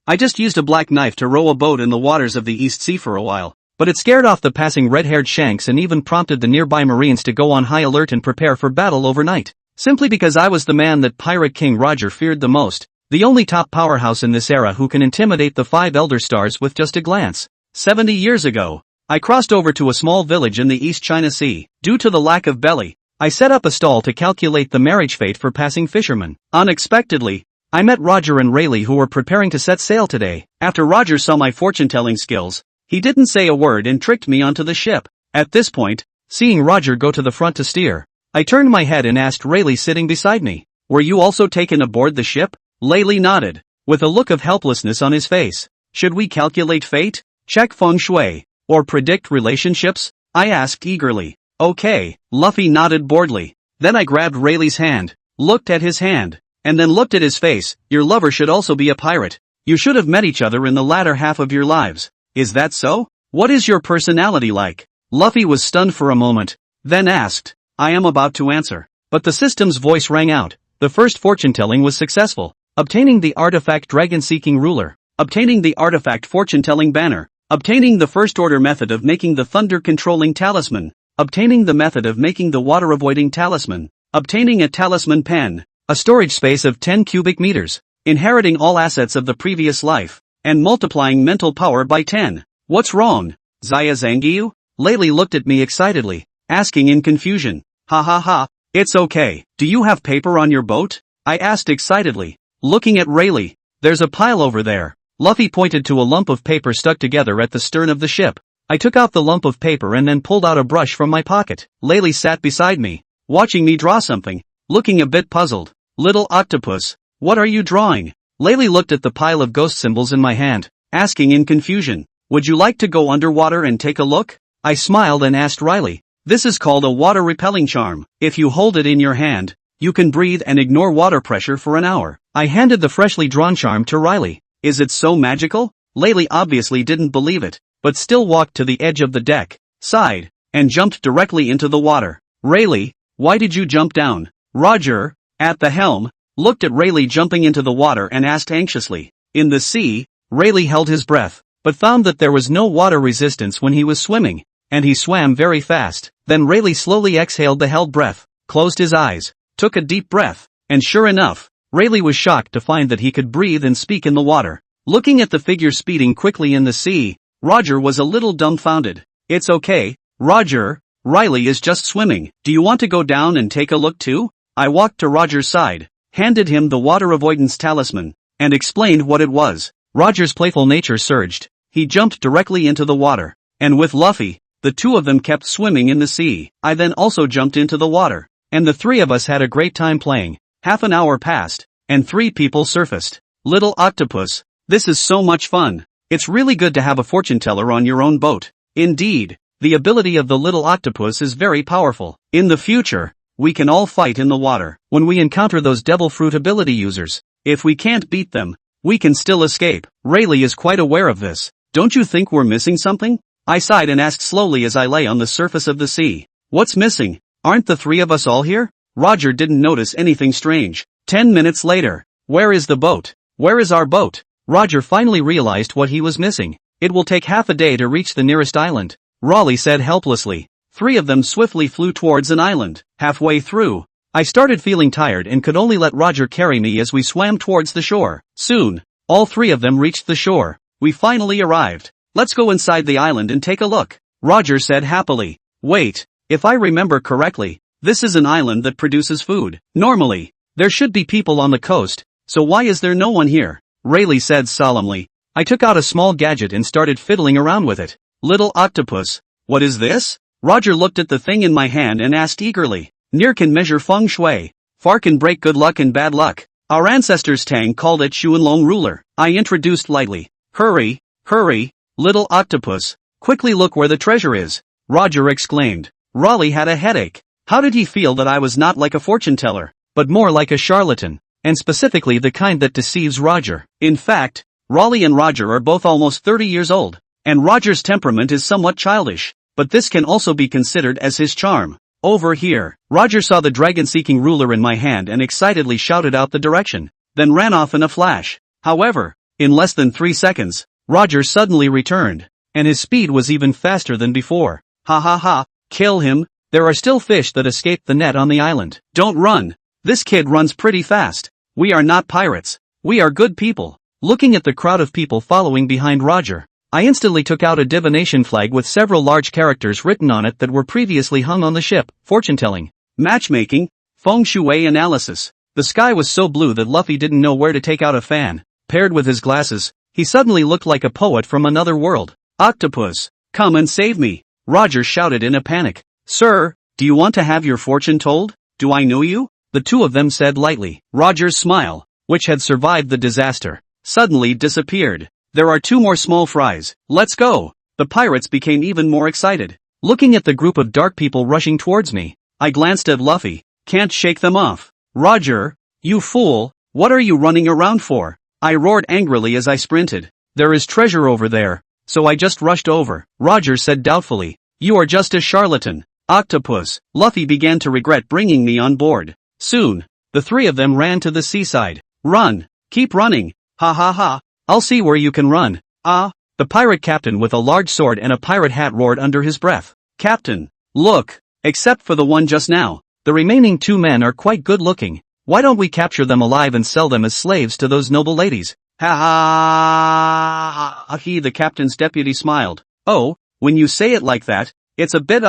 I just used a black knife to row a boat in the waters of the East Sea for a while, but it scared off the passing red-haired shanks and even prompted the nearby Marines to go on high alert and prepare for battle overnight. Simply because I was the man that Pirate King Roger feared the most, the only top powerhouse in this era who can intimidate the 5 Elder Stars with just a glance. 70 years ago, I crossed over to a small village in the East China Sea. Due to the lack of belly, I set up a stall to calculate the marriage fate for passing fishermen. Unexpectedly, I met Roger and Rayleigh, who were preparing to set sail today. After Roger saw my fortune-telling skills, he didn't say a word and tricked me onto the ship. At this point, seeing Roger go to the front to steer, I turned my head and asked Rayleigh sitting beside me, "Were you also taken aboard the ship?" Rayleigh nodded, with a look of helplessness on his face. "Should we calculate fate, check feng shui, or predict relationships?" I asked eagerly. "Okay," Luffy nodded boredly. Then I grabbed Rayleigh's hand, looked at his hand, and then looked at his face. "Your lover should also be a pirate. You should have met each other in the latter half of your lives. Is that so? What is your personality like?" Luffy was stunned for a moment, then asked. I am about to answer, but the system's voice rang out. The first fortune-telling was successful. Obtaining the artifact Dragon-Seeking Ruler. Obtaining the artifact Fortune-Telling Banner. Obtaining the first order method of making the Thunder-Controlling Talisman. Obtaining the method of making the Water-Avoiding Talisman. Obtaining a Talisman Pen. A storage space of 10 cubic meters. Inheriting all assets of the previous life. And multiplying mental power by 10. What's wrong? Zaya Zangiu? Rayleigh looked at me excitedly, asking in confusion. Ha ha ha, it's okay. Do you have paper on your boat? I asked excitedly, looking at Rayleigh. There's a pile over there. Luffy pointed to a lump of paper stuck together at the stern of the ship. I took out the lump of paper and then pulled out a brush from my pocket. Rayleigh sat beside me, watching me draw something, looking a bit puzzled. Little octopus, what are you drawing? Rayleigh looked at the pile of ghost symbols in my hand, asking in confusion. Would you like to go underwater and take a look? I smiled and asked Rayleigh. This is called a water repelling charm. If you hold it in your hand, you can breathe and ignore water pressure for an hour. I handed the freshly drawn charm to Rayleigh. Is it so magical? Rayleigh obviously didn't believe it, but still walked to the edge of the deck, sighed, and jumped directly into the water. Rayleigh, why did you jump down? Roger, at the helm, looked at Rayleigh jumping into the water and asked anxiously. In the sea, Rayleigh held his breath, but found that there was no water resistance when he was swimming, and he swam very fast. Then Rayleigh slowly exhaled the held breath, closed his eyes, took a deep breath, and sure enough, Rayleigh was shocked to find that he could breathe and speak in the water. Looking at the figure speeding quickly in the sea, Roger was a little dumbfounded. It's okay, Roger, Rayleigh is just swimming. Do you want to go down and take a look too? I walked to Roger's side, handed him the water avoidance talisman, and explained what it was. Roger's playful nature surged. He jumped directly into the water, and with Luffy, the two of them kept swimming in the sea. I then also jumped into the water, and the three of us had a great time playing. Half an hour passed, and 3 people surfaced. Little octopus, this is so much fun. It's really good to have a fortune teller on your own boat. Indeed, the ability of the little octopus is very powerful. In the future, we can all fight in the water. When we encounter those devil fruit ability users, if we can't beat them, we can still escape. Rayleigh is quite aware of this. Don't you think we're missing something? I sighed and asked slowly as I lay on the surface of the sea. What's missing? Aren't the 3 of us all here? Roger didn't notice anything strange. 10 minutes later. Where is the boat? Where is our boat? Roger finally realized what he was missing. It will take half a day to reach the nearest island, Rayleigh said helplessly. 3 of them swiftly flew towards an island. Halfway through, I started feeling tired and could only let Roger carry me as we swam towards the shore. Soon, all 3 of them reached the shore. We finally arrived. Let's go inside the island and take a look, Roger said happily. Wait, if I remember correctly, this is an island that produces food. Normally, there should be people on the coast, so why is there no one here? Rayleigh said solemnly. I took out a small gadget and started fiddling around with it. Little octopus, what is this? Roger looked at the thing in my hand and asked eagerly. Near can measure feng shui. Far can break good luck and bad luck. Our ancestors Tang called it Xuanlong ruler. I introduced lightly. Hurry, hurry, little octopus, quickly look where the treasure is, Roger exclaimed. Rayleigh had a headache. How did he feel that I was not like a fortune teller, but more like a charlatan, and specifically the kind that deceives Roger? In fact, Rayleigh and Roger are both almost 30 years old, and Roger's temperament is somewhat childish, but this can also be considered as his charm. Over here, Roger saw the dragon-seeking ruler in my hand and excitedly shouted out the direction, then ran off in a flash. However, In less than 3 seconds, Roger suddenly returned, and his speed was even faster than before. Ha ha ha, kill him, there are still fish that escaped the net on the island. Don't run, this kid runs pretty fast. We are not pirates, we are good people. Looking at the crowd of people following behind Roger, I instantly took out a divination flag with several large characters written on it that were previously hung on the ship: fortune-telling, matchmaking, feng shui analysis. The sky was so blue that Luffy didn't know where to take out a fan. Paired with his glasses, he suddenly looked like a poet from another world. Octopus, come and save me, Roger shouted in a panic. Sir, do you want to have your fortune told? Do I know you? The two of them said lightly. Roger's smile, which had survived the disaster, suddenly disappeared. There are 2 more small fries, let's go. The pirates became even more excited. Looking at the group of dark people rushing towards me, I glanced at Luffy. Can't shake them off. Roger, you fool, what are you running around for? I roared angrily as I sprinted. There is treasure over there, so I just rushed over, Roger said doubtfully. You are just a charlatan, Octopus. Luffy began to regret bringing me on board. Soon, the 3 of them ran to the seaside. Run, keep running, ha ha ha, I'll see where you can run. Ah, the pirate captain with a large sword and a pirate hat roared under his breath. Captain, look, except for the one just now, the remaining 2 men are quite good looking. Why don't we capture them alive and sell them as slaves to those noble ladies? Ha ha ha. The captain's deputy smiled. Oh, when you say it like that, it's a bit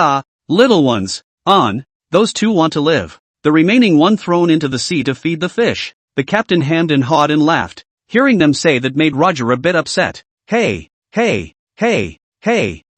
little ones, those 2 want to live. The remaining one thrown into the sea to feed the fish. The captain hemmed and hawed and laughed. Hearing them say that made Roger a bit upset. Hey,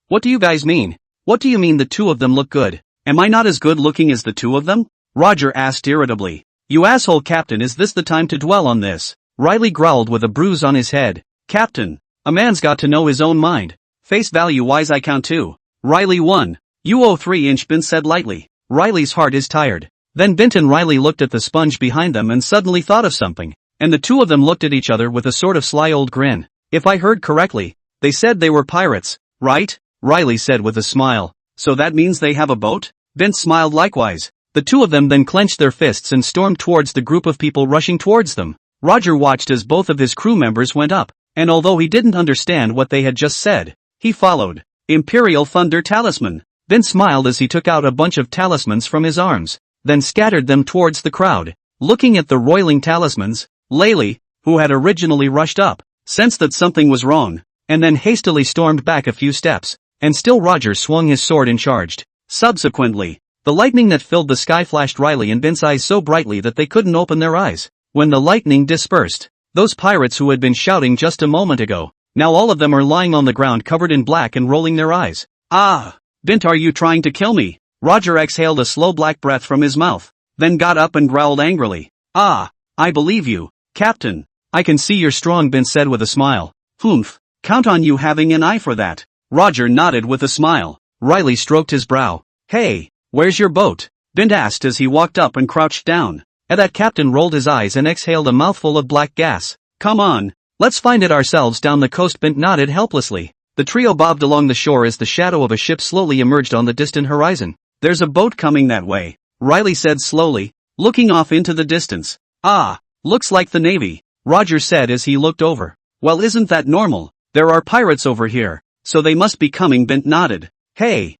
what do you guys mean? What do you mean the 2 of them look good? Am I not as good looking as the 2 of them? Roger asked irritably. You asshole captain, is this the time to dwell on this? Riley growled with a bruise on his head. Captain, a man's got to know his own mind. Face value wise I count 2. Riley 1. You owe 3-inch, Bint said lightly. Riley's heart is tired. Then Bint and Riley looked at the sponge behind them and suddenly thought of something, and the 2 of them looked at each other with a sort of sly old grin. If I heard correctly, they said they were pirates, right? Riley said with a smile. So that means they have a boat? Bint smiled likewise. The 2 of them then clenched their fists and stormed towards the group of people rushing towards them. Roger watched as both of his crew members went up, and although he didn't understand what they had just said, he followed. Imperial Thunder Talisman. Bint smiled as he took out a bunch of talismans from his arms, then scattered them towards the crowd. Looking at the roiling talismans, Laylee, who had originally rushed up, sensed that something was wrong, and then hastily stormed back a few steps, and still Roger swung his sword and charged. Subsequently, the lightning that filled the sky flashed Riley and Bint's eyes so brightly that they couldn't open their eyes. When the lightning dispersed, those pirates who had been shouting just a moment ago, now all of them are lying on the ground covered in black and rolling their eyes. Ah! Bint, are you trying to kill me? Roger exhaled a slow black breath from his mouth, then got up and growled angrily. Ah! I believe you, Captain. I can see you're strong, Bint said with a smile. Humph, count on you having an eye for that. Roger nodded with a smile. Riley stroked his brow. Hey, where's your boat? Bint asked as he walked up and crouched down. At that, Captain rolled his eyes and exhaled a mouthful of black gas. Come on, let's find it ourselves down the coast. Bint nodded helplessly. The trio bobbed along the shore as the shadow of a ship slowly emerged on the distant horizon. There's a boat coming that way, Riley said slowly, looking off into the distance. Ah, looks like the Navy, Roger said as he looked over. Well, isn't that normal? There are pirates over here, so they must be coming. Bint nodded. Hey,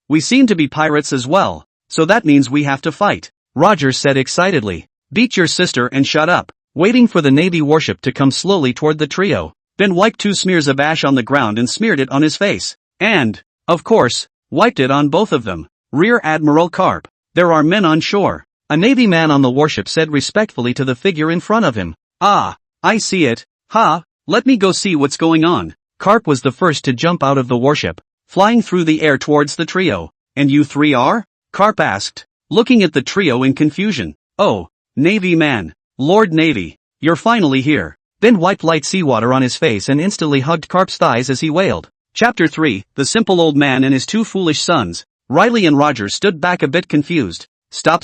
we seem to be pirates as well, so that means we have to fight, Roger said excitedly. Beat your sister and shut up. Waiting for the Navy warship to come slowly toward the trio, Bint wiped 2 smears of ash on the ground and smeared it on his face. And, of course, wiped it on both of them. Rear Admiral Karp. There are men on shore. A Navy man on the warship said respectfully to the figure in front of him. Ah, I see it. Ha, let me go see what's going on. Karp was the first to jump out of the warship, flying through the air towards the trio. And you 3 are? Karp asked, looking at the trio in confusion. Oh, Navy man. Lord Navy, you're finally here. Bint wiped light seawater on his face and instantly hugged Karp's thighs as he wailed. Chapter 3, The Simple Old Man and His 2 Foolish Sons. Riley and Roger stood back a bit confused. Stop.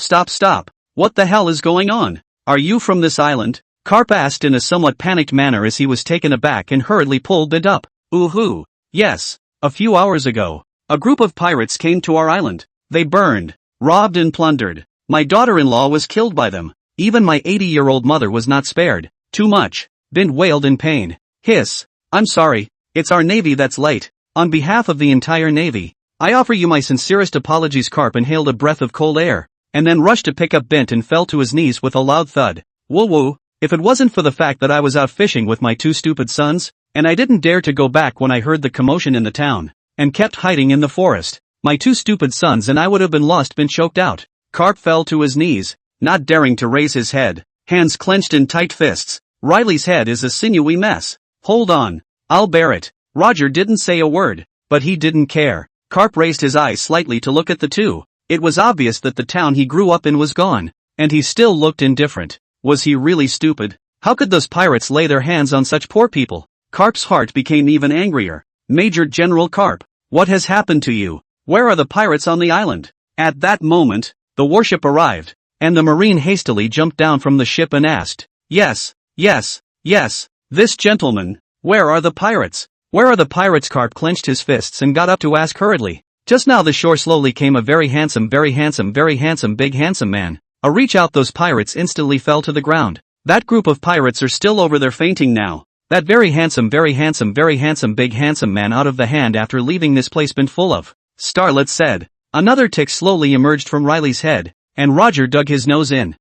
What the hell is going on? Are you from this island? Karp asked in a somewhat panicked manner as he was taken aback and hurriedly pulled Bint up. Ooh, yes. A few hours ago, a group of pirates came to our island. They burned, robbed and plundered. My daughter-in-law was killed by them. Even my 80-year-old mother was not spared. Too much. Bint wailed in pain. Hiss. I'm sorry. It's our Navy that's late. On behalf of the entire Navy, I offer you my sincerest apologies. Karp inhaled a breath of cold air, and then rushed to pick up Bint and fell to his knees with a loud thud. Woo woo. If it wasn't for the fact that I was out fishing with my 2 stupid sons, and I didn't dare to go back when I heard the commotion in the town, and kept hiding in the forest, my 2 stupid sons and I would have been lost. Been choked out. Karp fell to his knees, not daring to raise his head, hands clenched in tight fists. Riley's head is a sinewy mess. Hold on. I'll bear it. Roger didn't say a word, but he didn't care. Karp raised his eyes slightly to look at the two. It was obvious that the town he grew up in was gone, and he still looked indifferent. Was he really stupid? How could those pirates lay their hands on such poor people? Karp's heart became even angrier. Major General Karp, what has happened to you? Where are the pirates on the island? At that moment, the warship arrived, and the Marine hastily jumped down from the ship and asked, Yes, this gentleman, where are the pirates? Where are the pirates? Karp clenched his fists and got up to ask hurriedly. Just now the shore slowly came a very handsome, big handsome man. A reach out, those pirates instantly fell to the ground. That group of pirates are still over there fainting now. That very handsome, big handsome man out of the hand after leaving this place been full of. Starlet said. Another tick slowly emerged from Riley's head, and Roger dug his nose in.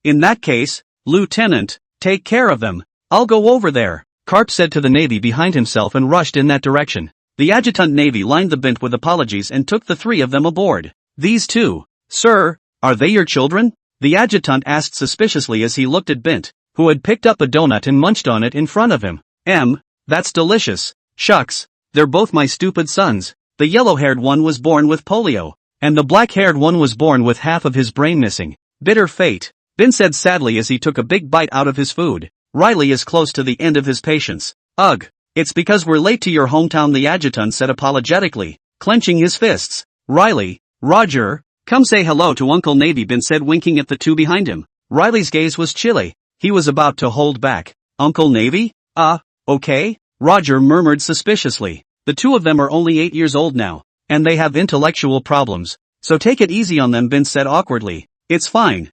In that case, Lieutenant, take care of them. I'll go over there, Karp said to the Navy behind himself and rushed in that direction. The adjutant Navy lined the Bint with apologies and took the 3 of them aboard. These 2, sir, are they your children? The adjutant asked suspiciously as he looked at Bint, who had picked up a donut and munched on it in front of him. That's delicious. Shucks, they're both my stupid sons. The yellow-haired one was born with polio, and the black-haired one was born with half of his brain missing. Bitter fate, Bint said sadly as he took a big bite out of his food. Riley is close to the end of his patience. Ugh, it's because we're late to your hometown, the adjutant said apologetically, clenching his fists. Riley, Roger, come say hello to Uncle Navy, Bint said, winking at the 2 behind him. Riley's gaze was chilly. He was about to hold back. Uncle Navy? Okay, Roger murmured suspiciously. The 2 of them are only 8 years old now, and they have intellectual problems, so take it easy on them, Bint said awkwardly. It's fine,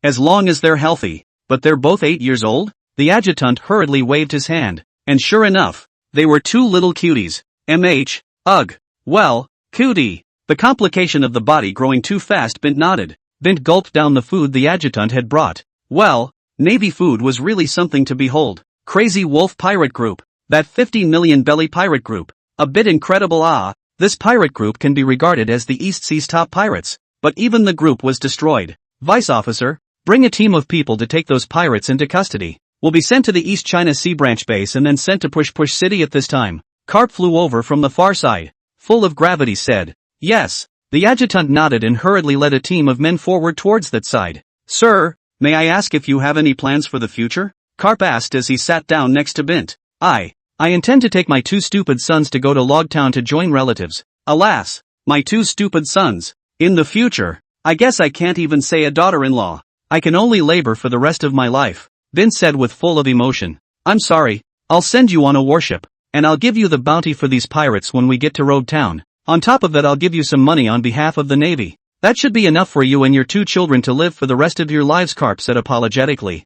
as long as they're healthy. But they're both 8 years old? The adjutant hurriedly waved his hand, and sure enough, they were 2 little cuties. Ugh, well, cutie. The complication of the body growing too fast, Bint nodded. Bint gulped down the food the adjutant had brought. Well, Navy food was really something to behold. Crazy Wolf Pirate Group. That 15 million belly pirate group. A bit incredible. This pirate group can be regarded as the East Sea's top pirates, but even the group was destroyed. Vice Officer, bring a team of people to take those pirates into custody. Will be sent to the East China Sea Branch base and then sent to Push City at this time. Karp flew over from the far side. Full of gravity said. Yes. The adjutant nodded and hurriedly led a team of men forward towards that side. Sir, may I ask if you have any plans for the future? Karp asked as he sat down next to Bint. I intend to take my 2 stupid sons to go to Loguetown to join relatives. Alas, my 2 stupid sons. In the future, I guess I can't even say a daughter-in-law. I can only labor for the rest of my life, Bint said with full of emotion. I'm sorry, I'll send you on a warship, and I'll give you the bounty for these pirates when we get to Loguetown. On top of that, I'll give you some money on behalf of the Navy. That should be enough for you and your 2 children to live for the rest of your lives, Karp said apologetically.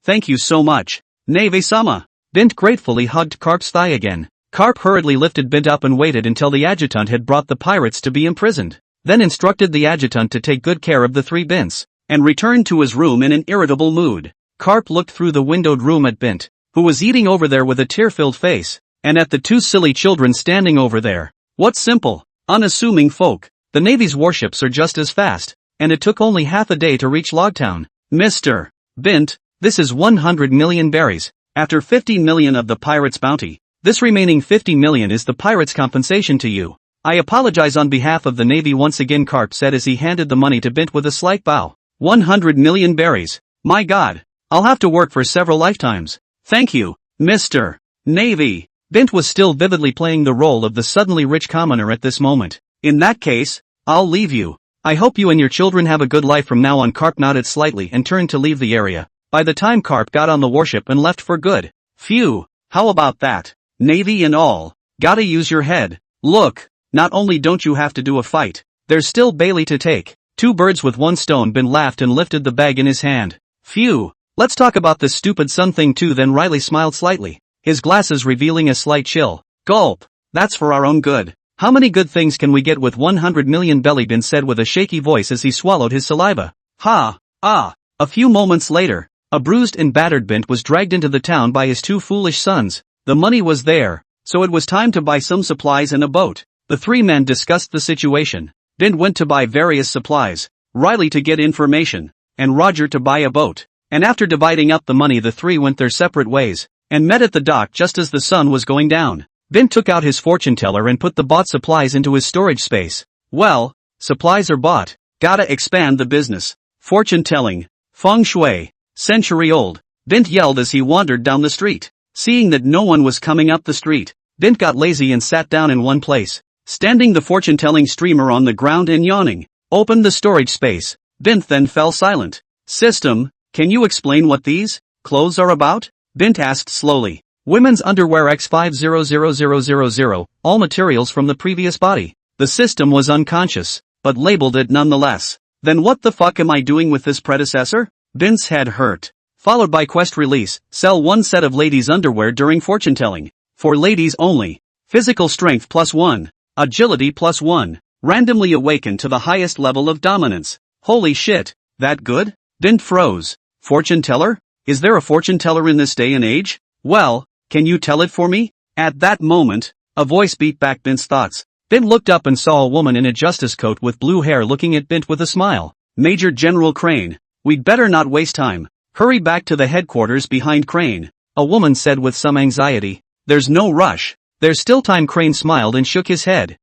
Thank you so much, Navy-sama. Bint gratefully hugged Karp's thigh again. Karp hurriedly lifted Bint up and waited until the adjutant had brought the pirates to be imprisoned, then instructed the adjutant to take good care of the 3 Bints, and returned to his room in an irritable mood. Karp looked through the windowed room at Bint, who was eating over there with a tear-filled face, and at the 2 silly children standing over there. What simple, unassuming folk. The Navy's warships are just as fast, and it took only half a day to reach Loguetown. Mr. Bint, this is 100 million berries. After 50 million of the pirates' bounty, this remaining 50 million is the pirates' compensation to you. I apologize on behalf of the Navy once again, Karp said as he handed the money to Bint with a slight bow. 100 million berries. My God, I'll have to work for several lifetimes. Thank you, Mr. Navy. Bint was still vividly playing the role of the suddenly rich commoner at this moment. In that case, I'll leave you. I hope you and your children have a good life from now on. Karp nodded slightly and turned to leave the area. By the time Karp got on the warship and left for good. Phew, how about that? Navy and all. Gotta use your head. Look, not only don't you have to do a fight, there's still Bailey to take. 2 birds with 1 stone. Bint laughed and lifted the bag in his hand. Phew, Let's talk about this stupid sun thing too. Then Riley smiled slightly, his glasses revealing a slight chill. Gulp. That's for our own good. How many good things can we get with 100 million? Bint said with a shaky voice as he swallowed his saliva. Ha. Ah. A few moments later, a bruised and battered Bint was dragged into the town by his two foolish sons. The money was there, so it was time to buy some supplies and a boat. The three men discussed the situation. Bint went to buy various supplies, Riley to get information, and Roger to buy a boat. And after dividing up the money, the three went their separate ways, and met at the dock just as the sun was going down. Bint took out his fortune teller and put the bought supplies into his storage space. Well, supplies are bought. Gotta expand the business. Fortune telling. Feng shui. Century old. Bint yelled as he wandered down the street. Seeing that no one was coming up the street, Bint got lazy and sat down in one place, standing the fortune-telling streamer on the ground and yawning. Opened the storage space. Bint then fell silent. System, can you explain what these clothes are about? Bint asked slowly. Women's underwear X500000, all materials from the previous body. The system was unconscious, but labeled it nonetheless. Then what the fuck am I doing with this predecessor? Bint's head hurt. Followed by quest release, sell one set of ladies' underwear during fortune telling. For ladies only. Physical strength +1. Agility +1. Randomly awakened to the highest level of dominance. Holy shit, that good? Bint froze. Fortune teller? Is there a fortune teller in this day and age? Well, can you tell it for me? At that moment, a voice beat back Bint's thoughts. Bint looked up and saw a woman in a justice coat with blue hair looking at Bint with a smile. Major General Crane. We'd better not waste time. Hurry back to the headquarters behind Crane. A woman said with some anxiety. There's no rush. There's still time. Crane smiled and shook his head.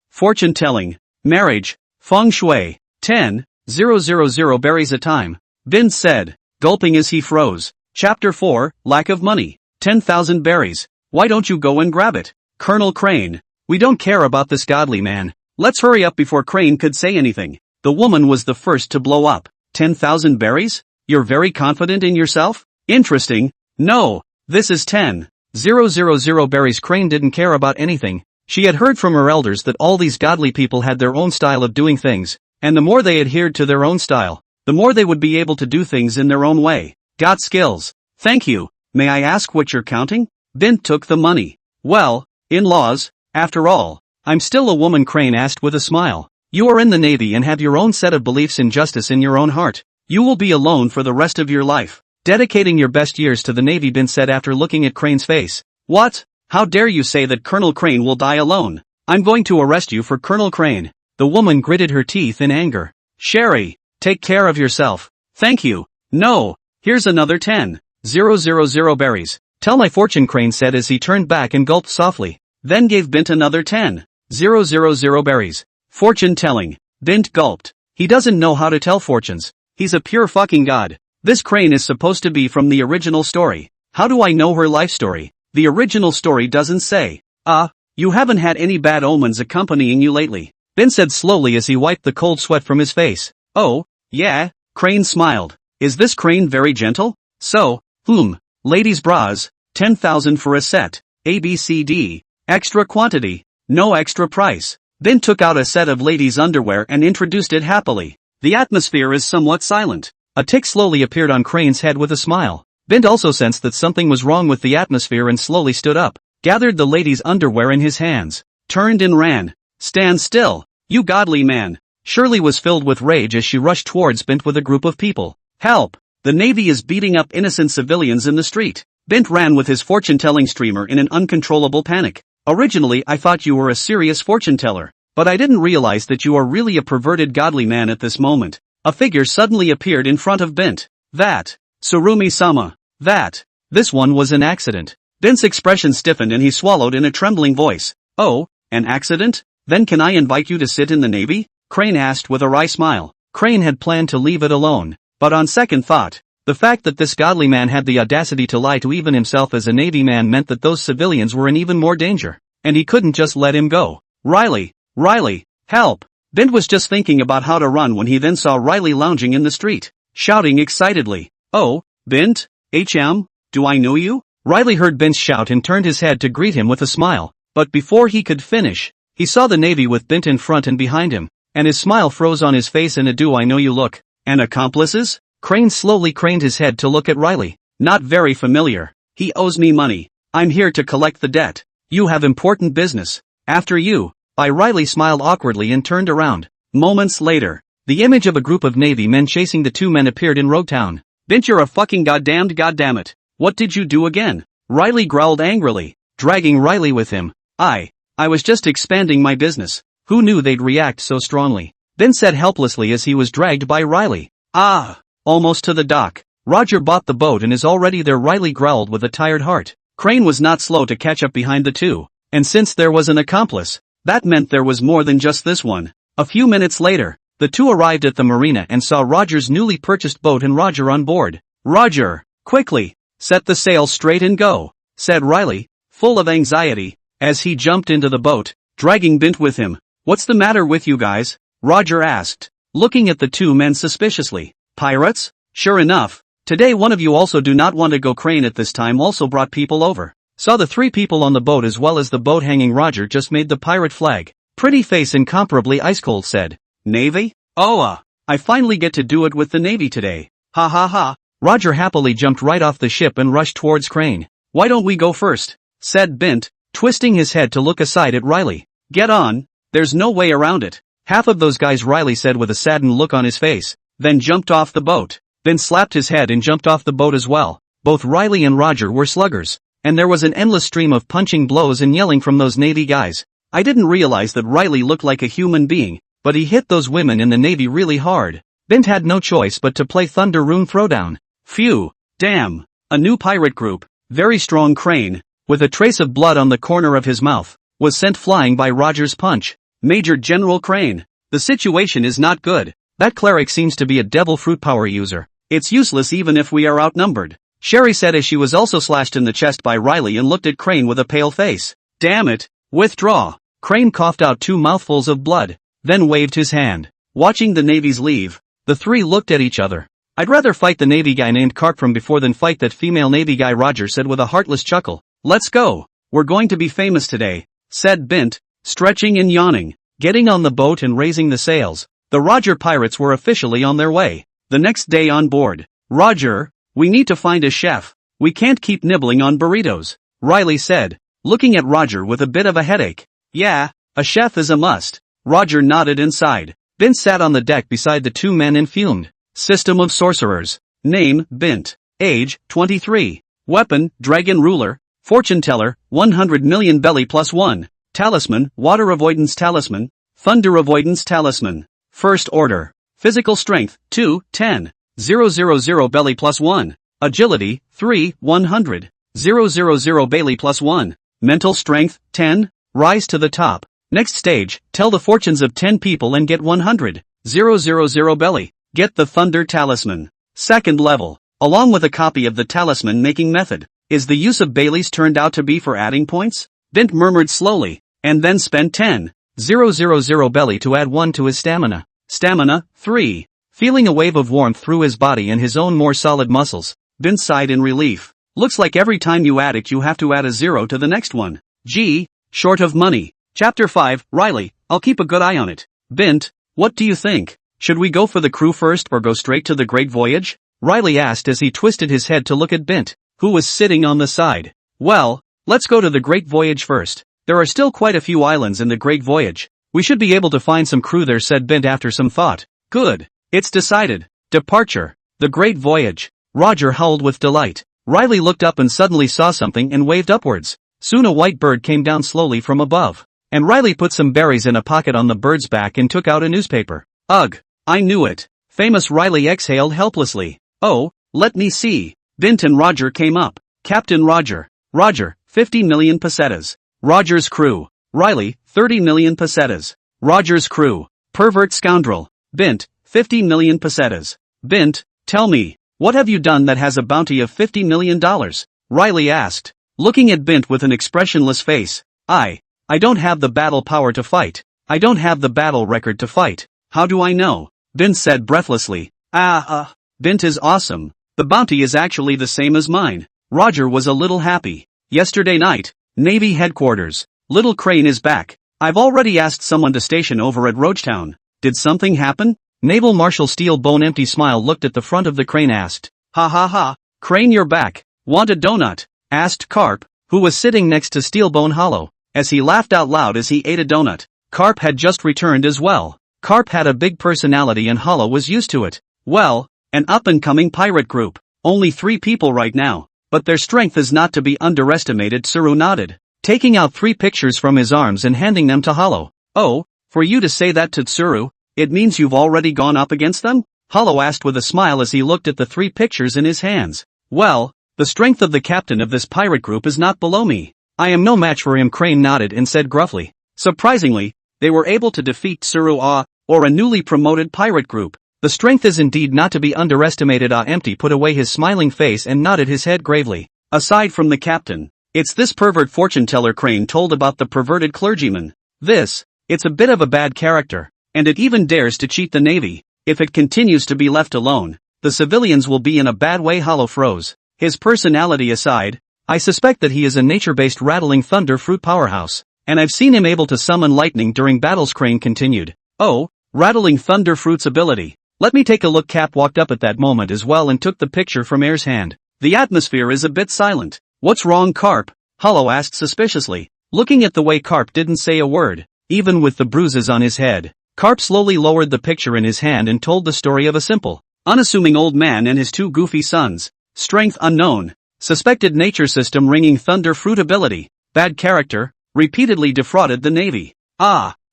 Fortune telling. Marriage. Feng shui. 10,000 berries a time. Bint said, gulping as he froze. Chapter 4, Lack of Money. 10,000 berries. Why don't you go and grab it? Colonel Crane. We don't care about this godly man. Let's hurry up before Crane could say anything. The woman was the first to blow up. 10,000 berries? You're very confident in yourself? Interesting. No. This is 10,000 berries. Crane didn't care about anything. She had heard from her elders that all these godly people had their own style of doing things, and the more they adhered to their own style, the more they would be able to do things in their own way. Got skills. Thank you. May I ask what you're counting? Bint took the money. Well, in-laws, after all, I'm still a woman. Crane asked with a smile. You are in the Navy and have your own set of beliefs in justice in your own heart. You will be alone for the rest of your life, dedicating your best years to the Navy. Bint said after looking at Crane's face. What? How dare you say that Colonel Crane will die alone? I'm going to arrest you for Colonel Crane. The woman gritted her teeth in anger. Sherry, take care of yourself. Thank you. No, here's another 10,000 berries. Tell my fortune. Crane said as he turned back and gulped softly, then gave Bint another 10,000 berries. Fortune telling. Bint gulped. He doesn't know how to tell fortunes. He's a pure fucking god. This Crane is supposed to be from the original story. How do I know her life story? The original story doesn't say. You haven't had any bad omens accompanying you lately. Bint said slowly as he wiped the cold sweat from his face. Oh, yeah? Crane smiled. Is this Crane very gentle? So, ladies' bras, 10,000 for a set, ABCD, extra quantity, no extra price. Bint took out a set of ladies' underwear and introduced it happily. The atmosphere is somewhat silent. A tick slowly appeared on Crane's head with a smile. Bint also sensed that something was wrong with the atmosphere and slowly stood up, gathered the ladies' underwear in his hands, turned and ran. Stand still, you godly man. Shirley was filled with rage as she rushed towards Bint with a group of people. Help! The Navy is beating up innocent civilians in the street. Bint ran with his fortune-telling streamer in an uncontrollable panic. Originally I thought you were a serious fortune teller, but I didn't realize that you are really a perverted godly man. At this moment, a figure suddenly appeared in front of Bint. That. Surumi-sama. That. This one was an accident. Bint's expression stiffened and he swallowed in a trembling voice. Oh, an accident? Then can I invite you to sit in the Navy? Crane asked with a wry smile. Crane had planned to leave it alone, but on second thought, the fact that this godly man had the audacity to lie to even himself as a Navy man meant that those civilians were in even more danger, and he couldn't just let him go. Riley, help! Bint was just thinking about how to run when he then saw Riley lounging in the street, shouting excitedly. Oh, Bint? Do I know you? Riley heard Bint's shout and turned his head to greet him with a smile, but before he could finish, he saw the Navy with Bint in front and behind him, and his smile froze on his face in a do I know you look. And accomplices? Crane slowly craned his head to look at Riley. Not very familiar. He owes me money. I'm here to collect the debt. You have important business. After you. Riley smiled awkwardly and turned around. Moments later, the image of a group of Navy men chasing the two men appeared in Loguetown. Bint, you're a fucking goddammit. What did you do again? Riley growled angrily, dragging Riley with him. I was just expanding my business. Who knew they'd react so strongly? Bint said helplessly as he was dragged by Riley. Almost to the dock. Roger bought the boat and is already there, Riley growled with a tired heart. Crane was not slow to catch up behind the two. And since there was an accomplice, that meant there was more than just this one. A few minutes later, the two arrived at the marina and saw Roger's newly purchased boat and Roger on board. Roger, quickly, set the sail straight and go, said Riley, full of anxiety, as he jumped into the boat, dragging Bint with him. What's the matter with you guys? Roger asked, looking at the two men suspiciously. Pirates? Sure enough. Today one of you also do not want to go. Crane at this time also brought people over. Saw the three people on the boat as well as the boat hanging. Roger just made the pirate flag. Pretty face incomparably ice cold said. Navy? I finally get to do it with the Navy today. Ha ha ha. Roger happily jumped right off the ship and rushed towards Crane. Why don't we go first? Said Bint, twisting his head to look aside at Riley. Get on, there's no way around it. Half of those guys, Riley said with a saddened look on his face, then jumped off the boat, then slapped his head and jumped off the boat as well. Both Riley and Roger were sluggers, and there was an endless stream of punching blows and yelling from those Navy guys. I didn't realize that Riley looked like a human being, but he hit those women in the Navy really hard. Bint had no choice but to play Thunder Rune Throwdown. Phew, damn, a new pirate group, very strong. Crane, with a trace of blood on the corner of his mouth, was sent flying by Roger's punch. Major General Crane, the situation is not good. That cleric seems to be a devil fruit power user. It's useless even if we are outnumbered, Sherry said as she was also slashed in the chest by Riley and looked at Crane with a pale face. Damn it, withdraw. Crane coughed out 2 mouthfuls of blood, then waved his hand. Watching the Navies leave, the three looked at each other. I'd rather fight the Navy guy named Karp from before than fight that female Navy guy, Roger said with a heartless chuckle. Let's go. We're going to be famous today, said Bint, stretching and yawning. Getting on the boat and raising the sails, the Roger pirates were officially on their way. The next day on board. Roger, we need to find a chef. We can't keep nibbling on burritos, Riley said, looking at Roger with a bit of a headache. Yeah, a chef is a must. Roger nodded and sighed. Bint sat on the deck beside the two men and fumed. System of sorcerers. Name, Bint. Age, 23. Weapon, dragon ruler. Fortune teller, 100 million belly +1. Talisman, water avoidance talisman. Thunder avoidance talisman. First order. Physical strength, 2, 10. 000 belly +1. Agility, 3, 100. 000 belly +1. Mental strength, 10. Rise to the top. Next stage, tell the fortunes of 10 people and get 100. 000 belly. Get the Thunder Talisman. Second level. Along with a copy of the talisman making method. Is the use of Bailey's turned out to be for adding points? Bint murmured slowly, and then spent 10. 000 belly to add 1 to his stamina. Stamina, 3. Feeling a wave of warmth through his body and his own more solid muscles, Bint sighed in relief. Looks like every time you add it you have to add a 0 to the next one. Gee, short of money. Chapter 5, Riley, I'll keep a good eye on it. Bint, what do you think? Should we go for the crew first or go straight to the Great Voyage? Riley asked as he twisted his head to look at Bint, who was sitting on the side. Well, let's go to the Great Voyage first. There are still quite a few islands in the Great Voyage. We should be able to find some crew there, said Bint after some thought. Good. It's decided. Departure. The Great Voyage. Roger howled with delight. Riley looked up and suddenly saw something and waved upwards. Soon a white bird came down slowly from above. And Riley put some berries in a pocket on the bird's back and took out a newspaper. Ugh, I knew it. Famous Riley exhaled helplessly. Oh, let me see. Bint and Roger came up. Captain Roger. Roger, 50 million pesetas. Roger's crew. Riley, 30 million pesetas. Roger's crew. Pervert scoundrel. Bint, 50 million pesetas. Bint, tell me, what have you done that has a bounty of $50 million? Riley asked, looking at Bint with an expressionless face. I don't have the battle power to fight. I don't have the battle record to fight. How do I know? Bint said breathlessly. Bint is awesome. The bounty is actually the same as mine. Roger was a little happy. Yesterday night, Navy headquarters. Little Crane is back. I've already asked someone to station over at Loguetown. Did something happen? Naval Marshal Steel Bone Empty Smile looked at the front of the crane asked. Ha ha ha, Crane you're back. Want a donut? Asked Karp, who was sitting next to Steelbone Hollow, as he laughed out loud as he ate a donut. Karp had just returned as well. Karp had a big personality and Hollow was used to it. Well, an up-and-coming pirate group. Only 3 people right now, but their strength is not to be underestimated. Tsuru nodded, taking out 3 pictures from his arms and handing them to Hollow. Oh, for you to say that to Tsuru, it means you've already gone up against them? Hollow asked with a smile as he looked at the 3 pictures in his hands. Well, the strength of the captain of this pirate group is not below me. I am no match for him. Crane nodded and said gruffly. Surprisingly, they were able to defeat Tsuru or a newly promoted pirate group. The strength is indeed not to be underestimated. Empty put away his smiling face and nodded his head gravely. Aside from the captain, it's this pervert fortune teller. Crane told about the perverted clergyman. It's a bit of a bad character, and it even dares to cheat the Navy. If it continues to be left alone, the civilians will be in a bad way. Hollow froze. His personality aside, I suspect that he is a nature-based rattling thunder fruit powerhouse, and I've seen him able to summon lightning during battles. Crane continued. Oh, rattling thunder fruit's ability. Let me take a look. Cap walked up at that moment as well and took the picture from Air's hand. The atmosphere is a bit silent. What's wrong, Karp? Hollow asked suspiciously, looking at the way Karp didn't say a word, even with the bruises on his head. Karp slowly lowered the picture in his hand and told the story of a simple, unassuming old man and his 2 goofy sons. Strength unknown. Suspected nature system ringing thunder fruit ability. Bad character, repeatedly defrauded the Navy.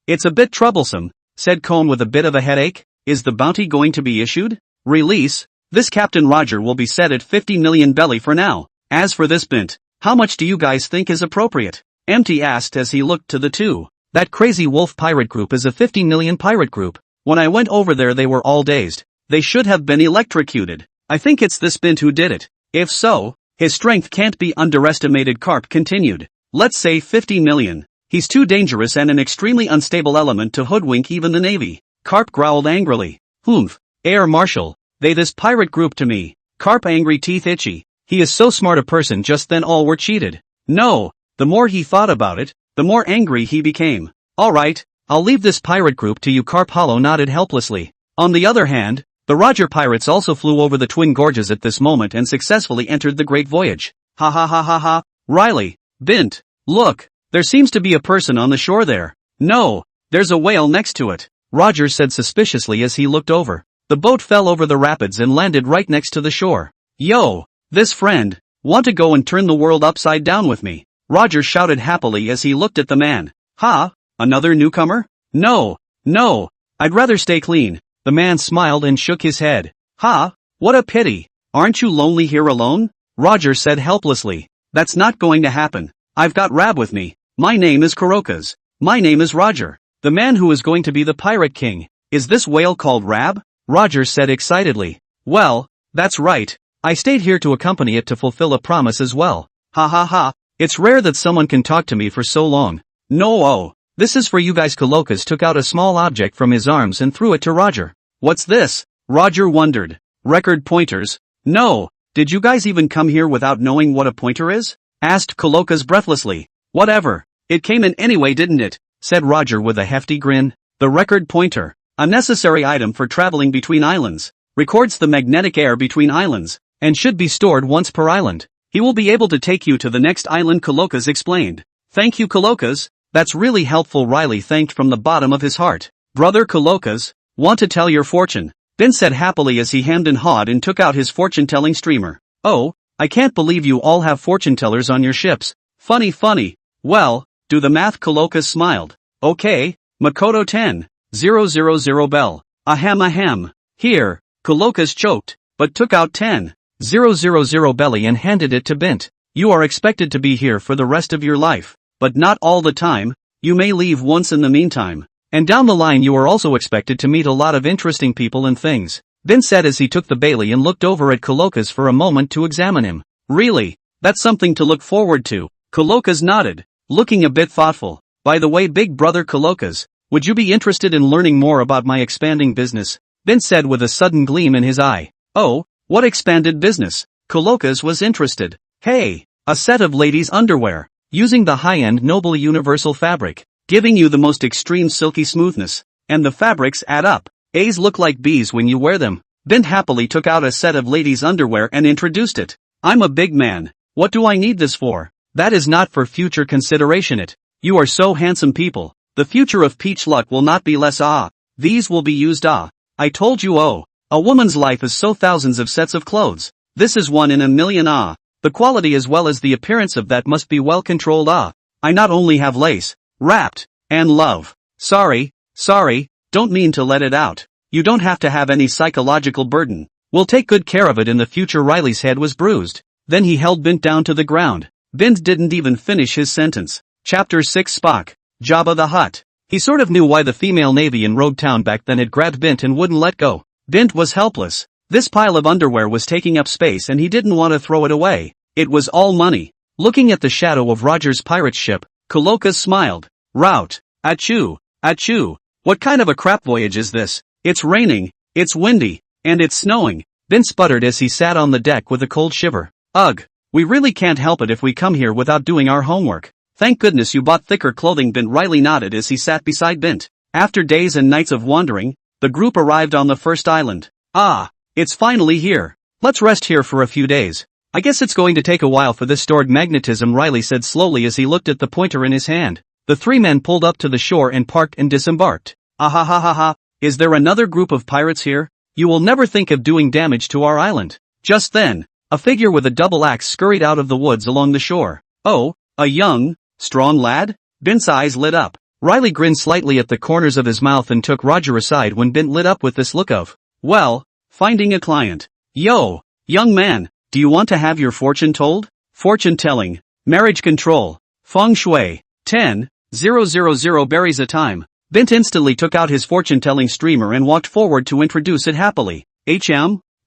It's a bit troublesome, said Cone with a bit of a headache. Is the bounty going to be issued? Release. This Captain Roger will be set at 50 million belly for now. As for this Bint, how much do you guys think is appropriate? Empty asked as he looked to the 2. That crazy wolf pirate group is a 50 million pirate group. When I went over there they were all dazed. They should have been electrocuted. I think it's this Bint who did it. If so, his strength can't be underestimated. Karp continued. Let's say 50 million. He's too dangerous and an extremely unstable element to hoodwink even the Navy. Karp growled angrily. Humph. Air Marshal, they this pirate group to me. Karp angry teeth itchy. He is so smart a person. Just then all were cheated. No, the more he thought about it, the more angry he became. Alright, I'll leave this pirate group to you. Karp. Hollow nodded helplessly. On the other hand, the Roger pirates also flew over the Twin Gorges at this moment and successfully entered the Great Voyage. Ha ha ha ha ha. Riley, Bint, look, there seems to be a person on the shore there. No, there's a whale next to it, Roger said suspiciously as he looked over. The boat fell over the rapids and landed right next to the shore. Yo, this friend, want to go and turn the world upside down with me? Roger shouted happily as he looked at the man. Ha, another newcomer? No, I'd rather stay clean. The man smiled and shook his head. Ha, what a pity. Aren't you lonely here alone? Roger said helplessly. That's not going to happen. I've got Rab with me. My name is Kurokas. My name is Roger. The man who is going to be the pirate king. Is this whale called Rab? Roger said excitedly. Well, that's right. I stayed here to accompany it to fulfill a promise as well. Ha ha ha. It's rare that someone can talk to me for so long. No, this is for you guys. Kurokas took out a small object from his arms and threw it to Roger. What's this? Roger wondered. Record pointers? No, did you guys even come here without knowing what a pointer is? Asked Kurokas breathlessly. Whatever. It came in anyway, didn't it? Said Roger with a hefty grin. The record pointer, a necessary item for traveling between islands, records the magnetic air between islands, and should be stored once per island. He will be able to take you to the next island, Kurokas explained. Thank you, Kurokas. That's really helpful. Riley thanked from the bottom of his heart. Brother Kurokas, want to tell your fortune? Bint said happily as he hemmed and hawed and took out his fortune-telling streamer. Oh, I can't believe you all have fortune-tellers on your ships. Funny. Well, do the math. Kurokas smiled. Okay, Makoto 10,000 bell. Ahem. Here, Kurokas choked, but took out 10,000 belly and handed it to Bint. You are expected to be here for the rest of your life. But not all the time. You may leave once in the meantime. And down the line you are also expected to meet a lot of interesting people and things. Bint said as he took the Bailey and looked over at Kurokas for a moment to examine him. Really? That's something to look forward to. Kurokas nodded, looking a bit thoughtful. By the way, big brother Kurokas, would you be interested in learning more about my expanding business? Bint said with a sudden gleam in his eye. Oh, what expanded business? Kurokas was interested. Hey, a set of ladies' underwear. Using the high-end Noble Universal fabric, giving you the most extreme silky smoothness, and the fabrics add up. A's look like B's when you wear them. Bint happily took out a set of ladies' underwear and introduced it. I'm a big man. What do I need this for? That is not for future consideration it. You are so handsome people. The future of peach luck will not be less these will be used I told you a woman's life is so thousands of sets of clothes. This is one in a million The quality as well as the appearance of that must be well controlled I not only have lace, wrapped, and love. Sorry, don't mean to let it out. You don't have to have any psychological burden. We'll take good care of it in the future. Riley's head was bruised. Then he held Bint down to the ground. Bint didn't even finish his sentence. Chapter 6 Spock, Jabba the Hutt. He sort of knew why the female navy in Loguetown back then had grabbed Bint and wouldn't let go. Bint was helpless. This pile of underwear was taking up space and he didn't want to throw it away. It was all money. Looking at the shadow of Roger's pirate ship, Coloca smiled. Rout. Achoo. Achoo. What kind of a crap voyage is this? It's raining, it's windy, and it's snowing. Bint sputtered as he sat on the deck with a cold shiver. Ugh. We really can't help it if we come here without doing our homework. Thank goodness you bought thicker clothing. Bint Riley nodded as he sat beside Bint. After days and nights of wandering, the group arrived on the first island. It's finally here. Let's rest here for a few days. I guess it's going to take a while for this stored magnetism, Riley said slowly as he looked at the pointer in his hand. The three men pulled up to the shore and parked and disembarked. Is there another group of pirates here? You will never think of doing damage to our island. Just then, a figure with a double axe scurried out of the woods along the shore. Oh, a young, strong lad? Bint's eyes lit up. Riley grinned slightly at the corners of his mouth and took Roger aside when Bint lit up with this look of, well, finding a client. Yo, young man, do you want to have your fortune told? Fortune telling, marriage control, feng shui, 10,000 berries a time. Bint instantly took out his fortune-telling streamer and walked forward to introduce it happily.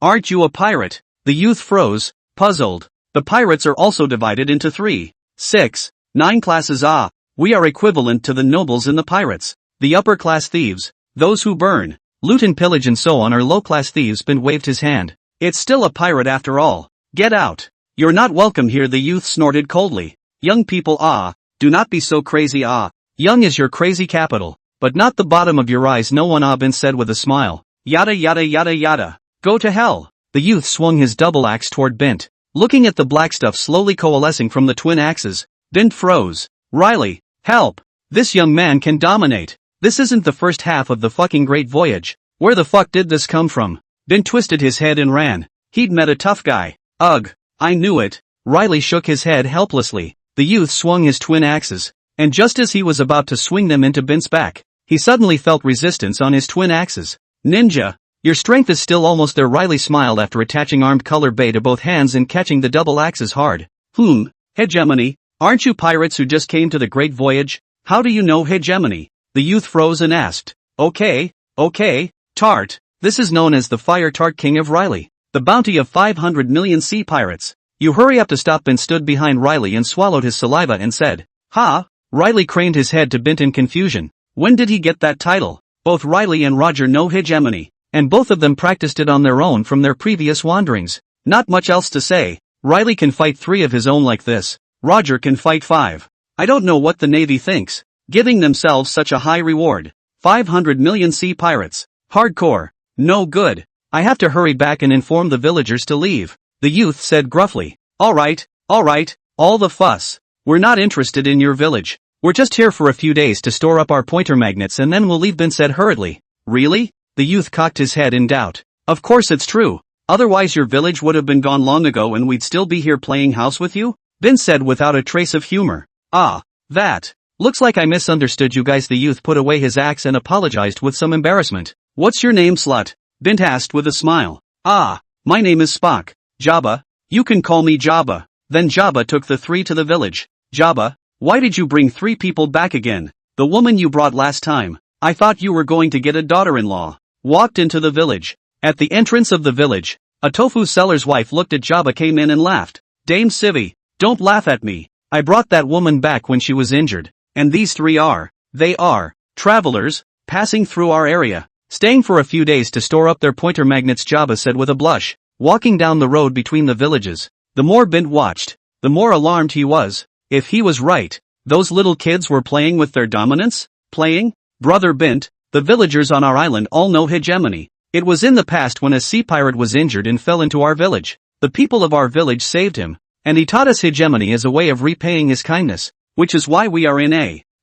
Aren't you a pirate? The youth froze, puzzled. The pirates are also divided into 3, 6, 9 classes. We are equivalent to the nobles and the pirates. The upper-class thieves, those who burn, loot and pillage and so on, are low-class thieves. Bint waved his hand. It's still a pirate after all. Get out. You're not welcome here, the youth snorted coldly. Young people, do not be so crazy. Young is your crazy capital. But not the bottom of your eyes, no one. Bint said with a smile. Yada yada yada yada. Go to hell. The youth swung his double axe toward Bint. Looking at the black stuff slowly coalescing from the twin axes, Bint froze. Riley, help. This young man can dominate. This isn't the first half of the fucking great voyage. Where the fuck did this come from? Bint twisted his head and ran. He'd met a tough guy. Ugh, I knew it. Riley shook his head helplessly. The youth swung his twin axes, and just as he was about to swing them into Bint's back, he suddenly felt resistance on his twin axes. Ninja, your strength is still almost there. Riley smiled after attaching armed color bay to both hands and catching the double axes hard. Hegemony, aren't you pirates who just came to the great voyage? How do you know hegemony? The youth froze and asked. Okay, Tart. This is known as the Fire Tart King of Riley. The bounty of 500 million sea pirates. You hurry up to stop. Bint stood behind Riley and swallowed his saliva and said, Ha! Riley craned his head to Bint in confusion. When did he get that title? Both Riley and Roger know hegemony, and both of them practiced it on their own from their previous wanderings. Not much else to say. Riley can fight 3 of his own like this. Roger can fight 5. I don't know what the Navy thinks, giving themselves such a high reward. 500 million sea pirates. Hardcore. No good. I have to hurry back and inform the villagers to leave. The youth said gruffly. Alright, all the fuss. We're not interested in your village. We're just here for a few days to store up our pointer magnets and then we'll leave. Bint said hurriedly. Really? The youth cocked his head in doubt. Of course it's true. Otherwise your village would have been gone long ago and we'd still be here playing house with you? Bint said without a trace of humor. That. Looks like I misunderstood you guys. The youth put away his axe and apologized with some embarrassment. What's your name, slut? Bint asked with a smile. My name is Spock. Jabba. You can call me Jabba. Then Jabba took the 3 to the village. Jabba, why did you bring 3 people back again? The woman you brought last time. I thought you were going to get a daughter-in-law. Walked into the village. At the entrance of the village, a tofu seller's wife looked at Jabba, came in and laughed. Dame Civvy, don't laugh at me. I brought that woman back when she was injured. And these 3 they are, travelers, passing through our area. Staying for a few days to store up their pointer magnets, Jabba said with a blush. Walking down the road between the villages, the more Bint watched, the more alarmed he was. If he was right, those little kids were playing with their dominance? Playing? Brother Bint, The villagers on our island all know Hegemony. It was in the past when a sea pirate was injured and fell into our village. The people of our village saved him, and he taught us Hegemony as a way of repaying his kindness, which is why we are in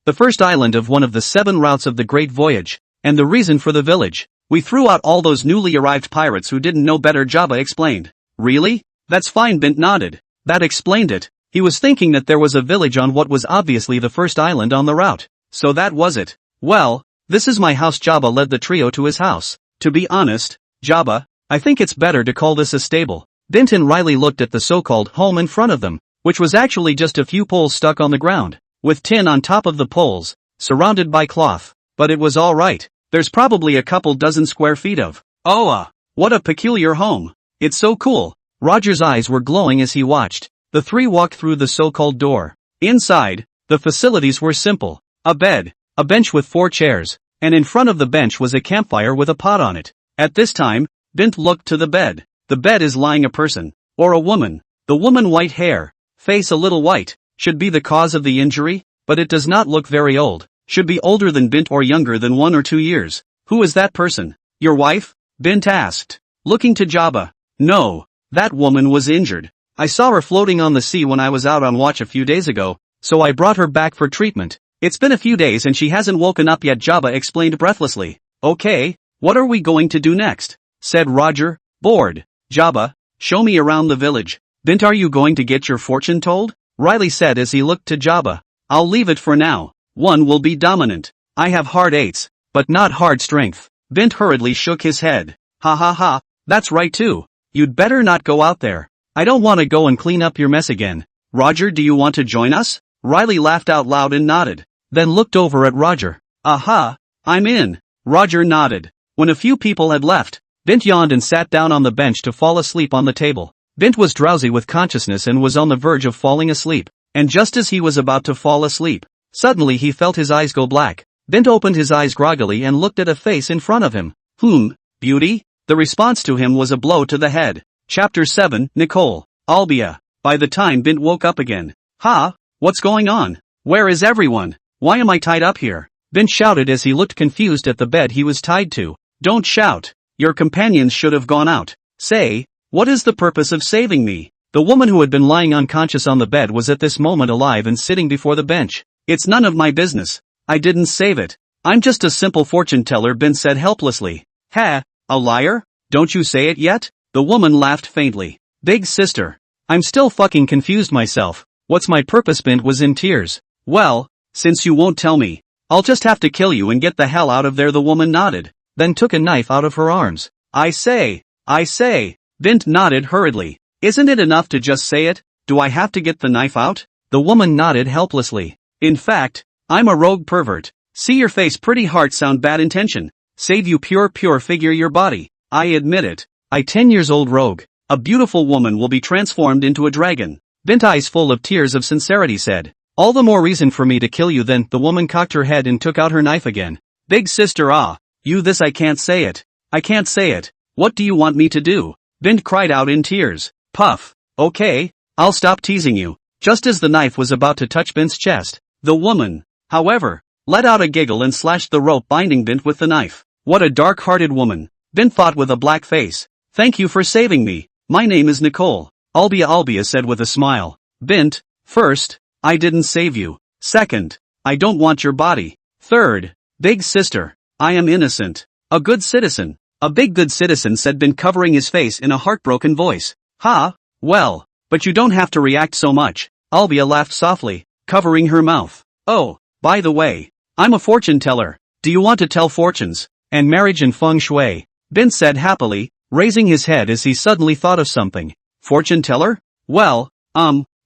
the first island of one of the 7 routes of the Great Voyage, and the reason for the village. We threw out all those newly arrived pirates who didn't know better, Jabba explained. Really? That's fine, Bint nodded. That explained it. He was thinking that there was a village on what was obviously the first island on the route. So that was it. Well, this is my house. Jabba led the trio to his house. To be honest, Jabba, I think it's better to call this a stable. Bint and Riley looked at the so-called home in front of them, which was actually just a few poles stuck on the ground, with tin on top of the poles, surrounded by cloth. But it was alright. There's probably a couple dozen square feet of. What a peculiar home. It's so cool. Roger's eyes were glowing as he watched. The 3 walked through the so-called door. Inside, the facilities were simple. A bed, a bench with 4 chairs, and in front of the bench was a campfire with a pot on it. At this time, Bint looked to the bed. The bed is lying a person. Or a woman. The woman, white hair, face a little white, should be the cause of the injury, but it does not look very old. Should be older than Bint or younger than 1 or 2 years. Who is that person? Your wife? Bint asked. Looking to Jabba. No, that woman was injured. I saw her floating on the sea when I was out on watch a few days ago, so I brought her back for treatment. It's been a few days and she hasn't woken up yet, Jabba explained breathlessly. Okay, what are we going to do next? Said Roger, bored. Jabba, show me around the village. Bint, are you going to get your fortune told? Riley said as he looked to Jabba. I'll leave it for now. One will be dominant. I have hard 8s, but not hard strength. Bint hurriedly shook his head. Ha ha ha, that's right too. You'd better not go out there. I don't want to go and clean up your mess again. Roger, do you want to join us? Riley laughed out loud and nodded, then looked over at Roger. Aha, I'm in. Roger nodded. When a few people had left, Bint yawned and sat down on the bench to fall asleep on the table. Bint was drowsy with consciousness and was on the verge of falling asleep, and just as he was about to fall asleep, suddenly he felt his eyes go black. Bint opened his eyes groggily and looked at a face in front of him. Beauty? The response to him was a blow to the head. Chapter 7, Nicole, Olbia. By the time Bint woke up again. What's going on? Where is everyone? Why am I tied up here? Bint shouted as he looked confused at the bed he was tied to. Don't shout. Your companions should have gone out. Say, what is the purpose of saving me? The woman who had been lying unconscious on the bed was at this moment alive and sitting before the bench. It's none of my business. I didn't save it. I'm just a simple fortune teller, Bint said helplessly. A liar? Don't you say it yet? The woman laughed faintly. Big sister. I'm still fucking confused myself. What's my purpose? Bint was in tears. Well, since you won't tell me, I'll just have to kill you and get the hell out of there, the woman nodded, then took a knife out of her arms. I say. Bint nodded hurriedly. Isn't it enough to just say it? Do I have to get the knife out? The woman nodded helplessly. In fact, I'm a rogue pervert. See your face, pretty heart, sound bad intention. Save you, pure figure your body. I admit it. I 10 years old rogue. A beautiful woman will be transformed into a dragon. Bint, eyes full of tears of sincerity, said. All the more reason for me to kill you then. The woman cocked her head and took out her knife again. Big sister, you this, I can't say it. I can't say it. What do you want me to do? Bint cried out in tears. Puff. Okay, I'll stop teasing you. Just as the knife was about to touch Bint's chest, the woman, however, let out a giggle and slashed the rope binding Bint with the knife. What a dark-hearted woman. Bint thought with a black face. Thank you for saving me. My name is Nicole. Olbia said with a smile. Bint, first, I didn't save you. Second, I don't want your body. Third, big sister, I am innocent. A good citizen. A big good citizen, said Bint, covering his face in a heartbroken voice. Well, but you don't have to react so much. Olbia laughed softly, covering her mouth. Oh, by the way, I'm a fortune teller. Do you want to tell fortunes? And marriage and feng shui? Bint said happily, raising his head as he suddenly thought of something. Fortune teller? Well,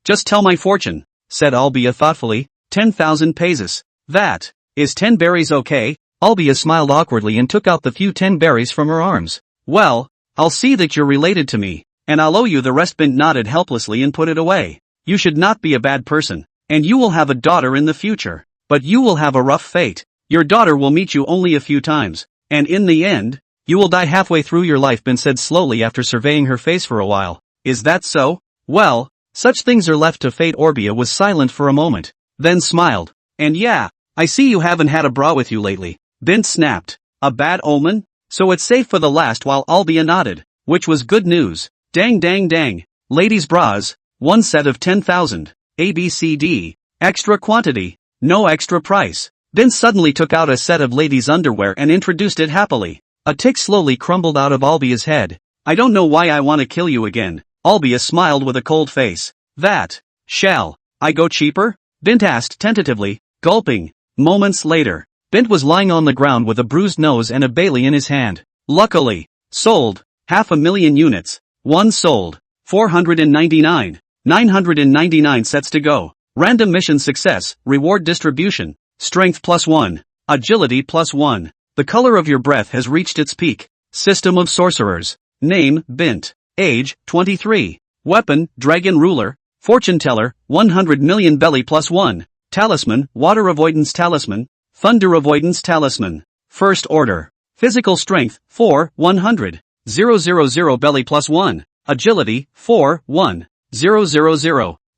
just tell my fortune, said Olbia thoughtfully. 10,000 pesos. That is 10 berries, okay? Olbia smiled awkwardly and took out the few 10 berries from her arms. Well, I'll see that you're related to me, and I'll owe you the rest. Bint nodded helplessly and put it away. You should not be a bad person, and you will have a daughter in the future, but you will have a rough fate. Your daughter will meet you only a few times, and in the end, you will die halfway through your life, Bint said slowly after surveying her face for a while. Is that so? Well, such things are left to fate. Olbia was silent for a moment, then smiled. And yeah, I see you haven't had a bra with you lately. Bint snapped. A bad omen? So it's safe for the last while Olbia nodded, which was good news. Dang dang dang. Ladies' bras, 1 set of 10,000. ABCD. Extra quantity. No extra price. Bint suddenly took out a set of ladies' underwear and introduced it happily. A tick slowly crumbled out of Olbia's head. I don't know why I want to kill you again. Olbia smiled with a cold face. That. Shall I go cheaper? Bint asked tentatively, gulping. Moments later, Bint was lying on the ground with a bruised nose and a Bailey in his hand. Luckily. Sold. 500,000 units. 1 sold. 499. 999 sets to go. Random mission success, reward distribution. Strength +1. Agility +1. The color of your breath has reached its peak. System of sorcerers. Name, Bint. Age, 23. Weapon, dragon ruler. Fortuneteller, 100 million belly +1. Talisman, water avoidance talisman. Thunder avoidance talisman. First order. Physical strength, 4, 100. 000 belly +1. Agility, 4, 1. 000.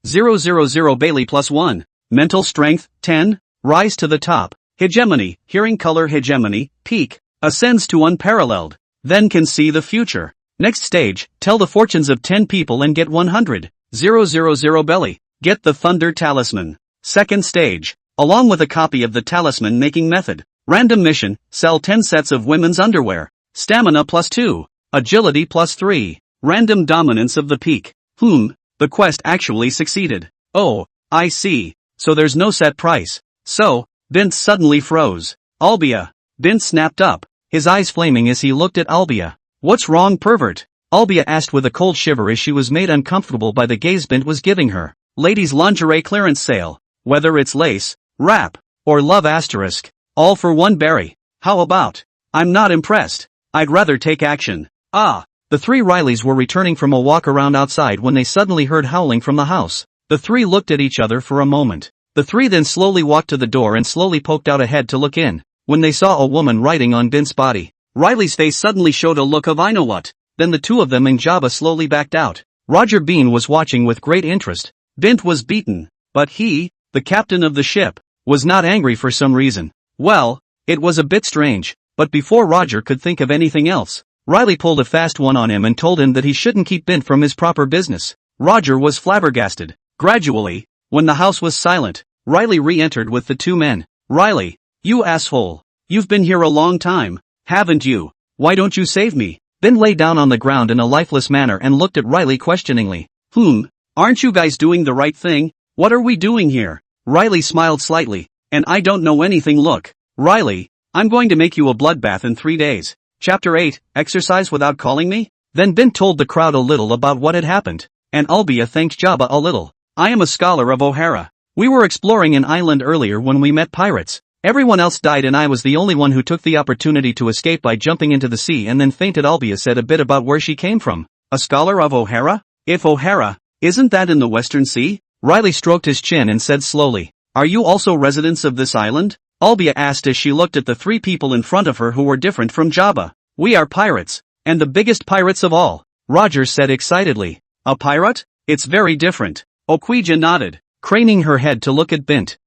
000 Bailey +1. Mental strength, 10. Rise to the top. Hegemony, hearing color hegemony, peak. Ascends to unparalleled. Then can see the future. Next stage, tell the fortunes of 10 people and get 100. 000 belly. Get the thunder talisman. Second stage. Along with a copy of the talisman making method. Random mission, sell 10 sets of women's underwear. Stamina +2. Agility +3. Random dominance of the peak. The quest actually succeeded. Oh, I see. So there's no set price. So, Bint suddenly froze. Olbia. Bint snapped up, his eyes flaming as he looked at Olbia. What's wrong, pervert? Olbia asked with a cold shiver as she was made uncomfortable by the gaze Bint was giving her. Ladies' lingerie clearance sale. Whether it's lace, wrap, or love asterisk. All for 1 berry. How about? I'm not impressed. I'd rather take action. The 3 Rileys were returning from a walk around outside when they suddenly heard howling from the house. The 3 looked at each other for a moment. The 3 then slowly walked to the door and slowly poked out a head to look in. When they saw a woman riding on Bint's body, Riley's face suddenly showed a look of I know what. Then the 2 of them and Jabba slowly backed out. Roger Bean was watching with great interest. Bint was beaten, but he, the captain of the ship, was not angry for some reason. Well, it was a bit strange, but before Roger could think of anything else, Riley pulled a fast one on him and told him that he shouldn't keep Bint from his proper business. Roger was flabbergasted. Gradually, when the house was silent, Riley re-entered with the 2 men. Riley, you asshole. You've been here a long time, haven't you? Why don't you save me? Bint lay down on the ground in a lifeless manner and looked at Riley questioningly. Aren't you guys doing the right thing? What are we doing here? Riley smiled slightly. And I don't know anything. Look, Riley, I'm going to make you a bloodbath in 3 days. Chapter 8, Exercise Without Calling Me? Then Bint told the crowd a little about what had happened, and Olbia thanked Jabba a little. I am a scholar of O'Hara. We were exploring an island earlier when we met pirates. Everyone else died and I was the only one who took the opportunity to escape by jumping into the sea and then fainted. Olbia said a bit about where she came from. A scholar of O'Hara? If O'Hara, isn't that in the Western Sea? Riley stroked his chin and said slowly. Are you also residents of this island? Olbia asked as she looked at the 3 people in front of her who were different from Jabba. We are pirates, and the biggest pirates of all, Roger said excitedly. A pirate? It's very different. Okweja nodded, craning her head to look at Bint.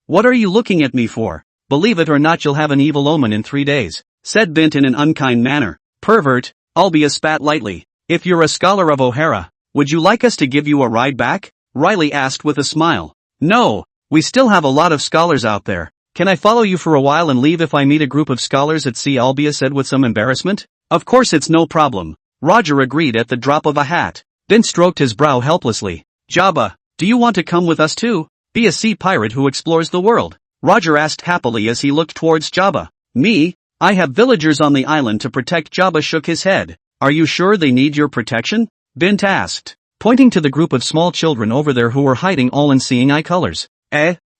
What are you looking at me for? Believe it or not, you'll have an evil omen in 3 days, said Bint in an unkind manner. Pervert, Olbia spat lightly. If you're a scholar of O'Hara, would you like us to give you a ride back? Riley asked with a smile. No, we still have a lot of scholars out there. Can I follow you for a while and leave if I meet a group of scholars at sea? Olbia said with some embarrassment. Of course it's no problem. Roger agreed at the drop of a hat. Bint stroked his brow helplessly. Jabba, do you want to come with us too? Be a sea pirate who explores the world? Roger asked happily as he looked towards Jabba. Me? I have villagers on the island to protect. Jabba shook his head. Are you sure they need your protection? Bint asked, pointing to the group of small children over there who were hiding all in seeing eye colors.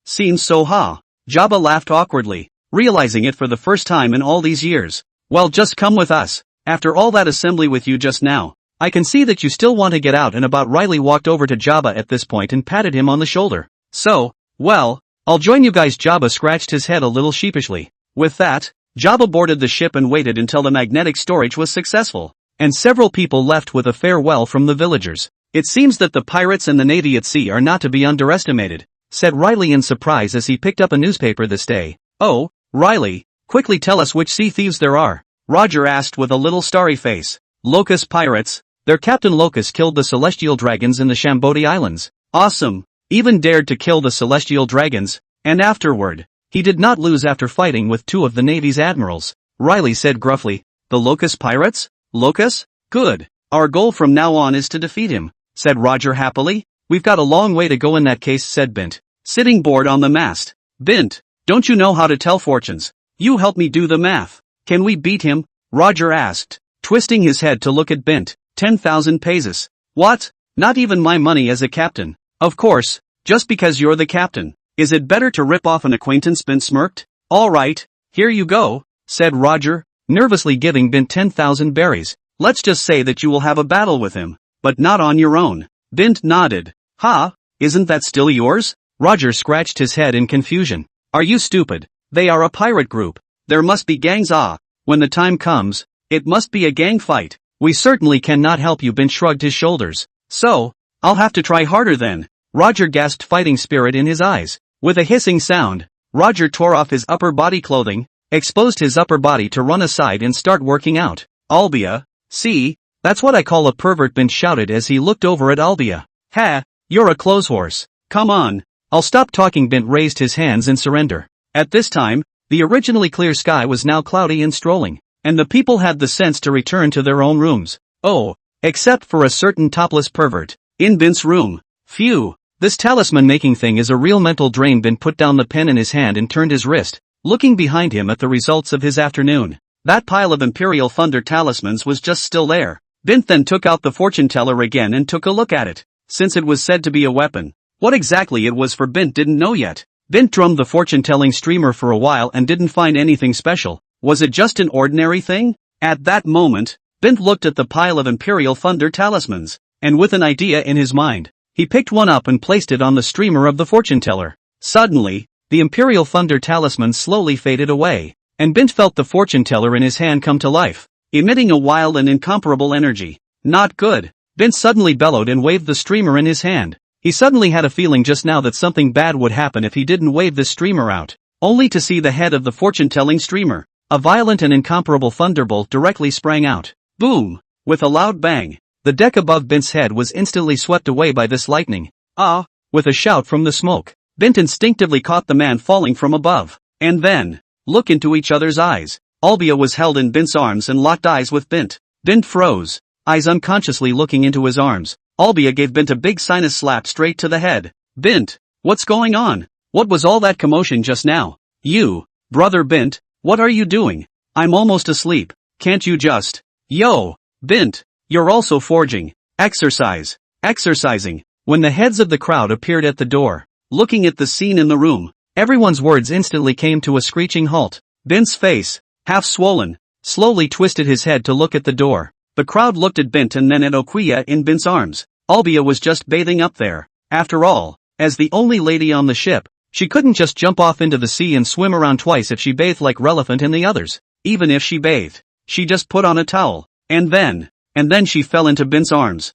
Seems so, huh? Jabba laughed awkwardly, realizing it for the first time in all these years. Well, just come with us. After all that assembly with you just now, I can see that you still want to get out and about. Riley walked over to Jabba at this point and patted him on the shoulder. So, well, I'll join you guys. Jabba scratched his head a little sheepishly. With that, Jabba boarded the ship and waited until the magnetic storage was successful, and several people left with a farewell from the villagers. It seems that the pirates and the navy at sea are not to be underestimated, said Riley in surprise as he picked up a newspaper this day. Oh, Riley, Quickly tell us which sea thieves there are, Roger asked with a little starry face. Locust pirates. Their captain Locust killed the celestial dragons in the Shambodi Islands. Awesome. Even dared to kill the celestial dragons, and afterward, he did not lose after fighting with 2 of the Navy's admirals. Riley said gruffly. The Locust pirates? Locust? Good. Our goal from now on is to defeat him, said Roger happily. We've got a long way to go in that case, said Bint, sitting bored on the mast. Bint, don't you know how to tell fortunes? You help me do the math. Can we beat him? Roger asked, twisting his head to look at Bint. 10,000 pesos. What? Not even my money as a captain. Of course, just because you're the captain. Is it better to rip off an acquaintance? Bint smirked. All right, here you go, said Roger, nervously giving Bint 10,000 berries. Let's just say that you will have a battle with him, but not on your own. Bint nodded. Ha, isn't that still yours? Roger scratched his head in confusion. Are you stupid? They are a pirate group. There must be gangs. When the time comes, it must be a gang fight. We certainly cannot help you. Bint shrugged his shoulders. So, I'll have to try harder then. Roger gasped, fighting spirit in his eyes. With a hissing sound, Roger tore off his upper body clothing, exposed his upper body to run aside and start working out. Olbia, see, that's what I call a pervert, Bint shouted as he looked over at Olbia. Ha, you're a clothes horse. Come on. I'll stop talking. Bint raised his hands in surrender. At this time, the originally clear sky was now cloudy and strolling, and the people had the sense to return to their own rooms. Oh, except for a certain topless pervert in Bint's room. Phew, this talisman-making thing is a real mental drain. Bint put down the pen in his hand and turned his wrist, looking behind him at the results of his afternoon. That pile of Imperial Thunder talismans was just still there. Bint then took out the fortune teller again and took a look at it. Since it was said to be a weapon, what exactly it was for Bint didn't know yet. Bint drummed the fortune-telling streamer for a while and didn't find anything special. Was it just an ordinary thing? At that moment, Bint looked at the pile of Imperial Thunder talismans, and with an idea in his mind, he picked one up and placed it on the streamer of the fortune teller. Suddenly, the Imperial Thunder talisman slowly faded away, and Bint felt the fortune teller in his hand come to life, emitting a wild and incomparable energy. Not good. Bint suddenly bellowed and waved the streamer in his hand. He suddenly had a feeling just now that something bad would happen if he didn't wave this streamer out, only to see the head of the fortune-telling streamer. A violent and incomparable thunderbolt directly sprang out. Boom! With a loud bang, the deck above Bint's head was instantly swept away by this lightning. Ah! With a shout from the smoke, Bint instinctively caught the man falling from above, and then, look into each other's eyes. Olbia was held in Bint's arms and locked eyes with Bint. Bint froze, eyes unconsciously looking into his arms. Olbia gave Bint a big sinus slap straight to the head. Bint, what's going on? What was all that commotion just now? You, brother Bint, what are you doing? I'm almost asleep. Can't you just... Yo, Bint, you're also forging. Exercising. When the heads of the crowd appeared at the door, looking at the scene in the room, everyone's words instantly came to a screeching halt. Bint's face, half swollen, slowly twisted his head to look at the door. The crowd looked at Bint and then at Olbia in Bint's arms. Olbia was just bathing up there. After all, as the only lady on the ship, she couldn't just jump off into the sea and swim around twice if she bathed like Relevant and the others. Even if she bathed, she just put on a towel. And then she fell into Bint's arms.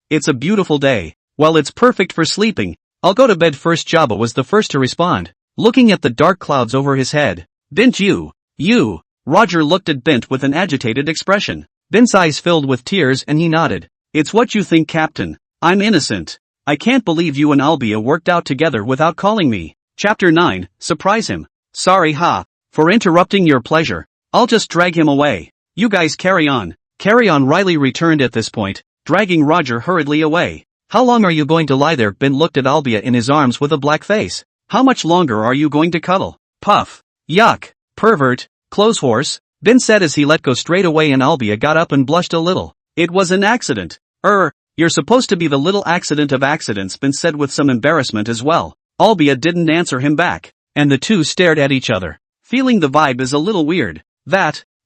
It's a beautiful day. Well, it's perfect for sleeping. I'll go to bed first. Jabba was the first to respond, looking at the dark clouds over his head. Bint, you. Roger looked at Bint with an agitated expression. Bint's eyes filled with tears and he nodded. It's what you think, Captain. I'm innocent. I can't believe you and Olbia worked out together without calling me. Chapter 9, Surprise him. Sorry for interrupting your pleasure. I'll just drag him away. You guys carry on. Riley returned at this point, dragging Roger hurriedly away. How long are you going to lie there? Bint looked at Olbia in his arms with a black face. How much longer are you going to cuddle? Puff. Yuck. Pervert. Clothes horse. Bint said as he let go straight away, and Olbia got up and blushed a little. It was an accident. You're supposed to be the little accident of accidents, Bint said with some embarrassment as well. Olbia didn't answer him back, and the two stared at each other. Feeling the vibe is a little weird.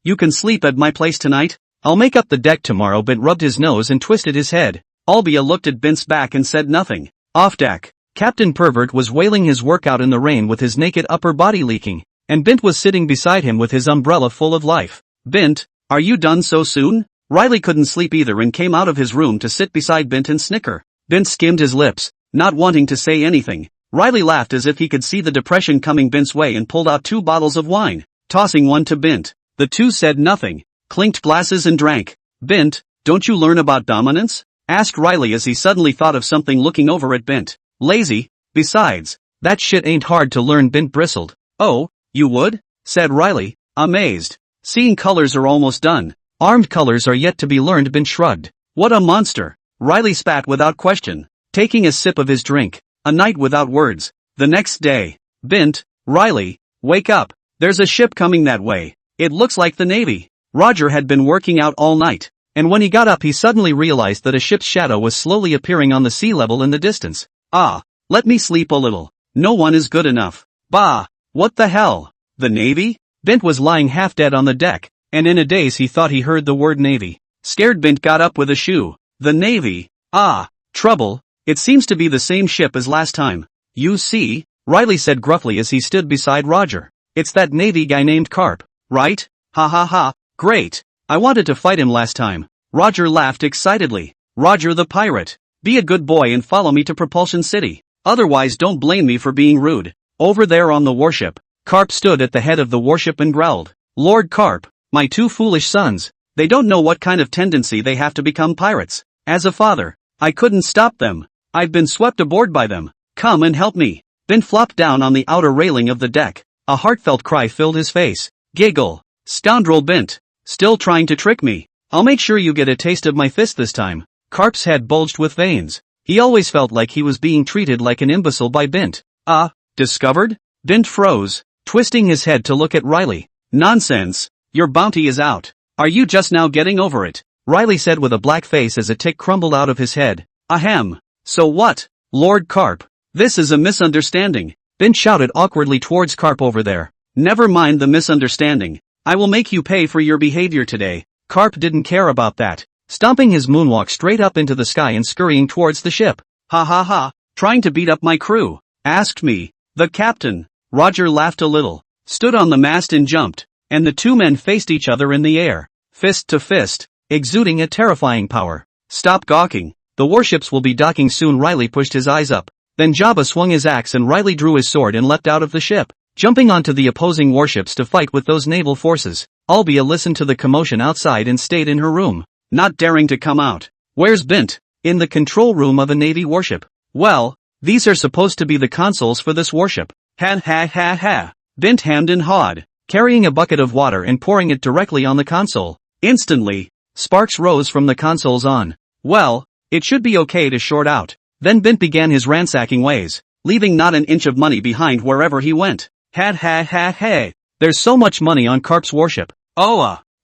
You can sleep at my place tonight? I'll make up the deck tomorrow. Bint rubbed his nose and twisted his head. Olbia looked at Bint's back and said nothing. Off deck, Captain Pervert was wailing his work out in the rain with his naked upper body leaking, and Bint was sitting beside him with his umbrella full of life. Bint, are you done so soon? Riley couldn't sleep either and came out of his room to sit beside Bint and snicker. Bint skimmed his lips, not wanting to say anything. Riley laughed as if he could see the depression coming Bint's way and pulled out 2 bottles of wine. tossing one to Bint. The two said nothing, clinked glasses and drank. Bint, don't you learn about dominance? Asked Riley as he suddenly thought of something looking over at Bint. Lazy, besides, that shit ain't hard to learn. Bint bristled. Oh, you would? Said Riley, amazed. Seeing colors are almost done. Armed colors are yet to be learned. Bint shrugged. What a monster. Riley spat without question, taking a sip of his drink. A night without words. The next day. Bint, Riley, wake up. There's a ship coming that way. It looks like the Navy. Roger had been working out all night, and when he got up he suddenly realized that a ship's shadow was slowly appearing on the sea level in the distance. Ah, let me sleep a little. No one is good enough. Bah, what the hell? The Navy? Bint was lying half dead on the deck, and in a daze he thought he heard the word Navy. Scared, Bint got up with a shoo. The Navy? Ah, trouble. It seems to be the same ship as last time. You see, Riley said gruffly as he stood beside Roger. It's that Navy guy named Karp, right? Ha ha ha, great. I wanted to fight him last time. Roger laughed excitedly. Roger the pirate. Be a good boy and follow me to Propulsion City. Otherwise don't blame me for being rude. Over there on the warship, Karp stood at the head of the warship and growled. Lord Karp, my two foolish sons. They don't know what kind of tendency they have to become pirates. As a father, I couldn't stop them. I've been swept aboard by them. Come and help me. Bint flopped down on the outer railing of the deck. A heartfelt cry filled his face. Giggle. Scoundrel Bint. Still trying to trick me. I'll make sure you get a taste of my fist this time. Karp's head bulged with veins. He always felt like he was being treated like an imbecile by Bint. Discovered? Bint froze, twisting his head to look at Riley. Nonsense. Your bounty is out. Are you just now getting over it? Riley said with a black face as a tick crumbled out of his head. Ahem. So what? Lord Karp. This is a misunderstanding. Bint shouted awkwardly towards Karp over there. Never mind the misunderstanding. I will make you pay for your behavior today. Karp didn't care about that, stomping his moonwalk straight up into the sky and scurrying towards the ship. Ha ha ha, trying to beat up my crew? Asked me. The captain. Roger laughed a little, stood on the mast and jumped, and the two men faced each other in the air, fist to fist, exuding a terrifying power. Stop gawking. The warships will be docking soon. Riley pushed his eyes up. Then Jabba swung his axe and Riley drew his sword and leapt out of the ship, jumping onto the opposing warships to fight with those naval forces. Olbia listened to the commotion outside and stayed in her room, not daring to come out. Where's Bint? In the control room of a Navy warship. Well, these are supposed to be the consoles for this warship. Ha ha ha ha. Bint hammed and hawed, carrying a bucket of water and pouring it directly on the console. Instantly, sparks rose from the consoles on. Well, it should be okay to short out. Then Bint began his ransacking ways, leaving not an inch of money behind wherever he went. Ha ha ha ha. There's so much money on Karp's warship.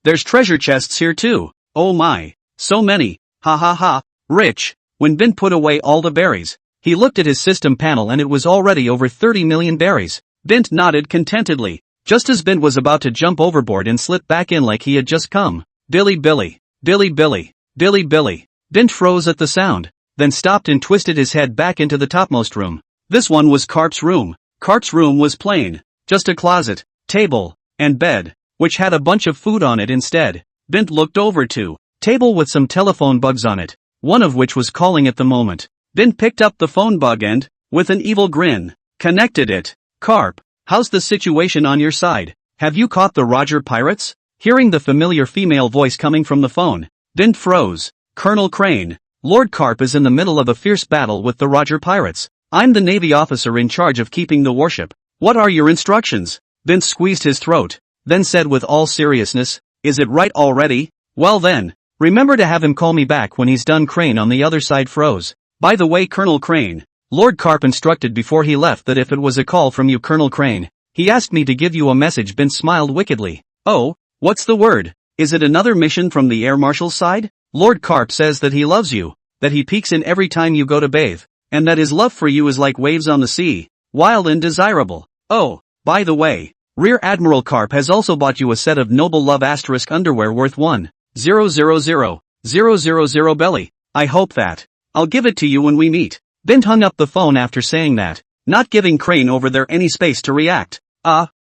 There's treasure chests here too. Oh my. So many. Ha ha ha. Rich. When Bint put away all the berries, he looked at his system panel and it was already over 30 million berries. Bint nodded contentedly, just as Bint was about to jump overboard and slip back in like he had just come. Billy Billy. Billy Billy. Billy Billy. Bint froze at the sound, then stopped and twisted his head back into the topmost room. This one was Karp's room. Karp's room was plain, just a closet, table, and bed, which had a bunch of food on it instead. Bint looked over to table with some telephone bugs on it, one of which was calling at the moment. Bint picked up the phone bug and, with an evil grin, connected it. Karp, how's the situation on your side? Have you caught the Roger pirates? Hearing the familiar female voice coming from the phone, Bint froze. Colonel Crane, Lord Karp is in the middle of a fierce battle with the Roger pirates. I'm the Navy officer in charge of keeping the warship. What are your instructions? Bint squeezed his throat, then said with all seriousness, is it right already? Well then, remember to have him call me back when he's done. Crane on the other side froze. By the way, Colonel Crane, Lord Karp instructed before he left that if it was a call from you, Colonel Crane, he asked me to give you a message. Bint smiled wickedly. Oh, what's the word? Is it another mission from the Air Marshal's side? Lord Karp says that he loves you, that he peeks in every time you go to bathe, and that his love for you is like waves on the sea, wild and desirable. Oh, by the way, Rear Admiral Karp has also bought you a set of Noble Love * underwear worth 1,000,000 belly. I hope that. I'll give it to you when we meet. Bint hung up the phone after saying that, not giving Crane over there any space to react.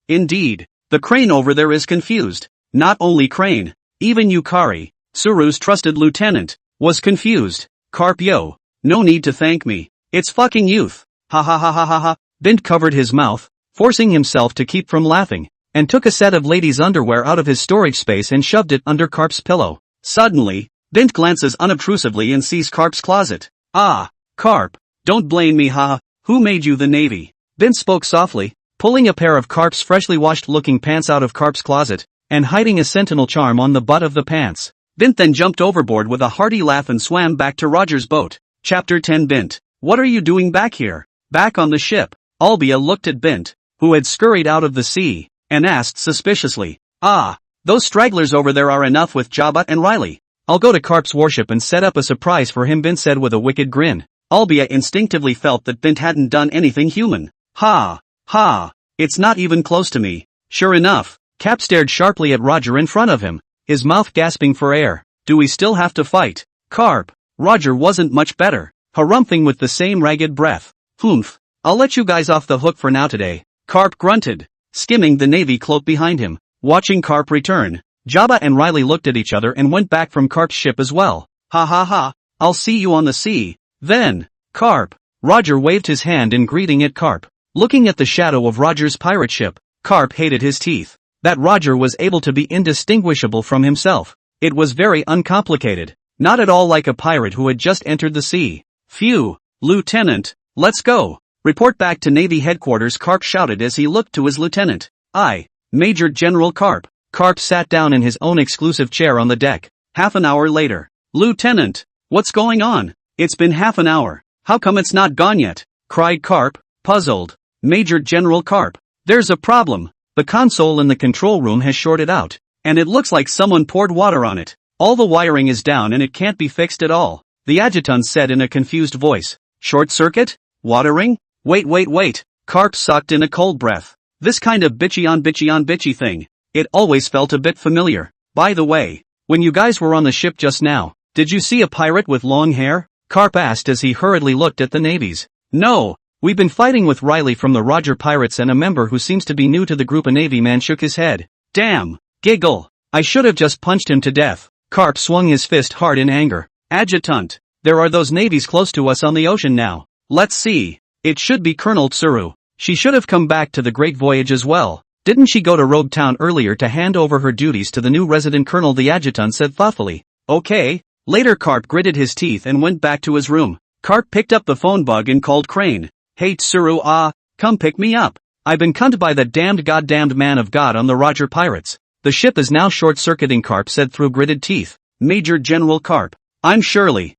Indeed. The Crane over there is confused. Not only Crane, even Yukari, Suru's trusted lieutenant, was confused. Karp, yo. No need to thank me. It's fucking youth. Ha ha ha ha ha ha. Bint covered his mouth, forcing himself to keep from laughing. and took a set of ladies' underwear out of his storage space and shoved it under Karp's pillow. Suddenly, Bint glances unobtrusively and sees Karp's closet. Ah, Karp, don't blame me, ha, who made you the Navy? Bint spoke softly, pulling a pair of Karp's freshly washed-looking pants out of Karp's closet, and hiding a sentinel charm on the butt of the pants. Bint then jumped overboard with a hearty laugh and swam back to Roger's boat. Chapter 10 Bint, what are you doing back here? Back on the ship. Olbia looked at Bint, who had scurried out of the sea, and asked suspiciously, ah, those stragglers over there are enough with Jabba and Riley. I'll go to Karp's warship and set up a surprise for him, Bint said with a wicked grin. Olbia instinctively felt that Bint hadn't done anything human. Ha, ha, it's not even close to me. Sure enough, Cap stared sharply at Roger in front of him, his mouth gasping for air. Do we still have to fight? Karp. Roger wasn't much better, harumphing with the same ragged breath. Humph, I'll let you guys off the hook for now today. Karp grunted, skimming the navy cloak behind him. Watching Karp return, Jabba and Riley looked at each other and went back from Karp's ship as well. Ha ha ha, I'll see you on the sea, then. Karp. Roger waved his hand in greeting at Karp. Looking at the shadow of Roger's pirate ship, Karp hated his teeth. That Roger was able to be indistinguishable from himself. It was very uncomplicated. Not at all like a pirate who had just entered the sea. Phew, Lieutenant, let's go. Report back to Navy headquarters, Karp shouted as he looked to his lieutenant. Aye, Major General Karp. Karp sat down in his own exclusive chair on the deck. Half an hour later. Lieutenant, what's going on? It's been half an hour. How come it's not gone yet? Cried Karp, puzzled. Major General Karp, there's a problem. The console in the control room has shorted out, and it looks like someone poured water on it. All the wiring is down and it can't be fixed at all. The adjutant said in a confused voice. Short circuit? Watering? Wait. Karp sucked in a cold breath. This kind of bitchy on bitchy thing. It always felt a bit familiar. By the way, when you guys were on the ship just now, did you see a pirate with long hair? Karp asked as he hurriedly looked at the navies. No, we've been fighting with Riley from the Roger Pirates and a member who seems to be new to the group. A Navy man shook his head. Damn, giggle. I should have just punched him to death. Karp swung his fist hard in anger. Adjutant, there are those navies close to us on the ocean now. Let's see. It should be Colonel Tsuru. She should have come back to the Great Voyage as well. Didn't she go to Loguetown earlier to hand over her duties to the new resident colonel? The adjutant said thoughtfully. Okay. Later Karp gritted his teeth and went back to his room. Karp picked up the phone bug and called Crane. Hey Tsuru, come pick me up. I've been cunned by that goddamned man of God on the Roger Pirates. The ship is now short-circuiting, Karp said through gritted teeth. Major General Karp. I'm Shirley.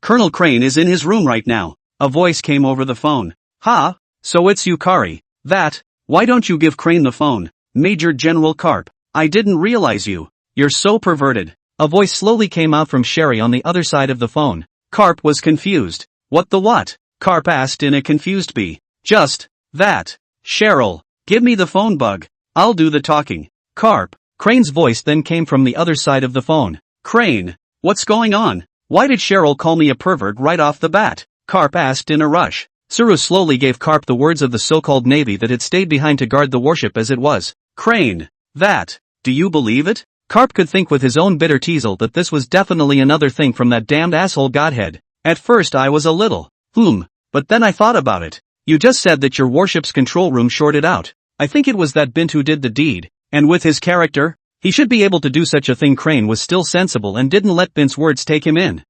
Colonel Crane is in his room right now. A voice came over the phone. Ha? So it's you, Kari. Why don't you give Crane the phone? Major General Karp. I didn't realize you're so perverted. A voice slowly came out from Sherry on the other side of the phone. Karp was confused. What the what? Karp asked in a confused B. Just that. Cheryl, give me the phone bug. I'll do the talking. Karp. Crane's voice then came from the other side of the phone. Crane, what's going on? Why did Cheryl call me a pervert right off the bat? Karp asked in a rush. Tsuru slowly gave Karp the words of the so-called Navy that had stayed behind to guard the warship as it was. Crane, do you believe it? Karp could think with his own bitter teasel that this was definitely another thing from that damned asshole Godhead. At first I was a little, but then I thought about it. You just said that your warship's control room shorted out. I think it was that Bint who did the deed, and with his character, he should be able to do such a thing. Crane was still sensible and didn't let Bint's words take him in.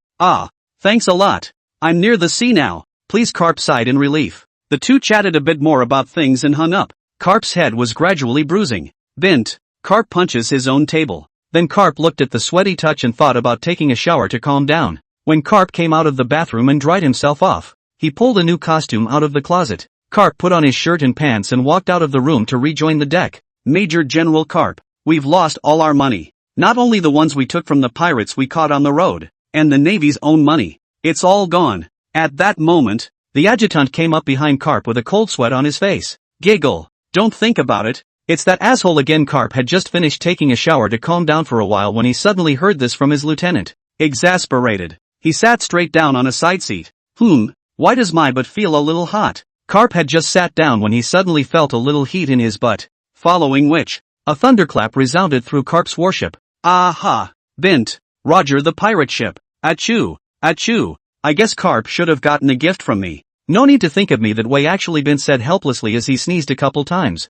Thanks a lot. I'm near the sea now. Please, Karp sighed in relief. The two chatted a bit more about things and hung up. Karp's head was gradually bruising. Bint. Karp punches his own table. Then Karp looked at the sweaty touch and thought about taking a shower to calm down. When Karp came out of the bathroom and dried himself off, he pulled a new costume out of the closet. Karp put on his shirt and pants and walked out of the room to rejoin the deck. Major General Karp, we've lost all our money. Not only the ones we took from the pirates we caught on the road, and the Navy's own money. It's all gone. At that moment, the adjutant came up behind Karp with a cold sweat on his face. Giggle. Don't think about it. It's that asshole again. Karp had just finished taking a shower to calm down for a while when he suddenly heard this from his lieutenant. Exasperated, he sat straight down on a side seat. Why does my butt feel a little hot? Karp had just sat down when he suddenly felt a little heat in his butt. Following which, a thunderclap resounded through Karp's warship. Aha! Bint. Roger the pirate ship. Achoo! Achoo! I guess Karp should have gotten a gift from me. No need to think of me that way, actually, Bint said helplessly as he sneezed a couple times.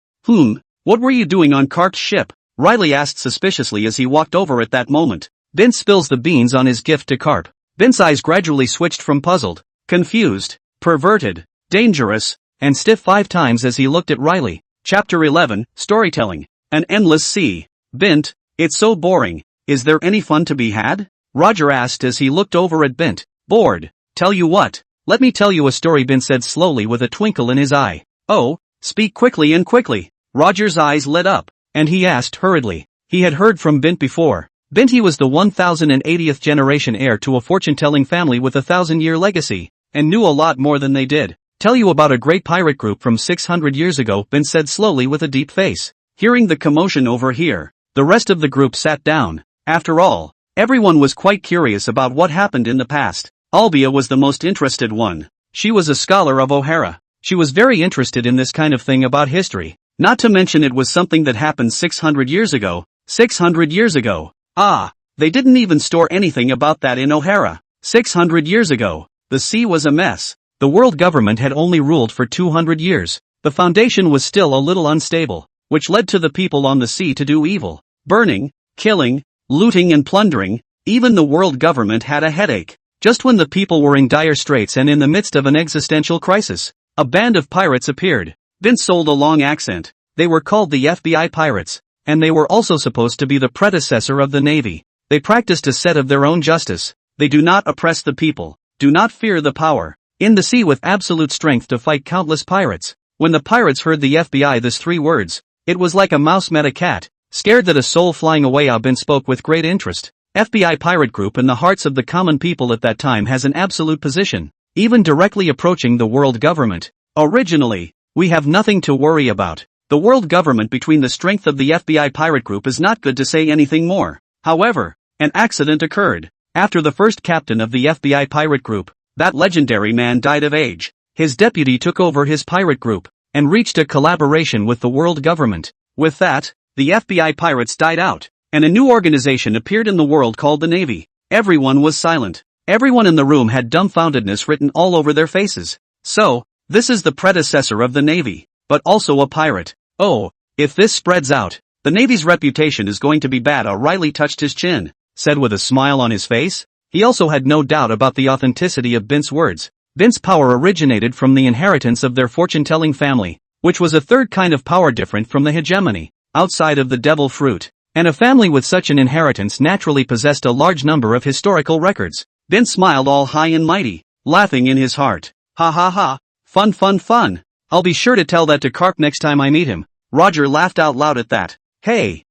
What were you doing on Karp's ship? Riley asked suspiciously as he walked over at that moment. Bint spills the beans on his gift to Karp. Bint's eyes gradually switched from puzzled, confused, perverted, dangerous, and stiff 5 times as he looked at Riley. Chapter 11, Storytelling. An endless sea. Bint, it's so boring. Is there any fun to be had? Roger asked as he looked over at Bint. Bored. Tell you what. Let me tell you a story, Bint said slowly with a twinkle in his eye. Oh, speak quickly and quickly. Roger's eyes lit up, and he asked hurriedly. He had heard from Bint before. Bint, he was the 1080th generation heir to a fortune-telling family with a 1,000-year legacy, and knew a lot more than they did. Tell you about a great pirate group from 600 years ago, Bint said slowly with a deep face. Hearing the commotion over here, the rest of the group sat down. After all, everyone was quite curious about what happened in the past. Olbia was the most interested one. She was a scholar of O'Hara. She was very interested in this kind of thing about history. Not to mention it was something that happened 600 years ago. 600 years ago. Ah, they didn't even store anything about that in O'Hara. 600 years ago, the sea was a mess. The world government had only ruled for 200 years. The foundation was still a little unstable, which led to the people on the sea to do evil. Burning, killing, looting and plundering. Even the world government had a headache. Just when the people were in dire straits and in the midst of an existential crisis, a band of pirates appeared. Bint sold a long accent. They were called the FBI pirates, and they were also supposed to be the predecessor of the Navy. They practiced a set of their own justice. They do not oppress the people, do not fear the power. In the sea with absolute strength to fight countless pirates. When the pirates heard the FBI this 3 words, it was like a mouse met a cat, scared that a soul flying away. Bint spoke with great interest. FBI pirate group in the hearts of the common people at that time has an absolute position, even directly approaching the world government. Originally, we have nothing to worry about. The world government between the strength of the FBI pirate group is not good to say anything more. However, an accident occurred. After the first captain of the FBI pirate group, that legendary man died of age. His deputy took over his pirate group, and reached a collaboration with the world government. With that, the FBI pirates died out, and a new organization appeared in the world called the Navy. Everyone was silent. Everyone in the room had dumbfoundedness written all over their faces. So, this is the predecessor of the Navy, but also a pirate. Oh, if this spreads out, the Navy's reputation is going to be bad. Riley touched his chin, said with a smile on his face. He also had no doubt about the authenticity of Bint's words. Bint's power originated from the inheritance of their fortune-telling family, which was a third kind of power different from the hegemony, outside of the devil fruit. And a family with such an inheritance naturally possessed a large number of historical records. Bint smiled all high and mighty, laughing in his heart. Ha ha ha, fun fun fun. I'll be sure to tell that to Karp next time I meet him. Roger laughed out loud at that. Hey,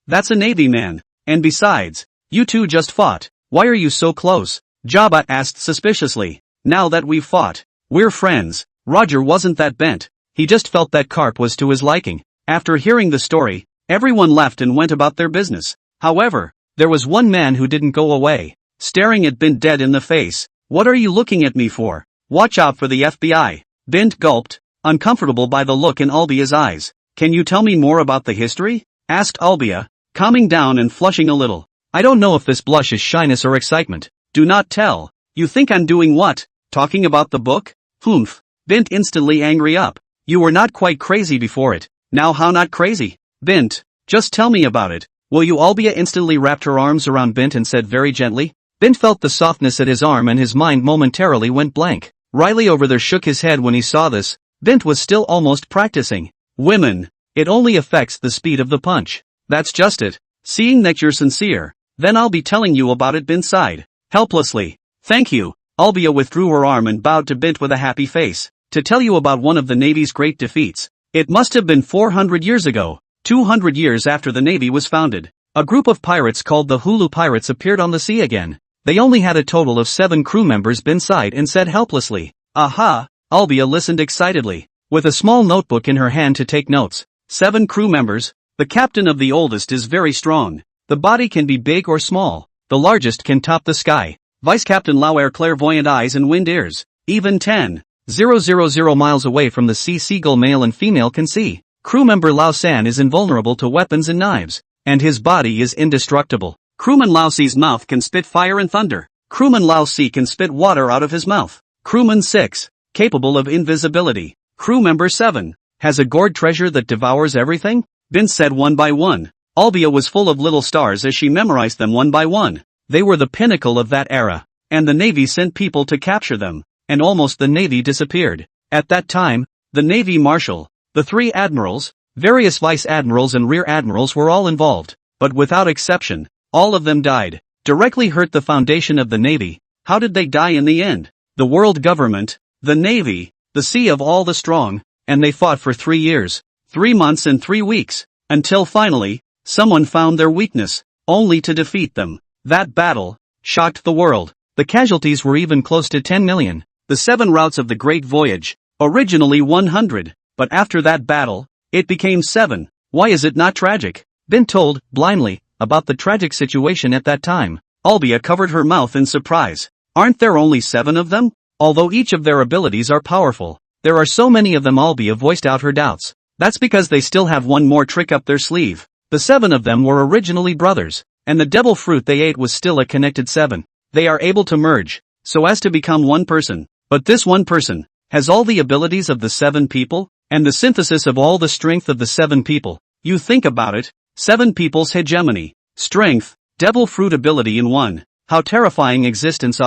that's a Navy man. And besides, you two just fought. Why are you so close? Jabba asked suspiciously. Now that we've fought, we're friends. Roger wasn't that bent. He just felt that Karp was to his liking. After hearing the story, everyone left and went about their business. However, there was one man who didn't go away, staring at Bint dead in the face. What are you looking at me for? Watch out for the FBI. Bint gulped, uncomfortable by the look in Olbia's eyes. Can you tell me more about the history? Asked Olbia, calming down and flushing a little. I don't know if this blush is shyness or excitement. Do not tell. You think I'm doing what? Talking about the book? Humph. Bint instantly angry up. You were not quite crazy before it. Now how not crazy? Bint, just tell me about it. Will you? Olbia instantly wrapped her arms around Bint and said very gently. Bint felt the softness at his arm and his mind momentarily went blank. Riley over there shook his head when he saw this. Bint was still almost practicing. Women. It only affects the speed of the punch. That's just it. Seeing that you're sincere, then I'll be telling you about it. Bint sighed helplessly. Thank you. Olbia withdrew her arm and bowed to Bint with a happy face. To tell you about one of the Navy's great defeats. It must have been 400 years ago, 200 years after the Navy was founded. A group of pirates called the Hulu pirates appeared on the sea again. They only had a total of 7 crew members. Bint sighed and said helplessly. Aha! Olbia listened excitedly, with a small notebook in her hand to take notes. 7 crew members. The captain of the oldest is very strong. The body can be big or small. The largest can top the sky. Vice Captain Lauer clairvoyant eyes and wind ears. Even 10,000 miles away from the sea seagull male and female can see. Crew member Lao San is invulnerable to weapons and knives, and his body is indestructible. Crewman Lao Si's mouth can spit fire and thunder. Crewman Lao Si can spit water out of his mouth. Crewman 6, capable of invisibility. Crew member 7, Has a gourd treasure that devours everything? Bint said one by one. Olbia was full of little stars as she memorized them one by one. They were the pinnacle of that era. And the Navy sent people to capture them. And almost the Navy disappeared. At that time, the Navy Marshal, the 3 admirals, various vice admirals and rear admirals were all involved. But without exception, all of them died. Directly hurt the foundation of the Navy. How did they die in the end? The world government, the Navy, the sea of all the strong, and they fought for 3 years, 3 months and 3 weeks, until finally, someone found their weakness, only to defeat them. That battle shocked the world. The casualties were even close to 10 million. The 7 routes of the Great Voyage, originally 100, but after that battle, it became 7. Why is it not tragic? Bint told, blindly, about the tragic situation at that time. Olbia covered her mouth in surprise. Aren't there only 7 of them? Although each of their abilities are powerful, there are so many of them. Olbia voiced out her doubts. That's because they still have one more trick up their sleeve. The 7 of them were originally brothers, and the devil fruit they ate was still a connected 7. They are able to merge, so as to become one person. But this one person has all the abilities of the 7 people, and the synthesis of all the strength of the 7 people. You think about it, 7 people's hegemony, strength, devil fruit ability in one. How terrifying existence.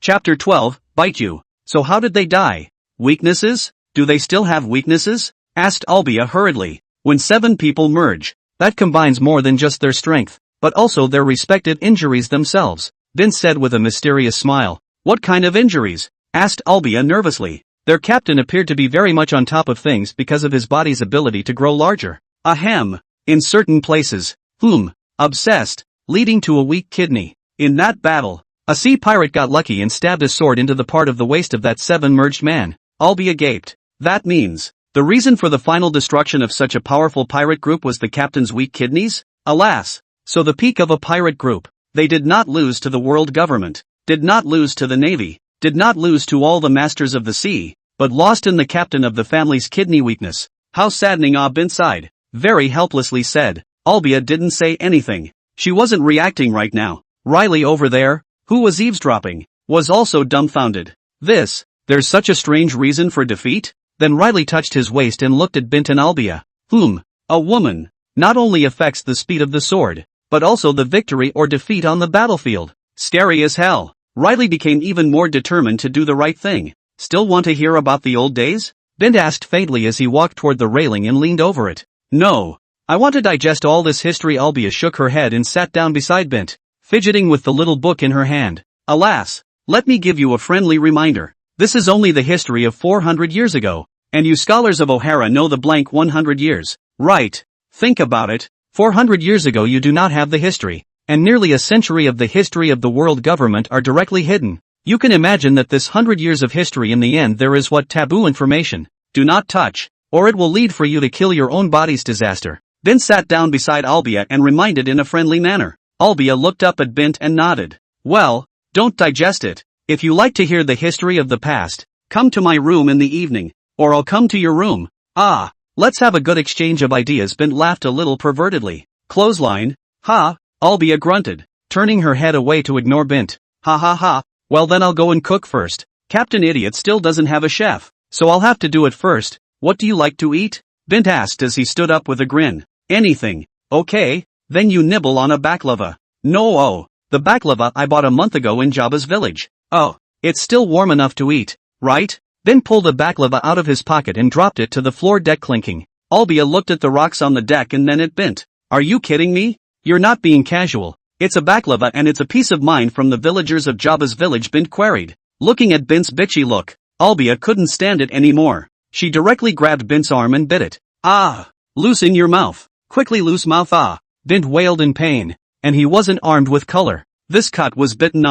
Chapter 12, Bite You. So how did they die? Weaknesses? Do they still have weaknesses? Asked Olbia hurriedly. When 7 people merge, that combines more than just their strength, but also their respected injuries themselves. Bint said with a mysterious smile. What kind of injuries? Asked Olbia nervously. Their captain appeared to be very much on top of things because of his body's ability to grow larger. Ahem. In certain places. Obsessed, leading to a weak kidney. In that battle, a sea pirate got lucky and stabbed a sword into the part of the waist of that 7 merged man. Olbia gaped. That means, the reason for the final destruction of such a powerful pirate group was the captain's weak kidneys? Alas. So the peak of a pirate group. They did not lose to the world government, did not lose to the Navy, did not lose to all the masters of the sea, but lost in the captain of the family's kidney weakness. How saddening. Bint sighed. Very helplessly said. Olbia didn't say anything. She wasn't reacting right now. Riley over there, who was eavesdropping, was also dumbfounded. There's such a strange reason for defeat? Then Riley touched his waist and looked at Bint and Olbia. A woman not only affects the speed of the sword, but also the victory or defeat on the battlefield. Scary as hell. Riley became even more determined to do the right thing. Still want to hear about the old days? Bint asked faintly as he walked toward the railing and leaned over it. No. I want to digest all this history. Olbia shook her head and sat down beside Bint, fidgeting with the little book in her hand. Alas. Let me give you a friendly reminder. This is only the history of 400 years ago, and you scholars of O'Hara know the blank 100 years. Right. Think about it. 400 years ago you do not have the history, and nearly a century of the history of the world government are directly hidden. You can imagine that this 100 years of history in the end there is what taboo information. Do not touch, or it will lead for you to kill your own body's disaster. Bint sat down beside Olbia and reminded in a friendly manner. Olbia looked up at Bint and nodded. Well, don't digest it. If you like to hear the history of the past, come to my room in the evening, or I'll come to your room. Let's have a good exchange of ideas. Bint laughed a little pervertedly. Clothesline? Ha, Olbia grunted, turning her head away to ignore Bint. Ha ha ha, well then I'll go and cook first. Captain Idiot still doesn't have a chef, so I'll have to do it first. What do you like to eat? Bint asked as he stood up with a grin. Anything. Okay, then you nibble on a baklava. No, the baklava I bought a month ago in Jabba's village. Oh, it's still warm enough to eat, right? Bint pulled a baklava out of his pocket and dropped it to the floor, deck clinking. Olbia looked at the rocks on the deck and then at Bint. Are you kidding me? You're not being casual. It's a baklava and it's a piece of mind from the villagers of Jabba's village, Bint queried. Looking at Bint's bitchy look, Olbia couldn't stand it anymore. She directly grabbed Bint's arm and bit it. Loosen your mouth. Quickly loose mouth. Bint wailed in pain, and he wasn't armed with color. This cut was bitten.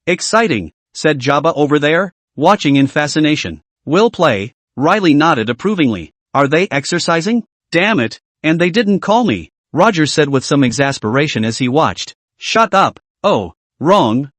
Exciting, said Jabba over there, watching in fascination. Will play. Riley nodded approvingly. Are they exercising? Damn it, and they didn't call me, Roger said with some exasperation as he watched. Shut up. Oh, wrong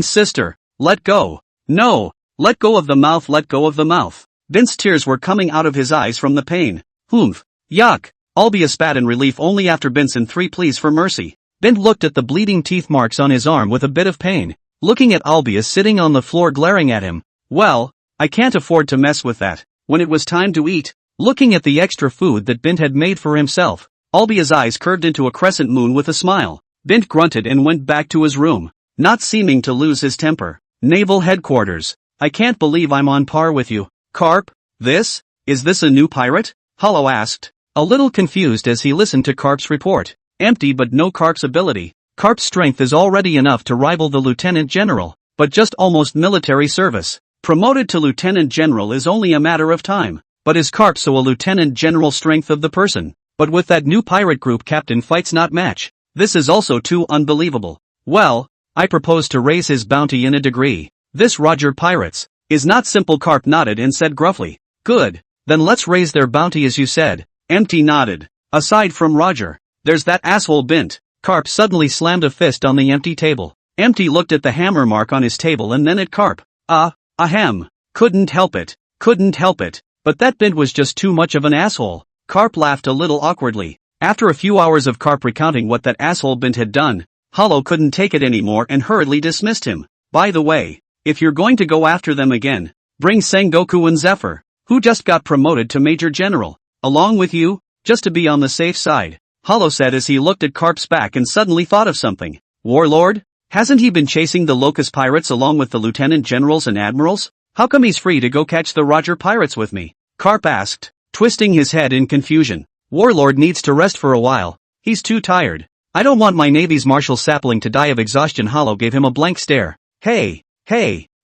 sister. Let go. No, let go of the mouth, let go of the mouth. Bint's tears were coming out of his eyes from the pain. Yuck. Olbia spat in relief only after Bint's and 3 pleas for mercy. Bint looked at the bleeding teeth marks on his arm with a bit of pain, looking at Olbia sitting on the floor glaring at him. Well, I can't afford to mess with that. When it was time to eat, Looking at the extra food that Bint had made for himself, Olbia's eyes curved into a crescent moon with a smile. Bint grunted and went back to his room, not seeming to lose his temper. Naval Headquarters. I can't believe I'm on par with you, Karp. Is this a new pirate? Hollow asked, a little confused as he listened to Karp's report. Empty but no Karp's ability. Karp's strength is already enough to rival the Lieutenant General, but just almost military service. Promoted to Lieutenant General is only a matter of time. But is Karp so a Lieutenant General strength of the person? But with that new pirate group captain fights not match. This is also too unbelievable. Well, I propose to raise his bounty in a degree. This Roger Pirates is not simple. Karp nodded and said gruffly. Good, then let's raise their bounty as you said. Empty nodded. Aside from Roger, there's that asshole Bint. Karp suddenly slammed a fist on the empty table. Empty looked at the hammer mark on his table and then at Karp. Ahem. Couldn't help it. But that Bint was just too much of an asshole. Karp laughed a little awkwardly. After a few hours of Karp recounting what that asshole Bint had done, Hollow couldn't take it anymore and hurriedly dismissed him. By the way, if you're going to go after them again, bring Sengoku and Zephyr, who just got promoted to Major General, along with you, just to be on the safe side. Hollow said as he looked at Karp's back and suddenly thought of something. Warlord? Hasn't he been chasing the Locust Pirates along with the Lieutenant Generals and Admirals? How come he's free to go catch the Roger Pirates with me? Karp asked, twisting his head in confusion. Warlord needs to rest for a while. He's too tired. I don't want my Navy's Marshal Sapling to die of exhaustion. Hollow gave him a blank stare. Hey,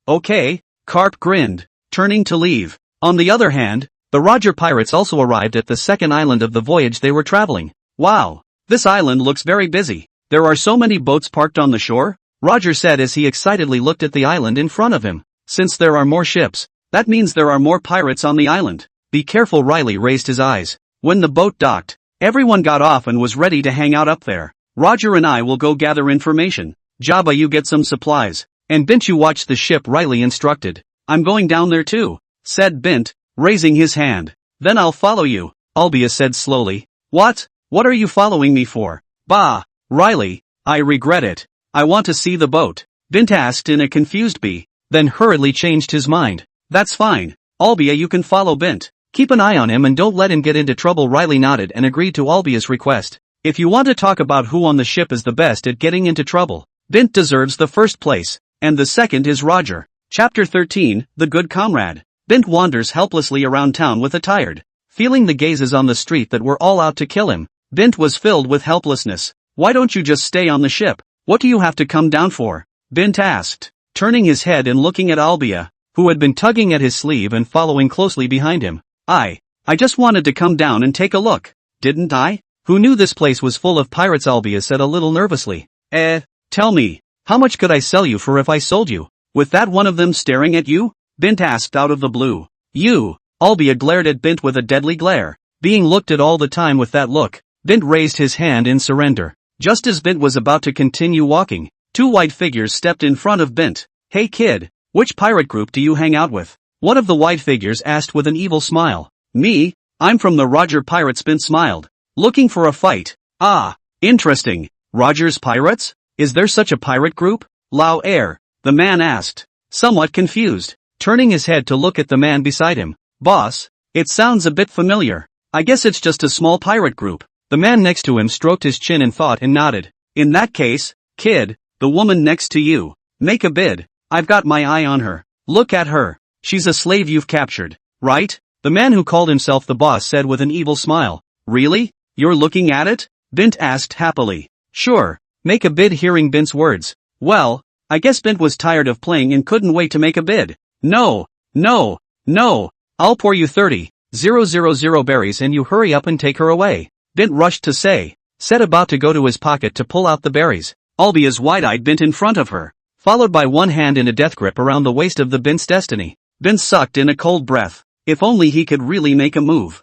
okay, Karp grinned, turning to leave. On the other hand, the Roger Pirates also arrived at the second island of the voyage they were traveling. Wow, this island looks very busy. There are so many boats parked on the shore, Roger said as he excitedly looked at the island in front of him. Since there are more ships, that means there are more pirates on the island. Be careful. Riley raised his eyes. When the boat docked, everyone got off and was ready to hang out up there. Roger and I will go gather information. Jabba, you get some supplies. And Bint, you watch the ship, Riley instructed. I'm going down there too, said Bint, raising his hand. Then I'll follow you, Olbia said slowly. What are you following me for? Bah, Riley, I regret it. I want to see the boat, Bint asked in a confused B, then hurriedly changed his mind. That's fine, Olbia, you can follow Bint. Keep an eye on him and don't let him get into trouble. Riley nodded and agreed to Olbia's request. If you want to talk about who on the ship is the best at getting into trouble, Bint deserves the first place, and the second is Roger. Chapter 13, The Good Comrade. Bint wanders helplessly around town with a tired, feeling the gazes on the street that were all out to kill him. Bint was filled with helplessness. Why don't you just stay on the ship? What do you have to come down for? Bint asked, turning his head and looking at Olbia, who had been tugging at his sleeve and following closely behind him. I just wanted to come down and take a look, didn't I? Who knew this place was full of pirates? Olbia said a little nervously. Tell me, how much could I sell you for if I sold you? With that one of them staring at you? Bint asked out of the blue. You, Olbia glared at Bint with a deadly glare. Being looked at all the time with that look, Bint raised his hand in surrender. Just as Bint was about to continue walking, two white figures stepped in front of Bint. Hey kid, which pirate group do you hang out with? One of the white figures asked with an evil smile. Me? I'm from the Roger Pirates. Bint smiled. Looking for a fight? Ah, interesting. Roger's Pirates? Is there such a pirate group? Lao Air, the man asked, somewhat confused, turning his head to look at the man beside him. Boss, it sounds a bit familiar. I guess it's just a small pirate group. The man next to him stroked his chin in thought and nodded. In that case, kid, the woman next to you, make a bid. I've got my eye on her. Look at her. She's a slave you've captured, right? The man who called himself the boss said with an evil smile. Really? You're looking at it? Bint asked happily. Sure, make a bid. Hearing Bint's words. Well, I guess Bint was tired of playing and couldn't wait to make a bid. No, I'll pour you 30,000 berries and you hurry up and take her away. Bint rushed to say, said about to go to his pocket to pull out the berries. Olbia's wide-eyed Bint in front of her, followed by one hand in a death grip around the waist of the Bint's destiny. Bint sucked in a cold breath. If only he could really make a move.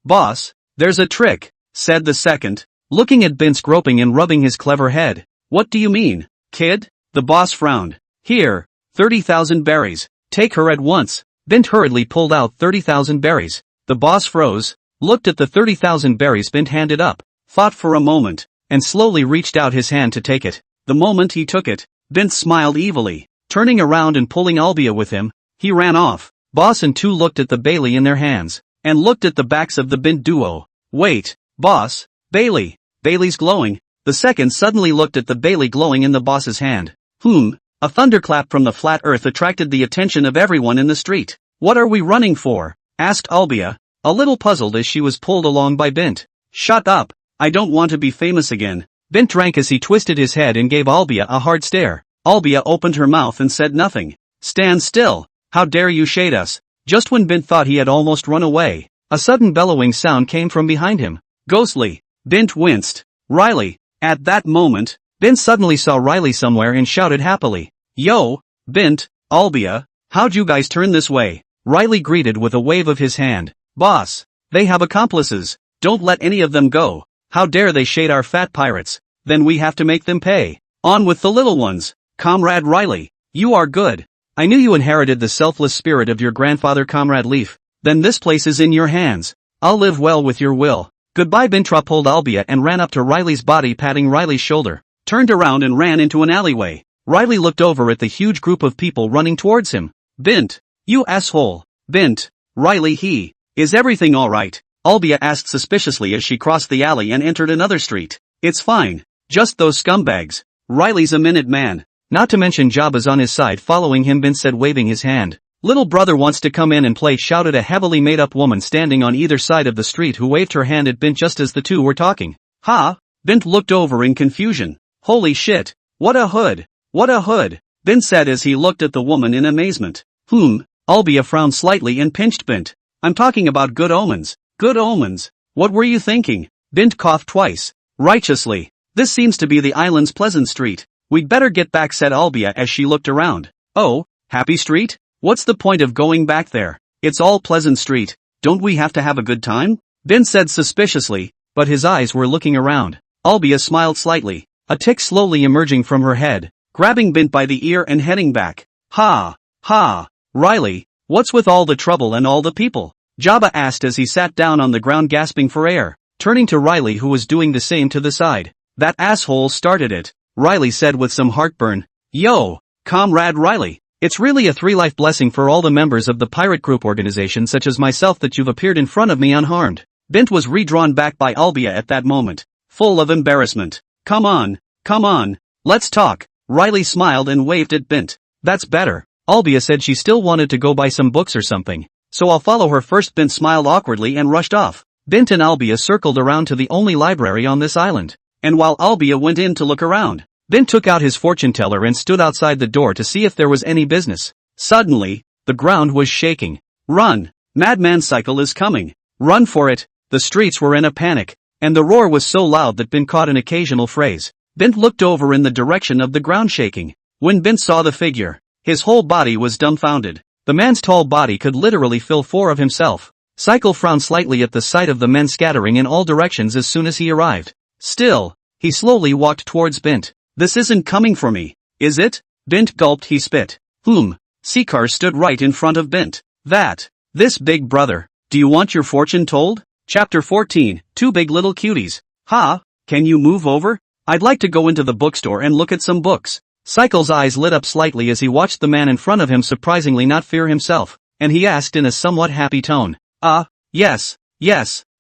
Boss, there's a trick, said the second, looking at Bint's groping and rubbing his clever head. What do you mean, kid? The boss frowned. Here, 30,000 berries. Take her at once. Bint hurriedly pulled out 30,000 berries. The boss froze, looked at the 30,000 berries Bint handed up, thought for a moment, and slowly reached out his hand to take it. The moment he took it, Bint smiled evilly. Turning around and pulling Olbia with him, he ran off. Boss and two looked at the Bailey in their hands. and looked at the backs of the Bint duo. Wait, boss, Bailey. Bailey's glowing. The second suddenly looked at the Bailey glowing in the boss's hand. A thunderclap from the flat earth attracted the attention of everyone in the street. What are we running for? Asked Olbia, a little puzzled as she was pulled along by Bint. Shut up, I don't want to be famous again. Bint drank as he twisted his head and gave Olbia a hard stare. Olbia opened her mouth and said nothing. Stand still, how dare you shade us? Just when Bint thought he had almost run away, a sudden bellowing sound came from behind him. Ghostly. Bint winced. Riley. At that moment, Bint suddenly saw Riley somewhere and shouted happily. Yo, Bint, Olbia, how'd you guys turn this way? Riley greeted with a wave of his hand. Boss, they have accomplices. Don't let any of them go. How dare they shade our fat pirates? Then we have to make them pay. On with the little ones. Comrade Riley, you are good. I knew you inherited the selfless spirit of your grandfather Comrade Leaf. Then this place is in your hands. I'll live well with your will. Goodbye. Bintra pulled Olbia and ran up to Riley's body, patting Riley's shoulder, turned around and ran into an alleyway. Riley looked over at the huge group of people running towards him. Bint, you asshole. Bint, Riley, is everything alright? Olbia asked suspiciously as she crossed the alley and entered another street. It's fine. Just those scumbags. Riley's a minute man. Not to mention Jabba's on his side following him, Bint said, waving his hand. Little brother wants to come in and play, shouted a heavily made-up woman standing on either side of the street who waved her hand at Bint just as the two were talking. Ha! Bint looked over in confusion. Holy shit! What a hood! What a hood! Bint said as he looked at the woman in amazement. Olbia frowned slightly and pinched Bint. I'm talking about good omens. Good omens. What were you thinking? Bint coughed twice. Righteously. This seems to be the island's Pleasant Street. We'd better get back, said Olbia as she looked around. Oh, Happy Street? What's the point of going back there? It's all Pleasant Street. Don't we have to have a good time? Bint said suspiciously, but his eyes were looking around. Olbia smiled slightly, a tick slowly emerging from her head, grabbing Bint by the ear and heading back. Ha! Riley, what's with all the trouble and all the people? Jabba asked as he sat down on the ground gasping for air, turning to Riley who was doing the same to the side. That asshole started it, Riley said with some heartburn. Yo, Comrade Riley. It's really a three-life blessing for all the members of the pirate group organization such as myself that you've appeared in front of me unharmed. Bint was redrawn back by Olbia at that moment, full of embarrassment. Come on, let's talk. Riley smiled and waved at Bint. That's better. Olbia said she still wanted to go buy some books or something, so I'll follow her first. Bint smiled awkwardly and rushed off. Bint and Olbia circled around to the only library on this island, and while Olbia went in to look around, Bint took out his fortune teller and stood outside the door to see if there was any business. Suddenly, the ground was shaking. Run! Madman Cycle is coming! Run for it! The streets were in a panic, and the roar was so loud that Bint caught an occasional phrase. Bint looked over in the direction of the ground shaking. When Bint saw the figure, his whole body was dumbfounded. The man's tall body could literally fill four of himself. Cycle frowned slightly at the sight of the men scattering in all directions as soon as he arrived. Still, he slowly walked towards Bint. This isn't coming for me, is it? Bint gulped. He spit. Seekar stood right in front of Bint. This big brother. Do you want your fortune told? Chapter 14, Two Big Little Cuties. Can you move over? I'd like to go into the bookstore and look at some books. Cycle's eyes lit up slightly as he watched the man in front of him surprisingly not fear himself, and he asked in a somewhat happy tone. Yes,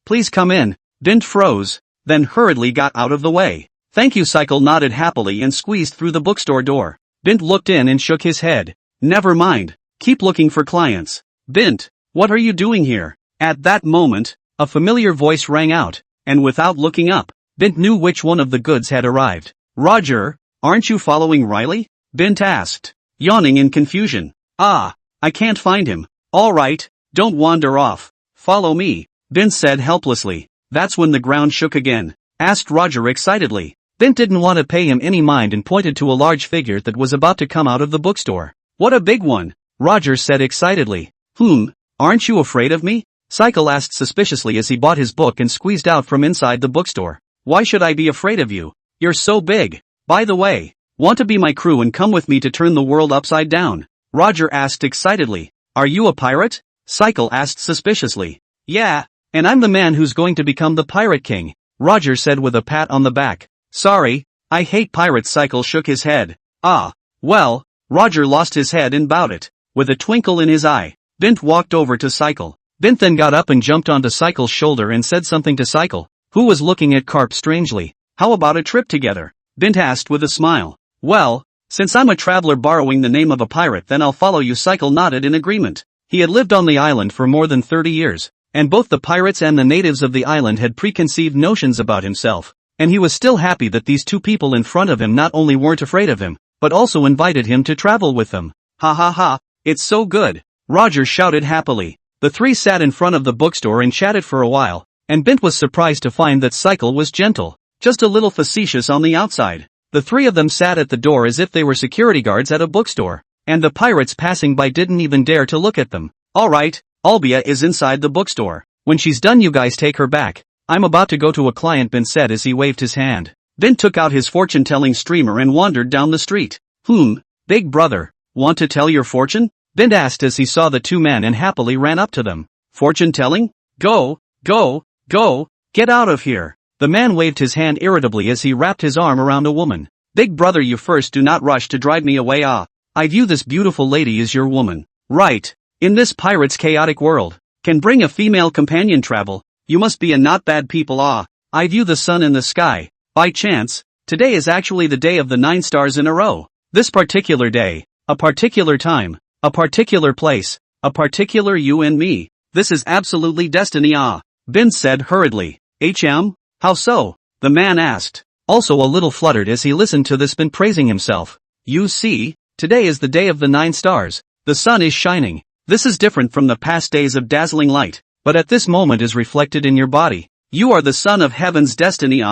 please come in. Bint froze, then hurriedly got out of the way. Thank you. Cycle nodded happily and squeezed through the bookstore door. Bint looked in and shook his head. Never mind. Keep looking for clients. Bint, what are you doing here? At that moment, a familiar voice rang out, and without looking up, Bint knew which one of the goods had arrived. Roger, aren't you following Riley? Bint asked, yawning in confusion. I can't find him. Alright, don't wander off. Follow me, Bint said helplessly. That's when the ground shook again, asked Roger excitedly. Bint didn't want to pay him any mind and pointed to a large figure that was about to come out of the bookstore. What a big one, Roger said excitedly. Aren't you afraid of me? Cycle asked suspiciously as he bought his book and squeezed out from inside the bookstore. Why should I be afraid of you? You're so big. By the way, want to be my crew and come with me to turn the world upside down? Roger asked excitedly. Are you a pirate? Cycle asked suspiciously. Yeah, and I'm the man who's going to become the Pirate King, Roger said with a pat on the back. Sorry, I hate pirates. Cycle shook his head. Well, Roger lost his head and bowed it. With a twinkle in his eye, Bint walked over to Cycle. Bint then got up and jumped onto Cycle's shoulder and said something to Cycle, who was looking at Karp strangely. How about a trip together? Bint asked with a smile. Well, since I'm a traveler borrowing the name of a pirate, then I'll follow you. Cycle nodded in agreement. He had lived on the island for more than 30 years, and both the pirates and the natives of the island had preconceived notions about himself, and he was still happy that these two people in front of him not only weren't afraid of him, but also invited him to travel with them. Ha ha ha, it's so good, Roger shouted happily. The three sat in front of the bookstore and chatted for a while, and Bint was surprised to find that Cycle was gentle, just a little facetious on the outside. The three of them sat at the door as if they were security guards at a bookstore, and the pirates passing by didn't even dare to look at them. Alright, Olbia is inside the bookstore. When she's done you guys take her back. I'm about to go to a client, Bint said as he waved his hand. Bint took out his fortune-telling streamer and wandered down the street. Big brother, want to tell your fortune? Bint asked as he saw the two men and happily ran up to them. Fortune-telling? Go, get out of here. The man waved his hand irritably as he wrapped his arm around a woman. Big brother, you first do not rush to drive me away. I view this beautiful lady as your woman. Right. In this pirate's chaotic world, can bring a female companion travel, you must be a not bad people. I view the sun in the sky. By chance, today is actually the day of the 9 stars in a row. This particular day, a particular time, a particular place, a particular you and me. This is absolutely destiny. Bint said hurriedly. How so? The man asked, also a little fluttered as he listened to this Bint praising himself. You see, today is the day of the 9 stars. The sun is shining. This is different from the past days of dazzling light, but at this moment is reflected in your body. You are the son of heaven's destiny.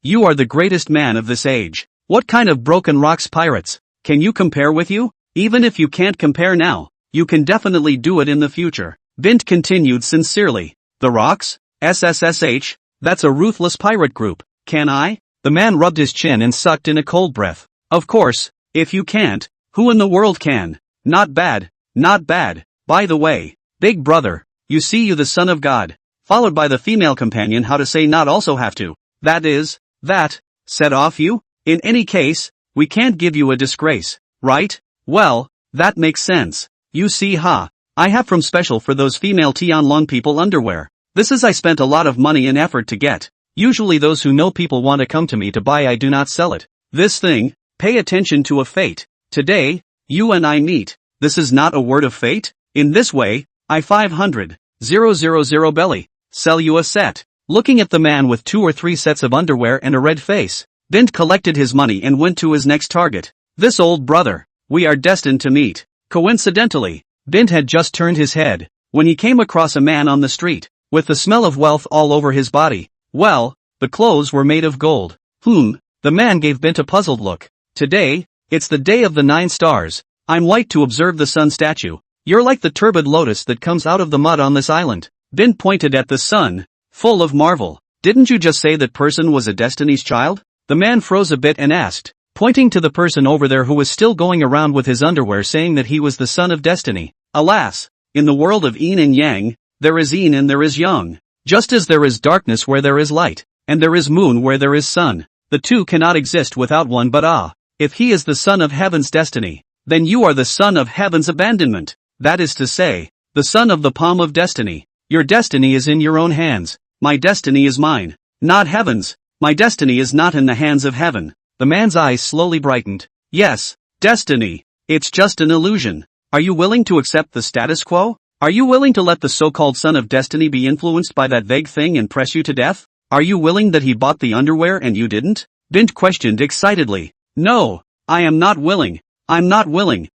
You are the greatest man of this age. What kind of broken rocks pirates? Can you compare with you? Even if you can't compare now, you can definitely do it in the future. Bint continued sincerely. The Rocks? SSSH? That's a ruthless pirate group. Can I? The man rubbed his chin and sucked in a cold breath. Of course, if you can't, who in the world can? Not bad, not bad. By the way, big brother, you see you the son of God. Followed by the female companion, how to say not also have to. That is, that, set off you? In any case, we can't give you a disgrace, right? Well, that makes sense. You see I have from special for those female Tian Long people underwear. This is I spent a lot of money and effort to get. Usually those who know people want to come to me to buy, I do not sell it. This thing, pay attention to a fate. Today, you and I meet. This is not a word of fate? In this way, I 500,000 belly. Sell you a set. Looking at the man with 2 or 3 sets of underwear and a red face, Bint collected his money and went to his next target. This old brother. We are destined to meet. Coincidentally, Bint had just turned his head, when he came across a man on the street, with the smell of wealth all over his body. Well, the clothes were made of gold. The man gave Bint a puzzled look. Today, it's the day of the 9 stars. I'm white to observe the sun statue. You're like the turbid lotus that comes out of the mud on this island. Bint pointed at the sun, full of marvel. Didn't you just say that person was a destiny's child? The man froze a bit and asked, pointing to the person over there who was still going around with his underwear saying that he was the son of destiny. Alas, in the world of yin and yang, there is yin and there is yang. Just as there is darkness where there is light, and there is moon where there is sun, the two cannot exist without one. But if he is the son of heaven's destiny, then you are the son of heaven's abandonment. That is to say, the son of the palm of destiny. Your destiny is in your own hands. My destiny is mine, not heaven's. My destiny is not in the hands of heaven. The man's eyes slowly brightened. Yes, destiny. It's just an illusion. Are you willing to accept the status quo? Are you willing to let the so-called son of destiny be influenced by that vague thing and press you to death? Are you willing that he bought the underwear and you didn't? Bint questioned excitedly. No, I am not willing. I'm not willing.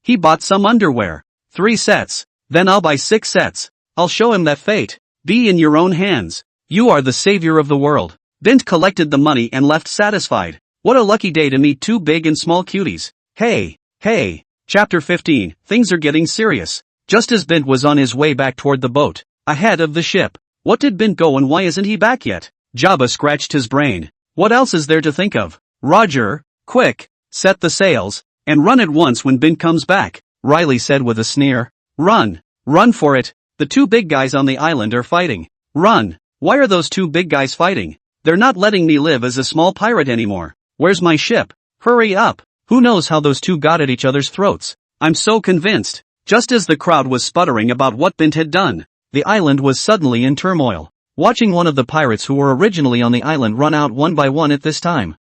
He bought some underwear. 3 sets. Then I'll buy 6 sets. I'll show him that fate. Be in your own hands. You are the savior of the world. Bint collected the money and left satisfied. What a lucky day to meet 2 big and small cuties. Hey. Chapter 15, things are getting serious. Just as Bint was on his way back toward the boat, ahead of the ship. What did Bint go and why isn't he back yet? Jabba scratched his brain. What else is there to think of? Roger, quick, set the sails, and run at once when Bint comes back, Riley said with a sneer. Run for it. The 2 big guys on the island are fighting. Run. Why are those 2 big guys fighting? They're not letting me live as a small pirate anymore. Where's my ship? Hurry up. Who knows how those 2 got at each other's throats? I'm so convinced. Just as the crowd was sputtering about what Bint had done, the island was suddenly in turmoil. Watching one of the pirates who were originally on the island run out one by one at this time.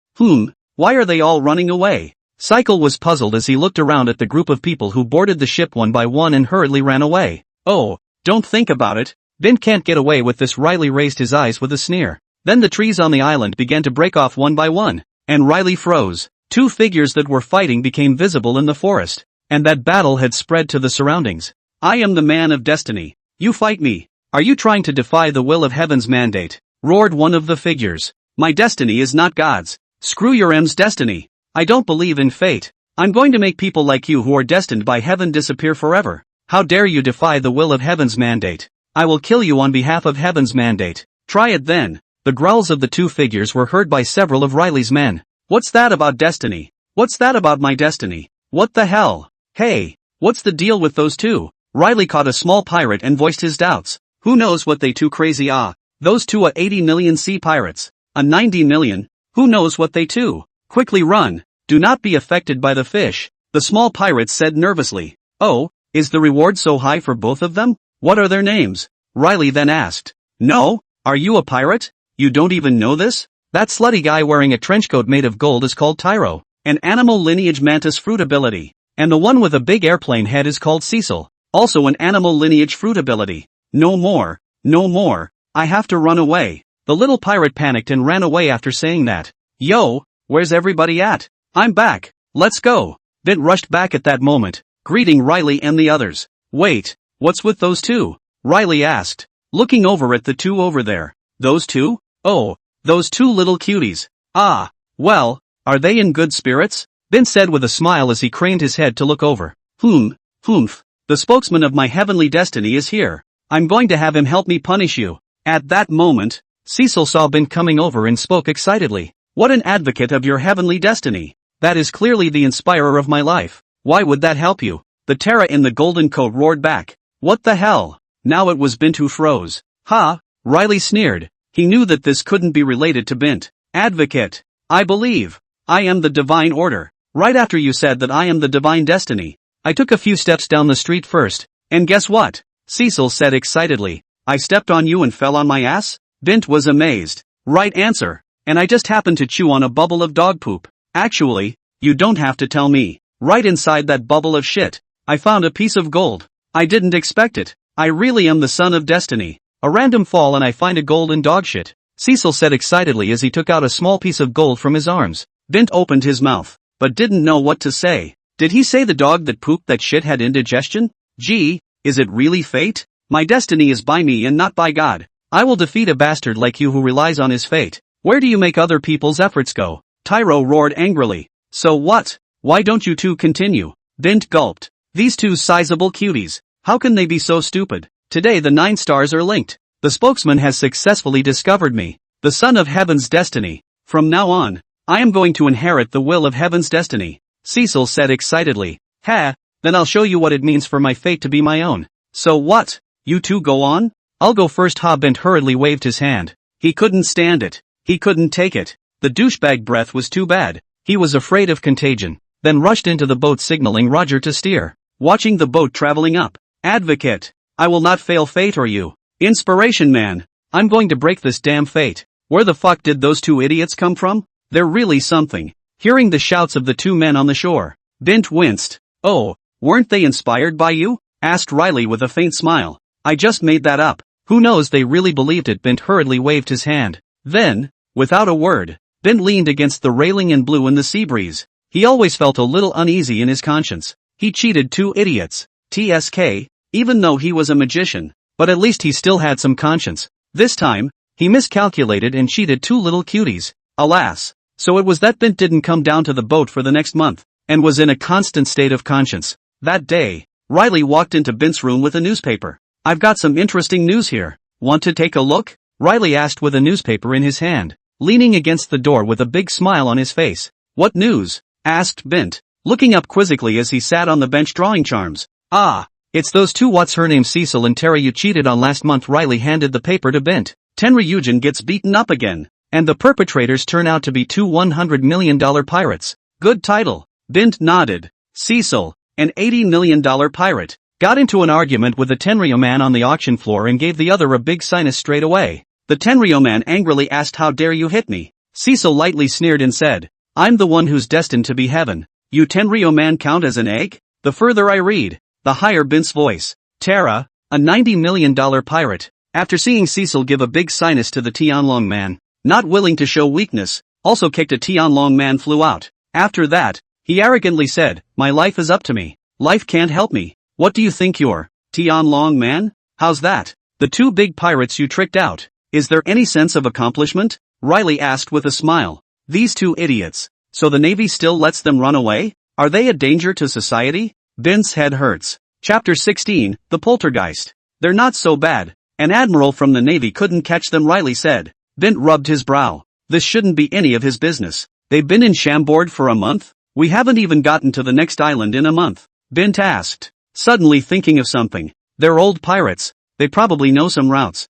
Why are they all running away? Cycle was puzzled as he looked around at the group of people who boarded the ship one by one and hurriedly ran away. Oh, don't think about it. Bint can't get away with this. Riley raised his eyes with a sneer. Then the trees on the island began to break off one by one, and Riley froze. Two figures that were fighting became visible in the forest, and that battle had spread to the surroundings. I am the man of destiny. You fight me. Are you trying to defy the will of heaven's mandate? Roared one of the figures. My destiny is not God's. Screw your M's destiny. I don't believe in fate. I'm going to make people like you who are destined by heaven disappear forever. How dare you defy the will of heaven's mandate? I will kill you on behalf of heaven's mandate. Try it then. The growls of the two figures were heard by several of Riley's men. What's that about destiny? What's that about my destiny? What the hell? Hey, what's the deal with those two? Riley caught a small pirate and voiced his doubts. Who knows what they two crazy are? Those two are 80 million sea pirates. A 90 million? Who knows what they two? Quickly run. Do not be affected by the fish. The small pirate said nervously. Oh, is the reward so high for both of them? What are their names? Riley then asked. No, are you a pirate? You don't even know this? That slutty guy wearing a trenchcoat made of gold is called Tyro, an animal lineage mantis fruit ability. And the one with a big airplane head is called Cecil, also an animal lineage fruit ability. No more, no more. I have to run away. The little pirate panicked and ran away after saying that. Yo, where's everybody at? I'm back. Let's go. Bint rushed back at that moment, greeting Riley and the others. Wait, what's with those two? Riley asked, looking over at the two over there. Those two? Oh, those two little cuties. Ah, well, are they in good spirits? Bint said with a smile as he craned his head to look over. Humph. The spokesman of my heavenly destiny is here. I'm going to have him help me punish you. At that moment, Cecil saw Bint coming over and spoke excitedly. What an advocate of your heavenly destiny. That is clearly the inspirer of my life. Why would that help you? The Terra in the golden coat roared back. What the hell? Now it was Bint who froze. Ha, Riley sneered. He knew that this couldn't be related to Bint. Advocate. I believe. I am the divine order. Right after you said that I am the divine destiny, I took a few steps down the street first, and guess what? Cecil said excitedly. I stepped on you and fell on my ass? Bint was amazed. Right answer. And I just happened to chew on a bubble of dog poop. Actually, you don't have to tell me. Right inside that bubble of shit, I found a piece of gold. I didn't expect it. I really am the son of destiny. A random fall and I find a gold in dog shit. Cecil said excitedly as he took out a small piece of gold from his arms. Bint opened his mouth, but didn't know what to say. Did he say the dog that pooped that shit had indigestion? Gee, is it really fate? My destiny is by me and not by God. I will defeat a bastard like you who relies on his fate. Where do you make other people's efforts go? Tyro roared angrily. So what? Why don't you two continue? Bint gulped. These two sizable cuties. How can they be so stupid? Today the 9 stars are linked. The spokesman has successfully discovered me, the son of heaven's destiny. From now on, I am going to inherit the will of heaven's destiny. Cecil said excitedly. Ha, then I'll show you what it means for my fate to be my own. So what? You two go on? I'll go first. Bint hurriedly waved his hand. He couldn't stand it. He couldn't take it. The douchebag breath was too bad. He was afraid of contagion, then rushed into the boat signaling Roger to steer. Watching the boat traveling up. Advocate. I will not fail fate or you. Inspiration man. I'm going to break this damn fate. Where the fuck did those two idiots come from? They're really something. Hearing the shouts of the two men on the shore, Bint winced. Oh, weren't they inspired by you? Asked Riley with a faint smile. I just made that up. Who knows, they really believed it. Bint hurriedly waved his hand. Then, without a word, Bint leaned against the railing and blew in the sea breeze. He always felt a little uneasy in his conscience. He cheated two idiots. TSK, even though he was a magician, but at least he still had some conscience. This time, he miscalculated and cheated two little cuties. Alas. So it was that Bint didn't come down to the boat for the next month, and was in a constant state of conscience. That day, Riley walked into Bint's room with a newspaper. I've got some interesting news here. Want to take a look? Riley asked with a newspaper in his hand, leaning against the door with a big smile on his face. What news? Asked Bint, looking up quizzically as he sat on the bench drawing charms. Ah, it's those two what's her name Cecil and Terra you cheated on last month. Riley handed the paper to Bint. Tenra Eugen gets beaten up again, and the perpetrators turn out to be two $100 million pirates. Good title. Bint nodded. Cecil, an $80 million pirate. got into an argument with the Tenryo man on the auction floor and gave the other a big sinus straight away. The Tenryo man angrily asked, "How dare you hit me?" Cecil lightly sneered and said, "I'm the one who's destined to be heaven. You Tenryo man count as an egg?" The further I read, the higher Bint's voice. Tara, a $90 million pirate, after seeing Cecil give a big sinus to the Tianlong man, not willing to show weakness, also kicked a Tianlong man flew out. After that, he arrogantly said, "My life is up to me. Life can't help me. What do you think you're, Tianlong man? How's that? The two big pirates you tricked out. Is there any sense of accomplishment?" Riley asked with a smile. "These two idiots. So the Navy still lets them run away? Are they a danger to society?" Bint's head hurts. Chapter 16, The Poltergeist. "They're not so bad. An admiral from the Navy couldn't catch them," Riley said. Bint rubbed his brow. "This shouldn't be any of his business. They've been in Chambord for a month? We haven't even gotten to the next island in a month," Bint asked, suddenly thinking of something. "They're old pirates. They probably know some routes.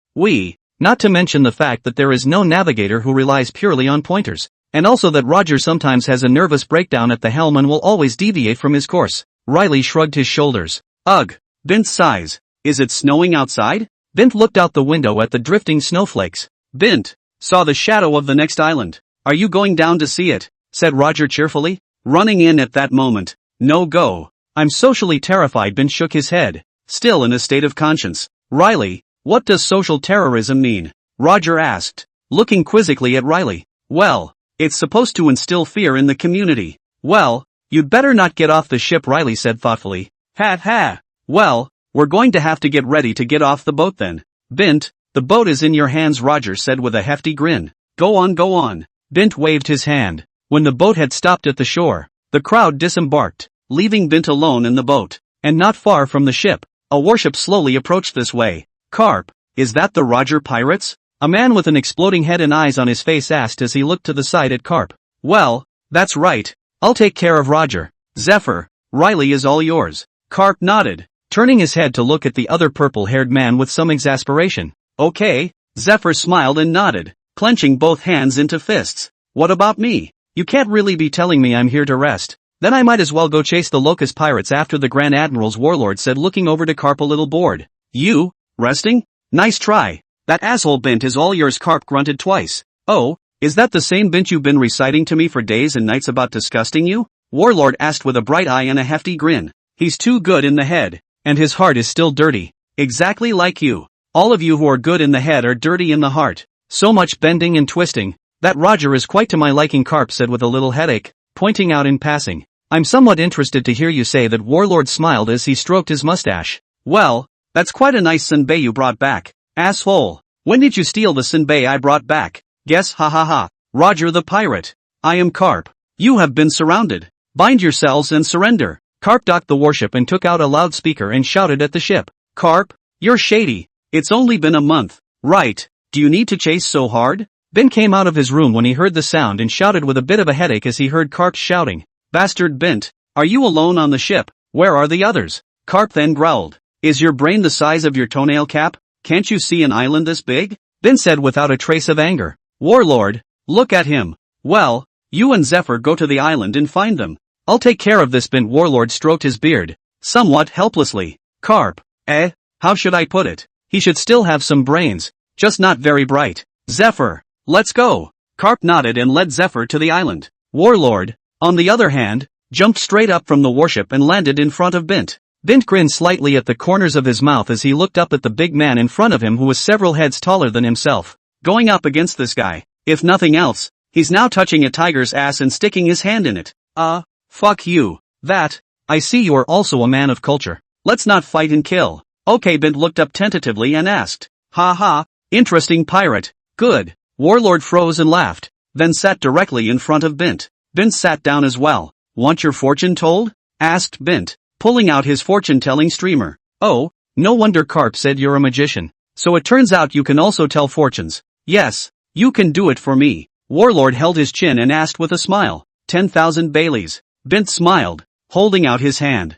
Not to mention the fact that there is no navigator who relies purely on pointers, and also that Roger sometimes has a nervous breakdown at the helm and will always deviate from his course." Riley shrugged his shoulders. "Ugh." Bint sighs. "Is it snowing outside?" Bint looked out the window at the drifting snowflakes. Bint saw the shadow of the next island. "Are you going down to see it?" said Roger cheerfully, running in at that moment. "No go. I'm socially terrified." Bint shook his head, still in a state of conscience. "Riley, what does social terrorism mean?" Roger asked, looking quizzically at Riley. "Well, it's supposed to instill fear in the community." "Well, you'd better not get off the ship," Riley said thoughtfully. Ha. "Well, we're going to have to get ready to get off the boat then." "Bint, the boat is in your hands," Roger said with a hefty grin. Go on. Bint waved his hand. When the boat had stopped at the shore, the crowd disembarked, leaving Bint alone in the boat. And not far from the ship, a warship slowly approached this way. "Karp, is that the Roger pirates?" a man with an exploding head and eyes on his face asked as he looked to the side at Karp. "Well, that's right. I'll take care of Roger. Zephyr, Riley is all yours." Karp nodded, turning his head to look at the other purple-haired man with some exasperation. "Okay." Zephyr smiled and nodded, clenching both hands into fists. "What about me? You can't really be telling me I'm here to rest. Then I might as well go chase the Locust pirates after the Grand Admiral's warlord," said, looking over to Karp a little bored. "You? Resting? Nice try. That asshole Bint is all yours." Karp grunted twice. "Oh, is that the same Bint you've been reciting to me for days and nights about disgusting you?" Warlord asked with a bright eye and a hefty grin. "He's too good in the head, and his heart is still dirty. Exactly like you. All of you who are good in the head are dirty in the heart. So much bending and twisting. That Roger is quite to my liking," Karp said with a little headache, pointing out in passing. "I'm somewhat interested to hear you say that." Warlord smiled as he stroked his mustache. "Well, that's quite a nice senbei you brought back, asshole. When did you steal the senbei I brought back? Guess, ha. Roger the pirate. I am Karp. You have been surrounded. Bind yourselves and surrender." Karp docked the warship and took out a loudspeaker and shouted at the ship. "Karp, you're shady. It's only been a month, right? Do you need to chase so hard?" Bint came out of his room when he heard the sound and shouted with a bit of a headache as he heard Karp shouting. "Bastard Bint, are you alone on the ship? Where are the others?" Karp then growled. "Is your brain the size of your toenail cap? Can't you see an island this big?" Bint said without a trace of anger. "Warlord, look at him. Well, you and Zephyr go to the island and find them. I'll take care of this." Bint. Warlord stroked his beard, somewhat helplessly. "Karp, how should I put it? He should still have some brains, just not very bright." "Zephyr, let's go." Karp nodded and led Zephyr to the island. Warlord, on the other hand, jumped straight up from the warship and landed in front of Bint. Bint grinned slightly at the corners of his mouth as he looked up at the big man in front of him who was several heads taller than himself. Going up against this guy, if nothing else, he's now touching a tiger's ass and sticking his hand in it. Fuck you. I see you are also a man of culture. Let's not fight and kill." "Okay." Bint looked up tentatively and asked. Ha, interesting pirate. Good." Warlord froze and laughed, then sat directly in front of Bint. Bint sat down as well. "Want your fortune told?" asked Bint, pulling out his fortune-telling streamer. "Oh, no wonder." Karp said. "You're a magician. So it turns out you can also tell fortunes." "Yes, you can do it for me." Warlord held his chin and asked with a smile. 10,000 Baileys. Bint smiled, holding out his hand.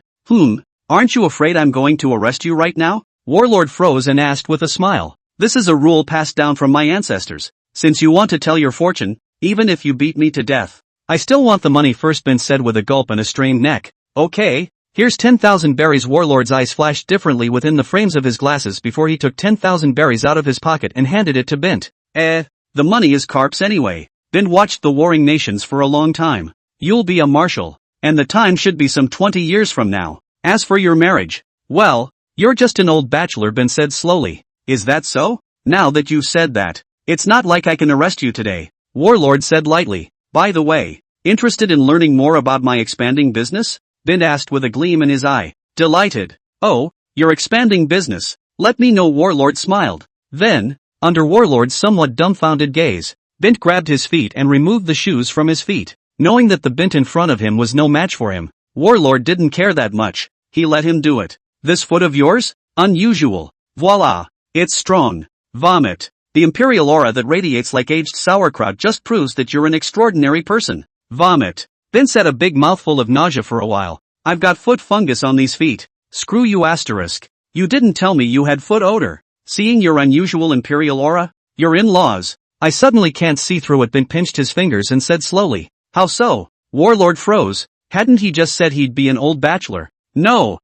Aren't you afraid I'm going to arrest you right now?" Warlord froze and asked with a smile. "This is a rule passed down from my ancestors. Since you want to tell your fortune, even if you beat me to death, I still want the money first." Bint said with a gulp and a strained neck. "Okay, Here's 10,000 berries. Warlord's eyes flashed differently within the frames of his glasses before he took 10,000 berries out of his pocket and handed it to Bint. The money is Karp's anyway. Bint watched the warring nations for a long time. You'll be a marshal. And the time should be some 20 years from now. As for your marriage, well, you're just an old bachelor, Bint said slowly. Is that so? Now that you've said that, it's not like I can arrest you today, Warlord said lightly. By the way, interested in learning more about my expanding business? Bint asked with a gleam in his eye. Delighted. Oh, your expanding business. Let me know, Warlord smiled. Then, under Warlord's somewhat dumbfounded gaze, Bint grabbed his feet and removed the shoes from his feet. Knowing that the Bint in front of him was no match for him, Warlord didn't care that much. He let him do it. This foot of yours? Unusual. Voila. It's strong. Vomit. The imperial aura that radiates like aged sauerkraut just proves that you're an extraordinary person. Vomit. Bint said, a big mouthful of nausea for a while. I've got foot fungus on these feet. Screw you, asterisk. You didn't tell me you had foot odor. Seeing your unusual imperial aura? Your in-laws. I suddenly can't see through it. Bint pinched his fingers and said slowly. How so? Warlord froze. Hadn't he just said he'd be an old bachelor? No.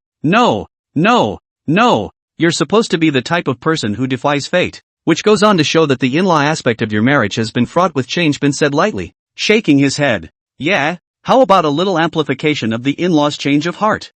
You're supposed to be the type of person who defies fate. Which goes on to show that the in-law aspect of your marriage has been fraught with change, Bint said lightly, shaking his head. Yeah? How about a little amplification of the in-law's change of heart?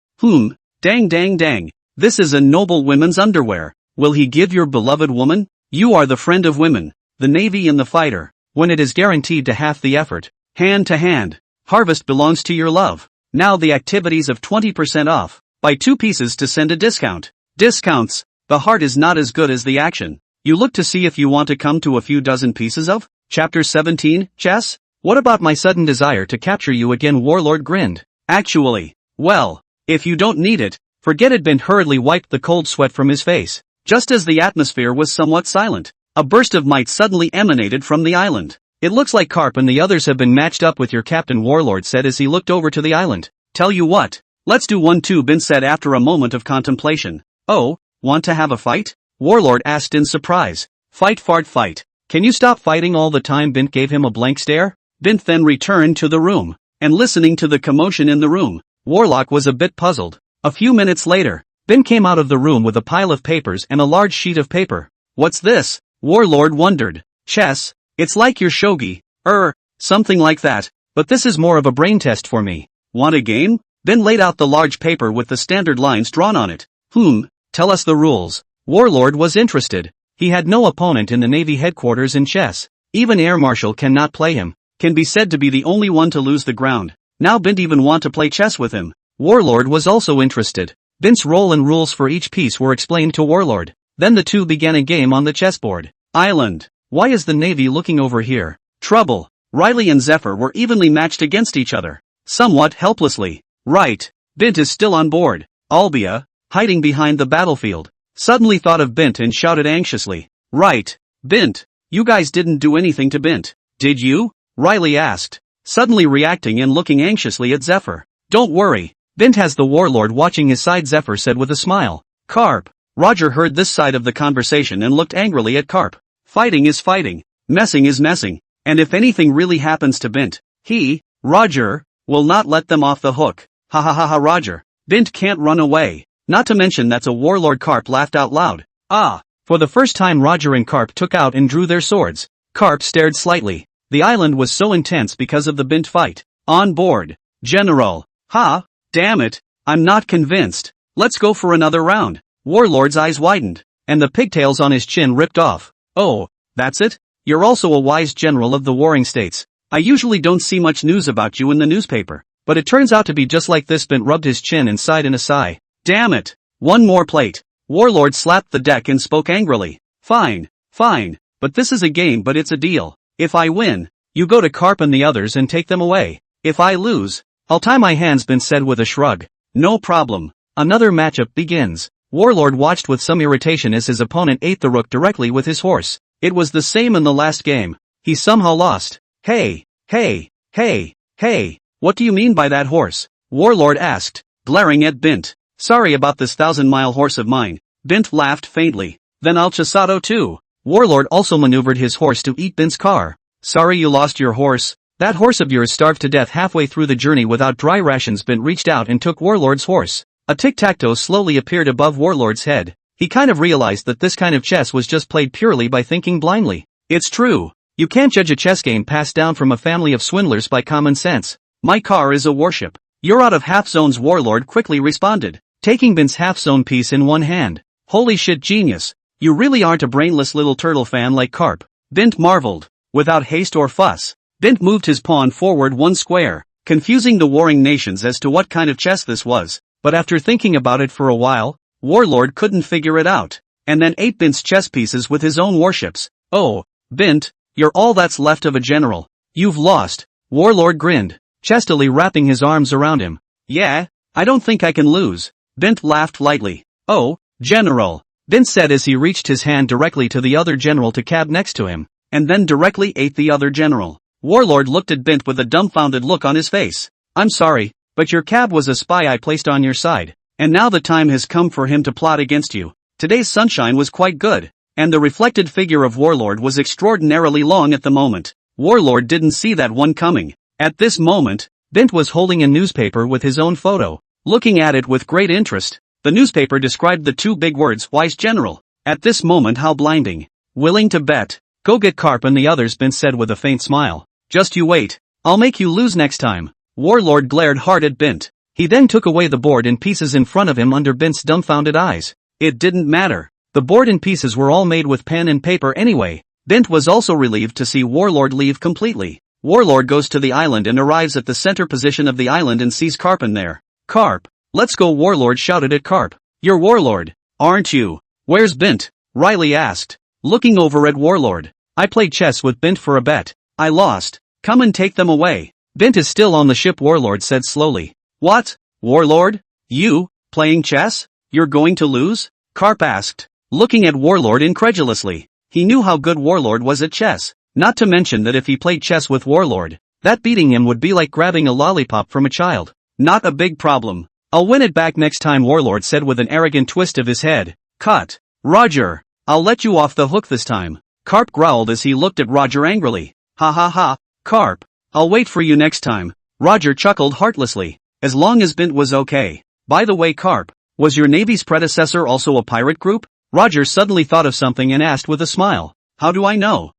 Dang. This is a noble women's underwear. Will he give your beloved woman? You are the friend of women, the Navy and the fighter. When it is guaranteed to half the effort, hand to hand, harvest belongs to your love. Now the activities of 20% off. Buy 2 pieces to send a discount. Discounts. The heart is not as good as the action. You look to see if you want to come to a few dozen pieces of. Chapter 17, Chess? What about my sudden desire to capture you again? Warlord grinned. Actually, well, if you don't need it, forget it. Bint hurriedly wiped the cold sweat from his face. Just as the atmosphere was somewhat silent, a burst of might suddenly emanated from the island. It looks like Karp and the others have been matched up with your captain, Warlord said as he looked over to the island. Tell you what, let's do 1-2, Bint said after a moment of contemplation. Oh, want to have a fight? Warlord asked in surprise. Fight. Can you stop fighting all the time? Bint gave him a blank stare. Bint then returned to the room, and listening to the commotion in the room, Warlock was a bit puzzled. A few minutes later, Bint came out of the room with a pile of papers and a large sheet of paper. What's this? Warlord wondered. Chess. It's like your shogi. Something like that. But this is more of a brain test for me. Want a game? Bint laid out the large paper with the standard lines drawn on it. Tell us the rules. Warlord was interested. He had no opponent in the Navy headquarters in chess. Even Air Marshal cannot play him. Can be said to be the only one to lose the ground. Now Bint even want to play chess with him. Warlord was also interested. Bint's role and rules for each piece were explained to Warlord. Then the two began a game on the chessboard. Island. Why is the Navy looking over here? Trouble. Riley and Zephyr were evenly matched against each other. Somewhat helplessly. Right. Bint is still on board. Olbia, hiding behind the battlefield, suddenly thought of Bint and shouted anxiously. Right. Bint. You guys didn't do anything to Bint, did you? Riley asked, suddenly reacting and looking anxiously at Zephyr. Don't worry. Bint has the Warlord watching his side, Zephyr said with a smile. Karp. Roger heard this side of the conversation and looked angrily at Karp. Fighting is fighting. Messing is messing. And if anything really happens to Bint, he, Roger, will not let them off the hook. Ha ha ha ha, Roger. Bint can't run away. Not to mention that's a Warlord. Karp laughed out loud. Ah. For the first time Roger and Karp took out and drew their swords. Karp stared slightly. The island was so intense because of the Bint fight. On board. General. Ha. Damn it. I'm not convinced. Let's go for another round. Warlord's eyes widened, and the pigtails on his chin ripped off. Oh, that's it? You're also a wise general of the warring states. I usually don't see much news about you in the newspaper, but it turns out to be just like this. Bint rubbed his chin and sighed in a sigh. Damn it. One more plate. Warlord slapped the deck and spoke angrily. Fine, but this is a game, but it's a deal. If I win, you go to Karp and the others and take them away. If I lose, I'll tie my hands, Bint said with a shrug. No problem. Another matchup begins. Warlord watched with some irritation as his opponent ate the rook directly with his horse. It was the same in the last game. He somehow lost. Hey, what do you mean by that horse? Warlord asked, glaring at Bint. Sorry about this 1,000-mile horse of mine. Bint laughed faintly. Then I'll Chisato too. Warlord also maneuvered his horse to eat Bint's car. Sorry you lost your horse. That horse of yours starved to death halfway through the journey without dry rations. Bint reached out and took Warlord's horse. A tic-tac-toe slowly appeared above Warlord's head. He kind of realized that this kind of chess was just played purely by thinking blindly. It's true. You can't judge a chess game passed down from a family of swindlers by common sense. My car is a warship. You're out of half zones, Warlord quickly responded, taking Bint's half zone piece in one hand. Holy shit, genius. You really aren't a brainless little turtle fan like Karp. Bint marveled. Without haste or fuss, Bint moved his pawn forward one square, confusing the warring nations as to what kind of chess this was, but after thinking about it for a while, Warlord couldn't figure it out, and then ate Bint's chess pieces with his own warships. Oh, Bint, you're all that's left of a general. You've lost. Warlord grinned, chestily wrapping his arms around him. Yeah, I don't think I can lose. Bint laughed lightly. Oh, General, Bint said as he reached his hand directly to the other general to cab next to him, and then directly ate the other general. Warlord looked at Bint with a dumbfounded look on his face. I'm sorry, but your cab was a spy I placed on your side, and now the time has come for him to plot against you. Today's sunshine was quite good, and the reflected figure of Warlord was extraordinarily long at the moment. Warlord didn't see that one coming. At this moment, Bint was holding a newspaper with his own photo, looking at it with great interest. The newspaper described the two big words, wise general. At this moment, how blinding. Willing to bet. Go get Karp and the others, Bint said with a faint smile. Just you wait. I'll make you lose next time. Warlord glared hard at Bint. He then took away the board in pieces in front of him under Bint's dumbfounded eyes. It didn't matter. The board in pieces were all made with pen and paper anyway. Bint was also relieved to see Warlord leave completely. Warlord goes to the island and arrives at the center position of the island and sees Karp in there. Karp, let's go, Warlord shouted at Karp. You're Warlord, aren't you? Where's Bint? Riley asked, looking over at Warlord. I played chess with Bint for a bet. I lost. Come and take them away. Bint is still on the ship, Warlord said slowly. What? Warlord? You, playing chess? You're going to lose? Karp asked, looking at Warlord incredulously. He knew how good Warlord was at chess, not to mention that if he played chess with Warlord, that beating him would be like grabbing a lollipop from a child. Not a big problem. I'll win it back next time, Warlord said with an arrogant twist of his head. Cut. Roger. I'll let you off the hook this time. Karp growled as he looked at Roger angrily. Ha ha ha, Karp. I'll wait for you next time. Roger chuckled heartlessly. As long as Bint was okay. By the way, Karp, was your Navy's predecessor also a pirate group? Roger suddenly thought of something and asked with a smile. How do I know?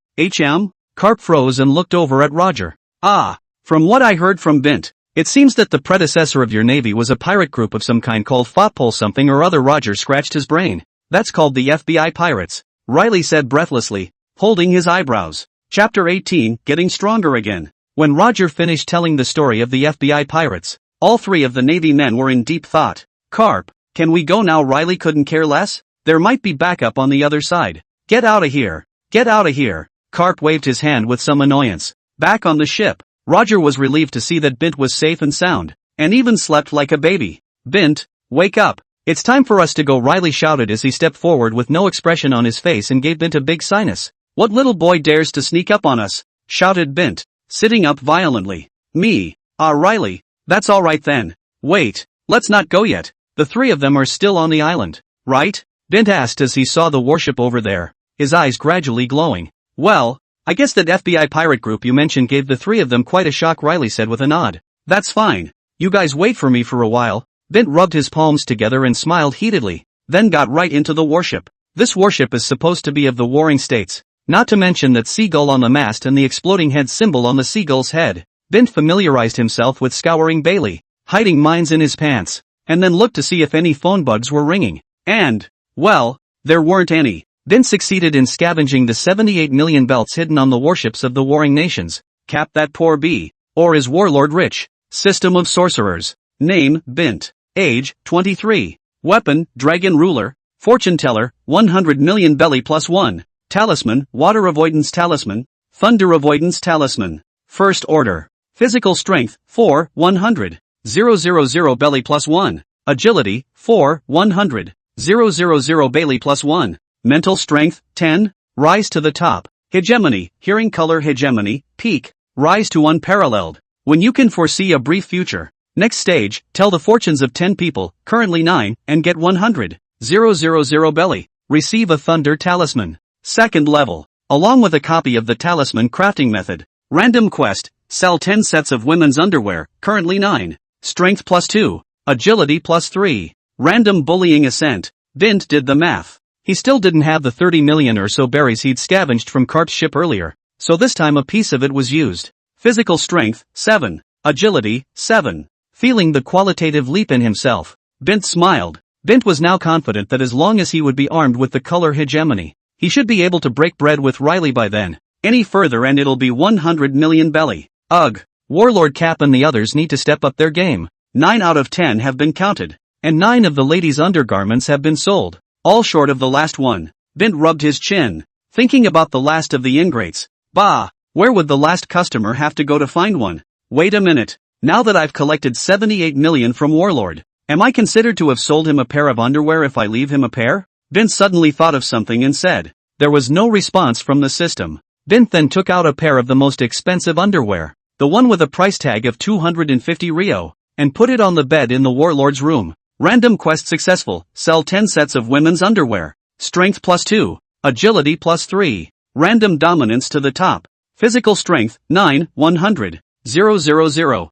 Karp froze and looked over at Roger. Ah, from what I heard from Bint, it seems that the predecessor of your Navy was a pirate group of some kind called Fotpole something or other. Roger scratched his brain. That's called the FBI Pirates, Riley said breathlessly, holding his eyebrows. Chapter 18, Getting Stronger Again. When Roger finished telling the story of the FBI pirates, all three of the Navy men were in deep thought. Karp, can we go now? Riley couldn't care less. There might be backup on the other side. Get out of here. Get out of here. Karp waved his hand with some annoyance. Back on the ship, Roger was relieved to see that Bint was safe and sound, and even slept like a baby. Bint, wake up. It's time for us to go, Riley shouted as he stepped forward with no expression on his face and gave Bint a big sinus. What little boy dares to sneak up on us? Shouted Bint, sitting up violently. Me. Ah, Riley, that's all right then. Wait, let's not go yet. The three of them are still on the island, right? Bint asked as he saw the warship over there, his eyes gradually glowing. Well, I guess that FBI pirate group you mentioned gave the three of them quite a shock, Riley said with a nod. That's fine. You guys wait for me for a while. Bint rubbed his palms together and smiled heatedly, then got right into the warship. This warship is supposed to be of the warring states, not to mention that seagull on the mast and the exploding head symbol on the seagull's head. Bint familiarized himself with scouring Bailey, hiding mines in his pants, and then looked to see if any phone bugs were ringing. And, well, there weren't any. Bint succeeded in scavenging the 78 million belts hidden on the warships of the warring nations. Cap that poor bee. Or is Warlord rich? System of sorcerers. Name, Bint. Age, 23. Weapon, Dragon Ruler. Fortune teller, 100 million belly +1. Talisman, Water Avoidance Talisman. Thunder Avoidance Talisman. First Order. Physical Strength, 4, 100. 000 belly +1. Agility, 4, 100. 000 Bailey +1. Mental Strength, 10. Rise to the top. Hegemony, Hearing Color Hegemony, Peak. Rise to unparalleled. When you can foresee a brief future. Next stage, tell the fortunes of 10 people, currently 9, and get 100. 000 belly. Receive a Thunder Talisman. Second level. Along with a copy of the Talisman crafting method. Random quest, Sell 10 sets of women's underwear, currently 9. Strength +2. Agility +3. Random bullying ascent. Bint did the math. He still didn't have the 30 million or so berries he'd scavenged from Karp's ship earlier, so this time a piece of it was used. Physical strength, 7. Agility, 7. Feeling the qualitative leap in himself, Bint smiled. Bint was now confident that as long as he would be armed with the color hegemony, he should be able to break bread with Riley by then. Any further and it'll be 100 million belly. Ugh. Warlord Cap and the others need to step up their game. 9 out of 10 have been counted, and 9 of the ladies' undergarments have been sold, all short of the last one. Bint rubbed his chin, thinking about the last of the ingrates. Bah, where would the last customer have to go to find one? Wait a minute, now that I've collected 78 million from Warlord, am I considered to have sold him a pair of underwear if I leave him a pair? Bint suddenly thought of something and said. There was no response from the system. Bint then took out a pair of the most expensive underwear, the one with a price tag of 250 Rio, and put it on the bed in the Warlord's room. Random quest successful, sell 10 sets of women's underwear. Strength +2, agility +3, random dominance to the top. Physical strength, 9, 100, 000, 000, 000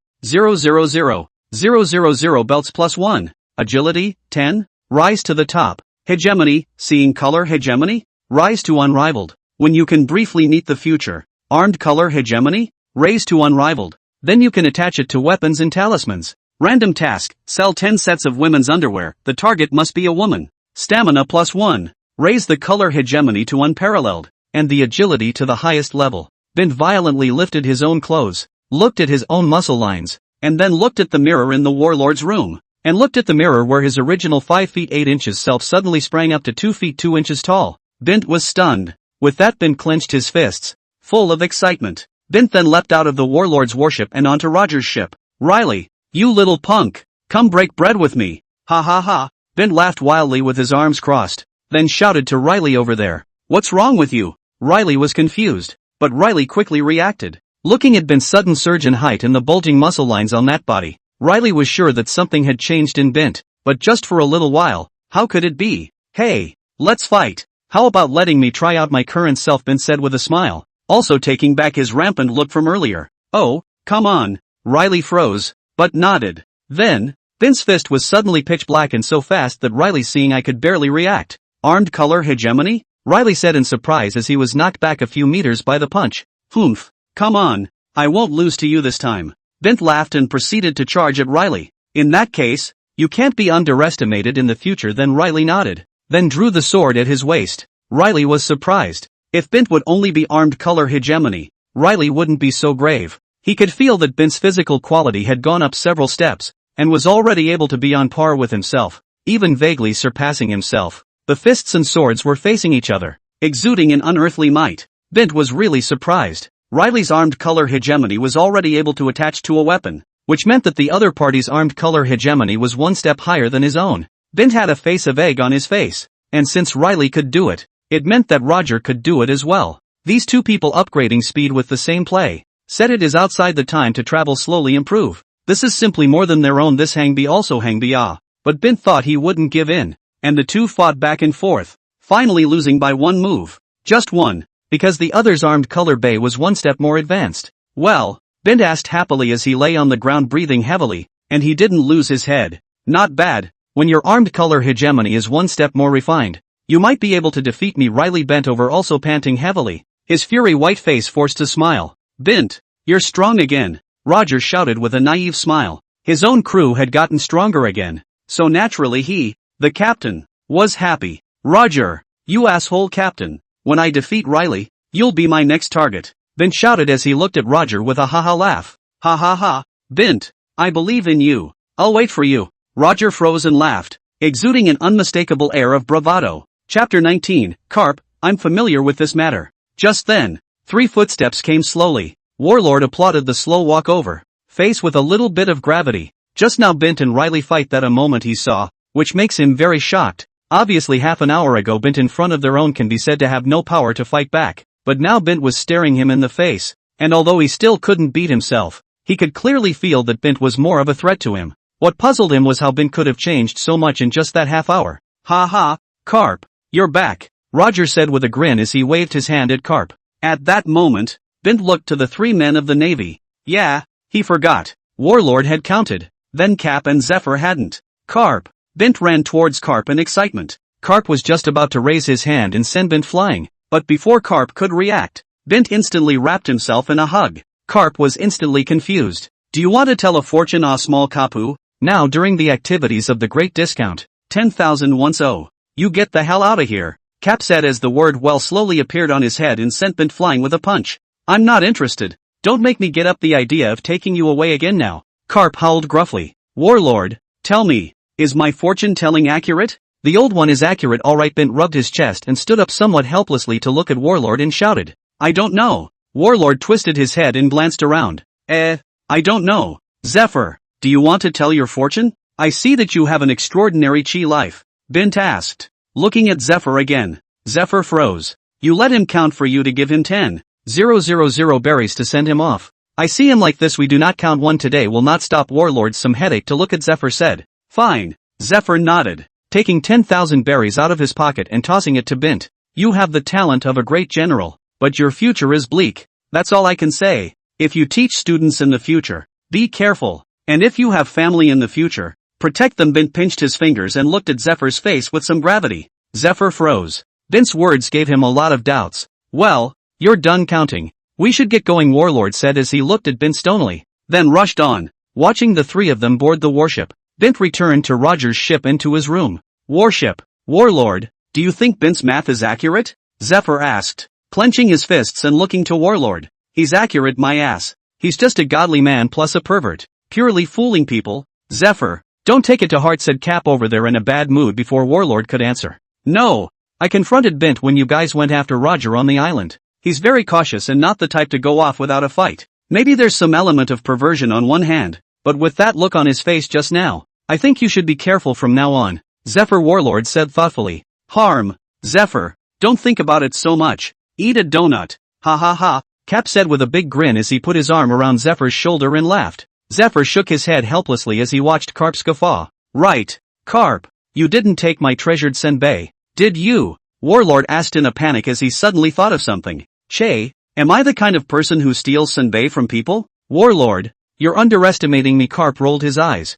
belts +1, agility, 10, rise to the top. Hegemony, seeing color hegemony? Rise to unrivaled. When you can briefly meet the future. Armed color hegemony? Raise to unrivaled. Then you can attach it to weapons and talismans. Random task, sell 10 sets of women's underwear, the target must be a woman. Stamina +1. Raise the color hegemony to unparalleled, and the agility to the highest level. Bint violently lifted his own clothes, looked at his own muscle lines, and then looked at the mirror in the Warlord's room, and looked at the mirror where his original 5 feet 8 inches self suddenly sprang up to 2 feet 2 inches tall. Bint was stunned. With that, Bint clenched his fists, full of excitement. Bint then leapt out of the Warlord's warship and onto Roger's ship. Riley, you little punk, come break bread with me. Ha ha ha. Bint laughed wildly with his arms crossed, then shouted to Riley over there. What's wrong with you? Riley was confused, but Riley quickly reacted. Looking at Bint's sudden surge in height and the bulging muscle lines on that body, Riley was sure that something had changed in Bint, but just for a little while. How could it be? Hey, let's fight. How about letting me try out my current self, Bint said with a smile, also taking back his rampant look from earlier. Oh, come on. Riley froze, but nodded. Then, Bint's fist was suddenly pitch black and so fast that Riley seeing I could barely react. Armed color hegemony? Riley said in surprise as he was knocked back a few meters by the punch. Humph. Come on. I won't lose to you this time. Bint laughed and proceeded to charge at Riley. In that case, you can't be underestimated in the future. Then Riley nodded, then drew the sword at his waist. Riley was surprised. If Bint would only be armed color hegemony, Riley wouldn't be so grave. He could feel that Bint's physical quality had gone up several steps, and was already able to be on par with himself, even vaguely surpassing himself. The fists and swords were facing each other, exuding an unearthly might. Bint was really surprised. Riley's armed color hegemony was already able to attach to a weapon, which meant that the other party's armed color hegemony was one step higher than his own. Bint had a face of egg on his face, and since Riley could do it, it meant that Roger could do it as well. These two people upgrading speed with the same play. Said it is outside the time to travel slowly improve. This is simply more than their own. This hang be also hang be ah. But Bint thought he wouldn't give in, and the two fought back and forth, finally losing by one move. Just one, because the other's armed color bay was one step more advanced. Well, Bint asked happily as he lay on the ground breathing heavily, and he didn't lose his head. Not bad. When your armed color hegemony is one step more refined, you might be able to defeat me. Riley bent over, also panting heavily, his fury white face forced a smile. Bint, you're strong again, Roger shouted with a naive smile. His own crew had gotten stronger again, so naturally he, the captain, was happy. Roger, you asshole captain, when I defeat Riley, you'll be my next target, Bint shouted as he looked at Roger with a ha-ha laugh. Ha ha ha, Bint, I believe in you. I'll wait for you. Roger froze and laughed, exuding an unmistakable air of bravado. Chapter 19, Karp, I'm familiar with this matter. Just then, 3 footsteps came slowly. Warlord applauded the slow walk over, face with a little bit of gravity. Just now Bint and Riley fight, that a moment he saw, which makes him very shocked. Obviously half an hour ago Bint in front of their own can be said to have no power to fight back, but now Bint was staring him in the face, and although he still couldn't beat himself, he could clearly feel that Bint was more of a threat to him. What puzzled him was how Bint could have changed so much in just that half hour. Ha ha, Karp, you're back, Roger said with a grin as he waved his hand at Karp. At that moment, Bint looked to the 3 men of the Navy. Yeah, he forgot. Warlord had counted. Then Cap and Zephyr hadn't. Karp. Bint ran towards Karp in excitement. Karp was just about to raise his hand and send Bint flying, but before Karp could react, Bint instantly wrapped himself in a hug. Karp was instantly confused. Do you want to tell a fortune, small kapu? Now during the activities of the Great Discount, 10,000 once oh. You get the hell out of here, Cap said as the word well slowly appeared on his head and sent Bint flying with a punch. I'm not interested. Don't make me get up the idea of taking you away again now. Karp howled gruffly. Warlord, tell me, is my fortune telling accurate? The old one is accurate, alright. Bint rubbed his chest and stood up somewhat helplessly to look at Warlord and shouted. I don't know. Warlord twisted his head and glanced around. I don't know. Zephyr, do you want to tell your fortune? I see that you have an extraordinary chi life. Bint asked. Looking at Zephyr again. Zephyr froze. You let him count for you to give him 10,000 berries to send him off. I see him like this, we do not count one today will not stop Warlord some headache to look at Zephyr said. Fine. Zephyr nodded, taking 10,000 berries out of his pocket and tossing it to Bint. You have the talent of a great general, but your future is bleak. That's all I can say. If you teach students in the future, be careful, and if you have family in the future, protect them. Bint pinched his fingers and looked at Zephyr's face with some gravity. Zephyr froze. Bint's words gave him a lot of doubts. Well, you're done counting. We should get going, Warlord said as he looked at Bint stonily, then rushed on. Watching the three of them board the warship, Bint returned to Roger's ship and to his room. Warship. Warlord, do you think Bint's math is accurate? Zephyr asked, clenching his fists and looking to Warlord. He's accurate, my ass. He's just a godly man plus a pervert, purely fooling people. Zephyr, don't take it to heart, said Cap over there in a bad mood before Warlord could answer. No. I confronted Bint when you guys went after Roger on the island. He's very cautious and not the type to go off without a fight. Maybe there's some element of perversion on one hand, but with that look on his face just now, I think you should be careful from now on. Zephyr, Warlord said thoughtfully. Harm. Zephyr, don't think about it so much. Eat a donut. Ha ha ha, Cap said with a big grin as he put his arm around Zephyr's shoulder and laughed. Zephyr shook his head helplessly as he watched Karp's guffaw. Right, Karp, you didn't take my treasured senbei, did you? Warlord asked in a panic as he suddenly thought of something. Che, am I the kind of person who steals senbei from people? Warlord, you're underestimating me. Karp rolled his eyes.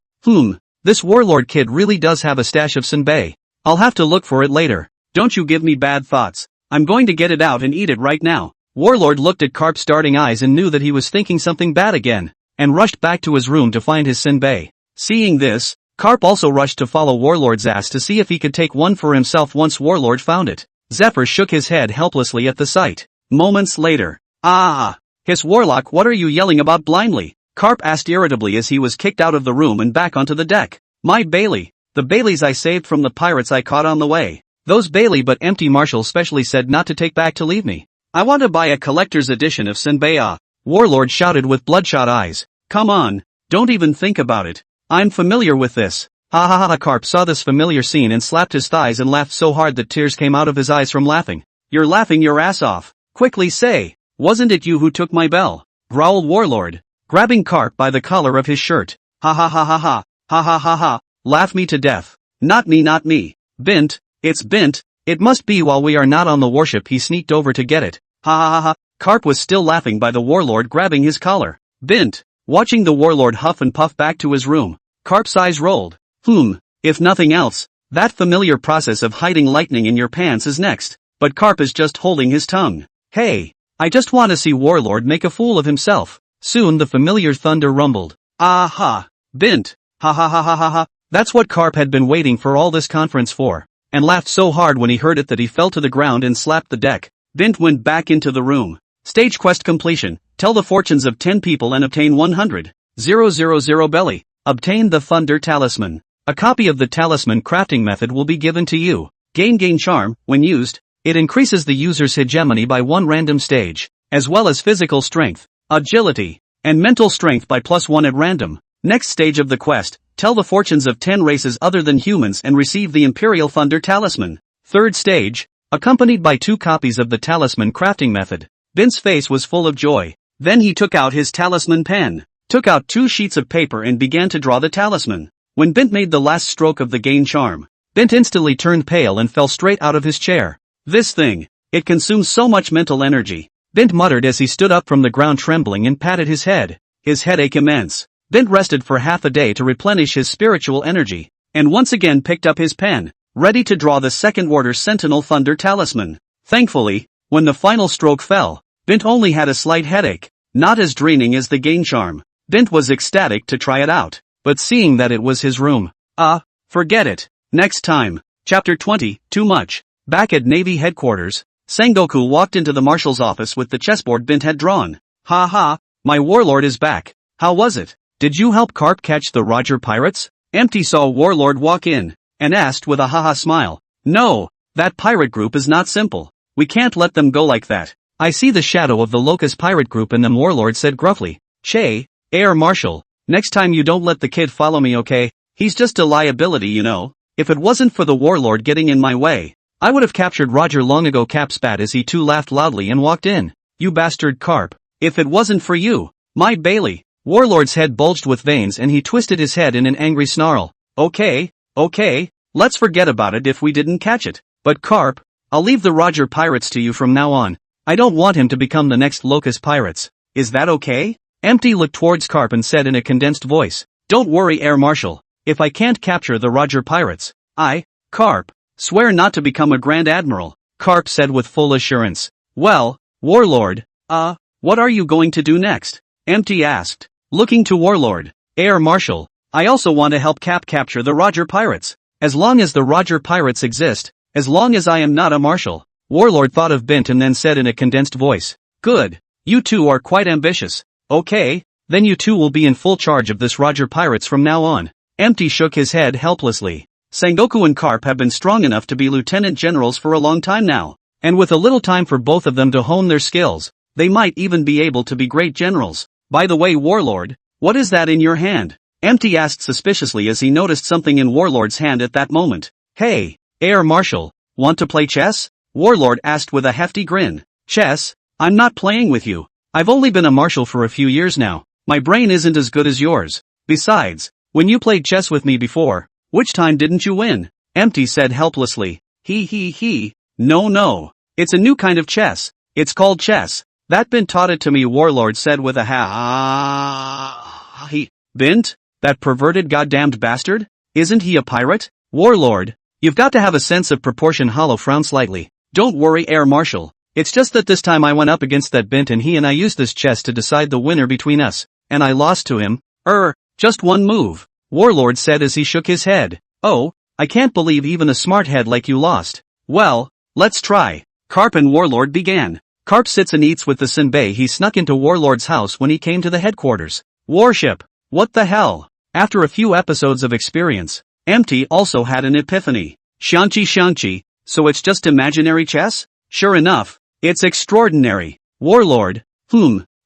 This Warlord kid really does have a stash of senbei. I'll have to look for it later. Don't you give me bad thoughts. I'm going to get it out and eat it right now. Warlord looked at Karp's starting eyes and knew that he was thinking something bad again, and rushed back to his room to find his senbei. Seeing this, Karp also rushed to follow Warlord's ass to see if he could take one for himself once Warlord found it. Zephyr shook his head helplessly at the sight. Moments later. Hiss Warlock, what are you yelling about blindly? Karp asked irritably as he was kicked out of the room and back onto the deck. My Bailey. The Baileys I saved from the pirates I caught on the way. Those Bailey but empty. Marshall specially said not to take back to leave me. I want to buy a collector's edition of senbei. Warlord shouted with bloodshot eyes. Come on, don't even think about it. I'm familiar with this. Ha ha ha. Karp saw this familiar scene and slapped his thighs and laughed so hard that tears came out of his eyes from laughing. You're laughing your ass off. Quickly say, wasn't it you who took my bell? Growled Warlord, grabbing Karp by the collar of his shirt. Ha ha ha ha ha, ha ha ha ha, laugh me to death. Not me, not me. Bint, it's Bint, it must be while we are not on the warship he sneaked over to get it. Ha ha ha ha. Karp was still laughing by the Warlord grabbing his collar. Bint, watching the Warlord huff and puff back to his room, Karp's eyes rolled. If nothing else, that familiar process of hiding lightning in your pants is next, but Karp is just holding his tongue. Hey, I just want to see Warlord make a fool of himself. Soon the familiar thunder rumbled. Aha! Bint! Ha ha ha ha ha ha! That's what Karp had been waiting for all this conference for, and laughed so hard when he heard it that he fell to the ground and slapped the deck. Bint went back into the room. Stage quest completion. Tell the fortunes of 10 people and obtain 100,000 belly. Obtain the Thunder Talisman. A copy of the talisman crafting method will be given to you. Gain charm. When used, it increases the user's hegemony by 1 random stage, as well as physical strength, agility, and mental strength by +1 at random. Next stage of the quest, tell the fortunes of 10 races other than humans and receive the Imperial Thunder Talisman. Third stage, accompanied by 2 copies of the talisman crafting method. Bint's face was full of joy. Then he took out his talisman pen, took out 2 sheets of paper and began to draw the talisman. When Bint made the last stroke of the gain charm, Bint instantly turned pale and fell straight out of his chair. This thing, it consumes so much mental energy, Bint muttered as he stood up from the ground trembling and patted his head. his headache immense. Bint rested for half a day to replenish his spiritual energy, and once again picked up his pen, ready to draw the second-order Sentinel Thunder Talisman. Thankfully, when the final stroke fell, Bint only had a slight headache, not as draining as the gain charm. Bint was ecstatic to try it out, but seeing that it was his room, forget it. Next time. Chapter 20, Too Much. Back at Navy headquarters, Sengoku walked into the marshal's office with the chessboard Bint had drawn. Ha ha, my warlord is back. How was it? Did you help Karp catch the Roger pirates? Empty saw Warlord walk in, and asked with a haha smile. No, that pirate group is not simple. We can't let them go like that. I see the shadow of the Locust pirate group in them, Warlord said gruffly. Che, Air Marshal, next time you don't let the kid follow me, okay? He's just a liability, you know. If it wasn't for the Warlord getting in my way, I would have captured Roger long ago. Cap spat as he too laughed loudly and walked in. You bastard Karp. If it wasn't for you, my Bailey. Warlord's head bulged with veins and he twisted his head in an angry snarl. Okay, let's forget about it if we didn't catch it. But Karp, I'll leave the Roger pirates to you from now on. I don't want him to become the next Locust pirates. Is that okay? Empty looked towards Karp and said in a condensed voice. Don't worry, Air Marshal. If I can't capture the Roger pirates, I, Karp, swear not to become a Grand Admiral, Karp said with full assurance. Well, Warlord, what are you going to do next? Empty asked. Looking to Warlord. Air Marshal, I also want to help capture the Roger pirates. As long as the Roger pirates exist, as long as I am not a marshal. Warlord thought of Bint and then said in a condensed voice. Good. You two are quite ambitious. Okay, then you two will be in full charge of this Roger pirates from now on. Empty shook his head helplessly. Sengoku and Karp have been strong enough to be lieutenant generals for a long time now, and with a little time for both of them to hone their skills, they might even be able to be great generals. By the way, Warlord, what is that in your hand? Empty asked suspiciously as he noticed something in Warlord's hand at that moment. Hey, Air Marshal, want to play chess? Warlord asked with a hefty grin. Chess? I'm not playing with you. I've only been a marshal for a few years now. My brain isn't as good as yours. Besides, when you played chess with me before, which time didn't you win? Empty said helplessly. No. It's a new kind of chess. It's called chess. That Bint taught it to me, Warlord said with a Bint? That perverted goddamned bastard? Isn't he a pirate? Warlord, you've got to have a sense of proportion. Hollow frowned slightly. Don't worry, Air Marshal. It's just that this time I went up against that Bint and he and I used this chess to decide the winner between us, and I lost to him. Just one move. Warlord said as he shook his head. Oh, I can't believe even a smart head like you lost. Well, let's try. Karp and Warlord began. Karp sits and eats with the Senbei he snuck into Warlord's house when he came to the headquarters. Warship. What the hell? After a few episodes of experience, Empty also had an epiphany. Shanchi, so it's just imaginary chess? Sure enough, it's extraordinary. Warlord,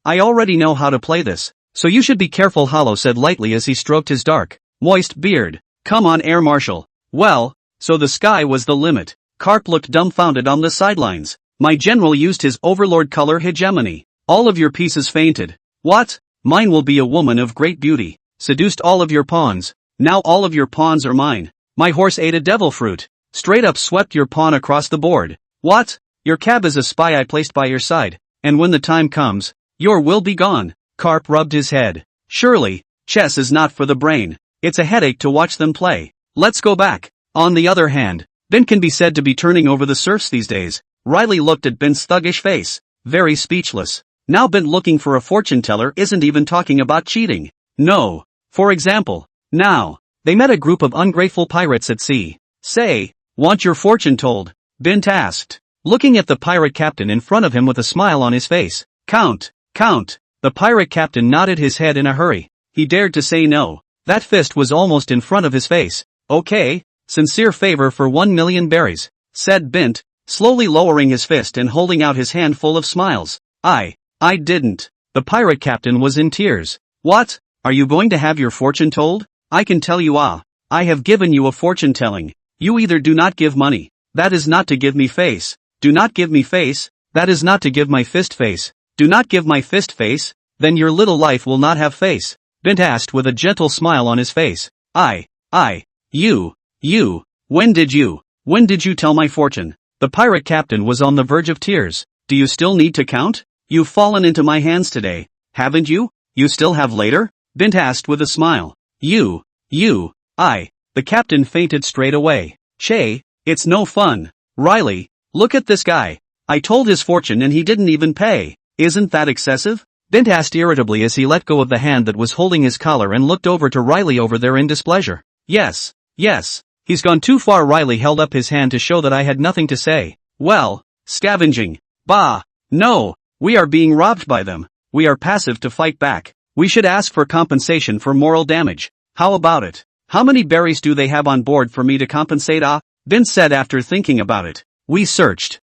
I already know how to play this, so you should be careful, Hollow said lightly as he stroked his dark, moist beard. Come on, Air Marshal. Well, so the sky was the limit. Karp looked dumbfounded on the sidelines. My general used his overlord color hegemony. All of your pieces fainted. What? Mine will be a woman of great beauty. Seduced all of your pawns. Now all of your pawns are mine. My horse ate a devil fruit. Straight up swept your pawn across the board. What? Your cab is a spy I placed by your side, and when the time comes, your will be gone. Karp rubbed his head. Surely, chess is not for the brain. It's a headache to watch them play. Let's go back. On the other hand, Bint can be said to be turning over the serfs these days. Riley looked at Bint's thuggish face, very speechless. Now Bint looking for a fortune teller isn't even talking about cheating. No. For example, now, they met a group of ungrateful pirates at sea. Say, want your fortune told? Bint asked, looking at the pirate captain in front of him with a smile on his face. Count. The pirate captain nodded his head in a hurry. He dared to say no. That fist was almost in front of his face. Okay, sincere favor for 1,000,000 berries, said Bint, slowly lowering his fist and holding out his hand full of smiles. I didn't. The pirate captain was in tears. What? Are you going to have your fortune told? I can tell you I have given you a fortune telling. You either do not give money. That is not to give me face. Do not give me face. That is not to give my fist face. Do not give my fist face. Then your little life will not have face. Bint asked with a gentle smile on his face. You. When did you tell my fortune? The pirate captain was on the verge of tears. Do you still need to count? You've fallen into my hands today, haven't you? You still have later? Bint asked with a smile. The captain fainted straight away. Che, it's no fun. Riley, look at this guy. I told his fortune and he didn't even pay. Isn't that excessive? Bint asked irritably as he let go of the hand that was holding his collar and looked over to Riley over there in displeasure. Yes. He's gone too far. Riley held up his hand to show that I had nothing to say. Well, scavenging. Bah. No, we are being robbed by them. We are passive to fight back. We should ask for compensation for moral damage. How about it? How many berries do they have on board for me to compensate? Bint said after thinking about it. We searched.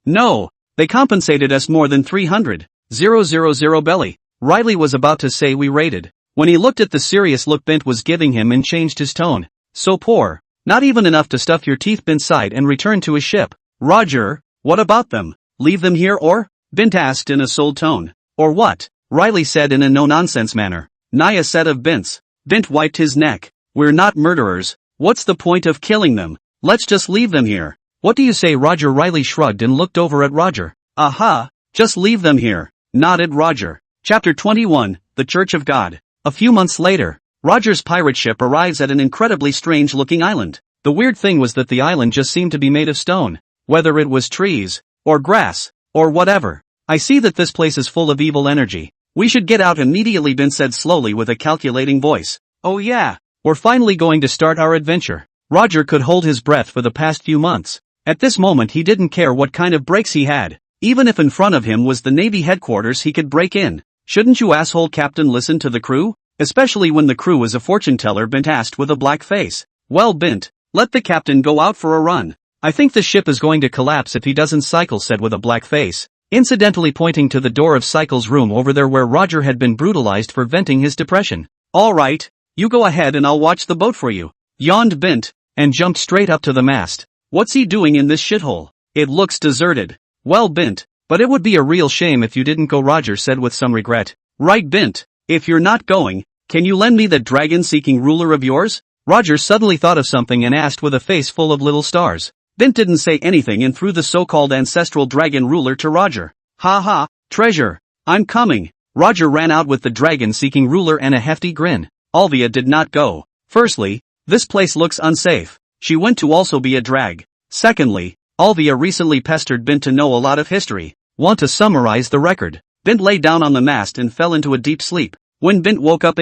No. They compensated us more than 300. 000 belly. Riley was about to say we raided, when he looked at the serious look Bint was giving him and changed his tone. So poor. Not even enough to stuff your teeth. Bint sighed and returned to his ship. Roger, what about them? Leave them here or? Bint asked in a sold tone. Or what? Riley said in a no-nonsense manner. Naya said of Bint's. Bint wiped his neck. We're not murderers. What's the point of killing them? Let's just leave them here. What do you say, Roger? Riley shrugged and looked over at Roger. Aha, just leave them here, nodded Roger. Chapter 21, The Church of God. A few months later, Roger's pirate ship arrives at an incredibly strange-looking island. The weird thing was that the island just seemed to be made of stone. Whether it was trees, or grass, or whatever. I see that this place is full of evil energy. We should get out immediately, Bint said slowly with a calculating voice. Oh yeah, we're finally going to start our adventure. Roger could hold his breath for the past few months. At this moment he didn't care what kind of breaks he had. Even if in front of him was the Navy headquarters he could break in. Shouldn't you asshole captain listen to the crew? Especially when the crew is a fortune teller, Bint asked with a black face. Well Bint, let the captain go out for a run. I think the ship is going to collapse if he doesn't. Cycle said with a black face, incidentally pointing to the door of Cycle's room over there where Roger had been brutalized for venting his depression. Alright, you go ahead and I'll watch the boat for you, yawned Bint, and jumped straight up to the mast. What's he doing in this shithole? It looks deserted. Well Bint, but it would be a real shame if you didn't go, Roger said with some regret. Right Bint, if you're not going, can you lend me that dragon-seeking ruler of yours? Roger suddenly thought of something and asked with a face full of little stars. Bint didn't say anything and threw the so-called ancestral dragon ruler to Roger. Ha ha, treasure, I'm coming. Roger ran out with the dragon-seeking ruler and a hefty grin. Olbia did not go. Firstly, this place looks unsafe. She went to also be a drag. Secondly, Olbia recently pestered Bint to know a lot of history. Want to summarize the record? Bint lay down on the mast and fell into a deep sleep. When Bint woke up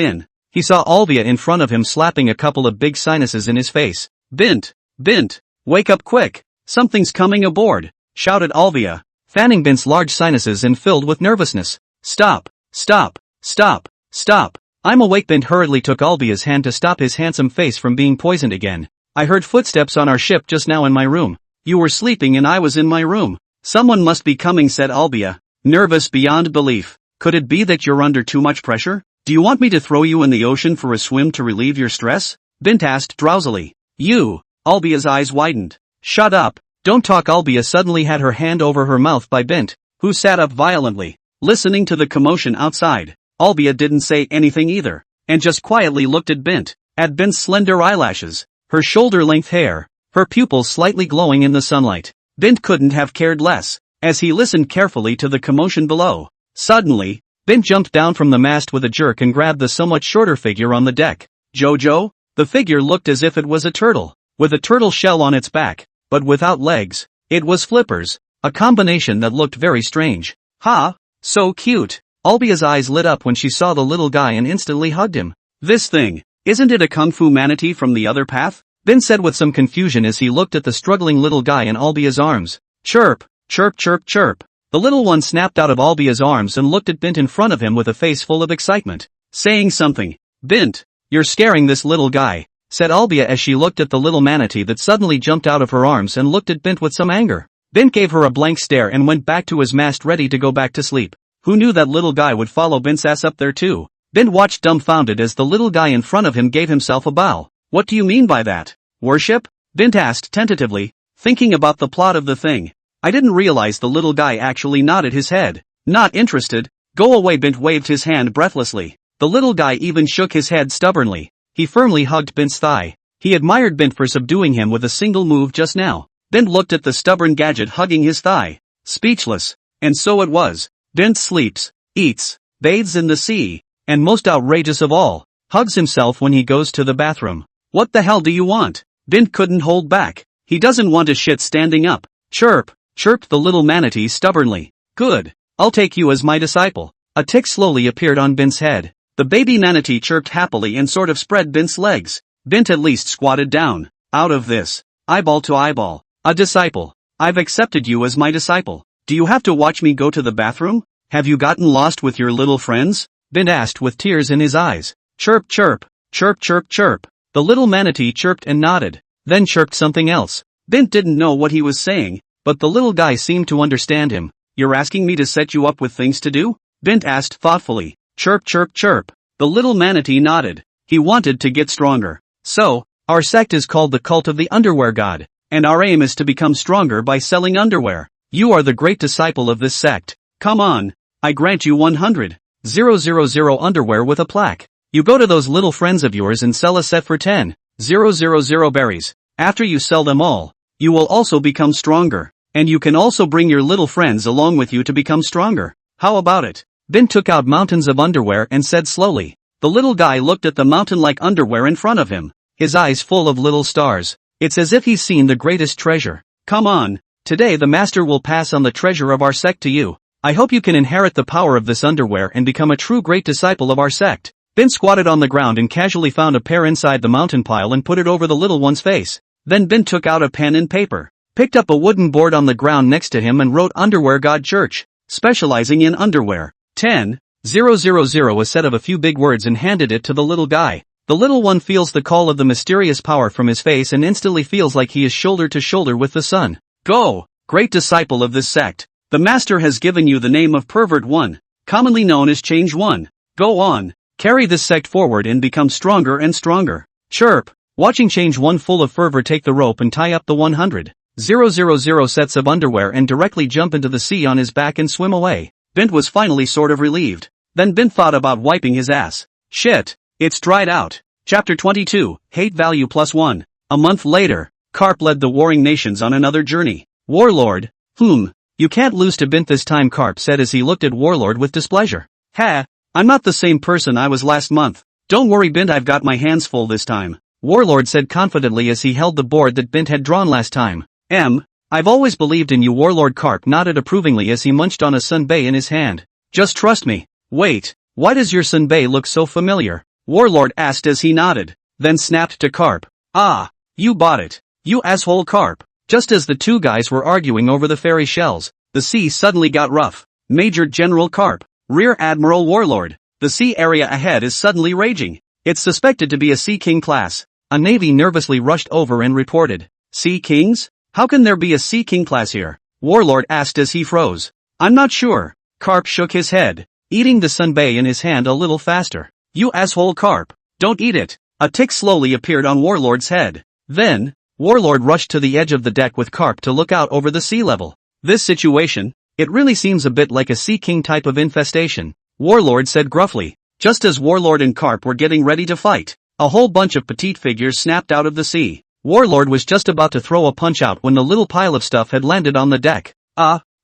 he saw Olbia in front of him slapping a couple of big sinuses in his face. Bint, wake up quick. Something's coming aboard, shouted Olbia, fanning Bint's large sinuses and filled with nervousness. Stop. I'm awake. Bint hurriedly took Olbia's hand to stop his handsome face from being poisoned again. I heard footsteps on our ship just now in my room. You were sleeping and I was in my room. Someone must be coming, said Olbia, nervous beyond belief. Could it be that you're under too much pressure? Do you want me to throw you in the ocean for a swim to relieve your stress? Bint asked drowsily. Olbia's eyes widened. Shut up, don't talk. Olbia suddenly had her hand over her mouth by Bint, who sat up violently, listening to the commotion outside. Olbia didn't say anything either, and just quietly looked at Bint's slender eyelashes, her shoulder-length hair, her pupils slightly glowing in the sunlight. Bint couldn't have cared less, as he listened carefully to the commotion below. Suddenly, Bint jumped down from the mast with a jerk and grabbed the somewhat shorter figure on the deck. Jojo? The figure looked as if it was a turtle, with a turtle shell on its back, but without legs. It was Flippers, a combination that looked very strange. Ha! So cute! Olbia's eyes lit up when she saw the little guy and instantly hugged him. This thing, isn't it a kung fu manatee from the other path? Bint said with some confusion as he looked at the struggling little guy in Olbia's arms. Chirp, chirp, chirp, chirp. The little one snapped out of Olbia's arms and looked at Bint in front of him with a face full of excitement, saying something. Bint, you're scaring this little guy, said Olbia as she looked at the little manatee that suddenly jumped out of her arms and looked at Bint with some anger. Bint gave her a blank stare and went back to his mast ready to go back to sleep. Who knew that little guy would follow Bint's ass up there too? Bint watched dumbfounded as the little guy in front of him gave himself a bow. What do you mean by that? Worship? Bint asked tentatively, thinking about the plot of the thing. I didn't realize the little guy actually nodded his head. Not interested. Go away. Bint waved his hand breathlessly. The little guy even shook his head stubbornly. He firmly hugged Bint's thigh. He admired Bint for subduing him with a single move just now. Bint looked at the stubborn gadget hugging his thigh, speechless. And so it was. Bint sleeps, eats, bathes in the sea, and most outrageous of all, hugs himself when he goes to the bathroom. What the hell do you want? Bint couldn't hold back. He doesn't want to shit standing up. Chirp, chirped the little manatee stubbornly. Good. I'll take you as my disciple. A tick slowly appeared on Bint's head. The baby manatee chirped happily and sort of spread Bint's legs. Bint at least squatted down. Out of this. Eyeball to eyeball. A disciple. I've accepted you as my disciple. Do you have to watch me go to the bathroom? Have you gotten lost with your little friends? Bint asked with tears in his eyes. Chirp chirp. Chirp chirp chirp. The little manatee chirped and nodded. Then chirped something else. Bint didn't know what he was saying, but the little guy seemed to understand him. You're asking me to set you up with things to do? Bint asked thoughtfully. Chirp chirp chirp. The little manatee nodded. He wanted to get stronger. So, our sect is called the Cult of the Underwear God, and our aim is to become stronger by selling underwear. You are the great disciple of this sect. Come on. I grant you 100,000 underwear with a plaque. You go to those little friends of yours and sell a set for 10,000 berries. After you sell them all, you will also become stronger, and you can also bring your little friends along with you to become stronger. How about it? Bint took out mountains of underwear and said slowly. The little guy looked at the mountain-like underwear in front of him, his eyes full of little stars. It's as if he's seen the greatest treasure. Come on, today the master will pass on the treasure of our sect to you. I hope you can inherit the power of this underwear and become a true great disciple of our sect. Bint squatted on the ground and casually found a pear inside the mountain pile and put it over the little one's face. Then Bint took out a pen and paper, picked up a wooden board on the ground next to him and wrote Underwear God Church, specializing in underwear. 10,000, a set of a few big words, and handed it to the little guy. The little one feels the call of the mysterious power from his face and instantly feels like he is shoulder to shoulder with the sun. Go, great disciple of this sect. The master has given you the name of Pervert 1, commonly known as Change 1. Go on, carry this sect forward and become stronger and stronger. Chirp, watching Change 1 full of fervor take the rope and tie up the 100,000 sets of underwear and directly jump into the sea on his back and swim away. Bint was finally sort of relieved. Then Bint thought about wiping his ass. Shit, it's dried out. Chapter 22, Hate Value +1. A month later, Karp led the warring nations on another journey. Warlord, you can't lose to Bint this time, Karp said as he looked at Warlord with displeasure. Ha, I'm not the same person I was last month. Don't worry Bint, I've got my hands full this time. Warlord said confidently as he held the board that Bint had drawn last time. I've always believed in you. Warlord Karp nodded approvingly as he munched on a sunbae in his hand. Just trust me. Wait, why does your sunbae look so familiar? Warlord asked as he nodded, then snapped to Karp. Ah, you bought it. You asshole Karp. Just as the two guys were arguing over the fairy shells, the sea suddenly got rough. Major General Karp, Rear Admiral Warlord, the sea area ahead is suddenly raging. It's suspected to be a Sea King class. A navy nervously rushed over and reported. Sea Kings? How can there be a Sea King class here? Warlord asked as he froze. I'm not sure. Karp shook his head, eating the sunbae in his hand a little faster. You asshole Karp, don't eat it. A tick slowly appeared on Warlord's head. Then, Warlord rushed to the edge of the deck with Karp to look out over the sea level. This situation, it really seems a bit like a Sea King type of infestation, Warlord said gruffly. Just as Warlord and Karp were getting ready to fight, a whole bunch of petite figures snapped out of the sea. Warlord was just about to throw a punch out when the little pile of stuff had landed on the deck.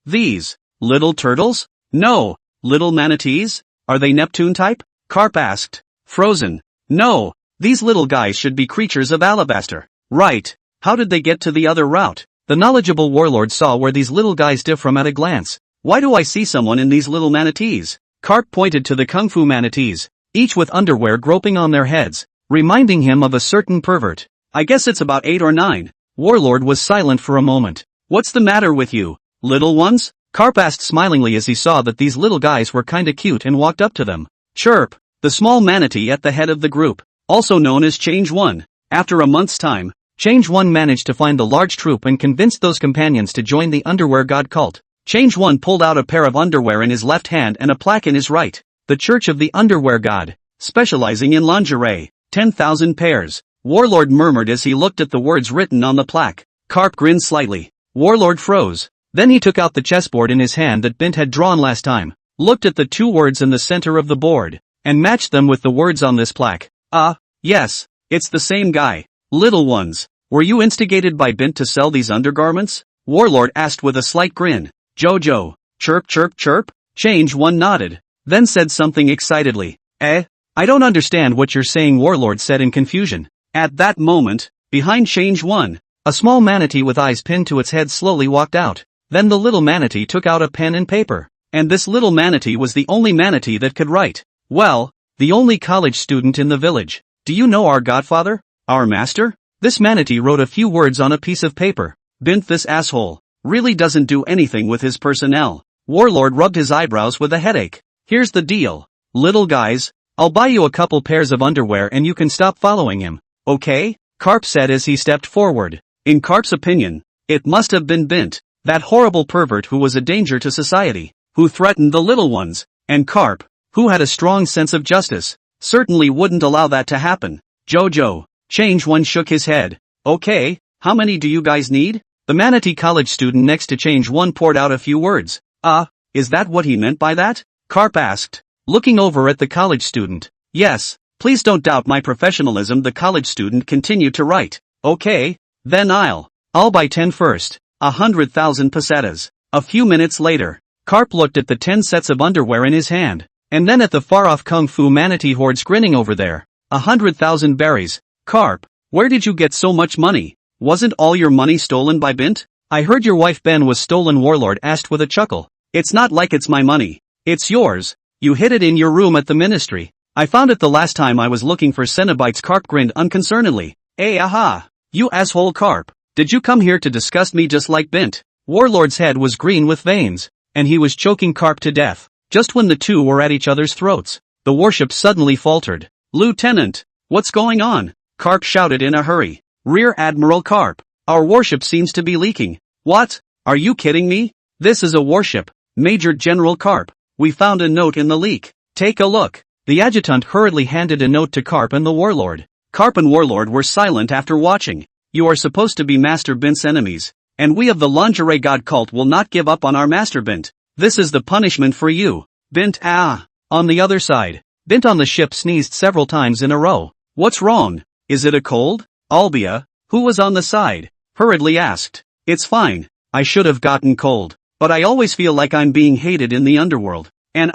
These little turtles? No, little manatees? Are they Neptune type? Karp asked. Frozen. No, these little guys should be creatures of alabaster. Right. How did they get to the other route? The knowledgeable Warlord saw where these little guys differ from at a glance. Why do I see someone in these little manatees? Karp pointed to the kung fu manatees, each with underwear groping on their heads, reminding him of a certain pervert. I guess it's about 8 or 9. Warlord was silent for a moment. What's the matter with you, little ones? Karp asked smilingly as he saw that these little guys were kinda cute and walked up to them. Chirp, the small manatee at the head of the group, also known as Change 1. After a month's time, Change 1 managed to find the large troop and convinced those companions to join the Underwear God cult. Change 1 pulled out a pair of underwear in his left hand and a plaque in his right. The Church of the Underwear God, specializing in lingerie, 10,000 pairs. Warlord murmured as he looked at the words written on the plaque. Karp grinned slightly. Warlord froze. Then he took out the chessboard in his hand that Bint had drawn last time, looked at the two words in the center of the board, and matched them with the words on this plaque. Yes, it's the same guy. Little ones, were you instigated by Bint to sell these undergarments? Warlord asked with a slight grin. Jojo, chirp chirp chirp. Change 1 nodded, then said something excitedly. I don't understand what you're saying, Warlord said in confusion. At that moment, behind change 1, a small manatee with eyes pinned to its head slowly walked out. Then the little manatee took out a pen and paper. And this little manatee was the only manatee that could write. Well, the only college student in the village. Do you know our godfather? Our master? This manatee wrote a few words on a piece of paper. Bint, this asshole really doesn't do anything with his personnel. Warlord rubbed his eyebrows with a headache. Here's the deal. Little guys, I'll buy you a couple pairs of underwear and you can stop following him. Okay? Karp said as he stepped forward. In Karp's opinion, it must have been Bint, that horrible pervert who was a danger to society, who threatened the little ones, and Karp, who had a strong sense of justice, certainly wouldn't allow that to happen. Jojo. Change 1 shook his head. Okay, how many do you guys need? The manatee college student next to change 1 poured out a few words. Is that what he meant by that? Karp asked, looking over at the college student. Yes, please don't doubt my professionalism, the college student continued to write. Okay, then I'll buy 10 first. 100,000 pesetas. A few minutes later, Karp looked at the 10 sets of underwear in his hand, and then at the far-off kung fu manatee hordes grinning over there. 100,000 berries. Karp, where did you get so much money? Wasn't all your money stolen by Bint? I heard your wife Ben was stolen, Warlord asked with a chuckle. It's not like it's my money. It's yours. You hid it in your room at the ministry. I found it the last time I was looking for Cenobites. Karp grinned unconcernedly. Aha. You asshole Karp. Did you come here to disgust me just like Bint? Warlord's head was green with veins, and he was choking Karp to death. Just when the two were at each other's throats, the warship suddenly faltered. Lieutenant, what's going on? Karp shouted in a hurry. Rear Admiral Karp, our warship seems to be leaking. What? Are you kidding me? This is a warship, Major General Karp. We found a note in the leak. Take a look. The adjutant hurriedly handed a note to Karp and the Warlord. Karp and Warlord were silent after watching. You are supposed to be Master Bint's enemies, and we of the lingerie god cult will not give up on our Master Bint. This is the punishment for you. Bint. On the other side, Bint on the ship sneezed several times in a row. What's wrong? Is it a cold? Olbia, who was on the side, hurriedly asked. It's fine. I should have gotten cold, but I always feel like I'm being hated in the underworld. And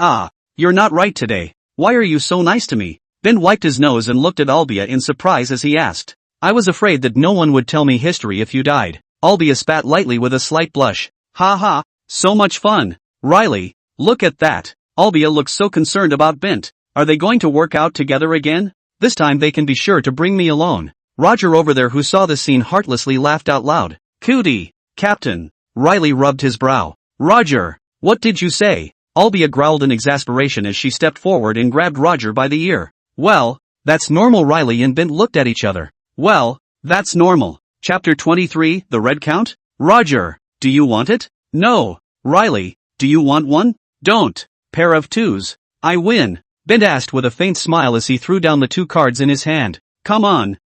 you're not right today. Why are you so nice to me? Bint wiped his nose and looked at Olbia in surprise as he asked. I was afraid that no one would tell me history if you died. Olbia spat lightly with a slight blush. Ha, so much fun. Riley, look at that. Olbia looks so concerned about Bint. Are they going to work out together again? This time they can be sure to bring me alone. Roger over there, who saw the scene, heartlessly laughed out loud. Cootie, Captain. Riley rubbed his brow. Roger, what did you say? Olbia growled in exasperation as she stepped forward and grabbed Roger by the ear. Well, that's normal. Riley and Bint looked at each other. Well, that's normal. Chapter 23, The Red Count? Roger, do you want it? No. Riley, do you want one? Don't. Pair of twos. I win. Bint asked with a faint smile as he threw down the 2 cards in his hand. Come on.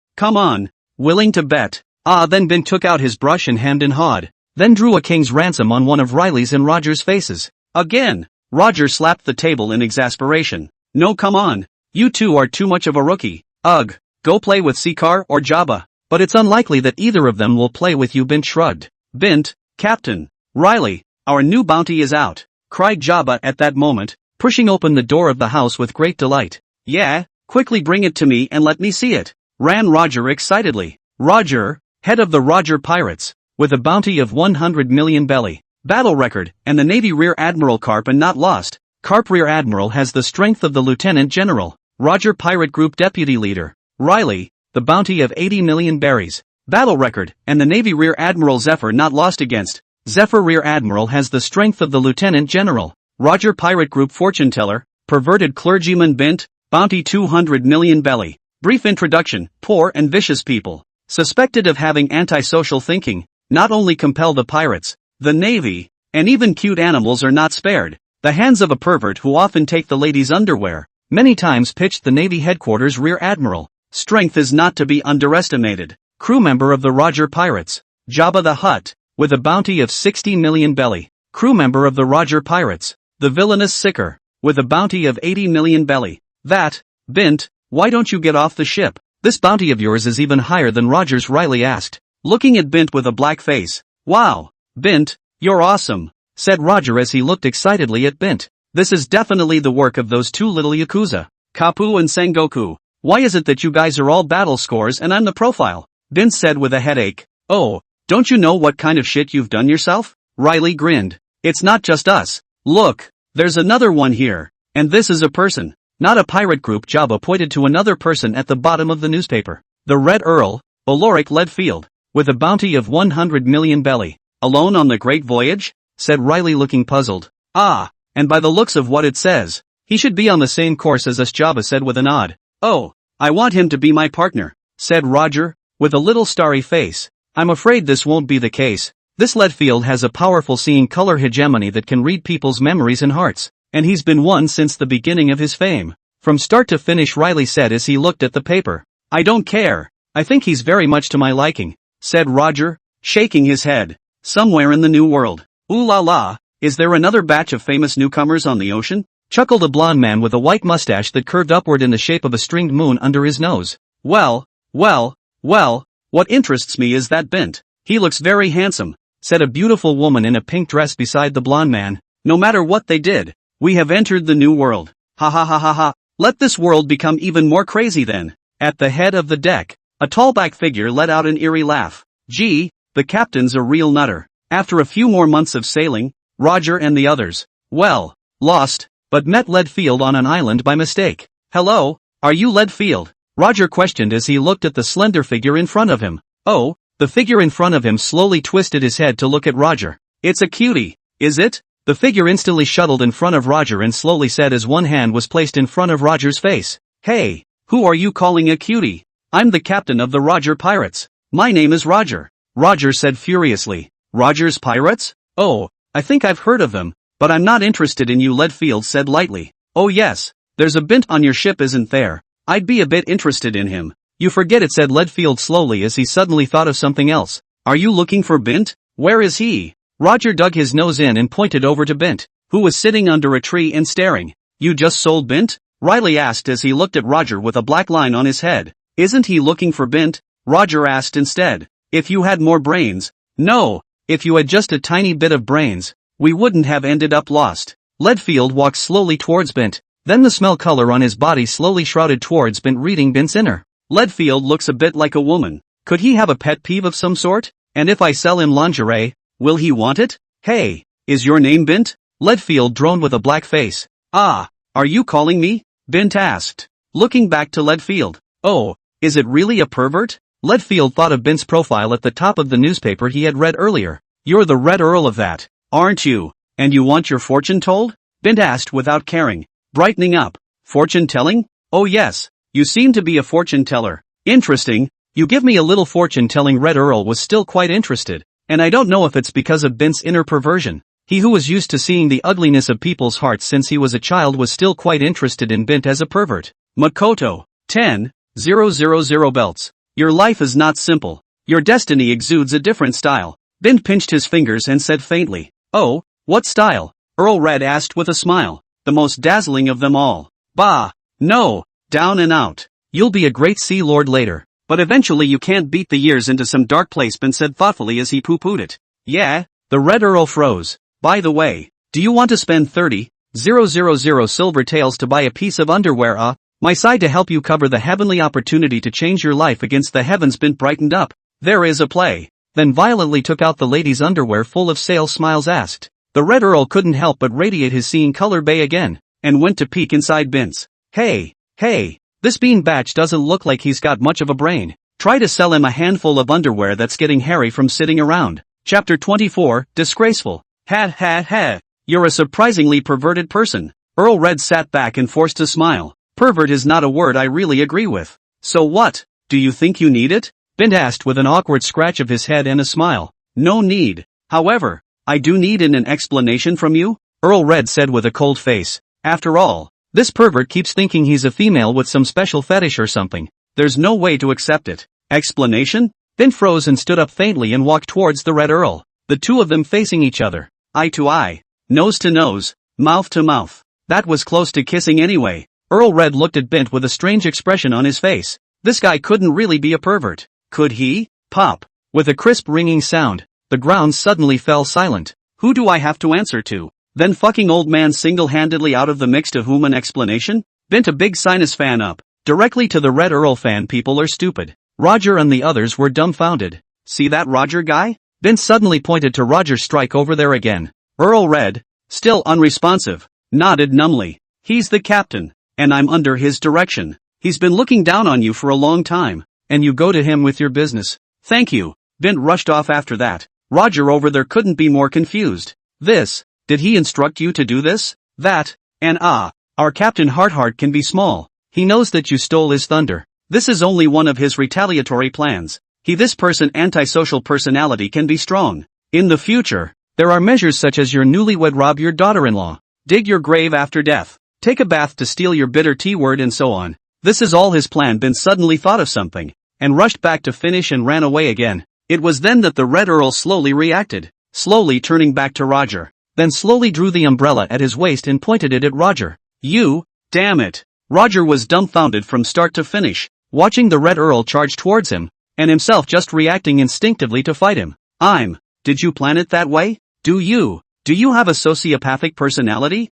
Willing to bet? Then Bint took out his brush and hemmed and hawed, then drew a king's ransom on one of Riley's and Roger's faces. Again. Roger slapped the table in exasperation. No, come on. You two are too much of a rookie. Ugh. Go play with Sikar or Jabba. But it's unlikely that either of them will play with you. Bint shrugged. Bint, Captain. Riley, our new bounty is out, cried Jabba at that moment, pushing open the door of the house with great delight. Yeah, quickly bring it to me and let me see it, ran Roger excitedly. Roger, head of the Roger Pirates, with a bounty of 100 million belly, battle record, and the Navy Rear Admiral Karp and not lost. Karp Rear Admiral has the strength of the Lieutenant General. Roger Pirate Group Deputy Leader. Riley, the bounty of 80 million berries, battle record, and the Navy Rear Admiral Zephyr not lost against. Zephyr Rear Admiral has the strength of the Lieutenant General. Roger Pirate Group Fortuneteller, perverted clergyman Bint, bounty 200 million belly. Brief introduction. Poor and vicious people, suspected of having antisocial thinking, not only compel the pirates, the Navy, and even cute animals are not spared. The hands of a pervert who often take the ladies' underwear, many times pitched the Navy headquarters Rear Admiral. Strength is not to be underestimated. Crew member of the Roger Pirates. Jabba the Hutt, with a bounty of 60 million belly. Crew member of the Roger Pirates. The villainous Sicker, with a bounty of 80 million belly. That, Bint, why don't you get off the ship? This bounty of yours is even higher than Roger's, Riley asked, looking at Bint with a black face. Wow, Bint, you're awesome, said Roger as he looked excitedly at Bint. This is definitely the work of those 2 little yakuza. Kapu and Sengoku. Why is it that you guys are all battle scores and I'm the profile? Bint said with a headache. Oh, don't you know what kind of shit you've done yourself? Riley grinned. It's not just us. Look, there's another one here. And this is a person. Not a pirate group. Jabba pointed to another person at the bottom of the newspaper. The Red Earl, Oloric Leadfield. With a bounty of 100 million belly. Alone on the Great Voyage? Said Riley looking puzzled. Ah, and by the looks of what it says, he should be on the same course as us. Jabba said with a nod. Oh, I want him to be my partner, said Roger, with a little starry face. I'm afraid this won't be the case. This Leadfield has a powerful seeing color hegemony that can read people's memories and hearts, and he's been one since the beginning of his fame. From start to finish, Riley said as he looked at the paper. I don't care. I think he's very much to my liking, said Roger, shaking his head. Somewhere in the New World. Ooh la la, is there another batch of famous newcomers on the ocean? Chuckled a blond man with a white mustache that curved upward in the shape of a stringed moon under his nose. Well, what interests me is that Bint. He looks very handsome, said a beautiful woman in a pink dress beside the blond man. No matter what they did, we have entered the New World. Ha ha ha ha ha. Let this world become even more crazy then. At the head of the deck, a tall black figure let out an eerie laugh. Gee, the captain's a real nutter. After a few more months of sailing, Roger and the others, well, lost, but met Leadfield on an island by mistake. Hello, are you Leadfield? Roger questioned as he looked at the slender figure in front of him. Oh, the figure in front of him slowly twisted his head to look at Roger. It's a cutie, is it? The figure instantly shuttled in front of Roger and slowly said as one hand was placed in front of Roger's face. Hey, who are you calling a cutie? I'm the captain of the Roger Pirates. My name is Roger. Roger said furiously. Roger's Pirates? Oh, I think I've heard of them, but I'm not interested in you. Leadfield said lightly. Oh yes, there's a Bint on your ship, isn't there? I'd be a bit interested in him. You forget it, said Leadfield slowly as he suddenly thought of something else. Are you looking for Bint? Where is he? Roger dug his nose in and pointed over to Bint, who was sitting under a tree and staring. You just sold Bint? Riley asked as he looked at Roger with a black line on his head. Isn't he looking for Bint? Roger asked instead. If you had more brains. No, if you had just a tiny bit of brains, we wouldn't have ended up lost. Leadfield walked slowly towards Bint. Then the smell color on his body slowly shrouded towards Bint, reading Bint's inner. Leadfield looks a bit like a woman. Could he have a pet peeve of some sort? And if I sell him lingerie, will he want it? Hey, is your name Bint? Leadfield droned with a black face. Ah, are you calling me? Bint asked, looking back to Leadfield. Oh, is it really a pervert? Leadfield thought of Bint's profile at the top of the newspaper he had read earlier. You're the Red Earl of that, aren't you? And you want your fortune told? Bint asked without caring. Brightening up. Fortune telling? Oh yes, you seem to be a fortune teller. Interesting, you give me a little fortune telling. Red Earl was still quite interested, and I don't know if it's because of Bint's inner perversion. He who was used to seeing the ugliness of people's hearts since he was a child was still quite interested in Bint as a pervert. Makoto, 10,000 belts. Your life is not simple. Your destiny exudes a different style. Bint pinched his fingers and said faintly. Oh, what style? Earl Red asked with a smile. The most dazzling of them all. Bah, no, down and out. You'll be a great sea lord later, but eventually you can't beat the years into some dark place. Bint said thoughtfully as he poo-pooed it. Yeah, the Red Earl froze. By the way, do you want to spend 30,000 silver taels to buy a piece of underwear? My side to help you cover the heavenly opportunity to change your life against the heavens. Bint brightened up. There is a play. Then violently took out the lady's underwear full of sale smiles. Asked. The Red Earl couldn't help but radiate his seeing color bay again, and went to peek inside Bint's. Hey, this bean batch doesn't look like he's got much of a brain. Try to sell him a handful of underwear that's getting hairy from sitting around. Chapter 24, Disgraceful. Ha, you're a surprisingly perverted person. Earl Red sat back and forced a smile. Pervert is not a word I really agree with. So what, do you think you need it? Bint asked with an awkward scratch of his head and a smile. No need. However, I do need an explanation from you, Earl Red said with a cold face. After all, this pervert keeps thinking he's a female with some special fetish or something. There's no way to accept it. Explanation? Bint froze and stood up faintly and walked towards the Red Earl, the two of them facing each other, eye to eye, nose to nose, mouth to mouth. That was close to kissing anyway. Earl Red looked at Bint with a strange expression on his face. This guy couldn't really be a pervert, could he? Pop. With a crisp ringing sound, the ground suddenly fell silent. Who do I have to answer to? Then fucking old man single-handedly out of the mix, to whom an explanation? Bint, a big sinus fan up. Directly to the Red Earl fan. People are stupid. Roger and the others were dumbfounded. See that Roger guy? Bint suddenly pointed to Roger's strike over there again. Earl Red, still unresponsive, nodded numbly. He's the captain, and I'm under his direction. He's been looking down on you for a long time, and you go to him with your business. Thank you. Bint rushed off after that. Roger over there couldn't be more confused. Did he instruct you to do this? That, and our Captain Heartheart can be small. He knows that you stole his thunder. This is only one of his retaliatory plans. This person antisocial personality can be strong. In the future, there are measures such as your newlywed rob your daughter-in-law, dig your grave after death, take a bath to steal your bitter T-word and so on. This is all his plan. Bint suddenly thought of something, and rushed back to finish and ran away again. It was then that the Red Earl slowly reacted, slowly turning back to Roger, then slowly drew the umbrella at his waist and pointed it at Roger. You, damn it. Roger was dumbfounded from start to finish, watching the Red Earl charge towards him, and himself just reacting instinctively to fight him. Did you plan it that way? Do you have a sociopathic personality?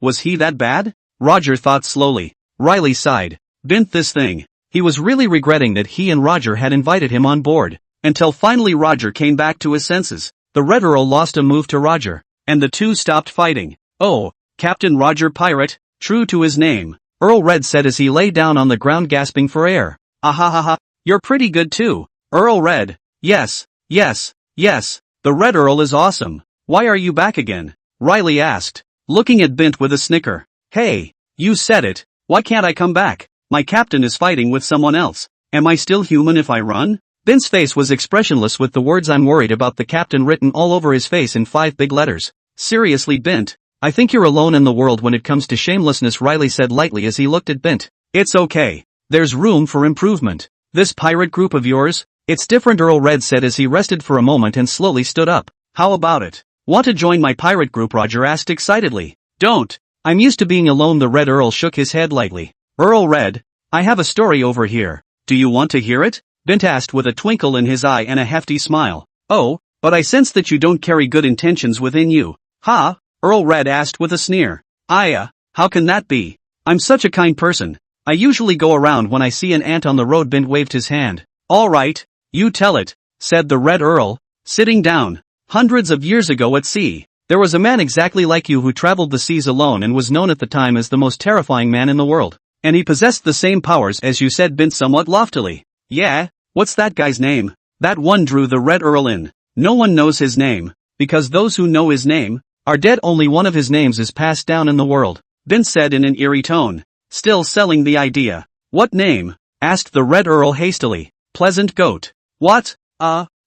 Was he that bad? Roger thought slowly. Riley sighed. Bint, this thing. He was really regretting that he and Roger had invited him on board, until finally Roger came back to his senses. The Red Earl lost a move to Roger, and the two stopped fighting. Oh, Captain Roger Pirate, true to his name, Earl Red said as he lay down on the ground gasping for air. Ahahaha, you're pretty good too, Earl Red. Yes. The Red Earl is awesome. Why are you back again? Riley asked, looking at Bint with a snicker. Hey, you said it. Why can't I come back? My captain is fighting with someone else. Am I still human if I run? Bint's face was expressionless with the words "I'm worried about the captain" written all over his face in 5 big letters. Seriously, Bint, I think you're alone in the world when it comes to shamelessness, Riley said lightly as he looked at Bint. It's okay. There's room for improvement. This pirate group of yours, it's different, Earl Red said as he rested for a moment and slowly stood up. How about it? Want to join my pirate group? Roger asked excitedly. Don't. I'm used to being alone. The Red Earl shook his head lightly. Earl Red, I have a story over here. Do you want to hear it? Bint asked with a twinkle in his eye and a hefty smile. Oh, but I sense that you don't carry good intentions within you. Ha? Earl Red asked with a sneer. How can that be? I'm such a kind person. I usually go around when I see an ant on the road. Bint waved his hand. All right, you tell it, said the Red Earl, sitting down. Hundreds of years ago at sea, there was a man exactly like you who traveled the seas alone and was known at the time as the most terrifying man in the world. And he possessed the same powers as you, said Bint somewhat loftily. Yeah, what's that guy's name? That one drew the Red Earl in. No one knows his name, because those who know his name are dead. Only one of his names is passed down in the world, Bint said in an eerie tone, still selling the idea. What name? Asked the Red Earl hastily. Pleasant Goat. What?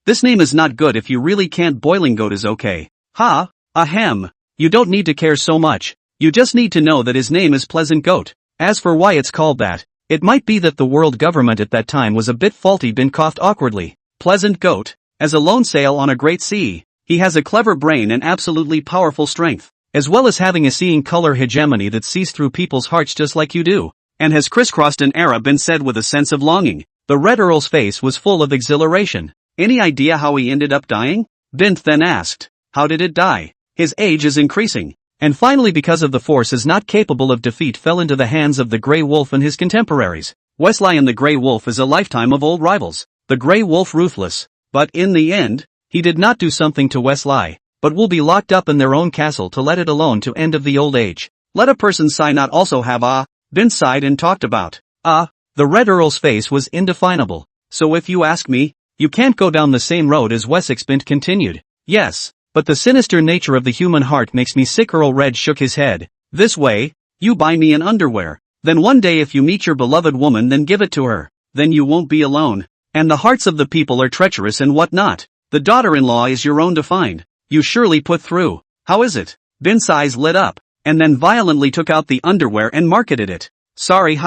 This name is not good. If you really can't, Boiling Goat is okay. Ha? Ahem. You don't need to care so much. You just need to know that his name is Pleasant Goat. As for why it's called that, it might be that the world government at that time was a bit faulty. Bint coughed awkwardly. Pleasant Goat, as a lone sail on a great sea, he has a clever brain and absolutely powerful strength, as well as having a seeing color hegemony that sees through people's hearts just like you do, and has crisscrossed an era. Bint said with a sense of longing. The Red Earl's face was full of exhilaration. Any idea how he ended up dying? Bint then asked. How did it die? His age is increasing, and finally because of the force is not capable of defeat fell into the hands of the Grey Wolf and his contemporaries. Wesley and the Grey Wolf is a lifetime of old rivals. The Grey Wolf ruthless, but in the end, he did not do something to Wesley, but will be locked up in their own castle to let it alone to end of the old age. Let a person sigh not also have Bint sighed and talked about. The Red Earl's face was indefinable. So if you ask me, you can't go down the same road as Wessex. Bint continued. Yes, but the sinister nature of the human heart makes me sick. Earl Red shook his head. This way, you buy me an underwear. Then one day if you meet your beloved woman, then give it to her. Then you won't be alone. And the hearts of the people are treacherous and whatnot. The daughter-in-law is your own to find. You surely put through. How is it? Bint's eyes lit up, and then violently took out the underwear and marketed it. Sorry,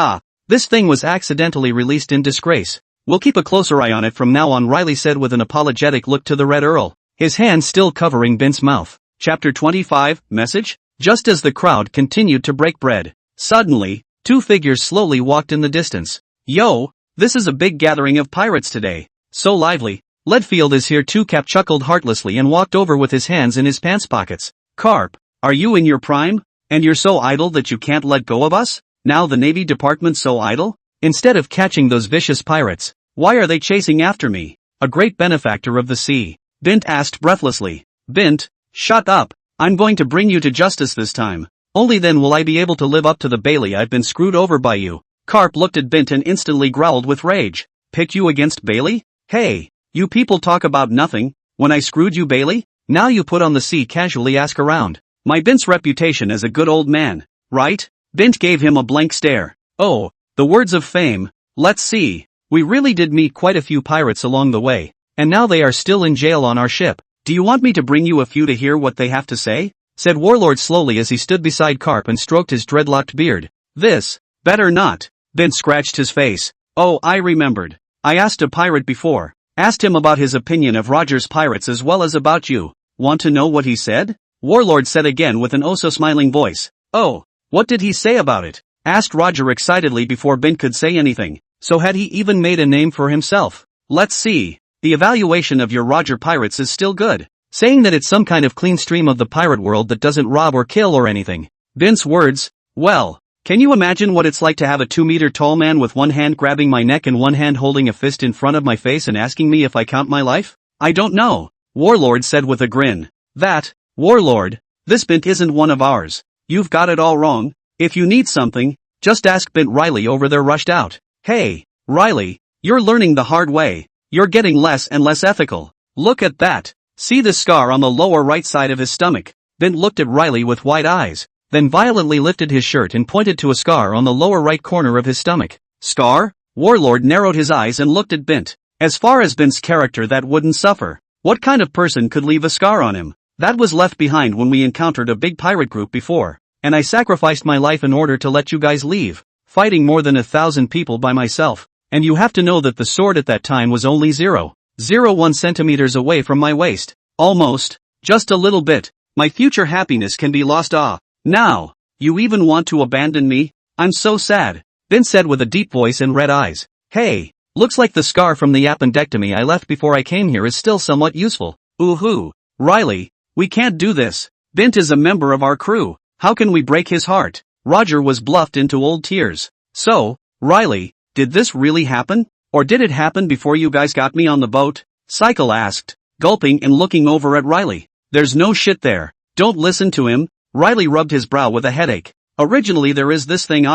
this thing was accidentally released in disgrace. We'll keep a closer eye on it from now on, Riley said with an apologetic look to the Red Earl, his hand still covering Bint's mouth. Chapter 25, Message? Just as the crowd continued to break bread, suddenly, 2 figures slowly walked in the distance. Yo, this is a big gathering of pirates today. So lively. Leadfield is here too. Cap chuckled heartlessly and walked over with his hands in his pants pockets. Karp, are you in your prime? And you're so idle that you can't let go of us? Now the Navy Department's so idle? Instead of catching those vicious pirates, why are they chasing after me? A great benefactor of the sea. Bint asked breathlessly. Bint, shut up. I'm going to bring you to justice this time. Only then will I be able to live up to the Bailey I've been screwed over by you. Karp looked at Bint and instantly growled with rage. Pick you against Bailey? Hey, you people talk about nothing. When I screwed you, Bailey? Now you put on the sea casually ask around. My Bint's reputation as a good old man, right? Bint gave him a blank stare. Oh, the words of fame. Let's see. We really did meet quite a few pirates along the way, and now they are still in jail on our ship. Do you want me to bring you a few to hear what they have to say? Said Warlord slowly as he stood beside Karp and stroked his dreadlocked beard. This, better not. Bint scratched his face. Oh, I remembered. I asked a pirate before. Asked him about his opinion of Roger's pirates as well as about you. Want to know what he said? Warlord said again with an oh-so-smiling voice. Oh, what did he say about it? Asked Roger excitedly before Bint could say anything. So had he even made a name for himself? Let's see. The evaluation of your Roger pirates is still good. Saying that it's some kind of clean stream of the pirate world that doesn't rob or kill or anything. Bint's words. Well, can you imagine what it's like to have a 2-meter tall man with one hand grabbing my neck and one hand holding a fist in front of my face and asking me if I count my life? I don't know. Warlord said with a grin. Warlord, this Bint isn't one of ours. You've got it all wrong. If you need something, just ask Bint. Riley over there rushed out. Hey, Riley, you're learning the hard way. You're getting less and less ethical. Look at that. See the scar on the lower right side of his stomach. Bint looked at Riley with wide eyes, then violently lifted his shirt and pointed to a scar on the lower right corner of his stomach. Scar? Warlord narrowed his eyes and looked at Bint. As far as Bint's character, that wouldn't suffer. What kind of person could leave a scar on him? That was left behind when we encountered a big pirate group before, and I sacrificed my life in order to let you guys leave, fighting more than 1,000 people by myself, and you have to know that the sword at that time was only 0.01 centimeters away from my waist. Almost, just a little bit. My future happiness can be lost. Now, you even want to abandon me? I'm so sad. Bint said with a deep voice and red eyes. Hey, looks like the scar from the appendectomy I left before I came here is still somewhat useful. Ooh-hoo. Riley, we can't do this. Bint is a member of our crew. How can we break his heart? Roger was bluffed into old tears. So, Riley, did this really happen? Or did it happen before you guys got me on the boat? Cycle asked, gulping and looking over at Riley. There's no shit there. Don't listen to him. Riley rubbed his brow with a headache. Originally there is this thing.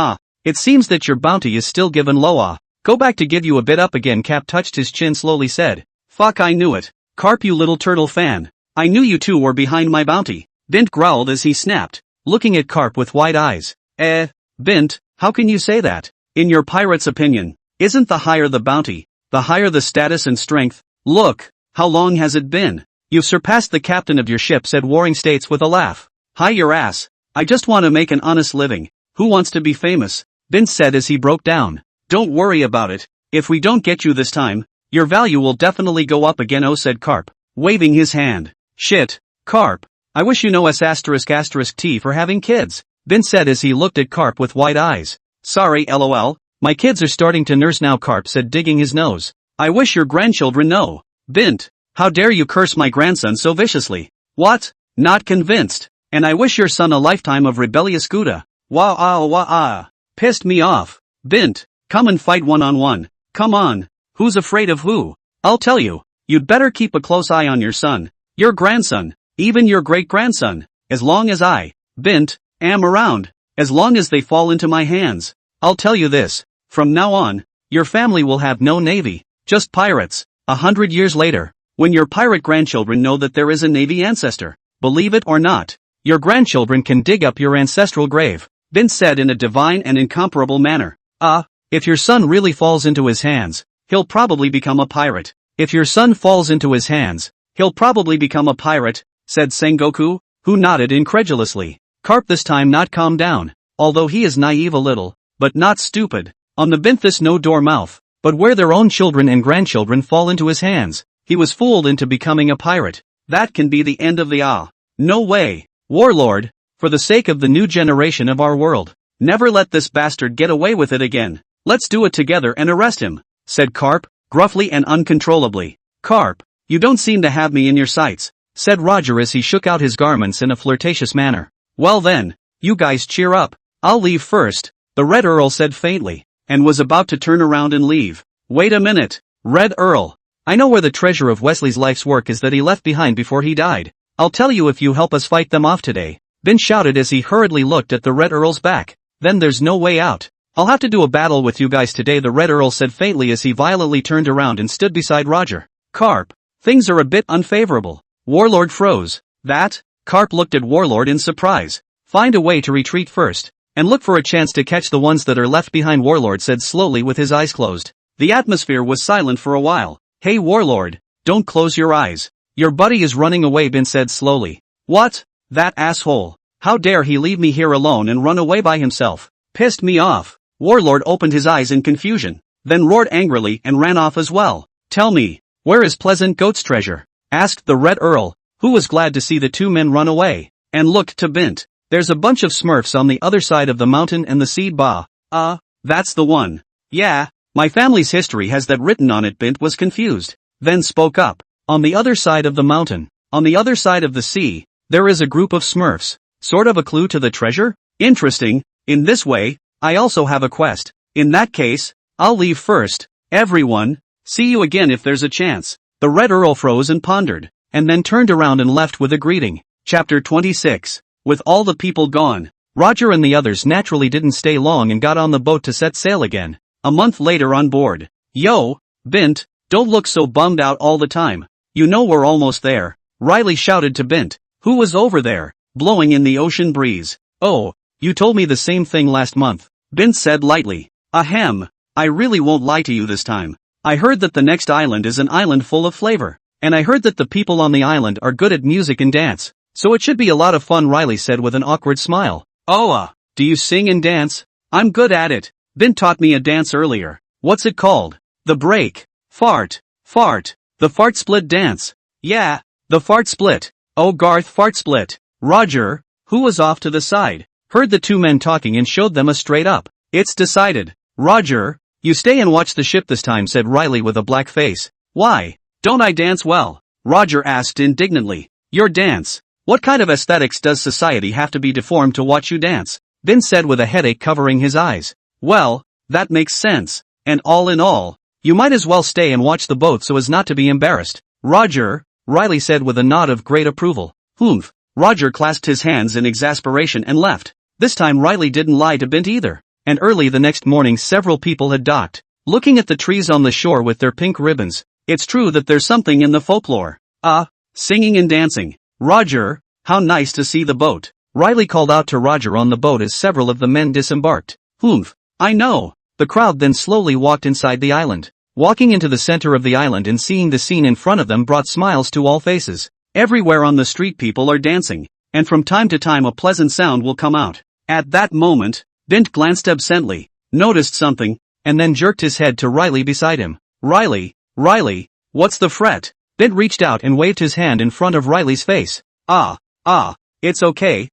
It seems that your bounty is still given low. Go back to give you a bit up again. Cap touched his chin slowly said. Fuck, I knew it. Karp, you little turtle fan. I knew you two were behind my bounty. Bint growled as he snapped, looking at Karp with wide eyes. Bint, how can you say that? In your pirate's opinion, isn't the higher the bounty, the higher the status and strength? Look, how long has it been? You've surpassed the captain of your ship, said Warring States with a laugh. Hi your ass. I just want to make an honest living. Who wants to be famous? Bint said as he broke down. Don't worry about it. If we don't get you this time, your value will definitely go up again. Oh, said Karp, waving his hand. Shit, Karp. I wish you know ***T for having kids. Bint said as he looked at Karp with wide eyes. Sorry, lol. My kids are starting to nurse now, Karp said, digging his nose. I wish your grandchildren know. Bint, how dare you curse my grandson so viciously? What? Not convinced. And I wish your son a lifetime of rebellious Gouda. Wah. Pissed me off. Bint, come and fight one-on-one. Come on. Who's afraid of who? I'll tell you. You'd better keep a close eye on your son. Your grandson. Even your great-grandson. As long as I, Bint, am around. As long as they fall into my hands. I'll tell you this. From now on, your family will have no navy. Just pirates. 100 years later, when your pirate grandchildren know that there is a navy ancestor, believe it or not, your grandchildren can dig up your ancestral grave. Bint said in a divine and incomparable manner. If your son really falls into his hands, he'll probably become a pirate. If your son falls into his hands, he'll probably become a pirate, said Sengoku, who nodded incredulously. Karp this time not calmed down, although he is naive a little, but not stupid. On the Bint this no door mouth, but where their own children and grandchildren fall into his hands, he was fooled into becoming a pirate. That can be the end of the No way. Warlord, for the sake of the new generation of our world, never let this bastard get away with it again. Let's do it together and arrest him, said Karp, gruffly and uncontrollably. Karp, you don't seem to have me in your sights, said Roger as he shook out his garments in a flirtatious manner. Well then, you guys cheer up. I'll leave first. the Red Earl said faintly, and was about to turn around and leave. Wait a minute, Red Earl. I know where the treasure of Wesley's life's work is that he left behind before he died. I'll tell you if you help us fight them off today. Bint shouted as he hurriedly looked at the Red Earl's back. Then there's no way out. I'll have to do a battle with you guys today, the Red Earl said faintly as he violently turned around and stood beside Roger. Karp, things are a bit unfavorable. Warlord froze. That? Karp looked at Warlord in surprise. Find a way to retreat first, and look for a chance to catch the ones that are left behind, Warlord said slowly with his eyes closed. The atmosphere was silent for a while. Hey Warlord, don't close your eyes. Your buddy is running away, Bint said slowly. What? That asshole. How dare he leave me here alone and run away by himself? Pissed me off. Warlord opened his eyes in confusion, then roared angrily and ran off as well. Tell me, where is Pleasant Goat's treasure? Asked the Red Earl, who was glad to see the two men run away, and looked to Bint. There's a bunch of Smurfs on the other side of the mountain and the seed bah. That's the one. Yeah, my family's history has that written on it. Bint was confused, then spoke up. On the other side of the mountain, on the other side of the sea, there is a group of Smurfs. Sort of a clue to the treasure? Interesting. In this way, I also have a quest. In that case, I'll leave first. Everyone, see you again if there's a chance. The Red Earl froze and pondered, and then turned around and left with a greeting. Chapter 26. With all the people gone, Roger and the others naturally didn't stay long and got on the boat to set sail again. A month later on board. Yo, Bint, don't look so bummed out all the time. You know we're almost there. Riley shouted to Bint, who was over there, blowing in the ocean breeze. Oh, you told me the same thing last month, Bint said lightly. Ahem, I really won't lie to you this time. I heard that the next island is an island full of flavor, and I heard that the people on the island are good at music and dance, so it should be a lot of fun, Riley said with an awkward smile. Oh, do you sing and dance? I'm good at it. Bint taught me a dance earlier. What's it called? The break. Fart. The fart split dance. Yeah, the fart split. Oh Garth, fart split. Roger, who was off to the side, heard the two men talking and showed them a straight up. It's decided. Roger, you stay and watch the ship this time, said Riley with a black face. Why? Don't I dance well? Roger asked indignantly. Your dance. What kind of aesthetics does society have to be deformed to watch you dance? Bint said with a headache covering his eyes. Well, that makes sense. And all in all, you might as well stay and watch the boat so as not to be embarrassed. Roger, Riley said with a nod of great approval. Humph. Roger clasped his hands in exasperation and left. This time Riley didn't lie to Bint either. And early the next morning several people had docked, looking at the trees on the shore with their pink ribbons. It's true that there's something in the folklore. Singing and dancing. Roger, how nice to see the boat. Riley called out to Roger on the boat as several of the men disembarked. Humph. I know. The crowd then slowly walked inside the island. Walking into the center of the island and seeing the scene in front of them brought smiles to all faces. Everywhere on the street people are dancing, and from time to time a pleasant sound will come out. At that moment, Bint glanced absently, noticed something, and then jerked his head to Riley beside him. Riley, what's the fret? Bint reached out and waved his hand in front of Riley's face. It's okay,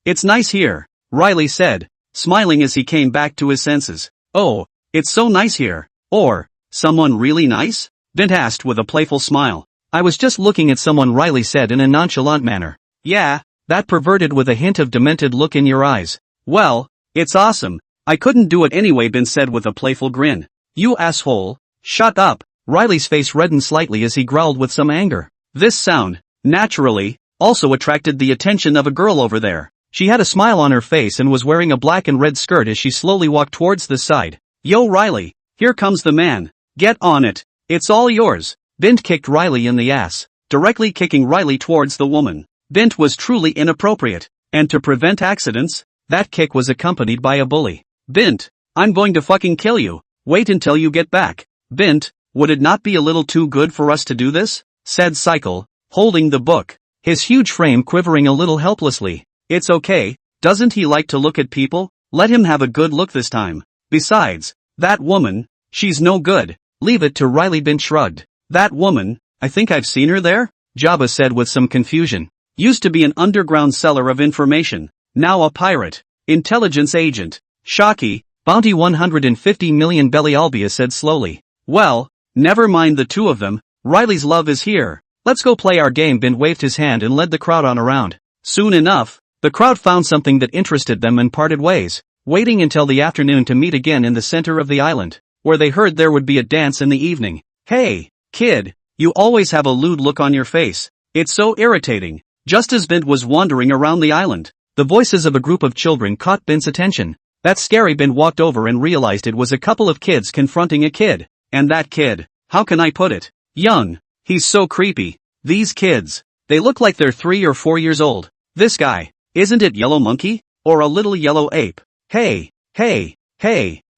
it's nice here, Riley said, smiling as he came back to his senses. Oh, it's so nice here. Or, someone really nice? Bint asked with a playful smile. I was just looking at someone, Riley said in a nonchalant manner. Yeah, that perverted with a hint of demented look in your eyes. Well, it's awesome. I couldn't do it anyway, Bint said with a playful grin. You asshole. Shut up. Riley's face reddened slightly as he growled with some anger. This sound, naturally, also attracted the attention of a girl over there. She had a smile on her face and was wearing a black and red skirt as she slowly walked towards the side. Yo Riley, here comes the man. Get on it. It's all yours. Bint kicked Riley in the ass, directly kicking Riley towards the woman. Bint was truly inappropriate, and to prevent accidents, that kick was accompanied by a bully. Bint, I'm going to fucking kill you. Wait until you get back. Bint, would it not be a little too good for us to do this? Said Cycle, holding the book, his huge frame quivering a little helplessly. It's okay, doesn't he like to look at people? Let him have a good look this time. Besides, that woman, she's no good. Leave it to Riley. Bint shrugged. That woman, I think I've seen her there? Jabba said with some confusion. Used to be an underground seller of information, now a pirate, intelligence agent. Shocky, bounty 150 million belly, Olbia said slowly. Well, never mind the two of them, Riley's love is here. Let's go play our game. Bint waved his hand and led the crowd on around. Soon enough, the crowd found something that interested them and parted ways. waiting until the afternoon to meet again in the center of the island, where they heard there would be a dance in the evening. Hey, kid, you always have a lewd look on your face. It's so irritating. Just as Bint was wandering around the island, the voices of a group of children caught Bint's attention. That scary Bint walked over and realized it was a couple of kids confronting a kid. And that kid, how can I put it? Young. He's so creepy. These kids, they look like they're 3 or 4 years old. This guy, isn't it Yellow Monkey? Or a little yellow ape? Hey,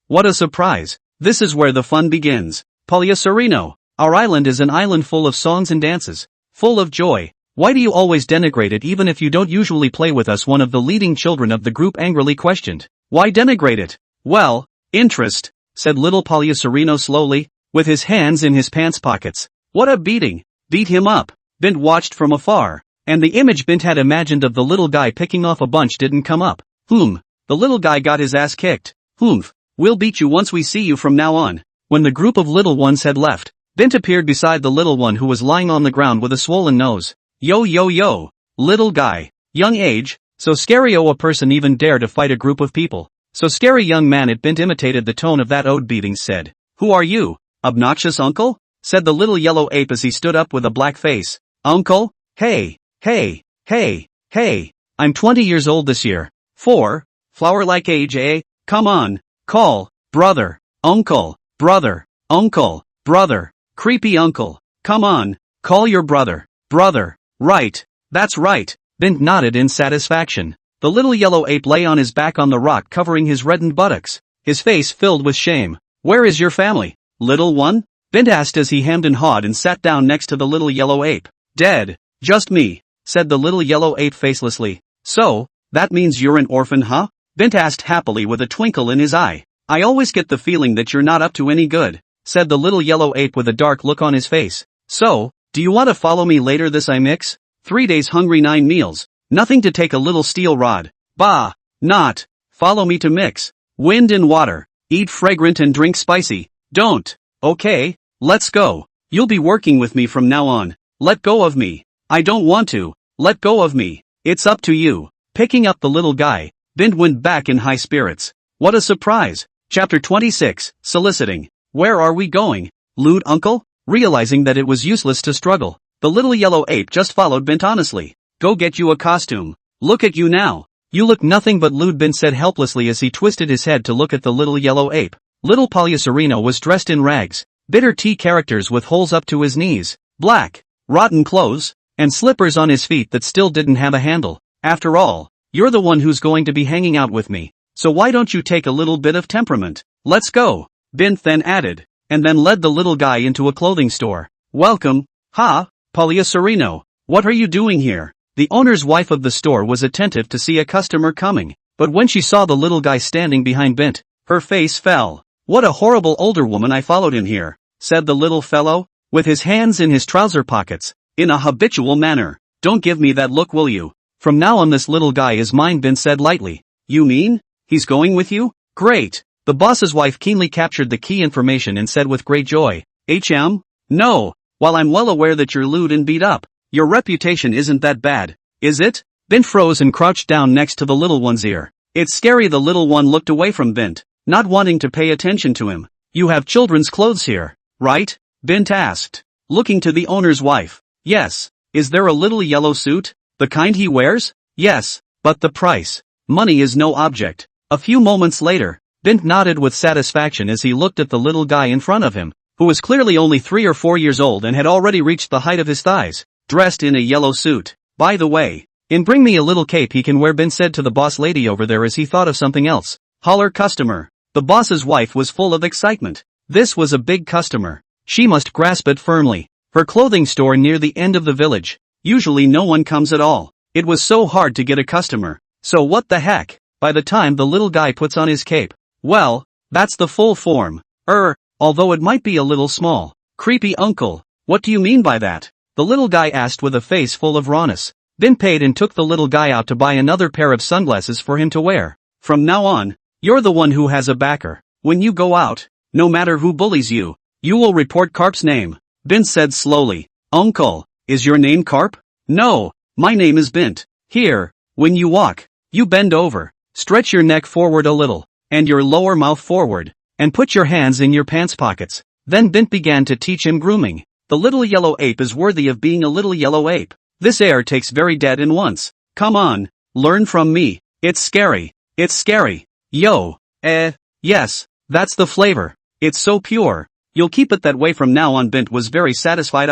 what a surprise. This is where the fun begins. Sereno, our island is an island full of songs and dances. Full of joy. Why do you always denigrate it even if you don't usually play with us? One of the leading children of the group angrily questioned. Why denigrate it? Well, interest, said little Sereno slowly, with his hands in his pants pockets. What a beating. Beat him up. Bint watched from afar, and the image Bint had imagined of the little guy picking off a bunch didn't come up. The little guy got his ass kicked. We'll beat you once we see you from now on. When the group of little ones had left, Bint appeared beside the little one who was lying on the ground with a swollen nose. Yo, little guy. Young age, so scary a person even dare to fight a group of people. So scary young man. It Bint imitated the tone of that ode beating said. Who are you? Obnoxious uncle? Said the little yellow ape as he stood up with a black face. Uncle? Hey. I'm 20 years old this year. 4. Flower-like age, eh? Come on. Call. Brother. Uncle. Brother. Uncle. Brother. Creepy uncle. Come on. Call your brother. Brother. Right. That's right. Bint nodded in satisfaction. The little yellow ape lay on his back on the rock covering his reddened buttocks, his face filled with shame. Where is your family, little one? Bint asked as he hemmed and hawed and sat down next to the little yellow ape. Dead. Just me, said the little yellow ape facelessly. So, that means you're an orphan, huh? Bint asked happily with a twinkle in his eye. I always get the feeling that you're not up to any good, said the little yellow ape with a dark look on his face. So, do you want to follow me later this I mix? 3 days hungry 9 meals. Nothing to take a little steel rod. Bah, not. Follow me to mix. Wind and water. Eat fragrant and drink spicy. Don't. Okay, let's go. You'll be working with me from now on. Let go of me. I don't want to. Let go of me. It's up to you. Picking up the little guy, Bint went back in high spirits. What a surprise. Chapter 26, Soliciting. Where are we going? Lewd uncle? Realizing that it was useless to struggle, the little yellow ape just followed Bint honestly. Go get you a costume. Look at you now. You look nothing but lewd, Bint said helplessly as he twisted his head to look at the little yellow ape. Little Sereno was dressed in rags, bitter tea characters with holes up to his knees, black, rotten clothes, and slippers on his feet that still didn't have a handle. After all, you're the one who's going to be hanging out with me, so why don't you take a little bit of temperament? Let's go, Bint then added, and then led the little guy into a clothing store. Welcome, Sereno. What are you doing here? The owner's wife of the store was attentive to see a customer coming, but when she saw the little guy standing behind Bint, her face fell. What a horrible older woman I followed in here, said the little fellow, with his hands in his trouser pockets, in a habitual manner. Don't give me that look, will you? From now on this little guy is mine, Bint said lightly. You mean? He's going with you? Great. The boss's wife keenly captured the key information and said with great joy. No. While I'm well aware that you're lewd and beat up, your reputation isn't that bad, is it? Bint froze and crouched down next to the little one's ear. It's scary. The little one looked away from Bint, not wanting to pay attention to him. You have children's clothes here, right? Bint asked, looking to the owner's wife. Yes. Is there a little yellow suit? The kind he wears? Yes. But the price. Money is no object. A few moments later, Bint nodded with satisfaction as he looked at the little guy in front of him, who was clearly only 3 or 4 years old and had already reached the height of his thighs, dressed in a yellow suit. By the way, bring me a little cape he can wear, Bint said to the boss lady over there as he thought of something else. Holler customer. The boss's wife was full of excitement. This was a big customer. She must grasp it firmly. Her clothing store near the end of the village. Usually no one comes at all. It was so hard to get a customer. So what the heck? By the time the little guy puts on his cape, well, that's the full form. Although it might be a little small. Creepy uncle. What do you mean by that? The little guy asked with a face full of rawness. Bint paid and took the little guy out to buy another pair of sunglasses for him to wear. From now on, you're the one who has a backer. When you go out, no matter who bullies you, you will report Karp's name. Bint said slowly. Uncle, is your name Karp? No, my name is Bint. Here, when you walk, you bend over. Stretch your neck forward a little, and your lower mouth forward, and put your hands in your pants pockets. Then Bint began to teach him grooming. The little yellow ape is worthy of being a little yellow ape. This air takes very dead in once. Come on, learn from me. It's scary. It's scary. Yo. Yes, that's the flavor. It's so pure. You'll keep it that way from now on. Bint was very satisfied.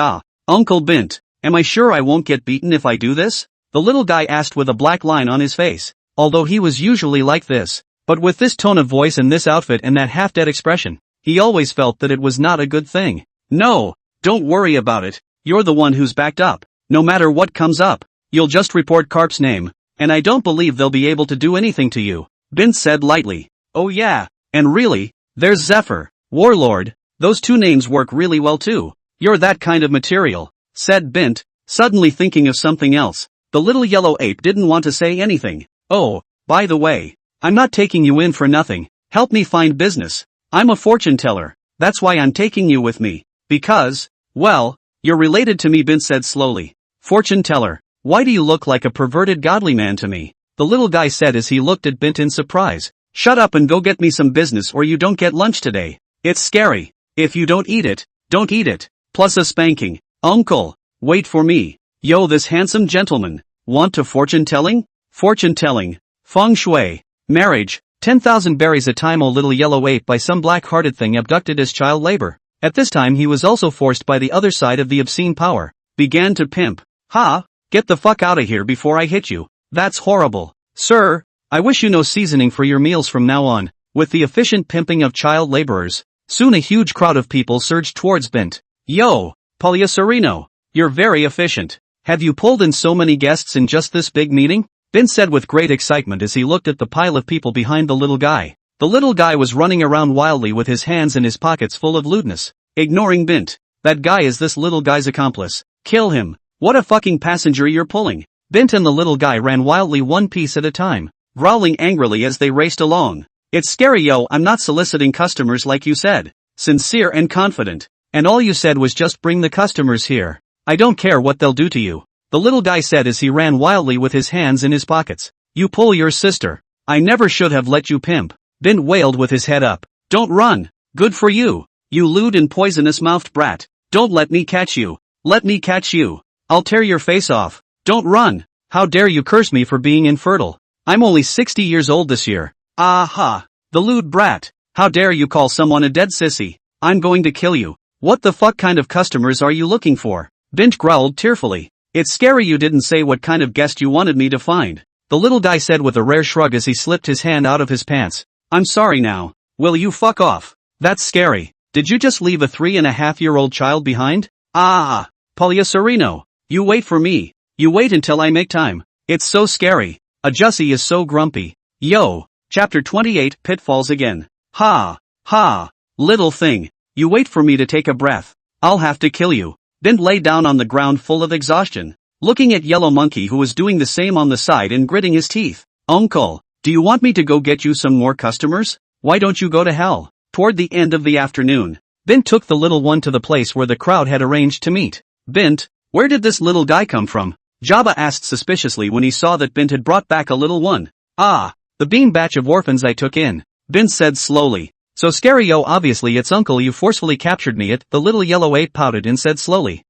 Uncle Bint, am I sure I won't get beaten if I do this? The little guy asked with a black line on his face. Although he was usually like this, but with this tone of voice and this outfit and that half-dead expression, he always felt that it was not a good thing. No, don't worry about it. You're the one who's backed up. No matter what comes up, you'll just report Karp's name, and I don't believe they'll be able to do anything to you, Bint said lightly. Oh yeah, and really, there's Zephyr, Warlord. Those two names work really well too. You're that kind of material, said Bint, suddenly thinking of something else. The little yellow ape didn't want to say anything. Oh, by the way, I'm not taking you in for nothing. Help me find business. I'm a fortune teller. That's why I'm taking you with me. Because, well, you're related to me, Bint said slowly. Fortune teller, why do you look like a perverted godly man to me? The little guy said as he looked at Bint in surprise. Shut up and go get me some business or you don't get lunch today. It's scary. If you don't eat it, don't eat it. Plus a spanking. Uncle, wait for me. Yo, this handsome gentleman. Want to fortune telling? Fortune telling. Feng shui. Marriage. 10,000 berries a time. O little yellow ape by some black-hearted thing abducted as child labor. At this time he was also forced by the other side of the obscene power. Began to pimp. Ha! Get the fuck out of here before I hit you. That's horrible. Sir, I wish you no seasoning for your meals from now on. With the efficient pimping of child laborers, soon a huge crowd of people surged towards Bint. Yo, Poliacerino, you're very efficient. Have you pulled in so many guests in just this big meeting? Bint said with great excitement as he looked at the pile of people behind the little guy. The little guy was running around wildly with his hands in his pockets full of lewdness, ignoring Bint. That guy is this little guy's accomplice. Kill him. What a fucking passenger you're pulling. Bint and the little guy ran wildly one piece at a time, growling angrily as they raced along. It's scary. Yo, I'm not soliciting customers like you said. Sincere and confident. And all you said was just bring the customers here. I don't care what they'll do to you. The little guy said as he ran wildly with his hands in his pockets. You pull your sister. I never should have let you pimp. Bint wailed with his head up. Don't run. Good for you. You lewd and poisonous-mouthed brat. Don't let me catch you. Let me catch you. I'll tear your face off. Don't run. How dare you curse me for being infertile. I'm only 60 years old this year. Aha. The lewd brat. How dare you call someone a dead sissy. I'm going to kill you. What the fuck kind of customers are you looking for? Bint growled tearfully. It's scary you didn't say what kind of guest you wanted me to find. The little guy said with a rare shrug as he slipped his hand out of his pants. I'm sorry now. Will you fuck off? That's scary. Did you just leave a 3.5-year-old child behind? Poliacerino. You wait for me. You wait until I make time. It's so scary. A Jussie is so grumpy. Yo. Chapter 28 Pitfalls again. Ha. Ha. Little thing. You wait for me to take a breath. I'll have to kill you. Bint lay down on the ground full of exhaustion, looking at Yellow Monkey who was doing the same on the side and gritting his teeth. Uncle, do you want me to go get you some more customers? Why don't you go to hell? Toward the end of the afternoon, Bint took the little one to the place where the crowd had arranged to meet. Bint, where did this little guy come from? Jabba asked suspiciously when he saw that Bint had brought back a little one. The bean batch of orphans I took in, Bint said slowly. So scary. Yo, obviously it's uncle, you forcefully captured me. The little yellow ape pouted and said slowly.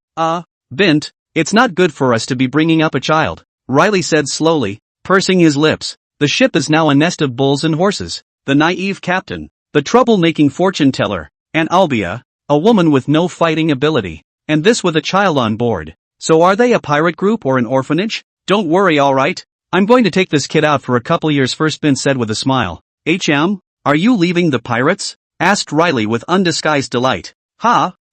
Bint, it's not good for us to be bringing up a child, Riley said slowly, pursing his lips. The ship is now a nest of bulls and horses. The naive captain, the trouble-making fortune teller, and Olbia, a woman with no fighting ability, and this with a child on board. So are they a pirate group or an orphanage? Don't worry, alright. I'm going to take this kid out for a couple years first, Bint said with a smile. Are you leaving the pirates? Asked Riley with undisguised delight.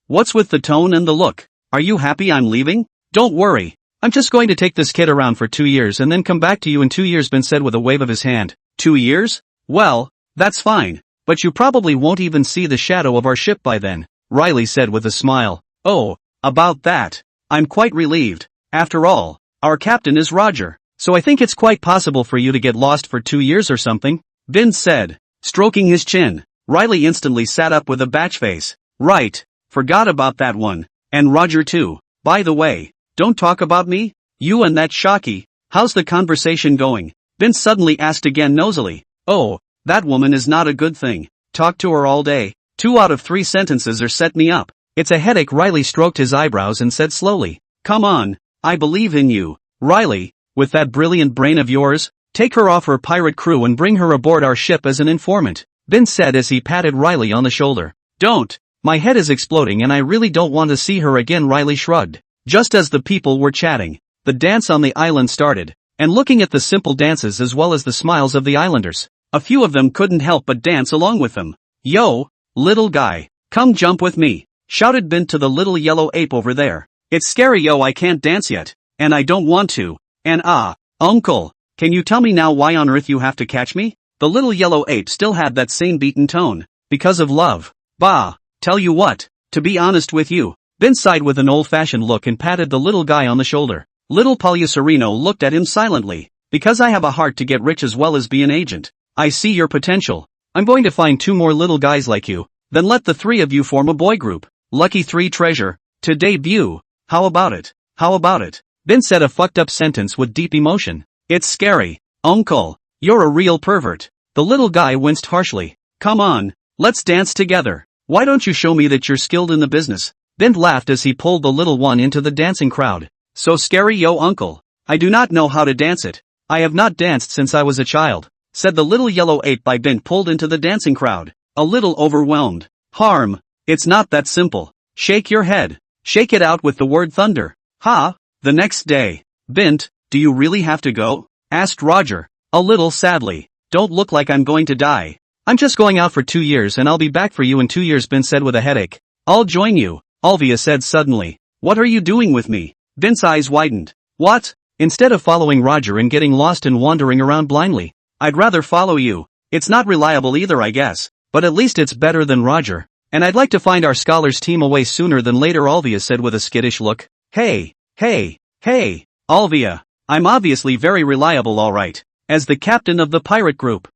What's with the tone and the look? Are you happy I'm leaving? Don't worry. I'm just going to take this kid around for 2 years and then come back to you in 2 years, Bint said with a wave of his hand. 2 years? Well, that's fine. But you probably won't even see the shadow of our ship by then, Riley said with a smile. Oh, about that. I'm quite relieved. After all, our captain is Roger. So I think it's quite possible for you to get lost for 2 years or something, Bint said, stroking his chin. Riley instantly sat up with a batch face. Right. Forgot about that one. And Roger too. By the way, don't talk about me. You and that Shocky. How's the conversation going? Bint suddenly asked again nosily. Oh, that woman is not a good thing. Talk to her all day. 2 out of 3 sentences are set me up. It's a headache. Riley stroked his eyebrows and said slowly. Come on, I believe in you. Riley, with that brilliant brain of yours, take her off her pirate crew and bring her aboard our ship as an informant, Bint said as he patted Riley on the shoulder. Don't. My head is exploding and I really don't want to see her again, Riley shrugged. Just as the people were chatting, the dance on the island started, and looking at the simple dances as well as the smiles of the islanders, a few of them couldn't help but dance along with them. Yo, little guy, come jump with me, shouted Bint to the little yellow ape over there. It's scary, yo, I can't dance yet, and I don't want to, and uncle, can you tell me now why on earth you have to catch me? The little yellow ape still had that same beaten tone. Because of love. Bah, tell you what, to be honest with you. Bint sighed with an old-fashioned look and patted the little guy on the shoulder. Little Polyacerino looked at him silently. Because I have a heart to get rich as well as be an agent. I see your potential. I'm going to find 2 more little guys like you. Then let the 3 of you form a boy group. Lucky 3 treasure. To debut. How about it? How about it? Bint said a fucked up sentence with deep emotion. It's scary. Uncle, you're a real pervert. The little guy winced harshly. Come on, let's dance together. Why don't you show me that you're skilled in the business? Bint laughed as he pulled the little one into the dancing crowd. So scary, yo, uncle. I do not know how to dance it. I have not danced since I was a child, said the little yellow ape by Bint pulled into the dancing crowd, a little overwhelmed. Harm. It's not that simple. Shake your head. Shake it out with the word thunder. Ha! The next day. Bint, do you really have to go? Asked Roger, a little sadly. Don't look like I'm going to die. I'm just going out for 2 years and I'll be back for you in 2 years, Bint said with a headache. I'll join you, Olbia said suddenly. What are you doing with me? Bint's eyes widened. What? Instead of following Roger and getting lost and wandering around blindly, I'd rather follow you. It's not reliable either, I guess. But at least it's better than Roger. And I'd like to find our scholars team away sooner than later, Olbia said with a skittish look. Hey, Olbia, I'm obviously very reliable, alright. As the captain of the pirate group.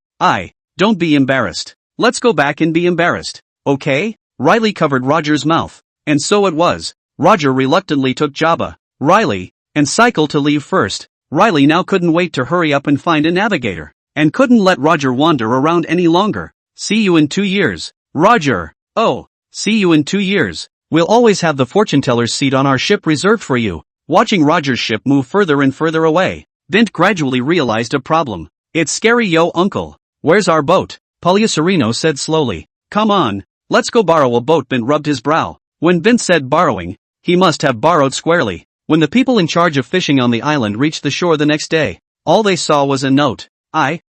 Don't be embarrassed. Let's go back and be embarrassed, okay? Riley covered Roger's mouth. And so it was. Roger reluctantly took Jabba, Riley, and cycled to leave first. Riley now couldn't wait to hurry up and find a navigator. And couldn't let Roger wander around any longer. See you in 2 years. Roger. Oh, see you in 2 years. We'll always have the fortuneteller's seat on our ship reserved for you. Watching Roger's ship move further and further away, Bint gradually realized a problem. It's scary, yo, uncle. Where's our boat? Polyacerino said slowly. Come on, let's go borrow a boat. Bint rubbed his brow. When Bint said borrowing, he must have borrowed squarely. When the people in charge of fishing on the island reached the shore the next day, all they saw was a note.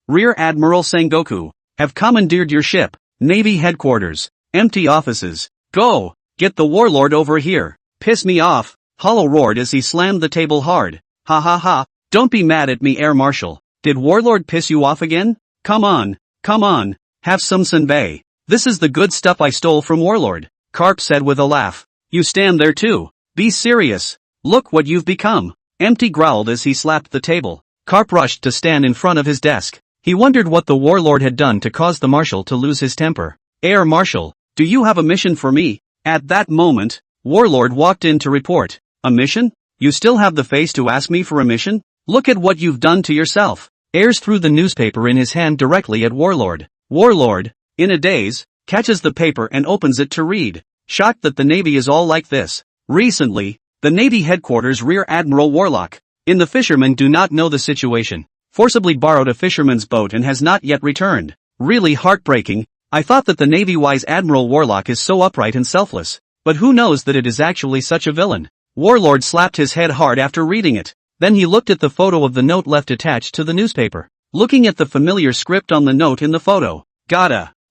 Rear Admiral Sengoku, have commandeered your ship. Navy headquarters. Empty offices. Go, get the warlord over here. Piss me off. Hollow roared as he slammed the table hard. Ha ha ha, don't be mad at me, Air Marshal. Did warlord piss you off again? Come on, have some senbei. This is the good stuff I stole from warlord, Karp said with a laugh. You stand there too. Be serious. Look what you've become. Empty growled as he slapped the table. Karp rushed to stand in front of his desk. He wondered what the warlord had done to cause the marshal to lose his temper. Air Marshal, do you have a mission for me? At that moment, warlord walked in to report. A mission? You still have the face to ask me for a mission? Look at what you've done to yourself. Ayres threw the newspaper in his hand directly at Warlord. Warlord, in a daze, catches the paper and opens it to read. Shocked that the Navy is all like this. Recently, the Navy headquarters Rear Admiral Warlock, in the fishermen do not know the situation. Forcibly borrowed a fisherman's boat and has not yet returned. Really heartbreaking. I thought that the Navy-wise Admiral Warlock is so upright and selfless. But who knows that it is actually such a villain? Warlord slapped his head hard after reading it. Then he looked at the photo of the note left attached to the newspaper. Looking at the familiar script on the note in the photo.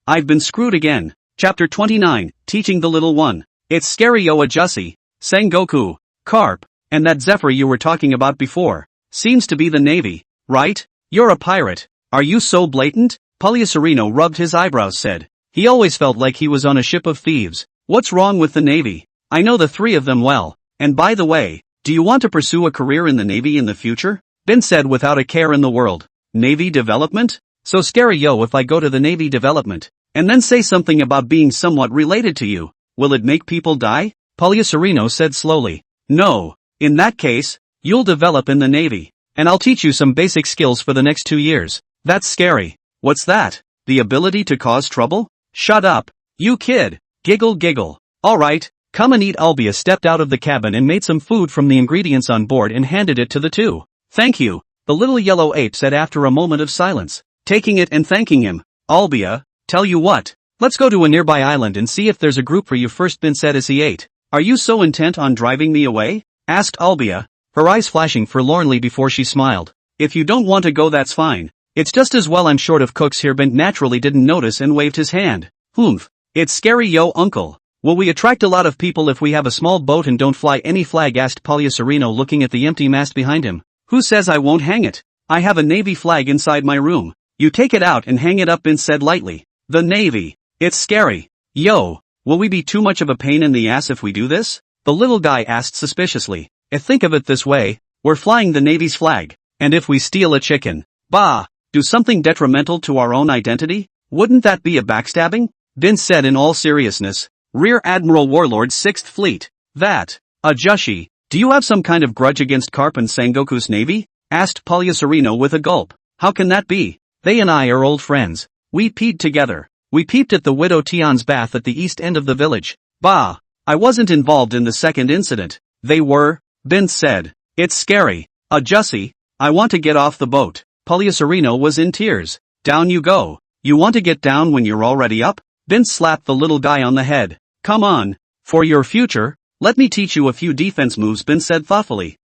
I've been screwed again. Chapter 29, Teaching the Little One. It's scary, yo, Jussi, Sengoku, Karp, and that Zephyr you were talking about before. Seems to be the Navy, right? You're a pirate. Are you so blatant? Polyacerino rubbed his eyebrows said. He always felt like he was on a ship of thieves. What's wrong with the Navy? I know the 3 of them well. And by the way, do you want to pursue a career in the Navy in the future? Bint said without a care in the world. Navy development? So scary, yo, if I go to the Navy development, and then say something about being somewhat related to you, will it make people die? Polyacerino said slowly. No, in that case, you'll develop in the Navy. and I'll teach you some basic skills for the next 2 years. That's scary. What's that? The ability to cause trouble? Shut up, you kid. Giggle giggle. Alright, come and eat. Olbia stepped out of the cabin and made some food from the ingredients on board and handed it to the two. Thank you, the little yellow ape said after a moment of silence, taking it and thanking him. Olbia, tell you what, let's go to a nearby island and see if there's a group for you first, Bint said as he ate. Are you so intent on driving me away? Asked Olbia, her eyes flashing forlornly before she smiled. If you don't want to go, that's fine. It's just as well I'm short of cooks here. Bint naturally didn't notice and waved his hand. Humph. It's scary, yo uncle. Will we attract a lot of people if we have a small boat and don't fly any flag? Asked Sereno, looking at the empty mast behind him. Who says I won't hang it? I have a Navy flag inside my room. You take it out and hang it up, Bint said lightly. The Navy. It's scary. Yo, will we be too much of a pain in the ass if we do this? The little guy asked suspiciously. Think of it this way, we're flying the Navy's flag, and if we steal a chicken, do something detrimental to our own identity, wouldn't that be a backstabbing? Bint said in all seriousness. Rear Admiral Warlord 6th Fleet. That. Ajushi, do you have some kind of grudge against Karp and Sengoku's Navy? Asked Sereno with a gulp. How can that be? They and I are old friends. We peed together. We peeped at the Widow Tian's bath at the east end of the village. I wasn't involved in the second incident. They were, Bint said. It's scary. Ajushi, I want to get off the boat. Sereno was in tears. Down you go. You want to get down when you're already up? Bint slapped the little guy on the head. Come on. For your future, let me teach you a few defense moves, Bint said thoughtfully.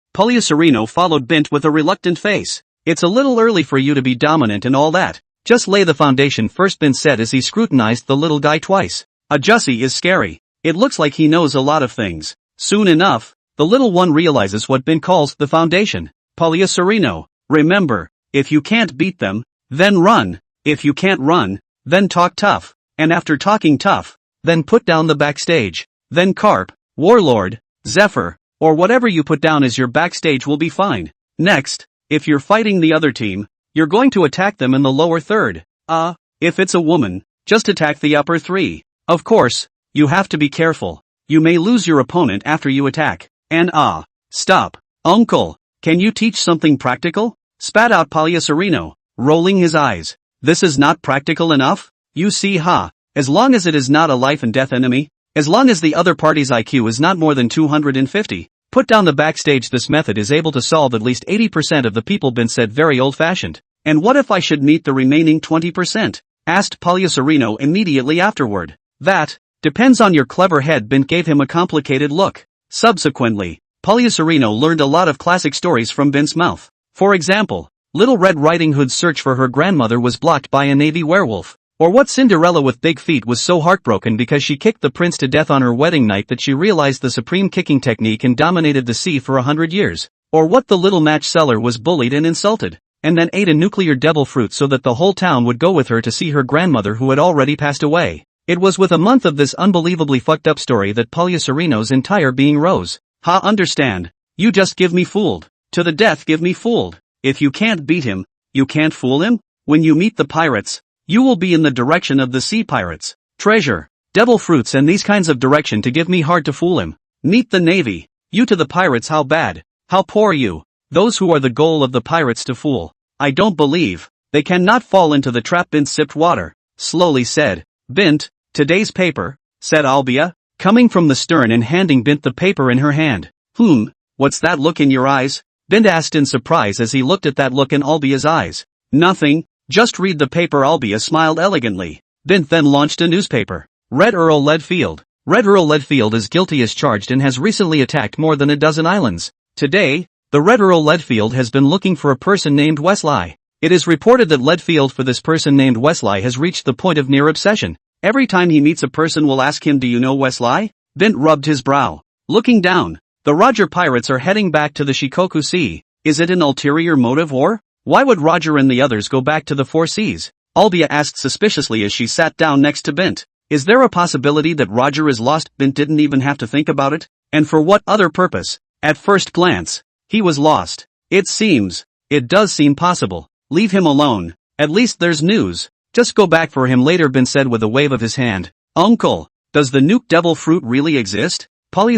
Sereno followed Bint with a reluctant face. It's a little early for you to be dominant and all that. Just lay the foundation first, Bint said as he scrutinized the little guy twice. Ajushi is scary. It looks like he knows a lot of things. Soon enough, the little one realizes what Bint calls the foundation. Sereno, remember, if you can't beat them, then run. If you can't run, then talk tough. And after talking tough, then put down the backstage. Then Karp, Warlord, Zephyr, or whatever you put down as your backstage will be fine. Next, if you're fighting the other team, you're going to attack them in the lower third. If it's a woman, just attack the upper 3. Of course, you have to be careful. You may lose your opponent after you attack. And stop. Uncle, can you teach something practical? Spat out Sereno, rolling his eyes. This is not practical enough? You see, as long as it is not a life and death enemy, as long as the other party's IQ is not more than 250, put down the backstage. This method is able to solve at least 80% of the people, Bint said, very old-fashioned. And what if I should meet the remaining 20%? Asked Sereno immediately afterward. That depends on your clever head. Bint gave him a complicated look. Subsequently, Sereno learned a lot of classic stories from Bint's mouth. For example, Little Red Riding Hood's search for her grandmother was blocked by a Navy werewolf. Or what Cinderella with big feet was so heartbroken because she kicked the prince to death on her wedding night that she realized the supreme kicking technique and dominated the sea for 100 years. Or what the little match seller was bullied and insulted, and then ate a nuclear devil fruit so that the whole town would go with her to see her grandmother who had already passed away. It was with a month of this unbelievably fucked up story that Sereno's entire being rose. Understand? You just give me fooled. To the death give me fooled. If you can't beat him, you can't fool him? When you meet the pirates, you will be in the direction of the sea pirates. Treasure, devil fruits and these kinds of direction to give me hard to fool him. Meet the Navy. You to the pirates, how bad, how poor you. Those who are the goal of the pirates to fool. I don't believe. They cannot fall into the trap. Bint sipped water. Slowly said. Bint, today's paper, said Olbia, coming from the stern and handing Bint the paper in her hand. What's that look in your eyes? Bint asked in surprise as he looked at that look in Olbia's eyes. Nothing. Just read the paper. Olbia smiled elegantly. Bint then launched a newspaper. Red Earl Leadfield. Red Earl Leadfield is guilty as charged and has recently attacked more than a dozen islands. Today, the Red Earl Leadfield has been looking for a person named Wesley. It is reported that Leadfield for this person named Wesley has reached the point of near obsession. Every time he meets a person will ask him, do you know Wesley? Bint rubbed his brow. Looking down, the Roger pirates are heading back to the Shikoku Sea. Is it an ulterior motive or? Why would Roger and the others go back to the Four Seas? Olbia asked suspiciously as she sat down next to Bint. Is there a possibility that Roger is lost? Bint didn't even have to think about it. And for what other purpose? At first glance, he was lost. It does seem possible. Leave him alone. At least there's news. Just go back for him later, Bint said with a wave of his hand. Uncle, does the nuke devil fruit really exist?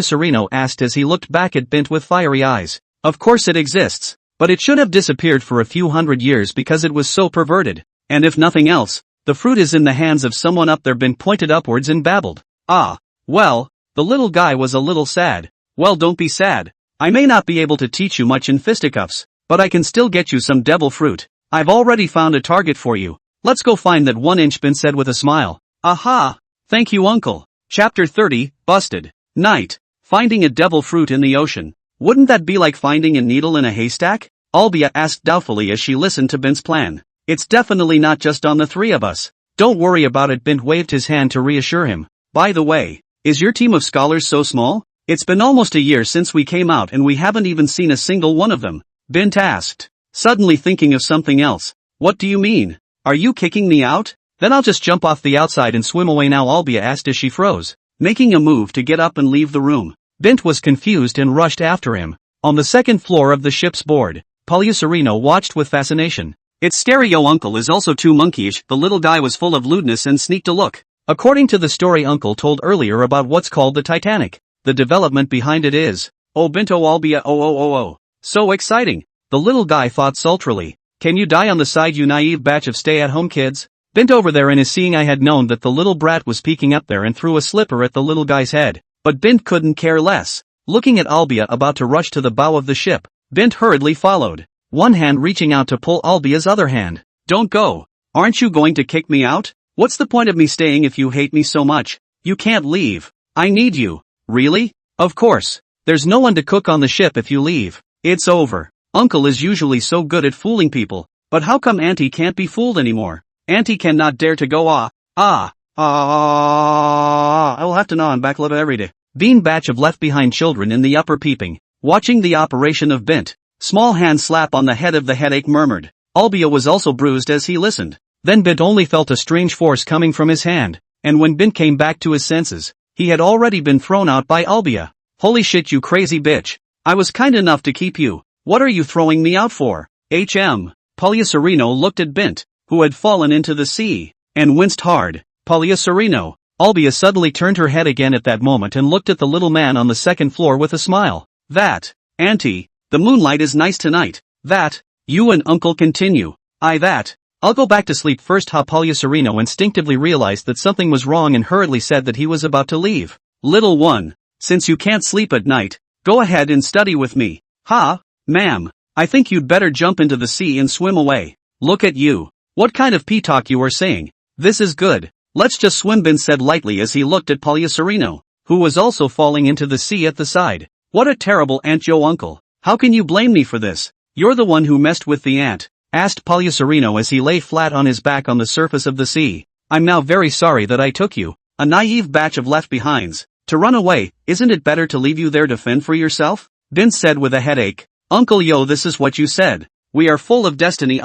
Sereno asked as he looked back at Bint with fiery eyes. Of course it exists. But it should have disappeared for a few hundred years because it was so perverted. And if nothing else, the fruit is in the hands of someone up there. Bint pointed upwards and babbled. Ah. Well, the little guy was a little sad. Well, don't be sad. I may not be able to teach you much in fisticuffs, but I can still get you some devil fruit. I've already found a target for you. Let's go find that 1-inch, Bint said with a smile. Aha! Thank you, uncle. Chapter 30, Busted. Night. Finding a devil fruit in the ocean. Wouldn't that be like finding a needle in a haystack? Olbia asked doubtfully as she listened to Bint's plan. It's definitely not just on the three of us. Don't worry about it. Bint waved his hand to reassure him. By the way, is your team of scholars so small? It's been almost a year since we came out and we haven't even seen a single one of them. Bint asked, suddenly thinking of something else. What do you mean? Are you kicking me out? Then I'll just jump off the outside and swim away now, Olbia asked as she froze, making a move to get up and leave the room. Bint was confused and rushed after him. On the second floor of the ship's board, Polyacerino watched with fascination. Its stereo uncle is also too monkeyish. The little guy was full of lewdness and sneaked a look. According to the story uncle told earlier about what's called the Titanic, the development behind it is, oh Binto Olbia oh. So exciting. The little guy thought sultrily. Can you die on the side, you naive batch of stay-at-home kids? Bint over there and is seeing. I had known that the little brat was peeking up there and threw a slipper at the little guy's head, but Bint couldn't care less. Looking at Olbia about to rush to the bow of the ship, Bint hurriedly followed, one hand reaching out to pull Olbia's other hand. Don't go. Aren't you going to kick me out? What's the point of me staying if you hate me so much? You can't leave. I need you. Really? Of course. There's no one to cook on the ship if you leave. It's over. Uncle is usually so good at fooling people, but how come Auntie can't be fooled anymore? Auntie cannot dare to go I will have to gnaw on backlava every day. Bean batch of left behind children in the upper peeping, watching the operation of Bint. Small hand slap on the head of the headache murmured. Olbia was also bruised as he listened. Then Bint only felt a strange force coming from his hand, and when Bint came back to his senses, he had already been thrown out by Olbia. Holy shit, you crazy bitch. I was kind enough to keep you. What are you throwing me out for? Polyacerino looked at Bint, who had fallen into the sea, and winced hard. Polyacerino. Olbia suddenly turned her head again at that moment and looked at the little man on the second floor with a smile. That, Auntie, the moonlight is nice tonight. That, you and Uncle continue. I'll go back to sleep first. Polyacerino instinctively realized that something was wrong and hurriedly said that he was about to leave. Little one, since you can't sleep at night, go ahead and study with me. Ma'am, I think you'd better jump into the sea and swim away. Look at you. What kind of pee-talk you are saying? This is good. Let's just swim, Bint said lightly as he looked at Polyacerino, who was also falling into the sea at the side. What a terrible aunt, yo uncle. How can you blame me for this? You're the one who messed with the ant, asked Polyacerino as he lay flat on his back on the surface of the sea. I'm now very sorry that I took you, a naive batch of left-behinds, to run away. Isn't it better to leave you there to fend for yourself? Bint said with a headache. Uncle yo, this is what you said. We are full of destiny.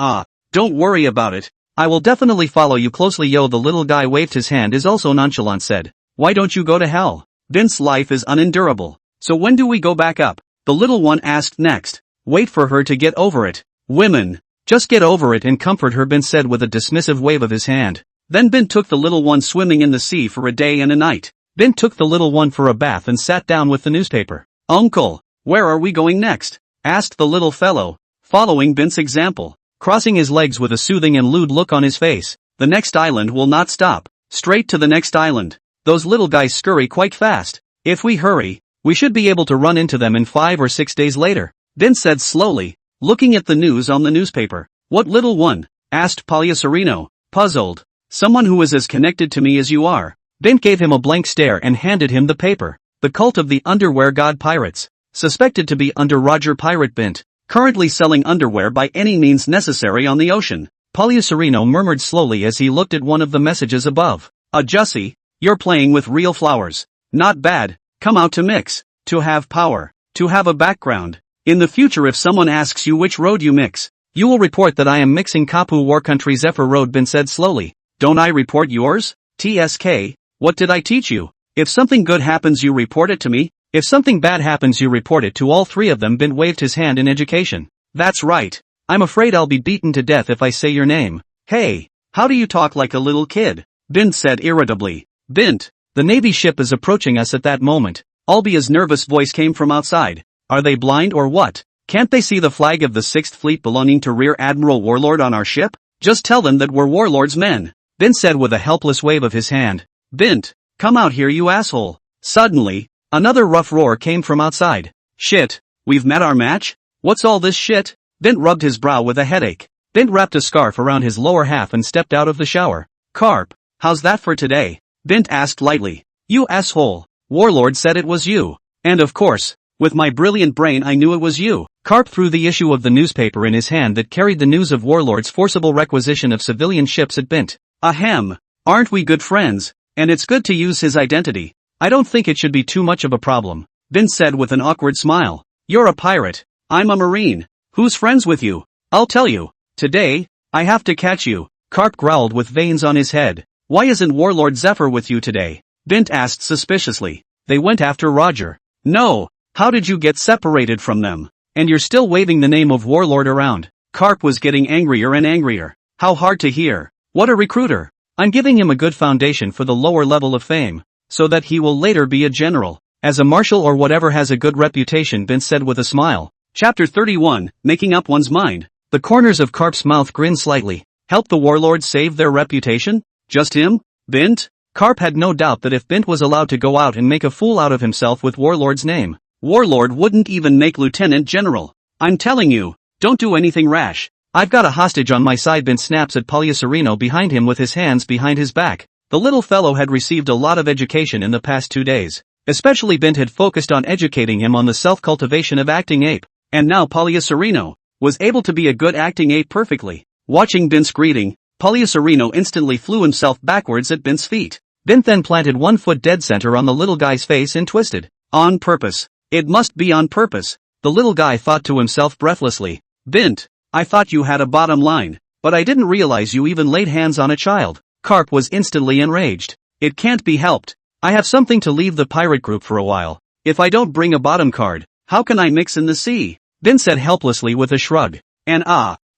Don't worry about it. I will definitely follow you closely yo. The little guy waved his hand as also nonchalant said. Why don't you go to hell? Bint's life is unendurable. So when do we go back up? The little one asked next. Wait for her to get over it. Women, just get over it and comfort her, Bint said with a dismissive wave of his hand. Then Bint took the little one swimming in the sea for a day and a night. Bint took the little one for a bath and sat down with the newspaper. Uncle, where are we going next? Asked the little fellow, following Bint's example, crossing his legs with a soothing and lewd look on his face. The next island will not stop. Straight to the next island. Those little guys scurry quite fast. If we hurry, we should be able to run into them in 5 or 6 days later. Bint said slowly, looking at the news on the newspaper. What little one? Asked Polyacerino, puzzled. Someone who is as connected to me as you are. Bint gave him a blank stare and handed him the paper. The cult of the underwear god pirates. Suspected to be under Roger Pirate Bint, currently selling underwear by any means necessary on the ocean. Polyacerino murmured slowly as he looked at one of the messages above. Jussie, you're playing with real flowers. Not bad. Come out to mix. To have power. To have a background. In the future if someone asks you which road you mix, you will report that I am mixing Kapu War Country Zephyr Road, Bint said slowly. Don't I report yours? TSK, what did I teach you? If something good happens you report it to me. If something bad happens you report it to all three of them. Bint waved his hand in education. That's right. I'm afraid I'll be beaten to death if I say your name. Hey, how do you talk like a little kid? Bint said irritably. Bint, the Navy ship is approaching us at that moment. Olbia's nervous voice came from outside. Are they blind or what? Can't they see the flag of the 6th Fleet belonging to Rear Admiral Warlord on our ship? Just tell them that we're Warlord's men, Bint said with a helpless wave of his hand. Bint, come out here you asshole. Suddenly, another rough roar came from outside. Shit, we've met our match? What's all this shit? Bint rubbed his brow with a headache. Bint wrapped a scarf around his lower half and stepped out of the shower. Karp, how's that for today? Bint asked lightly. You asshole. Warlord said it was you. And of course, with my brilliant brain I knew it was you. Karp threw the issue of the newspaper in his hand that carried the news of Warlord's forcible requisition of civilian ships at Bint. Ahem. Aren't we good friends? And it's good to use his identity. I don't think it should be too much of a problem, Bint said with an awkward smile. You're a pirate. I'm a marine. Who's friends with you? I'll tell you. Today, I have to catch you. Karp growled with veins on his head. Why isn't Warlord Zephyr with you today? Bint asked suspiciously. They went after Roger. No. How did you get separated from them? And you're still waving the name of Warlord around. Karp was getting angrier and angrier. How hard to hear. What a recruiter. I'm giving him a good foundation for the lower level of fame, so that he will later be a general. As a marshal or whatever has a good reputation, Bint said with a smile. Chapter 31, Making Up One's Mind. The corners of Karp's mouth grinned slightly. Help the Warlord save their reputation? Just him? Bint? Karp had no doubt that if Bint was allowed to go out and make a fool out of himself with Warlord's name, Warlord wouldn't even make Lieutenant General. I'm telling you, don't do anything rash. I've got a hostage on my side. Bint snaps at Polyacerino behind him with his hands behind his back. The little fellow had received a lot of education in the past 2 days. Especially Bint had focused on educating him on the self-cultivation of acting ape. And now Polyacerino was able to be a good acting ape perfectly. Watching Bint's greeting, Polyacerino instantly flew himself backwards at Bint's feet. Bint then planted one foot dead center on the little guy's face and twisted. On purpose. It must be on purpose. The little guy thought to himself breathlessly. Bint, I thought you had a bottom line, but I didn't realize you even laid hands on a child. Karp was instantly enraged. It can't be helped. I have something to leave the pirate group for a while. If I don't bring a bottom card, how can I mix in the sea? Bint said helplessly with a shrug. And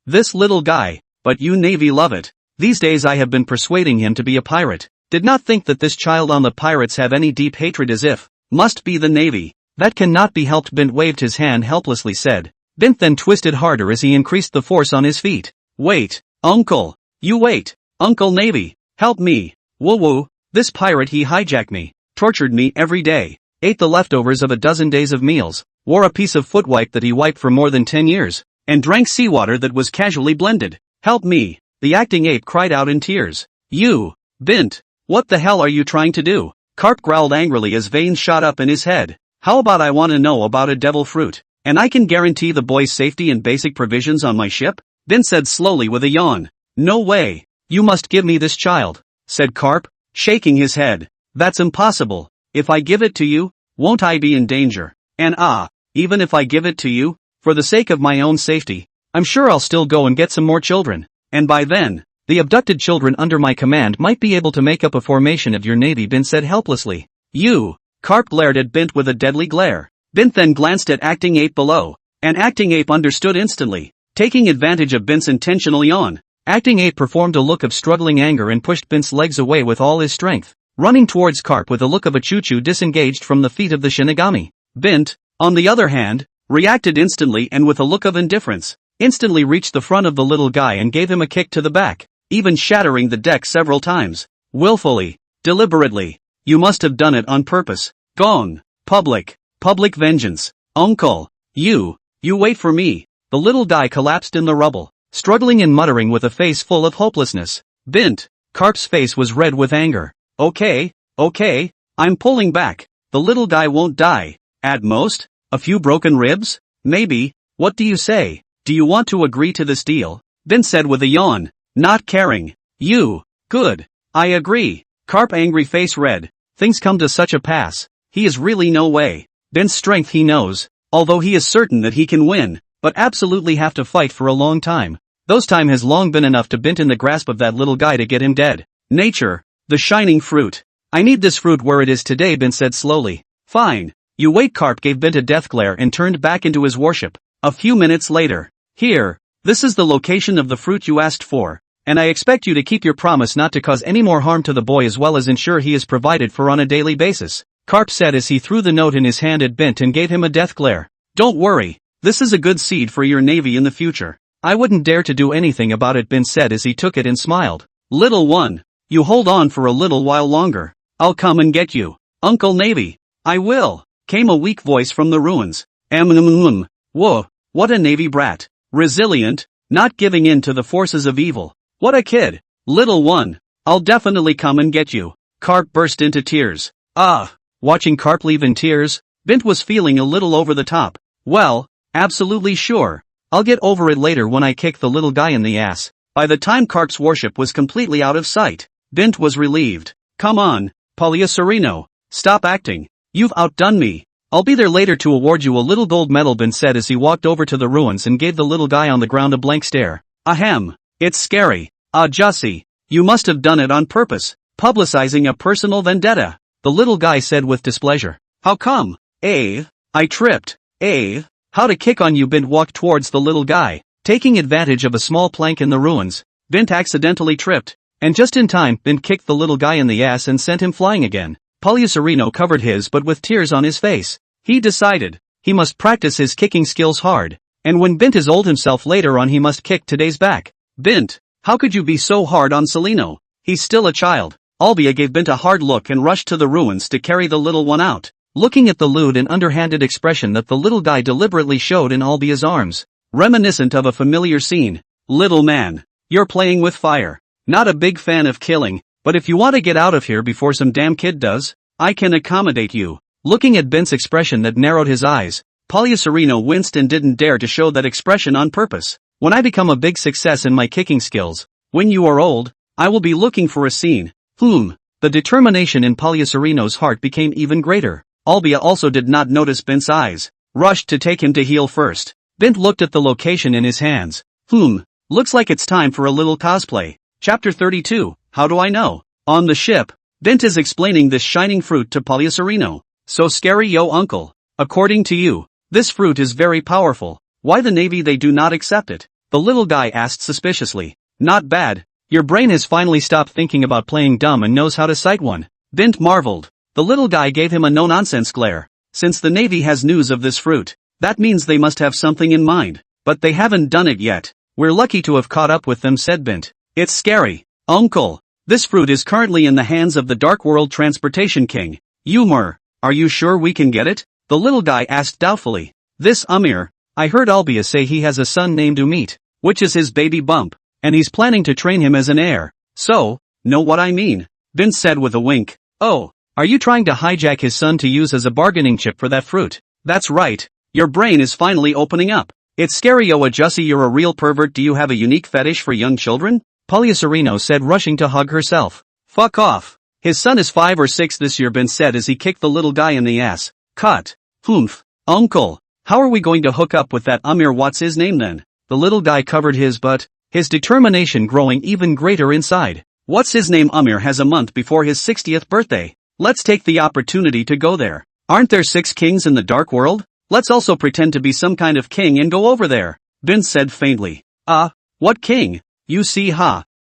this little guy, but you Navy love it. These days I have been persuading him to be a pirate. Did not think that this child on the pirates have any deep hatred as if, must be the Navy. That cannot be helped. Bint waved his hand helplessly said. Bint then twisted harder as he increased the force on his feet. Wait, Uncle. You wait. Uncle Navy, help me. Woo-woo, this pirate he hijacked me, tortured me every day, ate the leftovers of a dozen days of meals, wore a piece of foot wipe that he wiped for more than 10 years, and drank seawater that was casually blended. Help me, the acting ape cried out in tears. You, Bint, what the hell are you trying to do? Karp growled angrily as veins shot up in his head. How about I want to know about a devil fruit, and I can guarantee the boy's safety and basic provisions on my ship? Bint said slowly with a yawn. No way. You must give me this child, said Karp, shaking his head. That's impossible. If I give it to you, won't I be in danger? And even if I give it to you, for the sake of my own safety, I'm sure I'll still go and get some more children. And by then, the abducted children under my command might be able to make up a formation of your navy. Bint said helplessly. You. Karp glared at Bint with a deadly glare. Bint then glanced at acting ape below. And acting ape understood instantly. Taking advantage of Bint's intentional yawn, acting ape performed a look of struggling anger and pushed Bint's legs away with all his strength, running towards Karp with a look of a choo-choo disengaged from the feet of the Shinigami. Bint, on the other hand, reacted instantly and with a look of indifference, instantly reached the front of the little guy and gave him a kick to the back, even shattering the deck several times. Willfully, deliberately. You must have done it on purpose. Gone. Public vengeance. Uncle. You wait for me. The little guy collapsed in the rubble, struggling and muttering with a face full of hopelessness. Bint. Karp's face was red with anger. Okay, I'm pulling back. The little guy won't die. At most, a few broken ribs? Maybe. What do you say? Do you want to agree to this deal? Bint said with a yawn, not caring. You. Good. I agree. Karp angry face red. Things come to such a pass. He is really no way. Bint's strength he knows, although he is certain that he can win, but absolutely have to fight for a long time. Those time has long been enough to Bint in the grasp of that little guy to get him dead. Nature. The shining fruit. I need this fruit where it is today, Bint said slowly. Fine. You wait. Karp gave Bint a death glare and turned back into his warship. A few minutes later. Here. This is the location of the fruit you asked for. And I expect you to keep your promise not to cause any more harm to the boy as well as ensure he is provided for on a daily basis, Karp said as he threw the note in his hand at Bint and gave him a death glare. Don't worry, This is a good seed for your navy in the future. I wouldn't dare to do anything about it, Bint said as he took it and smiled. Little one, you hold on for a little while longer. I'll come and get you. Uncle Navy. I will, came a weak voice from the ruins. Whoa, what a navy brat. Resilient, not giving in to the forces of evil. What a kid. Little one, I'll definitely come and get you. Karp burst into tears. Watching Karp leave in tears, Bint was feeling a little over the top. Well, absolutely sure. I'll get over it later when I kick the little guy in the ass. By the time Karp's warship was completely out of sight, Bint was relieved. Come on, Polyacerino, stop acting. You've outdone me. I'll be there later to award you a little gold medal, Bint said as he walked over to the ruins and gave the little guy on the ground a blank stare. Ahem. It's scary. Jussie, you must have done it on purpose, publicizing a personal vendetta, the little guy said with displeasure. How come? I tripped. How to kick on you? Bint walked towards the little guy. Taking advantage of a small plank in the ruins, Bint accidentally tripped, and just in time, Bint kicked the little guy in the ass and sent him flying again. Polyacerino covered his butt with tears on his face. He decided he must practice his kicking skills hard, and when Bint is old himself later on he must kick today's back. Bint, how could you be so hard on Celino? He's still a child. Olbia gave Bint a hard look and rushed to the ruins to carry the little one out, looking at the lewd and underhanded expression that the little guy deliberately showed in Olbia's arms, reminiscent of a familiar scene. Little man, you're playing with fire. Not a big fan of killing, but if you want to get out of here before some damn kid does, I can accommodate you. Looking at Bint's expression that narrowed his eyes, Polyacerino winced and didn't dare to show that expression on purpose. When I become a big success in my kicking skills, when you are old, I will be looking for a scene. The determination in Polyacerino's heart became even greater. Olbia also did not notice Bint's eyes, rushed to take him to heel first. Bint looked at the location in his hands. Looks like it's time for a little cosplay. Chapter 32, How do I know? On the ship, Bint is explaining this shining fruit to Polyacerino. So scary, yo uncle. According to you, this fruit is very powerful. Why the Navy they do not accept it? The little guy asked suspiciously. Not bad. Your brain has finally stopped thinking about playing dumb and knows how to cite one. Bint marveled. The little guy gave him a no-nonsense glare. Since the Navy has news of this fruit, that means they must have something in mind. But they haven't done it yet. We're lucky to have caught up with them, said Bint. It's scary. Uncle, this fruit is currently in the hands of the Dark World Transportation King. Are you sure we can get it? The little guy asked doubtfully. This I heard Olbia say he has a son named Umit, which is his baby bump, and he's planning to train him as an heir. So, know what I mean? Bint said with a wink. Oh, are you trying to hijack his son to use as a bargaining chip for that fruit? That's right. Your brain is finally opening up. It's scary, Jussie, you're a real pervert. Do you have a unique fetish for young children? Polyacerino said, rushing to hug herself. Fuck off. His son is 5 or 6 this year, Bint said as he kicked the little guy in the ass. Cut. Uncle, how are we going to hook up with that what's his name then? The little guy covered his butt, his determination growing even greater inside. What's his name? Has a month before his 60th birthday. Let's take the opportunity to go there. Aren't there 6 kings in the dark world? Let's also pretend to be some kind of king and go over there. Bint said faintly. What king? You see,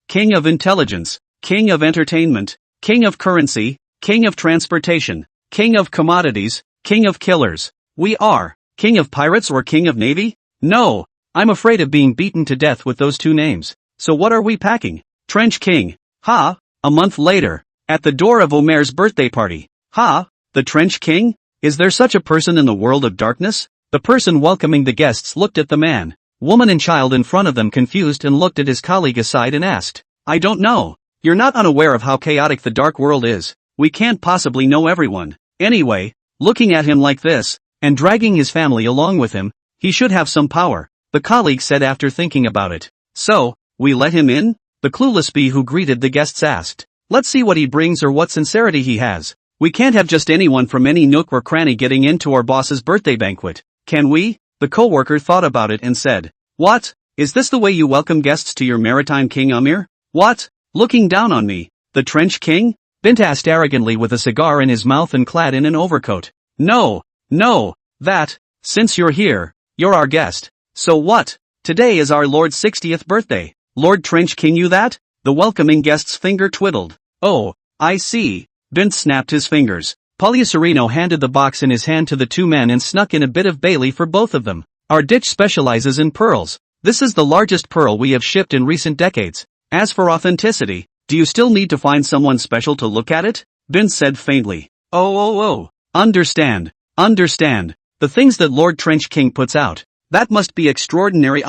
king of intelligence, king of entertainment, king of currency, king of transportation, king of commodities, king of killers. We are, king of pirates or king of navy? No, I'm afraid of being beaten to death with those 2 names. So what are we packing? Trench king. A month later, at the door of Omer's birthday party. The Trench King? Is there such a person in the world of darkness? The person welcoming the guests looked at the man, woman and child in front of them confused and looked at his colleague aside and asked. I don't know. You're not unaware of how chaotic the dark world is. We can't possibly know everyone. Anyway, looking at him like this, and dragging his family along with him, he should have some power, the colleague said after thinking about it. So, we let him in? The clueless bee who greeted the guests asked. Let's see what he brings or what sincerity he has. We can't have just anyone from any nook or cranny getting into our boss's birthday banquet, can we? The co-worker thought about it and said. What? Is this the way you welcome guests to your maritime king What? Looking down on me, the Trench King? Bint asked arrogantly with a cigar in his mouth and clad in an overcoat. No, that, since you're here, you're our guest. So what? Today is our Lord's 60th birthday. Lord Trench King, you that? The welcoming guest's finger twiddled. Oh, I see. Bint snapped his fingers. Polyacerino handed the box in his hand to the 2 men and snuck in a bit of Bailey for both of them. Our ditch specializes in pearls. This is the largest pearl we have shipped in recent decades. As for authenticity, do you still need to find someone special to look at it? Bint said faintly. Oh. Understand. The things that Lord Trench King puts out. That must be extraordinary.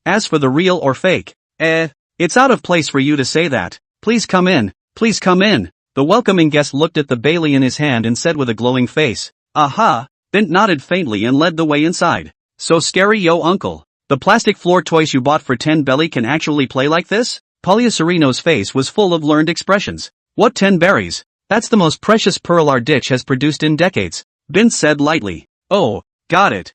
As for the real or fake, it's out of place for you to say that. Please come in. The welcoming guest looked at the Bailey in his hand and said with a glowing face, "Aha." Bint nodded faintly and led the way inside. So scary, yo uncle. The plastic floor toys you bought for 10 belly can actually play like this? Poliacerino's face was full of learned expressions. What 10 berries? That's the most precious pearl our ditch has produced in decades. Bint said lightly. Oh, got it.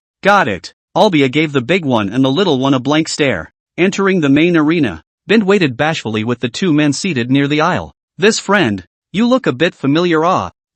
Olbia gave the big one and the little one a blank stare. Entering the main arena, Bint waited bashfully with the two men seated near the aisle. This friend. You look a bit familiar.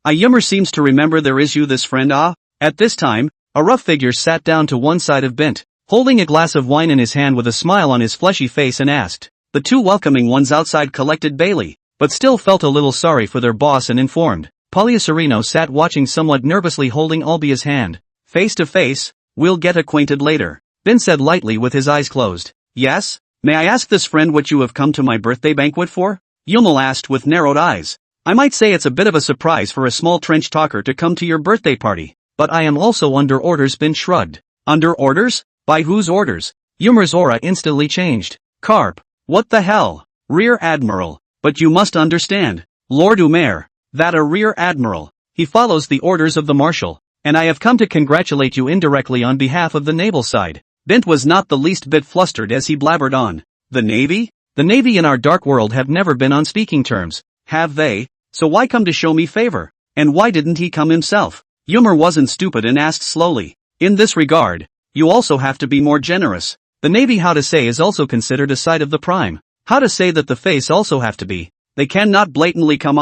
Yummer seems to remember there is you this friend. At this time, a rough figure sat down to one side of Bint, holding a glass of wine in his hand with a smile on his fleshy face and asked. The two welcoming ones outside collected Bailey, but still felt a little sorry for their boss and informed. Poliacerino sat watching somewhat nervously holding Olbia's hand. Face to face, we'll get acquainted later. Bint said lightly with his eyes closed. Yes? May I ask this friend what you have come to my birthday banquet for? Yumel asked with narrowed eyes. I might say it's a bit of a surprise for a small trench talker to come to your birthday party, but I am also under orders. Bint shrugged. Under orders? By whose orders? Yummer's aura instantly changed. Karp. What the hell? Rear Admiral. But you must understand, Lord Umair, that a Rear Admiral, he follows the orders of the Marshal, and I have come to congratulate you indirectly on behalf of the naval side. Bint was not the least bit flustered as he blabbered on. The Navy? The Navy in our dark world have never been on speaking terms, have they? So why come to show me favor? And why didn't he come himself? Yummer wasn't stupid and asked slowly. In this regard, you also have to be more generous. The Navy, how to say, is also considered a side of the prime. How to say that the face also have to be. They cannot blatantly come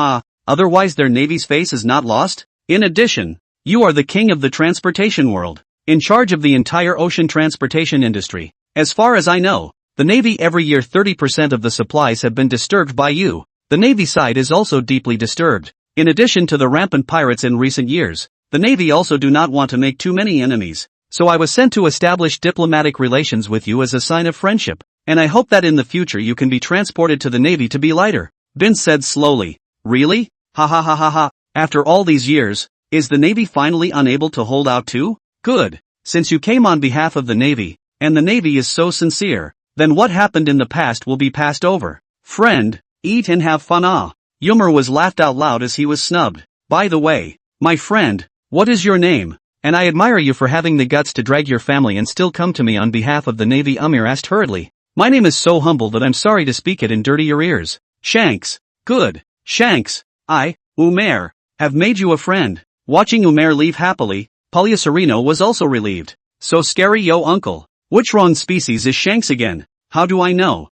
otherwise their Navy's face is not lost. In addition, you are the king of the transportation world, in charge of the entire ocean transportation industry. As far as I know, the Navy every year 30% of the supplies have been disturbed by you. The Navy side is also deeply disturbed. In addition to the rampant pirates in recent years, the Navy also do not want to make too many enemies. So I was sent to establish diplomatic relations with you as a sign of friendship, and I hope that in the future you can be transported to the Navy to be lighter. Bint said slowly. Really? Ha. After all these years, is the Navy finally unable to hold out too? Good. Since you came on behalf of the Navy, and the Navy is so sincere, then what happened in the past will be passed over. Friend, eat and have fun. Yummer was laughed out loud as he was snubbed. By the way, my friend, what is your name? And I admire you for having the guts to drag your family and still come to me on behalf of the Navy. Umir asked hurriedly. My name is so humble that I'm sorry to speak it and dirty your ears. Shanks. Good. Shanks. I, Umair, have made you a friend. Watching Umair leave happily, Poliacerino was also relieved. So scary, yo uncle. Which wrong species is Shanks again? How do I know?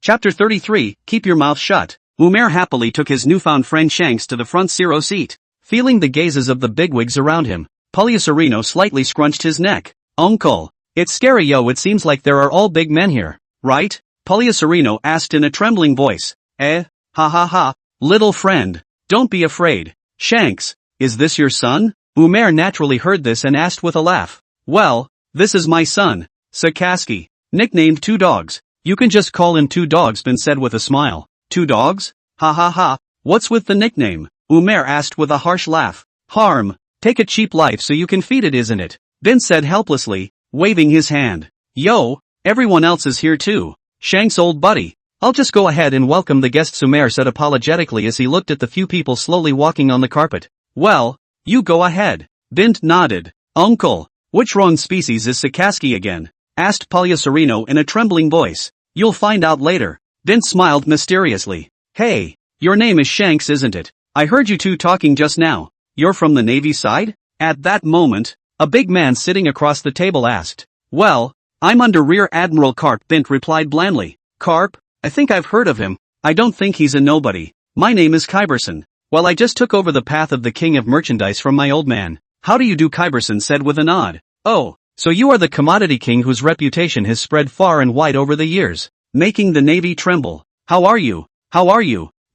Chapter 33, Keep Your Mouth Shut. Umair happily took his newfound friend Shanks to the front zero seat. Feeling the gazes of the bigwigs around him, Poliacerino slightly scrunched his neck. Uncle. It's scary, yo. It seems like there are all big men here, right? Poliacerino asked in a trembling voice. Ha. Little friend, don't be afraid. Shanks, is this your son? Umair naturally heard this and asked with a laugh. Well, this is my son, Sakaski, nicknamed Two Dogs. You can just call him Two Dogs. Bint said with a smile. Two Dogs? Ha. What's with the nickname? Umair asked with a harsh laugh. Harm. Take a cheap life so you can feed it, isn't it? Bint said helplessly, waving his hand. Yo, everyone else is here too. Shanks, old buddy. I'll just go ahead and welcome the guests, Umair said apologetically as he looked at the few people slowly walking on the carpet. Well, you go ahead. Bint nodded. Uncle, which wrong species is Sakaski again? Asked Poliacerino in a trembling voice. You'll find out later. Bint smiled mysteriously. Hey, your name is Shanks, isn't it? I heard you two talking just now. You're from the Navy side? At that moment, a big man sitting across the table asked. Well, I'm under Rear Admiral Karp. Bint replied blandly. Karp? I think I've heard of him. I don't think he's a nobody. My name is Kyberson. Well, I just took over the path of the king of merchandise from my old man. How do you do? Kyberson said with a nod. Oh, so you are the commodity king whose reputation has spread far and wide over the years, making the Navy tremble. How are you?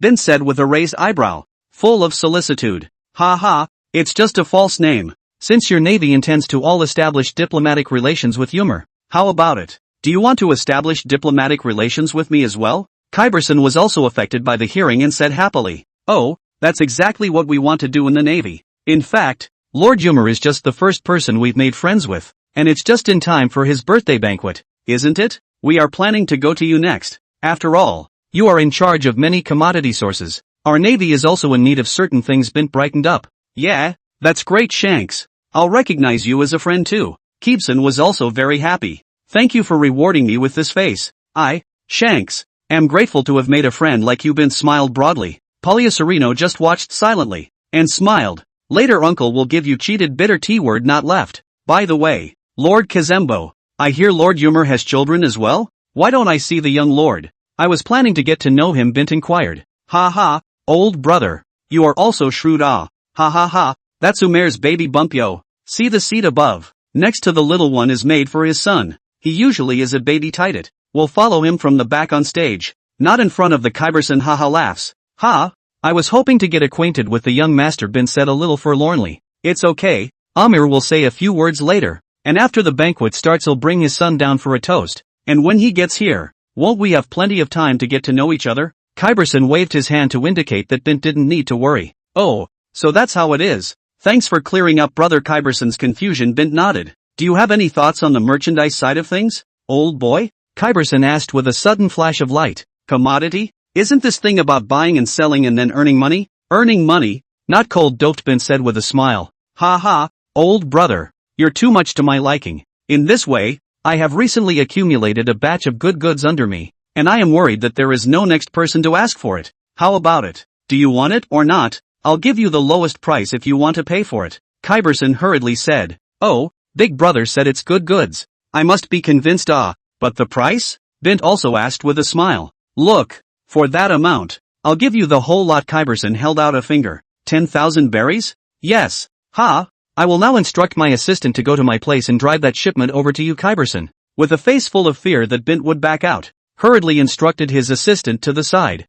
Bint said with a raised eyebrow, full of solicitude. Ha, it's just a false name. since your navy intends to all establish diplomatic relations with humor. How about it? Do you want to establish diplomatic relations with me as well? Kyberson was also affected by the hearing and said happily, "Oh, that's exactly what we want to do in the Navy. In fact, Lord Humor is just the first person we've made friends with, and it's just in time for his birthday banquet, isn't it? We are planning to go to you next. After all, you are in charge of many commodity sources. Our Navy is also in need of certain things." Bint brightened up. "Yeah, that's great, Shanks. I'll recognize you as a friend too." Keepson was also very happy. "Thank you for rewarding me with this face. I, Shanks, am grateful to have made a friend like you." Bint smiled broadly. Polyacerino just watched silently, and smiled. "Later uncle will give you cheated bitter tea word not left. By the way, Lord Kazembo, I hear Lord Humor has children as well? Why don't I see the young lord?" "I was planning to get to know him," Bint inquired. "Ha ha, old brother. You are also shrewd ah. Ha ha ha, that's Umair's baby bump yo. See the seat above, next to the little one is made for his son. He usually is a baby tight. We'll follow him from the back on stage, not in front of the Kyberson." Haha laughs. "Ha, I was hoping to get acquainted with the young master," Bint said a little forlornly. "It's okay. Amir will say a few words later, and after the banquet starts he'll bring his son down for a toast. And when he gets here, won't we have plenty of time to get to know each other?" Kyberson waved his hand to indicate that Bint didn't need to worry. "Oh, so that's how it is. Thanks for clearing up Brother Kyberson's confusion." Bint nodded. "Do you have any thoughts on the merchandise side of things, old boy?" Kyberson asked with a sudden flash of light. "Commodity? Isn't this thing about buying and selling and then earning money?" "Earning money? Not cold doped," Bint said with a smile. "Ha ha, old brother, you're too much to my liking. In this way, I have recently accumulated a batch of good goods under me, and I am worried that there is no next person to ask for it. How about it? Do you want it or not? I'll give you the lowest price if you want to pay for it." Kyberson hurriedly said. "Oh, big brother said it's good goods. I must be convinced ah, but the price?" Bint also asked with a smile. "Look, for that amount, I'll give you the whole lot." Kyberson held out a finger. 10,000 berries? Yes. Ha! I will now instruct my assistant to go to my place and drive that shipment over to you. Kyberson, with a face full of fear that Bint would back out, hurriedly instructed his assistant to the side.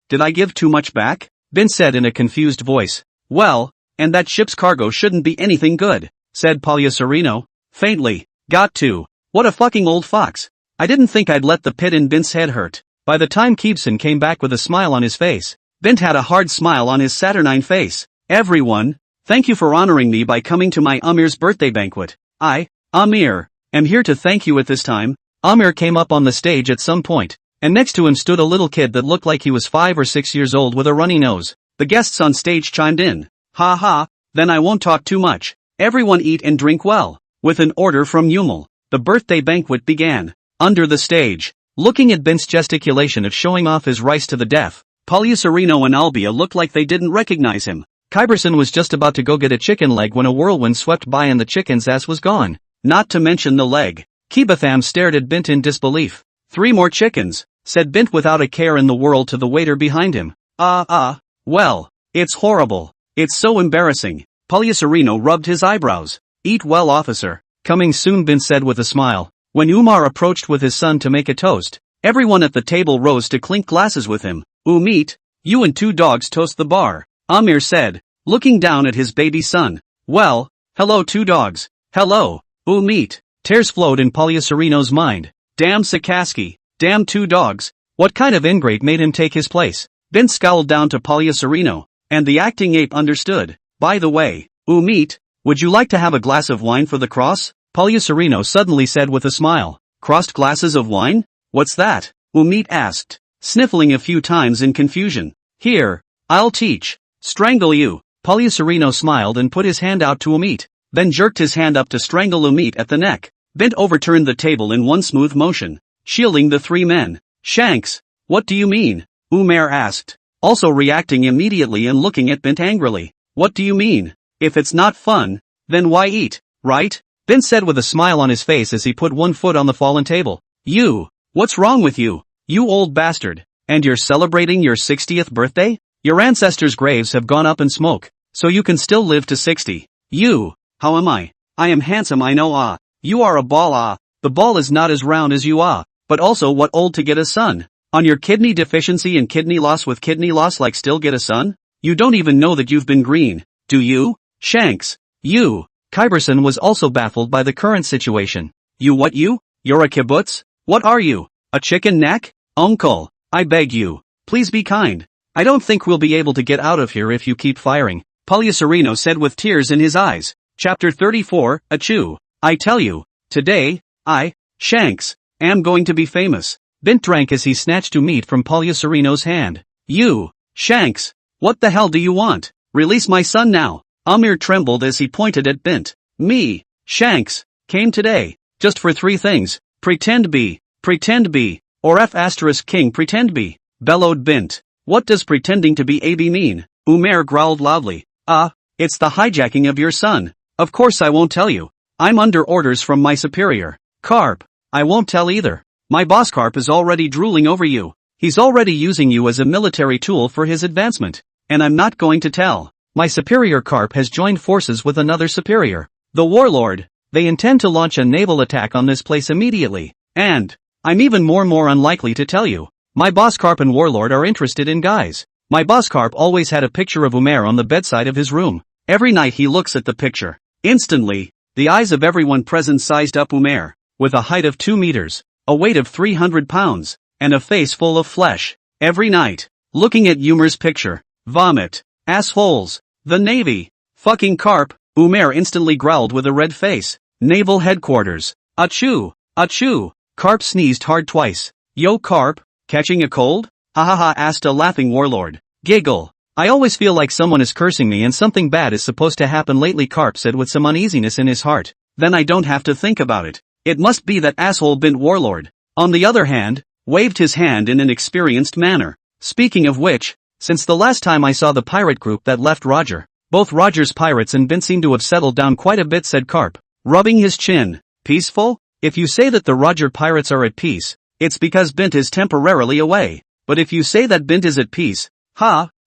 Did I give too much back?" Bint said in a confused voice. "Well, and that ship's cargo shouldn't be anything good," said Polyacerino, faintly. "Got to. What a fucking old fox. I didn't think I'd let the pit in Bint's head hurt." By the time Keepson came back with a smile on his face, Bint had a hard smile on his saturnine face. "Everyone, thank you for honoring me by coming to my Amir's birthday banquet. I, Amir, am here to thank you at this time." Amir came up on the stage at some point, and next to him stood a little kid that looked like he was 5 or 6 years old with a runny nose. The guests on stage chimed in. "Ha ha, then I won't talk too much. Everyone eat and drink well." With an order from Yumel, the birthday banquet began. Under the stage, looking at Bint's gesticulation of showing off his rice to the deaf, Polyacerino and Olbia looked like they didn't recognize him. Kyberson was just about to go get a chicken leg when a whirlwind swept by and the chicken's ass was gone. Not to mention the leg. Kebatham stared at Bint in disbelief. 3 more chickens, said Bint without a care in the world to the waiter behind him. Well, it's horrible. It's so embarrassing." Polyacerino rubbed his eyebrows. "Eat well, officer." "Coming soon," Bint said with a smile. When Umar approached with his son to make a toast, everyone at the table rose to clink glasses with him. "Meet, you and 2 dogs toast the bar," Amir said, looking down at his baby son. "Well, hello 2 dogs. Hello, meet." Tears flowed in Polyacerino's mind. "Damn Sakaski, damn 2 dogs. What kind of ingrate made him take his place?" Bint scowled down to Polyacerino, and the acting ape understood. "By the way, meet, would you like to have a glass of wine for the cross?" Polyacerino suddenly said with a smile. "Crossed glasses of wine? What's that?" Meet asked, sniffling a few times in confusion. "Here, I'll teach. Strangle you." Polyacerino smiled and put his hand out to Umit, then jerked his hand up to strangle Umit at the neck. Bint overturned the table in one smooth motion, shielding the 3 men. "Shanks, what do you mean?" Umair asked, also reacting immediately and looking at Bint angrily. "What do you mean? If it's not fun, then why eat, right?" Bint said with a smile on his face as he put one foot on the fallen table. What's wrong with you? You old bastard. And you're celebrating your 60th birthday? Your ancestors' graves have gone up in smoke, so you can still live to 60. How am I? I am handsome, I know. You are a ball. The ball is not as round as you are, but also what old to get a son? On your kidney deficiency and kidney loss with kidney loss like still get a son? You don't even know that you've been green, do you? Shanks, Kyberson was also baffled by the current situation. You're a kibbutz? What are you? A chicken neck? Uncle, I beg you, please be kind. I don't think we'll be able to get out of here if you keep firing, Polyacerino said with tears in his eyes. Chapter 34, Achoo. I tell you, today, Shanks, am going to be famous. Bint drank as he snatched to meat from Polyacerino's hand. You, Shanks, what the hell do you want? Release my son now. Amir trembled as he pointed at Bint. Me, Shanks, came today, just for 3 things. Pretend be, or F***king pretend be, bellowed Bint. What does pretending to be AB mean? Umair growled loudly. It's the hijacking of your son. Of course I won't tell you. I'm under orders from my superior, Karp. I won't tell either. My boss Karp is already drooling over you. He's already using you as a military tool for his advancement. And I'm not going to tell. My superior Karp has joined forces with another superior, the warlord. They intend to launch a naval attack on this place immediately. And I'm even more unlikely to tell you. My boss Karp and warlord are interested in guys. My boss Karp always had a picture of Umair on the bedside of his room. Every night he looks at the picture. Instantly, the eyes of everyone present sized up Umair, with a height of 2 meters, a weight of 300 pounds, and a face full of flesh. Every night, looking at Umair's picture, vomit, assholes, the Navy, fucking Karp, Umair instantly growled with a red face. Naval headquarters. Achoo, achoo. Karp sneezed hard twice. Yo Karp, catching a cold? Ha ha ha, asked a laughing warlord. Giggle. I always feel like someone is cursing me and something bad is supposed to happen lately, Karp said with some uneasiness in his heart. Then I don't have to think about it. It must be that asshole Bint warlord. On the other hand, waved his hand in an experienced manner. Speaking of which, since the last time I saw the pirate group that left Roger, both Roger's pirates and Bint seem to have settled down quite a bit, said Karp, rubbing his chin. Peaceful? If you say that the Roger pirates are at peace, it's because Bint is temporarily away. But if you say that Bint is at peace,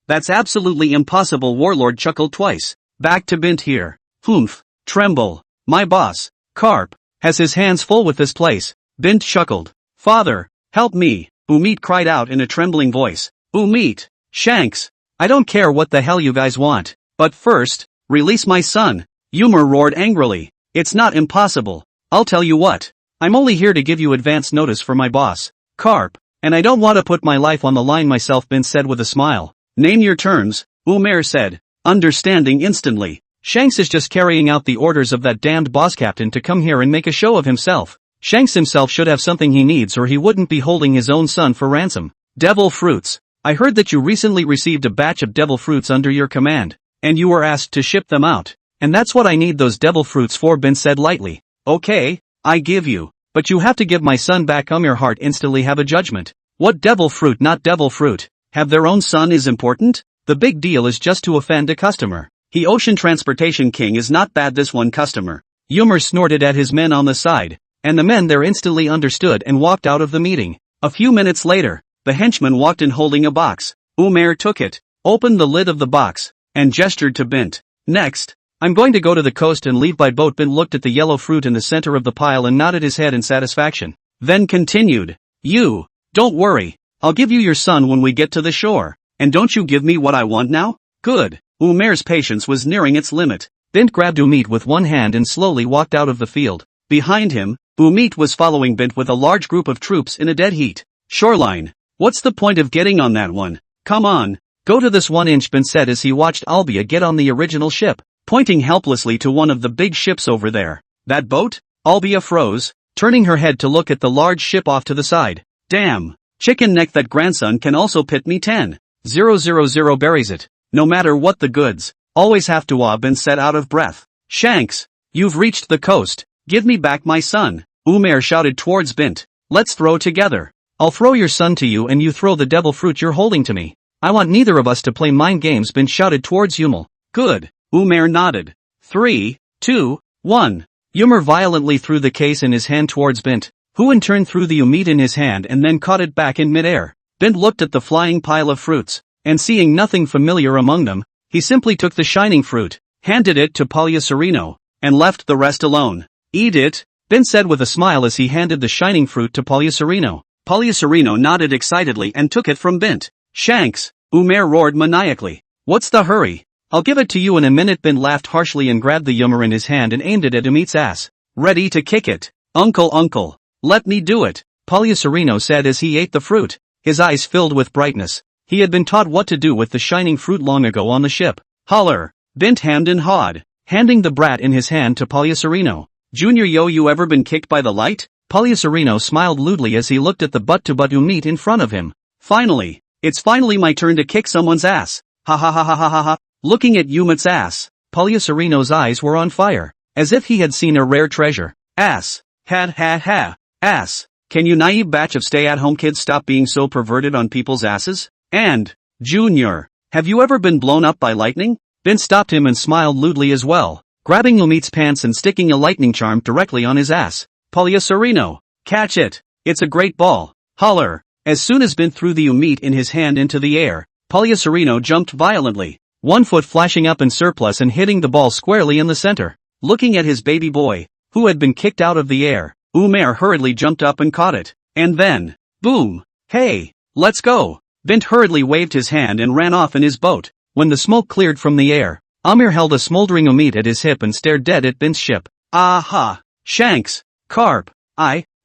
that's absolutely impossible, warlord chuckled twice. Back to Bint here. Humph. Tremble. My boss, Karp, has his hands full with this place. Bint chuckled. Father, help me, Umit cried out in a trembling voice. Umit, Shanks, I don't care what the hell you guys want, but first, release my son. Umar roared angrily. It's not impossible. I'll tell you what. I'm only here to give you advance notice for my boss, Karp, and I don't want to put my life on the line myself, Bint said with a smile. Name your terms, Umair said, understanding instantly. Shanks is just carrying out the orders of that damned boss captain to come here and make a show of himself. Shanks himself should have something he needs or he wouldn't be holding his own son for ransom. Devil fruits. I heard that you recently received a batch of devil fruits under your command, and you were asked to ship them out. And that's what I need those devil fruits for, Bint said lightly. Okay, I give you, but you have to give my son back. Umir heart instantly have a judgment. What devil fruit, not devil fruit? Have their own son is important? The big deal is just to offend a customer. He ocean transportation king is not bad, this one customer. Umar snorted at his men on the side, and the men there instantly understood and walked out of the meeting. A few minutes later, the henchman walked in holding a box. Umair took it, opened the lid of the box, and gestured to Bint. Next, I'm going to go to the coast and leave by boat. Bint looked at the yellow fruit in the center of the pile and nodded his head in satisfaction. Then continued. You, don't worry, I'll give you your son when we get to the shore. And don't you give me what I want now? Good. Umair's patience was nearing its limit. Bint grabbed Umit with one hand and slowly walked out of the field. Behind him, Umit was following Bint with a large group of troops in a dead heat. Shoreline. What's the point of getting on that one? Come on, go to this 1-inch, Bint said as he watched Olbia get on the original ship, pointing helplessly to one of the big ships over there. That boat? Olbia froze, turning her head to look at the large ship off to the side. Damn. Chicken neck, that grandson can also pit me 10,000 buries it. No matter what the goods, always have to. Bint said out of breath. Shanks, you've reached the coast. Give me back my son. Umair shouted towards Bint. Let's throw together. I'll throw your son to you and you throw the devil fruit you're holding to me. I want neither of us to play mind games, Bint shouted towards Umar. Good. Umair nodded. 3, 2, 1. Umar violently threw the case in his hand towards Bint, who in turn threw the umit in his hand and then caught it back in midair. Bint looked at the flying pile of fruits, and seeing nothing familiar among them, he simply took the shining fruit, handed it to Polyacerino, and left the rest alone. Eat it, Bint said with a smile as he handed the shining fruit to Polyacerino. Polyacerino nodded excitedly and took it from Bint. Shanks, Umair roared maniacally. What's the hurry? I'll give it to you in a minute. Bint laughed harshly and grabbed the Yummer in his hand and aimed it at Umit's ass. Ready to kick it. Uncle. Let me do it, Polyacerino said as he ate the fruit. His eyes filled with brightness. He had been taught what to do with the shining fruit long ago on the ship. Holler. Bint hammed and hawed, handing the brat in his hand to Polyacerino. Junior, you ever been kicked by the light? Polyacerino smiled lewdly as he looked at the butt-to-butt Umit in front of him. Finally. It's finally my turn to kick someone's ass. Ha ha ha ha ha ha ha. Looking at Umit's ass, Polyacerino's eyes were on fire, as if he had seen a rare treasure. Ass. Ha. Ass. Can you naive batch of stay-at-home kids stop being so perverted on people's asses? And, Junior, have you ever been blown up by lightning? Bint stopped him and smiled lewdly as well, grabbing Umit's pants and sticking a lightning charm directly on his ass. Polyacerino, catch it. It's a great ball. Holler. As soon as Bint threw the Umit in his hand into the air, Polyacerino jumped violently, one foot flashing up in surplus and hitting the ball squarely in the center. Looking at his baby boy, who had been kicked out of the air, Umair hurriedly jumped up and caught it. And then, boom! Hey, let's go! Bint hurriedly waved his hand and ran off in his boat. When the smoke cleared from the air, Amir held a smoldering Umit at his hip and stared dead at Bint's ship. Aha! Shanks! Karp!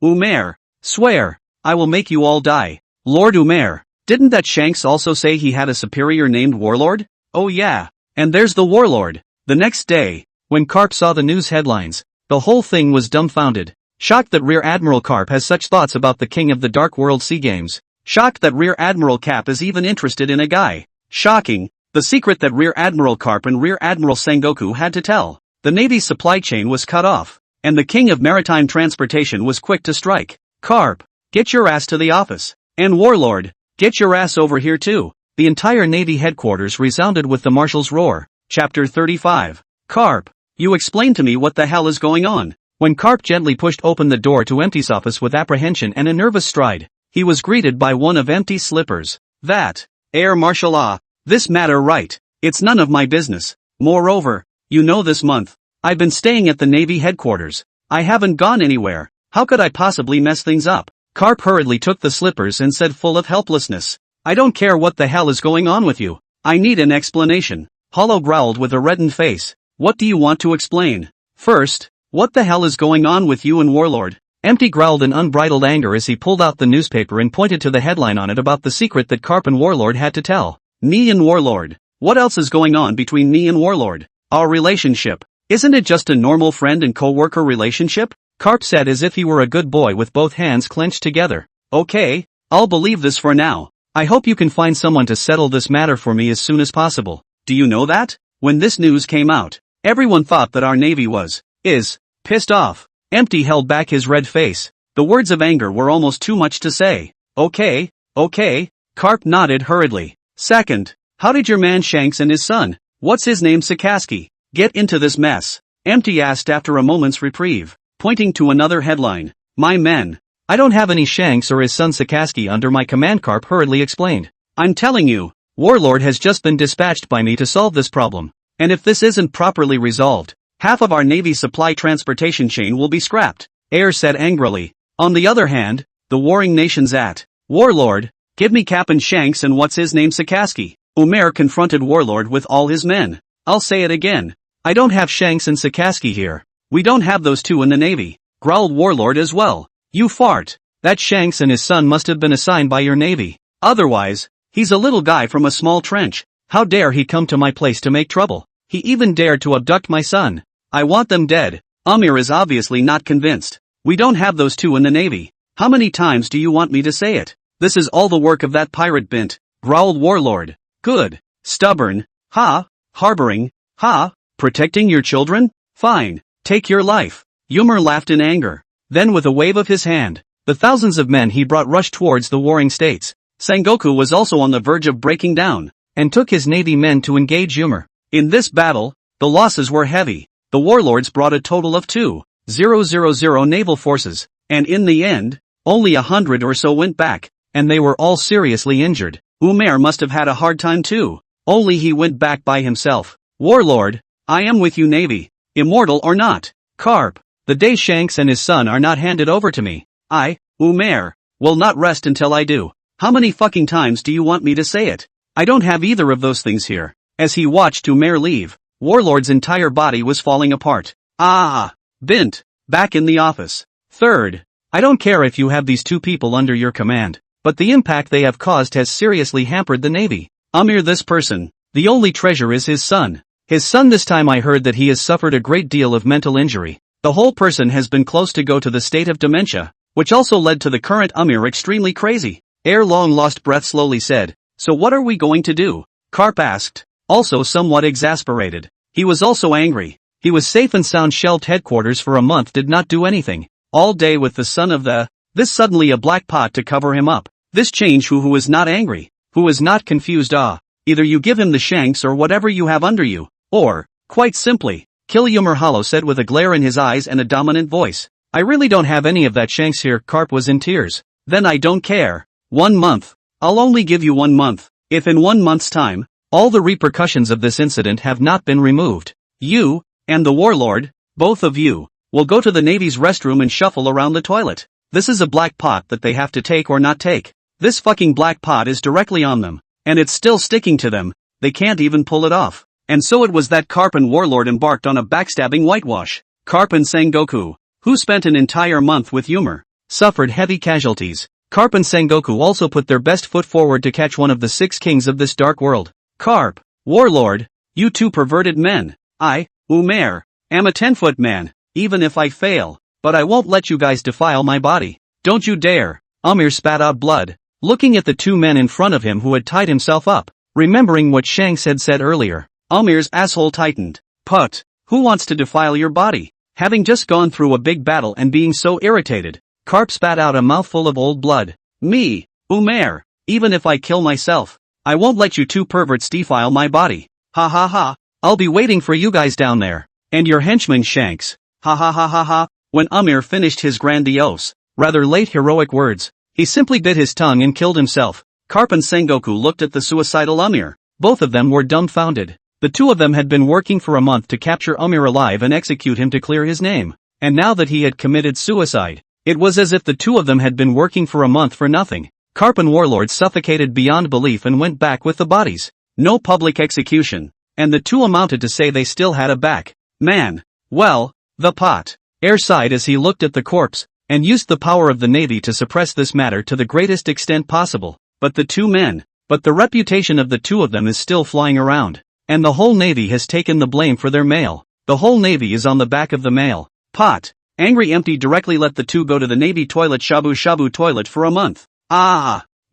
Umair! Swear! I will make you all die. Lord Umair, didn't that Shanks also say he had a superior named Warlord? Oh yeah. And there's the Warlord. The next day, when Karp saw the news headlines, the whole thing was dumbfounded. Shocked that Rear Admiral Karp has such thoughts about the king of the Dark World Sea Games. Shocked that Rear Admiral Cap is even interested in a guy. Shocking. The secret that Rear Admiral Karp and Rear Admiral Sengoku had to tell. The Navy's supply chain was cut off, and the king of maritime transportation was quick to strike. Karp, get your ass to the office. And Warlord, get your ass over here too. The entire Navy headquarters resounded with the marshal's roar. Chapter 35. Karp, you explain to me what the hell is going on. When Karp gently pushed open the door to Empty's office with apprehension and a nervous stride, he was greeted by one of Empty's slippers. That, Air Marshal, this matter right. It's none of my business. Moreover, you know this month, I've been staying at the Navy headquarters. I haven't gone anywhere. How could I possibly mess things up? Karp hurriedly took the slippers and said full of helplessness. I don't care what the hell is going on with you. I need an explanation. Hollow growled with a reddened face. What do you want to explain? First, what the hell is going on with you and Warlord? Empty growled in unbridled anger as he pulled out the newspaper and pointed to the headline on it about the secret that Karp and Warlord had to tell. Me and Warlord. What else is going on between me and Warlord? Our relationship. Isn't it just a normal friend and co-worker relationship? Karp said as if he were a good boy with both hands clenched together. Okay, I'll believe this for now. I hope you can find someone to settle this matter for me as soon as possible. Do you know that? When this news came out, everyone thought that our Navy is pissed off. Empty held back his red face. The words of anger were almost too much to say. Okay. Karp nodded hurriedly. Second, how did your man Shanks and his son, what's his name Sakaski, get into this mess? Empty asked after a moment's reprieve, pointing to another headline. My men. I don't have any Shanks or his son Sakaski under my command, Karp hurriedly explained. I'm telling you, Warlord has just been dispatched by me to solve this problem. And if this isn't properly resolved, half of our Navy supply transportation chain will be scrapped, Air said angrily. On the other hand, the warring nations at Warlord, give me Captain Shanks and what's his name Sakaski. Umair confronted Warlord with all his men. I'll say it again. I don't have Shanks and Sakaski here. We don't have those two in the Navy, growled Warlord as well. You fart. That Shanks and his son must have been assigned by your Navy. Otherwise, he's a little guy from a small trench. How dare he come to my place to make trouble? He even dared to abduct my son. I want them dead. Amir is obviously not convinced. We don't have those two in the Navy. How many times do you want me to say it? This is all the work of that pirate Bint, growled Warlord. Good. Stubborn. Ha. Harboring. Ha. Protecting your children? Fine. Take your life. Yumur laughed in anger. Then with a wave of his hand, the thousands of men he brought rushed towards the warring states. Sengoku was also on the verge of breaking down, and took his Navy men to engage Yumur. In this battle, the losses were heavy. The warlords brought a total of 2,000 naval forces, and in the end, only 100 or so went back, and they were all seriously injured. Umair must have had a hard time too. Only he went back by himself. Warlord, I am with you Navy, immortal or not. Karp, the day Shanks and his son are not handed over to me, I, Umair, will not rest until I do. How many fucking times do you want me to say it? I don't have either of those things here. As he watched Umair leave, Warlord's entire body was falling apart. Bint, back in the office. Third, I don't care if you have these two people under your command, but the impact they have caused has seriously hampered the Navy. Amir, this person, the only treasure is his son. His son, this time I heard that he has suffered a great deal of mental injury. The whole person has been close to go to the state of dementia, which also led to the current Amir extremely crazy. Ere long lost breath slowly said, so what are we going to do? Karp asked, also somewhat exasperated. He was also angry. He was safe and sound, shelved headquarters for a month, did not do anything. All day with the son of the, this suddenly a black pot to cover him up. This change who was not angry, who was not confused. Either you give him the shanks or whatever you have under you, or, quite simply, kill Umar, Hollow said with a glare in his eyes and a dominant voice. I really don't have any of that shanks here. Karp was in tears. Then I don't care. 1 month. I'll only give you 1 month. If in 1 month's time, all the repercussions of this incident have not been removed, you, and the warlord, both of you, will go to the Navy's restroom and shuffle around the toilet. This is a black pot that they have to take or not take. This fucking black pot is directly on them, and it's still sticking to them. They can't even pull it off. And so it was that Karp and Warlord embarked on a backstabbing whitewash. Karp and Sengoku, who spent an entire month with Umar, suffered heavy casualties. Karp and Sengoku also put their best foot forward to catch one of the 6 kings of this dark world. Karp, Warlord, you two perverted men. I, Umair, am a 10-foot man, even if I fail, but I won't let you guys defile my body. Don't you dare. Amir spat out blood, looking at the 2 men in front of him who had tied himself up. Remembering what Shanks had said earlier, Amir's asshole tightened. Put, who wants to defile your body? Having just gone through a big battle and being so irritated, Karp spat out a mouthful of old blood. Me, Umair, even if I kill myself, I won't let you 2 perverts defile my body. Ha ha ha. I'll be waiting for you guys down there. And your henchman Shanks. Ha ha ha ha ha. When Amir finished his grandiose, rather late heroic words, he simply bit his tongue and killed himself. Karp and Sengoku looked at the suicidal Amir. Both of them were dumbfounded. The 2 of them had been working for a month to capture Amir alive and execute him to clear his name. And now that he had committed suicide, it was as if the 2 of them had been working for a month for nothing. Karp and Warlord suffocated beyond belief and went back with the bodies. No public execution. And the 2 amounted to say they still had a back. Man. Well, the pot. Air sighed as he looked at the corpse, and used the power of the Navy to suppress this matter to the greatest extent possible. But the 2 men. But the reputation of the 2 of them is still flying around. And the whole Navy has taken the blame for their mail. The whole Navy is on the back of the mail. Pot. Angry empty directly let the 2 go to the Navy toilet, shabu toilet for a month.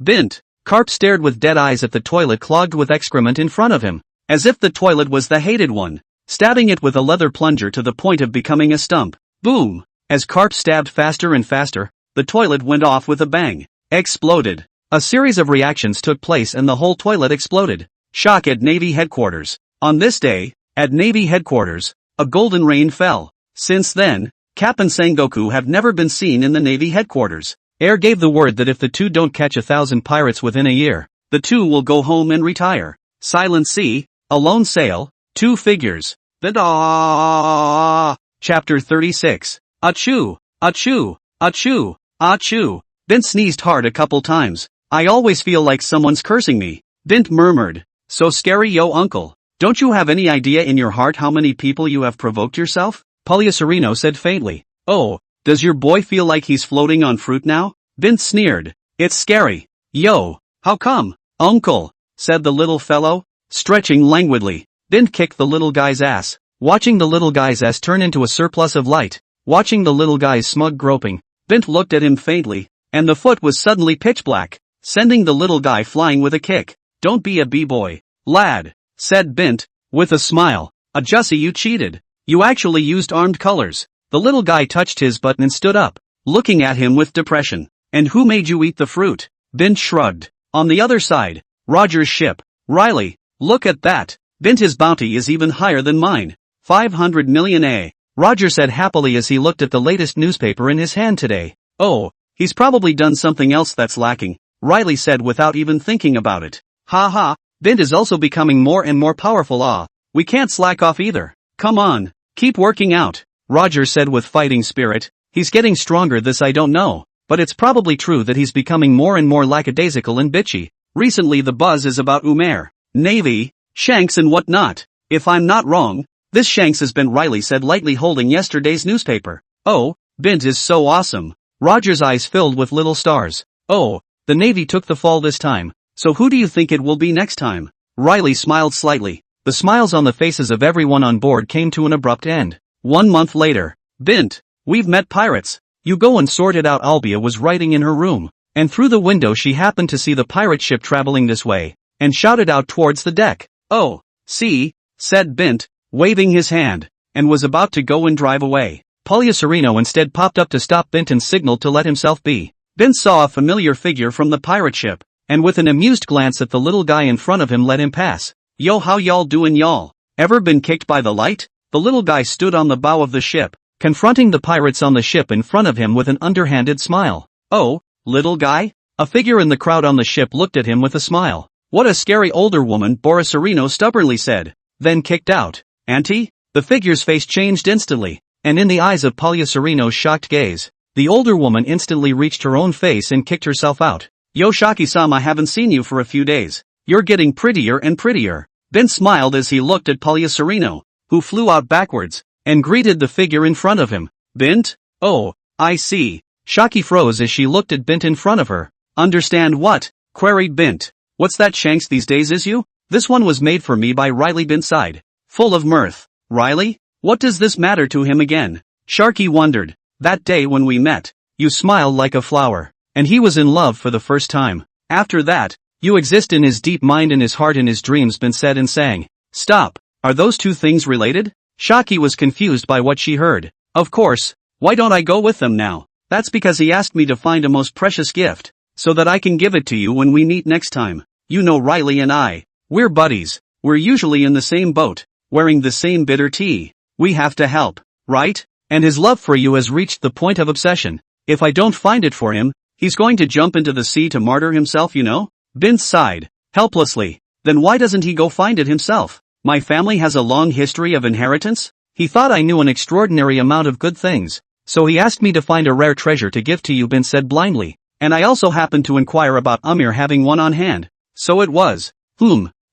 Bint. Karp stared with dead eyes at the toilet clogged with excrement in front of him, as if the toilet was the hated one, stabbing it with a leather plunger to the point of becoming a stump. Boom! As Karp stabbed faster and faster, the toilet went off with a bang. Exploded. A series of reactions took place and the whole toilet exploded. Shock at Navy headquarters. On this day, at Navy headquarters, a golden rain fell. Since then, Cap and Sengoku have never been seen in the Navy headquarters. Air gave the word that if the 2 don't catch 1,000 pirates within a year, the 2 will go home and retire. Silent Sea, a lone sail, 2 figures. Chapter 36. Achoo, achoo, achoo, achoo. Bint sneezed hard a couple times. I always feel like someone's cursing me. Bint murmured. So scary, yo uncle. Don't you have any idea in your heart how many people you have provoked yourself? Poliacerino said faintly. Oh, does your boy feel like he's floating on fruit now? Bint sneered. It's scary. Yo, how come? Uncle, said the little fellow, stretching languidly. Bint kicked the little guy's ass, watching the little guy's ass turn into a surplus of light, watching the little guy's smug groping. Bint looked at him faintly, and the foot was suddenly pitch black, sending the little guy flying with a kick. Don't be a b-boy, lad, said Bint, with a smile. Jussie, you cheated. You actually used armed colors. The little guy touched his button and stood up, looking at him with depression. And who made you eat the fruit? Bint shrugged. On the other side, Roger's ship. Riley, look at that. Bint, his bounty is even higher than mine. 500 million A. Roger said happily as he looked at the latest newspaper in his hand today. Oh, he's probably done something else that's lacking, Riley said without even thinking about it. Ha ha, Bint is also becoming more and more powerful. We can't slack off either. Come on, keep working out, Roger said with fighting spirit. He's getting stronger, this I don't know, but it's probably true that he's becoming more and more lackadaisical and bitchy. Recently the buzz is about Umair. Navy, Shanks and whatnot. If I'm not wrong, this Shanks has been, Riley said lightly, holding yesterday's newspaper. Oh, Bint is so awesome. Roger's eyes filled with little stars. Oh, the Navy took the fall this time. So who do you think it will be next time? Riley smiled slightly. The smiles on the faces of everyone on board came to an abrupt end. 1 month later. Bint, we've met pirates. You go and sort it out. Olbia was writing in her room, and through the window she happened to see the pirate ship traveling this way, and shouted out towards the deck. Oh, see, said Bint, waving his hand, and was about to go and drive away. Poliacerino instead popped up to stop Bint and signaled to let himself be. Bint saw a familiar figure from the pirate ship, and with an amused glance at the little guy in front of him let him pass. Yo, how y'all doing y'all? Ever been kicked by the light? The little guy stood on the bow of the ship, confronting the pirates on the ship in front of him with an underhanded smile. Oh, little guy? A figure in the crowd on the ship looked at him with a smile. What a scary older woman, Boricerino stubbornly said. Then kicked out. Auntie? The figure's face changed instantly, and in the eyes of Poliacerino's shocked gaze, the older woman instantly reached her own face and kicked herself out. Yo, Shaki-sama, I haven't seen you for a few days. You're getting prettier and prettier. Bint smiled as he looked at Poliacerino, who flew out backwards, and greeted the figure in front of him. Bint? Oh, I see. Shaki froze as she looked at Bint in front of her. Understand what? Queried Bint. What's that, Shanks, these days is you? This one was made for me by Riley. Bint sighed, full of mirth. Riley? What does this matter to him again? Sharky wondered. That day when we met, you smiled like a flower, and he was in love for the first time. After that, you exist in his deep mind, in his heart, in his dreams, Bint said and sang. Stop. Are those two things related? Shaki was confused by what she heard. Of course. Why don't I go with them now? That's because he asked me to find a most precious gift, so that I can give it to you when we meet next time. You know, Riley and I, we're buddies. We're usually in the same boat, wearing the same bitter tea. We have to help, right? And his love for you has reached the point of obsession. If I don't find it for him, he's going to jump into the sea to martyr himself, you know? Bint sighed, helplessly. Then why doesn't he go find it himself? My family has a long history of inheritance. He thought I knew an extraordinary amount of good things, so he asked me to find a rare treasure to give to you, Bint said blindly. And I also happened to inquire about Amir having one on hand. So it was.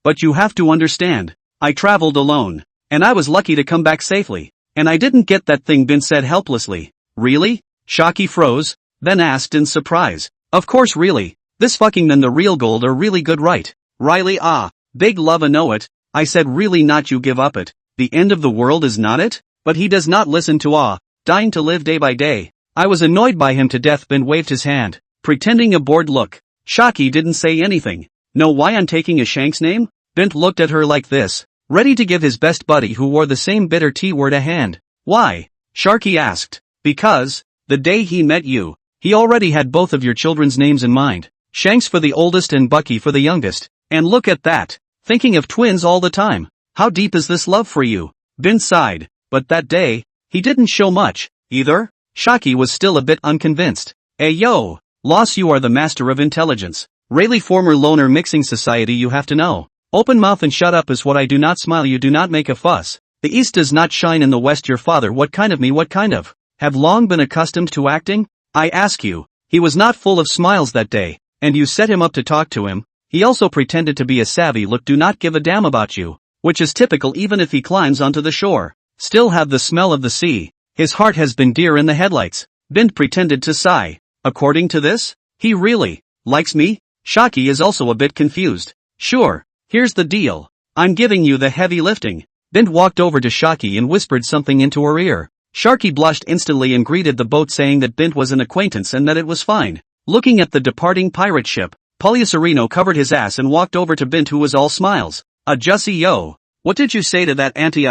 But you have to understand. I traveled alone, and I was lucky to come back safely. And I didn't get that thing, Bint said helplessly. Really? Shaki froze, then asked in surprise. Of course, really. This fucking then the real gold are really good, right? Riley, big love, I know it. I said really not, you give up it. The end of the world is not it? But he does not listen to dying to live day by day. I was annoyed by him to death. Bint waved his hand, pretending a bored look. Shaki didn't say anything. Know why I'm taking a Shanks name? Bint looked at her like this, ready to give his best buddy who wore the same bitter tea word a hand. Why? Sharky asked. Because, the day he met you, he already had both of your children's names in mind. Shanks for the oldest and Bucky for the youngest. And look at that. Thinking of twins all the time. How deep is this love for you? Bint sighed. But that day, he didn't show much, either. Shaki was still a bit unconvinced. Yo, Loss, you are the master of intelligence. Rayleigh, former loner mixing society, you have to know. Open mouth and shut up is what I do. Not smile, you do not make a fuss. The east does not shine in the west. Your father, what kind of me, what kind of? Have long been accustomed to acting? I ask you. He was not full of smiles that day, and you set him up to talk to him. He also pretended to be a savvy look, do not give a damn about you, which is typical even if he climbs onto the shore. Still have the smell of the sea. His heart has been deer in the headlights. Bint pretended to sigh. According to this, he really likes me? Shaki is also a bit confused. Sure, here's the deal. I'm giving you the heavy lifting. Bint walked over to Shaki and whispered something into her ear. Sharky blushed instantly and greeted the boat, saying that Bint was an acquaintance and that it was fine. Looking at the departing pirate ship, Poliacerino covered his ass and walked over to Bint, who was all smiles. Jussie, yo. What did you say to that auntie?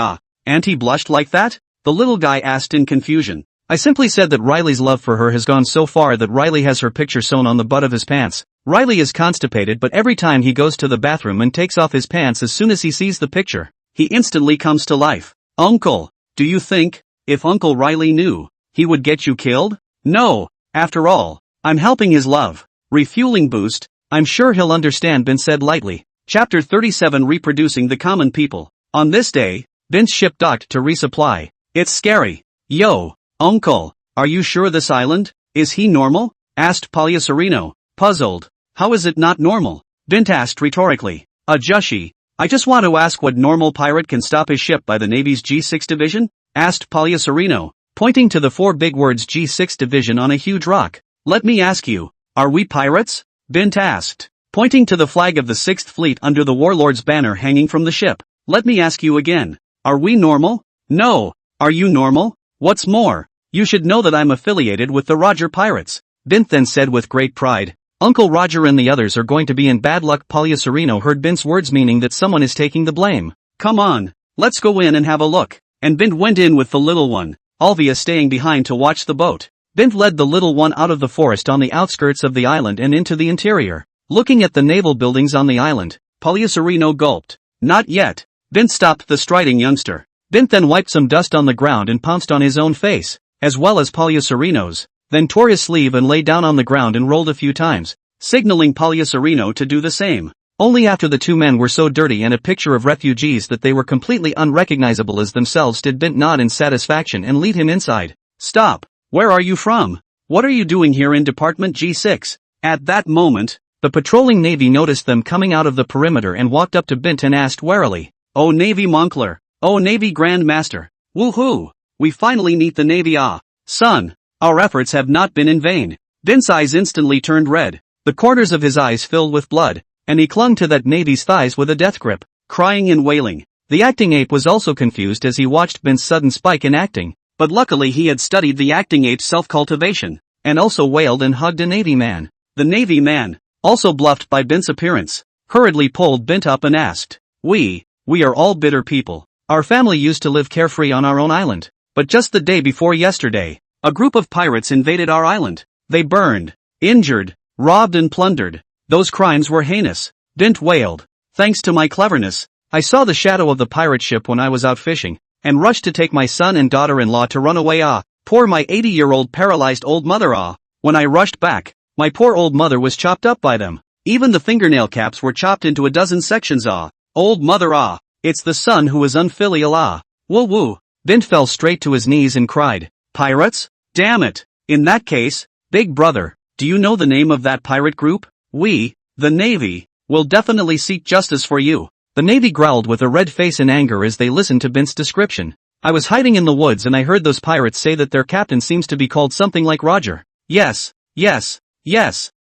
Auntie blushed like that? The little guy asked in confusion. I simply said that Riley's love for her has gone so far that Riley has her picture sewn on the butt of his pants. Riley is constipated, but every time he goes to the bathroom and takes off his pants as soon as he sees the picture, he instantly comes to life. Uncle, do you think, if Uncle Riley knew, he would get you killed? No, after all, I'm helping his love. Refueling boost, I'm sure he'll understand, Bint said lightly. Chapter 37, Reproducing the Common People. On this day, Bint's ship docked to resupply. It's scary. Yo, Uncle, are you sure this island, is he normal? Asked Poliacerino, puzzled. How is it not normal? Bint asked rhetorically. Jussie, I just want to ask what normal pirate can stop his ship by the Navy's G6 division? Asked Palliacerino, pointing to the 4 big words G6 division on a huge rock. Let me ask you, are we pirates? Bint asked, pointing to the flag of the 6th Fleet under the warlord's banner hanging from the ship. Let me ask you again, are we normal? No. Are you normal? What's more, you should know that I'm affiliated with the Roger Pirates. Bint then said with great pride. Uncle Roger and the others are going to be in bad luck. Palliacerino heard Bint's words, meaning that someone is taking the blame. Come on, let's go in and have a look. And Bint went in with the little one, Olbia staying behind to watch the boat. Bint led the little one out of the forest on the outskirts of the island and into the interior. Looking at the naval buildings on the island, Palliacerino gulped. Not yet. Bint stopped the striding youngster. Bint then wiped some dust on the ground and pounced on his own face, as well as Palliacerino's, then tore his sleeve and lay down on the ground and rolled a few times, signaling Palliacerino to do the same. Only after the 2 men were so dirty and a picture of refugees that they were completely unrecognizable as themselves did Bint nod in satisfaction and lead him inside. Stop! Where are you from? What are you doing here in Department G6? At that moment, the patrolling Navy noticed them coming out of the perimeter and walked up to Bint and asked warily, "Oh Navy Moncler, oh Navy Grand Master, woohoo! We finally meet the Navy. Ah, son, our efforts have not been in vain." Bint's eyes instantly turned red, the corners of his eyes filled with blood, and he clung to that Navy's thighs with a death grip, crying and wailing. The acting ape was also confused as he watched Bint's sudden spike in acting, but luckily he had studied the acting ape's self-cultivation, and also wailed and hugged a Navy man. The Navy man, also bluffed by Bint's appearance, hurriedly pulled Bint up and asked, We are all bitter people. Our family used to live carefree on our own island, but just the day before yesterday, a group of pirates invaded our island. They burned, injured, robbed and plundered. Those crimes were heinous. Bint wailed. Thanks to my cleverness, I saw the shadow of the pirate ship when I was out fishing, and rushed to take my son and daughter-in-law to run away. Ah, poor my 80-year-old paralyzed old mother. Ah, when I rushed back, my poor old mother was chopped up by them. Even the fingernail caps were chopped into a dozen sections. Ah, old mother. Ah, it's the son who is unfilial. Ah, woo woo. Bint fell straight to his knees and cried, Pirates? Damn it. In that case, big brother, do you know the name of that pirate group? We, the Navy, will definitely seek justice for you. The Navy growled with a red face in anger as they listened to Bint's description. I was hiding in the woods and I heard those pirates say that their captain seems to be called something like Roger. Yes,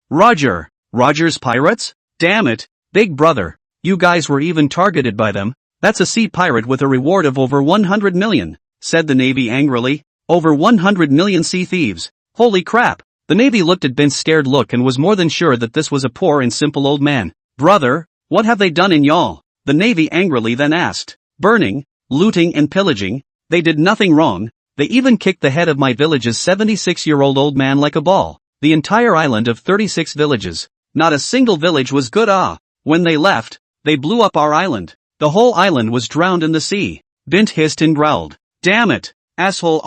Roger. Roger's pirates? Damn it, big brother. You guys were even targeted by them. That's a sea pirate with a reward of over 100 million, said the Navy angrily. Over 100 million sea thieves. Holy crap. The Navy looked at Bint's scared look and was more than sure that this was a poor and simple old man. Brother, what have they done in y'all? The Navy angrily then asked. Burning, looting and pillaging. They did nothing wrong. They even kicked the head of my village's 76-year-old old man like a ball. The entire island of 36 villages. Not a single village was good. Ah, when they left, they blew up our island. The whole island was drowned in the sea. Bint hissed and growled. Damn it, asshole.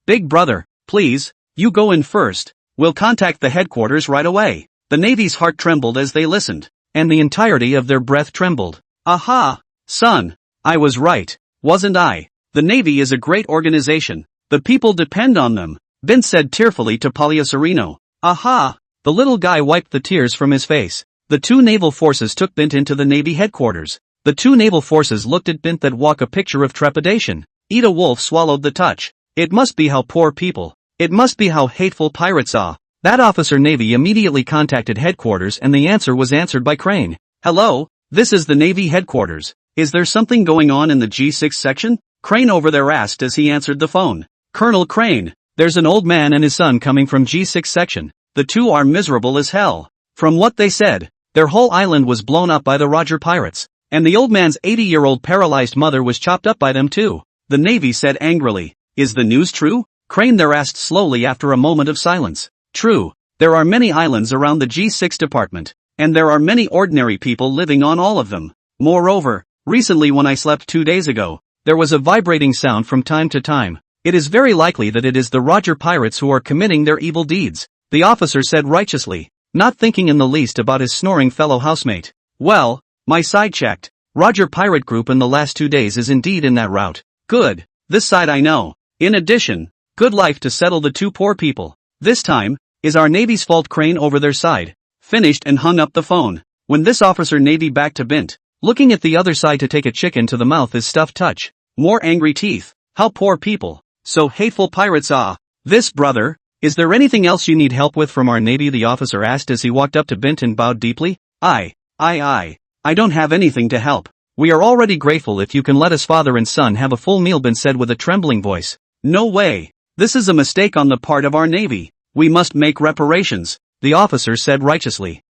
Big brother, please, you go in first. We'll contact the headquarters right away. The Navy's heart trembled as they listened, and the entirety of their breath trembled. Aha, son, I was right, wasn't I? The Navy is a great organization. The people depend on them, Bint said tearfully to Palliacerino. Aha, the little guy wiped the tears from his face. The 2 naval forces took Bint into the Navy headquarters. The 2 naval forces looked at Bint that walk a picture of trepidation. Ida Wolf swallowed the touch. It must be how poor people. It must be how hateful pirates are. That officer Navy immediately contacted headquarters and the answer was answered by Crane. Hello, this is the Navy headquarters. Is there something going on in the G6 section? Crane over there asked as he answered the phone. Colonel Crane, there's an old man and his son coming from G6 section. The 2 are miserable as hell. From what they said, their whole island was blown up by the Roger pirates, and the old man's 80-year-old paralyzed mother was chopped up by them too. The Navy said angrily. Is the news true? Crane there asked slowly after a moment of silence. True, there are many islands around the G6 department, and there are many ordinary people living on all of them. Moreover, recently when I slept 2 days ago, there was a vibrating sound from time to time. It is very likely that it is the Roger pirates who are committing their evil deeds, the officer said righteously, not thinking in the least about his snoring fellow housemate. Well, my side checked. Roger pirate group in the last 2 days is indeed in that route. Good, this side I know. In addition, good life to settle the 2 poor people. This time, is our Navy's fault. Crane over their side finished and hung up the phone. When this officer Navy back to Bint, Looking at the other side to take a chicken to the mouth is stuffed touch. More angry teeth. How poor people. So hateful pirates ah. This brother, is there anything else you need help with from our navy? The officer asked as he walked up to Bint and bowed deeply. I don't have anything to help. We are already grateful if you can let us father and son have a full meal, Bint said with a trembling voice. No way. This is a mistake on the part of our navy. We must make reparations, the officer said righteously.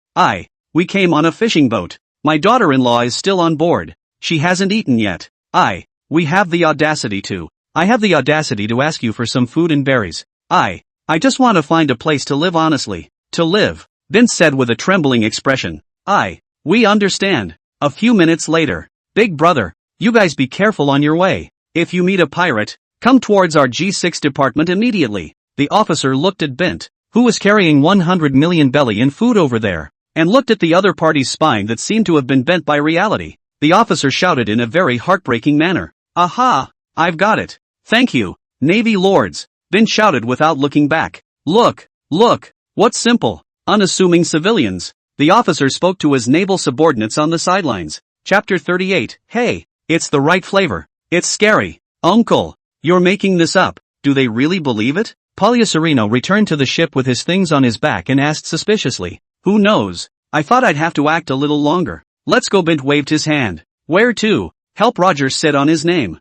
We came on a fishing boat. My daughter-in-law is still on board. She hasn't eaten yet. I have the audacity to ask you for some food and berries. I just want to find a place to live honestly. To live, Bint said with a trembling expression. We understand. A few minutes later. Big brother, you guys be careful on your way. If you meet a pirate, come towards our G6 department immediately. The officer looked at Bint, who was carrying 100 million belly in food over there, and looked at the other party's spine that seemed to have been bent by reality. The officer shouted in a very heartbreaking manner. Aha! I've got it. Thank you, Navy Lords. Bint shouted without looking back. Look, what simple, unassuming civilians. The officer spoke to his naval subordinates on the sidelines. Chapter 38. Hey, it's the right flavor. It's scary. Uncle, you're making this up. Do they really believe it? Palliacerino returned to the ship with his things on his back and asked suspiciously. Who knows? I thought I'd have to act a little longer. Let's go. Bint waved his hand. Where to? Help, Rogers said on his name.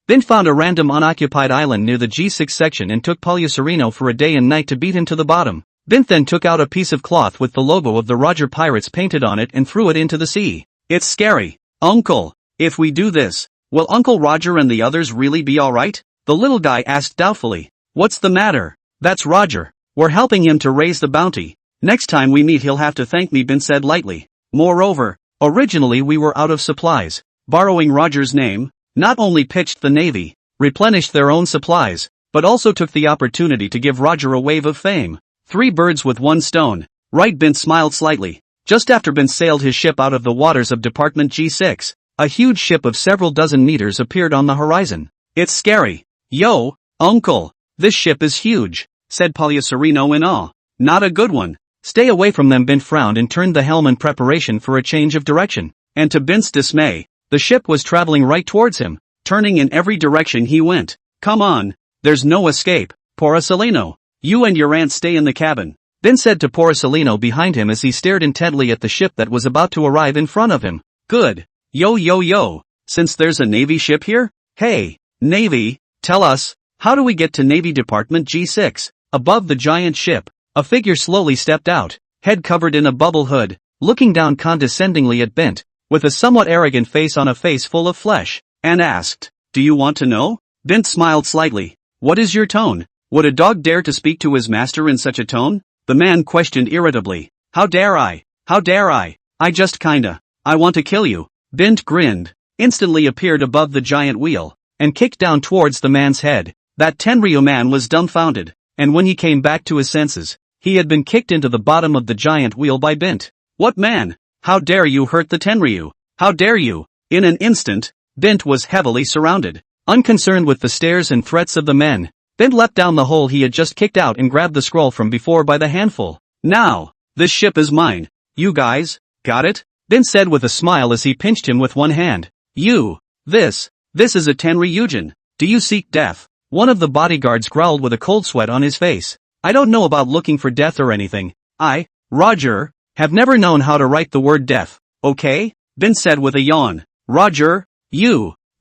Bint found a random unoccupied island near the G6 section and took Palliacerino for a day and night to beat him to the bottom. Bint then took out a piece of cloth with the logo of the Roger Pirates painted on it and threw it into the sea. It's scary. Uncle, if we do this, will Uncle Roger and the others really be alright? The little guy asked doubtfully. What's the matter? That's Roger. We're helping him to raise the bounty. Next time we meet he'll have to thank me, Bint said lightly. Moreover, originally we were out of supplies. Borrowing Roger's name, not only pitched the Navy, replenished their own supplies, but also took the opportunity to give Roger a wave of fame. 3 birds with 1 stone. Right, Bint smiled slightly. Just after Bint sailed his ship out of the waters of Department G6, a huge ship of several dozen meters appeared on the horizon. It's scary. Yo, uncle, this ship is huge, said Palliacerino in awe. Not a good one. Stay away from them. Bint frowned and turned the helm in preparation for a change of direction. And to Bint's dismay, the ship was traveling right towards him, turning in every direction he went. Come on, there's no escape. Palliacerino, you and your aunt stay in the cabin, Bint said to Palliacerino behind him as he stared intently at the ship that was about to arrive in front of him. Good. Yo. Since there's a Navy ship here? Hey, Navy, tell us, how do we get to Navy Department G6? Above the giant ship, a figure slowly stepped out, head covered in a bubble hood, looking down condescendingly at Bint, with a somewhat arrogant face on a face full of flesh, and asked, Do you want to know? Bint smiled slightly. What is your tone? Would a dog dare to speak to his master in such a tone? The man questioned irritably. How dare I? I just kinda. I want to kill you. Bint grinned, instantly appeared above the giant wheel, and kicked down towards the man's head. That Tenryu man was dumbfounded, and when he came back to his senses, he had been kicked into the bottom of the giant wheel by Bint. What man? How dare you hurt the Tenryu? How dare you? In an instant, Bint was heavily surrounded. Unconcerned with the stares and threats of the men, Bint leapt down the hole he had just kicked out and grabbed the scroll from before by the handful. Now, this ship is mine. You guys, got it? Bint said with a smile as he pinched him with one hand. This is a Tenryujin. Do you seek death? One of the bodyguards growled with a cold sweat on his face. I don't know about looking for death or anything. I, Roger, have never known how to write the word death, okay? Bint said with a yawn. Roger,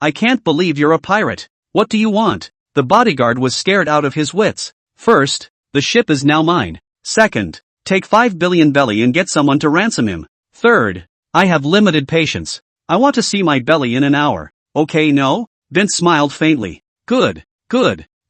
I can't believe you're a pirate. What do you want? The bodyguard was scared out of his wits. First, the ship is now mine. Second, take 5 billion belly and get someone to ransom him. Third, I have limited patience. I want to see my belly in an hour. Okay, no? Bint smiled faintly. Good.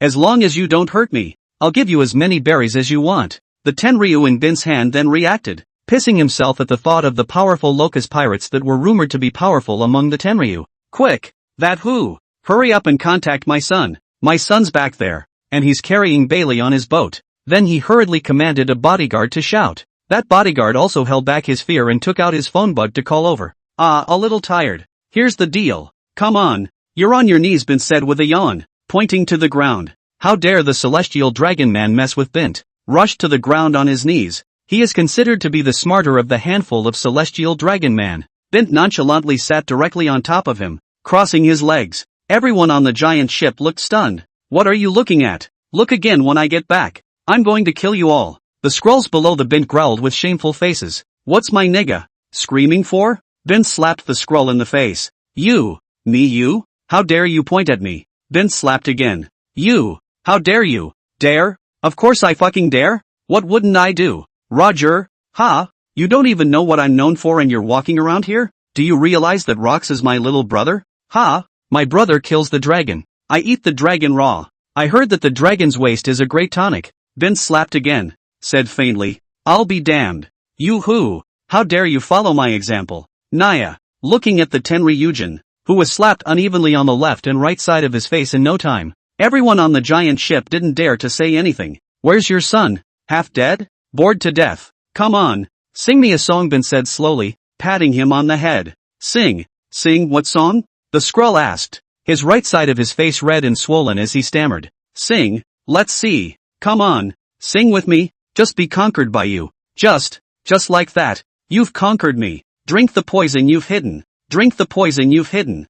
As long as you don't hurt me, I'll give you as many berries as you want. The Tenryu in Bint's hand then reacted, pissing himself at the thought of the powerful locust pirates that were rumored to be powerful among the Tenryu. Quick! That who? Hurry up and contact my son. My son's back there, and he's carrying Bailey on his boat. Then he hurriedly commanded a bodyguard to shout. That bodyguard also held back his fear and took out his phone bug to call over. A little tired. Here's the deal. Come on. You're on your knees, Bint said with a yawn, pointing to the ground. How dare the celestial dragon man mess with Bint? Rushed to the ground on his knees. He is considered to be the smarter of the handful of celestial dragon man. Bint nonchalantly sat directly on top of him, crossing his legs. Everyone on the giant ship looked stunned. What are you looking at? Look again when I get back. I'm going to kill you all. The scrolls below the Bint growled with shameful faces. What's my nigga screaming for? Bint slapped the scroll in the face. You. Me you? How dare you point at me? Bint slapped again. You. How dare you? Dare? Of course I fucking dare. What wouldn't I do? Roger. Ha? You don't even know what I'm known for and you're walking around here? Do you realize that Rox is my little brother? Ha? My brother kills the dragon. I eat the dragon raw. I heard that the dragon's waste is a great tonic. Bint slapped again. Said faintly. I'll be damned. You who? How dare you follow my example? Naya. Looking at the Tenri Yujin, who was slapped unevenly on the left and right side of his face in no time. Everyone on the giant ship didn't dare to say anything. Where's your son? Half dead? Bored to death? Come on. Sing me a song, Bint said slowly, patting him on the head. Sing. Sing what song? The Skrull asked, his right side of his face red and swollen as he stammered. Sing. Let's see. Come on. Sing with me. Just be conquered by you. Just like that. You've conquered me. Drink the poison you've hidden. Drink the poison you've hidden.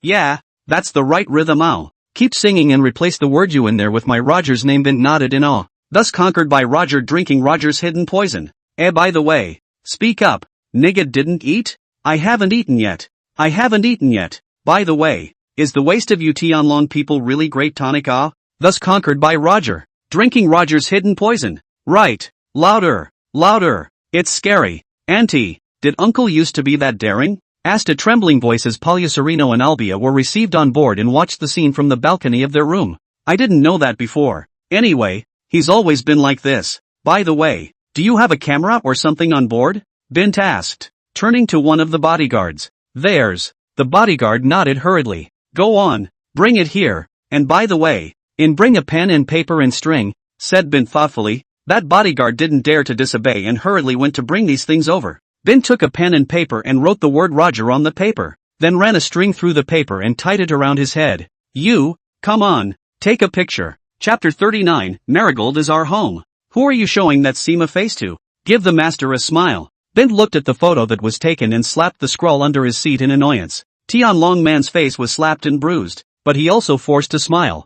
Yeah, that's the right rhythm. Ow. Keep singing and replace the word you in there with my Roger's name. Bint nodded in awe. Thus conquered by Roger drinking Roger's hidden poison. By the way. Speak up. Nigga didn't eat? I haven't eaten yet. I haven't eaten yet. By the way. Is the waste of you Tianlong people really great tonic? Ah? Thus conquered by Roger. Drinking Roger's hidden poison. Right. Louder. Louder. It's scary. Auntie, did Uncle used to be that daring? Asked a trembling voice as Sereno and Olbia were received on board and watched the scene from the balcony of their room. I didn't know that before. Anyway, he's always been like this. By the way, do you have a camera or something on board? Bint asked, turning to one of the bodyguards. There's. The bodyguard nodded hurriedly. Go on, bring it here, and by the way, bring a pen and paper and string, said Bint thoughtfully. That bodyguard didn't dare to disobey and hurriedly went to bring these things over. Bint took a pen and paper and wrote the word Roger on the paper, then ran a string through the paper and tied it around his head. You, come on, take a picture. Chapter 39, Marigold is our home. Who are you showing that Sema face to? Give the master a smile. Bint looked at the photo that was taken and slapped the scroll under his seat in annoyance. Tianlong man's face was slapped and bruised, but he also forced a smile.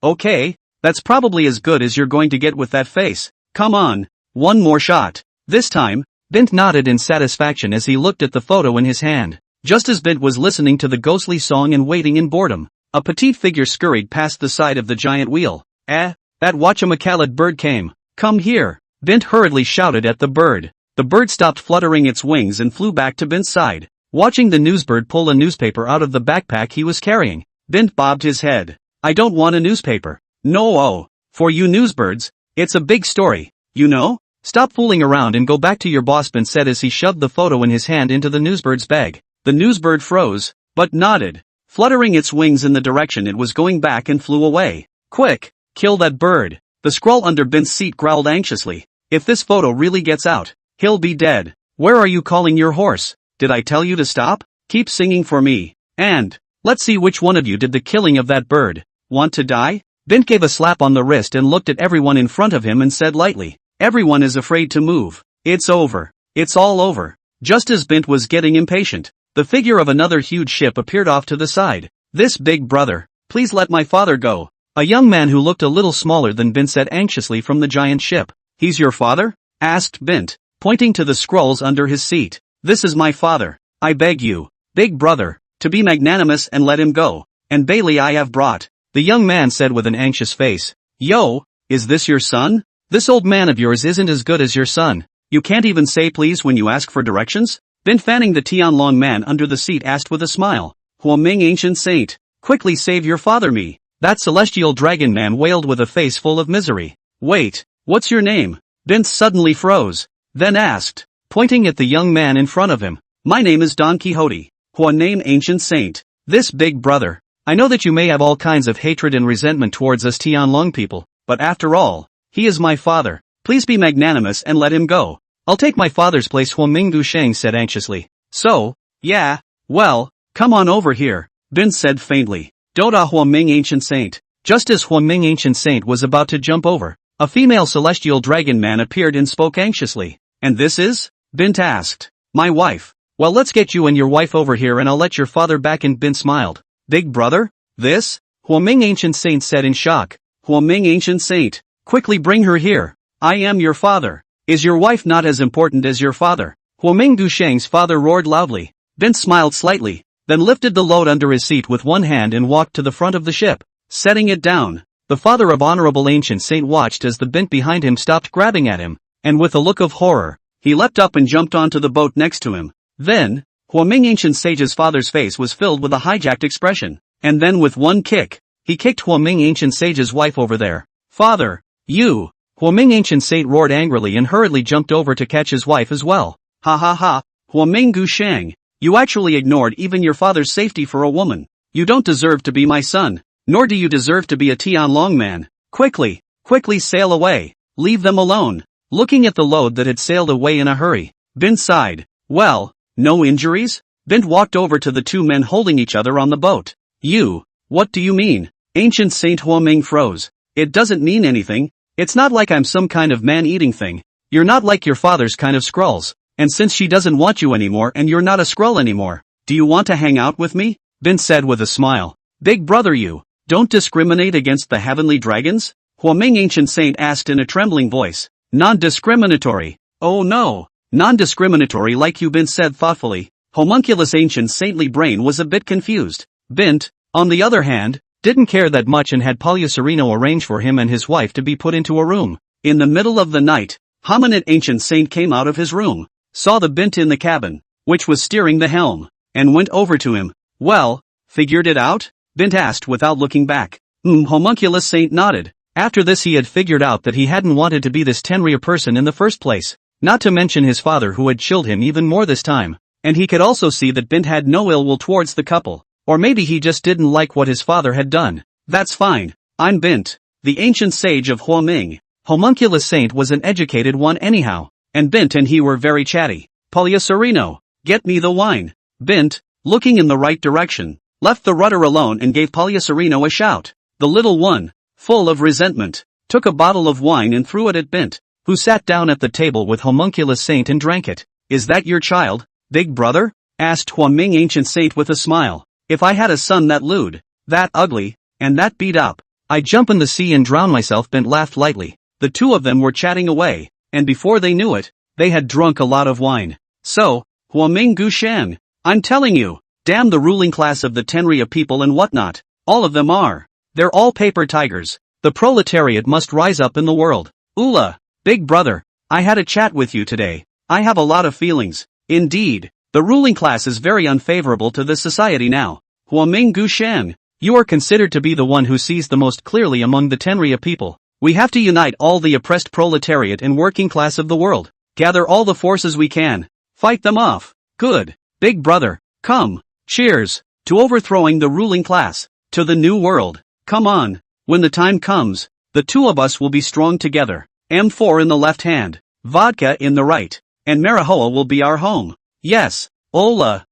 Okay, that's probably as good as you're going to get with that face. Come on, one more shot. This time, Bint nodded in satisfaction as he looked at the photo in his hand. Just as Bint was listening to the ghostly song and waiting in boredom, a petite figure scurried past the side of the giant wheel. That whatchamacallit bird came. Come here. Bint hurriedly shouted at the bird. The bird stopped fluttering its wings and flew back to Bint's side. Watching the newsbird pull a newspaper out of the backpack he was carrying, Bint bobbed his head. I don't want a newspaper. No, for you newsbirds, it's a big story, you know? Stop fooling around and go back to your boss, Bint said as he shoved the photo in his hand into the newsbird's bag. The newsbird froze, but nodded, fluttering its wings in the direction it was going back and flew away. Quick, kill that bird. The scroll under Bint's seat growled anxiously. If this photo really gets out, he'll be dead. Where are you calling your horse? Did I tell you to stop? Keep singing for me. And, let's see which one of you did the killing of that bird. Want to die? Bint gave a slap on the wrist and looked at everyone in front of him and said lightly. Everyone is afraid to move. It's over. It's all over. Just as Bint was getting impatient, the figure of another huge ship appeared off to the side. This big brother, please let my father go. A young man who looked a little smaller than Bint said anxiously from the giant ship. He's your father? Asked Bint, pointing to the scrolls under his seat. This is my father. I beg you, big brother, to be magnanimous and let him go. And Bailey I have brought. The young man said with an anxious face. Yo, is this your son? This old man of yours isn't as good as your son. You can't even say please when you ask for directions? Bint fanning the Tianlong man under the seat asked with a smile. Huaming ancient saint, quickly save your father me. That celestial dragon man wailed with a face full of misery. Wait, what's your name? Bint suddenly froze, then asked, pointing at the young man in front of him. My name is Don Quixote. Hua name ancient saint. This big brother. I know that you may have all kinds of hatred and resentment towards us Tianlong people, but after all, he is my father. Please be magnanimous and let him go. I'll take my father's place, Huaming Sheng said anxiously. So, yeah, well, come on over here, Bint said faintly. Doda Huaming ancient saint. Just as Huaming ancient saint was about to jump over, a female celestial dragon man appeared and spoke anxiously. And this is? Bint asked. My wife. Well, let's get you and your wife over here and I'll let your father back in. Bint smiled. Big brother? This? Huaming Ancient Saint said in shock. Huaming Ancient Saint. Quickly bring her here. I am your father. Is your wife not as important as your father? Huaming Gusheng's father roared loudly. Bint smiled slightly, then lifted the load under his seat with one hand and walked to the front of the ship. Setting it down, the father of Honorable Ancient Saint watched as the Bint behind him stopped grabbing at him, and with a look of horror, he leapt up and jumped onto the boat next to him. Then, Huaming Ancient Sage's father's face was filled with a hijacked expression, and then with one kick, he kicked Huaming Ancient Sage's wife over there. Father, you! Huaming Ancient Saint roared angrily and hurriedly jumped over to catch his wife as well. Ha ha ha, Huaming Gusheng, you actually ignored even your father's safety for a woman. You don't deserve to be my son, nor do you deserve to be a Tianlong man. Quickly sail away, leave them alone. Looking at the load that had sailed away in a hurry, Bint sighed. Well, no injuries? Bint walked over to the two men holding each other on the boat. What do you mean? Ancient Saint Huaming froze. It doesn't mean anything. It's not like I'm some kind of man-eating thing. You're not like your father's kind of Skrulls. And since she doesn't want you anymore and you're not a Skrull anymore, do you want to hang out with me? Bint said with a smile. Big brother, you don't discriminate against the heavenly dragons? Huaming Ancient Saint asked in a trembling voice. Non-discriminatory. Oh no. Non-discriminatory like you, Bint said thoughtfully. Homunculus Ancient's saintly brain was a bit confused. Bint, on the other hand, didn't care that much and had Palyaserino arrange for him and his wife to be put into a room. In the middle of the night, Hominid Ancient Saint came out of his room, saw the Bint in the cabin, which was steering the helm, and went over to him. Well, figured it out? Bint asked without looking back. Homunculus Saint nodded. After this he had figured out that he hadn't wanted to be this Tenrya person in the first place, not to mention his father who had chilled him even more this time, and he could also see that Bint had no ill will towards the couple, or maybe he just didn't like what his father had done. That's fine, I'm Bint, the ancient sage of Huaming. Homunculus Saint was an educated one anyhow, and Bint and he were very chatty. Palyaserino, get me the wine. Bint, looking in the right direction, left the rudder alone and gave Palyaserino a shout. The little one, full of resentment, took a bottle of wine and threw it at Bint, who sat down at the table with Homunculus Saint and drank it. Is that your child, big brother? Asked Huaming Ancient Saint with a smile. If I had a son that lewd, that ugly, and that beat up, I'd jump in the sea and drown myself. Bint laughed lightly. The two of them were chatting away, and before they knew it, they had drunk a lot of wine. So, Huaming Gushan, I'm telling you, damn the ruling class of the Tenrya people and whatnot, all of them are. They're all paper tigers. The proletariat must rise up in the world. Ula, big brother, I had a chat with you today. I have a lot of feelings. Indeed, the ruling class is very unfavorable to this society now. Huaming Gushan, you are considered to be the one who sees the most clearly among the Tenrya people. We have to unite all the oppressed proletariat and working class of the world. Gather all the forces we can. Fight them off. Good, big brother, come. Cheers to overthrowing the ruling class, to the new world. Come on, when the time comes, the two of us will be strong together. M4 in the left hand, vodka in the right, and Marihoa will be our home. Yes, Ola.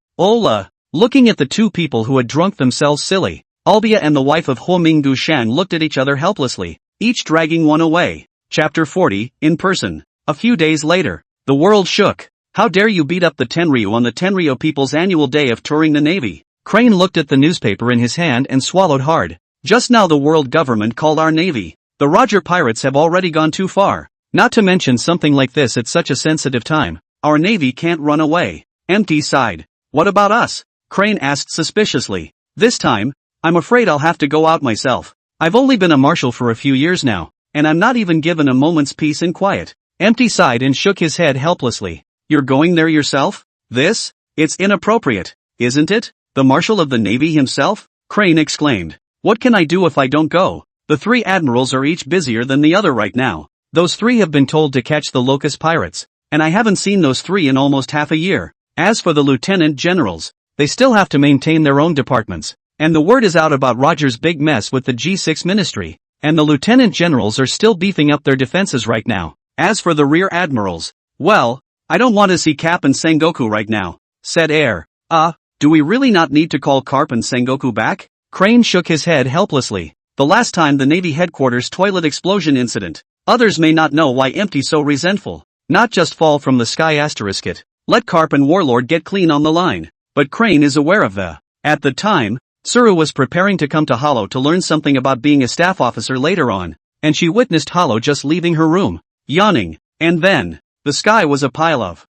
Looking at the two people who had drunk themselves silly, Olbia and the wife of Huaming Gushan looked at each other helplessly, each dragging one away. Chapter 40, in person. A few days later, the world shook. How dare you beat up the Tenryu on the Tenryo people's annual day of touring the Navy? Crane looked at the newspaper in his hand and swallowed hard. Just now the world government called our Navy. The Roger pirates have already gone too far. Not to mention something like this at such a sensitive time. Our Navy can't run away. Empty sighed. What about us? Crane asked suspiciously. This time, I'm afraid I'll have to go out myself. I've only been a marshal for a few years now, and I'm not even given a moment's peace and quiet. Empty sighed and shook his head helplessly. You're going there yourself? It's inappropriate, isn't it? The Marshal of the Navy himself? Crane exclaimed. What can I do if I don't go? The three admirals are each busier than the other right now. Those three have been told to catch the Locust pirates, and I haven't seen those three in almost half a year. As for the lieutenant generals, they still have to maintain their own departments, and the word is out about Roger's big mess with the G6 ministry, and the lieutenant generals are still beefing up their defenses right now. As for the rear admirals, well, I don't want to see Cap and Sengoku right now, said Air. Do we really not need to call Karp and Sengoku back? Crane shook his head helplessly. The last time the Navy headquarters toilet explosion incident. Others may not know why Empty so resentful. Not just fall from the sky asterisk it. let Karp and Warlord get clean on the line. But Crane is aware of the. At the time, Suru was preparing to come to Hollow to learn something about being a staff officer later on, and she witnessed Hollow just leaving her room, yawning, and then, the sky was a pile of,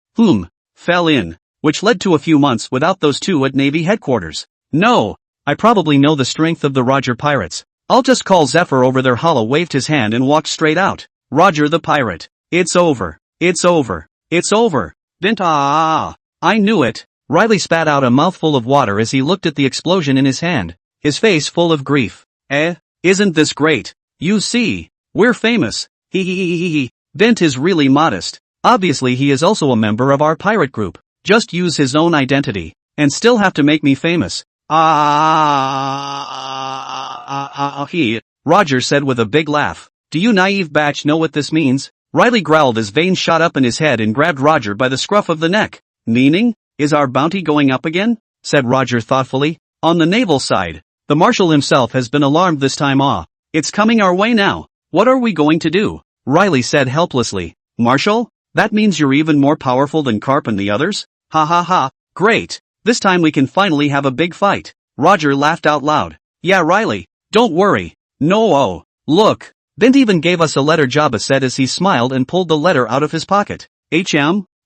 fell in, which led to a few months without those two at Navy headquarters. No, I probably know the strength of the Roger pirates. I'll just call Zephyr over there. Hollow waved his hand and walked straight out. Roger the pirate. It's over. It's over. It's over. Bint. I knew it. Riley spat out a mouthful of water as he looked at the explosion in his hand, his face full of grief. Isn't this great? You see, we're famous. He. Bint is really modest. Obviously he is also a member of our pirate group. Just use his own identity, and still have to make me famous. Roger said with a big laugh. Do you naive batch know what this means? Riley growled as veins shot up in his head and grabbed Roger by the scruff of the neck. Meaning? Is our bounty going up again? Said Roger thoughtfully. On the naval side, the marshal himself has been alarmed this time. It's coming our way now. What are we going to do? Riley said helplessly. Marshal? That means you're even more powerful than Karp and the others? Ha. Great. This time we can finally have a big fight. Roger laughed out loud. Yeah, Riley. Don't worry. No. Look. Bint even gave us a letter, Jabba said as he smiled and pulled the letter out of his pocket.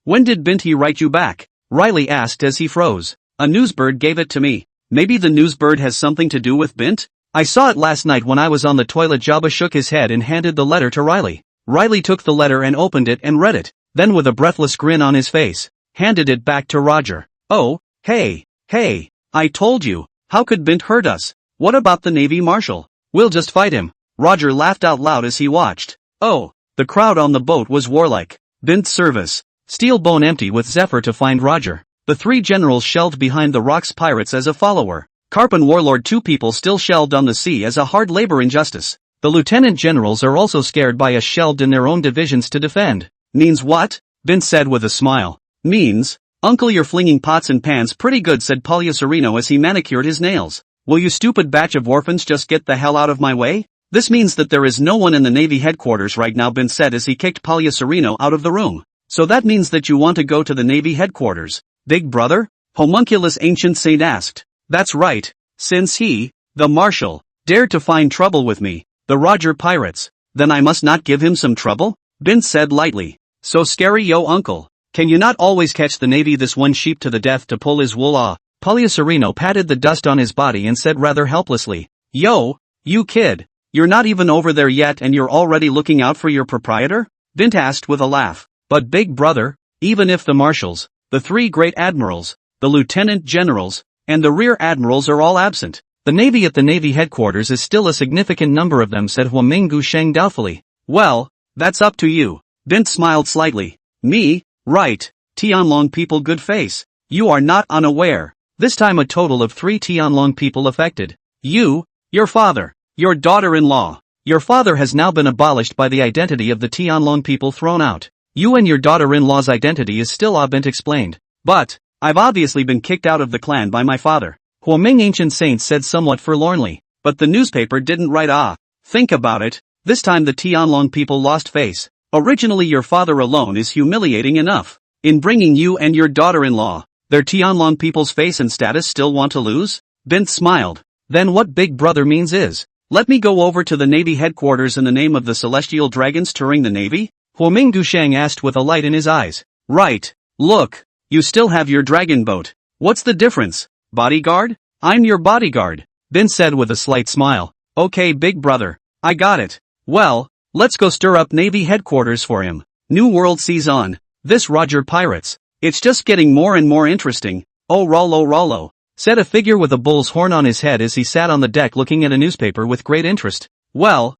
When did Binty write you back? Riley asked as he froze. A newsbird gave it to me. Maybe the newsbird has something to do with Bint? I saw it last night when I was on the toilet. Jabba shook his head and handed the letter to Riley. Riley took the letter and opened it and read it, then with a breathless grin on his face, handed it back to Roger. Oh, hey, I told you. How could Bint hurt us? What about the Navy Marshal? We'll just fight him. Roger laughed out loud as he watched. Oh, the crowd on the boat was warlike. Bint's service. Steel bone empty with Zephyr to find Roger. The three generals shelved behind the rocks, pirates as a follower. Karp and Warlord, two people still shelved on the sea as a hard labor injustice. The lieutenant generals are also scared by us, shelved in their own divisions to defend. Means what? Bint said with a smile. Means, Uncle, you're flinging pots and pans pretty good, said Palya Sereno as he manicured his nails. Will you stupid batch of orphans just get the hell out of my way? This means that there is no one in the Navy headquarters right now, Bint said as he kicked Palya Sereno out of the room. So that means that you want to go to the Navy headquarters, big brother? Homunculus Ancient Saint asked. That's right. Since he, the Marshal, dared to find trouble with me, the Roger pirates, then I must not give him some trouble? Bint said lightly. So scary, yo uncle. Can you not always catch the Navy this one sheep to the death to pull his wool? Palya Sereno patted the dust on his body and said rather helplessly. Yo, you kid. You're not even over there yet and you're already looking out for your proprietor? Bint asked with a laugh. But big brother, even if the marshals, the three great admirals, the lieutenant generals, and the rear admirals are all absent, the Navy at the Navy headquarters is still a significant number of them, said Huaming Gusheng doubtfully. Well, that's up to you. Bint smiled slightly. Me? Right. Tianlong people, good face. You are not unaware. This time a total of 3 Tianlong people affected. You, your father, your daughter-in-law. Your father has now been abolished by the identity of the Tianlong people thrown out. You and your daughter-in-law's identity is still Bint explained. But, I've obviously been kicked out of the clan by my father. Huaming Ancient Saint said somewhat forlornly. But the newspaper didn't write. Think about it. This time the Tianlong people lost face. Originally your father alone is humiliating enough. In bringing you and your daughter-in-law, their Tianlong people's face and status still want to lose? Bint smiled. Then what big brother means is, let me go over to the Navy headquarters in the name of the celestial dragons touring the Navy? Huaming Gusheng asked with a light in his eyes. Right. Look, you still have your dragon boat. What's the difference? Bodyguard? I'm your bodyguard. Bint said with a slight smile. Okay, big brother. I got it. Well, let's go stir up Navy headquarters for him. New World sees on. This Roger pirates. It's just getting more and more interesting. Oh Rollo, said a figure with a bull's horn on his head as he sat on the deck looking at a newspaper with great interest. Well.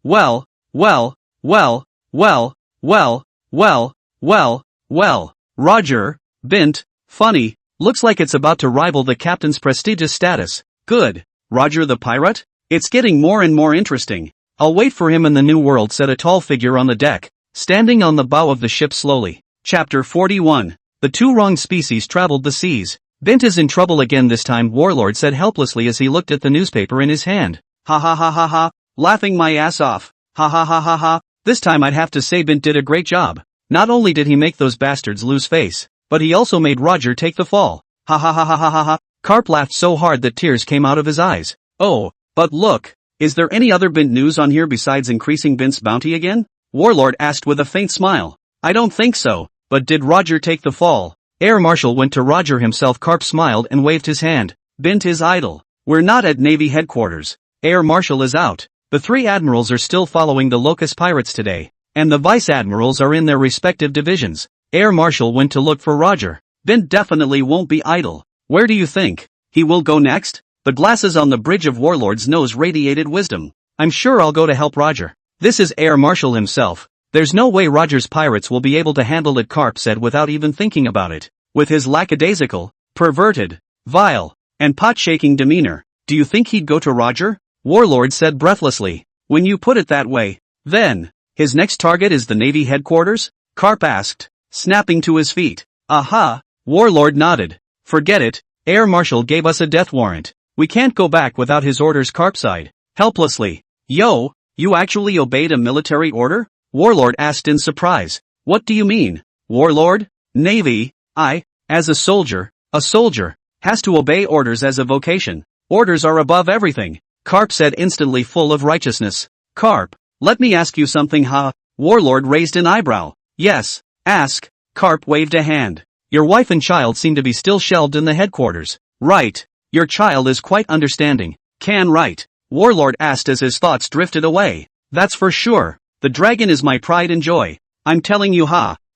well, well, well, well, well, well, well, well. Roger, Bint, funny, looks like it's about to rival the captain's prestigious status. Good. Roger the pirate? It's getting more and more interesting. I'll wait for him in the new world, said a tall figure on the deck, standing on the bow of the ship slowly. Chapter 41. The two wrong species traveled the seas. Bint is in trouble again this time, Warlord said helplessly as he looked at the newspaper in his hand. Ha ha ha ha ha, laughing my ass off. Ha ha ha ha ha. This time I'd have to say Bint did a great job. Not only did he make those bastards lose face, but he also made Roger take the fall. Ha ha ha ha ha ha ha. Karp laughed so hard that tears came out of his eyes. Oh, but look, is there any other Bint news on here besides increasing Bint's bounty again? Warlord asked with a faint smile. I don't think so, but did Roger take the fall? Air Marshal went to Roger himself. Karp smiled and waved his hand. Bint is idle. We're not at Navy headquarters. Air Marshal is out. The three admirals are still following the Locust pirates today, and the vice admirals are in their respective divisions. Air Marshal went to look for Roger. Bint definitely won't be idle. Where do you think he will go next? The glasses on the bridge of Warlord's nose radiated wisdom. I'm sure I'll go to help Roger. This is Air Marshal himself. There's no way Roger's pirates will be able to handle it, Karp said without even thinking about it. With his lackadaisical, perverted, vile, and pot-shaking demeanor, do you think he'd go to Roger? Warlord said breathlessly. When you put it that way, then, his next target is the Navy headquarters? Karp asked, snapping to his feet. Aha! Warlord nodded. Forget it, Air Marshal gave us a death warrant. We can't go back without his orders, Karp sighed, helplessly. Yo, you actually obeyed a military order? Warlord asked in surprise. What do you mean, Warlord? Navy, as a soldier, has to obey orders as a vocation. Orders are above everything, Karp said instantly full of righteousness. Karp, let me ask you something, huh? Warlord raised an eyebrow. Yes, ask. Karp waved a hand. Your wife and child seem to be still shelved in the headquarters. Right. Your child is quite understanding. Right? Warlord asked as his thoughts drifted away. That's for sure. The dragon is my pride and joy. I'm telling you,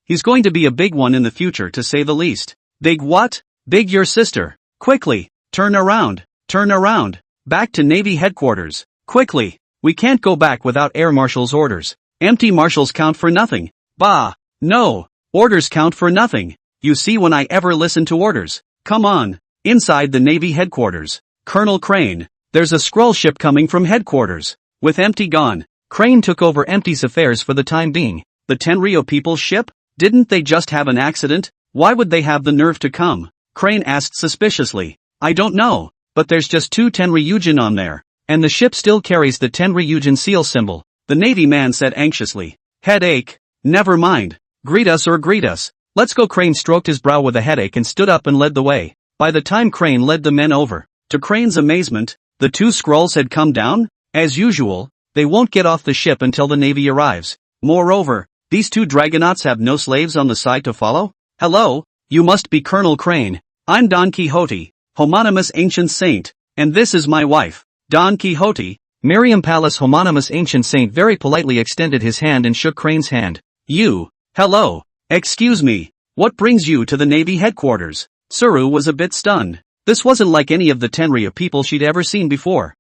he's going to be a big one in the future, to say the least. Big what? Big your sister. Quickly, turn around. Back to Navy headquarters. Quickly. We can't go back without Air Marshal's orders. Empty marshals count for nothing. Bah. No. Orders count for nothing. You see when I ever listen to orders. Come on. Inside the Navy headquarters. Colonel Crane. There's a Skrull ship coming from headquarters. With Empty gone, Crane took over Empty's affairs for the time being. The Tenryou people's ship? Didn't they just have an accident? Why would they have the nerve to come? Crane asked suspiciously. I don't know, but there's just 2 Tenryujin on there, and the ship still carries the Tenryujin seal symbol. The Navy man said anxiously. Headache? Never mind. Greet us. Let's go. Crane stroked his brow with a headache and stood up and led the way. By the time Crane led the men over, to Crane's amazement, the 2 Skrulls had come down. As usual, they won't get off the ship until the Navy arrives. Moreover, these 2 Dragonauts have no slaves on the side to follow? Hello, you must be Colonel Crane. I'm Don Quixote, homonymous ancient saint, and this is my wife, Don Quixote. Miriam Palace homonymous ancient saint very politely extended his hand and shook Crane's hand. Hello, excuse me, what brings you to the Navy headquarters? Suru was a bit stunned. This wasn't like any of the Tenryou people she'd ever seen before.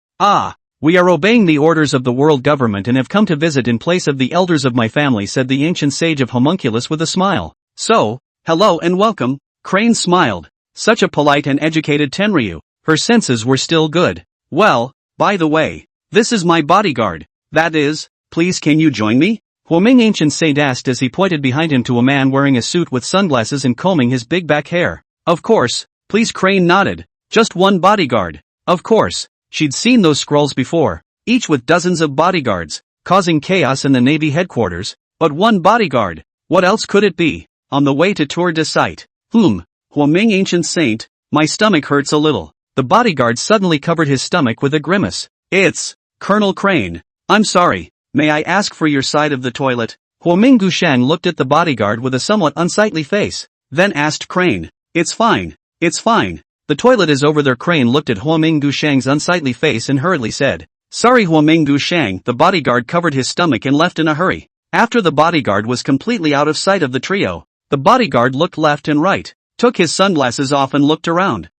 We are obeying the orders of the world government and have come to visit in place of the elders of my family, said the ancient sage of Homunculus with a smile. So, hello and welcome. Crane smiled. Such a polite and educated Tenryou. Her senses were still good. Well, by the way, this is my bodyguard. That is, please can you join me? Huoming ancient saint asked as he pointed behind him to a man wearing a suit with sunglasses and combing his big back hair. Of course, please. Crane nodded. Just one bodyguard. Of course, she'd seen those Skrulls before, each with dozens of bodyguards, causing chaos in the Navy headquarters, but one bodyguard. What else could it be? On the way to Tour de Site. Huoming ancient saint, my stomach hurts a little. The bodyguard suddenly covered his stomach with a grimace. It's Colonel Crane. I'm sorry, may I ask for your side of the toilet? Huoming Gushang looked at the bodyguard with a somewhat unsightly face, then asked Crane. It's fine. The toilet is over there. Crane looked at Huoming Gushang's unsightly face and hurriedly said, Sorry Huoming Gushang. The bodyguard covered his stomach and left in a hurry. After the bodyguard was completely out of sight of the trio, the bodyguard looked left and right, took his sunglasses off and looked around.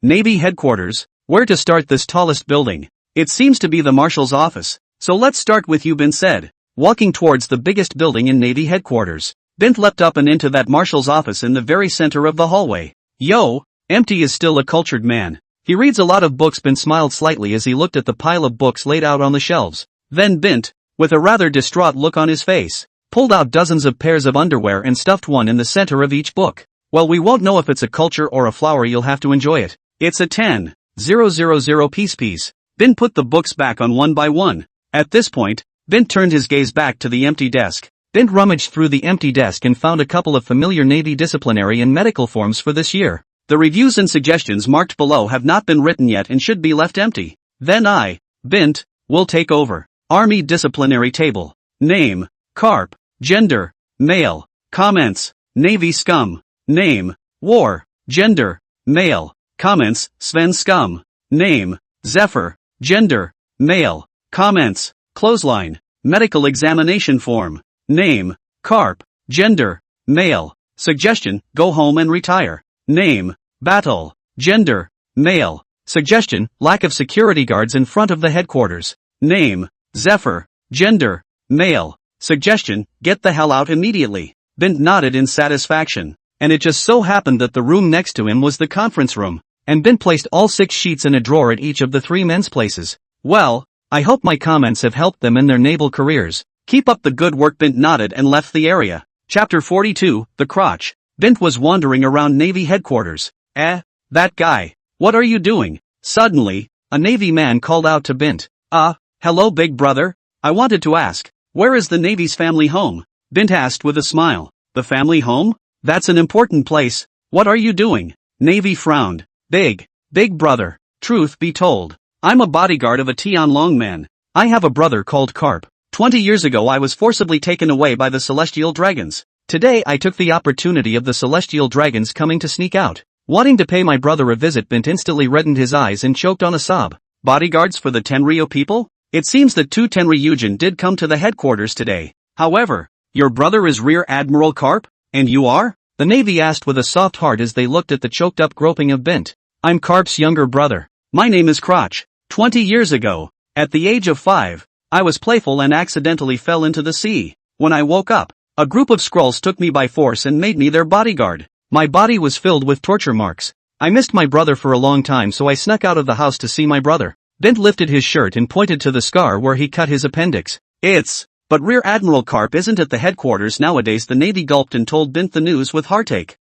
Navy headquarters, where to start this tallest building? It seems to be the marshal's office. So let's start with you, Bint said, walking towards the biggest building in Navy headquarters. Bint leapt up and into that marshal's office in the very center of the hallway. Yo, Empty is still a cultured man. He reads a lot of books. Bint smiled slightly as he looked at the pile of books laid out on the shelves. Then Bint, with a rather distraught look on his face, pulled out dozens of pairs of underwear and stuffed one in the center of each book. Well, we won't know if it's a culture or a flower. You'll have to enjoy it. It's a 10,000 piece. Bint put the books back on one by one. At this point, Bint turned his gaze back to the empty desk. Bint rummaged through the empty desk and found a couple of familiar Navy disciplinary and medical forms for this year. The reviews and suggestions marked below have not been written yet and should be left empty. Then I, Bint, will take over. Army disciplinary table. Name, Karp. Gender, male. Comments, Navy scum. Name, War. Gender, male. Comments, Sven scum. Name, Zephyr. Gender, male. Comments, clothesline. Medical examination form. Name, Karp. Gender, male. Suggestion, go home and retire. Name, Battle. Gender, male. Suggestion, lack of security guards in front of the headquarters. Name, Zephyr. Gender, male. Suggestion, get the hell out immediately. Bint nodded in satisfaction. And it just so happened that the room next to him was the conference room. And Bint placed all 6 sheets in a drawer at each of the 3 men's places. Well, I hope my comments have helped them in their naval careers. Keep up the good work. Bint nodded and left the area. Chapter 42, The Crotch. Bint was wandering around Navy headquarters. That guy. What are you doing? Suddenly, a Navy man called out to Bint. Hello big brother. I wanted to ask, where is the Navy's family home? Bint asked with a smile. The family home? That's an important place. What are you doing? Navy frowned. Big brother. Truth be told, I'm a bodyguard of a Tian Long man. I have a brother called Karp. 20 years ago I was forcibly taken away by the Celestial Dragons. Today I took the opportunity of the Celestial Dragons coming to sneak out. Wanting to pay my brother a visit. Bint instantly reddened his eyes and choked on a sob. Bodyguards for the Tenryou people? It seems that 2 Tenryujin did come to the headquarters today. However, your brother is Rear Admiral Karp? And you are? The Navy asked with a soft heart as they looked at the choked up groping of Bint. I'm Karp's younger brother. My name is Crotch. 20 years ago, at the age of 5, I was playful and accidentally fell into the sea. When I woke up, a group of Skrulls took me by force and made me their bodyguard. My body was filled with torture marks. I missed my brother for a long time, so I snuck out of the house to see my brother. Bint lifted his shirt and pointed to the scar where he cut his appendix. But Rear Admiral Karp isn't at the headquarters nowadays. The Navy gulped and told Bint the news with heartache.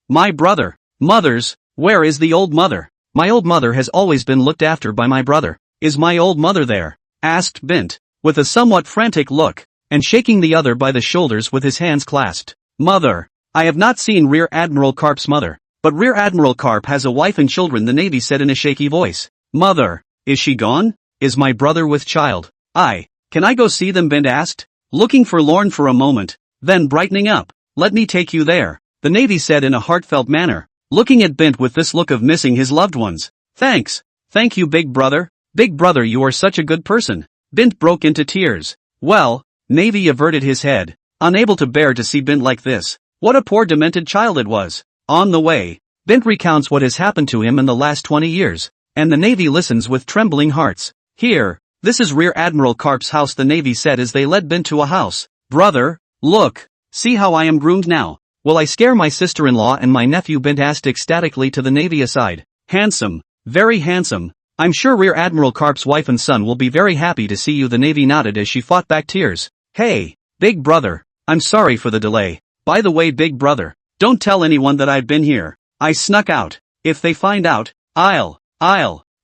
My brother. Mothers, where is the old mother? My old mother has always been looked after by my brother. Is my old mother there? Asked Bint, with a somewhat frantic look, and shaking the other by the shoulders with his hands clasped. Mother. I have not seen Rear Admiral Karp's mother, but Rear Admiral Karp has a wife and children, the Navy said in a shaky voice. Mother. Is she gone? Is my brother with child? Can I go see them? Bint asked, looking forlorn for a moment, then brightening up. Let me take you there, the Navy said in a heartfelt manner, looking at Bint with this look of missing his loved ones. Thanks. Thank you big brother. Big brother, you are such a good person. Bint broke into tears. Well, Navy averted his head, unable to bear to see Bint like this. What a poor demented child it was. On the way, Bint recounts what has happened to him in the last 20 years, and the Navy listens with trembling hearts. Here, this is Rear Admiral Karp's house, the Navy said as they led Bint to a house. Brother, look, see how I am groomed now. Will I scare my sister-in-law and my nephew? Bint asked ecstatically to the Navy aside. Handsome, very handsome. I'm sure Rear Admiral Karp's wife and son will be very happy to see you, the Navy nodded as she fought back tears. Hey, big brother, I'm sorry for the delay. By the way big brother, don't tell anyone that I've been here. I snuck out. If they find out, I'll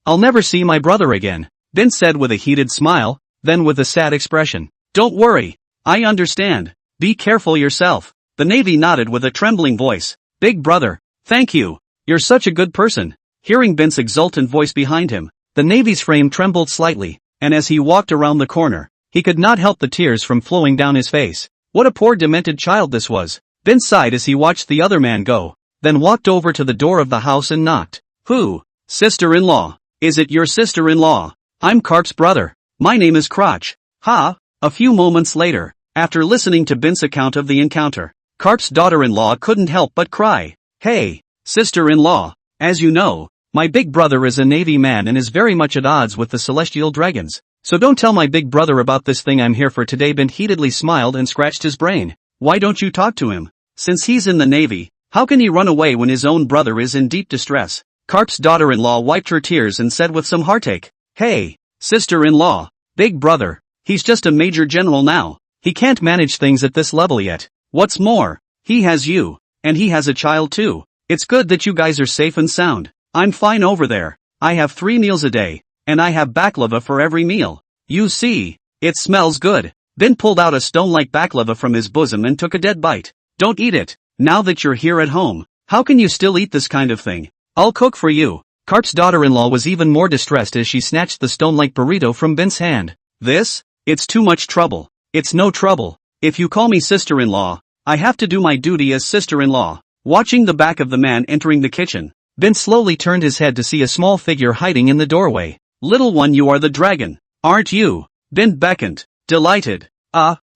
never see my brother again, Bint said with a heated smile, then with a sad expression. Don't worry. I understand. Be careful yourself. The Navy nodded with a trembling voice. Big brother, thank you. You're such a good person. Hearing Bint's exultant voice behind him, the Navy's frame trembled slightly, and as he walked around the corner, he could not help the tears from flowing down his face. What a poor demented child this was. Bint sighed as he watched the other man go, then walked over to the door of the house and knocked. Who? Sister-in-law. Is it your sister-in-law? I'm Karp's brother. My name is Crotch. A few moments later, after listening to Bint's account of the encounter, Karp's daughter-in-law couldn't help but cry. Hey, sister-in-law, as you know, my big brother is a Navy man and is very much at odds with the Celestial Dragons. So don't tell my big brother about this thing I'm here for today. Bint heatedly smiled and scratched his brain. Why don't you talk to him? Since he's in the Navy, how can he run away when his own brother is in deep distress? Karp's daughter-in-law wiped her tears and said with some heartache, Hey, sister-in-law, big brother, he's just a major general now. He can't manage things at this level yet. What's more, he has you, and he has a child too. It's good that you guys are safe and sound. I'm fine over there. I have 3 meals a day, and I have baklava for every meal. You see, it smells good. Bint pulled out a stone-like baklava from his bosom and took a dead bite. Don't eat it. Now that you're here at home, how can you still eat this kind of thing? I'll cook for you. Karp's daughter-in-law was even more distressed as she snatched the stone-like burrito from Bint's hand. This? It's too much trouble. It's no trouble. If you call me sister-in-law, I have to do my duty as sister-in-law. Watching the back of the man entering the kitchen, Bint slowly turned his head to see a small figure hiding in the doorway. Little one, you are the dragon, aren't you? Bint beckoned, delighted.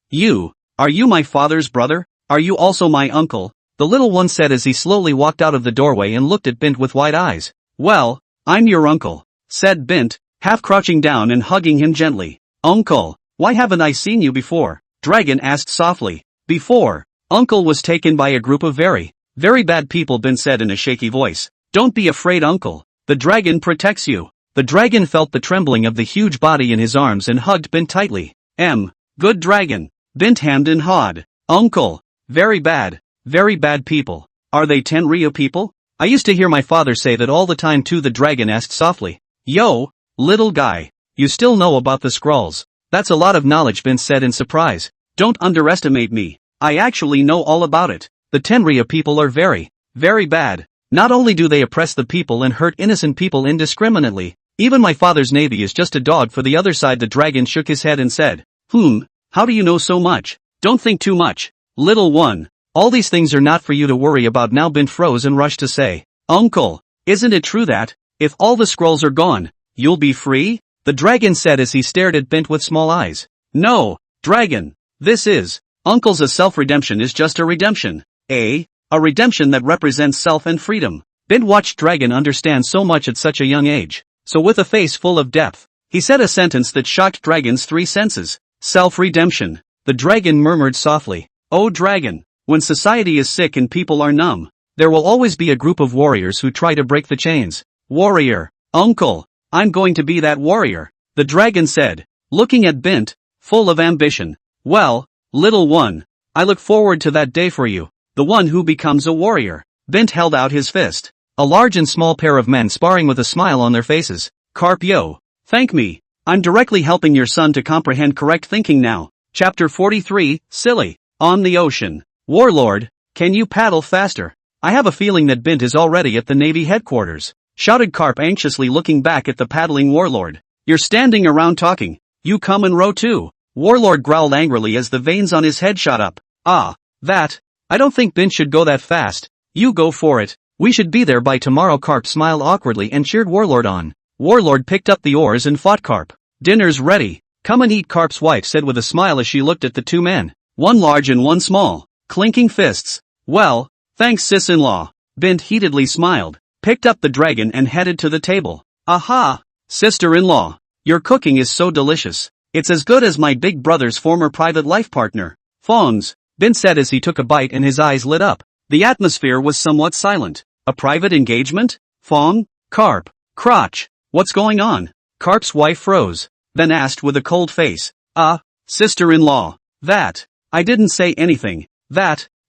You. Are you my father's brother? Are you also my uncle? The little one said as he slowly walked out of the doorway and looked at Bint with wide eyes. Well, I'm your uncle, said Bint, half crouching down and hugging him gently. Uncle, why haven't I seen you before? Dragon asked softly. Before, Uncle was taken by a group of very bad people, Bint said in a shaky voice. Don't be afraid, Uncle. The dragon protects you. The dragon felt the trembling of the huge body in his arms and hugged Bint tightly. Good dragon. Bint hemmed and hawed. Uncle, very bad people. Are they Tenryou people? I used to hear my father say that all the time too, the dragon asked softly. Yo, little guy, you still know about the scrolls. That's a lot of knowledge, Bint said in surprise. Don't underestimate me. I actually know all about it. The Tenryou people are very bad. Not only do they oppress the people and hurt innocent people indiscriminately, even my father's navy is just a dog for the other side. The dragon shook his head and said, how do you know so much? Don't think too much, little one. All these things are not for you to worry about now. Bint froze and rushed to say, Uncle, isn't it true that, if all the scrolls are gone, you'll be free? The dragon said as he stared at Bint with small eyes. No, dragon, Uncle's self-redemption is just a redemption. A redemption that represents self and freedom. Bint watched Dragon understand so much at such a young age. So with a face full of depth, he said a sentence that shocked Dragon's 3 senses. Self-redemption. The dragon murmured softly. Oh dragon, when society is sick and people are numb, there will always be a group of warriors who try to break the chains. Warrior. Uncle, I'm going to be that warrior, the dragon said, looking at Bint, full of ambition. Well, little one, I look forward to that day for you, the one who becomes a warrior. Bint held out his fist. A large and small pair of men sparring with a smile on their faces. Karp, yo, thank me. I'm directly helping your son to comprehend correct thinking now. Chapter 43, Silly. On the ocean. Warlord, can you paddle faster? I have a feeling that Bint is already at the Navy headquarters, shouted Karp anxiously looking back at the paddling warlord. You're standing around talking. You come and row too. Warlord growled angrily as the veins on his head shot up. I don't think Bint should go that fast. You go for it. We should be there by tomorrow. Karp smiled awkwardly and cheered Warlord on. Warlord picked up the oars and fought Karp. Dinner's ready. Come and eat, Karp's wife said with a smile as she looked at the 2 men. One large and one small, clinking fists. Well, thanks sis-in-law. Bint heatedly smiled, picked up the dragon and headed to the table. Aha! Sister-in-law, your cooking is so delicious. It's as good as my big brother's former private life partner. Phones, Bint said as he took a bite and his eyes lit up. The atmosphere was somewhat silent. A private engagement? Fong? Karp. Crotch. What's going on? Karp's wife froze, then asked with a cold face. Sister-in-law. I didn't say anything.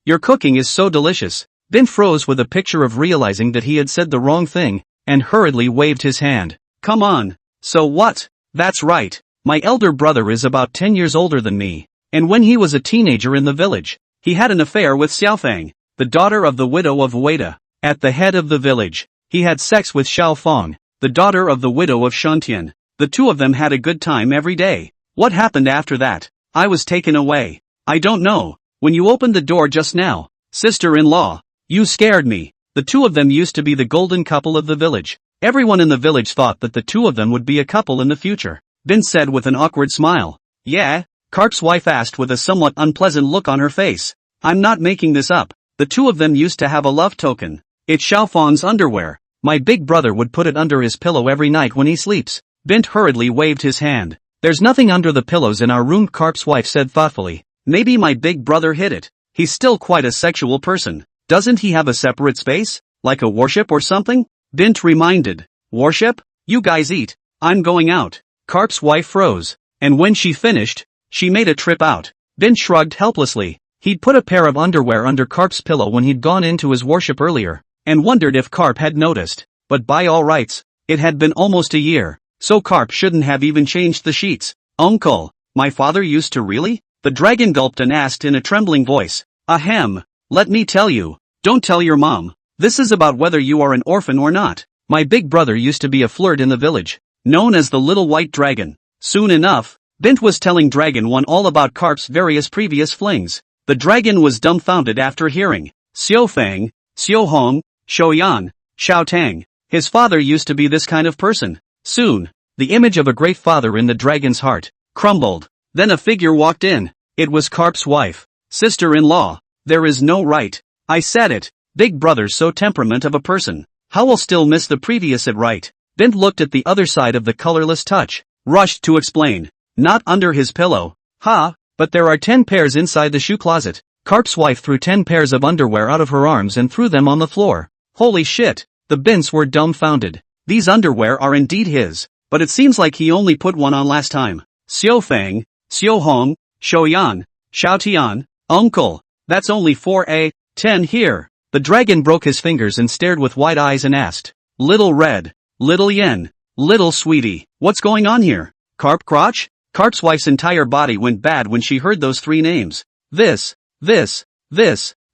Your cooking is so delicious. Bint froze with a picture of realizing that he had said the wrong thing, and hurriedly waved his hand. Come on. So what? That's right. My elder brother is about 10 years older than me, and when he was a teenager in the village, he had an affair with Xiaofang, the daughter of the widow of Weida. At the head of the village, he had sex with Xiaofang, the daughter of the widow of Shantian. The 2 of them had a good time every day. What happened after that? I was taken away. I don't know. When you opened the door just now, sister-in-law, you scared me. The 2 of them used to be the golden couple of the village. Everyone in the village thought that the 2 of them would be a couple in the future. Bint said with an awkward smile. Yeah? Karp's wife asked with a somewhat unpleasant look on her face. I'm not making this up. The 2 of them used to have a love token. It's Xiaofang's underwear. My big brother would put it under his pillow every night when he sleeps. Bint hurriedly waved his hand. There's nothing under the pillows in our room, Karp's wife said thoughtfully. Maybe my big brother hid it. He's still quite a sexual person. Doesn't he have a separate space? Like a warship or something? Bint reminded. Warship? You guys eat. I'm going out. Karp's wife froze. And when she finished, she made a trip out. Bint shrugged helplessly. He'd put a pair of underwear under Karp's pillow when he'd gone into his warship earlier, and wondered if Karp had noticed. But by all rights, it had been almost a year, so Karp shouldn't have even changed the sheets. Uncle, my father used to really? The dragon gulped and asked in a trembling voice. Ahem. Let me tell you. Don't tell your mom. This is about whether you are an orphan or not. My big brother used to be a flirt in the village, known as the Little White Dragon. Soon enough, Bint was telling Dragon 1 all about Karp's various previous flings. The dragon was dumbfounded after hearing Xiao Fang, Xiao Hong, Xiao Yan, Xiao Tang. His father used to be this kind of person. Soon, the image of a great father in the dragon's heart crumbled. Then a figure walked in. It was Karp's wife, sister-in-law. There is no right. I said it. Big brother's so temperament of a person. How will still miss the previous it right? Bint looked at the other side of the colorless touch, rushed to explain. Not under his pillow. Ha, but there are 10 pairs inside the shoe closet. Karp's wife threw 10 pairs of underwear out of her arms and threw them on the floor. Holy shit. The Bints were dumbfounded. These underwear are indeed his, but it seems like he only put one on last time. Xiao Fang, Xiao Hong, Xiao Yan, Xiao Tian, uncle. That's only 10 here. The dragon broke his fingers and stared with wide eyes and asked. Little Red, Little Yen, Little Sweetie, what's going on here? Karp crotch? Karp's wife's entire body went bad when she heard those 3 names. This,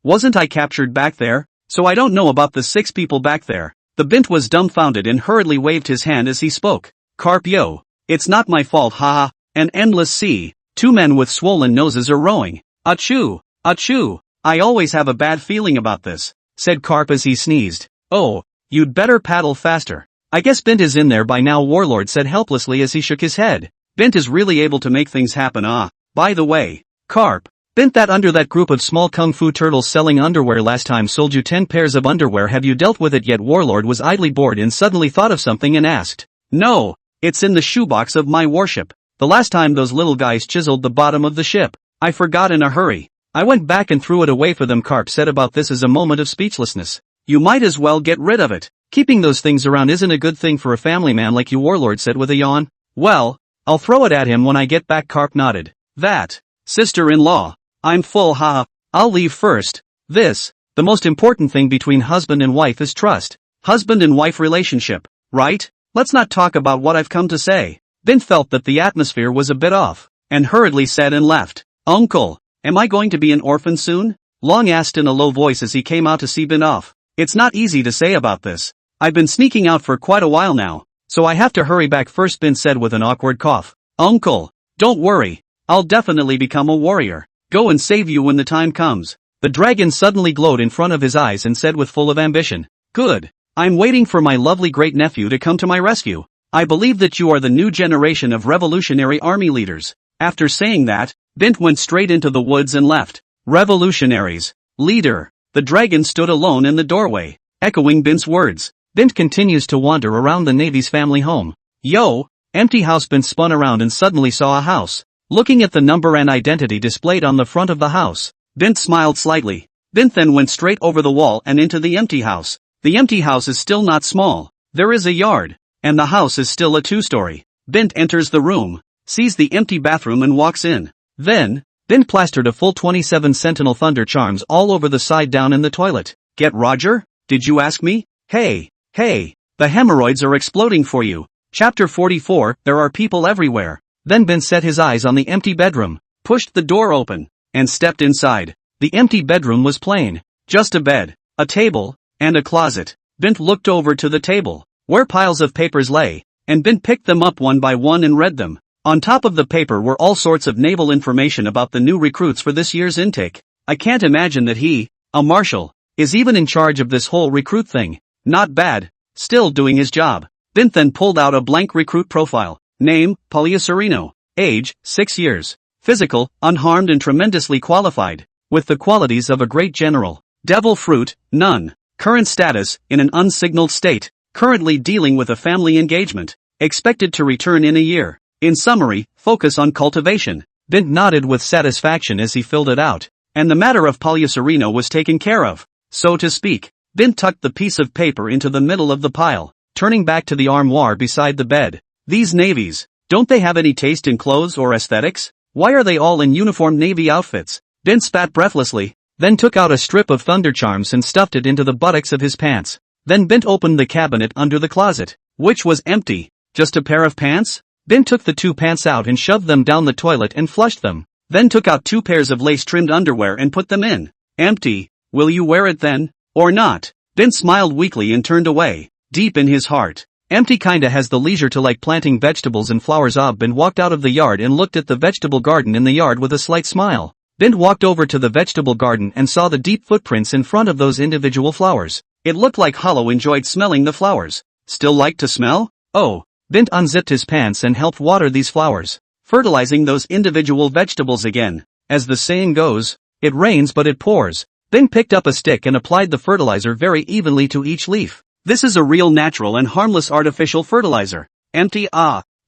wasn't I captured back there? So I don't know about the 6 people back there. The Bint was dumbfounded and hurriedly waved his hand as he spoke. Karp yo. It's not my fault haha. An endless sea. 2 men with swollen noses are rowing. Achoo, achoo. I always have a bad feeling about this, said Karp as he sneezed. Oh, you'd better paddle faster. I guess Bint is in there by now, Warlord said helplessly as he shook his head. Bint is really able to make things happen by the way, Karp. Bint that under that group of small kung fu turtles selling underwear last time sold you 10 pairs of underwear. Have you dealt with it yet? Warlord was idly bored and suddenly thought of something and asked. No, it's in the shoebox of my warship. The last time those little guys chiseled the bottom of the ship, I forgot in a hurry. I went back and threw it away for them. Karp said about this as a moment of speechlessness. You might as well get rid of it. Keeping those things around isn't a good thing for a family man like you, Warlord said with a yawn. Well, I'll throw it at him when I get back. Karp nodded. That, sister-in-law. I'm full haha. I'll leave first. The most important thing between husband and wife is trust. Husband and wife relationship, right? Let's not talk about what I've come to say. Bint felt that the atmosphere was a bit off, and hurriedly said and left. Uncle, am I going to be an orphan soon? Long asked in a low voice as he came out to see Bint off. It's not easy to say about this. I've been sneaking out for quite a while now, so I have to hurry back first, Bint said with an awkward cough. Uncle, don't worry. I'll definitely become a warrior. Go and save you when the time comes. The dragon suddenly glowed in front of his eyes and said with full of ambition. Good. I'm waiting for my lovely great nephew to come to my rescue. I believe that you are the new generation of revolutionary army leaders. After saying that, Bint went straight into the woods and left. Revolutionaries. Leader. The dragon stood alone in the doorway, echoing Bint's words. Bint continues to wander around the Navy's family home. Yo, empty house. Bint spun around and suddenly saw a house. Looking at the number and identity displayed on the front of the house, Bint smiled slightly. Bint then went straight over the wall and into the empty house. The empty house is still not small. There is a yard, and the house is still a 2-story. Bint enters the room, sees the empty bathroom and walks in. Then, Bint plastered a full 27 Sentinel Thunder charms all over the side down in the toilet. Get Roger? Did you ask me? Hey, the hemorrhoids are exploding for you. Chapter 44, there are people everywhere. Then Bint set his eyes on the empty bedroom, pushed the door open, and stepped inside. The empty bedroom was plain. Just a bed, a table, and a closet. Bint looked over to the table, where piles of papers lay, and Bint picked them up one by one and read them. On top of the paper were all sorts of naval information about the new recruits for this year's intake. I can't imagine that he, a marshal, is even in charge of this whole recruit thing. Not bad. Still doing his job. Bint then pulled out a blank recruit profile. Name, Poliacerino. Age, 6 years. Physical, unharmed and tremendously qualified. With the qualities of a great general. Devil fruit, none. Current status, in an unsignaled state. Currently dealing with a family engagement. Expected to return in a year. In summary, focus on cultivation. Bint nodded with satisfaction as he filled it out. And the matter of Polyacerino was taken care of, so to speak. Bint tucked the piece of paper into the middle of the pile, turning back to the armoire beside the bed. These navies, don't they have any taste in clothes or aesthetics? Why are they all in uniform navy outfits? Bint spat breathlessly, then took out a strip of thunder charms and stuffed it into the buttocks of his pants. Then Bint opened the cabinet under the closet, which was empty. Just a pair of pants? Bint took the 2 pants out and shoved them down the toilet and flushed them. Then took out 2 pairs of lace-trimmed underwear and put them in. Empty. Will you wear it then? Or not? Bint smiled weakly and turned away. Deep in his heart, empty kinda has the leisure to like planting vegetables and flowers. Bint walked out of the yard and looked at the vegetable garden in the yard with a slight smile. Bint walked over to the vegetable garden and saw the deep footprints in front of those individual flowers. It looked like Hollow enjoyed smelling the flowers. Still like to smell? Oh. Bint unzipped his pants and helped water these flowers, fertilizing those individual vegetables again. As the saying goes, it rains but it pours. Bint picked up a stick and applied the fertilizer very evenly to each leaf. This is a real natural and harmless artificial fertilizer. Empty.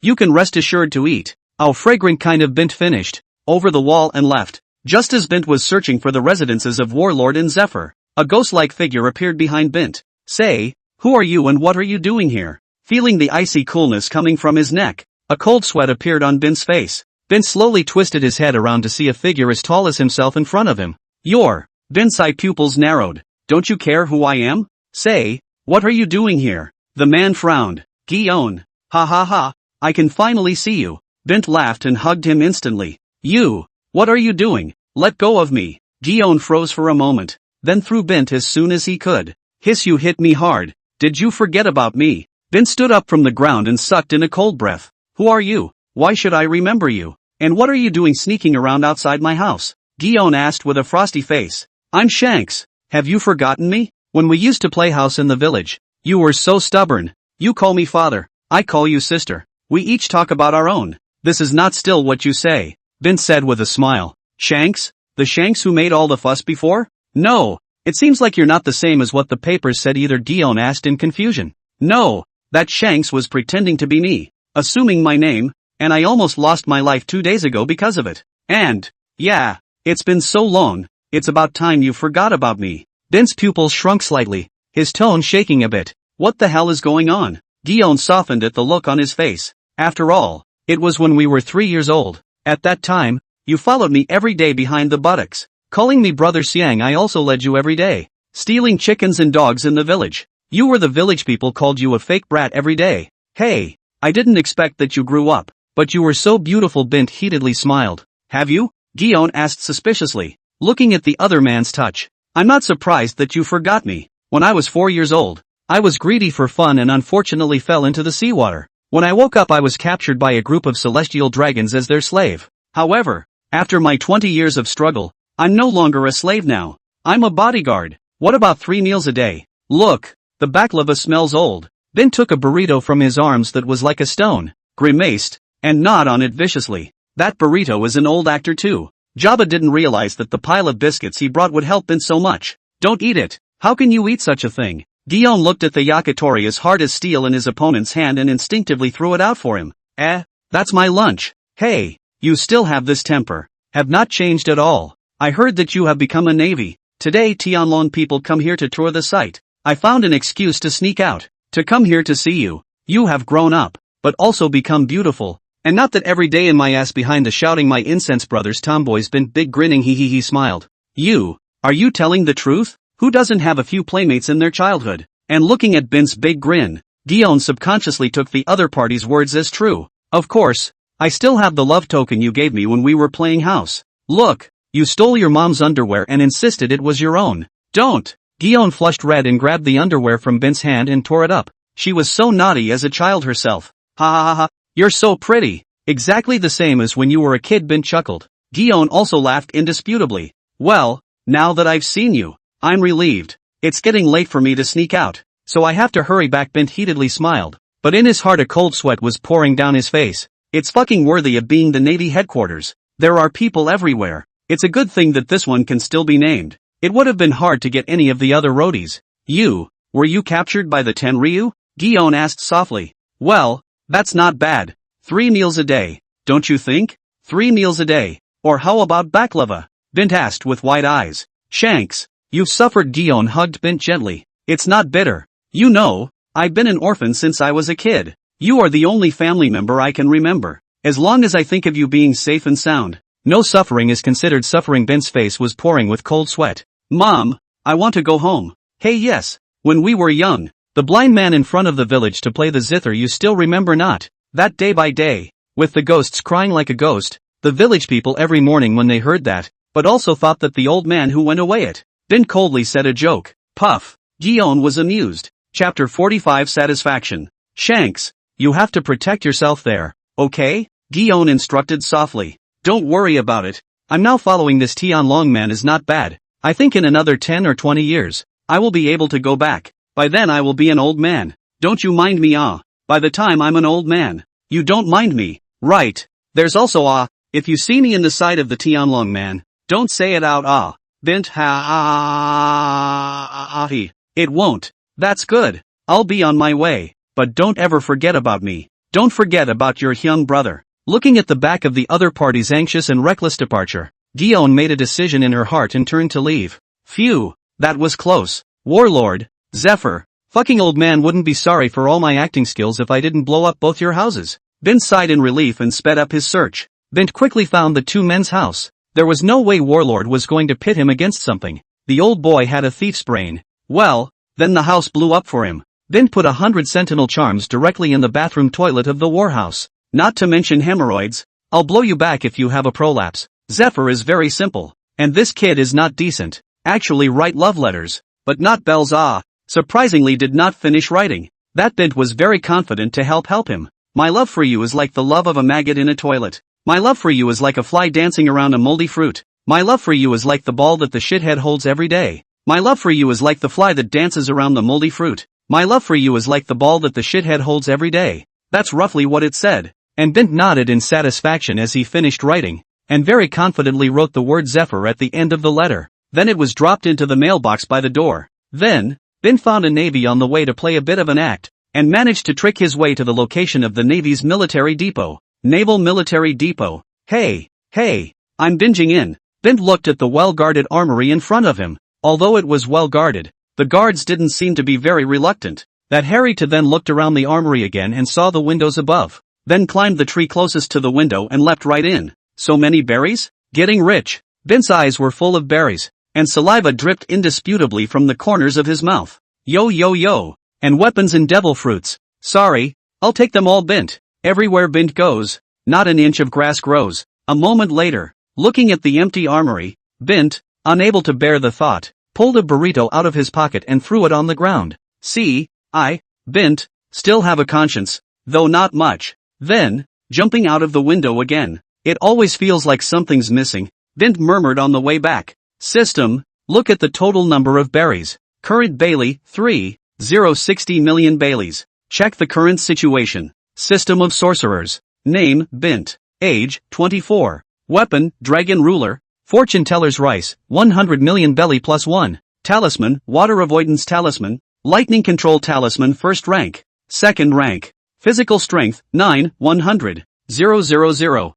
You can rest assured to eat. How fragrant kind of. Bint finished, over the wall and left. Just as Bint was searching for the residences of Warlord and Zephyr, a ghost-like figure appeared behind Bint. Say, who are you and what are you doing here? Feeling the icy coolness coming from his neck, a cold sweat appeared on Bint's face. Bint slowly twisted his head around to see a figure as tall as himself in front of him. You're... Bint's eye pupils narrowed. Don't you care who I am? Say, what are you doing here? The man frowned. Guion. Ha ha ha, I can finally see you. Bint laughed and hugged him instantly. You, what are you doing? Let go of me. Guion froze for a moment, then threw Bint as soon as he could. Hiss, you hit me hard. Did you forget about me? Bint stood up from the ground and sucked in a cold breath. Who are you? Why should I remember you? And what are you doing sneaking around outside my house? Guion asked with a frosty face. I'm Shanks. Have you forgotten me? When we used to play house in the village, you were so stubborn. You call me father, I call you sister. We each talk about our own. This is not still what you say, Bint said with a smile. Shanks? The Shanks who made all the fuss before? No. It seems like you're not the same as what the papers said either, Guion asked in confusion. No. That Shanks was pretending to be me, assuming my name, and I almost lost my life 2 days ago because of it. And, yeah, it's been so long, it's about time you forgot about me. Bint's pupils shrunk slightly, his tone shaking a bit. What the hell is going on? Guion softened at the look on his face. After all, it was when we were 3 years old. At that time, you followed me every day behind the buttocks, calling me Brother Siang. I also led you every day, stealing chickens and dogs in the village. You were the village people called you a fake brat every day. Hey, I didn't expect that you grew up. But you were so beautiful, Bint heatedly smiled. Have you? Guion asked suspiciously, looking at the other man's touch. I'm not surprised that you forgot me. When I was 4 years old, I was greedy for fun and unfortunately fell into the seawater. When I woke up I was captured by a group of celestial dragons as their slave. However, after my 20 years of struggle, I'm no longer a slave now. I'm a bodyguard. What about 3 meals a day? Look, the baklava smells old. Bint took a burrito from his arms that was like a stone, grimaced, and gnawed on it viciously. That burrito is an old actor too. Jabba didn't realize that the pile of biscuits he brought would help Bint so much. Don't eat it. How can you eat such a thing? Guion looked at the yakitori as hard as steel in his opponent's hand and instinctively threw it out for him. That's my lunch. Hey, you still have this temper. Have not changed at all. I heard that you have become a navy. Today Tianlong people come here to tour the site. I found an excuse to sneak out, to come here to see you. You have grown up, but also become beautiful. And not that every day in my ass behind the shouting my incense brothers tomboys. Bint big grinning he smiled. Are you telling the truth? Who doesn't have a few playmates in their childhood? And looking at Bint's big grin, Guion subconsciously took the other party's words as true. Of course, I still have the love token you gave me when we were playing house. Look, you stole your mom's underwear and insisted it was your own. Don't. Guion flushed red and grabbed the underwear from Bint's hand and tore it up. She was so naughty as a child herself. Ha ha ha ha. You're so pretty. Exactly the same as when you were a kid, Bint chuckled. Guion also laughed indisputably. Well, now that I've seen you, I'm relieved. It's getting late for me to sneak out, so I have to hurry back. Bint heatedly smiled, but in his heart a cold sweat was pouring down his face. It's fucking worthy of being the Navy headquarters. There are people everywhere. It's a good thing that this one can still be named. It would have been hard to get any of the other roadies. Were you captured by the Tenryu? Guion asked softly. Well, that's not bad. 3 meals a day, don't you think? 3 meals a day. Or how about baklava? Bint asked with wide eyes. Shanks, you've suffered. Gion hugged Bint gently. It's not bitter. You know, I've been an orphan since I was a kid. You are the only family member I can remember. As long as I think of you being safe and sound. No suffering is considered suffering. Bint's face was pouring with cold sweat. Mom, I want to go home. Hey yes, when we were young, the blind man in front of the village to play the zither, you still remember not? That day by day, with the ghosts crying like a ghost, the village people every morning when they heard that, but also thought that the old man who went away it. Bint coldly said a joke. Puff. Gion was amused. Chapter 45 Satisfaction. Shanks, you have to protect yourself there, okay? Gion instructed softly. Don't worry about it. I'm now following this Tianlong man is not bad. I think in another 10 or 20 years, I will be able to go back. By then I will be an old man. Don't you mind me by the time I'm an old man. You don't mind me, right? There's also if you see me in the sight of the Tianlong man, don't say it out Bint he. It won't. That's good. I'll be on my way. But don't ever forget about me. Don't forget about your young brother. Looking at the back of the other party's anxious and reckless departure, Gion made a decision in her heart and turned to leave. Phew, that was close. Warlord, Zephyr, fucking old man wouldn't be sorry for all my acting skills if I didn't blow up both your houses. Bint sighed in relief and sped up his search. Bint quickly found the two men's house. There was no way Warlord was going to pit him against something. The old boy had a thief's brain. Well, then the house blew up for him. Bint put 100 sentinel charms directly in the bathroom toilet of the warhouse. Not to mention hemorrhoids. I'll blow you back if you have a prolapse. Zephyr is very simple. And this kid is not decent. Actually write love letters. But not bells. Surprisingly did not finish writing. That Bint was very confident to help him. My love for you is like the love of a maggot in a toilet. My love for you is like a fly dancing around a moldy fruit. My love for you is like the ball that the shithead holds every day. My love for you is like the fly that dances around the moldy fruit. My love for you is like the ball that the shithead holds every day. That's roughly what it said. And Bint nodded in satisfaction as he finished writing, and very confidently wrote the word Zephyr at the end of the letter. Then it was dropped into the mailbox by the door. Then, Bint found a Navy on the way to play a bit of an act, and managed to trick his way to the location of the Navy's military depot. Naval Military Depot. Hey, I'm binging in. Bint looked at the well-guarded armory in front of him. Although it was well-guarded, the guards didn't seem to be very reluctant. That Harry to then looked around the armory again and saw the windows above. Then climbed the tree closest to the window and leapt right in. So many berries? Getting rich. Bint's eyes were full of berries, and saliva dripped indisputably from the corners of his mouth. Yo. And weapons and devil fruits. Sorry, I'll take them all. Bint. Everywhere Bint goes, not an inch of grass grows. A moment later, looking at the empty armory, Bint, unable to bear the thought, pulled a burrito out of his pocket and threw it on the ground. See, Bint, still have a conscience, though not much. Then, jumping out of the window again. It always feels like something's missing, Bint murmured on the way back. System, look at the total number of berries. Current Bailey, 3,060 million Baileys. Check the current situation. System of sorcerers. Name, Bint. Age, 24. Weapon, dragon ruler. Fortune teller's rice, 100 million belly plus 1. Talisman, water avoidance talisman. Lightning control talisman first rank. Second rank. Physical strength, 9, 100. 000. 000.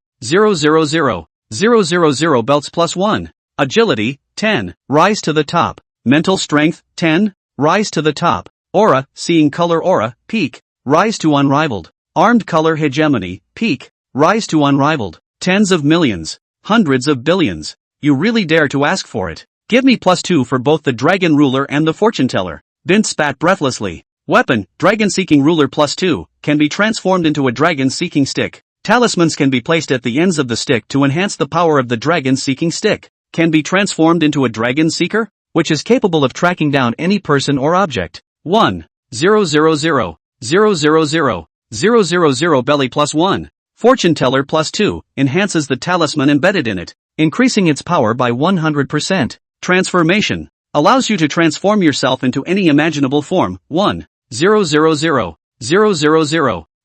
000 belts plus 1. Agility, 10. Rise to the top. Mental strength, 10. Rise to the top. Aura, seeing color aura, peak. Rise to unrivaled. Armed color hegemony, peak. Rise to unrivaled. Tens of millions. Hundreds of billions. You really dare to ask for it. Give me +2 for both the dragon ruler and the fortune teller. Bint spat breathlessly. Weapon, dragon seeking ruler +2, can be transformed into a dragon seeking stick. Talismans can be placed at the ends of the stick to enhance the power of the dragon seeking stick. Can be transformed into a dragon seeker, which is capable of tracking down any person or object. 1. 000. 000. 000 belly plus 1. Fortune teller +2, enhances the talisman embedded in it, increasing its power by 100%. Transformation, allows you to transform yourself into any imaginable form. 1. 000. 000.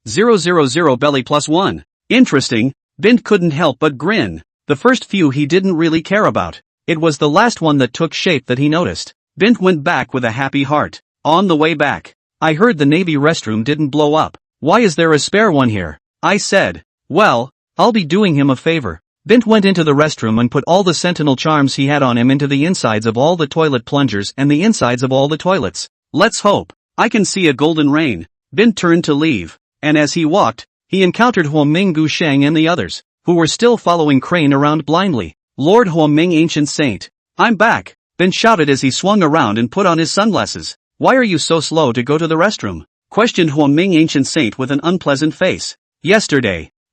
000 belly plus 1. Interesting, Bint couldn't help but grin. The first few he didn't really care about. It was the last one that took shape that he noticed. Bint went back with a happy heart. On the way back, I heard the Navy restroom didn't blow up. Why is there a spare one here? I said. Well, I'll be doing him a favor. Bint went into the restroom and put all the sentinel charms he had on him into the insides of all the toilet plungers and the insides of all the toilets. Let's hope. I can see a golden rain. Bint turned to leave, and as he walked, he encountered Huoming Gusheng and the others, who were still following Crane around blindly. Lord Huoming, ancient saint. I'm back, Bint shouted as he swung around and put on his sunglasses. Why are you so slow to go to the restroom? Questioned Huoming, ancient saint with an unpleasant face.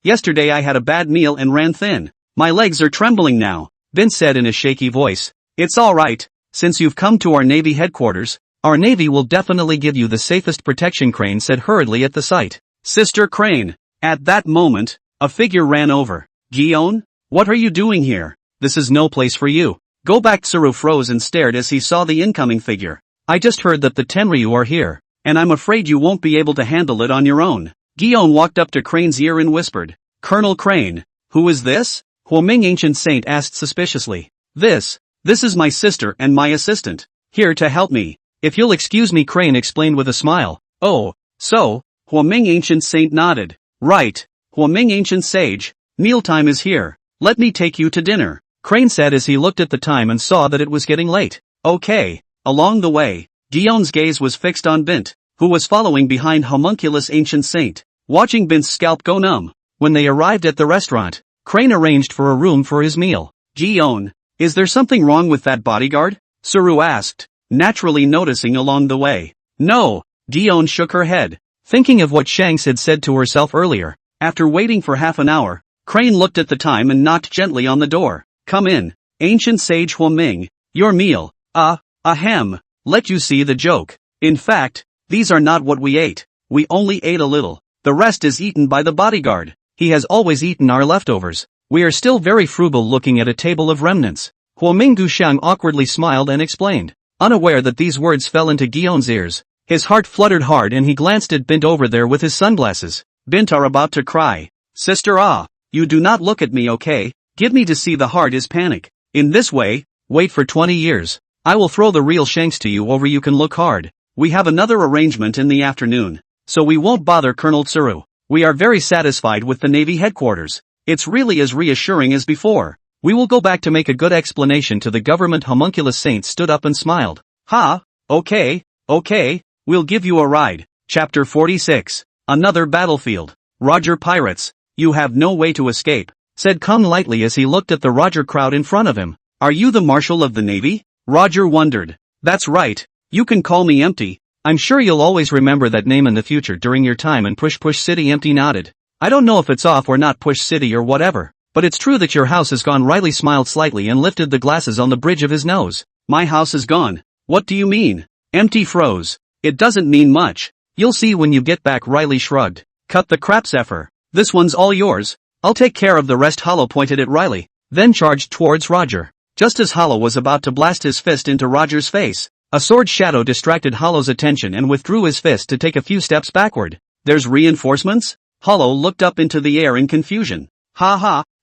Yesterday I had a bad meal and ran thin. My legs are trembling now, Bint said in a shaky voice. It's alright, since you've come to our Navy headquarters, our Navy will definitely give you the safest protection, Crane said hurriedly at the sight. Sister Crane. At that moment, a figure ran over. Gion? What are you doing here? This is no place for you. Go back. Tsuru froze and stared as he saw the incoming figure. I just heard that the Tenryu are here, and I'm afraid you won't be able to handle it on your own. Gion walked up to Crane's ear and whispered. Colonel Crane. Who is this? Huoming, ancient saint asked suspiciously. This is my sister and my assistant, here to help me. If you'll excuse me, Crane explained with a smile. Oh, so, Huoming, ancient saint nodded. Right, Huoming, ancient sage, mealtime is here. Let me take you to dinner, Crane said as he looked at the time and saw that it was getting late. Okay. Along the way, Gion's gaze was fixed on Bint, who was following behind homunculus ancient saint, watching Bint's scalp go numb. When they arrived at the restaurant, Crane arranged for a room for his meal. Gion, is there something wrong with that bodyguard? Tsuru asked, naturally noticing along the way. No, Gion shook her head, thinking of what Shanks had said to herself earlier. After waiting for half an hour, Crane looked at the time and knocked gently on the door. Come in, ancient sage Huoming, your meal. Ahem, let you see the joke. In fact, these are not what we ate. We only ate a little. The rest is eaten by the bodyguard. He has always eaten our leftovers. We are still very frugal looking at a table of remnants. Huoming Gusheng awkwardly smiled and explained, unaware that these words fell into Gion's ears. His heart fluttered hard and he glanced at Bint over there with his sunglasses. Bint are about to cry. Sister you do not look at me, okay? Give me to see the heart is panic. In this way, wait for 20 years. I will throw the real Shanks to you over you can look hard. We have another arrangement in the afternoon, so we won't bother Colonel Tsuru. We are very satisfied with the Navy headquarters. It's really as reassuring as before. We will go back to make a good explanation to the government. Homunculus Saint stood up and smiled. Okay, we'll give you a ride. Chapter 46. Another battlefield. Roger pirates. You have no way to escape, said Kung lightly as he looked at the Roger crowd in front of him. Are you the Marshal of the Navy? Roger wondered. That's right. You can call me Empty. I'm sure you'll always remember that name in the future during your time in Push City. Empty nodded. I don't know if it's off or not Push City or whatever, but it's true that your house has gone. Riley smiled slightly and lifted the glasses on the bridge of his nose. My house is gone. What do you mean? Empty froze. It doesn't mean much. You'll see when you get back. Riley shrugged. Cut the crap, Zephyr. This one's all yours. I'll take care of the rest. Hollow pointed at Riley, then charged towards Roger. Just as Hollow was about to blast his fist into Roger's face, a sword shadow distracted Hollow's attention and withdrew his fist to take a few steps backward. There's reinforcements? Hollow looked up into the air in confusion.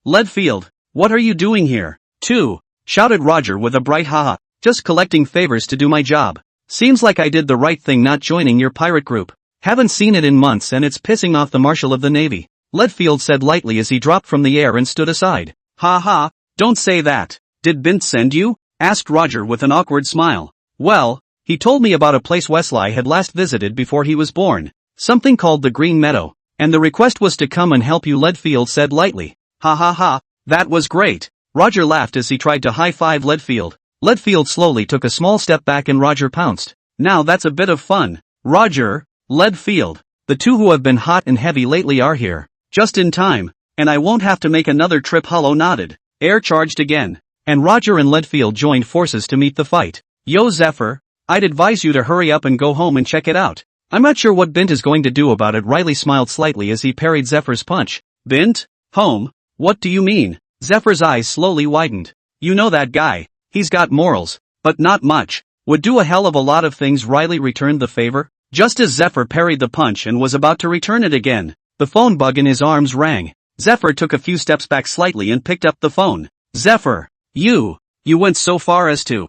Leadfield, what are you doing here? Too, shouted Roger with a bright haha. Just collecting favors to do my job. Seems like I did the right thing not joining your pirate group. Haven't seen it in months and it's pissing off the Marshal of the Navy, Leadfield said lightly as he dropped from the air and stood aside. Don't say that. Did Bint send you? Asked Roger with an awkward smile. Well, he told me about a place Wesley had last visited before he was born. Something called the Green Meadow. And the request was to come and help you, Leadfield said lightly. That was great. Roger laughed as he tried to high-five Leadfield. Leadfield slowly took a small step back and Roger pounced. Now that's a bit of fun. Roger, Leadfield, the two who have been hot and heavy lately are here. Just in time, and I won't have to make another trip. Hollow nodded. Air charged again, and Roger and Leadfield joined forces to meet the fight. Yo Zephyr, I'd advise you to hurry up and go home and check it out. I'm not sure what Bint is going to do about it. Riley smiled slightly as he parried Zephyr's punch. Bint? Home? What do you mean? Zephyr's eyes slowly widened. You know that guy. He's got morals, but not much. Would do a hell of a lot of things. Riley returned the favor. Just as Zephyr parried the punch and was about to return it again, the phone bug in his arms rang. Zephyr took a few steps back slightly and picked up the phone. Zephyr, you went so far as to,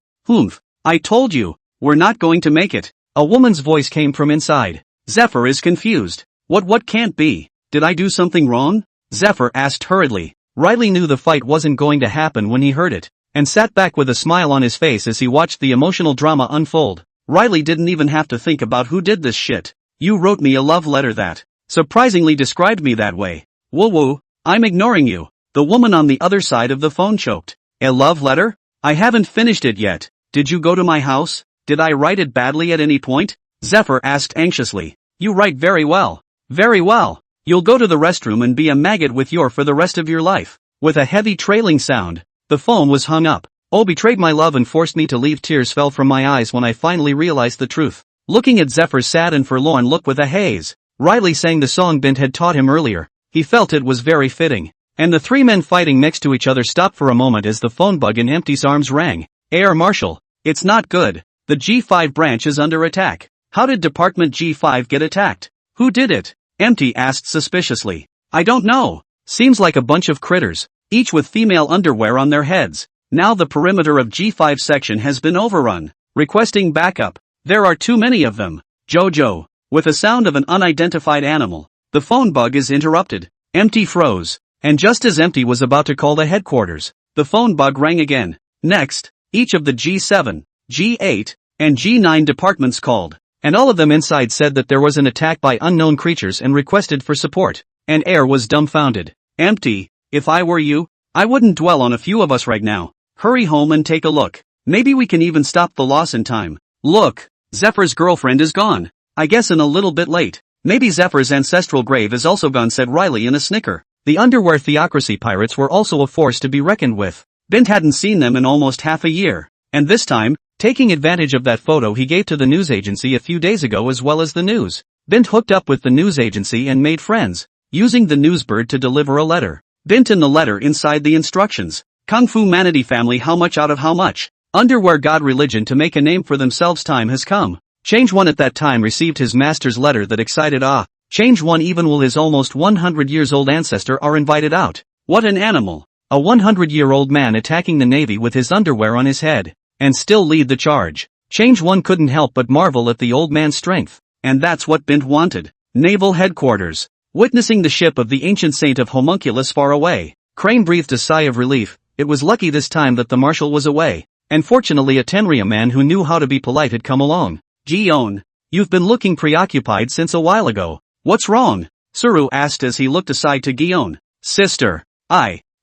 I told you, we're not going to make it. A woman's voice came from inside. Zephyr is confused. What can't be? Did I do something wrong? Zephyr asked hurriedly. Riley knew the fight wasn't going to happen when he heard it, and sat back with a smile on his face as he watched the emotional drama unfold. Riley didn't even have to think about who did this shit. You wrote me a love letter that surprisingly described me that way. Woo, I'm ignoring you. The woman on the other side of the phone choked. A love letter? I haven't finished it yet. Did you go to my house? Did I write it badly at any point? Zephyr asked anxiously. You write very well. Very well. You'll go to the restroom and be a maggot with your for the rest of your life. With a heavy trailing sound, the phone was hung up. Oh, betrayed my love and forced me to leave. Tears fell from my eyes when I finally realized the truth. Looking at Zephyr's sad and forlorn look with a haze, Riley sang the song Bint had taught him earlier. He felt it was very fitting. And the three men fighting next to each other stopped for a moment as the phone bug in Empty's arms rang. Air Marshal, it's not good. The G5 branch is under attack. How did Department G5 get attacked? Who did it? Empty asked suspiciously. I don't know. Seems like a bunch of critters, each with female underwear on their heads. Now the perimeter of G5 section has been overrun. Requesting backup. There are too many of them. Jojo. With a sound of an unidentified animal, the phone bug is interrupted. Empty froze. And just as Empty was about to call the headquarters, the phone bug rang again. Next, each of the G7, G8, and G9 departments called. And all of them inside said that there was an attack by unknown creatures and requested for support. And Air was dumbfounded. Empty, if I were you, I wouldn't dwell on a few of us right now. Hurry home and take a look. Maybe we can even stop the loss in time. Look, Zephyr's girlfriend is gone. I guess in a little bit late. Maybe Zephyr's ancestral grave is also gone, said Riley in a snicker. The underwear theocracy pirates were also a force to be reckoned with. Bint hadn't seen them in almost half a year. And this time, taking advantage of that photo he gave to the news agency a few days ago as well as the news, Bint hooked up with the news agency and made friends, using the newsbird to deliver a letter. Bint in the letter inside the instructions. Kung Fu Manatee family, how much out of how much? Underwear god religion to make a name for themselves, time has come. Change One at that time received his master's letter that excited Change One even will his almost 100 years old ancestor are invited out. What an animal. A 100-year-old man attacking the Navy with his underwear on his head. And still lead the charge. Change One couldn't help but marvel at the old man's strength. And that's what Bint wanted. Naval headquarters. Witnessing the ship of the ancient saint of Homunculus far away, Crane breathed a sigh of relief. It was lucky this time that the marshal was away. And fortunately a Tenria man who knew how to be polite had come along. Gion, you've been looking preoccupied since a while ago. What's wrong? Suru asked as he looked aside to Gion. Sister.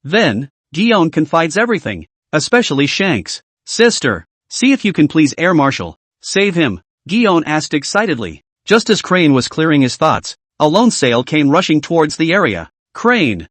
Then, Gion confides everything. Especially Shanks. Sister. See if you can please Air Marshal. Save him. Gion asked excitedly. Just as Crane was clearing his thoughts, a lone sail came rushing towards the area. Crane.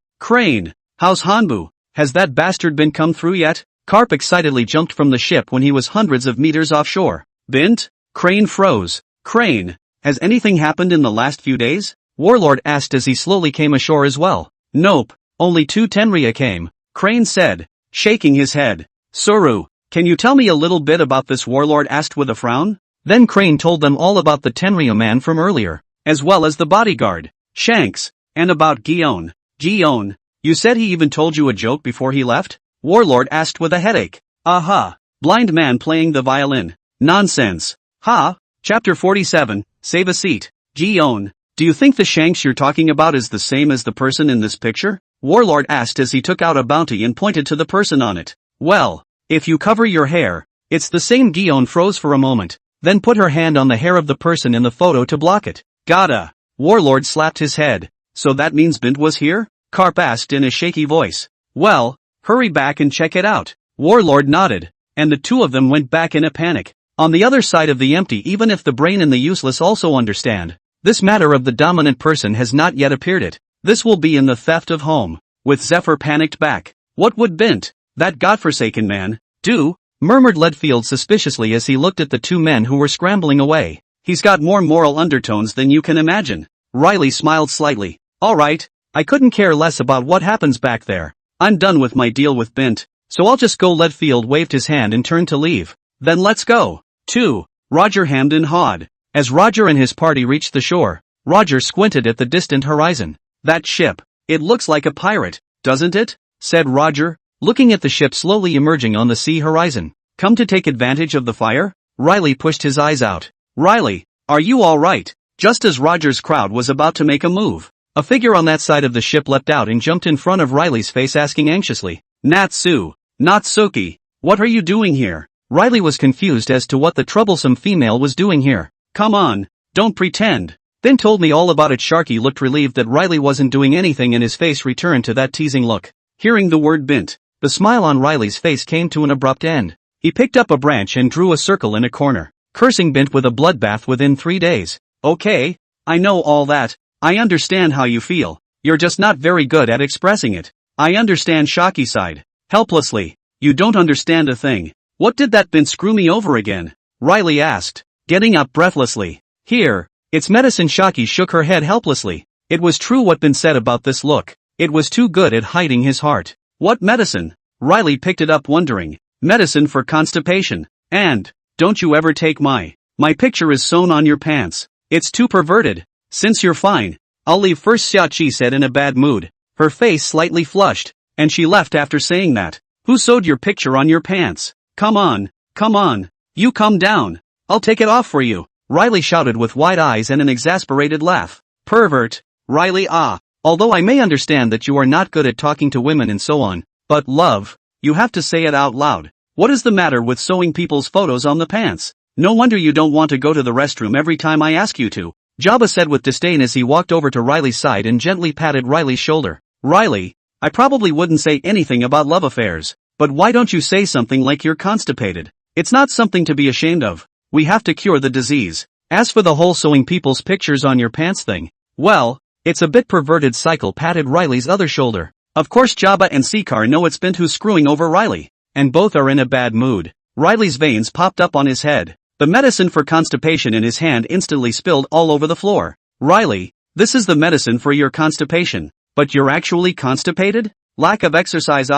How's Hanbu? Has that bastard been come through yet? Karp excitedly jumped from the ship when he was hundreds of meters offshore. Bint? Crane froze. Crane, has anything happened in the last few days? Warlord asked as he slowly came ashore as well. Nope, only 2 Tenria came, Crane said, shaking his head. Suru, can you tell me a little bit about this? Warlord asked with a frown. Then Crane told them all about the Tenria man from earlier, as well as the bodyguard, Shanks, and about Gion. Gion, you said he even told you a joke before he left? Warlord asked with a headache. Aha, blind man playing the violin. Nonsense. Ha, Chapter 47, Save a Seat. Gion, do you think the Shanks you're talking about is the same as the person in this picture? Warlord asked as he took out a bounty and pointed to the person on it. Well, if you cover your hair, it's the same. Gion froze for a moment, then put her hand on the hair of the person in the photo to block it. Gotta. Warlord slapped his head. So that means Bint was here? Karp asked in a shaky voice. Well, hurry back and check it out. Warlord nodded, and the two of them went back in a panic. On the other side of the empty, even if the brain and the useless also understand, this matter of the dominant person has not yet appeared it. This will be in the theft of home. With Zephyr panicked back. What would Bint, that godforsaken man, do? Murmured Leadfield suspiciously as he looked at the two men who were scrambling away. He's got more moral undertones than you can imagine. Riley smiled slightly. Alright, I couldn't care less about what happens back there. I'm done with my deal with Bint, so I'll just go. Leadfield waved his hand and turned to leave. Then let's go. 2. Roger hammed and hawed. As Roger and his party reached the shore, Roger squinted at the distant horizon. That ship, it looks like a pirate, doesn't it? Said Roger, looking at the ship slowly emerging on the sea horizon. Come to take advantage of the fire? Riley pushed his eyes out. Riley, are you alright? Just as Roger's crowd was about to make a move, A figure on that side of the ship leapt out and jumped in front of Riley's face asking anxiously, Natsu, Natsuki, what are you doing here? Riley was confused as to what the troublesome female was doing here. Come on, don't pretend. Then told me all about it. Sharky looked relieved that Riley wasn't doing anything and his face returned to that teasing look. Hearing the word Bint, the smile on Riley's face came to an abrupt end. He picked up a branch and drew a circle in a corner, cursing Bint with a bloodbath within 3 days. Okay, I know all that. I understand how you feel. You're just not very good at expressing it. I understand. Sharky sighed helplessly. You don't understand a thing. What did that Bint screw me over again? Riley asked, getting up breathlessly. Here, it's medicine. Sharky shook her head helplessly. It was true what Bint said about this look. It was too good at hiding his heart. What medicine? Riley picked it up wondering. Medicine for constipation. And, don't you ever take my picture is sewn on your pants. It's too perverted. Since you're fine, I'll leave first. Xiaoqi said in a bad mood. Her face slightly flushed, and she left after saying that. Who sewed your picture on your pants? Come on, you come down. I'll take it off for you. Riley shouted with wide eyes and an exasperated laugh. Pervert. Riley, although I may understand that you are not good at talking to women and so on, but love, you have to say it out loud. What is the matter with sewing people's photos on the pants? No wonder you don't want to go to the restroom every time I ask you to. Jabba said with disdain as he walked over to Riley's side and gently patted Riley's shoulder. Riley, I probably wouldn't say anything about love affairs, but why don't you say something like you're constipated? It's not something to be ashamed of. We have to cure the disease. As for the whole sewing people's pictures on your pants thing, well, it's a bit perverted. Cycle patted Riley's other shoulder. Of course Jabba and Sikar know it's Bint who's screwing over Riley, and both are in a bad mood. Riley's veins popped up on his head. The medicine for constipation in his hand instantly spilled all over the floor. Riley, this is the medicine for your constipation. But you're actually constipated? Lack of exercise.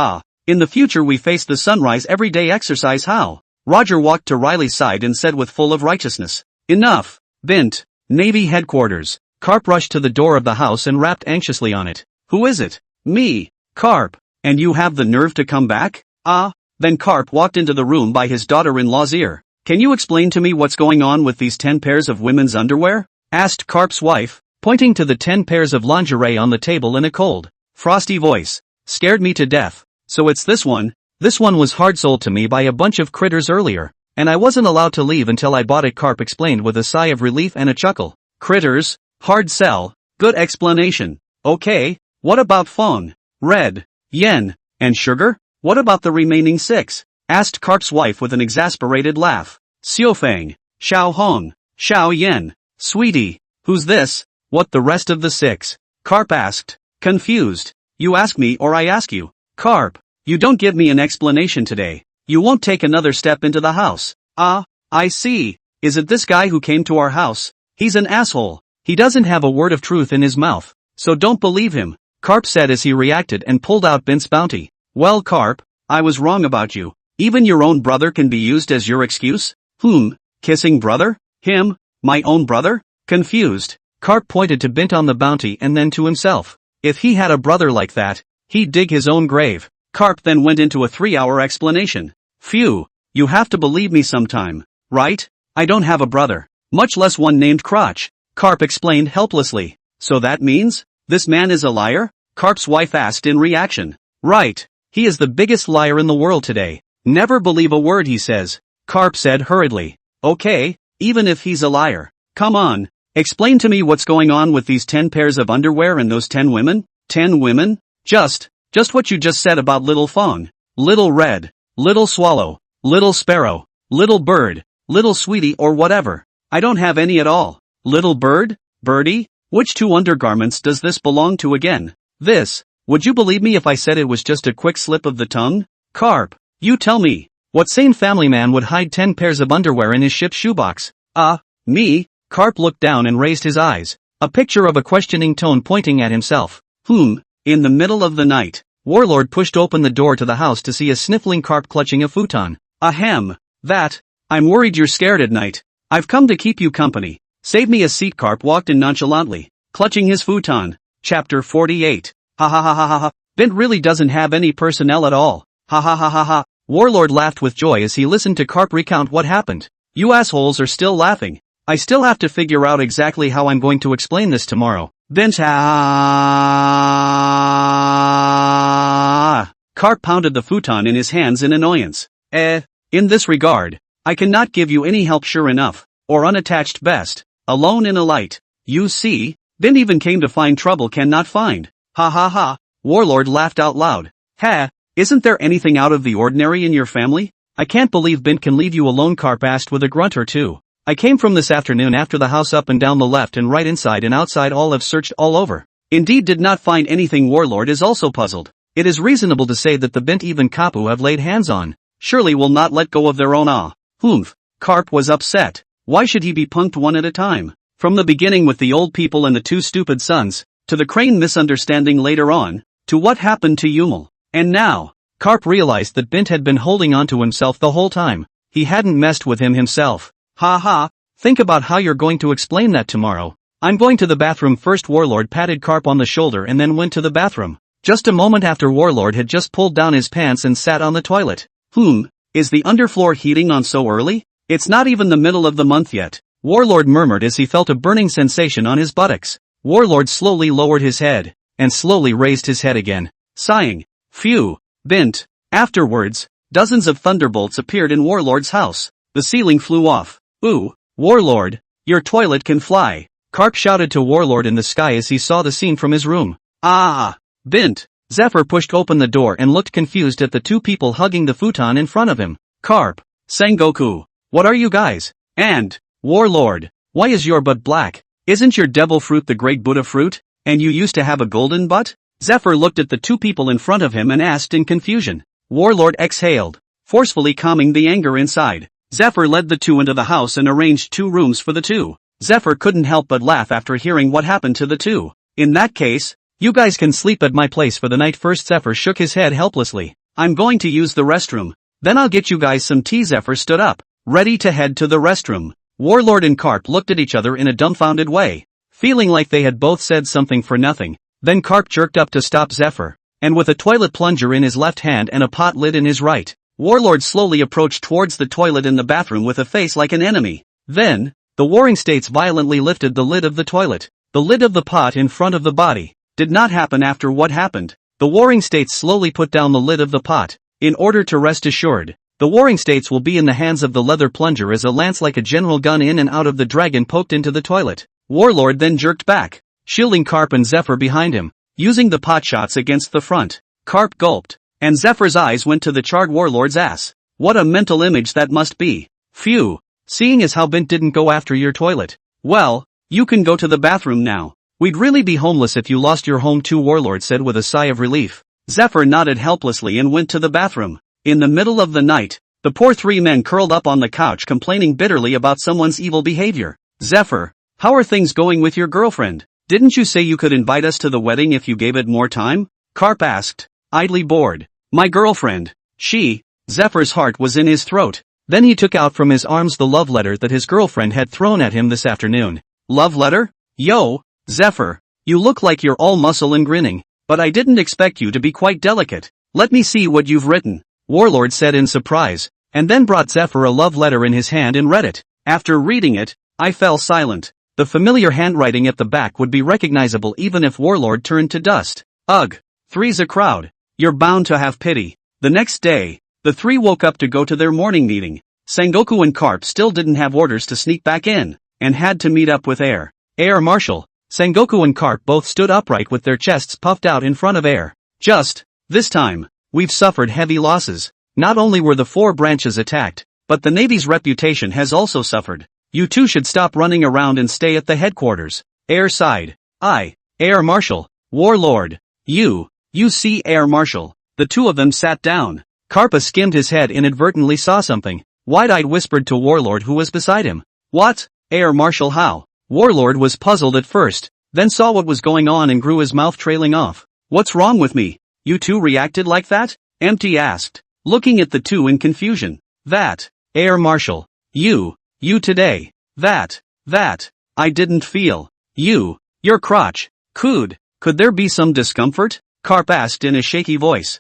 In the future we face the sunrise every day. Exercise how? Roger walked to Riley's side and said with full of righteousness. Enough. Bint. Navy headquarters. Karp rushed to the door of the house and rapped anxiously on it. Who is it? Me. Karp. And you have the nerve to come back? Then Karp walked into the room by his daughter-in-law's ear. Can you explain to me what's going on with these 10 pairs of women's underwear? Asked Karp's wife, pointing to the 10 pairs of lingerie on the table in a cold, frosty voice. Scared me to death. So it's this one. This one was hard sold to me by a bunch of critters earlier, and I wasn't allowed to leave until I bought it. Karp explained with a sigh of relief and a chuckle. Critters? Hard sell? Good explanation. Okay, what about Fong, Red, Yen, and Sugar? What about the remaining 6? Asked Karp's wife with an exasperated laugh. Xiaofang, Xiao Hong, Xiao Yen. Sweetie, who's this? What the rest of the 6? Karp asked, confused. You ask me or I ask you? Karp, you don't give me an explanation today. You won't take another step into the house. I see. Is it this guy who came to our house? He's an asshole. He doesn't have a word of truth in his mouth, so don't believe him. Karp said as he reacted and pulled out Bint's bounty. Well Karp, I was wrong about you. Even your own brother can be used as your excuse? Kissing brother? Him? My own brother? Confused, Karp pointed to Bint on the bounty and then to himself. If he had a brother like that, he'd dig his own grave. Karp then went into a 3-hour explanation. Phew, you have to believe me sometime, right? I don't have a brother, much less one named Crotch. Karp explained helplessly. So that means, this man is a liar? Karp's wife asked in reaction. Right, he is the biggest liar in the world today. Never believe a word he says, Karp said hurriedly. Okay, even if he's a liar. Come on, explain to me what's going on with these 10 pairs of underwear and those 10 women? 10 women? Just what you just said about Little Fong, Little Red, Little Swallow, Little Sparrow, Little Bird, Little Sweetie or whatever. I don't have any at all. Little Bird? Birdie? Which 2 undergarments does this belong to again? This. Would you believe me if I said it was just a quick slip of the tongue? Karp, you tell me. What sane family man would hide 10 pairs of underwear in his ship's shoebox? Me? Karp looked down and raised his eyes, a picture of a questioning tone pointing at himself. In the middle of the night, Warlord pushed open the door to the house to see a sniffling Karp clutching a futon. Ahem. That. I'm worried you're scared at night. I've come to keep you company. Save me a seat. Karp walked in nonchalantly, clutching his futon. Chapter 48. Ha ha ha ha ha ha. Bint really doesn't have any personnel at all. Ha ha ha ha ha. Warlord laughed with joy as he listened to Karp recount what happened. You assholes are still laughing. I still have to figure out exactly how I'm going to explain this tomorrow. Bint Karp pounded the futon in his hands in annoyance. In this regard, I cannot give you any help sure enough, or unattached best, alone in a light. You see, Bint even came to find trouble cannot find. Ha ha ha, Warlord laughed out loud. Ha, isn't there anything out of the ordinary in your family? I can't believe Bint can leave you alone, Karp asked with a grunt or two. I came from this afternoon after the house up and down the left and right inside and outside all have searched all over. Indeed did not find anything. Warlord is also puzzled. It is reasonable to say that the Bint even Kapu have laid hands on, surely will not let go of their own Humph. Karp was upset. Why should he be punked one at a time? From the beginning with the old people and the two stupid sons, to the Crane misunderstanding later on, to what happened to Yumel. And now, Karp realized that Bint had been holding on to himself the whole time. He hadn't messed with him himself. Ha ha, think about how you're going to explain that tomorrow. I'm going to the bathroom first. Warlord patted Karp on the shoulder and then went to the bathroom. Just a moment after Warlord had just pulled down his pants and sat on the toilet. Is the underfloor heating on so early? It's not even the middle of the month yet. Warlord murmured as he felt a burning sensation on his buttocks. Warlord slowly lowered his head, and slowly raised his head again, sighing. Phew, Bint. Afterwards, dozens of thunderbolts appeared in Warlord's house. The ceiling flew off. Ooh, Warlord, your toilet can fly. Karp shouted to Warlord in the sky as he saw the scene from his room. Bint. Zephyr pushed open the door and looked confused at the two people hugging the futon in front of him. Karp, Sengoku, what are you guys? And, Warlord, why is your butt black? Isn't your devil fruit the great Buddha fruit? And you used to have a golden butt? Zephyr looked at the two people in front of him and asked in confusion. Warlord exhaled, forcefully calming the anger inside. Zephyr led the two into the house and arranged 2 rooms for the two. Zephyr couldn't help but laugh after hearing what happened to the two. In that case, you guys can sleep at my place for the night first. Zephyr shook his head helplessly. I'm going to use the restroom. Then I'll get you guys some tea. Zephyr stood up, ready to head to the restroom. Warlord and Karp looked at each other in a dumbfounded way, feeling like they had both said something for nothing. Then Karp jerked up to stop Zephyr, and with a toilet plunger in his left hand and a pot lid in his right, Warlord slowly approached towards the toilet in the bathroom with a face like an enemy. Then, the Warring States violently lifted the lid of the toilet. The lid of the pot in front of the body did not happen after what happened. The Warring States slowly put down the lid of the pot, in order to rest assured. The Warring States will be in the hands of the leather plunger as a lance like a general gun in and out of the dragon poked into the toilet. Warlord then jerked back, shielding Karp and Zephyr behind him, using the pot shots against the front. Karp gulped, and Zephyr's eyes went to the charred Warlord's ass. What a mental image that must be. Phew, seeing as how Bint didn't go after your toilet. Well, you can go to the bathroom now. We'd really be homeless if you lost your home too, Warlord said with a sigh of relief. Zephyr nodded helplessly and went to the bathroom. In the middle of the night, the poor 3 men curled up on the couch complaining bitterly about someone's evil behavior. Zephyr, how are things going with your girlfriend? Didn't you say you could invite us to the wedding if you gave it more time? Karp asked, idly bored. My girlfriend, Zephyr's heart was in his throat. Then he took out from his arms the love letter that his girlfriend had thrown at him this afternoon. Love letter? Yo, Zephyr, you look like you're all muscle and grinning, but I didn't expect you to be quite delicate. Let me see what you've written, Warlord said in surprise, and then brought Zephyr a love letter in his hand and read it. After reading it, I fell silent. The familiar handwriting at the back would be recognizable even if Warlord turned to dust. Ugh, three's a crowd. You're bound to have pity. The next day, the 3 woke up to go to their morning meeting. Sengoku and Karp still didn't have orders to sneak back in, and had to meet up with Air Marshal. Sengoku and Karp both stood upright with their chests puffed out in front of Air. This time, we've suffered heavy losses. Not only were the 4 branches attacked, but the Navy's reputation has also suffered. You two should stop running around and stay at the headquarters. Air sighed. Air Marshal. Warlord. You see Air Marshal. The 2 of them sat down. Karpa skimmed his head inadvertently saw something. Wide-eyed whispered to Warlord who was beside him. What? Air Marshal how? Warlord was puzzled at first, then saw what was going on and grew his mouth trailing off. What's wrong with me? You two reacted like that? Empty asked, looking at the 2 in confusion. That, Air Marshal. You today. That, I didn't feel. Your crotch. Could there be some discomfort? Karp asked in a shaky voice.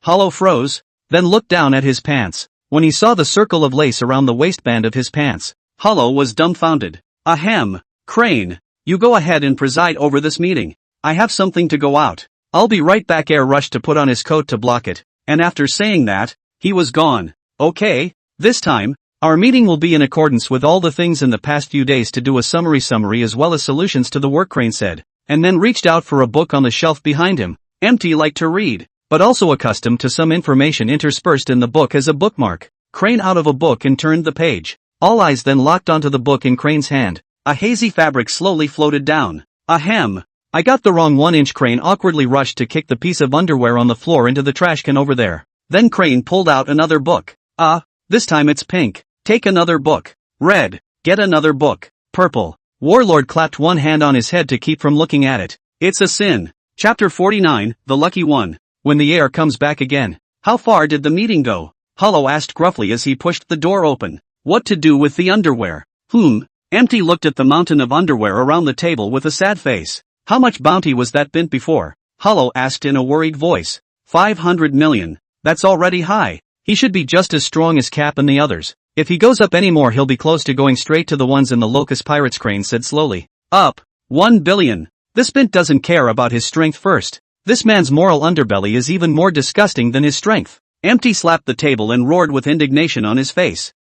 Hollow froze, then looked down at his pants. When he saw the circle of lace around the waistband of his pants, Hollow was dumbfounded. Ahem, Crane, You go ahead and preside over this meeting. I have something to go out. I'll be right back. Air rushed to put on his coat to block it, and after saying that, he was gone. Okay, this time, our meeting will be in accordance with all the things in the past few days to do a summary as well as solutions to the work, Crane said, and then reached out for a book on the shelf behind him. Empty liked to read, but also accustomed to some information interspersed in the book as a bookmark. Crane out of a book and turned the page. All eyes then locked onto the book in Crane's hand. A hazy fabric slowly floated down. Ahem. I got the wrong 1 inch. Crane awkwardly rushed to kick the piece of underwear on the floor into the trash can over there. Then Crane pulled out another book. This time it's pink. Take another book. Red. Get another book. Purple. Warlord clapped one hand on his head to keep from looking at it. It's a sin. Chapter 49, The Lucky One. When the air comes back again. How far did the meeting go? Hollow asked gruffly as he pushed the door open. What to do with the underwear? Empty looked at the mountain of underwear around the table with a sad face. How much bounty was that Bint before? Hollow asked in a worried voice. 500 million. That's already high. He should be just as strong as Cap and the others. If he goes up any more he'll be close to going straight to the ones in the Locust Pirates, Crane said slowly. Up. 1 billion. This Bint doesn't care about his strength first. This man's moral underbelly is even more disgusting than his strength. Empty slapped the table and roared with indignation on his face.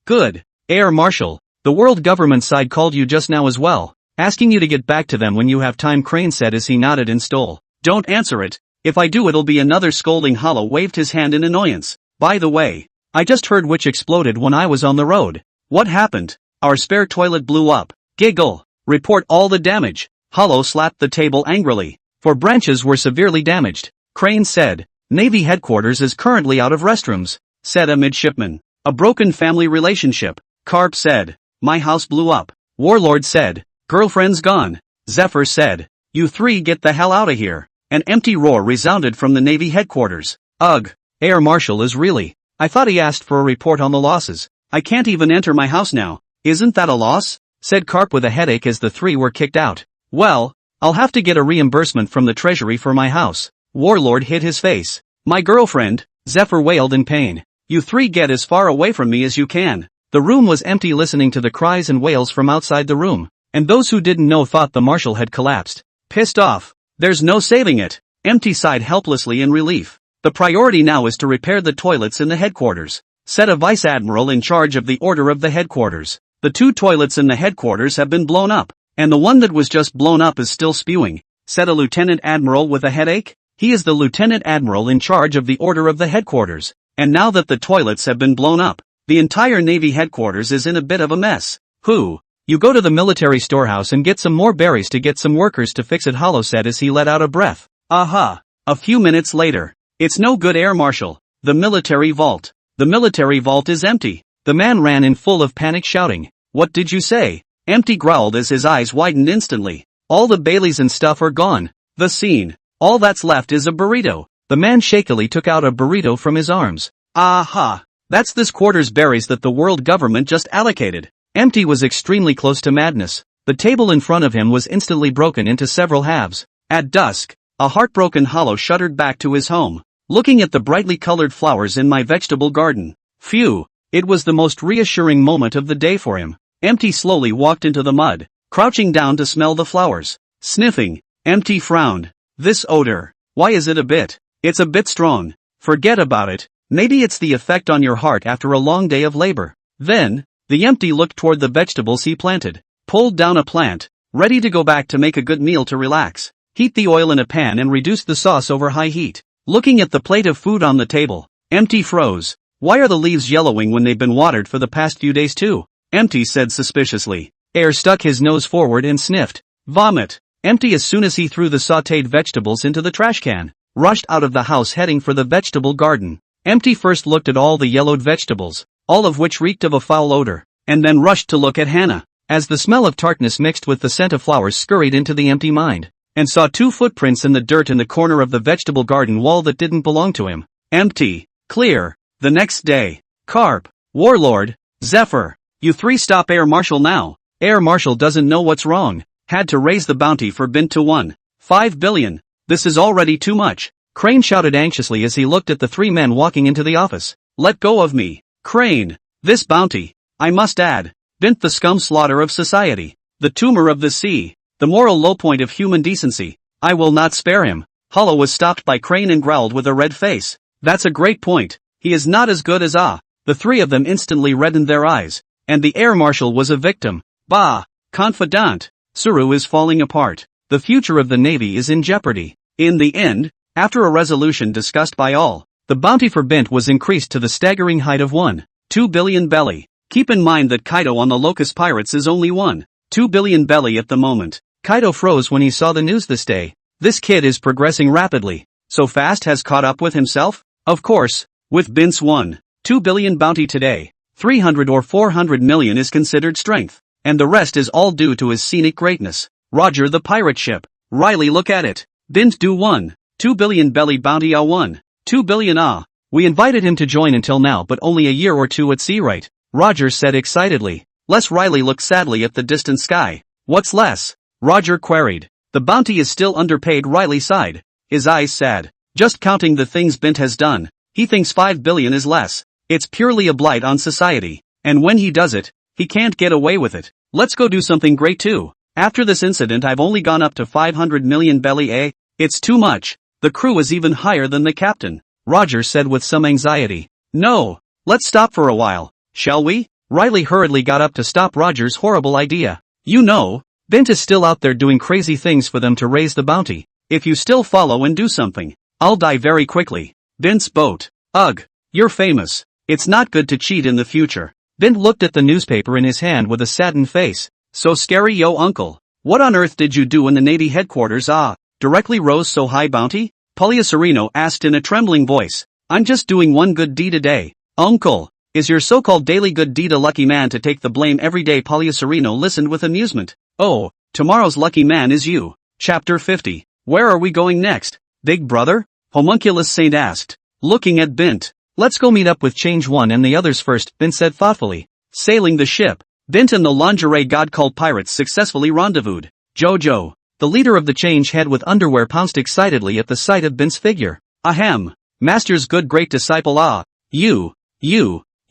Good. Air Marshal. The world government side called you just now as well, asking you to get back to them when you have time, Crane said as he nodded in stole. Don't answer it. If I do it'll be another scolding. Hollow waved his hand in annoyance. By the way, I just heard which exploded when I was on the road. What happened? Our spare toilet blew up. Giggle. Report all the damage. Hollow slapped the table angrily. 4 branches were severely damaged. Crane said. Navy headquarters is currently out of restrooms, said a midshipman. A broken family relationship. Karp said. My house blew up. Warlord said. Girlfriend's gone. Zephyr said. You 3 get the hell out of here. An empty roar resounded from the Navy headquarters. Ugh. Air Marshal is really. I thought he asked for a report on the losses. I can't even enter my house now. Isn't that a loss? Said Karp with a headache as the 3 were kicked out. Well, I'll have to get a reimbursement from the treasury for my house. Warlord hid his face. My girlfriend, Zephyr wailed in pain. You 3 get as far away from me as you can. The room was empty, listening to the cries and wails from outside the room, and those who didn't know thought the marshal had collapsed. Pissed off. There's no saving it. Empty sighed helplessly in relief. The priority now is to repair the toilets in the headquarters, said a vice admiral in charge of the order of the headquarters. The 2 toilets in the headquarters have been blown up, and the one that was just blown up is still spewing, said a lieutenant admiral with a headache. He is the lieutenant admiral in charge of the order of the headquarters, and now that the toilets have been blown up, the entire Navy headquarters is in a bit of a mess. You go to the military storehouse and get some more berries to get some workers to fix it, Hollow said as he let out a breath. A few minutes later. It's no good, Air Marshal. The military vault. The military vault is empty. The man ran in full of panic, shouting. What did you say? Empty growled as his eyes widened instantly. All the Baileys and stuff are gone. The scene. All that's left is a burrito. The man shakily took out a burrito from his arms. That's this quarter's berries that the world government just allocated. Empty was extremely close to madness. The table in front of him was instantly broken into several halves. At dusk, a heartbroken Hollow shuddered back to his home, looking at the brightly colored flowers in my vegetable garden. Phew, it was the most reassuring moment of the day for him. Empty slowly walked into the mud, crouching down to smell the flowers. Sniffing, Empty frowned. This odor, why is it a bit? It's a bit strong. Forget about it. Maybe it's the effect on your heart after a long day of labor. Then, the Empty looked toward the vegetables he planted, pulled down a plant, ready to go back to make a good meal to relax. Heat the oil in a pan and reduce the sauce over high heat. Looking at the plate of food on the table, Empty froze. Why are the leaves yellowing when they've been watered for the past few days too? Empty said suspiciously. Air stuck his nose forward and sniffed. Vomit. Empty as soon as he threw the sautéed vegetables into the trash can, rushed out of the house heading for the vegetable garden. Empty first looked at all the yellowed vegetables, all of which reeked of a foul odor, and then rushed to look at Hannah, as the smell of tartness mixed with the scent of flowers scurried into the Empty mind, and saw 2 footprints in the dirt in the corner of the vegetable garden wall that didn't belong to him. Empty. Clear. The next day. Karp. Warlord. Zephyr. You 3 stop Air Marshal now. Air Marshal doesn't know what's wrong. Had to raise the bounty for Bint to 1.5 billion. This is already too much. Crane shouted anxiously as he looked at the 3 men walking into the office. Let go of me. Crane. This bounty. I must add. Bint the scum slaughter of society. The tumor of the sea. The moral low point of human decency. I will not spare him. Hollow was stopped by Crane and growled with a red face. That's a great point. He is not as good as Ah. The three of them instantly reddened their eyes. And the air marshal was a victim. Bah! Confidant. Suru is falling apart. The future of the Navy is in jeopardy. In the end, after a resolution discussed by all, the bounty for Bint was increased to the staggering height of 1.2 billion belly. Keep in mind that Kaido on the Locust Pirates is only 1.2 billion belly at the moment. Kaido froze when he saw the news this day. This kid is progressing rapidly. So fast has caught up with himself? Of course, with Bint's 1.2 billion bounty today, 300 or 400 million is considered strength. And the rest is all due to his scenic greatness. Roger the pirate ship. Riley, look at it. Bint do 1.2 billion belly bounty 1.2 billion ah. We invited him to join until now but only a year or two at sea, right? Roger said excitedly. Les Riley looked sadly at the distant sky. What's less? Roger queried. The bounty is still underpaid, Riley sighed. His eyes sad. Just counting the things Bint has done, he thinks 5 billion is less. It's purely a blight on society. And when he does it, he can't get away with it. Let's go do something great too. After this incident I've only gone up to 500 million belly eh? It's too much. The crew is even higher than the captain. Roger said with some anxiety. No. Let's stop for a while. Shall we? Riley hurriedly got up to stop Roger's horrible idea. You know, Bint is still out there doing crazy things for them to raise the bounty. If you still follow and do something, I'll die very quickly. Bint's boat. Ugh. You're famous. It's not good to cheat in the future. Bint looked at the newspaper in his hand with a saddened face. So scary, yo uncle. What on earth did you do in the Navy headquarters? Ah, directly rose so high bounty? Poliacerino asked in a trembling voice. I'm just doing one good deed a day. Uncle, is your so-called daily good deed a lucky man to take the blame every day? Poliacerino listened with amusement. Oh, tomorrow's lucky man is you. Chapter 50. Where are we going next? Big brother? Homunculus Saint asked, looking at Bint. Let's go meet up with Change One and the others first, Bint said thoughtfully. Sailing the ship. Bint and the lingerie god called pirates successfully rendezvoused. Jojo, the leader of the change head with underwear, pounced excitedly at the sight of Bint's figure. Ahem. Master's good great disciple. Ah.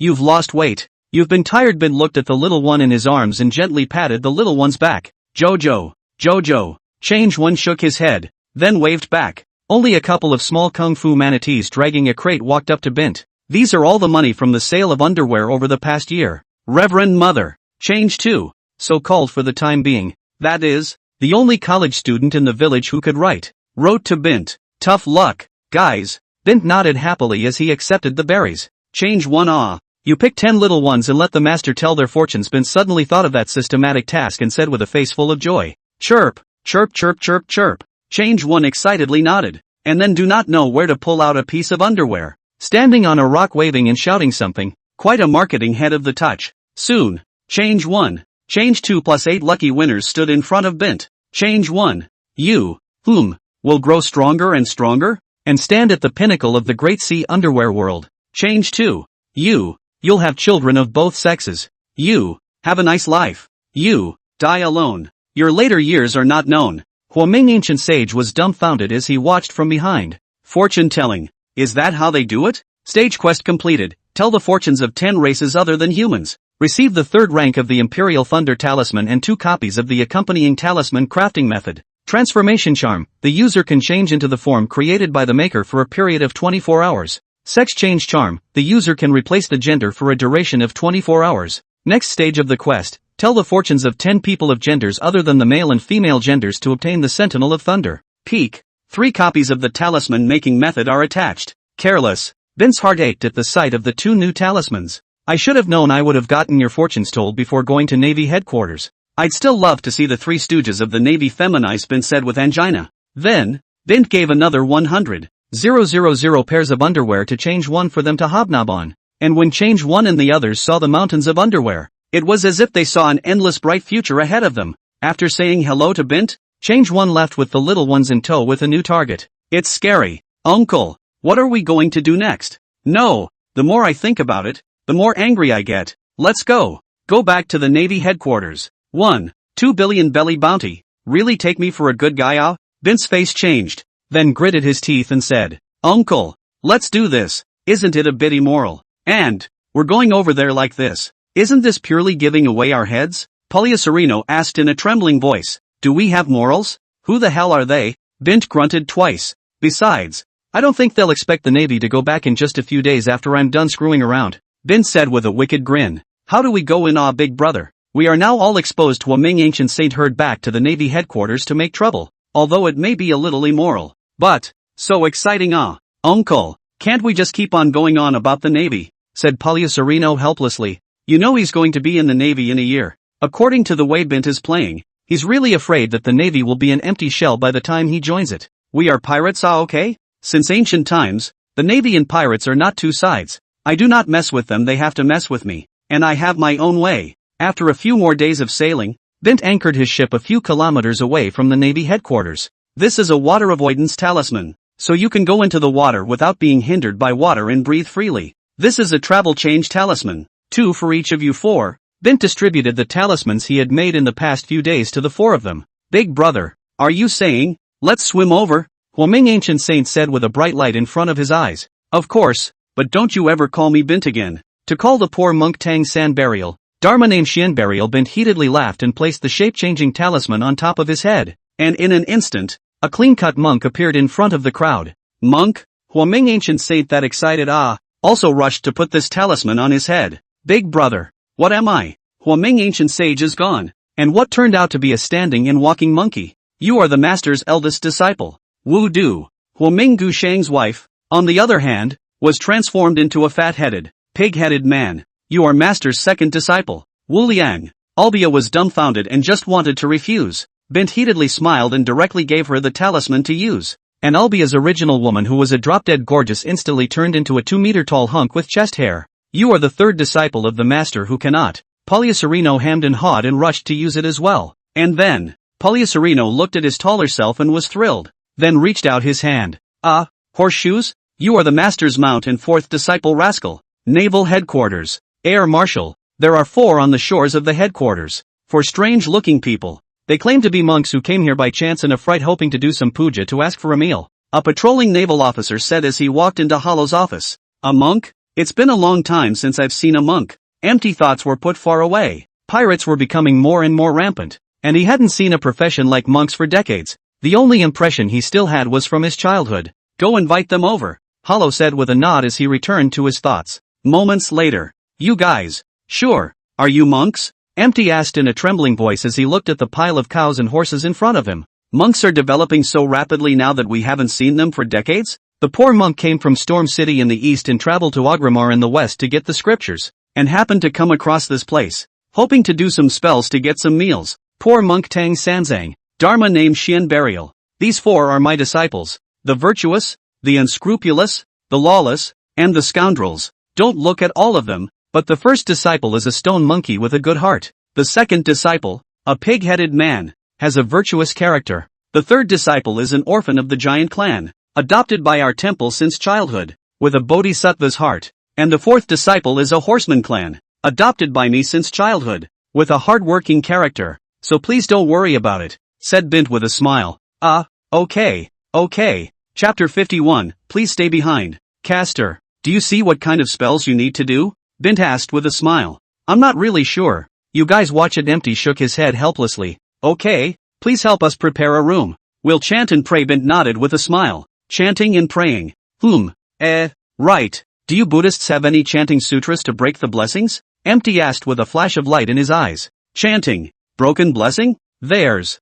You've lost weight. You've been tired. Bint looked at the little one in his arms and gently patted the little one's back. Jojo. Change One shook his head, then waved back. Only a couple of small kung fu manatees dragging a crate walked up to Bint. These are all the money from the sale of underwear over the past year. Reverend Mother. Change Two, so called for the time being, that is, the only college student in the village who could write, wrote to Bint. Tough luck, guys. Bint nodded happily as he accepted the berries. Change One. Ah. You pick 10 little ones and let the master tell their fortunes. Bint suddenly thought of that systematic task and said with a face full of joy. Chirp, chirp, chirp, chirp, chirp. Change One excitedly nodded, and then do not know where to pull out a piece of underwear. Standing on a rock waving and shouting something, quite a marketing head of the touch. Soon, Change One, Change Two plus 8 lucky winners stood in front of Bint. Change One, you, will grow stronger and stronger, and stand at the pinnacle of the great sea underwear world. Change Two, you'll have children of both sexes. You, have a nice life. You, die alone. Your later years are not known. Huaming ancient sage was dumbfounded as he watched from behind. Fortune telling. Is that how they do it? Stage quest completed. Tell the fortunes of 10 races other than humans. Receive the 3rd rank of the Imperial Thunder Talisman and 2 copies of the accompanying talisman crafting method. Transformation charm. The user can change into the form created by the maker for a period of 24 hours. Sex change charm. The user can replace the gender for a duration of 24 hours. Next stage of the quest. Tell the fortunes of 10 people of genders other than the male and female genders to obtain the Sentinel of Thunder. Peak. 3 copies of the talisman making method are attached. Careless. Bint's heart ached at the sight of the 2 new talismans. I should have known I would have gotten your fortunes told before going to Navy headquarters. I'd still love to see the 3 stooges of the Navy feminized, Bint said with angina. Then, Bint gave another 100,000 pairs of underwear to Change One for them to hobnob on. And when Change One and the others saw the mountains of underwear, it was as if they saw an endless bright future ahead of them. After saying hello to Bint, Change One left with the little ones in tow with a new target. It's scary. Uncle, what are we going to do next? No, the more I think about it, the more angry I get. Let's go. Go back to the Navy headquarters. 1.2 billion belly bounty. Really take me for a good guy? Ah? Bint's face changed, then gritted his teeth and said, Uncle, let's do this. Isn't it a bit immoral? And, we're going over there like this. Isn't this purely giving away our heads? Poliacerino asked in a trembling voice. Do we have morals? Who the hell are they? Bint grunted twice. Besides, I don't think they'll expect the Navy to go back in just a few days after I'm done screwing around. Bint said with a wicked grin. How do we go in, big brother? We are now all exposed. Hua Ming ancient saint heard back to the Navy headquarters to make trouble, although it may be a little immoral. But, so exciting. Uncle, can't we just keep on going on about the Navy? Said Poliacerino helplessly. You know he's going to be in the Navy in a year. According to the way Bint is playing, he's really afraid that the Navy will be an empty shell by the time he joins it. We are pirates, okay? Since ancient times, the Navy and pirates are not two sides. I do not mess with them, they have to mess with me. And I have my own way. After a few more days of sailing, Bint anchored his ship a few kilometers away from the Navy headquarters. This is a water avoidance talisman, so you can go into the water without being hindered by water and breathe freely. This is a travel change talisman, 2 for each of you 4. Bint distributed the talismans he had made in the past few days to the 4 of them. Big brother, are you saying, let's swim over? Hua Ming ancient saint said with a bright light in front of his eyes. Of course, but don't you ever call me Bint again. To call the poor monk Tang San burial, Dharma named Xian burial. Bint heatedly laughed and placed the shape-changing talisman on top of his head, and in an instant, a clean-cut monk appeared in front of the crowd. Monk? Hua Ming ancient saint that excited also rushed to put this talisman on his head. Big brother, what am I? Hua Ming ancient sage is gone, and what turned out to be a standing and walking monkey. You are the master's eldest disciple. Wu Du. Hua Ming Gu Shang's wife, on the other hand, was transformed into a fat-headed, pig-headed man. You are master's second disciple. Wu Liang. Olbia was dumbfounded and just wanted to refuse. Bint heatedly smiled and directly gave her the talisman to use. And Olbia's original woman, who was a drop-dead gorgeous, instantly turned into a 2-meter-tall hunk with chest hair. You are the third disciple of the master who cannot. Poliacerino hemmed and hawed and rushed to use it as well. And then, Poliacerino looked at his taller self and was thrilled. Then reached out his hand. Horseshoes? You are the master's mount and 4th disciple rascal. Naval headquarters. Air Marshal. There are 4 on the shores of the headquarters. 4 strange-looking people. They claim to be monks who came here by chance in a fright hoping to do some puja to ask for a meal. A patrolling naval officer said as he walked into Hollow's office. A monk? It's been a long time since I've seen a monk. Empty thoughts were put far away. Pirates were becoming more and more rampant, and he hadn't seen a profession like monks for decades. The only impression he still had was from his childhood. Go invite them over, Hollow said with a nod as he returned to his thoughts. Moments later. You guys. Sure. Are you monks? Empty asked in a trembling voice as he looked at the pile of cows and horses in front of him. Monks are developing so rapidly now that we haven't seen them for decades? The poor monk came from Storm City in the east and traveled to Agramar in the west to get the scriptures, and happened to come across this place, hoping to do some spells to get some meals. Poor monk Tang Sanzang. Dharma named Xian burial. These 4 are my disciples. The virtuous, the unscrupulous, the lawless, and the scoundrels. Don't look at all of them, but the first disciple is a stone monkey with a good heart. The second disciple, a pig-headed man, has a virtuous character. The third disciple is an orphan of the giant clan, adopted by our temple since childhood, with a bodhisattva's heart. And the 4th disciple is a horseman clan, adopted by me since childhood, with a hard-working character. So please don't worry about it, said Bint with a smile. Okay. Chapter 51, please stay behind. Caster, do you see what kind of spells you need to do? Bint asked with a smile. I'm not really sure. You guys watch it. Empty shook his head helplessly. Okay, please help us prepare a room. We'll chant and pray. Bint nodded with a smile. Chanting and praying. Right. Do you Buddhists have any chanting sutras to break the blessings? Empty asked with a flash of light in his eyes. Chanting. Broken blessing? There is,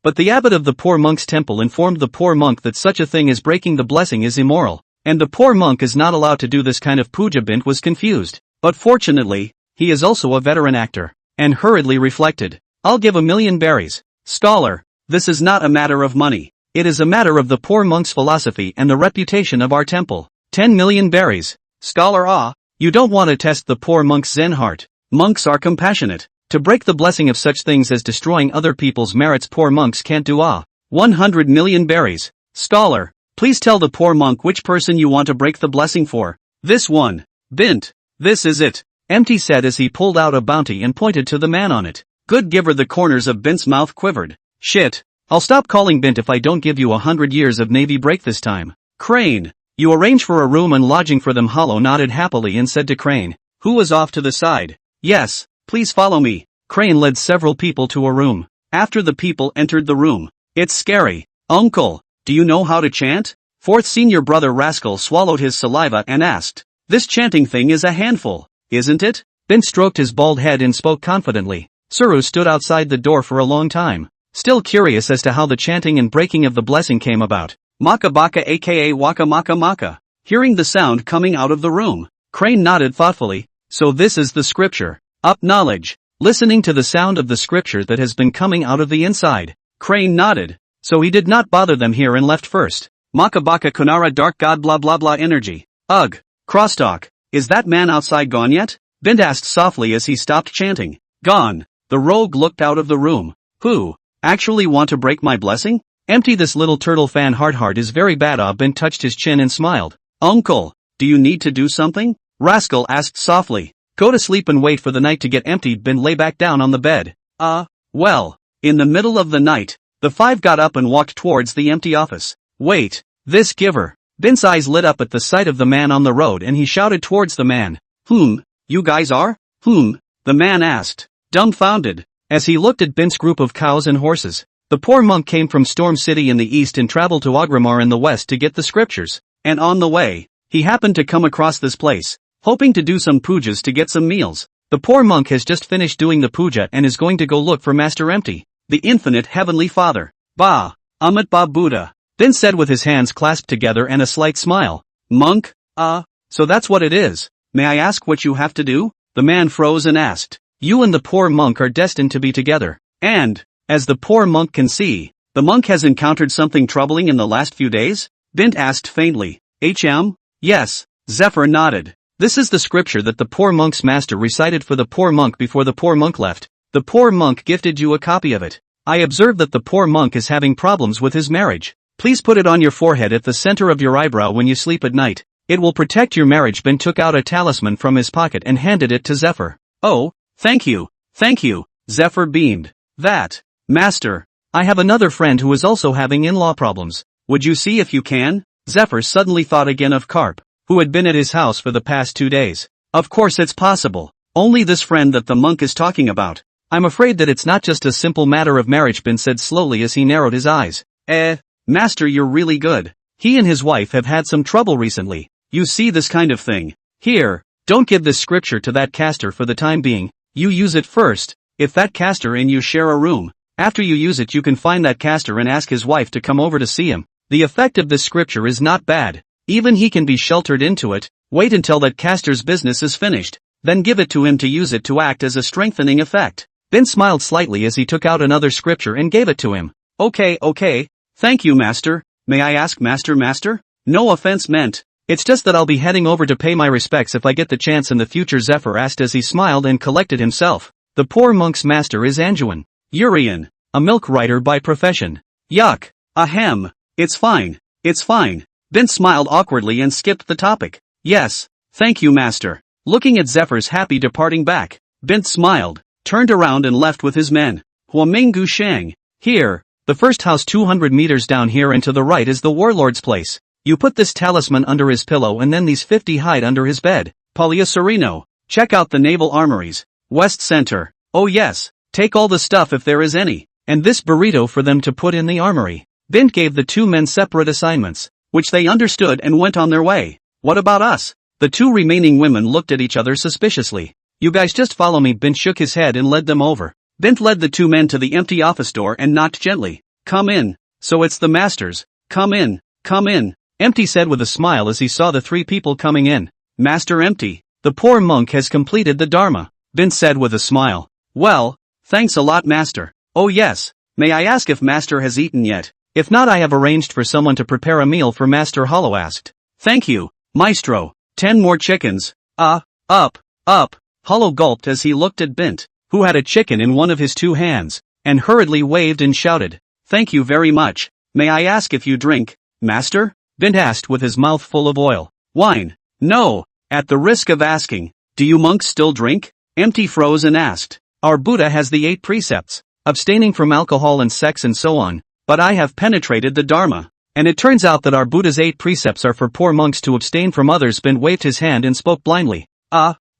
but the abbot of the poor monk's temple informed the poor monk that such a thing as breaking the blessing is immoral, and the poor monk is not allowed to do this kind of puja. Bint was confused, but fortunately, he is also a veteran actor, and hurriedly reflected. I'll give 1,000,000 berries. Scholar, this is not a matter of money. It is a matter of the poor monk's philosophy and the reputation of our temple. 10,000,000 berries. Scholar, you don't want to test the poor monk's zen heart. Monks are compassionate. To break the blessing of such things as destroying other people's merits, poor monks can't do. 100,000,000 berries. Scholar, please tell the poor monk which person you want to break the blessing for. This one. Bint. This is it. Empty said as he pulled out a bounty and pointed to the man on it. Good giver. The corners of Bint's mouth quivered. Shit. I'll stop calling Bint if I don't give you 100 years of Navy break this time. Crane. You arrange for a room and lodging for them. Hollow nodded happily and said to Crane, who was off to the side. Yes. Please follow me. Crane led several people to a room. After the people entered the room, "It's scary. Uncle, do you know how to chant?" Fourth senior brother Rascal swallowed his saliva and asked. "This chanting thing is a handful, isn't it?" Bint stroked his bald head and spoke confidently. Suru stood outside the door for a long time, still curious as to how the chanting and breaking of the blessing came about. Maka Baka aka Waka Maka Maka. Hearing the sound coming out of the room, Crane nodded thoughtfully. "So this is the scripture. Up knowledge." Listening to the sound of the scripture that has been coming out of the inside, Crane nodded. So he did not bother them here and left first. Maka Baka Kunara Dark God blah blah blah energy. Ugh. Crosstalk. Is that man outside gone yet? Bint asked softly as he stopped chanting. Gone. The rogue looked out of the room. Who? Actually want to break my blessing? Empty this little turtle fan hard is very bad. Bint touched his chin and smiled. Uncle, do you need to do something? Rascal asked softly. Go to sleep and wait for the night to get emptied. Bint lay back down on the bed. Well. In the middle of the night, the five got up and walked towards the empty office. Wait, this giver. Bint's eyes lit up at the sight of the man on the road and he shouted towards the man. You guys are? The man asked, dumbfounded, as he looked at Bint's group of cows and horses. The poor monk came from Storm City in the east and traveled to Agramar in the west to get the scriptures, and on the way, he happened to come across this place, hoping to do some pujas to get some meals. The poor monk has just finished doing the puja and is going to go look for Master Empty, the infinite heavenly father. Ba, Amit Ba Buddha, Bint said with his hands clasped together and a slight smile. Monk? So that's what it is. May I ask what you have to do? The man froze and asked. You and the poor monk are destined to be together. And, as the poor monk can see, the monk has encountered something troubling in the last few days? Bint asked faintly. Yes, Zephyr nodded. This is the scripture that the poor monk's master recited for the poor monk before the poor monk left. The poor monk gifted you a copy of it. I observe that the poor monk is having problems with his marriage. Please put it on your forehead at the center of your eyebrow when you sleep at night. It will protect your marriage. Bint took out a talisman from his pocket and handed it to Zephyr. Oh, thank you, Zephyr beamed. That, Master. I have another friend who is also having in-law problems. Would you see if you can? Zephyr suddenly thought again of Karp, who had been at his house for the past 2 days. Of course it's possible. Only this friend that the monk is talking about. I'm afraid that it's not just a simple matter of marriage, Bint said slowly as he narrowed his eyes. Master, you're really good. He and his wife have had some trouble recently. You see this kind of thing. Here, don't give this scripture to that caster for the time being. You use it first. If that caster and you share a room, after you use it you can find that caster and ask his wife to come over to see him. The effect of this scripture is not bad. Even he can be sheltered into it. Wait until that caster's business is finished. Then give it to him to use it to act as a strengthening effect. Bint smiled slightly as he took out another scripture and gave it to him. Okay. Thank you, Master. May I ask Master? No offense meant. It's just that I'll be heading over to pay my respects if I get the chance in the future, Zephyr asked as he smiled and collected himself. The poor monk's master is Anjuan Urian, a milk writer by profession. Yuck. Ahem. It's fine. Bint smiled awkwardly and skipped the topic. Yes, thank you, Master. Looking at Zephyr's happy departing back, Bint smiled, turned around and left with his men. Huaminggu Shang. Here, the first house 200 meters down here and to the right is the warlord's place. You put this talisman under his pillow and then these 50 hide under his bed. Palia Sereno. Check out the naval armories. West Center. Oh yes, take all the stuff if there is any. And this burrito for them to put in the armory. Bint gave the two men separate assignments, which they understood and went on their way. What about us? The two remaining women looked at each other suspiciously. You guys just follow me. Bint shook his head and led them over. Bint led the two men to the empty office door and knocked gently. Come in. So it's the Masters. Come in. Empty said with a smile as he saw the three people coming in. Master Empty. The poor monk has completed the Dharma. Bint said with a smile. Well, thanks a lot, Master. Oh yes. May I ask if Master has eaten yet? If not, I have arranged for someone to prepare a meal for Master. Hollow asked. Thank you, Maestro. 10 more chickens. Up. Hollow gulped as he looked at Bint, who had a chicken in one of his two hands, and hurriedly waved and shouted. Thank you very much. May I ask if you drink, Master? Bint asked with his mouth full of oil. Wine. No. At the risk of asking, do you monks still drink? Empty froze and asked. Our Buddha has the 8 precepts, abstaining from alcohol and sex and so on, but I have penetrated the Dharma. And it turns out that our Buddha's 8 precepts are for poor monks to abstain from others. Bint waved his hand and spoke blindly.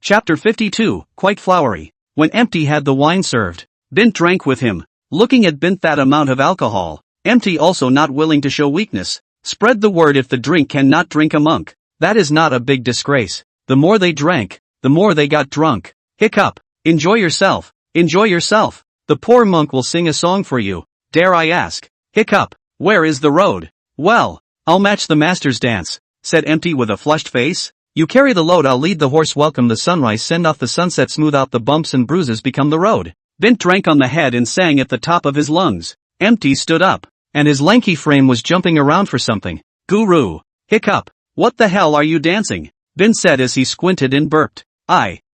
Chapter 52, quite flowery. When Empty had the wine served, Bint drank with him. Looking at Bint, that amount of alcohol, Empty also not willing to show weakness, spread the word, if the drink cannot drink a monk, that is not a big disgrace. The more they drank, the more they got drunk. Hiccup. Enjoy yourself. Enjoy yourself. The poor monk will sing a song for you. Dare I ask? Hiccup. Where is the road? Well, I'll match the master's dance, said Empty with a flushed face. You carry the load, I'll lead the horse, welcome the sunrise, send off the sunset, smooth out the bumps and bruises, become the road. Bint drank on the head and sang at the top of his lungs. Empty stood up, and his lanky frame was jumping around for something. Guru. Hiccup. What the hell are you dancing? Bint said as he squinted and burped.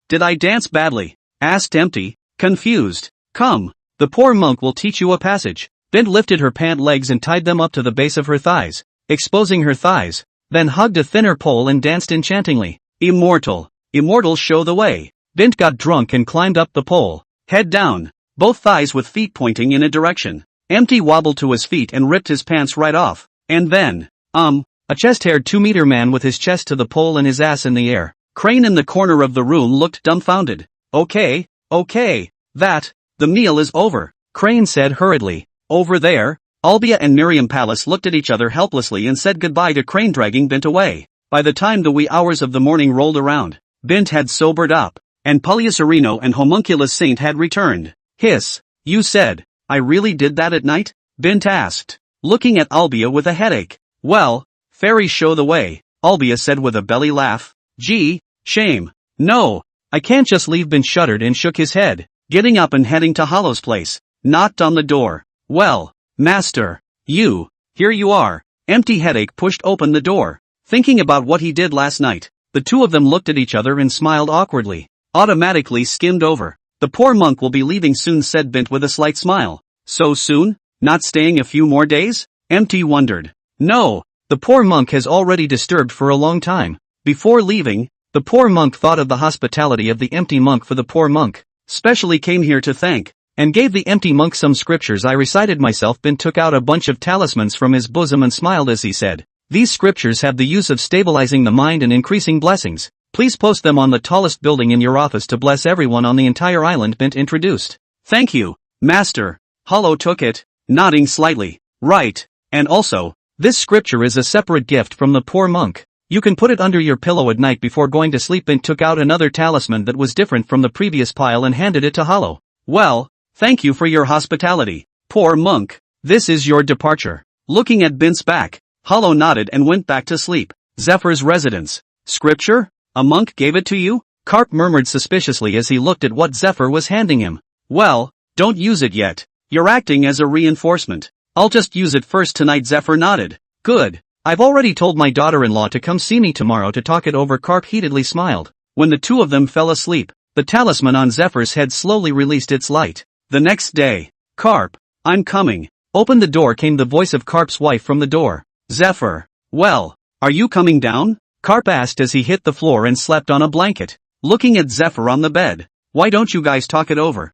Did I dance badly? Asked Empty, confused. Come, the poor monk will teach you a passage. Bint lifted her pant legs and tied them up to the base of her thighs, exposing her thighs, then hugged a thinner pole and danced enchantingly. Immortal. Immortals show the way. Bint got drunk and climbed up the pole, head down, both thighs with feet pointing in a direction. Empty wobbled to his feet and ripped his pants right off, and then, a chest-haired 2-meter man with his chest to the pole and his ass in the air. Crane in the corner of the room looked dumbfounded. Okay, the meal is over, Crane said hurriedly. Over there, Olbia and Miriam Palace looked at each other helplessly and said goodbye to Crane, dragging Bint away. By the time the wee hours of the morning rolled around, Bint had sobered up, and Polyacerino and Homunculus Saint had returned. Hiss. You said, I really did that at night? Bint asked, looking at Olbia with a headache. Well, fairies show the way, Olbia said with a belly laugh. Gee, shame. No, I can't just leave. Bint shuddered and shook his head, getting up and heading to Hollow's place. Knocked on the door. Well, master, here you are. Empty headache pushed open the door, thinking about what he did last night. The two of them looked at each other and smiled awkwardly, automatically skimmed over. The poor monk will be leaving soon, said Bint with a slight smile. So soon? Not staying a few more days? Empty wondered. No, the poor monk has already disturbed for a long time. Before leaving, the poor monk thought of the hospitality of the Empty monk, for the poor monk specially came here to thank, and gave the Empty monk some scriptures. I recited myself. Bint took out a bunch of talismans from his bosom and smiled as he said, these scriptures have the use of stabilizing the mind and increasing blessings. Please post them on the tallest building in your office to bless everyone on the entire island. Bint introduced. Thank you, master. Hollow took it, nodding slightly. Right, and also, this scripture is a separate gift from the poor monk. You can put it under your pillow at night before going to sleep. Bint took out another talisman that was different from the previous pile and handed it to Hollow. Well, thank you for your hospitality, poor monk. This is your departure. Looking at Bint's back, Hollow nodded and went back to sleep. Zephyr's residence. Scripture? A monk gave it to you? Karp murmured suspiciously as he looked at what Zephyr was handing him. Well, don't use it yet. You're acting as a reinforcement. I'll just use it first tonight. Zephyr nodded. Good. I've already told my daughter-in-law to come see me tomorrow to talk it over. Karp heatedly smiled. When the two of them fell asleep, the talisman on Zephyr's head slowly released its light. The next day. Karp, I'm coming. Open the door, came the voice of Karp's wife from the door. Zephyr. Well, are you coming down? Karp asked as he hit the floor and slept on a blanket, looking at Zephyr on the bed. Why don't you guys talk it over?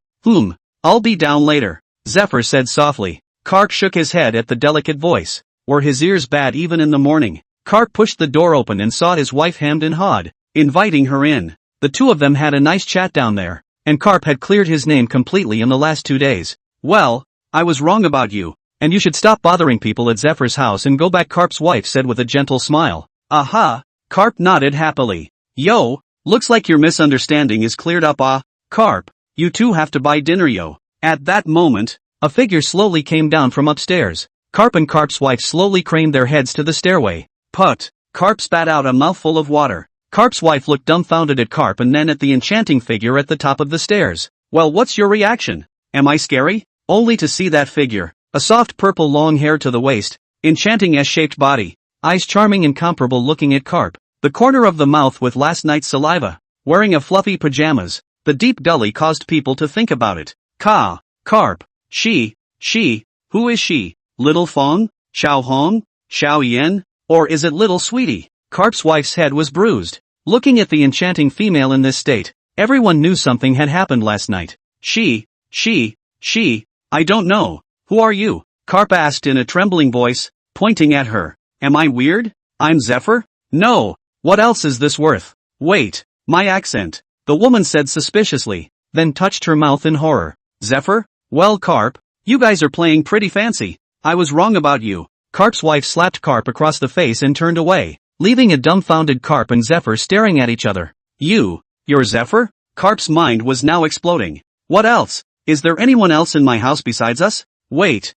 I'll be down later, Zephyr said softly. Karp shook his head at the delicate voice. Were his ears bad even in the morning? Karp pushed the door open and saw his wife hemmed and hawed, inviting her in. The two of them had a nice chat down there, and Karp had cleared his name completely in the last 2 days. Well, I was wrong about you, and you should stop bothering people at Zephyr's house and go back, Karp's wife said with a gentle smile. Aha! Karp nodded happily. Yo, looks like your misunderstanding is cleared up. Karp, you two have to buy dinner, yo. At that moment, a figure slowly came down from upstairs. Karp and Karp's wife slowly craned their heads to the stairway. Put. Karp spat out a mouthful of water. Karp's wife looked dumbfounded at Karp and then at the enchanting figure at the top of the stairs. Well, what's your reaction? Am I scary? Only to see that figure. A soft purple long hair to the waist, enchanting S-shaped body, eyes charming and comparable looking at Karp, the corner of the mouth with last night's saliva, wearing a fluffy pajamas. The deep gully caused people to think about it. Karp. She, who is she? Little Fong? Xiao Hong? Xiao Yen? Or is it little sweetie? Karp's wife's head was bruised. Looking at the enchanting female in this state, everyone knew something had happened last night. She, I don't know. Who are you? Karp asked in a trembling voice, pointing at her. Am I weird? I'm Zephyr? No. What else is this worth? Wait, my accent. The woman said suspiciously. then touched her mouth in horror. Zephyr? Well, Karp, you guys are playing pretty fancy. I was wrong about you. Karp's wife slapped Karp across the face and turned away, leaving a dumbfounded Karp and Zephyr staring at each other. You're Zephyr? Karp's mind was now exploding. What else? Is there anyone else in my house besides us? Wait.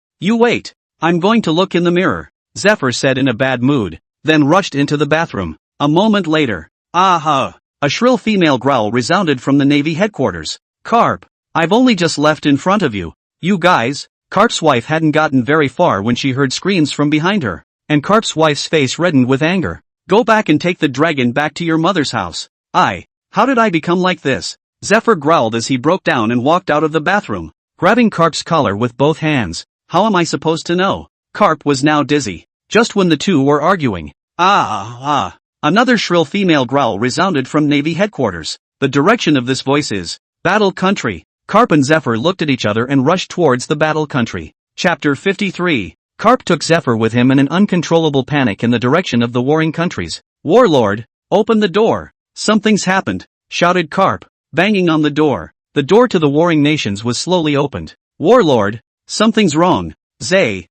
I'm going to look in the mirror, Zephyr said in a bad mood, then rushed into the bathroom. A moment later. Aha! A shrill female growl resounded from the Navy headquarters. Karp, I've only just left in front of you. You guys. Karp's wife hadn't gotten very far when she heard screams from behind her, and Karp's wife's face reddened with anger. Go back and take the dragon back to your mother's house. How did I become like this? Zephyr growled as he broke down and walked out of the bathroom, grabbing Karp's collar with both hands. How am I supposed to know? Karp was now dizzy. Just when the two were arguing. Another shrill female growl resounded from Navy headquarters. The direction of this voice is battle country. Karp and Zephyr looked at each other and rushed towards the battle country. Chapter 53. Karp took Zephyr with him in an uncontrollable panic in the direction of the warring countries. Warlord, open the door. Something's happened, shouted Karp, banging on the door. The door to the warring nations was slowly opened. Warlord, something's wrong. Zay.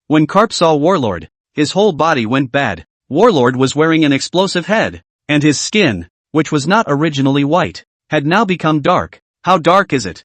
When Karp saw Warlord, his whole body went bad. Warlord was wearing an explosive head, and his skin, which was not originally white, had now become dark. How dark is it?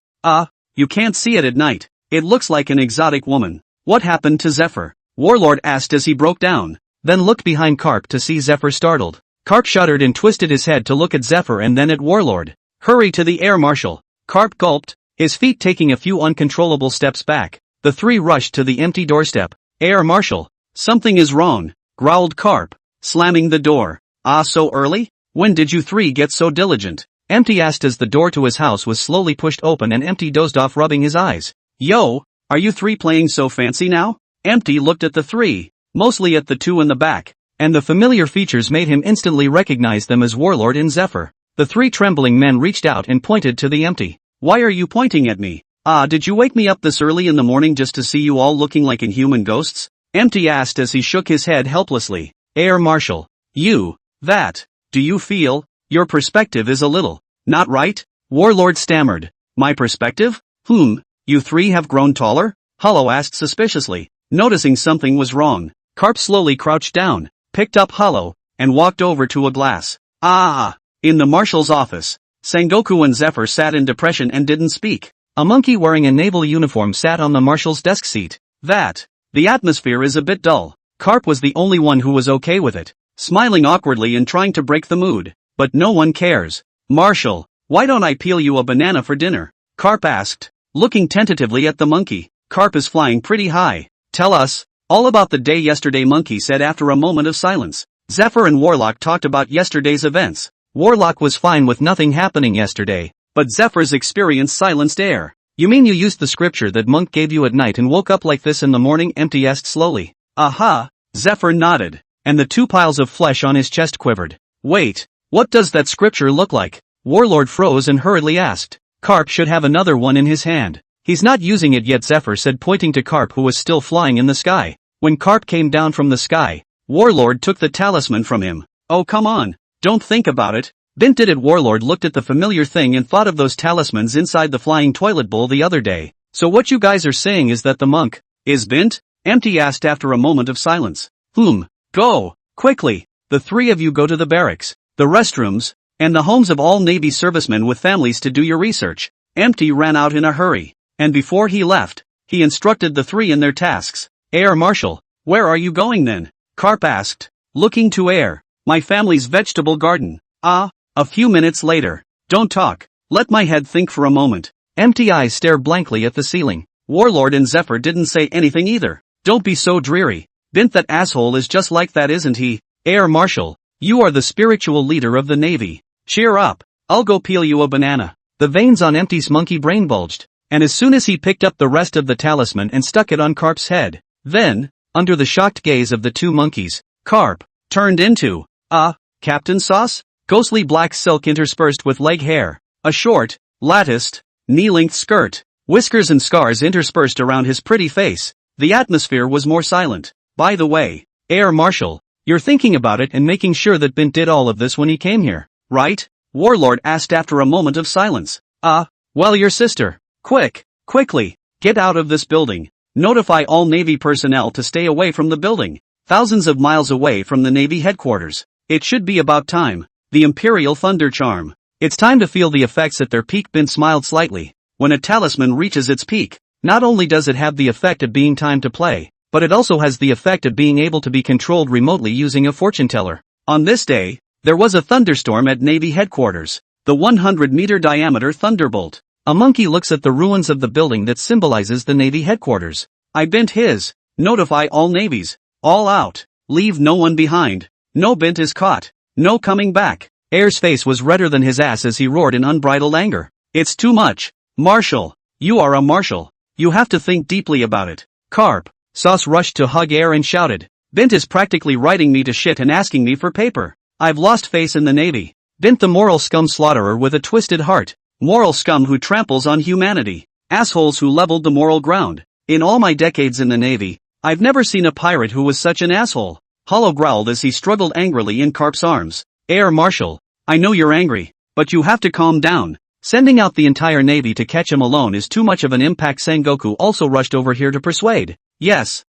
You can't see it at night. It looks like an exotic woman. What happened to Zephyr? Warlord asked as he broke down, then looked behind Karp to see Zephyr startled. Karp shuddered and twisted his head to look at Zephyr and then at Warlord. Hurry to the air marshal. Karp gulped, his feet taking a few uncontrollable steps back. The three rushed to the empty doorstep. Air marshal. Something is wrong, growled Karp, slamming the door. So early? When did you three get so diligent? Empty asked as the door to his house was slowly pushed open and Empty dozed off rubbing his eyes. Yo, are you three playing so fancy now? Empty looked at the three, mostly at the two in the back, and the familiar features made him instantly recognize them as Warlord and Zephyr. The three trembling men reached out and pointed to the Empty. Why are you pointing at me? Did you wake me up this early in the morning just to see you all looking like inhuman ghosts? Empty asked as he shook his head helplessly. Air Marshal. Do you feel? Your perspective is a little, not right? Warlord stammered. My perspective? You three have grown taller? Hollow asked suspiciously, noticing something was wrong. Karp slowly crouched down, picked up Hollow, and walked over to a glass. In the marshal's office, Sengoku and Zephyr sat in depression and didn't speak. A monkey wearing a naval uniform sat on the marshal's desk seat. The atmosphere is a bit dull. Karp was the only one who was okay with it, smiling awkwardly and trying to break the mood. But no one cares. Marshal, why don't I peel you a banana for dinner? Karp asked, looking tentatively at the monkey. Karp is flying pretty high. Tell us all about the day yesterday, monkey said after a moment of silence. Zephyr and Warlock talked about yesterday's events. Warlock was fine with nothing happening yesterday, but Zephyr's experience silenced air. You mean you used the scripture that monk gave you at night and woke up like this in the morning? Empty asked slowly. Zephyr nodded, and the two piles of flesh on his chest quivered. Wait, what does that scripture look like? Warlord froze and hurriedly asked. Karp should have another one in his hand. He's not using it yet, Zephyr said, pointing to Karp who was still flying in the sky. When Karp came down from the sky, Warlord took the talisman from him. Oh come on, don't think about it. Bint did it. Warlord looked at the familiar thing and thought of those talismans inside the flying toilet bowl the other day. So what you guys are saying is that the monk is Bint? Empty asked after a moment of silence. Go, quickly. The three of you go to the barracks, the restrooms, and the homes of all Navy servicemen with families to do your research. Empty ran out in a hurry, and before he left, he instructed the three in their tasks. Air Marshal, where are you going then? Karp asked, looking to air. My family's vegetable garden. A few minutes later. Don't talk. Let my head think for a moment. Empty eyes stare blankly at the ceiling. Warlord and Zephyr didn't say anything either. Don't be so dreary. Bint, that asshole is just like that, isn't he? Air Marshal, you are the spiritual leader of the Navy. Cheer up. I'll go peel you a banana. The veins on Empty's monkey brain bulged, and as soon as he picked up the rest of the talisman and stuck it on Karp's head, then, under the shocked gaze of the two monkeys, Karp turned into Captain Sauce? Ghostly black silk interspersed with leg hair, a short, latticed, knee-length skirt, whiskers and scars interspersed around his pretty face. The atmosphere was more silent. By the way, Air Marshal, you're thinking about it and making sure that Bint did all of this when he came here, right? Warlord asked after a moment of silence. Well, your sister. Quickly, get out of this building. Notify all Navy personnel to stay away from the building. Thousands of miles away from the Navy headquarters. It should be about time. The Imperial Thunder Charm. It's time to feel the effects at their peak. Bint smiled slightly. When a talisman reaches its peak, not only does it have the effect of being time to play, but it also has the effect of being able to be controlled remotely using a fortuneteller. On this day, there was a thunderstorm at Navy headquarters. The 100-meter diameter thunderbolt. A monkey looks at the ruins of the building that symbolizes the Navy headquarters. I Bint his. Notify all navies. All out. Leave no one behind. No Bint is caught. No coming back. Air's face was redder than his ass as he roared in unbridled anger. It's too much. Marshal. You are a marshal. You have to think deeply about it. Karp. Sauce rushed to hug Air and shouted. Bint is practically writing me to shit and asking me for paper. I've lost faith in the Navy. Bint the moral scum slaughterer with a twisted heart. Moral scum who tramples on humanity. Assholes who leveled the moral ground. In all my decades in the Navy, I've never seen a pirate who was such an asshole. Hollow growled as he struggled angrily in Karp's arms. Air Marshal. I know you're angry, but you have to calm down. Sending out the entire Navy to catch him alone is too much of an impact. Sengoku also rushed over here to persuade. Yes,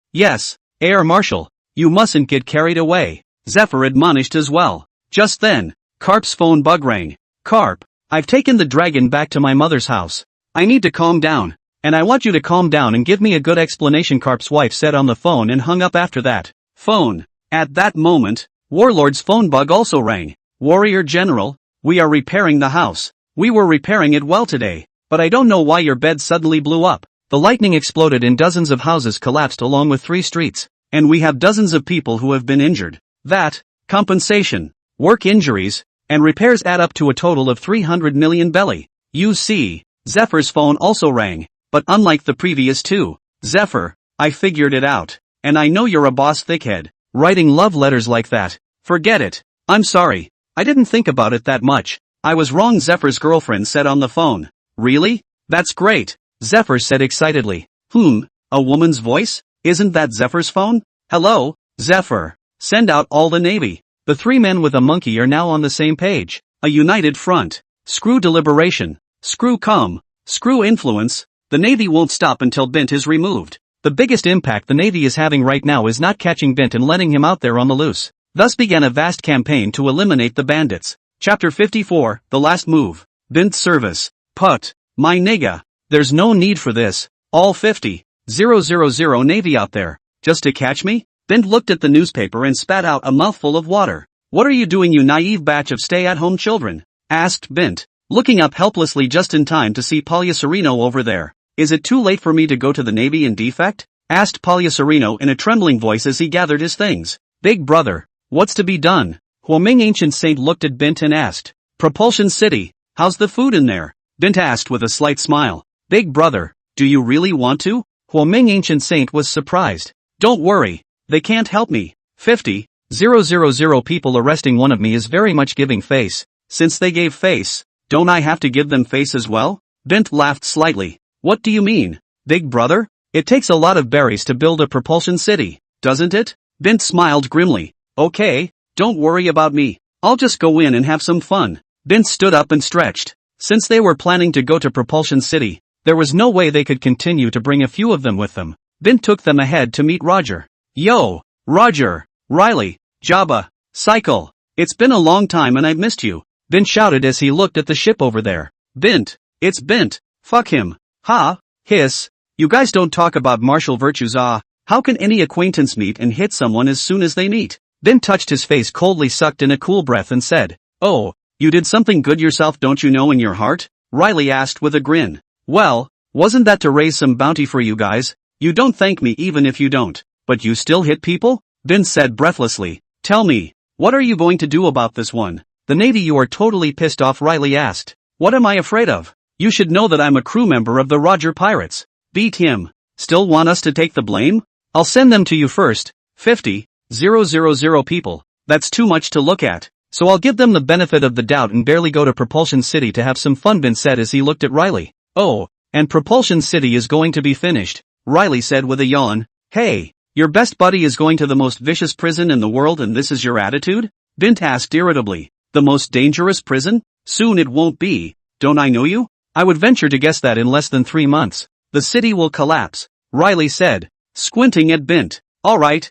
Air Marshal. You mustn't get carried away. Zephyr admonished as well. Just then, Karp's phone bug rang. Karp. I've taken the dragon back to my mother's house. I need to calm down. And I want you to calm down and give me a good explanation, Karp's wife said on the phone and hung up after that. Phone. At that moment, Warlord's phone bug also rang. Warrior General, we are repairing the house. We were repairing it well today, but I don't know why your bed suddenly blew up. The lightning exploded and dozens of houses collapsed along with 3 streets. And we have dozens of people who have been injured. That, compensation, work injuries, and repairs add up to a total of 300 million belly. You see, Zephyr's phone also rang, but unlike the previous 2, Zephyr, I figured it out. And I know you're a boss thickhead. Writing love letters like that. Forget it. I'm sorry. I didn't think about it that much. I was wrong, Zephyr's girlfriend said on the phone. Really? That's great, Zephyr said excitedly. A woman's voice? Isn't that Zephyr's phone? Hello, Zephyr. Send out all the Navy. The 3 men with a monkey are now on the same page. A united front. Screw deliberation. Screw calm. Screw influence. The Navy won't stop until Bint is removed. The biggest impact the Navy is having right now is not catching Bint and letting him out there on the loose. Thus began a vast campaign to eliminate the bandits. Chapter 54, The Last Move. Bint Service. Put. My nigga. There's no need for this. All 50,000 Navy out there. Just to catch me? Bint looked at the newspaper and spat out a mouthful of water. What are you doing, you naive batch of stay-at-home children? Asked Bint, looking up helplessly just in time to see Palyacerino over there. Is it too late for me to go to the Navy in defect? Asked Palyacerino in a trembling voice as he gathered his things. Big brother, what's to be done? Huoming Ancient Saint looked at Bint and asked. Propulsion City, how's the food in there? Bint asked with a slight smile. Big brother, do you really want to? Huoming Ancient Saint was surprised. Don't worry, they can't help me. 50,000 people arresting one of me is very much giving face. Since they gave face, don't I have to give them face as well? Bint laughed slightly. What do you mean, big brother? It takes a lot of berries to build a propulsion city, doesn't it? Bint smiled grimly. Okay, don't worry about me. I'll just go in and have some fun. Bint stood up and stretched. Since they were planning to go to Propulsion City, there was no way they could continue to bring a few of them with them. Bint took them ahead to meet Roger. Yo, Roger, Riley, Jabba, Cycle. It's been a long time and I've missed you. Bint shouted as he looked at the ship over there. Bint, it's Bint. Fuck him. Ha, hiss. You guys don't talk about martial virtues. How can any acquaintance meet and hit someone as soon as they meet? Bint touched his face coldly, sucked in a cool breath and said, Oh, you did something good yourself, don't you know in your heart? Riley asked with a grin. Well, wasn't that to raise some bounty for you guys? You don't thank me even if you don't. But you still hit people? Bint said breathlessly. Tell me, what are you going to do about this one? The Navy, you are totally pissed off, Riley asked. What am I afraid of? You should know that I'm a crew member of the Roger Pirates. Beat him. Still want us to take the blame? I'll send them to you first. 50,000 people. That's too much to look at. So I'll give them the benefit of the doubt and barely go to Propulsion City to have some fun, Bint said as he looked at Riley. Oh, and Propulsion City is going to be finished, Riley said with a yawn. Hey, your best buddy is going to the most vicious prison in the world and this is your attitude? Bint asked irritably. The most dangerous prison? Soon it won't be. Don't I know you? I would venture to guess that in less than 3 months, the city will collapse, Riley said, squinting at Bint. Alright,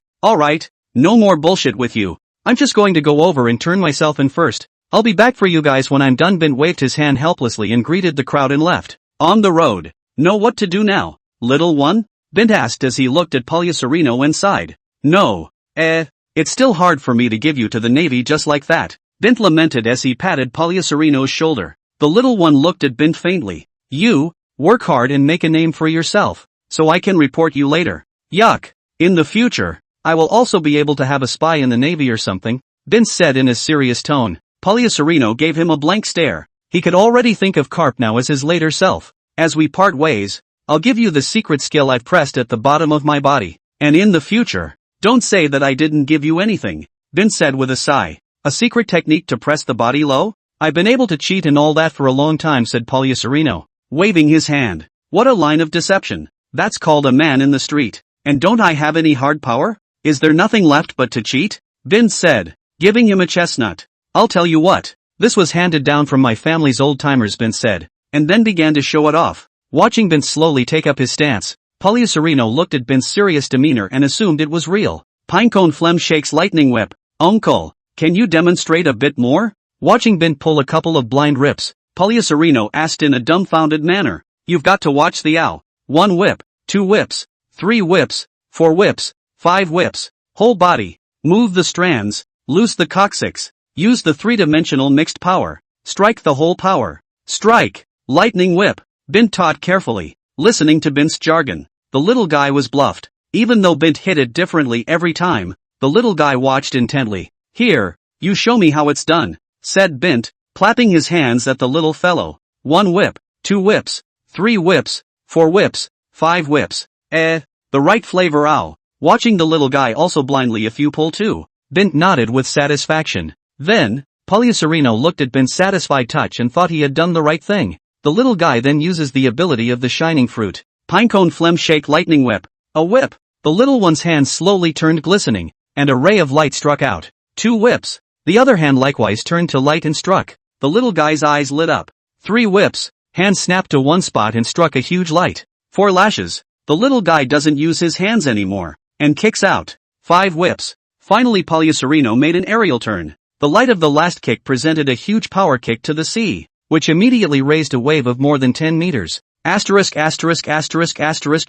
no more bullshit with you. I'm just going to go over and turn myself in first. I'll be back for you guys when I'm done. Bint waved his hand helplessly and greeted the crowd and left. On the road. Know what to do now, little one? Bint asked as he looked at Palliacerino and sighed. No. It's still hard for me to give you to the Navy just like that. Bint lamented as he patted Palliacerino's shoulder. The little one looked at Bint faintly. You, work hard and make a name for yourself, so I can report you later. Yuck. In the future, I will also be able to have a spy in the Navy or something, Bint said in a serious tone. Palliacerino gave him a blank stare. He could already think of Karp now as his later self. As we part ways, I'll give you the secret skill I've pressed at the bottom of my body. And in the future, don't say that I didn't give you anything, Bint said with a sigh. A secret technique to press the body low? I've been able to cheat and all that for a long time, said Palliacerino, waving his hand. What a line of deception. That's called a man in the street. And don't I have any hard power? Is there nothing left but to cheat? Bint said, giving him a chestnut. I'll tell you what. This was handed down from my family's old-timers, Bint said, and then began to show it off. Watching Bint slowly take up his stance, Palliacerino looked at Bint's serious demeanor and assumed it was real. Pinecone Phlegm shakes lightning whip. Uncle, can you demonstrate a bit more? Watching Bint pull a couple of blind rips, Palliacerino asked in a dumbfounded manner. You've got to watch the ow. 1 whip, 2 whips, 3 whips, 4 whips, 5 whips. Whole body. Move the strands. Loose the coccyx. Use the 3-dimensional mixed power. Strike the whole power. Strike. Lightning whip. Bint taught carefully, listening to Bint's jargon. The little guy was bluffed. Even though Bint hit it differently every time, the little guy watched intently. Here, you show me how it's done, said Bint, clapping his hands at the little fellow. 1 whip, 2 whips, 3 whips, 4 whips, 5 whips. The right flavor ow. Watching the little guy also blindly if you pull too. Bint nodded with satisfaction. Then, Palliacerino looked at Bint's satisfied touch and thought he had done the right thing. The little guy then uses the ability of the shining fruit. Pinecone Phlegm shake lightning whip. A whip. The little one's hand slowly turned glistening, and a ray of light struck out. 2 whips. The other hand likewise turned to light and struck. The little guy's eyes lit up. 3 whips. Hand snapped to one spot and struck a huge light. 4 lashes. The little guy doesn't use his hands anymore, and kicks out. 5 whips. Finally Palliacerino made an aerial turn. The light of the last kick presented a huge power kick to the sea, which immediately raised a wave of more than 10 meters.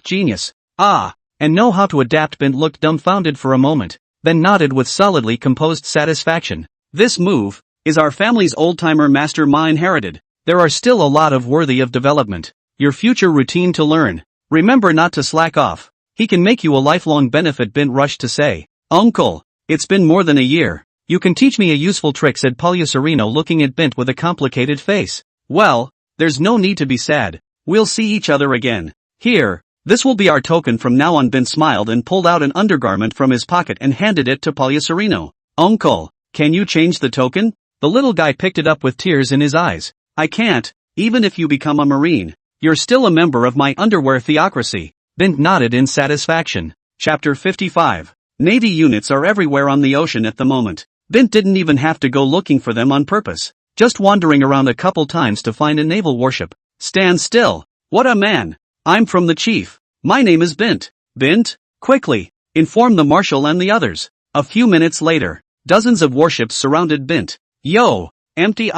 Genius. Ah, and know how to adapt. Bint looked dumbfounded for a moment, then nodded with solidly composed satisfaction. This move is our family's old-timer master ma inherited. There are still a lot of worthy of development. Your future routine to learn. Remember not to slack off. He can make you a lifelong benefit, Bint rushed to say. Uncle, it's been more than a year. You can teach me a useful trick, said Palliacerino looking at Bint with a complicated face. Well, there's no need to be sad. We'll see each other again. Here, this will be our token from now on. Bint smiled and pulled out an undergarment from his pocket and handed it to Palliacerino. Uncle, can you change the token? The little guy picked it up with tears in his eyes. I can't, even if you become a Marine. You're still a member of my underwear theocracy. Bint nodded in satisfaction. Chapter 55. Navy units are everywhere on the ocean at the moment. Bint didn't even have to go looking for them on purpose. Just wandering around a couple times to find a naval warship. Stand still. What a man. I'm from the chief. My name is Bint. Bint, quickly, inform the marshal and the others. A few minutes later, dozens of warships surrounded Bint. Yo, empty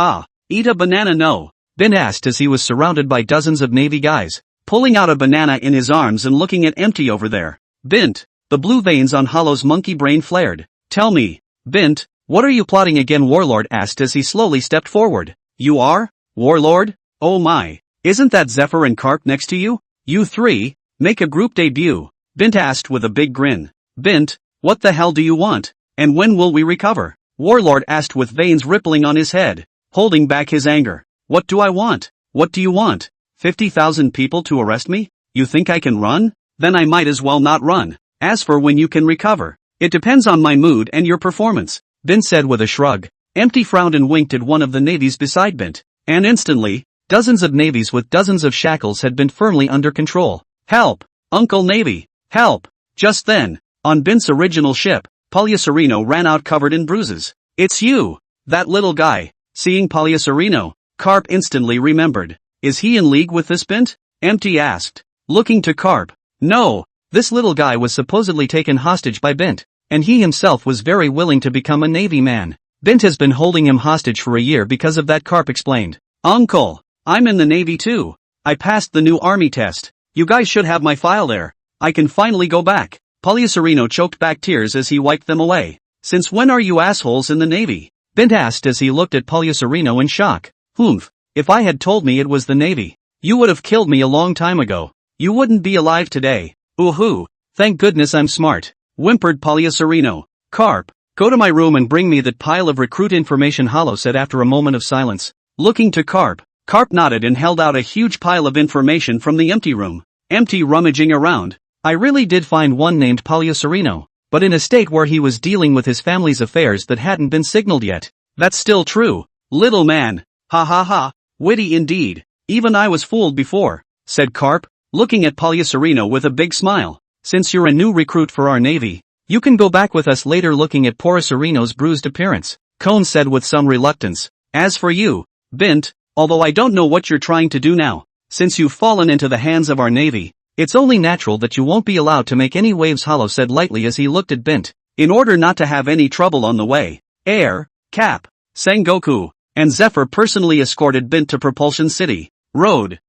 eat a banana no. Bint asked as he was surrounded by dozens of Navy guys, pulling out a banana in his arms and looking at empty over there. Bint, the blue veins on Hollow's monkey brain flared. Tell me, Bint, what are you plotting again? Warlord asked as he slowly stepped forward. You are? Warlord? Oh my. Isn't that Zephyr and Karp next to you? You three, make a group debut. Bint asked with a big grin. Bint, what the hell do you want? And when will we recover? Warlord asked with veins rippling on his head, holding back his anger. What do I want? What do you want? 50,000 people to arrest me? You think I can run? Then I might as well not run. As for when you can recover, it depends on my mood and your performance, Bint said with a shrug. Empty frowned and winked at one of the navies beside Bint, and instantly, dozens of navies with dozens of shackles had been firmly under control. Help! Uncle Navy! Help! Just then, on Bint's original ship, Palliacerino ran out covered in bruises. It's you! That little guy. Seeing Palliacerino, Karp instantly remembered. Is he in league with this Bint? Empty asked, looking to Karp. No, this little guy was supposedly taken hostage by Bint, and he himself was very willing to become a Navy man. Bint has been holding him hostage for a year because of that, Karp explained. Uncle, I'm in the Navy too. I passed the new Army test. You guys should have my file there. I can finally go back. Poliacerino choked back tears as he wiped them away. Since when are you assholes in the Navy? Bint asked as he looked at Poliacerino in shock. Humph, if I had told me it was the Navy, you would have killed me a long time ago. You wouldn't be alive today. Ooh-hoo, thank goodness I'm smart, whimpered Poliacerino. Karp, go to my room and bring me that pile of recruit information, Hollow said after a moment of silence. Looking to Karp, Karp nodded and held out a huge pile of information from the empty room. Empty rummaging around. I really did find one named Poliacerino, but in a state where he was dealing with his family's affairs that hadn't been signaled yet. That's still true, little man. Ha ha ha, witty indeed. Even I was fooled before, said Karp, looking at Poliacerino with a big smile. Since you're a new recruit for our Navy, you can go back with us later. Looking at Poliacerino's bruised appearance, Cone said with some reluctance. As for you, Bint, although I don't know what you're trying to do now, since you've fallen into the hands of our Navy, it's only natural that you won't be allowed to make any waves, Hollow said lightly as he looked at Bint. In order not to have any trouble on the way, Air, Cap, Sengoku, and Zephyr personally escorted Bint to Propulsion City. Road.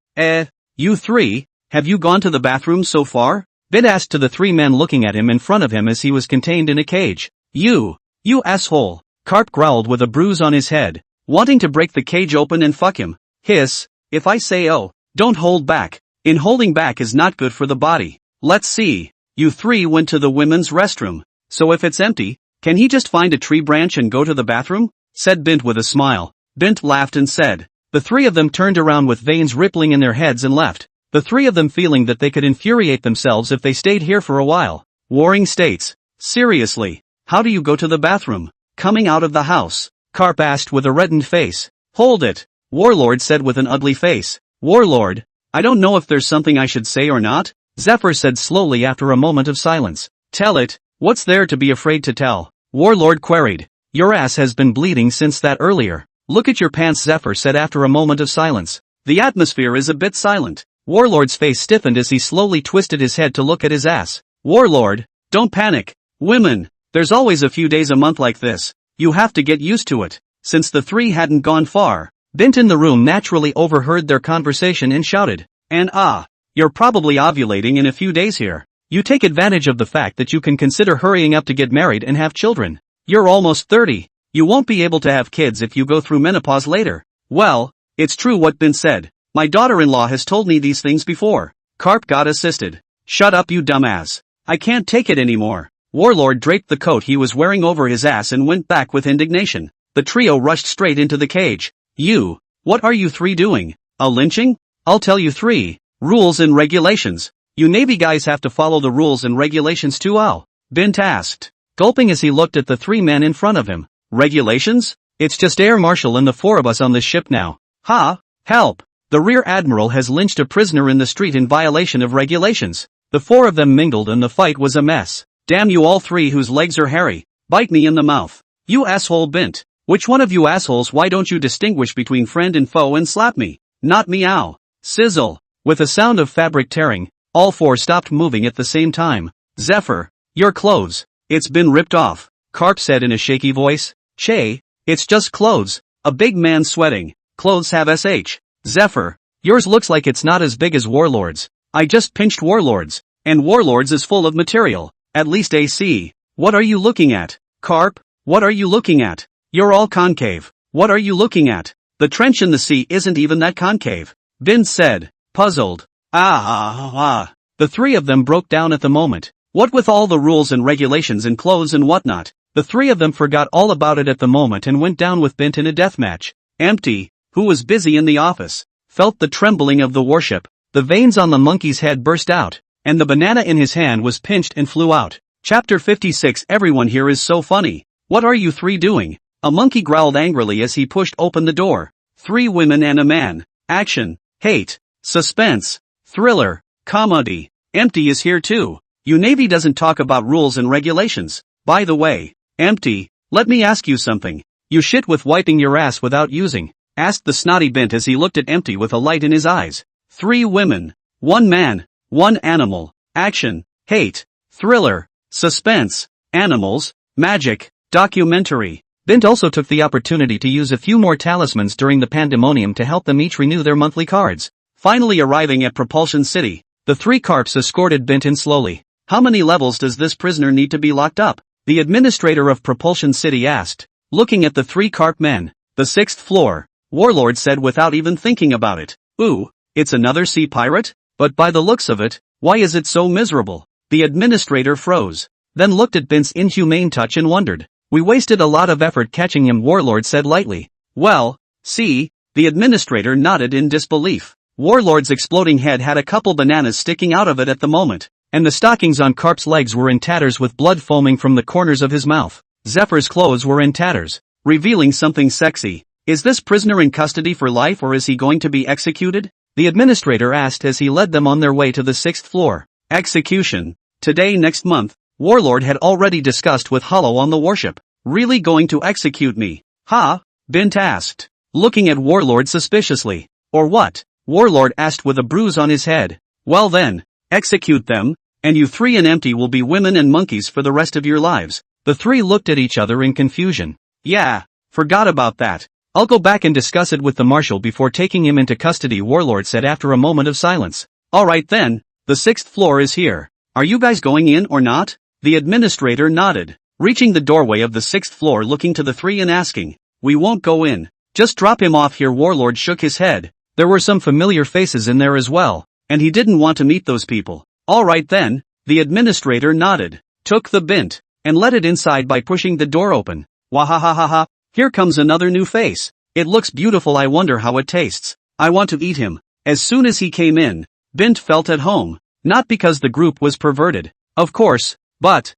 You three, have you gone to the bathroom so far? Bint asked to the three men looking at him in front of him as he was contained in a cage. You asshole, Karp growled with a bruise on his head, wanting to break the cage open and fuck him. Hiss, if I say oh, don't hold back. In holding back is not good for the body. Let's see. You three went to the women's restroom. So if it's empty, can he just find a tree branch and go to the bathroom? Said Bint with a smile. Bint laughed and said. The three of them turned around with veins rippling in their heads and left. The three of them feeling that they could infuriate themselves if they stayed here for a while. Warring states. Seriously, how do you go to the bathroom? Coming out of the house? Karp asked with a reddened face. Hold it, Warlord said with an ugly face. Warlord? I don't know if there's something I should say or not, Zephyr said slowly after a moment of silence. Tell it, what's there to be afraid to tell? Warlord queried. Your ass has been bleeding since that earlier. Look at your pants, Zephyr said after a moment of silence. The atmosphere is a bit silent. Warlord's face stiffened as he slowly twisted his head to look at his ass. Warlord, don't panic. Women, there's always a few days a month like this. You have to get used to it. Since the three hadn't gone far, Bint in the room naturally overheard their conversation and shouted. And you're probably ovulating in a few days here. You take advantage of the fact that you can consider hurrying up to get married and have children. You're almost 30. You won't be able to have kids if you go through menopause later. Well, it's true what Bint said. My daughter-in-law has told me these things before. Karp got assisted. Shut up, you dumbass. I can't take it anymore. Warlord draped the coat he was wearing over his ass and went back with indignation. The trio rushed straight into the cage. What are you three doing? A lynching? I'll tell you three. Rules and regulations. You Navy guys have to follow the rules and regulations too, Bint asked, gulping as he looked at the three men in front of him. Regulations? It's just Air Marshal and the four of us on this ship now. Help! The Rear Admiral has lynched a prisoner in the street in violation of regulations. The four of them mingled and the fight was a mess. Damn you all three whose legs are hairy. Bite me in the mouth. You asshole Bint. Which one of you assholes, why don't you distinguish between friend and foe and slap me? Not meow. Sizzle. With a sound of fabric tearing, all four stopped moving at the same time. Zephyr, your clothes. It's been ripped off, Karp said in a shaky voice. Che, it's just clothes. A big man sweating. Clothes have SH. Zephyr, yours looks like it's not as big as Warlord's. I just pinched Warlord's. And Warlord's is full of material. At least AC. What are you looking at? Karp, what are you looking at? You're all concave. What are you looking at? The trench in the sea isn't even that concave. Bint said, puzzled. The three of them broke down at the moment. What with all the rules and regulations and clothes and whatnot, the three of them forgot all about it at the moment and went down with Bint in a deathmatch. Empty, who was busy in the office, felt the trembling of the warship. The veins on the monkey's head burst out, and the banana in his hand was pinched and flew out. Chapter 56. Everyone here is so funny. What are you three doing? A monkey growled angrily as he pushed open the door. Three women and a man. Action, hate, suspense, thriller, comedy. Empty is here too. You Navy doesn't talk about rules and regulations. By the way, Empty, let me ask you something. You shit with wiping your ass without using asked the snotty Bint as he looked at empty with a light in his eyes. 3 women. 1 man. 1 animal. Action. Hate. Thriller. Suspense. Animals. Magic. Documentary. Bint also took the opportunity to use a few more talismans during the pandemonium to help them each renew their monthly cards. Finally arriving at Propulsion City, the 3 Karps escorted Bint in slowly. How many levels does this prisoner need to be locked up? The administrator of Propulsion City asked. Looking at the 3 Karp men. The 6th floor, Warlord said without even thinking about it. Ooh, it's another sea pirate? But by the looks of it, why is it so miserable? The administrator froze. Then looked at Bint's inhumane touch and wondered. We wasted a lot of effort catching him, Warlord said lightly. Well, see, the administrator nodded in disbelief. Warlord's exploding head had a couple bananas sticking out of it at the moment, and the stockings on Karp's legs were in tatters with blood foaming from the corners of his mouth. Zephyr's clothes were in tatters, revealing something sexy. Is this prisoner in custody for life or is he going to be executed? The administrator asked as he led them on their way to the 6th floor. Execution. Today, next month, Warlord had already discussed with Hollow on the warship. Really going to execute me? Ha? Bint asked, looking at Warlord suspiciously. Or what? Warlord asked with a bruise on his head. Well then, execute them, and you 3 and empty will be women and monkeys for the rest of your lives. The 3 looked at each other in confusion. Yeah, forgot about that. I'll go back and discuss it with the marshal before taking him into custody, Warlord said after a moment of silence. Alright then, the 6th floor is here. Are you guys going in or not? The administrator nodded, reaching the doorway of the 6th floor looking to the 3 and asking. We won't go in. Just drop him off here. Warlord shook his head. There were some familiar faces in there as well, and he didn't want to meet those people. Alright then, the administrator nodded, took the Bint, and let it inside by pushing the door open. Wahahahaha, here comes another new face. It looks beautiful. I wonder how it tastes. I want to eat him. As soon as he came in, Bint felt at home. Not because the group was perverted, of course, but,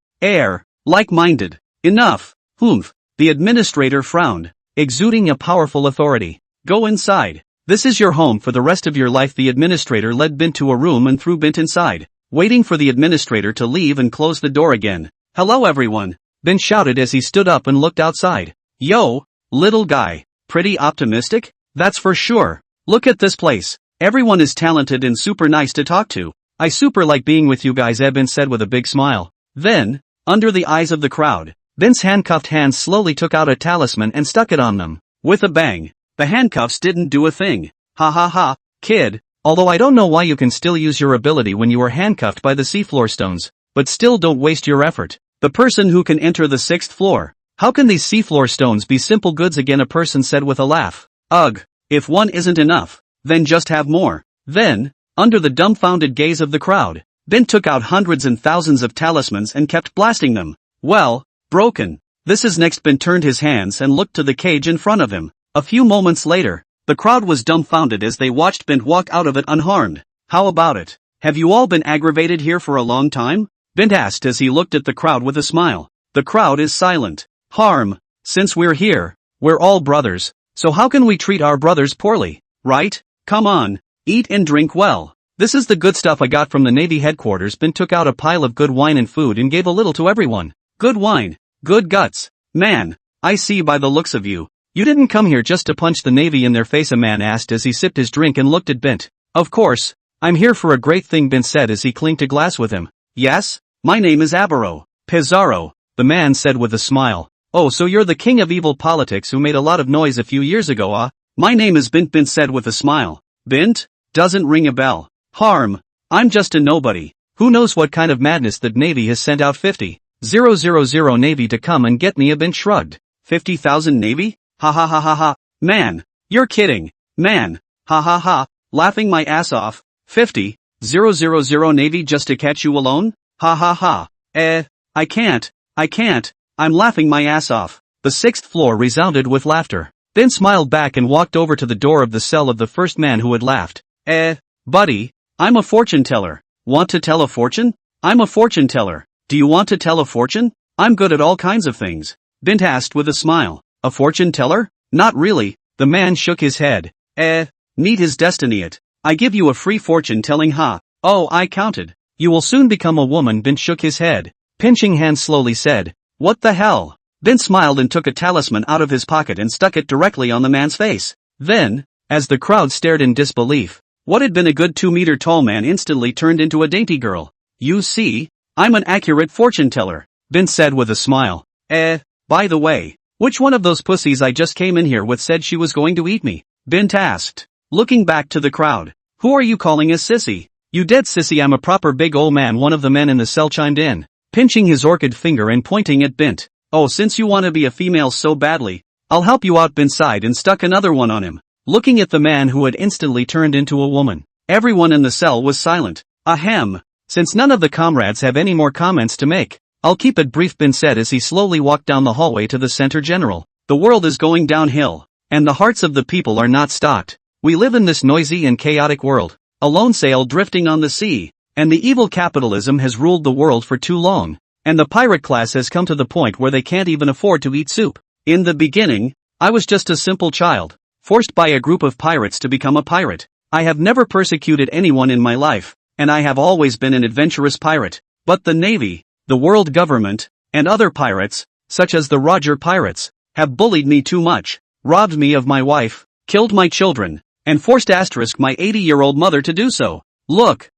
like-minded. Enough. Humph. The administrator frowned, exuding a powerful authority. Go inside. This is your home for the rest of your life. The administrator led Bint to a room and threw Bint inside, waiting for the administrator to leave and close the door again. Hello everyone, Bint shouted as he stood up and looked outside. Yo, little guy, pretty optimistic? That's for sure. Look at this place. Everyone is talented and super nice to talk to. I super like being with you guys, Bint said with a big smile. Then, under the eyes of the crowd, Bint's handcuffed hands slowly took out a talisman and stuck it on them. With a bang, the handcuffs didn't do a thing. Ha ha ha, kid. Although I don't know why you can still use your ability when you are handcuffed by the seafloor stones, but still don't waste your effort. The person who can enter the 6th floor. How can these seafloor stones be simple goods again? A person said with a laugh. Ugh, if one isn't enough, then just have more. Then, under the dumbfounded gaze of the crowd, Bint took out hundreds and thousands of talismans and kept blasting them. Well, broken. This is next. Bint turned his hands and looked to the cage in front of him. A few moments later, the crowd was dumbfounded as they watched Bint walk out of it unharmed. How about it? Have you all been aggravated here for a long time? Bint asked as he looked at the crowd with a smile. The crowd is silent. Harm. Since we're here, we're all brothers, so how can we treat our brothers poorly, right? Come on, eat and drink well. This is the good stuff I got from the Navy headquarters. Bint took out a pile of good wine and food and gave a little to everyone. Good wine, good guts. Man, I see by the looks of you. You didn't come here just to punch the Navy in their face, a man asked as he sipped his drink and looked at Bint. Of course, I'm here for a great thing, Bint said as he clinked a glass with him. Yes, my name is Abaro, Pizarro, the man said with a smile. Oh, so you're the king of evil politics who made a lot of noise a few years ago, ah? My name is Bint, Bint said with a smile. Bint? Doesn't ring a bell. Harm. I'm just a nobody. Who knows what kind of madness the Navy has sent out 50,000 Navy to come and get me, a Bint shrugged. 50,000 Navy? Ha ha ha ha ha. Man, you're kidding. Man. Ha ha ha. Laughing my ass off. 50,000 Navy just to catch you alone? Ha ha ha. I can't. I'm laughing my ass off. The 6th floor resounded with laughter. Bint smiled back and walked over to the door of the cell of the first man who had laughed. Buddy, I'm a fortune teller. Want to tell a fortune? I'm a fortune teller. Do you want to tell a fortune? I'm good at all kinds of things. Bint asked with a smile. A fortune teller? Not really. The man shook his head. Meet his destiny it. I give you a free fortune telling, ha. Oh, I counted. You will soon become a woman. Bint shook his head. Pinching hands slowly said. What the hell? Bint smiled and took a talisman out of his pocket and stuck it directly on the man's face. Then, as the crowd stared in disbelief, what had been a good 2-meter tall man instantly turned into a dainty girl. You see, I'm an accurate fortune teller, Bint said with a smile. By the way, which one of those pussies I just came in here with said she was going to eat me? Bint asked, looking back to the crowd. Who are you calling a sissy? You dead sissy, I'm a proper big ol' man, one of the men in the cell chimed in, pinching his orchid finger and pointing at Bint. Oh, since you want to be a female so badly, I'll help you out, Bint sighed and stuck another one on him. Looking at the man who had instantly turned into a woman, everyone in the cell was silent. Ahem. Since none of the comrades have any more comments to make, I'll keep it brief, Bint said as he slowly walked down the hallway to the center general. The world is going downhill, and the hearts of the people are not stocked. We live in this noisy and chaotic world, a lone sail drifting on the sea, and the evil capitalism has ruled the world for too long, and the pirate class has come to the point where they can't even afford to eat soup. In the beginning, I was just a simple child, forced by a group of pirates to become a pirate. I have never persecuted anyone in my life, and I have always been an adventurous pirate. But the Navy, the world government, and other pirates, such as the Roger pirates, have bullied me too much, robbed me of my wife, killed my children, and forced my 80-year-old mother to do so. Look,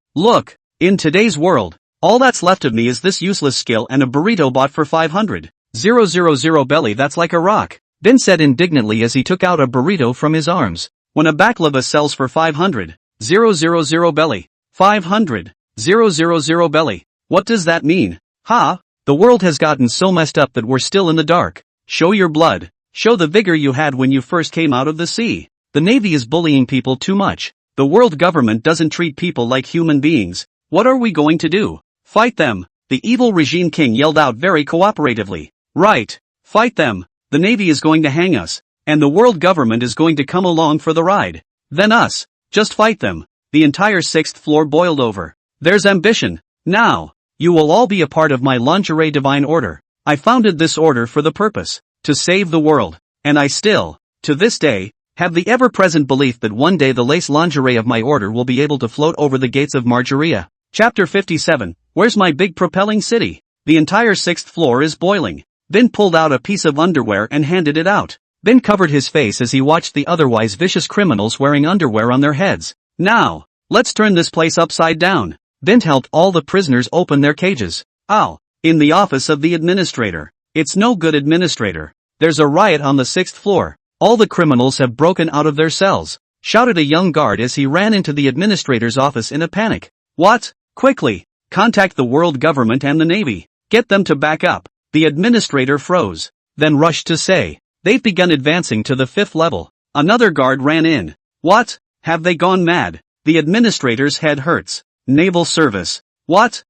in today's world, all that's left of me is this useless skill and a burrito bought for 500,000 belly. That's like a rock, Bint said indignantly as he took out a burrito from his arms. When a baklava sells for 500,000 belly, 500,000 belly, what does that mean? Ha! The world has gotten so messed up that we're still in the dark. Show your blood. Show the vigor you had when you first came out of the sea. The Navy is bullying people too much. The world government doesn't treat people like human beings. What are we going to do? Fight them, the evil regime king yelled out very cooperatively. Right. Fight them. The Navy is going to hang us, and the world government is going to come along for the ride. Then us. Just fight them. The entire 6th floor boiled over. There's ambition. Now, you will all be a part of my lingerie divine order. I founded this order for the purpose, to save the world, and I still, to this day, have the ever-present belief that one day the lace lingerie of my order will be able to float over the gates of Margeria. Chapter 57, Where's my big propelling city? The entire 6th floor is boiling. Bint pulled out a piece of underwear and handed it out. Bint covered his face as he watched the otherwise vicious criminals wearing underwear on their heads. Now, let's turn this place upside down. Bint helped all the prisoners open their cages. Ow! In the office of the administrator. It's no good, administrator. There's a riot on the 6th floor. All the criminals have broken out of their cells, shouted a young guard as he ran into the administrator's office in a panic. What? Quickly! Contact the world government and the Navy. Get them to back up. The administrator froze, then rushed to say, they've begun advancing to the 5th level. Another guard ran in. What? Have they gone mad? The administrator's head hurts. Naval service. What?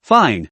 Fine.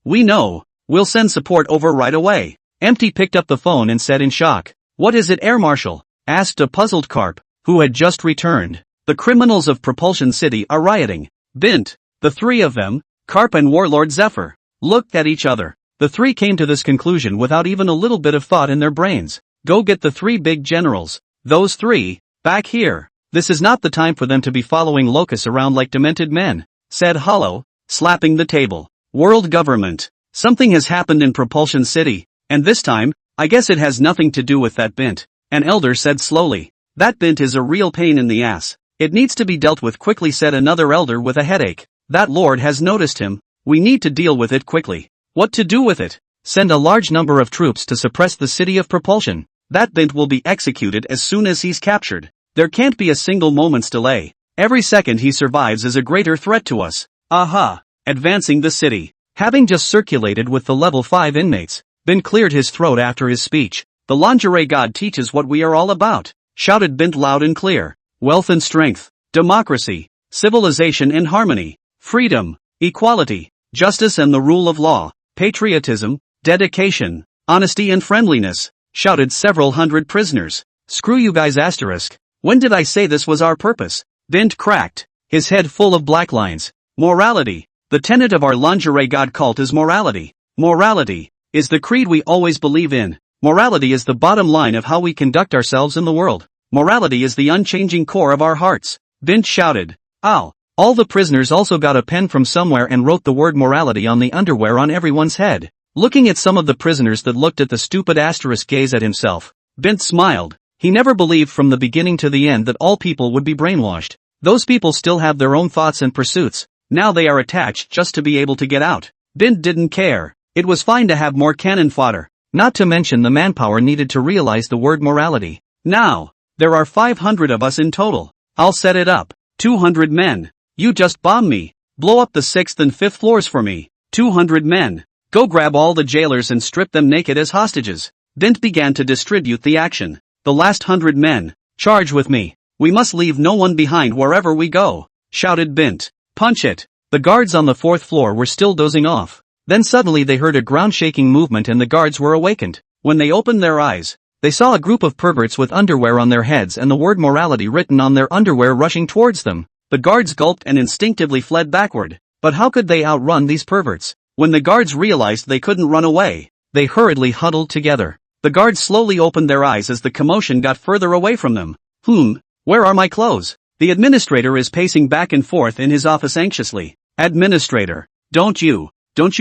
We know. We'll send support over right away. Empty picked up the phone and said in shock. What is it, Air Marshal? Asked a puzzled Karp, who had just returned. The criminals of Propulsion City are rioting. Bint, the three of them, Karp and Warlord Zephyr, looked at each other. The three came to this conclusion without even a little bit of thought in their brains. Go get the 3 big generals. Those 3, back here. This is not the time for them to be following locusts around like demented men, said Hollow, slapping the table. World government. Something has happened in Propulsion City, and this time, I guess it has nothing to do with that Bint, an elder said slowly. That Bint is a real pain in the ass. It needs to be dealt with quickly, said another elder with a headache. That lord has noticed him. We need to deal with it quickly. What to do with it? Send a large number of troops to suppress the city of Propulsion. That Bint will be executed as soon as he's captured. There can't be a single moment's delay. Every second he survives is a greater threat to us. Aha! Advancing the city. Having just circulated with the level 5 inmates, Bint cleared his throat after his speech. The lingerie god teaches what we are all about, shouted Bint loud and clear. Wealth and strength, democracy, civilization and harmony, freedom, equality, justice and the rule of law, patriotism, dedication, honesty and friendliness, shouted several hundred prisoners. Screw you guys, asterisk. When did I say this was our purpose? Bint cracked, his head full of black lines. Morality. The tenet of our lingerie god cult is morality. Morality is the creed we always believe in. Morality is the bottom line of how we conduct ourselves in the world. Morality is the unchanging core of our hearts. Bint shouted. Ow. All the prisoners also got a pen from somewhere and wrote the word morality on the underwear on everyone's head. Looking at some of the prisoners that looked at the stupid asterisk gaze at himself, Bint smiled. He never believed from the beginning to the end that all people would be brainwashed. Those people still have their own thoughts and pursuits. Now they are attached just to be able to get out. Bint didn't care. It was fine to have more cannon fodder. Not to mention the manpower needed to realize the word morality. Now, there are 500 of us in total. I'll set it up. 200 men. You just bomb me. Blow up the 6th and 5th floors for me. 200 men. Go grab all the jailers and strip them naked as hostages. Bint began to distribute the action. The last 100 men. Charge with me. We must leave no one behind wherever we go, shouted Bint. Punch it. The guards on the 4th floor were still dozing off. Then suddenly they heard a ground-shaking movement and the guards were awakened. When they opened their eyes, they saw a group of perverts with underwear on their heads and the word morality written on their underwear rushing towards them. The guards gulped and instinctively fled backward. But how could they outrun these perverts? When the guards realized they couldn't run away, they hurriedly huddled together. The guards slowly opened their eyes as the commotion got further away from them. Where are my clothes? The administrator is pacing back and forth in his office anxiously. Administrator, don't you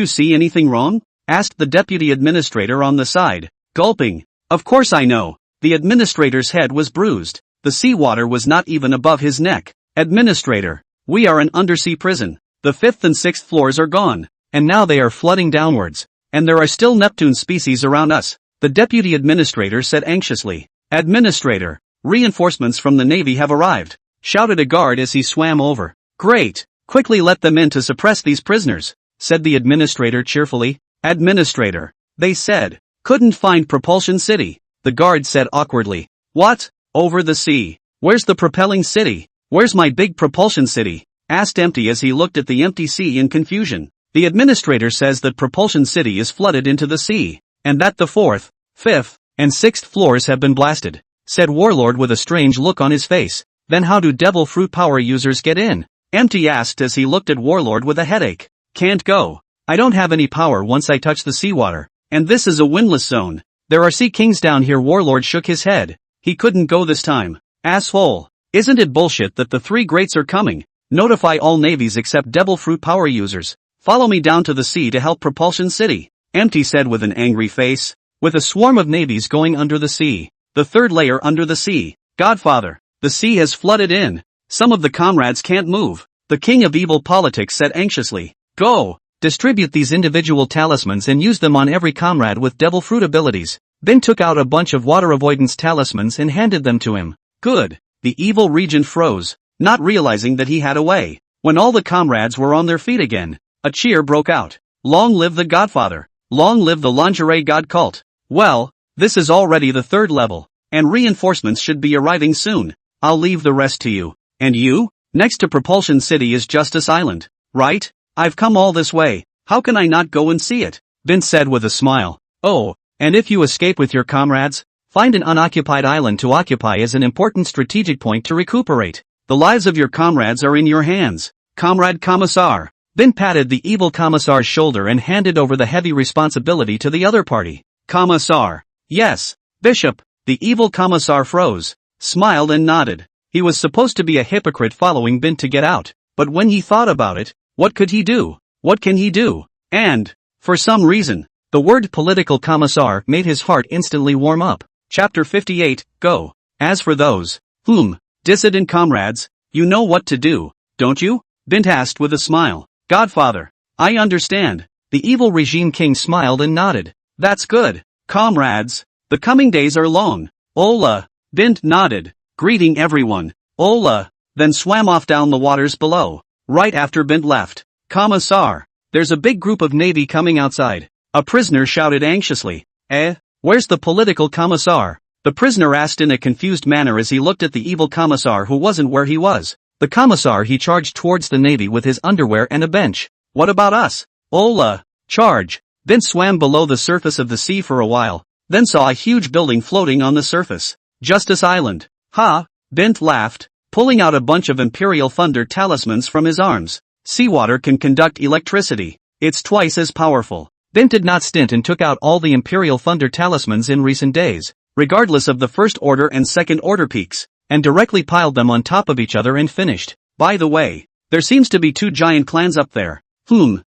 see anything wrong? Asked the deputy administrator on the side, gulping. Of course I know. The administrator's head was bruised. The seawater was not even above his neck. Administrator, we are an undersea prison. The 5th and 6th floors are gone. And now they are flooding downwards. And there are still Neptune species around us. The deputy administrator said anxiously. Administrator, reinforcements from the Navy have arrived, shouted a guard as he swam over. Great, quickly let them in to suppress these prisoners, said the administrator cheerfully. Administrator, they said, couldn't find Propulsion City, the guard said awkwardly. What? Over the sea. Where's the propelling city? Where's my big propulsion city? Asked Empty as he looked at the empty sea in confusion. The administrator says that Propulsion City is flooded into the sea, and that the 4th, 5th, and 6th floors have been blasted, said Warlord with a strange look on his face. Then how do Devil Fruit Power users get in? Empty asked as he looked at Warlord with a headache. Can't go. I don't have any power once I touch the seawater, and this is a windless zone. There are sea kings down here. Warlord shook his head. He couldn't go this time. Asshole. Isn't it bullshit that the 3 greats are coming? Notify all navies except Devil Fruit Power users. Follow me down to the sea to help Propulsion City, Empty said with an angry face. With a swarm of navies going under the sea. The 3rd layer under the sea. Godfather, the sea has flooded in. Some of the comrades can't move. The king of evil politics said anxiously. Go, distribute these individual talismans and use them on every comrade with devil fruit abilities. Bint took out a bunch of water avoidance talismans and handed them to him. Good. The evil regent froze, not realizing that he had a way. When all the comrades were on their feet again, a cheer broke out. Long live the Godfather. Long live the lingerie god cult. Well, this is already the 3rd level, and reinforcements should be arriving soon. I'll leave the rest to you. And you? Next to Propulsion City is Justice Island, right? I've come all this way. How can I not go and see it? Bint said with a smile. Oh, and if you escape with your comrades, find an unoccupied island to occupy as an important strategic point to recuperate. The lives of your comrades are in your hands. Comrade Commissar. Bint patted the evil Commissar's shoulder and handed over the heavy responsibility to the other party. Commissar. Yes, Bishop. The evil Commissar froze, smiled and nodded. He was supposed to be a hypocrite following Bint to get out, but when he thought about it, what could he do? What can he do? And, for some reason, the word political commissar made his heart instantly warm up. Chapter 58, Go. As for those, dissident comrades, you know what to do, don't you? Bint asked with a smile. Godfather, I understand. The evil regime king smiled and nodded. That's good. Comrades, the coming days are long. Ola. Bint nodded, greeting everyone. Ola, then swam off down the waters below. Right after Bint left. Commissar, there's a big group of navy coming outside. A prisoner shouted anxiously. Where's the political commissar? The prisoner asked in a confused manner as he looked at the evil commissar who wasn't where he was. The commissar he charged towards the navy with his underwear and a bench. What about us? Ola, charge. Bint swam below the surface of the sea for a while, then saw a huge building floating on the surface. Justice Island. Ha! Bint laughed, pulling out a bunch of Imperial Thunder talismans from his arms. Seawater can conduct electricity. It's twice as powerful. Bint did not stint and took out all the Imperial Thunder talismans in recent days, regardless of the first order and second order peaks, and directly piled them on top of each other and finished. By the way, there seems to be 2 giant clans up there.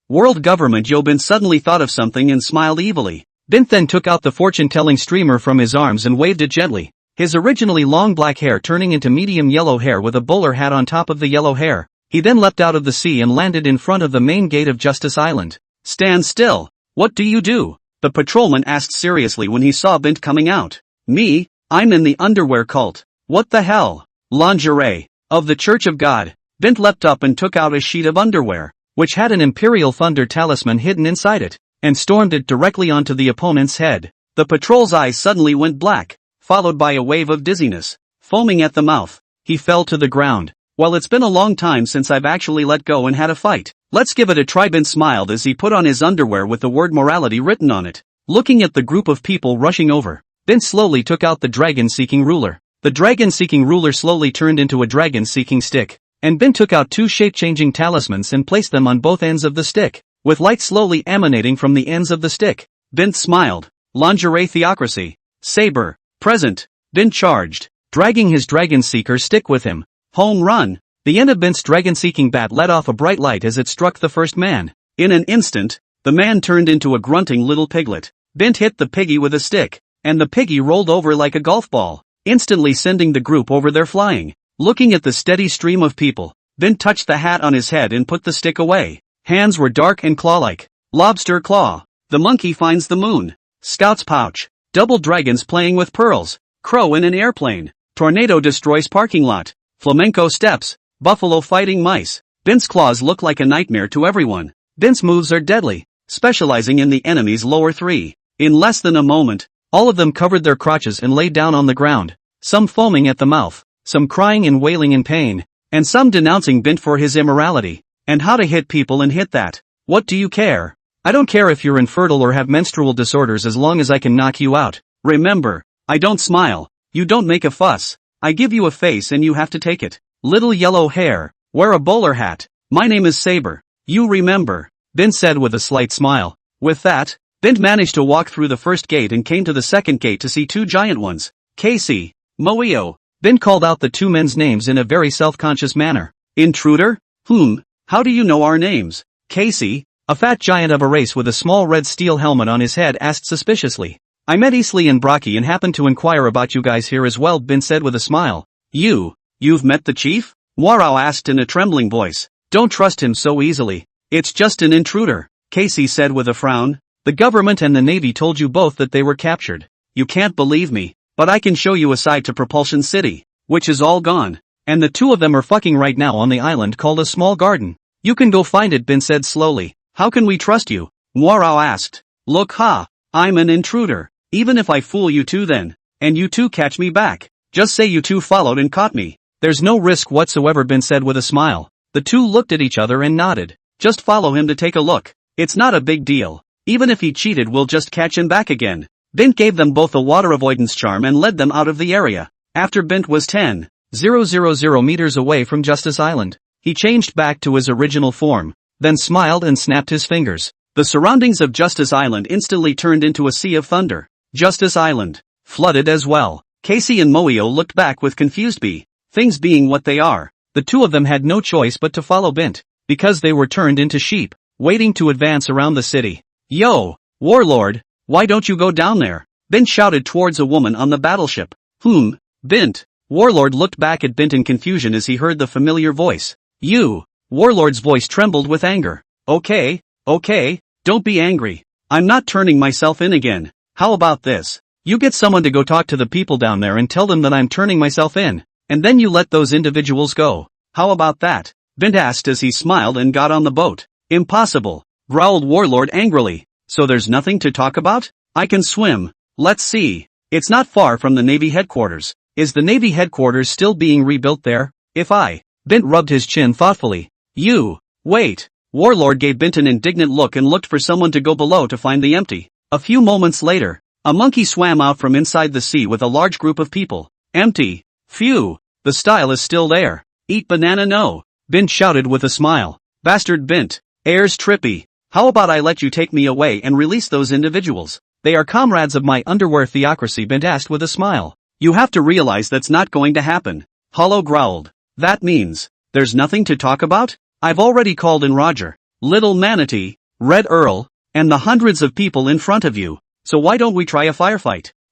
World government. Bint suddenly thought of something and smiled evilly. Bint then took out the fortune-telling streamer from his arms and waved it gently. his originally long black hair turning into medium yellow hair with a bowler hat on top of the yellow hair. He then leapt out of the sea and landed in front of the main gate of Justice Island. Stand still. What do you do? The patrolman asked seriously when he saw Bint coming out. Me? I'm in the underwear cult. What the hell? Lingerie. Of the Church of God. Bint leapt up and took out a sheet of underwear, which had an Imperial Thunder talisman hidden inside it, and stormed it directly onto the opponent's head. The patrol's eyes suddenly went black, followed by a wave of dizziness. Foaming at the mouth, he fell to the ground. Well, it's been a long time since I've actually let go and had a fight. Let's give it a try. Bint smiled as he put on his underwear with the word morality written on it. Looking at the group of people rushing over, Bint slowly took out the dragon-seeking ruler. The dragon-seeking ruler slowly turned into a dragon-seeking stick, and Bint took out 2 shape-changing talismans and placed them on both ends of the stick, with light slowly emanating from the ends of the stick. Bint smiled. Lingerie theocracy. Saber. Present. Bint charged, dragging his dragon-seeker stick with him. Home run. The end of Bint's dragon-seeking bat let off a bright light as it struck the first man. In an instant, the man turned into a grunting little piglet. Bint hit the piggy with a stick, and the piggy rolled over like a golf ball, instantly sending the group over there flying. Looking at the steady stream of people, Bint touched the hat on his head and put the stick away. Hands were dark and claw-like. Lobster claw. The monkey finds the moon. Scout's pouch. Double dragons playing with pearls. Crow in an airplane. Tornado destroys parking lot. Flamenco steps. Buffalo fighting mice. Bint's claws look like a nightmare to everyone. Bint's moves are deadly, specializing in the enemy's lower 3. In less than a moment, all of them covered their crotches and lay down on the ground, some foaming at the mouth, some crying and wailing in pain, and some denouncing Bint for his immorality, and how to hit people and hit that. What do you care? I don't care if you're infertile or have menstrual disorders as long as I can knock you out. Remember, I don't smile, you don't make a fuss, I give you a face and you have to take it. Little yellow hair, wear a bowler hat. My name is Saber. You remember, Bint said with a slight smile. With that, Bint managed to walk through the first gate and came to the second gate to see 2 giant ones. Casey, Moio. Bint called out the 2 men's names in a very self-conscious manner. Intruder? How do you know our names? Casey, a fat giant of a race with a small red steel helmet on his head, asked suspiciously. I met Easley and Brocky and happened to inquire about you guys here as well, Bint said with a smile. You've met the chief? Warao asked in a trembling voice. Don't trust him so easily. It's just an intruder, Casey said with a frown. The government and the Navy told you both that they were captured. You can't believe me, but I can show you a side to Propulsion City, which is all gone. And the 2 of them are fucking right now on the island called a small garden. You can go find it, Bint said slowly. How can we trust you? Warao asked. Look, I'm an intruder. Even if I fool you 2 then, and you 2 catch me back, just say you 2 followed and caught me. There's no risk whatsoever, Bint said with a smile. The 2 looked at each other and nodded. Just follow him to take a look. It's not a big deal. Even if he cheated, we'll just catch him back again. Bint gave them both a water avoidance charm and led them out of the area. After Bint was 10,000 meters away from Justice Island, he changed back to his original form, then smiled and snapped his fingers. The surroundings of Justice Island instantly turned into a sea of thunder. Justice Island, flooded as well. Casey and Moio looked back with confused things being what they are. The 2 of them had no choice but to follow Bint, because they were turned into sheep, waiting to advance around the city. Yo, warlord, why don't you go down there? Bint shouted towards a woman on the battleship. Bint. Warlord looked back at Bint in confusion as he heard the familiar voice. You. Warlord's voice trembled with anger. Okay, don't be angry. I'm not turning myself in again. How about this? You get someone to go talk to the people down there and tell them that I'm turning myself in, and then you let those individuals go. How about that? Bint asked as he smiled and got on the boat. Impossible, growled Warlord angrily. So there's nothing to talk about? I can swim. Let's see. It's not far from the Navy headquarters. Is the Navy headquarters still being rebuilt there? Bint rubbed his chin thoughtfully. Wait. Warlord gave Bint an indignant look and looked for someone to go below to find the empty. A few moments later, a monkey swam out from inside the sea with a large group of people. Empty. Phew. The style is still there. Eat banana no. Bint shouted with a smile. Bastard Bint. Air's trippy. How about I let you take me away and release those individuals? They are comrades of my underwear theocracy, Bint asked with a smile. You have to realize that's not going to happen. Hollow growled. That means, there's nothing to talk about? I've already called in Roger, Little Manatee, Red Earl, and the hundreds of people in front of you, so why don't we try a firefight?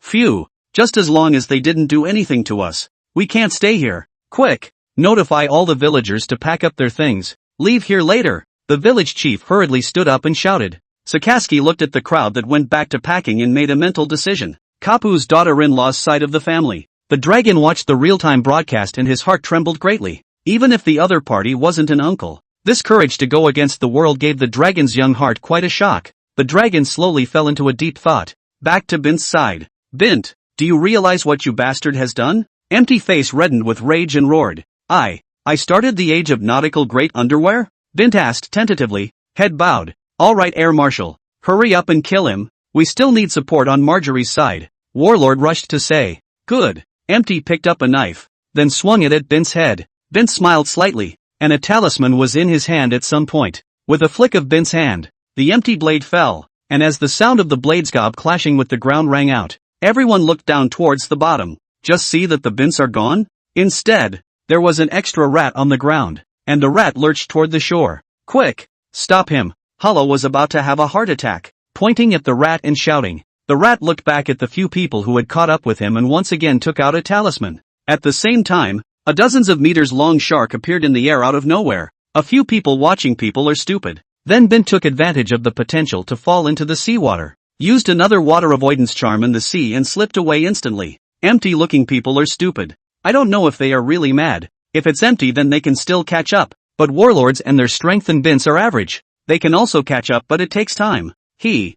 Phew. Just as long as they didn't do anything to us. We can't stay here. Quick! Notify all the villagers to pack up their things. Leave here later. The village chief hurriedly stood up and shouted. Sakaski looked at the crowd that went back to packing and made a mental decision. Kapu's daughter-in-law's side of the family. The dragon watched the real-time broadcast and his heart trembled greatly. Even if the other party wasn't an uncle. This courage to go against the world gave the dragon's young heart quite a shock. The dragon slowly fell into a deep thought. Back to Bint's side. Bint, do you realize what you bastard has done? Empty face reddened with rage and roared. I started the age of nautical great underwear? Bint asked tentatively, head bowed. Alright Air Marshal, hurry up and kill him, we still need support on Marjorie's side. Warlord rushed to say. Good. Empty picked up a knife, then swung it at Bint's head. Bint smiled slightly, and a talisman was in his hand at some point. With a flick of Bint's hand, the empty blade fell, and as the sound of the blade's gob clashing with the ground rang out, everyone looked down towards the bottom. Just see that the Bints are gone? Instead, there was an extra rat on the ground, and the rat lurched toward the shore. Quick! Stop him! Hollow was about to have a heart attack, pointing at the rat and shouting. The rat looked back at the few people who had caught up with him and once again took out a talisman. At the same time, a dozens of meters long shark appeared in the air out of nowhere. A few people watching people are stupid. Then Bint took advantage of the potential to fall into the seawater, used another water avoidance charm in the sea and slipped away instantly. Empty looking people are stupid. I don't know if they are really mad. If it's empty then they can still catch up. But warlords and their strength and Bints are average. They can also catch up but it takes time. He.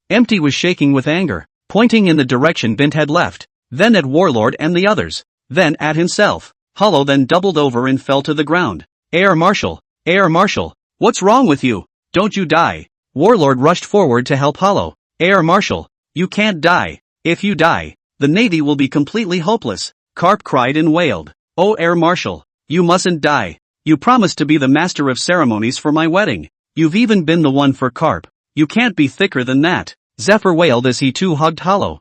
Empty was shaking with anger, pointing in the direction Bint had left, then at Warlord and the others, then at himself. Hollow then doubled over and fell to the ground. Air Marshal, what's wrong with you? Don't you die. Warlord rushed forward to help Hollow. Air Marshal, you can't die. If you die, the Navy will be completely hopeless. Karp cried and wailed. Oh Air Marshal, you mustn't die. You promised to be the master of ceremonies for my wedding. You've even been the one for Karp. You can't be thicker than that. Zephyr wailed as he too hugged Hollow.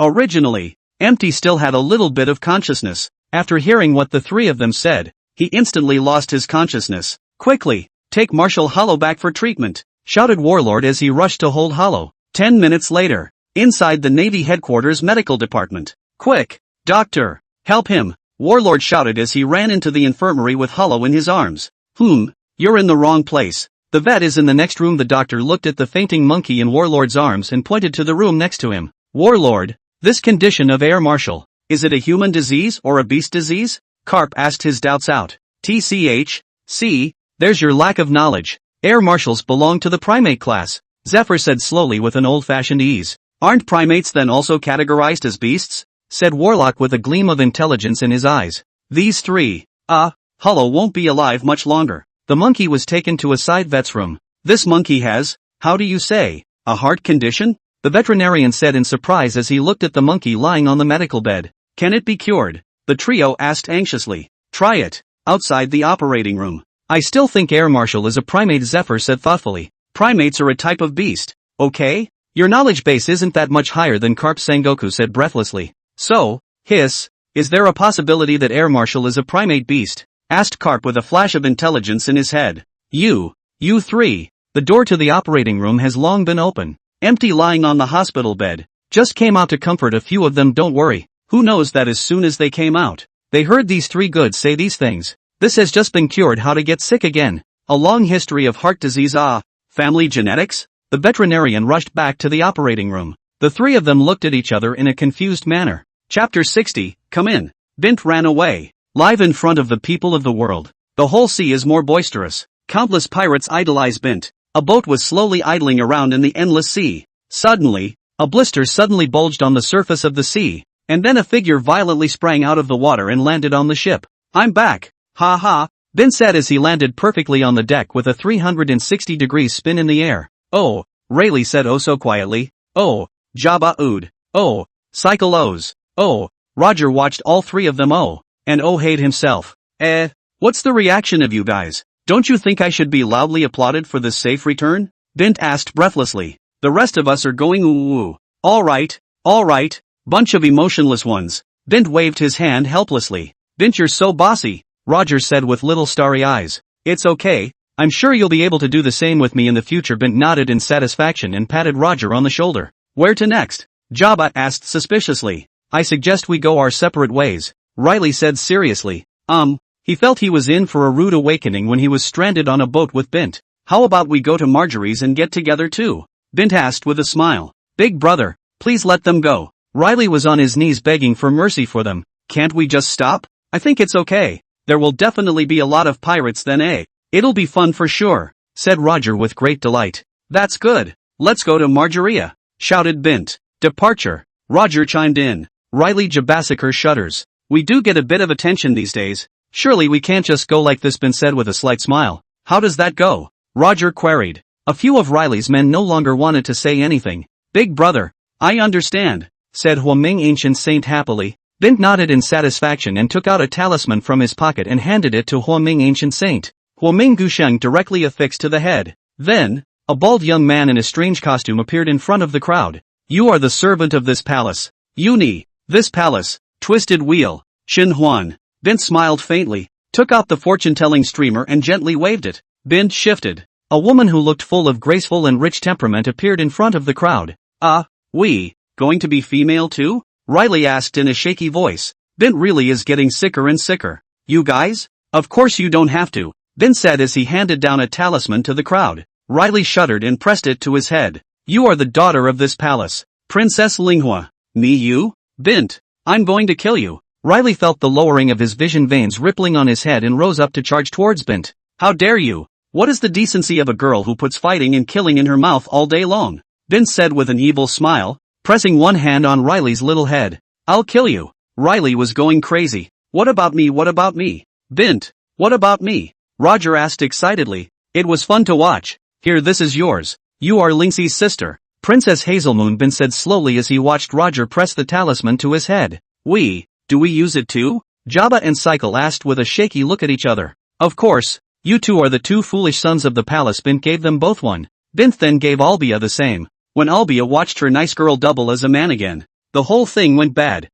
Originally, Empty still had a little bit of consciousness. After hearing what the three of them said, he instantly lost his consciousness. Quickly, take Marshal Hollow back for treatment, shouted Warlord as he rushed to hold Hollow. 10 minutes later, inside the Navy headquarters medical department. Quick, doctor, help him, Warlord shouted as he ran into the infirmary with Hollow in his arms. You're in the wrong place. The vet is in the next room. The doctor looked at the fainting monkey in Warlord's arms and pointed to the room next to him. Warlord, this condition of Air Marshal, is it a human disease or a beast disease? Karp asked his doubts out. See, there's your lack of knowledge. Air Marshals belong to the primate class, Zephyr said slowly with an old-fashioned ease. Aren't primates then also categorized as beasts? Said Warlock with a gleam of intelligence in his eyes. These three, Hollow won't be alive much longer. The monkey was taken to a side vet's room. This monkey has, how do you say, a heart condition? The veterinarian said in surprise as he looked at the monkey lying on the medical bed. Can it be cured? The trio asked anxiously. Try it, outside the operating room. I still think Air Marshal is a primate, Zephyr said thoughtfully. Primates are a type of beast, okay? Your knowledge base isn't that much higher than Karp, Sengoku said breathlessly. So, is there a possibility that Air Marshal is a primate beast? Asked Karp with a flash of intelligence in his head. You three. The door to the operating room has long been open. Empty lying on the hospital bed. Just came out to comfort a few of them. Don't worry. Who knows that as soon as they came out, they heard these three goods say these things. This has just been cured. How to get sick again. A long history of heart disease. Family genetics? The veterinarian rushed back to the operating room. The three of them looked at each other in a confused manner. Chapter 60, come in. Bint ran away. Live in front of the people of the world. The whole sea is more boisterous. Countless pirates idolize Bint. A boat was slowly idling around in the endless sea. Suddenly, a blister suddenly bulged on the surface of the sea, and then a figure violently sprang out of the water and landed on the ship. I'm back. Ha ha, Bint said as he landed perfectly on the deck with a 360-degree spin in the air. Oh, Rayleigh said oh so quietly. Oh, Jabba Ood. Oh, Cycle O's. Oh, Roger watched all three of them and hate himself. What's the reaction of you guys? Don't you think I should be loudly applauded for this safe return? Bint asked breathlessly. The rest of us are going ooh. Alright, bunch of emotionless ones. Bint waved his hand helplessly. Bint, you're so bossy, Roger said with little starry eyes. It's okay, I'm sure you'll be able to do the same with me in the future. Bint nodded in satisfaction and patted Roger on the shoulder. Where to next? Jabba asked suspiciously. I suggest we go our separate ways, Riley said seriously. He felt he was in for a rude awakening when he was stranded on a boat with Bint. How about we go to Marjorie's and get together too? Bint asked with a smile. Big brother, please let them go. Riley was on his knees begging for mercy for them. Can't we just stop? I think it's okay. There will definitely be a lot of pirates then, eh? It'll be fun for sure, said Roger with great delight. That's good. Let's go to Marjoria, shouted Bint. Departure. Roger chimed in. Riley Jabassaker shudders. We do get a bit of attention these days. Surely we can't just go like this, Bint said with a slight smile. How does that go? Roger queried. A few of Riley's men no longer wanted to say anything. Big brother, I understand, said Huaming Ancient Saint happily. Bint nodded in satisfaction and took out a talisman from his pocket and handed it to Huaming Ancient Saint. Huaming Gusheng directly affixed to the head. Then, a bald young man in a strange costume appeared in front of the crowd. You are the servant of this palace. Uni, this palace, twisted wheel, Xin Huan. Bint smiled faintly, took out the fortune-telling streamer and gently waved it. Bint shifted. A woman who looked full of graceful and rich temperament appeared in front of the crowd. We, going to be female too? Riley asked in a shaky voice. Bint really is getting sicker and sicker. You guys? Of course you don't have to, Bint said as he handed down a talisman to the crowd. Riley shuddered and pressed it to his head. You are the daughter of this palace, Princess Linghua. Me you? Bint, I'm going to kill you. Riley felt the lowering of his vision veins rippling on his head and rose up to charge towards Bint. How dare you? What is the decency of a girl who puts fighting and killing in her mouth all day long? Bint said with an evil smile, pressing one hand on Riley's little head. I'll kill you. Riley was going crazy. What about me? What about me? Bint, what about me? Roger asked excitedly. It was fun to watch. Here, this is yours. You are Lingxi's sister, Princess Hazelmoon, Bint said slowly as he watched Roger press the talisman to his head. Do we use it too? Jabba and Cycle asked with a shaky look at each other. Of course. You two are the two foolish sons of the palace. Bint gave them both one. Bint then gave Olbia the same. When Olbia watched her nice girl double as a man again, the whole thing went bad.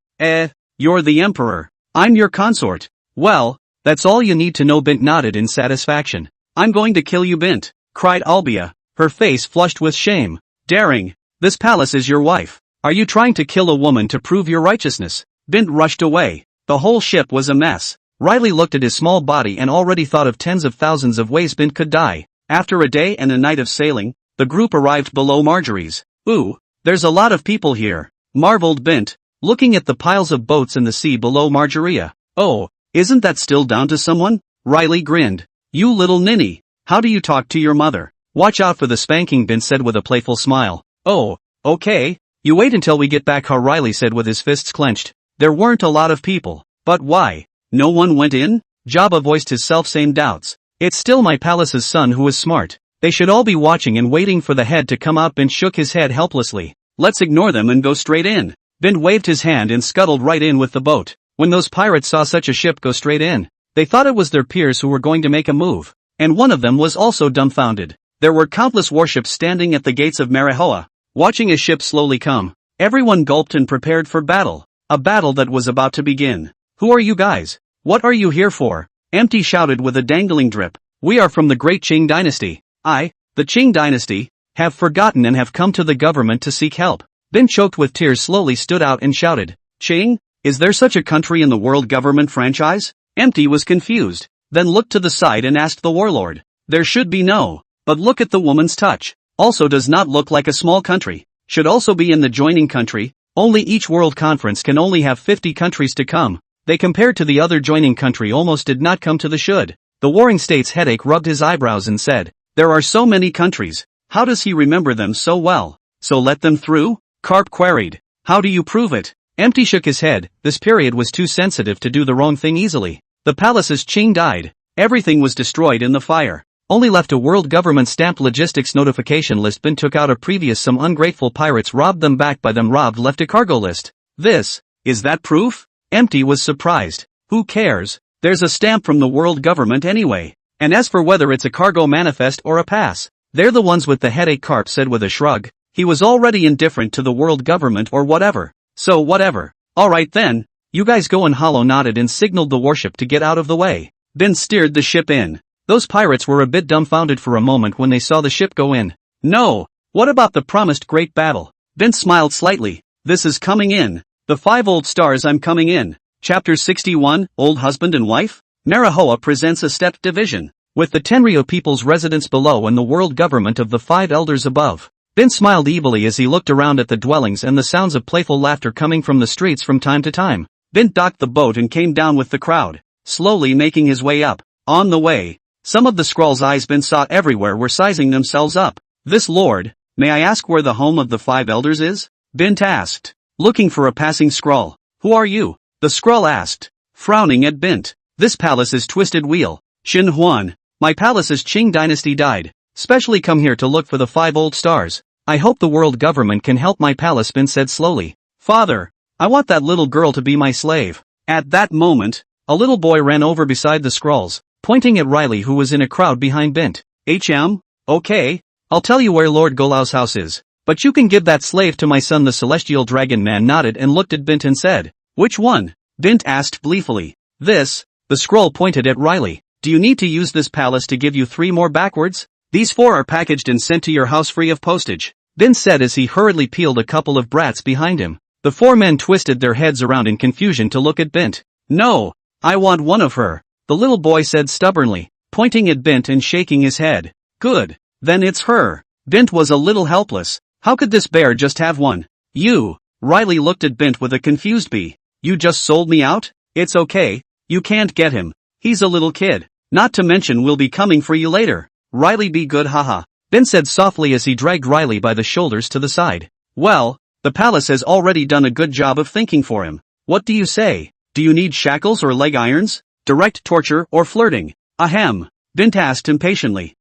You're the emperor. I'm your consort. Well, that's all you need to know. Bint nodded in satisfaction. I'm going to kill you, Bint, cried Olbia, her face flushed with shame. Daring. This palace is your wife. Are you trying to kill a woman to prove your righteousness? Bint rushed away. The whole ship was a mess. Riley looked at his small body and already thought of tens of thousands of ways Bint could die. After a day and a night of sailing, the group arrived below Marjorie's. Ooh, there's a lot of people here, marveled Bint, looking at the piles of boats in the sea below Marjoria. Oh, isn't that still down to someone? Riley grinned. You little ninny, how do you talk to your mother? Watch out for the spanking, Bint said with a playful smile. Oh, okay, you wait until we get back, Riley said with his fists clenched. There weren't a lot of people. But why? No one went in? Jabba voiced his self-same doubts. It's still my palace's son who is smart. They should all be watching and waiting for the head to come up. Bint shook his head helplessly. Let's ignore them and go straight in. Bint waved his hand and scuttled right in with the boat. When those pirates saw such a ship go straight in, they thought it was their peers who were going to make a move. And one of them was also dumbfounded. There were countless warships standing at the gates of Marihoa, watching a ship slowly come. Everyone gulped and prepared for battle. A battle that was about to begin. Who are you guys? What are you here for? Empty shouted with a dangling drip. We are from the great Qing dynasty. I, the Qing dynasty, have forgotten and have come to the government to seek help. Bint choked with tears slowly stood out and shouted. Qing? Is there such a country in the world government franchise? Empty was confused, then looked to the side and asked the warlord. There should be no, but look at the woman's touch. Also does not look like a small country. Should also be in the joining country. Only each world conference can only have 50 countries to come. They compared to the other joining country almost did not come to the should. The warring states headache rubbed his eyebrows and said, there are so many countries, how does he remember them so well? So let them through? Karp queried. How do you prove it? Empty shook his head. This period was too sensitive to do the wrong thing easily. The palace's Qing died. Everything was destroyed in the fire. Only left a world government stamped logistics notification list. Bint took out a previous some ungrateful pirates robbed them back by them robbed left a cargo list. Is that proof? Empty was surprised. Who cares? There's a stamp from the world government anyway. And as for whether it's a cargo manifest or a pass, they're the ones with the headache, Karp said with a shrug. He was already indifferent to the world government or whatever. So whatever. Alright then, you guys go. And Hollow nodded and signaled the warship to get out of the way. Bint steered the ship in. Those pirates were a bit dumbfounded for a moment when they saw the ship go in. No, what about the promised great battle? Bint smiled slightly. This is coming in. The 5 old stars, I'm coming in. Chapter 61, Old Husband and Wife? Manhwa presents a stepped division, with the Tenryou people's residence below and the world government of the 5 elders above. Bint smiled evilly as he looked around at the dwellings and the sounds of playful laughter coming from the streets from time to time. Bint docked the boat and came down with the crowd, slowly making his way up. On the way, some of the scrolls eyes Bint saw everywhere were sizing themselves up. This lord, may I ask where the home of the 5 elders is? Bint asked, looking for a passing scroll. Who are you? The scroll asked, frowning at Bint. This palace is Twisted Wheel. Xin Huan. My palace is Qing dynasty died. Specially come here to look for the 5 old stars. I hope the world government can help my palace, Bint said slowly. Father, I want that little girl to be my slave. At that moment, a little boy ran over beside the scrolls, pointing at Riley who was in a crowd behind Bint. Okay, I'll tell you where Lord Golau's house is. But you can give that slave to my son. The celestial dragon man nodded and looked at Bint and said, which one? Bint asked gleefully. This, the scroll pointed at Riley. Do you need to use this palace to give you 3 more backwards? These 4 are packaged and sent to your house free of postage, Bint said as he hurriedly peeled a couple of brats behind him. The 4 men twisted their heads around in confusion to look at Bint. No, I want one of her, the little boy said stubbornly, pointing at Bint and shaking his head. Good, then it's her. Bint was a little helpless. How could this bear just have one? You, Riley looked at Bint with a confused "B. You just sold me out? It's okay, you can't get him. He's a little kid. Not to mention we'll be coming for you later. Riley be good haha. Bint said softly as he dragged Riley by the shoulders to the side. Well, the palace has already done a good job of thinking for him. What do you say? Do you need shackles or leg irons? Direct torture or flirting? Ahem. Bint asked impatiently.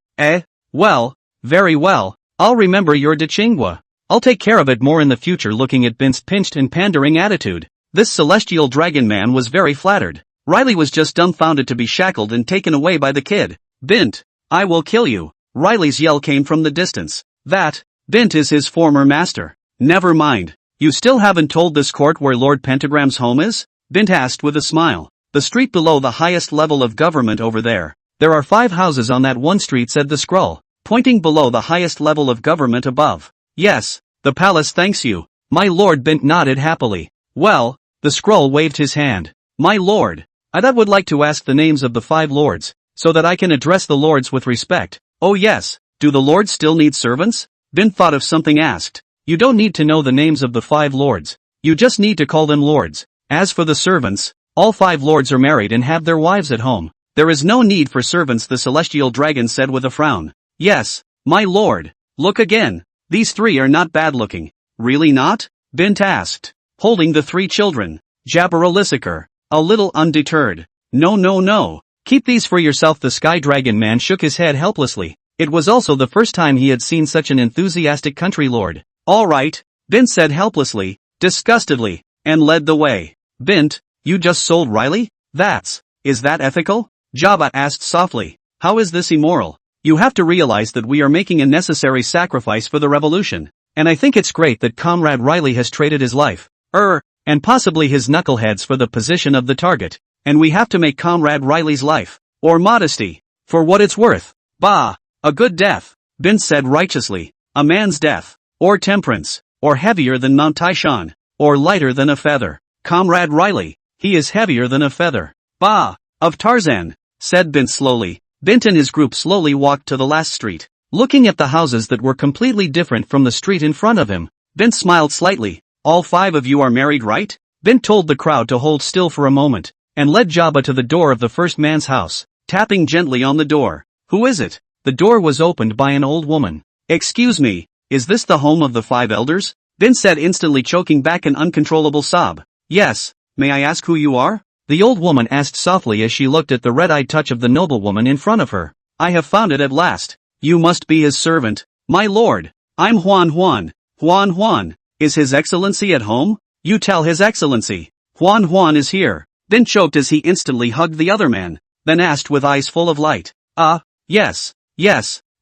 Well, very well. I'll remember your Dechingwa. I'll take care of it more in the future. Looking at Bint's pinched and pandering attitude, this celestial dragon man was very flattered. Riley was just dumbfounded to be shackled and taken away by the kid. Bint, I will kill you. Riley's yell came from the distance. That, Bint is his former master. Never mind. You still haven't told this court where Lord Pentagram's home is? Bint asked with a smile. The street below the highest level of government over there. There are 5 houses on that one street, said the scroll, pointing below the highest level of government above. Yes, the palace thanks you, my lord. Bint nodded happily. Well, the scroll waved his hand. My lord, I would like to ask the names of the 5 lords, so that I can address the lords with respect. Oh yes, do the lords still need servants? Bint thought of something asked. You don't need to know the names of the 5 lords. You just need to call them lords. As for the servants, all 5 lords are married and have their wives at home. There is no need for servants, the celestial dragon said with a frown. Yes, my lord. Look again. These 3 are not bad looking. Really not? Bint asked, holding the 3 children. Jabberolissiker, a little undeterred. No. Keep these for yourself. The sky dragon man shook his head helplessly. It was also the first time he had seen such an enthusiastic country lord. All right, Bint said helplessly, disgustedly, and led the way. Bint, you just sold Riley? Is that ethical? Jabba asked softly. How is this immoral? You have to realize that we are making a necessary sacrifice for the revolution. And I think it's great that Comrade Riley has traded his life, and possibly his knuckleheads for the position of the target. And we have to make Comrade Riley's life, or modesty, for what it's worth. Bah, a good death, Bint said righteously. A man's death, or temperance, or heavier than Mount Taishan, or lighter than a feather. Comrade Riley, he is heavier than a feather. Bah, of Tarzan, said Bint slowly. Bint and his group slowly walked to the last street, looking at the houses that were completely different from the street in front of him. Bint smiled slightly. All 5 of you are married, right? Bint told the crowd to hold still for a moment, and led Jabba to the door of the first man's house, tapping gently on the door. Who is it? The door was opened by an old woman. Excuse me, is this the home of the 5 elders? Bint said, instantly choking back an uncontrollable sob. Yes, may I ask who you are? The old woman asked softly as she looked at the red-eyed touch of the noblewoman in front of her. I have found it at last. You must be his servant, my lord. I'm Huan. Huan. Is His Excellency at home? You tell His Excellency. Huan is here. Bint choked as he instantly hugged the other man, then asked with eyes full of light. Yes,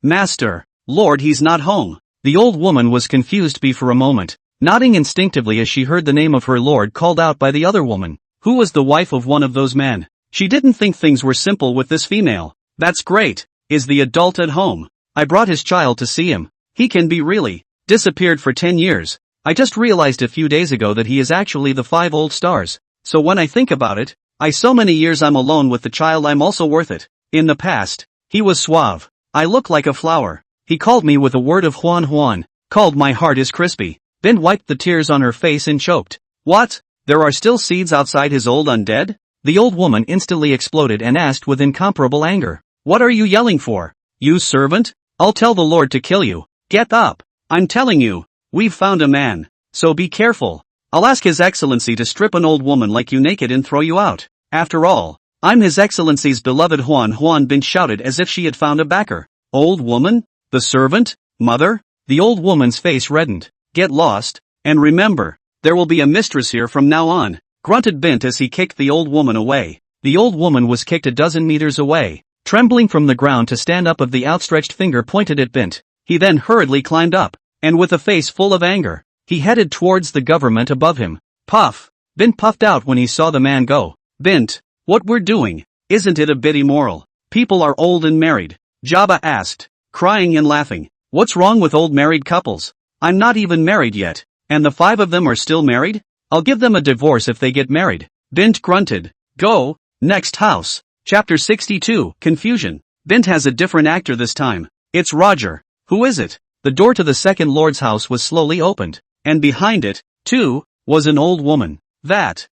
master. Lord, he's not home. The old woman was confused for a moment, nodding instinctively as she heard the name of her lord called out by the other woman, who was the wife of one of those men. She didn't think things were simple with this female. That's great. Is the adult at home? I brought his child to see him. He can be really disappeared for 10 years. I just realized a few days ago that he is actually the 5 old stars. So when I think about it, so many years I'm alone with the child, I'm also worth it. In the past, he was suave. I look like a flower. He called me with a word of Huan, called my heart is crispy. Then wiped the tears on her face and choked. What? There are still seeds outside his old undead? The old woman instantly exploded and asked with incomparable anger. What are you yelling for? You servant? I'll tell the Lord to kill you. Get up. I'm telling you, we've found a man. So be careful. I'll ask His Excellency to strip an old woman like you naked and throw you out. After all, I'm His Excellency's beloved Huan Bint shouted as if she had found a backer. Old woman? The servant? Mother? The old woman's face reddened. Get lost, and remember, there will be a mistress here from now on, grunted Bint as he kicked the old woman away. The old woman was kicked a dozen meters away, trembling from the ground to stand up of the outstretched finger pointed at Bint. He then hurriedly climbed up, and with a face full of anger, he headed towards the government above him. Puff! Bint puffed out when he saw the man go. Bint, what we're doing, isn't it a bit immoral? People are old and married, Jabba asked, crying and laughing. What's wrong with old married couples? I'm not even married yet, and the 5 of them are still married? I'll give them a divorce if they get married. Bint grunted. Go, next house. Chapter 62, Confusion. Bint has a different actor this time. It's Roger. Who is it? The door to the second lord's house was slowly opened, and behind it, too, was an old woman. That.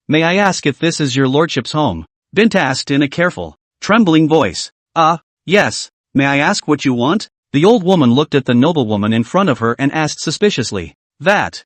May I ask if this is your lordship's home? Bint asked in a careful, trembling voice. Yes. May I ask what you want? The old woman looked at the noblewoman in front of her and asked suspiciously. That.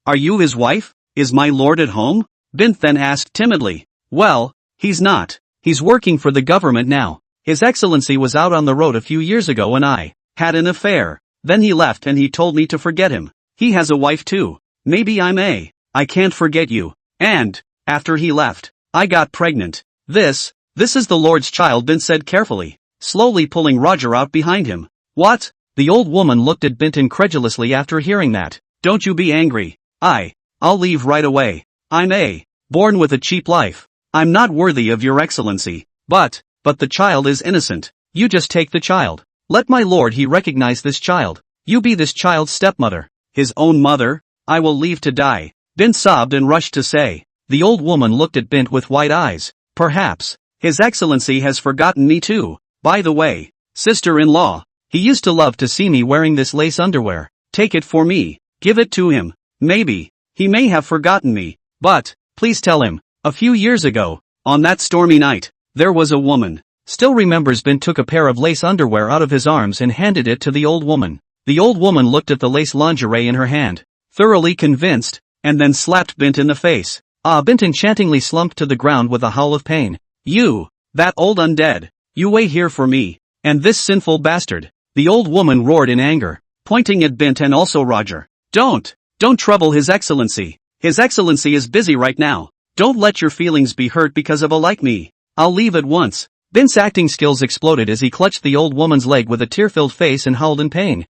Are you his wife? Is my lord at home? Bint then asked timidly. Well, he's not. He's working for the government now. His Excellency was out on the road a few years ago and I had an affair. Then he left and he told me to forget him. He has a wife too. Maybe I can't forget you. And, after he left, I got pregnant. This is the Lord's child, Bint said carefully, slowly pulling Roger out behind him. What? The old woman looked at Bint incredulously after hearing that. Don't you be angry. I'll leave right away. I'm born with a cheap life. I'm not worthy of your excellency. But the child is innocent. You just take the child. Let my lord he recognize this child. You be this child's stepmother. His own mother? I will leave to die. Bint sobbed and rushed to say. The old woman looked at Bint with wide eyes. Perhaps His Excellency has forgotten me too. By the way, sister-in-law, he used to love to see me wearing this lace underwear. Take it for me. Give it to him. Maybe he may have forgotten me, but please tell him, a few years ago, on that stormy night, there was a woman. Still remembers. Bint took a pair of lace underwear out of his arms and handed it to the old woman. The old woman looked at the lace lingerie in her hand, thoroughly convinced, and then slapped Bint in the face. Bint enchantingly slumped to the ground with a howl of pain. You, that old undead, you wait here for me, and this sinful bastard. The old woman roared in anger, pointing at Bint and also Roger. Don't trouble His Excellency. His Excellency is busy right now. Don't let your feelings be hurt because of a like me. I'll leave at once. Bint's acting skills exploded as he clutched the old woman's leg with a tear-filled face and howled in pain.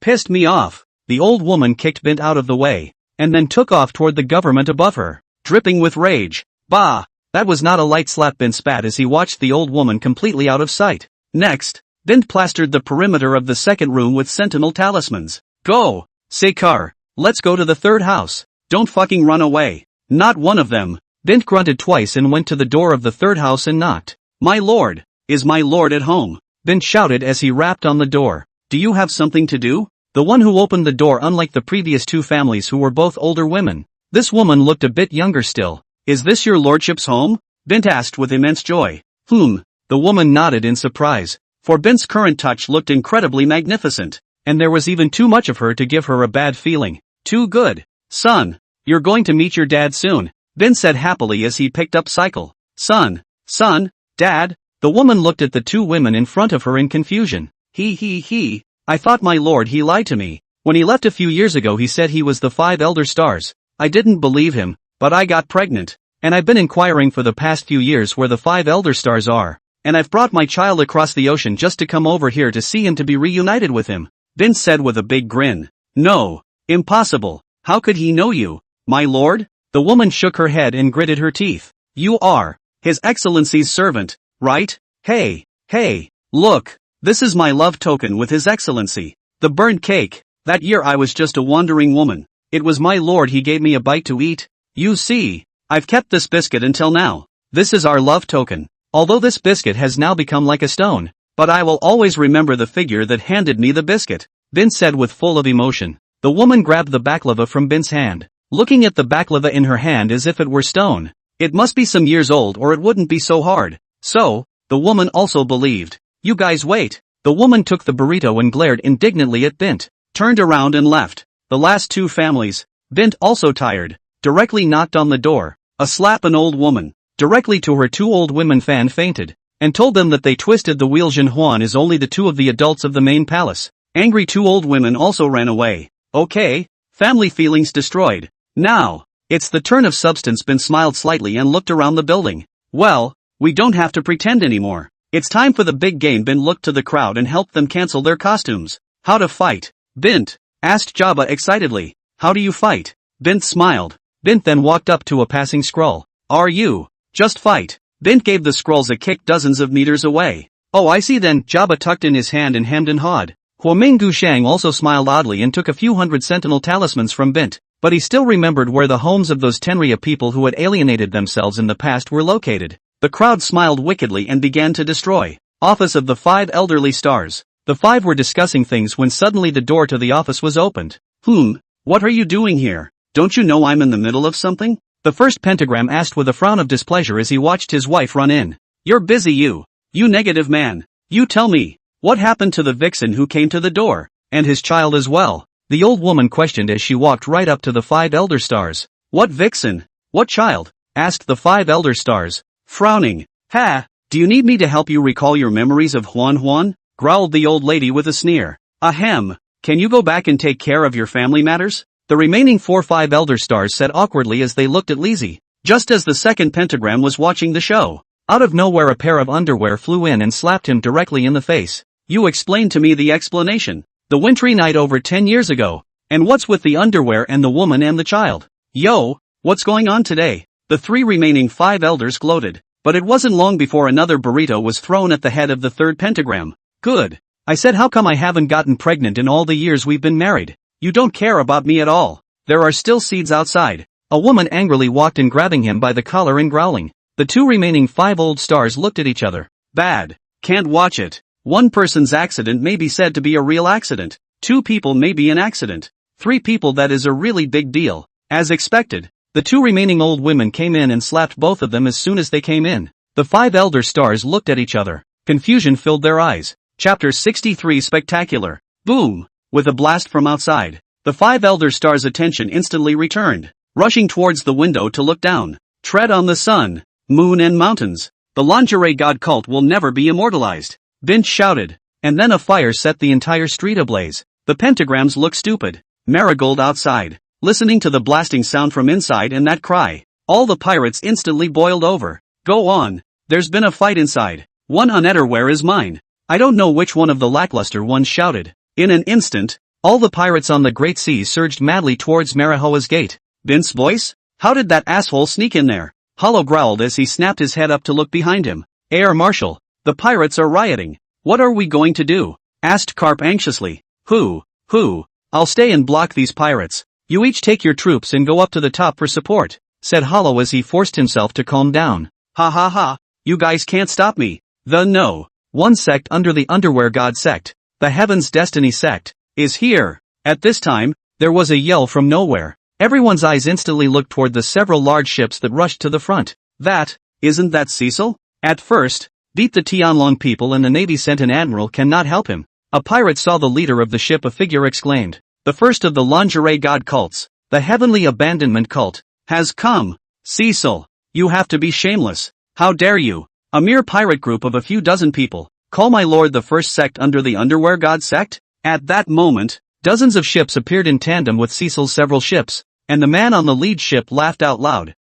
Pissed me off. The old woman kicked Bint out of the way, and then took off toward the government above her, dripping with rage. Bah! That was not a light slap, Bint spat as he watched the old woman completely out of sight. Next, Bint plastered the perimeter of the second room with sentinel talismans. Go! Sekar, let's go to the third house. Don't fucking run away. Not one of them. Bint grunted twice and went to the door of the third house and knocked. My lord, is my lord at home? Bint shouted as he rapped on the door. Do you have something to do? The one who opened the door, unlike the previous 2 families who were both older women. This woman looked a bit younger still. Is this your lordship's home? Bint asked with immense joy. The woman nodded in surprise, for Bint's current touch looked incredibly magnificent, and there was even too much of her to give her a bad feeling. Too good. Son, you're going to meet your dad soon, Bint said happily as he picked up Cycle. Son, Dad? The woman looked at the 2 women in front of her in confusion. I thought my lord he lied to me. When he left a few years ago he said he was the 5 elder stars. I didn't believe him, but I got pregnant, and I've been inquiring for the past few years where the 5 elder stars are, and I've brought my child across the ocean just to come over here to see him, to be reunited with him, Bint said with a big grin. No, impossible. How could he know you, my lord? The woman shook her head and gritted her teeth. You are His Excellency's servant, right? Hey, look, this is my love token with His Excellency. The burnt cake. That year I was just a wandering woman. It was my lord he gave me a bite to eat. You see, I've kept this biscuit until now. This is our love token. Although this biscuit has now become like a stone, but I will always remember the figure that handed me the biscuit, Bint said with full of emotion. The woman grabbed the baklava from Bint's hand, looking at the baklava in her hand as if it were stone. It must be some years old or it wouldn't be so hard. So, the woman also believed. You guys wait. The woman took the burrito and glared indignantly at Bint, turned around and left. The last two families, Bint also tired, directly knocked on the door. A slap an old woman, directly to her two old women fainted, and told them that they twisted the wheel. Jin Huan is only the two of the adults of the main palace. Angry two old women also ran away. Okay, family feelings destroyed. Now, it's the turn of substance. Bint smiled slightly and looked around the building. Well, we don't have to pretend anymore. It's time for the big game. Bint looked to the crowd and helped them cancel their costumes. How to fight? Bint asked Jabba excitedly. How do you fight? Bint smiled. Bint then walked up to a passing scroll. Are you? Just fight. Bint gave the scrolls a kick dozens of meters away. Oh, I see then. Jabba tucked in his hand and hemmed and hawed. Huaming Gushang also smiled oddly and took a few hundred sentinel talismans from Bint, but he still remembered where the homes of those Tenria people who had alienated themselves in the past were located. The crowd smiled wickedly and began to destroy. Office of the 5 elderly stars. The 5 were discussing things when suddenly the door to the office was opened. What are you doing here? Don't you know I'm in the middle of something? The first pentagram asked with a frown of displeasure as he watched his wife run in. You're busy you negative man. You tell me, what happened to the vixen who came to the door, and his child as well? The old woman questioned as she walked right up to the 5 elder stars. What vixen? What child? Asked the 5 elder stars, frowning. Ha! Do you need me to help you recall your memories of Huan? Growled the old lady with a sneer. Ahem. Can you go back and take care of your family matters? The remaining 5 elder stars said awkwardly as they looked at Lizzie. Just as the second pentagram was watching the show, out of nowhere a pair of underwear flew in and slapped him directly in the face. You explained to me the explanation. The wintry night over 10 years ago. And what's with the underwear and the woman and the child? Yo, what's going on today? The 3 remaining 5 elders gloated. But it wasn't long before another burrito was thrown at the head of the third pentagram. Good. I said, how come I haven't gotten pregnant in all the years we've been married? You don't care about me at all. There are still seeds outside. A woman angrily walked in, grabbing him by the collar and growling. The 2 remaining 5 old stars looked at each other. Bad. Can't watch it. One person's accident may be said to be a real accident. 2 people may be an accident. 3 people, that is a really big deal. As expected, the 2 remaining old women came in and slapped both of them as soon as they came in. The 5 elder stars looked at each other. Confusion filled their eyes. Chapter 63 Spectacular. Boom! With a blast from outside, the 5 elder stars' attention instantly returned, rushing towards the window to look down. Tread on the sun, moon and mountains. The lingerie god cult will never be immortalized. Bint shouted, and then a fire set the entire street ablaze. The pentagrams looked stupid. Marigold outside, listening to the blasting sound from inside and that cry. All the pirates instantly boiled over. Go on. There's been a fight inside. One unetterware is mine. I don't know which one of the lackluster ones shouted. In an instant, all the pirates on the Great Sea surged madly towards Marihoa's gate. Bint's voice? How did that asshole sneak in there? Hollow growled as he snapped his head up to look behind him. Air Marshal, the pirates are rioting. What are we going to do? Asked Karp anxiously. Who? I'll stay and block these pirates. You each take your troops and go up to the top for support, said Hollow as he forced himself to calm down. Ha. You guys can't stop me. One sect under the Underwear God sect, the Heaven's Destiny sect, is here. At this time, there was a yell from nowhere. Everyone's eyes instantly looked toward the several large ships that rushed to the front. Isn't that Cecil? At first, beat the Tianlong people and the Navy sent an admiral cannot help him. A pirate saw the leader of the ship, a figure exclaimed. The first of the lingerie god cults, the heavenly abandonment cult, has come. Cecil, you have to be shameless. How dare you? A mere pirate group of a few dozen people, call my lord the first sect under the Underwear God sect? At that moment, dozens of ships appeared in tandem with Cecil's several ships, and the man on the lead ship laughed out loud.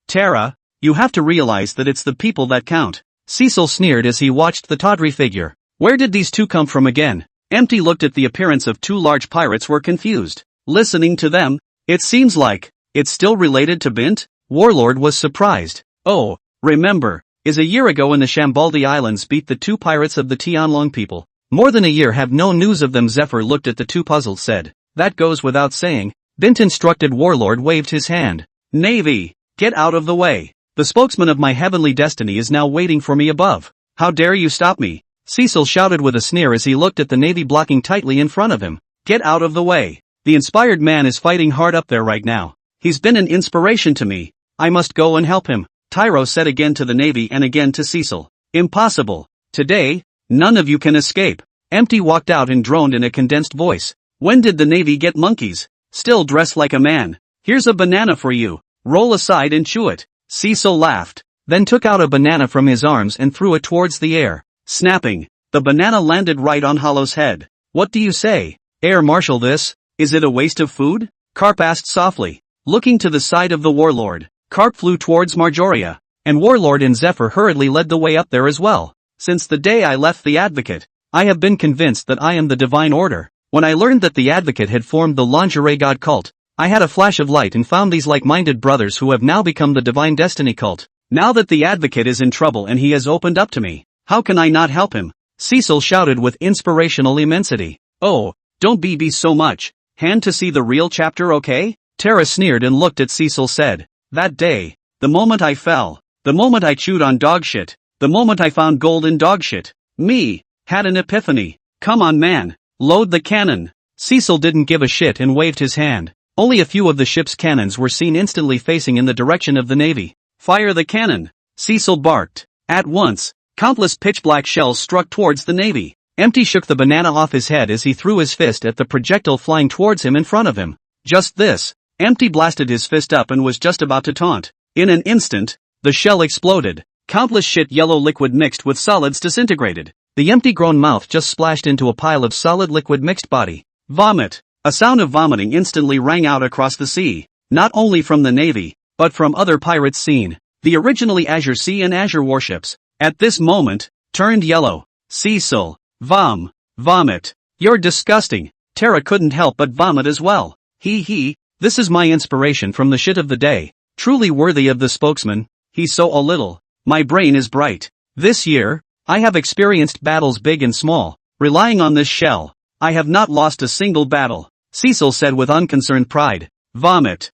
Tara, you have to realize that it's the people that count. Cecil sneered as he watched the tawdry figure. Where did these 2 come from again? Empty looked at the appearance of 2 large pirates, were confused. Listening to them, it seems like it's still related to Bint? Warlord was surprised. Oh, remember, Is a year ago in the Shambaldi Islands beat the 2 pirates of the Tianlong people. More than a year have no news of them. Zephyr looked at the 2 puzzled said. That goes without saying. Bint instructed Warlord waved his hand. Navy, get out of the way. The spokesman of my heavenly destiny is now waiting for me above. How dare you stop me? Cecil shouted with a sneer as he looked at the Navy blocking tightly in front of him. Get out of the way. The inspired man is fighting hard up there right now. He's been an inspiration to me. I must go and help him. Tyro said again to the Navy and again to Cecil. Impossible. Today, none of you can escape. Empty walked out and droned in a condensed voice. When did the Navy get monkeys? Still dressed like a man. Here's a banana for you. Roll aside and chew it. Cecil laughed, then took out a banana from his arms and threw it towards the air. Snapping, the banana landed right on Hollow's head. What do you say, Air Marshal this? Is it a waste of food? Karp asked softly. Looking to the side of the Warlord, Karp flew towards Marjoria, and Warlord and Zephyr hurriedly led the way up there as well. Since the day I left the Advocate, I have been convinced that I am the Divine Order. When I learned that the Advocate had formed the lingerie god cult, I had a flash of light and found these like-minded brothers who have now become the Divine Destiny cult. Now that the Advocate is in trouble and he has opened up to me, how can I not help him? Cecil shouted with inspirational immensity. Oh, don't be so much. Hand to see the real chapter, okay? Tara sneered and looked at Cecil said. That day, the moment I fell, the moment I chewed on dog shit, the moment I found gold in dog shit, me, had an epiphany. Come on man, load the cannon. Cecil didn't give a shit and waved his hand. Only a few of the ship's cannons were seen instantly facing in the direction of the Navy. Fire the cannon, Cecil barked. At once, countless pitch-black shells struck towards the Navy. Empty shook the banana off his head as he threw his fist at the projectile flying towards him in front of him. Just this. Empty blasted his fist up and was just about to taunt. In an instant, the shell exploded. Countless shit yellow liquid mixed with solids disintegrated. The empty grown mouth just splashed into a pile of solid liquid mixed body. Vomit. A sound of vomiting instantly rang out across the sea. Not only from the Navy, but from other pirates seen. The originally Azure Sea and Azure warships, at this moment, turned yellow. Cecil. Vomit. You're disgusting. Tara couldn't help but vomit as well. This is my inspiration from the shit of the day. Truly worthy of the spokesman. He's so a little. My brain is bright. This year, I have experienced battles big and small. Relying on this shell, I have not lost a single battle. Cecil said with unconcerned pride. Vomit.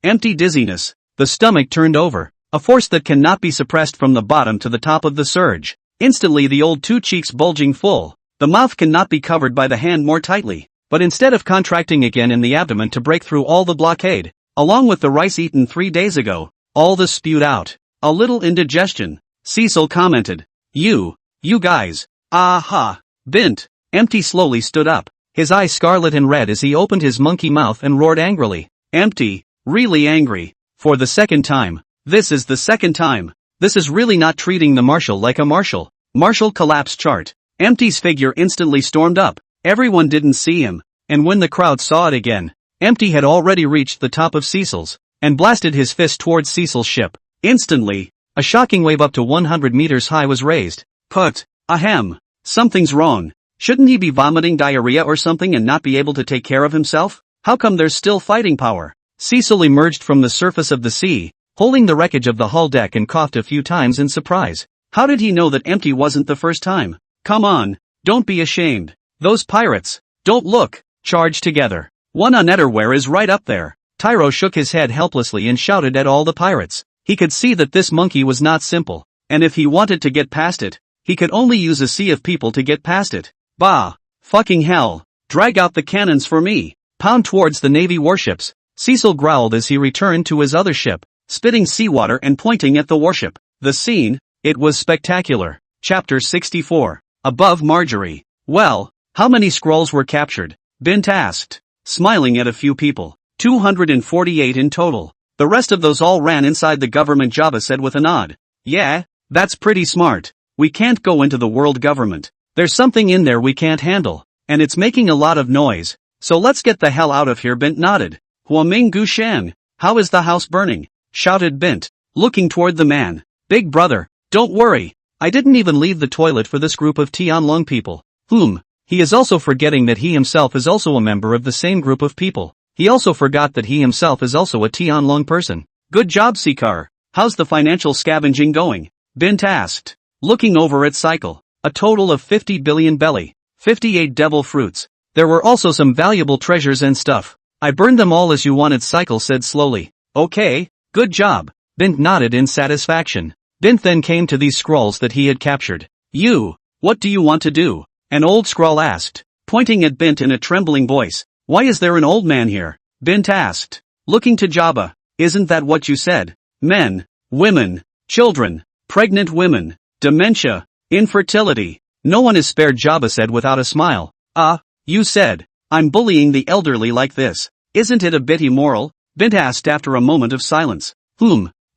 Empty dizziness. The stomach turned over. A force that cannot be suppressed from the bottom to the top of the surge. Instantly the old 2 cheeks bulging full. The mouth cannot be covered by the hand more tightly. But instead of contracting again in the abdomen to break through all the blockade, along with the rice eaten 3 days ago, all the spewed out. A little indigestion. Cecil commented. You guys. Aha. Bint. Empty slowly stood up, his eyes scarlet and red as he opened his monkey mouth and roared angrily. Empty. Really angry. For the second time. This is the second time. This is really not treating the Marshal like a Marshal. Marshal collapse chart. Empty's figure instantly stormed up. Everyone didn't see him, and when the crowd saw it again, Empty had already reached the top of Cecil's, and blasted his fist towards Cecil's ship. Instantly, a shocking wave up to 100 meters high was raised. Ahem. Something's wrong. Shouldn't he be vomiting diarrhea or something and not be able to take care of himself? How come there's still fighting power? Cecil emerged from the surface of the sea, holding the wreckage of the hull deck and coughed a few times in surprise. How did he know that Empty wasn't the first time? Come on, don't be ashamed. Those pirates, don't look, charge together. One unetterware is right up there. Tyro shook his head helplessly and shouted at all the pirates. He could see that this monkey was not simple, and if he wanted to get past it, he could only use a sea of people to get past it. Bah! Fucking hell! Drag out the cannons for me! Pound towards the Navy warships. Cecil growled as he returned to his other ship, spitting seawater and pointing at the warship. The scene, it was spectacular. Chapter 64. Above Marjorie. Well, how many scrolls were captured? Bint asked, smiling at a few people. 248 in total. The rest of those all ran inside the government, Java said with a nod. Yeah, that's pretty smart. We can't go into the world government. There's something in there we can't handle, and it's making a lot of noise. So let's get the hell out of here, Bint nodded. Huaming Gu Shan, how is the house burning? Shouted Bint, looking toward the man. Big brother, don't worry. I didn't even leave the toilet for this group of Tianlong people. He is also forgetting that he himself is also a member of the same group of people. He also forgot that he himself is also a Tianlong person. Good job, Sikar. How's the financial scavenging going? Bint asked, looking over at Cycle. A total of 50 billion belly. 58 devil fruits. There were also some valuable treasures and stuff. I burned them all as you wanted, Cycle said slowly. Okay, good job. Bint nodded in satisfaction. Bint then came to these scrolls that he had captured. What do you want to do? An old scroll asked, pointing at Bint in a trembling voice. Why is there an old man here? Bint asked, looking to Jabba. Isn't that what you said? Men, women, children, pregnant women, dementia, infertility. No one is spared, Jabba said without a smile. You said, I'm bullying the elderly like this. Isn't it a bit immoral? Bint asked after a moment of silence.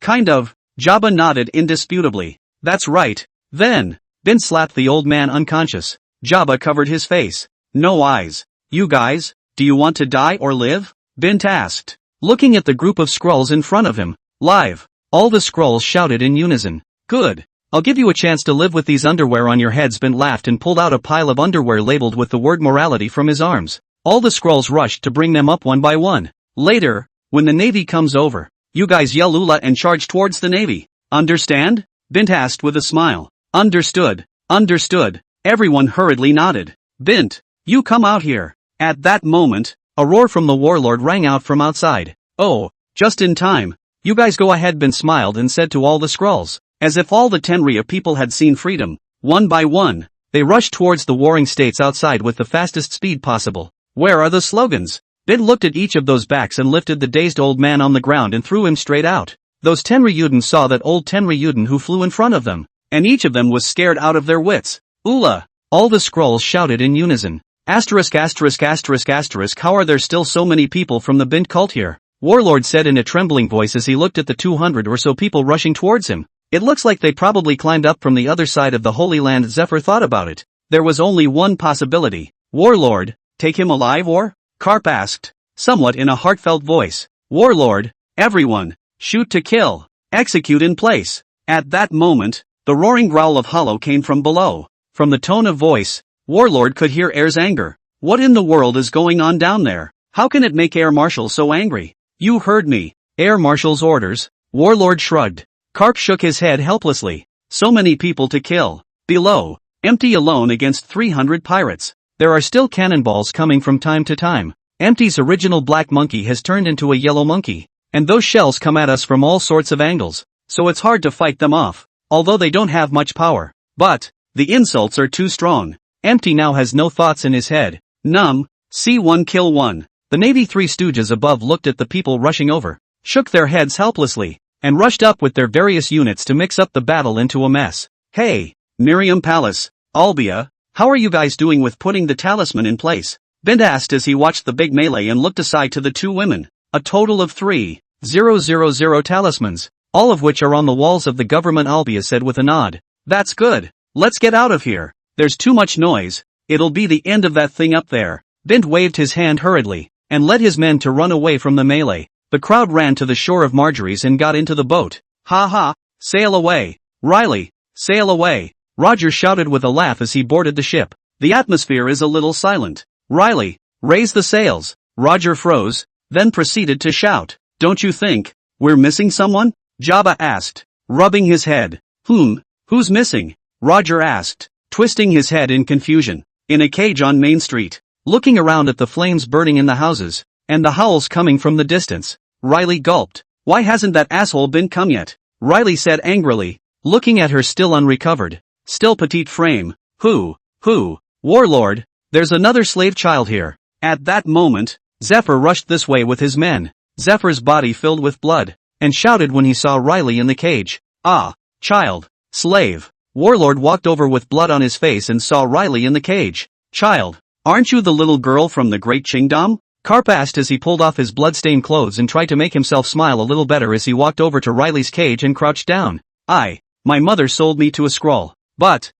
Kind of. Jabba nodded indisputably. That's right. Then, Bint slapped the old man unconscious. Jabba covered his face. No eyes. You guys, do you want to die or live? Bint asked, looking at the group of scrolls in front of him. Live. All the scrolls shouted in unison. Good. I'll give you a chance to live with these underwear on your heads. Bint laughed and pulled out a pile of underwear labeled with the word morality from his arms. All the scrolls rushed to bring them up one by one. Later, when the Navy comes over, you guys yell Ula and charge towards the Navy. Understand? Bint asked with a smile. Understood. Understood. Everyone hurriedly nodded. Bint, you come out here. At that moment, a roar from the warlord rang out from outside. Oh, just in time. You guys go ahead. Bint smiled and said to all the scrolls. As if all the Tenria people had seen freedom. One by one, they rushed towards the warring states outside with the fastest speed possible. Where are the slogans? Bint looked at each of those backs and lifted the dazed old man on the ground and threw him straight out. Those Tenryuden saw that old Tenryuden who flew in front of them, and each of them was scared out of their wits. Ula! All the scrolls shouted in unison. Asterisk asterisk asterisk asterisk. How are there still so many people from the Bint cult here? Warlord said in a trembling voice as he looked at the 200 or so people rushing towards him. It looks like they probably climbed up from the other side of the Holy Land. Zephyr thought about it. There was only one possibility. Warlord, take him alive or? Karp asked, somewhat in a heartfelt voice. Warlord, everyone, shoot to kill, execute in place. At that moment, the roaring growl of Hollow came from below. From the tone of voice, Warlord could hear Air's anger. What in the world is going on down there? How can it make Air Marshal so angry? You heard me. Air Marshal's orders. Warlord shrugged. Karp shook his head helplessly. So many people to kill. Below, Empty alone against 300 pirates. There are still cannonballs coming from time to time. Empty's original black monkey has turned into a yellow monkey. And those shells come at us from all sorts of angles. So it's hard to fight them off. Although they don't have much power. But, the insults are too strong. Empty now has no thoughts in his head. Numb, see one kill one. The Navy Three Stooges above looked at the people rushing over, shook their heads helplessly, and rushed up with their various units to mix up the battle into a mess. Hey, Miriam Palace, Olbia, how are you guys doing with putting the talisman in place? Bint asked as he watched the big melee and looked aside to the two women. A total of 3,000 talismans, all of which are on the walls of the government, Olbia said with a nod. That's good. Let's get out of here. There's too much noise. It'll be the end of that thing up there. Bint waved his hand hurriedly, and led his men to run away from the melee. The crowd ran to the shore of Marjorie's and got into the boat. Ha ha, sail away. Riley, sail away. Roger shouted with a laugh as he boarded the ship. The atmosphere is a little silent. Riley, raise the sails. Roger froze, then proceeded to shout. Don't you think we're missing someone? Jabba asked, rubbing his head. Who's missing? Roger asked, twisting his head in confusion. In a cage on Main Street, looking around at the flames burning in the houses, and the howls coming from the distance. Riley gulped. Why hasn't that asshole been come yet? Riley said angrily, looking at her still unrecovered, still petite frame. Who? Warlord, there's another slave child here. At that moment, Zephyr rushed this way with his men. Zephyr's body filled with blood, and shouted when he saw Riley in the cage. Ah, child, slave. Warlord walked over with blood on his face and saw Riley in the cage. Child, aren't you the little girl from the Great Qingdom? Karp asked as he pulled off his blood-stained clothes and tried to make himself smile a little better as he walked over to Riley's cage and crouched down. My mother sold me to a scroll. But,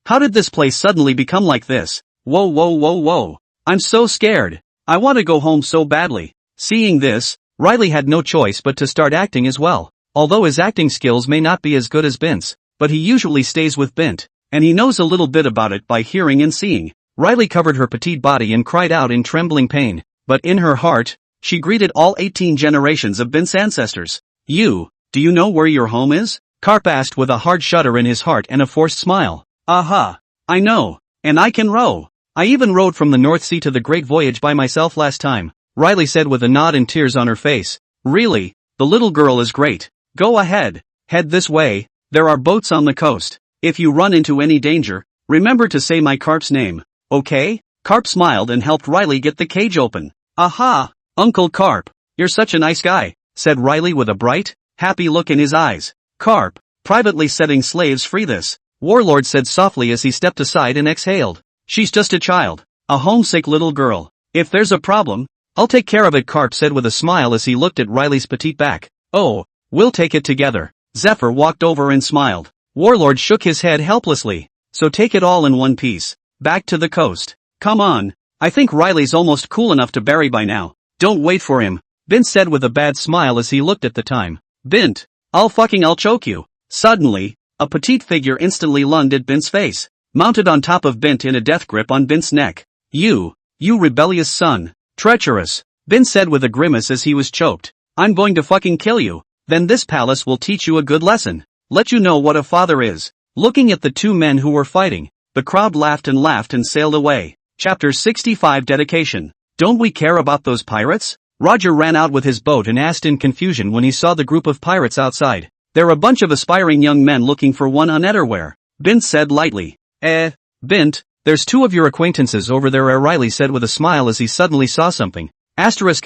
how did this place suddenly become like this? Whoa. I'm so scared. I want to go home so badly. Seeing this, Riley had no choice but to start acting as well. Although his acting skills may not be as good as Bint's, but he usually stays with Bint, and he knows a little bit about it by hearing and seeing. Riley covered her petite body and cried out in trembling pain, but in her heart, she greeted all 18 generations of Bint's ancestors. Do you know where your home is? Karp asked with a hard shudder in his heart and a forced smile. Aha! I know. And I can row. I even rowed from the North Sea to the Great Voyage by myself last time, Riley said with a nod and tears on her face. Really? The little girl is great. Go ahead. Head this way. There are boats on the coast. If you run into any danger, remember to say my Karp's name, okay? Karp smiled and helped Riley get the cage open. Aha! Uncle Karp, you're such a nice guy, said Riley with a bright, happy look in his eyes. Karp, privately setting slaves free this, Warlord said softly as he stepped aside and exhaled. She's just a child, a homesick little girl. If there's a problem, I'll take care of it, Karp said with a smile as he looked at Riley's petite back. Oh, we'll take it together. Zephyr walked over and smiled. Warlord shook his head helplessly. So take it all in one piece. Back to the coast. Come on. I think Riley's almost cool enough to bury by now. Don't wait for him, Bint said with a bad smile as he looked at the time. Bint, I'll choke you. Suddenly, a petite figure instantly lunged at Bint's face, mounted on top of Bint in a death grip on Bint's neck. You rebellious son. Treacherous, Bint said with a grimace as he was choked. I'm going to kill you. Then this palace will teach you a good lesson. Let you know what a father is. Looking at the two men who were fighting, the crowd laughed and sailed away. Chapter 65 Dedication. Don't we care about those pirates? Roger ran out with his boat and asked in confusion when he saw the group of pirates outside. They're a bunch of aspiring young men looking for one unetterware, Bint said lightly. Bint, there's two of your acquaintances over there, Riley said with a smile as he suddenly saw something. Asterisk.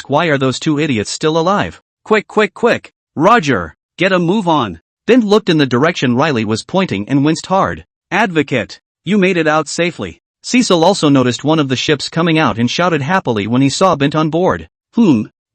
Why are those two idiots still alive? Quick. Roger, get a move on. Bint looked in the direction Riley was pointing and winced hard. Advocate, you made it out safely. Cecil also noticed one of the ships coming out and shouted happily when he saw Bint on board.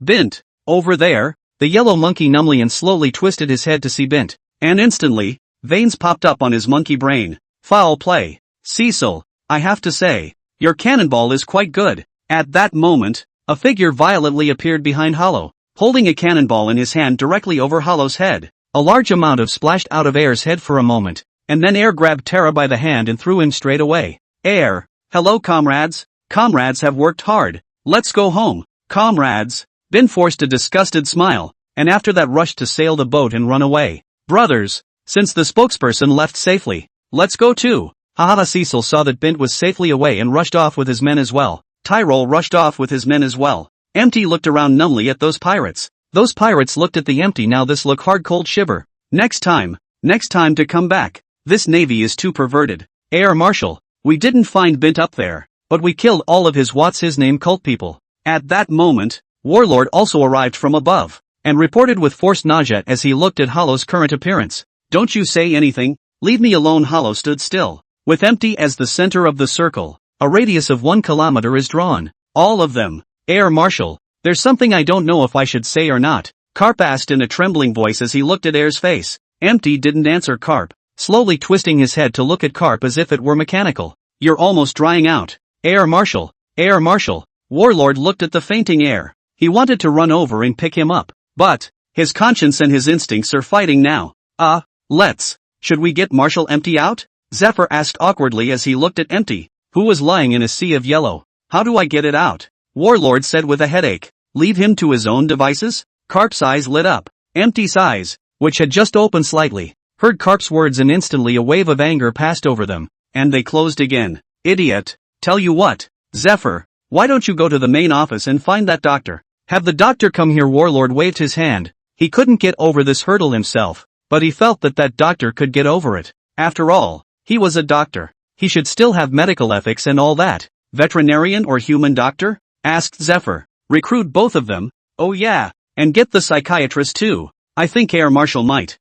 Bint, over there? The yellow monkey numbly and slowly twisted his head to see Bint, and instantly, veins popped up on his monkey brain. Foul play. Cecil, I have to say, your cannonball is quite good. At that moment, a figure violently appeared behind Hollow, holding a cannonball in his hand directly over Hollow's head. A large amount of splashed out of Air's head for a moment, and then Air grabbed Terra by the hand and threw him straight away. Air, hello comrades. Comrades have worked hard. Let's go home. Comrades. Bint forced a disgusted smile, and after that rushed to sail the boat and run away. Brothers, since the spokesperson left safely, let's go too. Haha. Cecil saw that Bint was safely away and rushed off with his men as well. Tyrol rushed off with his men as well. Empty looked around numbly at those pirates. Those pirates looked at the Empty. Now this look hard cold shiver. Next time to come back. This navy is too perverted. Air Marshal, we didn't find Bint up there, but we killed all of his what's his name cult people. At that moment, Warlord also arrived from above, and reported with forced nausea as he looked at Hollow's current appearance. Don't you say anything, leave me alone. Hollow stood still, with Empty as the center of the circle. A radius of 1 kilometer is drawn. All of them. Air Marshal, there's something I don't know if I should say or not, Karp asked in a trembling voice as he looked at Air's face. Empty didn't answer Karp, slowly twisting his head to look at Karp as if it were mechanical. You're almost drying out. Air Marshal. Warlord looked at the fainting Air. He wanted to run over and pick him up, but his conscience and his instincts are fighting now. Should we get Marshal Empty out? Zephyr asked awkwardly as he looked at Empty, who was lying in a sea of yellow. How do I get it out? Warlord said with a headache. Leave him to his own devices? Karp's eyes lit up. Empty's eyes, which had just opened slightly, heard Karp's words and instantly a wave of anger passed over them, and they closed again. Idiot. Tell you what, Zephyr, why don't you go to the main office and find that doctor? Have the doctor come here. Warlord waved his hand. He couldn't get over this hurdle himself, but he felt that doctor could get over it. After all, he was a doctor. He should still have medical ethics and all that. Veterinarian or human doctor? Asked Zephyr. Recruit both of them? Oh yeah, and get the psychiatrist too. I think Air Marshal might.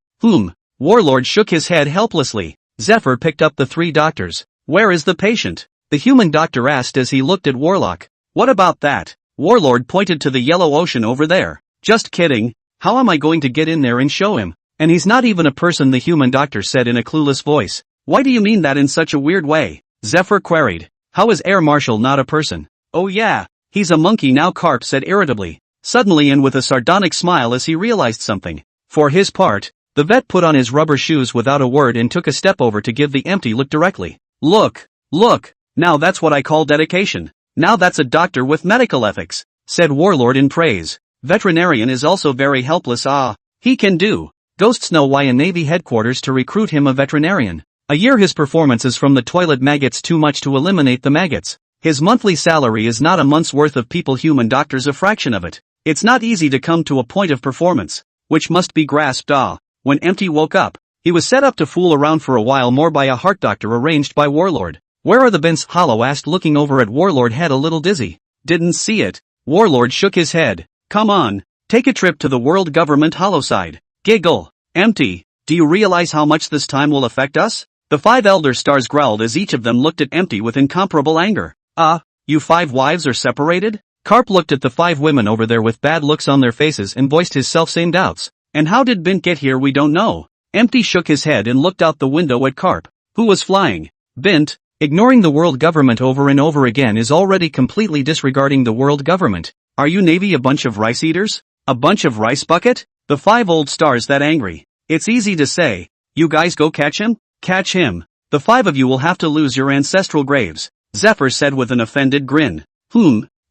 Warlord shook his head helplessly. Zephyr picked up the 3 doctors. Where is the patient? The human doctor asked as he looked at Warlock. What about that? Warlord pointed to the yellow ocean over there. Just kidding. How am I going to get in there and show him? And he's not even a person, the human doctor said in a clueless voice. Why do you mean that in such a weird way? Zephyr queried. How is Air Marshal not a person? Oh yeah, he's a monkey now, Karp said irritably, suddenly and with a sardonic smile as he realized something. For his part, the vet put on his rubber shoes without a word and took a step over to give the Empty look directly. Look, now that's what I call dedication. Now that's a doctor with medical ethics, said Warlord in praise. Veterinarian is also very helpless. He can do Ghosts know why a Navy headquarters to recruit him a veterinarian. A year his performance is from the toilet maggots too much to eliminate the maggots. His monthly salary is not a month's worth of people human doctors a fraction of it. It's not easy to come to a point of performance, which must be grasped. When Empty woke up, he was set up to fool around for a while more by a heart doctor arranged by Warlord. Where are the Bints? Hollow asked, looking over at Warlord, head a little dizzy. Didn't see it. Warlord shook his head. Come on, take a trip to the world government hollow side. Giggle. Empty, do you realize how much this time will affect us? The 5 elder stars growled as each of them looked at Empty with incomparable anger. You 5 wives are separated? Karp looked at the 5 women over there with bad looks on their faces and voiced his self-same doubts. And how did Bint get here? We don't know. Empty shook his head and looked out the window at Karp, who was flying. Bint, ignoring the world government over and over again, is already completely disregarding the world government. Are you Navy a bunch of rice eaters? A bunch of rice bucket? The 5 old stars that angry. It's easy to say. You guys go catch him? Catch him. The 5 of you will have to lose your ancestral graves. Zephyr said with an offended grin.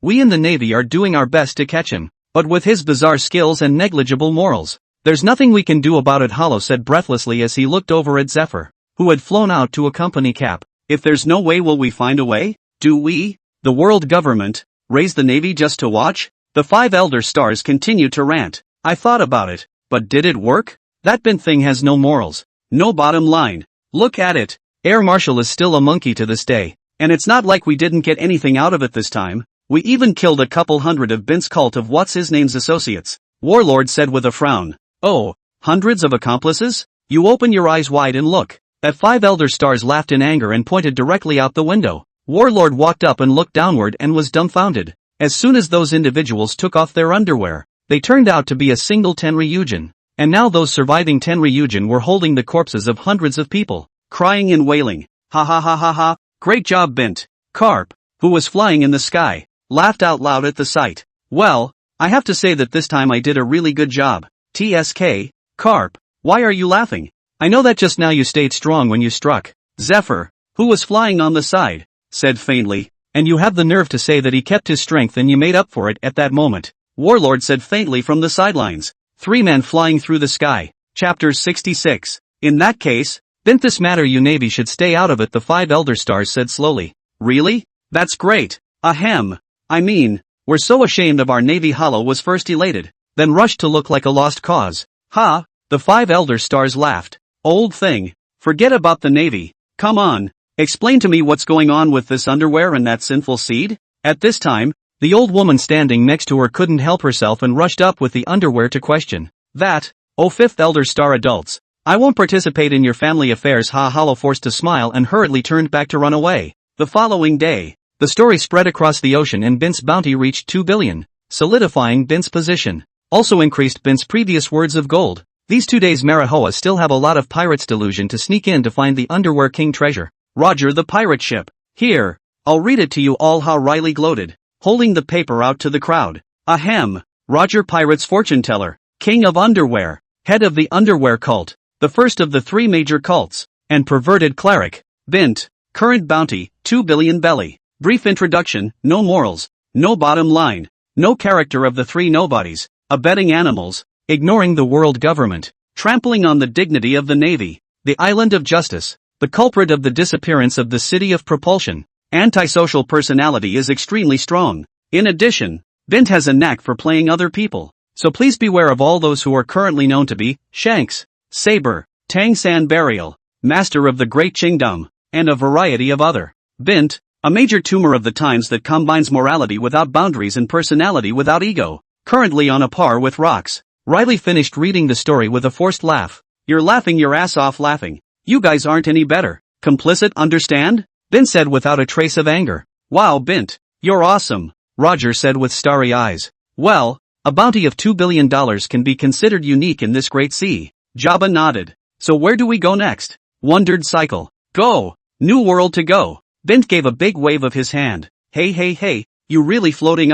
We in the Navy are doing our best to catch him, but with his bizarre skills and negligible morals, there's nothing we can do about it. Hollow said breathlessly as he looked over at Zephyr, who had flown out to accompany Cap. If there's no way, will we find a way? Do we, the world government, raise the Navy just to watch? The 5 elder stars continued to rant. I thought about it, but did it work? That Bint thing has no morals, no bottom line. Look at it. Air Marshal is still a monkey to this day. And it's not like we didn't get anything out of it this time. We even killed a couple hundred of Bint's cult of what's-his-name's associates. Warlord said with a frown. Oh, hundreds of accomplices? You open your eyes wide and look. That 5 elder stars laughed in anger and pointed directly out the window. Warlord walked up and looked downward and was dumbfounded. As soon as those individuals took off their underwear, they turned out to be a single Tenryujin. And now those surviving Tenryujin were holding the corpses of hundreds of people, crying and wailing. Ha ha ha ha ha. Great job, Bint. Karp, who was flying in the sky, laughed out loud at the sight. Well, I have to say that this time I did a really good job. TSK, Karp, why are you laughing? I know that just now you stayed strong when you struck. Zephyr, who was flying on the side, said faintly, and you have the nerve to say that he kept his strength and you made up for it at that moment. Warlord said faintly from the sidelines. 3 men flying through the sky. Chapter 66. In that case, Bint, this matter you Navy should stay out of it, the 5 elder stars said slowly. Really? That's great. Ahem. I mean, we're so ashamed of our Navy. Hollow was first elated, then rushed to look like a lost cause. Ha! The 5 elder stars laughed. Old thing. Forget about the Navy. Come on. Explain to me what's going on with this underwear and that sinful seed? At this time, the old woman standing next to her couldn't help herself and rushed up with the underwear to question. That, oh 5th elder star adults. I won't participate in your family affairs. Ha! Hollow forced a smile and hurriedly turned back to run away. The following day, the story spread across the ocean and Bint's bounty reached 2 billion, solidifying Bint's position. Also increased Bint's previous words of gold. These 2 days Manhwa still have a lot of pirates' delusion to sneak in to find the Underwear King treasure. Roger the pirate ship. Here, I'll read it to you all. How Riley gloated, holding the paper out to the crowd. Ahem. Roger Pirate's fortune teller, king of underwear, head of the underwear cult, the first of the 3 major cults, and perverted cleric. Bint, current bounty, 2 billion belly. Brief introduction, no morals, no bottom line, no character of the 3 nobodies, abetting animals, ignoring the world government, trampling on the dignity of the Navy, the island of justice, the culprit of the disappearance of the city of propulsion. Antisocial personality is extremely strong. In addition, Bint has a knack for playing other people, so please beware of all those who are currently known to be Shanks, Saber, Tang San Burial, Master of the Great Kingdom, and a variety of other. Bint, a major tumor of the times that combines morality without boundaries and personality without ego, currently on a par with rocks. Riley finished reading the story with a forced laugh. You're laughing your ass off laughing. You guys aren't any better. Complicit, understand? Bint said without a trace of anger. Wow, Bint, you're awesome, Roger said with starry eyes. Well, a bounty of $2 billion can be considered unique in this great sea. Jabba nodded. So where do we go next? Wondered Cycle. Go! New world to go. Bint gave a big wave of his hand. Hey, you really floating?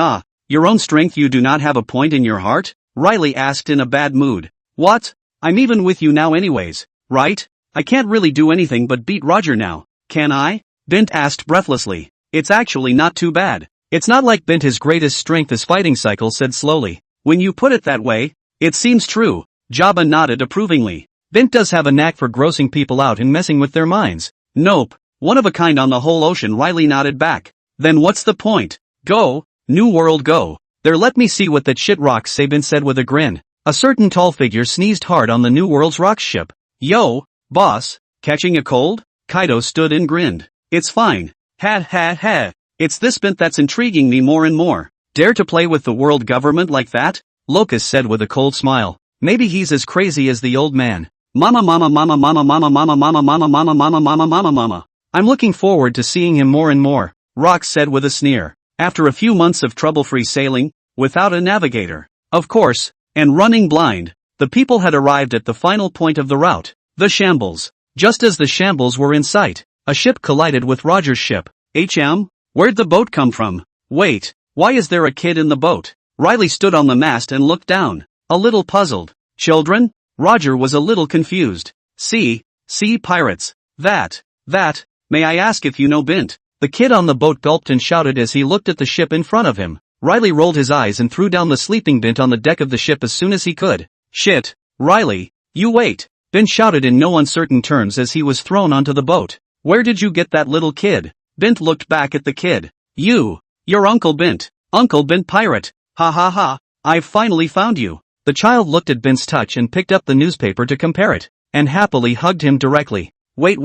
Your own strength? You do not have a point in your heart? Riley asked in a bad mood. What? I'm even with you now anyways, right? I can't really do anything but beat Roger now, can I? Bint asked breathlessly. It's actually not too bad. It's not like Bint his greatest strength is fighting. Cycle said slowly. When you put it that way, it seems true. Jabba nodded approvingly. Bint does have a knack for grossing people out and messing with their minds. Nope. One of a kind on the whole ocean. Riley nodded back. Then what's the point? Go, New World go. There, let me see what that shit rocks say, Bint said with a grin. A certain tall figure sneezed hard on the New World's rocks ship. Yo, boss, catching a cold? Kaido stood and grinned. It's fine. Ha ha ha. It's this Bint that's intriguing me more and more. Dare to play with the world government like that? Locust said with a cold smile. Maybe he's as crazy as the old man. Mama mama mama mama mama mama mama mama mama mama mama mama mama. I'm looking forward to seeing him more and more, Rox said with a sneer. After a few months of trouble-free sailing, without a navigator, of course, and running blind, the people had arrived at the final point of the route, the shambles. Just as the shambles were in sight, a ship collided with Roger's ship. Where'd the boat come from? Wait, why is there a kid in the boat? Riley stood on the mast and looked down, a little puzzled. Children? Roger was a little confused. Sea pirates. That, may I ask if you know Bint? The kid on the boat gulped and shouted as he looked at the ship in front of him. Riley rolled his eyes and threw down the sleeping Bint on the deck of the ship as soon as he could. Shit, Riley, you wait, Bint shouted in no uncertain terms as he was thrown onto the boat. Where did you get that little kid? Bint looked back at the kid. You're Uncle Bint. Uncle Bint pirate. Ha ha ha, I've finally found you. The child looked at Bint's touch and picked up the newspaper to compare it, and happily hugged him directly. Wait,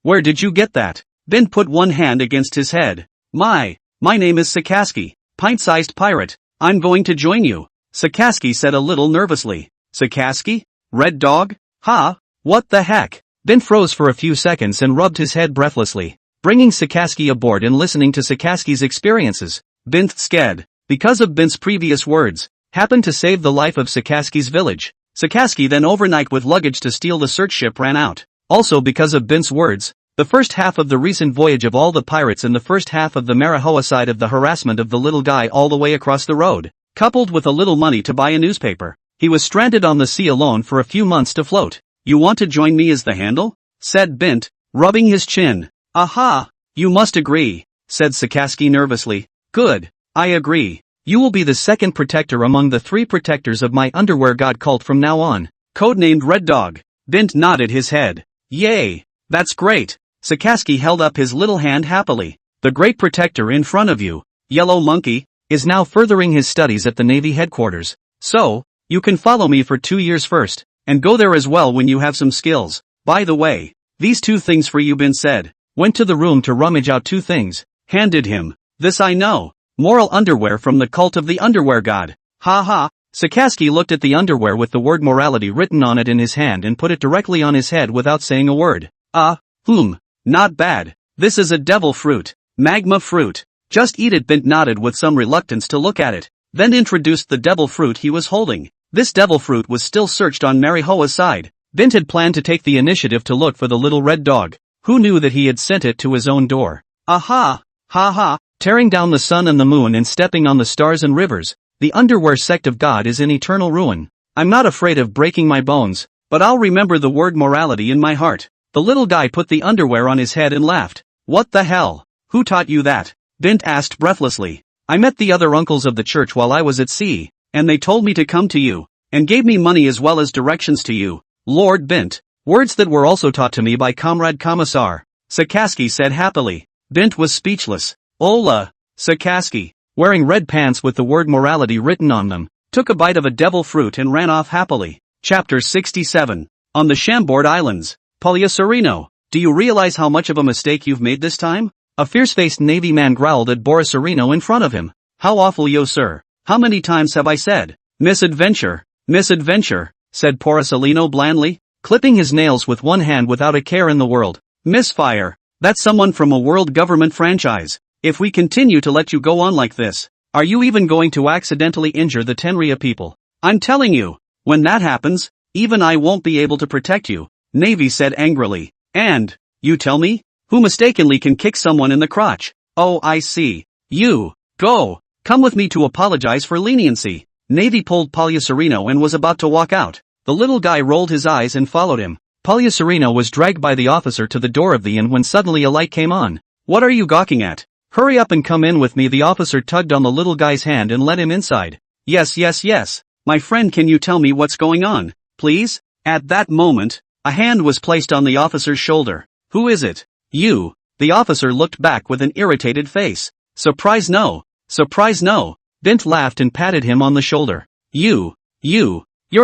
where did you get that? Bint put one hand against his head. My name is Sakaski, pint-sized pirate. I'm going to join you, Sakaski said a little nervously. Sakaski? Red dog? Ha? What the heck? Bint froze for a few seconds and rubbed his head breathlessly. Bringing Sakaski aboard and listening to Sakaski's experiences, Bint sked, because of Bint's previous words, happened to save the life of Sakaski's village. Sakaski then overnight with luggage to steal the search ship ran out. Also because of Bint's words, the first half of the recent voyage of all the pirates and the first half of the Marihoa side of the harassment of the little guy all the way across the road, coupled with a little money to buy a newspaper, he was stranded on the sea alone for a few months to float. You want to join me as the handle? Said Bint, rubbing his chin. Aha! You must agree, said Sakaski nervously. Good, I agree. You will be the second protector among the 3 protectors of my underwear god cult from now on. Codenamed Red Dog. Bint nodded his head. Yay! That's great. Sakaski held up his little hand happily. The great protector in front of you, Yellow Monkey, is now furthering his studies at the Navy headquarters. So, you can follow me for 2 years first, and go there as well when you have some skills. By the way, these 2 things for you, Bint said. Went to the room to rummage out 2 things. Handed him. This I know. Moral underwear from the cult of the underwear god. Ha ha. Sakaski looked at the underwear with the word morality written on it in his hand and put it directly on his head without saying a word. Not bad. This is a devil fruit. Magma fruit. Just eat it. Bint nodded with some reluctance to look at it, then introduced the devil fruit he was holding. This devil fruit was still searched on Marihoa's side. Bint had planned to take the initiative to look for the little red dog. Who knew that he had sent it to his own door? Aha! Ha ha! Tearing down the sun and the moon and stepping on the stars and rivers, the underwear sect of God is in eternal ruin. I'm not afraid of breaking my bones, but I'll remember the word morality in my heart. The little guy put the underwear on his head and laughed. What the hell? Who taught you that? Bint asked breathlessly. I met the other uncles of the church while I was at sea, and they told me to come to you, and gave me money as well as directions to you, Lord Bint. Words that were also taught to me by Comrade Commissar, Sakaski said happily. Bint was speechless. Ola, Sakaski, wearing red pants with the word morality written on them, took a bite of a devil fruit and ran off happily. Chapter 67. On the Chambord Islands. Poliacerino, do you realize how much of a mistake you've made this time? A fierce-faced Navy man growled at Boricerino in front of him. How awful, yo sir. How many times have I said, misadventure, said Boricerino blandly, clipping his nails with one hand without a care in the world. Misfire. That's someone from a world government franchise. If we continue to let you go on like this, are you even going to accidentally injure the Tenria people? I'm telling you, when that happens, even I won't be able to protect you, Navy said angrily. And, you tell me? Who mistakenly can kick someone in the crotch? Oh, I see. You. Go. Come with me to apologize for leniency. Navy pulled Poliacerino and was about to walk out. The little guy rolled his eyes and followed him. Poliacerino was dragged by the officer to the door of the inn when suddenly a light came on. What are you gawking at? Hurry up and come in with me. The officer tugged on the little guy's hand and led him inside. Yes. My friend, can you tell me what's going on? please? At that moment, a hand was placed on the officer's shoulder. Who is it? You. The officer looked back with an irritated face. Surprise no. Surprise no. Bint laughed and patted him on the shoulder. You're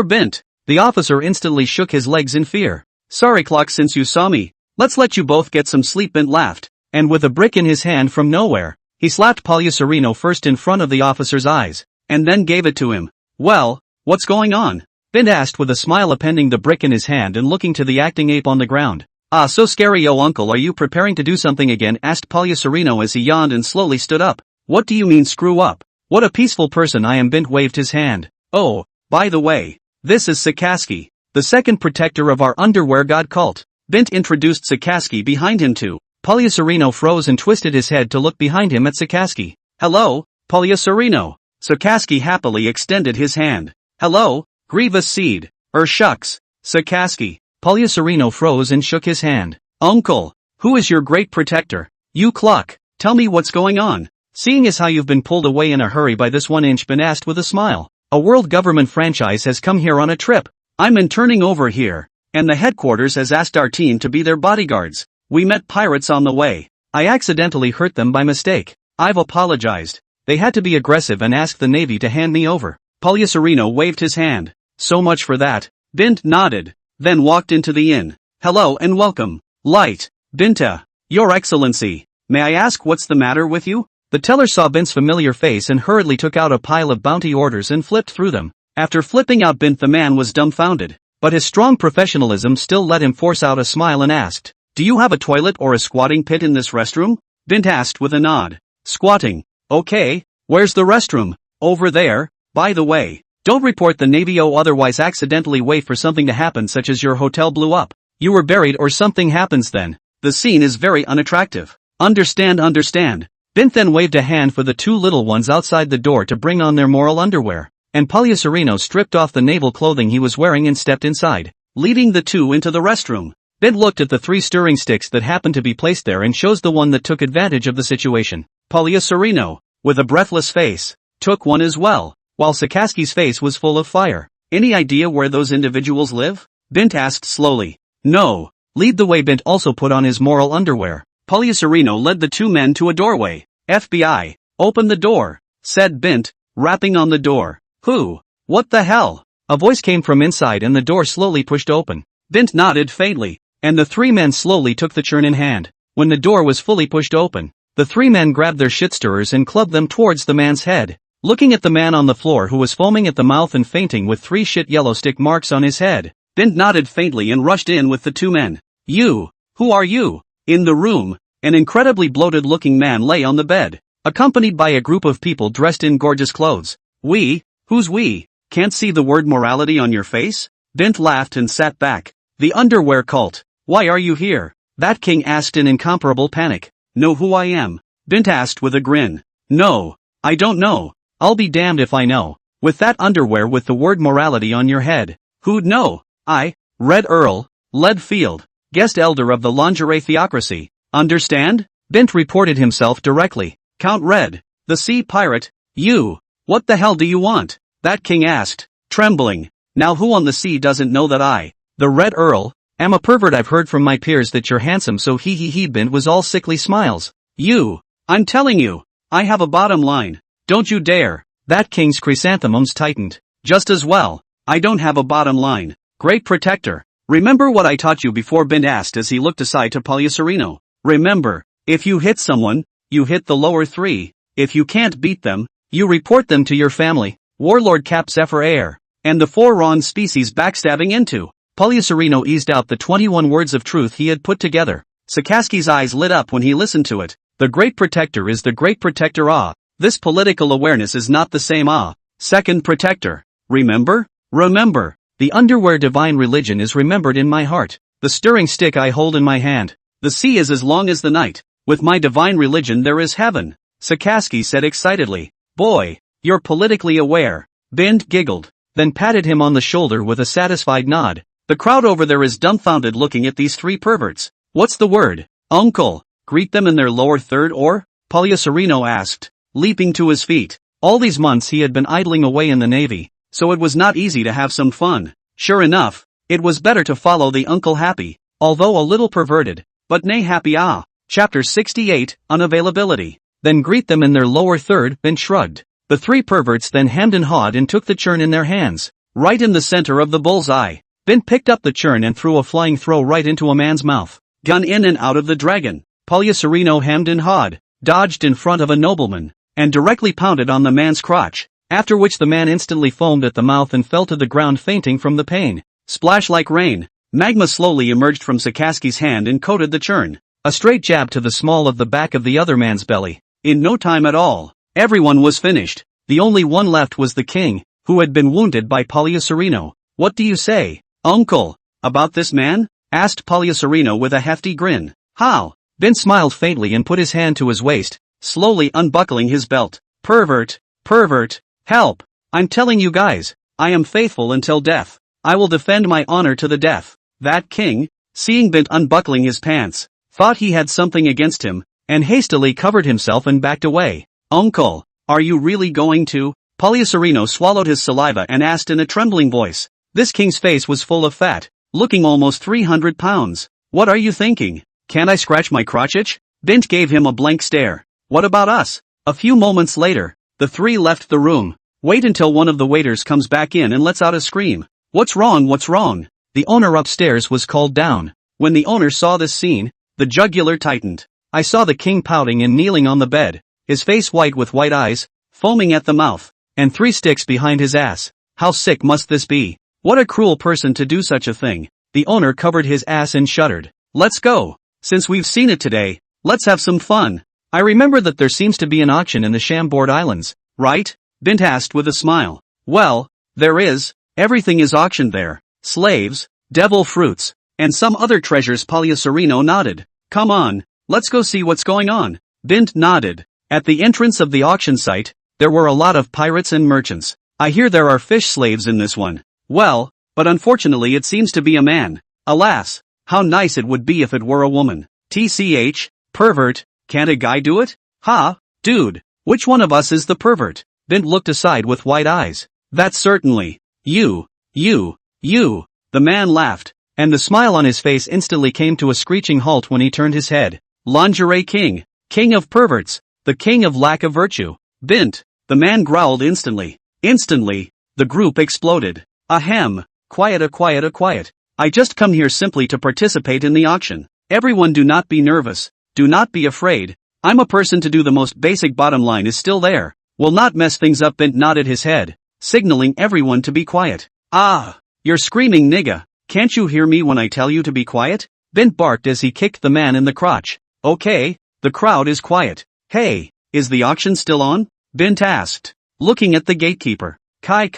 Bint. The officer instantly shook his legs in fear. Sorry clock since you saw me. Let's let you both get some sleep. Bint laughed, and with a brick in his hand from nowhere, he slapped Polyacerino first in front of the officer's eyes, and then gave it to him. Well, what's going on? Bint asked with a smile, appending the brick in his hand and looking to the acting ape on the ground. Ah, so scary. Yo uncle, are you preparing to do something again? Asked Polyacerino as he yawned and slowly stood up. What do you mean screw up? What a peaceful person I am. Bint waved his hand. Oh, by the way, this is Sakaski, the second protector of our underwear god cult. Bint introduced Sakaski behind him too. Polyacerino froze and twisted his head to look behind him at Sakaski. Hello, Polyacerino. Sakaski happily extended his hand. Hello, Grievous Seed. Shucks. Sakaski. Polyacerino froze and shook his hand. Uncle, who is your great protector? You clock, tell me what's going on. Seeing as how you've been pulled away in a hurry by this 1-inch, Bint asked with a smile. A world government franchise has come here on a trip. I'm interning over here, and the headquarters has asked our team to be their bodyguards. We met pirates on the way. I accidentally hurt them by mistake. I've apologized. They had to be aggressive and asked the Navy to hand me over. Polyacerino waved his hand. So much for that. Bint nodded, then walked into the inn. Hello and welcome. Light. Binta. Your Excellency. May I ask what's the matter with you? The teller saw Bint's familiar face and hurriedly took out a pile of bounty orders and flipped through them. After flipping out Bint, the man was dumbfounded, but his strong professionalism still let him force out a smile and asked, do you have a toilet or a squatting pit in this restroom? Bint asked with a nod. Squatting. Okay, where's the restroom? Over there. By the way, don't report the Navy otherwise accidentally wait for something to happen, such as your hotel blew up, you were buried or something happens, then the scene is very unattractive. Understand. Bint then waved a hand for the two little ones outside the door to bring on their moral underwear, and Polyacerino stripped off the naval clothing he was wearing and stepped inside, leading the two into the restroom. Bint looked at the 3 stirring sticks that happened to be placed there and chose the one that took advantage of the situation. Polyacerino, with a breathless face, took one as well, while Sakaski's face was full of fire. Any idea where those individuals live? Bint asked slowly. No. Lead the way. Bint also put on his moral underwear. Polyacerino led the two men to a doorway. FBI, open the door, said Bint, rapping on the door. Who? What the hell? A voice came from inside and the door slowly pushed open. Bint nodded faintly, and the 3 men slowly took the churn in hand. When the door was fully pushed open, the 3 men grabbed their shit stirrers and clubbed them towards the man's head. Looking at the man on the floor who was foaming at the mouth and fainting with 3 shit yellow stick marks on his head, Bint nodded faintly and rushed in with the 2 men. You, who are you? In the room, an incredibly bloated-looking man lay on the bed, accompanied by a group of people dressed in gorgeous clothes. We? Who's we? Can't see the word morality on your face? Bint laughed and sat back. The underwear cult. Why are you here? That king asked in incomparable panic. Know who I am? Bint asked with a grin. No, I don't know. I'll be damned if I know. With that underwear with the word morality on your head. Who'd know? I, Red Earl, Leadfield, guest elder of the lingerie theocracy. Understand? Bint reported himself directly. Count Red, the sea pirate. You. What the hell do you want? That king asked, trembling. Now who on the sea doesn't know that I, the Red Earl, am a pervert? I've heard from my peers that you're handsome, so he. Bint was all sickly smiles. You. I'm telling you. I have a bottom line. Don't you dare. That king's chrysanthemums tightened. Just as well. I don't have a bottom line. Great protector. Remember what I taught you before? Bint asked as he looked aside to Polyacerino. Remember, if you hit someone, you hit the lower 3. If you can't beat them, you report them to your family. Warlord Cap Zephyr Air. And the 4 Ron species backstabbing into. Polyacerino eased out the 21 words of truth he had put together. Sakaski's eyes lit up when he listened to it. The great protector is the great protector. Ah. This political awareness is not the same. Ah. Second protector. Remember? Remember. The underwear divine religion is remembered in my heart. The stirring stick I hold in my hand. The sea is as long as the night. With my divine religion there is heaven. Sakaski said excitedly. Boy, you're politically aware. Bint giggled, then patted him on the shoulder with a satisfied nod. The crowd over there is dumbfounded looking at these 3 perverts. What's the word? Uncle. Greet them in their lower third or? Polyacerino asked, leaping to his feet. All these months he had been idling away in the Navy, so it was not easy to have some fun. Sure enough, it was better to follow the uncle happy, although a little perverted, but nay happy ah. Chapter 68, Unavailability. Then greet them in their lower third, Bint shrugged. The three perverts then hemmed and hawed and took the churn in their hands. Right in the center of the bull's eye, Bint picked up the churn and threw a flying throw right into a man's mouth. Gun in and out of the dragon. Polyacerino hemmed and hawed, dodged in front of a nobleman, and directly pounded on the man's crotch, after which the man instantly foamed at the mouth and fell to the ground fainting from the pain. Splash like rain. Magma slowly emerged from Sakaski's hand and coated the churn. A straight jab to the small of the back of the other man's belly. In no time at all, everyone was finished. The only one left was the king, who had been wounded by Polyacerino. What do you say, uncle, about this man? Asked Polyacerino with a hefty grin. How? Bint smiled faintly and put his hand to his waist, slowly unbuckling his belt. Pervert, help. I'm telling you guys, I am faithful until death. I will defend my honor to the death. That king, seeing Bint unbuckling his pants, thought he had something against him, and hastily covered himself and backed away. Uncle, are you really going to? Polyacerino swallowed his saliva and asked in a trembling voice. This king's face was full of fat, looking almost 300 pounds. What are you thinking? Can't I scratch my crotchage? Bint gave him a blank stare. What about us? A few moments later, the three left the room. Wait until one of the waiters comes back in and lets out a scream. What's wrong? The owner upstairs was called down. When the owner saw this scene, the jugular tightened. I saw the king pouting and kneeling on the bed, his face white with white eyes, foaming at the mouth, and 3 sticks behind his ass. How sick must this be? What a cruel person to do such a thing. The owner covered his ass and shuddered. Let's go. Since we've seen it today, let's have some fun. I remember that there seems to be an auction in the Chambord Islands, right? Bint asked with a smile. Well, there is. Everything is auctioned there. Slaves, devil fruits, and some other treasures. Polyacerino nodded. Come on, let's go see what's going on. Bint nodded. At the entrance of the auction site, there were a lot of pirates and merchants. I hear there are fish slaves in this one. Well, but unfortunately it seems to be a man. Alas, how nice it would be if it were a woman. TCH, pervert, can't a guy do it? Ha, dude, which one of us is the pervert? Bint looked aside with wide eyes. That's certainly you. The man laughed, and the smile on his face instantly came to a screeching halt when he turned his head. Lingerie king, king of perverts, the king of lack of virtue. Bint, the man growled instantly. Instantly, the group exploded. Ahem, quiet. I just come here simply to participate in the auction. Everyone do not be nervous, do not be afraid. I'm a person to do the most basic. Bottom line is still there. Will not mess things up. Bint nodded his head, signaling everyone to be quiet. Ah, you're screaming nigga. Can't you hear me when I tell you to be quiet? Bint barked as he kicked the man in the crotch. Okay, the crowd is quiet. Hey, is the auction still on? Bint asked, looking at the gatekeeper. Kai,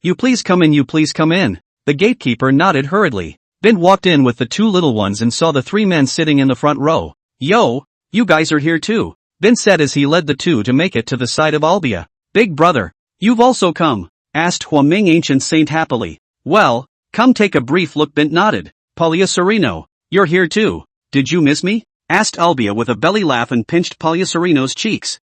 you please come in. The gatekeeper nodded hurriedly. Bint walked in with the 2 little ones and saw the 3 men sitting in the front row. Yo, you guys are here too, Bint said as he led the 2 to make it to the side of Olbia. Big brother, you've also come? Asked Huaming Ancient Saint happily. Well, come take a brief look. Bint nodded. Polyacerino, you're here too. Did you miss me? Asked Olbia with a belly laugh and pinched Polyacerino's cheeks.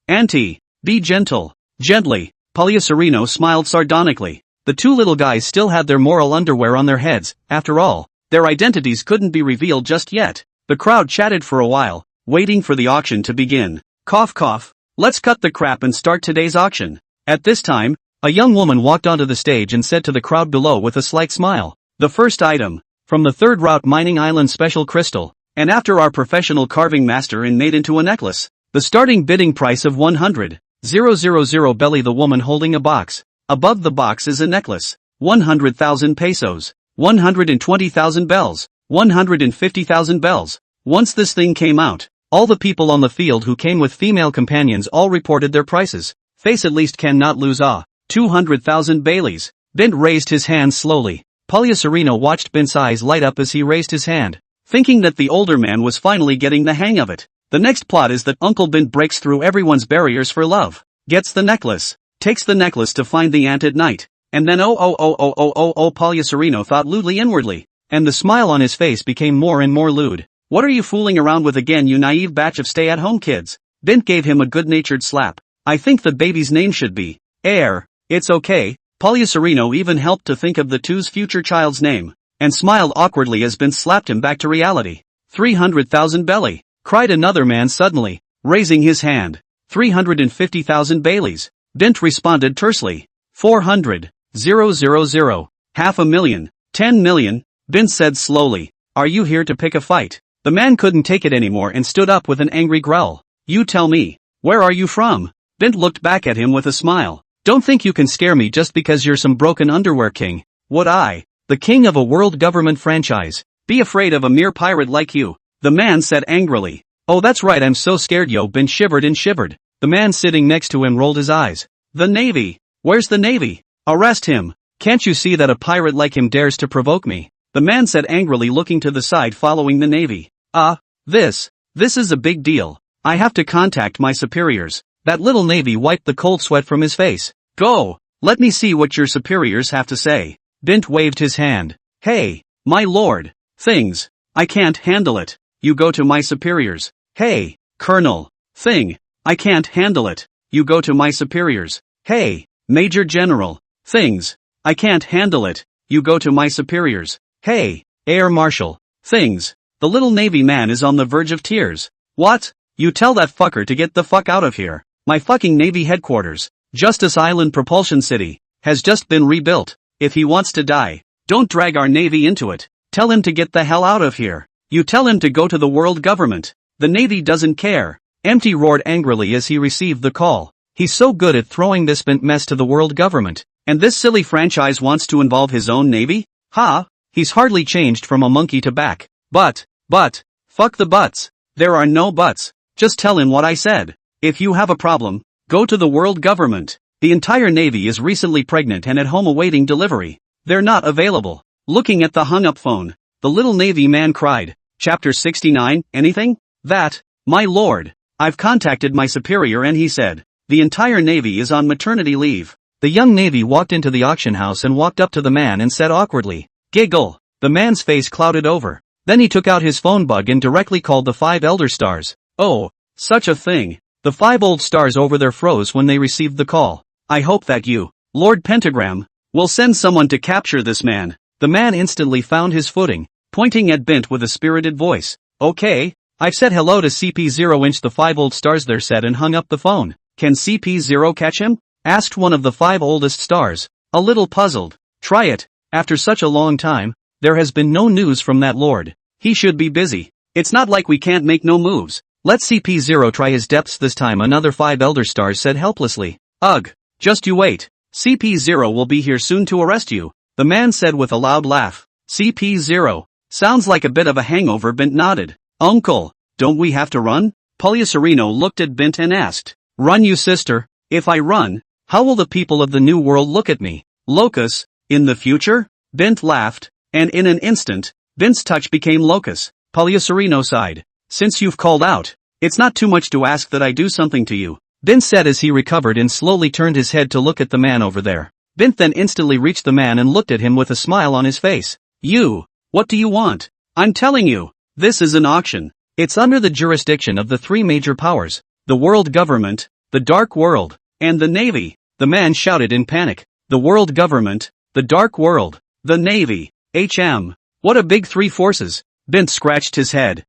Auntie, be gentle. Gently, Polyacerino smiled sardonically. The 2 little guys still had their moral underwear on their heads. After all, their identities couldn't be revealed just yet. The crowd chatted for a while, waiting for the auction to begin. Cough. Let's cut the crap and start today's auction. At this time, a young woman walked onto the stage and said to the crowd below with a slight smile. The first item, from the 3rd route mining island special crystal, and after our professional carving master and made into a necklace. The starting bidding price of 100,000 belly. The woman holding a box. Above the box is a necklace. 100,000 pesos. 120,000 bells. 150,000 bells. Once this thing came out, all the people on the field who came with female companions all reported their prices. Face at least cannot lose. 200,000 Baileys. Bint raised his hand slowly. Polyacerino watched Bint's eyes light up as he raised his hand, thinking that the older man was finally getting the hang of it. The next plot is that Uncle Bint breaks through everyone's barriers for love, gets the necklace, takes the necklace to find the aunt at night, and then Polyacerino thought lewdly inwardly, and the smile on his face became more and more lewd. What are you fooling around with again, you naive batch of stay-at-home kids? Bint gave him a good-natured slap. I think the baby's name should be Air. It's okay, Poliacerino even helped to think of the two's future child's name, and smiled awkwardly as Bint slapped him back to reality. 300,000 belly, cried another man suddenly, raising his hand. 350,000 Baileys, Bint responded tersely. 400,000, 500,000, 10 million, Bint said slowly. Are you here to pick a fight? The man couldn't take it anymore and stood up with an angry growl. You tell me, where are you from? Bint looked back at him with a smile. Don't think you can scare me just because you're some broken underwear king. Would I, the king of a world government franchise, be afraid of a mere pirate like you? The man said angrily. Oh, that's right, I'm so scared, yo. Bint shivered and shivered. The man sitting next to him rolled his eyes. The Navy. Where's the Navy? Arrest him. Can't you see that a pirate like him dares to provoke me? The man said angrily, looking to the side following the Navy. This is a big deal. I have to contact my superiors. That little Navy wiped the cold sweat from his face. Go. Let me see what your superiors have to say. Bint waved his hand. Hey, my lord. Things. I can't handle it. You go to my superiors. Hey, Colonel. Thing. I can't handle it. You go to my superiors. Hey, Major General. Things. I can't handle it. You go to my superiors. Hey, Air Marshal. Things. The little Navy man is on the verge of tears. What? You tell that fucker to get the fuck out of here. My fucking Navy headquarters, Justice Island Propulsion City, has just been rebuilt. If he wants to die, don't drag our Navy into it. Tell him to get the hell out of here. You tell him to go to the world government. The Navy doesn't care. Empty roared angrily as he received the call. He's so good at throwing this Bint mess to the world government, and this silly franchise wants to involve his own Navy? Ha! He's hardly changed from a monkey to back. But, fuck the buts. There are no buts. Just tell him what I said. If you have a problem, go to the world government. The entire Navy is recently pregnant and at home awaiting delivery. They're not available. Looking at the hung-up phone, the little Navy man cried. Chapter 69, anything? That, my lord. I've contacted my superior and he said, the entire Navy is on maternity leave. The young Navy walked into the auction house and walked up to the man and said awkwardly, giggle. The man's face clouded over. Then he took out his phone bug and directly called the 5 elder stars. Oh, such a thing. The 5 old stars over there froze when they received the call. I hope that you, Lord Pentagram, will send someone to capture this man. The man instantly found his footing, pointing at Bint with a spirited voice. Okay, I've said hello to CP0 the 5 old stars there said and hung up the phone. Can CP0 catch him? Asked one of the 5 oldest stars, a little puzzled. Try it. After such a long time, there has been no news from that lord. He should be busy. It's not like we can't make no moves. Let CP0 try his depths this time, another 5 elder stars said helplessly. Ugh, just you wait. CP0 will be here soon to arrest you, the man said with a loud laugh. CP0, sounds like a bit of a hangover. Bint nodded. Uncle, don't we have to run? Poliacerino looked at Bint and asked. Run, you sister. If I run, how will the people of the new world look at me? Locus, in the future? Bint laughed, and in an instant, Bint's touch became Locus. Poliacerino sighed. Since you've called out, it's not too much to ask that I do something to you, Bint said as he recovered and slowly turned his head to look at the man over there. Bint then instantly reached the man and looked at him with a smile on his face. You, what do you want? I'm telling you, this is an auction. It's under the jurisdiction of the 3 major powers, the world government, the dark world, and the Navy. The man shouted in panic. The world government, the dark world, the Navy, what a big 3 forces. Bint scratched his head.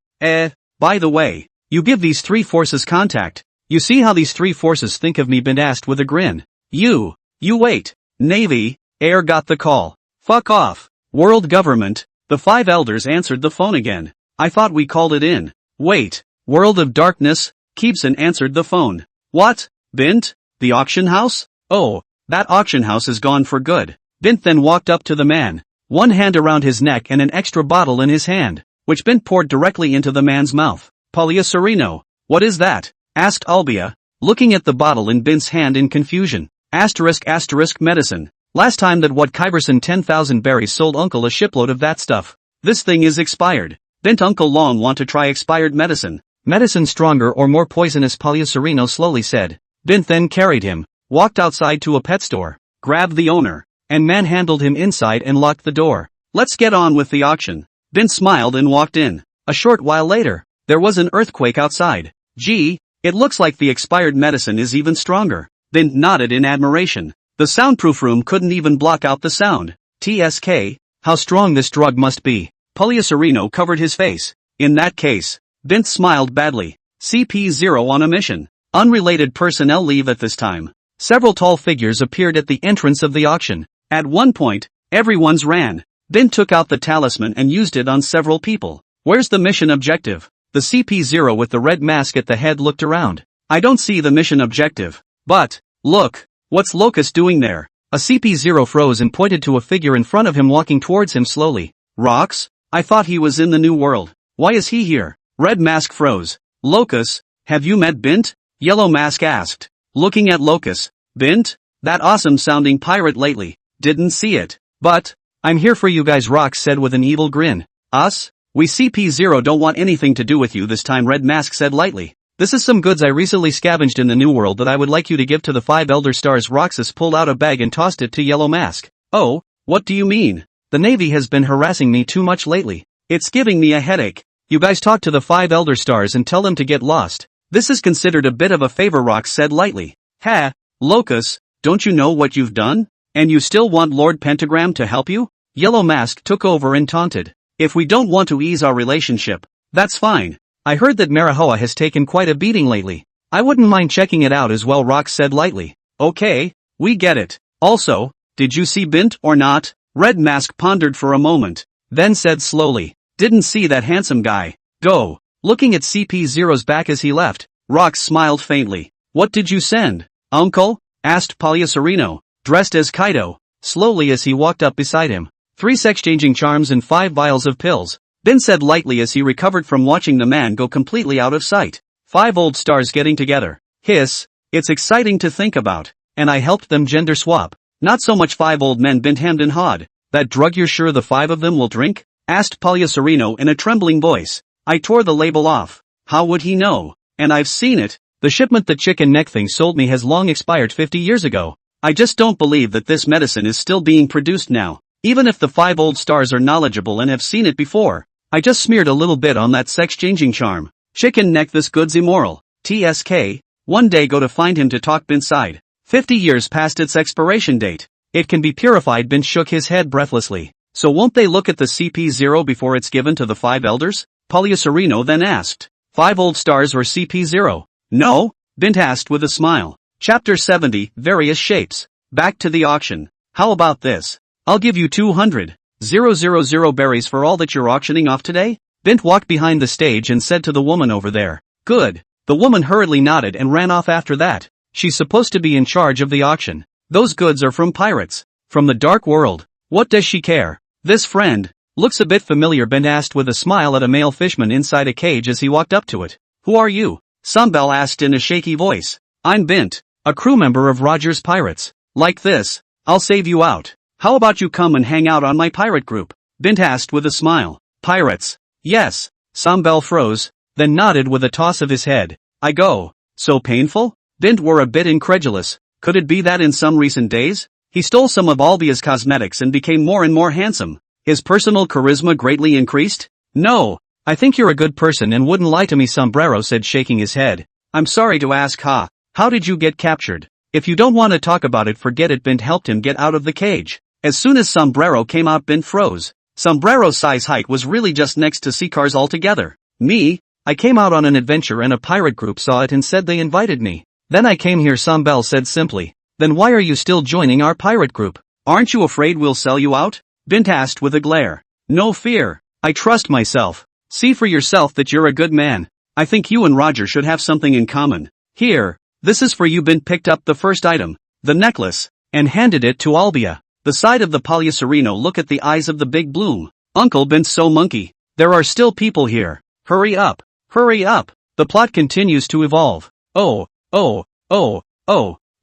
By the way, you give these 3 forces contact. You see how these 3 forces think of me? Bint asked with a grin. You wait. Navy, Air got the call. Fuck off. World government, the 5 elders answered the phone again. I thought we called it in. Wait, World of Darkness, Keepson answered the phone. What? Bint? The auction house? Oh, that auction house is gone for good. Bint then walked up to the man, one hand around his neck and an extra bottle in his hand, which Bint poured directly into the man's mouth. Poliacerino, what is that? Asked Olbia, looking at the bottle in Bint's hand in confusion. *** medicine. Last time that what Kyverson 10,000 berries sold uncle a shipload of that stuff. This thing is expired. Bint uncle long want to try expired medicine. Medicine stronger or more poisonous, Poliacerino slowly said. Bint then carried him, walked outside to a pet store, grabbed the owner, and manhandled him inside and locked the door. Let's get on with the auction. Bint smiled and walked in. A short while later, there was an earthquake outside. Gee, it looks like the expired medicine is even stronger. Bint nodded in admiration. The soundproof room couldn't even block out the sound. TSK, how strong this drug must be. Polyacerino covered his face. In that case, Bint smiled badly. CP0 on a mission. Unrelated personnel leave at this time. Several tall figures appeared at the entrance of the auction. At one point, everyone's ran. Bint took out the talisman and used it on several people. Where's the mission objective? The CP0 with the red mask at the head looked around. I don't see the mission objective. But, look, what's Locust doing there? A CP0 froze and pointed to a figure in front of him walking towards him slowly. Rocks? I thought he was in the new world. Why is he here? Red mask froze. Locust, have you met Bint? Yellow mask asked. Looking at Locust. Bint? That awesome sounding pirate lately. Didn't see it. But, I'm here for you guys, Rocks said with an evil grin. Us? We CP0 don't want anything to do with you this time, Red mask said lightly. This is some goods I recently scavenged in the new world that I would like you to give to the 5 Elder Stars. Roxas pulled out a bag and tossed it to Yellow Mask. Oh, what do you mean? The Navy has been harassing me too much lately. It's giving me a headache. You guys talk to the 5 Elder Stars and tell them to get lost. This is considered a bit of a favor, Rox said lightly. Ha, Locust, don't you know what you've done? And you still want Lord Pentagram to help you? Yellow Mask took over and taunted. If we don't want to ease our relationship, that's fine. I heard that Manhwa has taken quite a beating lately. I wouldn't mind checking it out as well, Rox said lightly. Okay, we get it. Also, did you see Bint or not? Red Mask pondered for a moment, then said slowly, didn't see that handsome guy. Go. Looking at CP0's back as he left, Rox smiled faintly. What did you send, Uncle? Asked Polyacerino, dressed as Kaido, slowly as he walked up beside him. 3 sex-changing charms and 5 vials of pills. Bint said lightly as he recovered from watching the man go completely out of sight. 5 old stars getting together. Hiss, it's exciting to think about. And I helped them gender swap. Not so much 5 old men, Bint hemmed and hawed. That drug you're sure the 5 of them will drink? Asked Polyacerino in a trembling voice. I tore the label off. How would he know? And I've seen it. The shipment the chicken neck thing sold me has long expired 50 years ago. I just don't believe that this medicine is still being produced now. Even if the 5 old stars are knowledgeable and have seen it before. I just smeared a little bit on that sex-changing charm. Chicken neck, this good's immoral. TSK, one day go to find him to talk Bint sighed. 50 years past its expiration date. It can be purified. Bint shook his head breathlessly. So won't they look at the CP0 before it's given to the 5 elders? Polyacerino then asked. 5 old stars or CP0? No? Bint asked with a smile. Chapter 70, Various Shapes. Back to the auction. How about this? I'll give you 200,000 berries for all that you're auctioning off today? Bint walked behind the stage and said to the woman over there. Good. The woman hurriedly nodded and ran off after that. She's supposed to be in charge of the auction. Those goods are from pirates. From the dark world. What does she care? This friend looks a bit familiar, Bint asked with a smile at a male fishman inside a cage as he walked up to it. Who are you? Sambel asked in a shaky voice. I'm Bint, a crew member of Roger's Pirates. Like this, I'll save you out. How about you come and hang out on my pirate group? Bint asked with a smile. Pirates? Yes. Sambel froze, then nodded with a toss of his head. I go. So painful? Bint were a bit incredulous. Could it be that in some recent days, he stole some of Olbia's cosmetics and became more and more handsome? His personal charisma greatly increased? No. I think you're a good person and wouldn't lie to me, Sombrero said, shaking his head. I'm sorry to ask, how did you get captured? If you don't want to talk about it, forget it. Bint helped him get out of the cage. As soon as Sombrero came out, Bint froze. Sombrero's size height was really just next to Seacar's altogether. Me? I came out on an adventure and a pirate group saw it and said they invited me. Then I came here, Sambel said simply. Then why are you still joining our pirate group? Aren't you afraid we'll sell you out? Bint asked with a glare. No fear. I trust myself. See for yourself that you're a good man. I think you and Roger should have something in common. Here, this is for you. Bint picked up the first item, the necklace, and handed it to Olbia. The side of the Polyacerino look at the eyes of the big bloom. Uncle Bint's so monkey. There are still people here. Hurry up. Hurry up. The plot continues to evolve. Oh,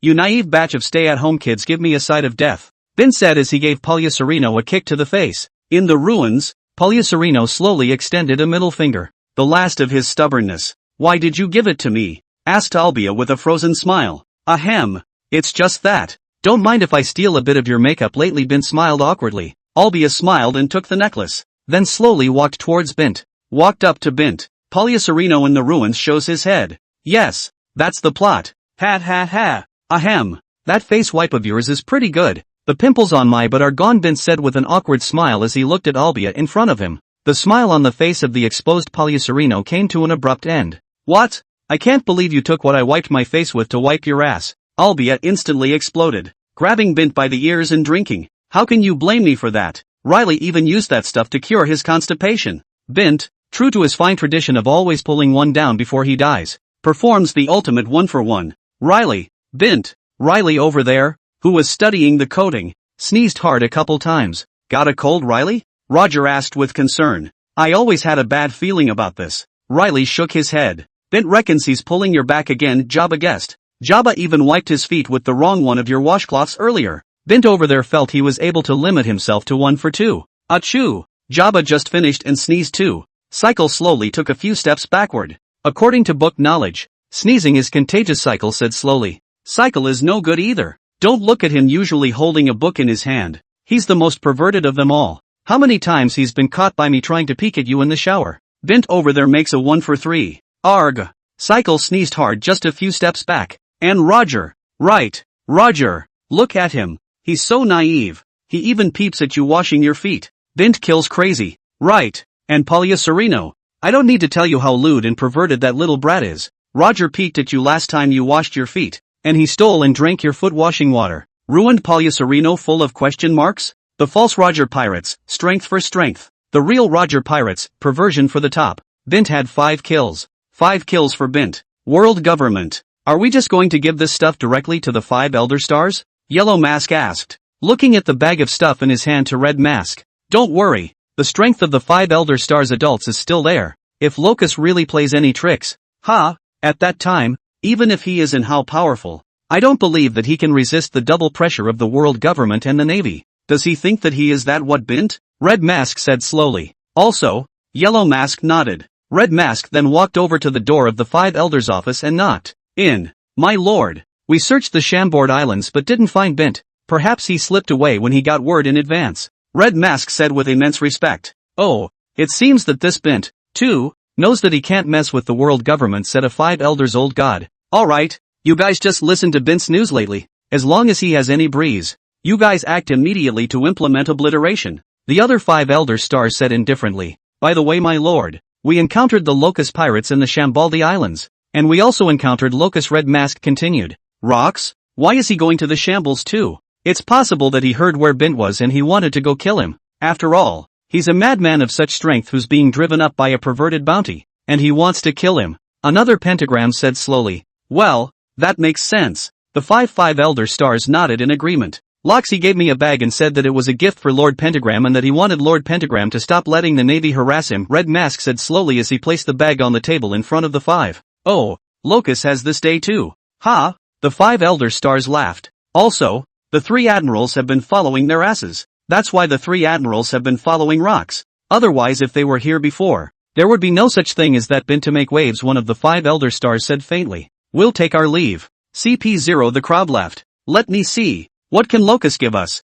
you naive batch of stay-at-home kids, give me a sight of death. Bint said as he gave Polyacerino a kick to the face. In the ruins, Polyacerino slowly extended a middle finger. The last of his stubbornness. Why did you give it to me? Asked Olbia with a frozen smile. Ahem. It's just that. Don't mind if I steal a bit of your makeup lately. Bint smiled awkwardly. Olbia smiled and took the necklace. Then slowly walked towards Bint. Walked up to Bint. Polyacerino in the ruins shows his head. Yes, that's the plot. Ha ha ha. Ahem. That face wipe of yours is pretty good. The pimples on my butt are gone, Bint said with an awkward smile as he looked at Olbia in front of him. The smile on the face of the exposed Polyacerino came to an abrupt end. What? I can't believe you took what I wiped my face with to wipe your ass. Olbia instantly exploded, grabbing Bint by the ears and drinking. How can you blame me for that? Riley even used that stuff to cure his constipation. Bint, true to his fine tradition of always pulling one down before he dies, performs the ultimate one-for-one. Riley, Bint, Riley over there, who was studying the coding, sneezed hard a couple times. Got a cold, Riley? Roger asked with concern. I always had a bad feeling about this. Riley shook his head. Bint reckons he's pulling your back again, Jabba guessed. Jabba even wiped his feet with the wrong one of your washcloths earlier. Bint over there felt he was able to limit himself to 1 for 2. Achoo! Jabba just finished and sneezed too. Cycle slowly took a few steps backward. According to book knowledge, sneezing is contagious, Cycle said slowly. Cycle is no good either. Don't look at him usually holding a book in his hand. He's the most perverted of them all. How many times he's been caught by me trying to peek at you in the shower. Bint over there makes a 1 for 3. Arg! Cycle sneezed hard just a few steps back. And Roger. Right. Roger. Look at him. He's so naive. He even peeps at you washing your feet. Bint kills crazy. Right. And Polyacerino. I don't need to tell you how lewd and perverted that little brat is. Roger peeked at you last time you washed your feet. And he stole and drank your foot washing water. Ruined Polyacerino full of question marks? The false Roger pirates, strength for strength. The real Roger pirates, perversion for the top. Bint had 5 kills. 5 kills for Bint. World government. Are we just going to give this stuff directly to the 5 Elder Stars? Yellow Mask asked, looking at the bag of stuff in his hand to Red Mask. Don't worry. The strength of the 5 Elder Stars adults is still there. If Locust really plays any tricks, at that time, even if he isn't how powerful, I don't believe that he can resist the double pressure of the world government and the Navy. Does he think that he is that what, Bint? Red Mask said slowly. Also, Yellow Mask nodded. Red Mask then walked over to the door of the 5 Elders' office and knocked. In. My lord. We searched the Chambord Islands but didn't find Bint. Perhaps he slipped away when he got word in advance. Red Mask said with immense respect. Oh, it seems that this Bint, too, knows that he can't mess with the world government, said a 5 Elders old god. Alright, you guys just listen to Bint's news lately. As long as he has any breeze, you guys act immediately to implement obliteration. The other 5 Elder Stars said indifferently. By the way, my lord, we encountered the Locust pirates in the Shambaldi Islands. And we also encountered Locust. Red Mask continued. Rocks? Why is he going to the shambles too? It's possible that he heard where Bint was and he wanted to go kill him. After all, he's a madman of such strength who's being driven up by a perverted bounty. And he wants to kill him. Another pentagram said slowly. Well, that makes sense. The 5 Elder Stars nodded in agreement. Loxy gave me a bag and said that it was a gift for Lord Pentagram and that he wanted Lord Pentagram to stop letting the Navy harass him. Red Mask said slowly as he placed the bag on the table in front of the 5. Oh, Locust has this day too. Ha! The 5 Elder Stars laughed. Also, the 3 Admirals have been following their asses. That's why the 3 Admirals have been following rocks. Otherwise, if they were here before, there would be no such thing as that Bint to make waves. One of the 5 Elder Stars said faintly. We'll take our leave. CP0 the crowd laughed. Let me see. What can Locust give us?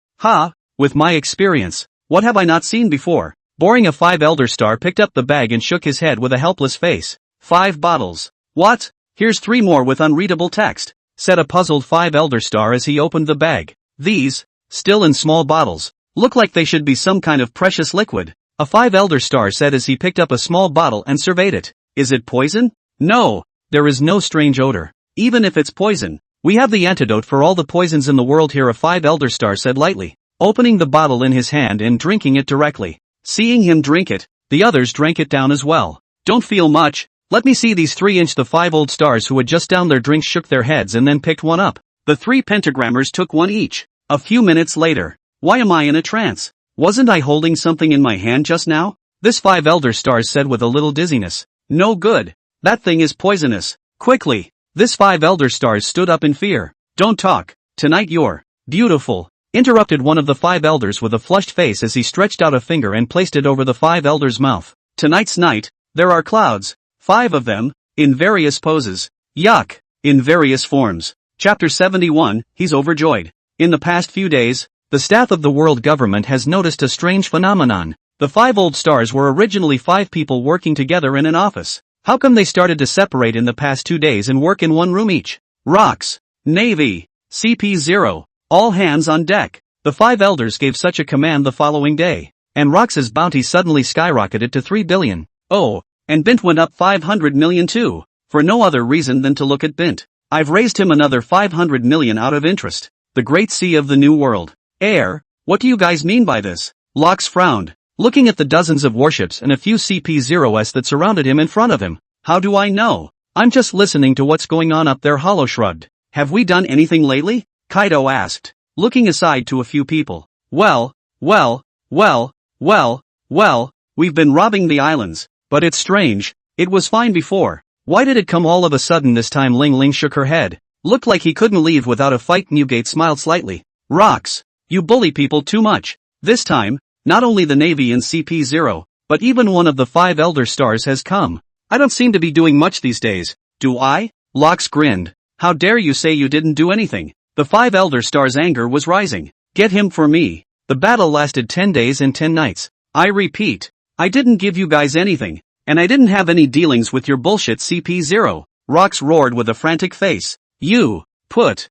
With my experience, what have I not seen before? Boring. A 5 Elder Star picked up the bag and shook his head with a helpless face. 5 bottles. What? Here's 3 more with unreadable text, said a puzzled 5 Elder Star as he opened the bag. These, still in small bottles, look like they should be some kind of precious liquid. A 5 Elder Star said as he picked up a small bottle and surveyed it. Is it poison? No, there is no strange odor. Even if it's poison, we have the antidote for all the poisons in the world here, a 5 Elder Star said lightly, opening the bottle in his hand and drinking it directly. Seeing him drink it, the others drank it down as well. Don't feel much. Let me see these 3-inch. The 5 old stars who had just downed their drinks shook their heads and then picked one up. The 3 pentagrammers took one each. A few minutes later. Why am I in a trance? Wasn't I holding something in my hand just now? This 5 Elder Stars said with a little dizziness. No good. That thing is poisonous. Quickly. This 5 Elder Stars stood up in fear. Don't talk. Tonight you're beautiful, interrupted one of the 5 elders with a flushed face as he stretched out a finger and placed it over the 5 elders' mouth. Tonight's night, there are clouds. 5 of them, in various poses. Yuck. In various forms. Chapter 71, he's overjoyed. In the past few days, the staff of the world government has noticed a strange phenomenon. The 5 old stars were originally 5 people working together in an office. How come they started to separate in the past 2 days and work in one room each? Rocks. Navy. CP0. All hands on deck. The 5 elders gave such a command the following day, and Rox's bounty suddenly skyrocketed to 3 billion. Oh, and Bint went up 500 million too, for no other reason than to look at Bint. I've raised him another 500 million out of interest. The great sea of the new world. What do you guys mean by this? Lox frowned, looking at the dozens of warships and a few CP0s that surrounded him in front of him. How do I know? I'm just listening to what's going on up there. Hollow shrugged. Have we done anything lately? Kaido asked, looking aside to a few people. Well, we've been robbing the islands, but it's strange, it was fine before. Why did it come all of a sudden this time? Ling Ling shook her head. Looked like he couldn't leave without a fight. Newgate smiled slightly. Rox, you bully people too much. This time, not only the Navy and CP0, but even one of the 5 Elder Stars has come. I don't seem to be doing much these days, do I? Lox grinned. How dare you say you didn't do anything? The 5 Elder Stars' anger was rising. Get him for me. The battle lasted 10 days and 10 nights. I repeat, I didn't give you guys anything, and I didn't have any dealings with your bullshit CP0. Rox roared with a frantic face. You, fart.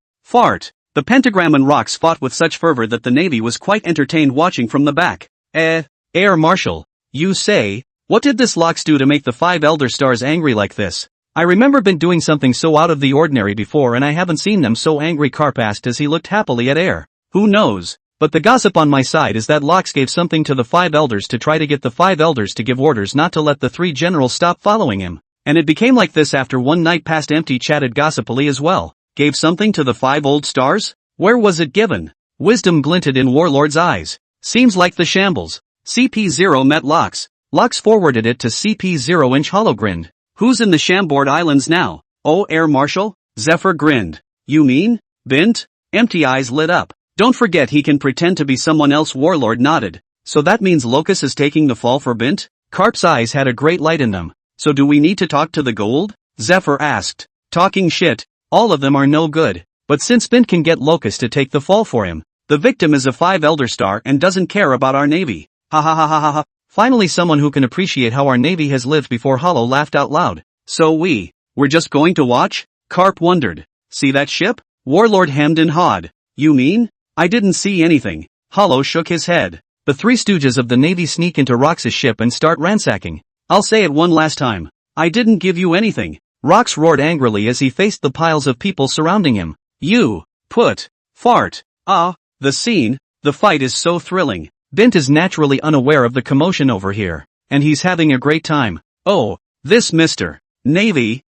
The pentagram and Rox fought with such fervor that the Navy was quite entertained watching from the back. Air Marshal, you say? What did this Lox do to make the 5 Elder Stars angry like this? I remember Bint doing something so out of the ordinary before, and I haven't seen them so angry. Karp asked as he looked happily at Air. Who knows? But the gossip on my side is that Lox gave something to the 5 elders to try to get the 5 elders to give orders not to let the 3 generals stop following him. And it became like this after one night passed empty. Chatted gossipily as well. Gave something to the 5 old stars? Where was it given? Wisdom glinted in Warlord's eyes. Seems like the shambles. CP0 met Lox. Lox forwarded it to CP0. Hollow grinned. Who's in the Shamboard Islands now? Oh, Air Marshal? Zephyr grinned. You mean? Bint? Empty eyes lit up. Don't forget he can pretend to be someone else. Warlord nodded. So that means Locus is taking the fall for Bint? Karp's eyes had a great light in them. So do we need to talk to the gold? Zephyr asked. Talking shit. All of them are no good. But since Bint can get Locus to take the fall for him, the victim is a 5 Elder Star and doesn't care about our Navy. Ha ha ha ha ha ha. Finally someone who can appreciate how our Navy has lived before. Hollow laughed out loud. So we're just going to watch? Karp wondered. See that ship? Warlord hemmed and hawed. You mean? I didn't see anything. Hollow shook his head. The 3 stooges of the Navy sneak into Rox's ship and start ransacking. I'll say it one last time. I didn't give you anything. Rox roared angrily as he faced the piles of people surrounding him. You, fart. The scene, the fight is so thrilling. Bint is naturally unaware of the commotion over here, and he's having a great time. Oh, this Mr. Navy,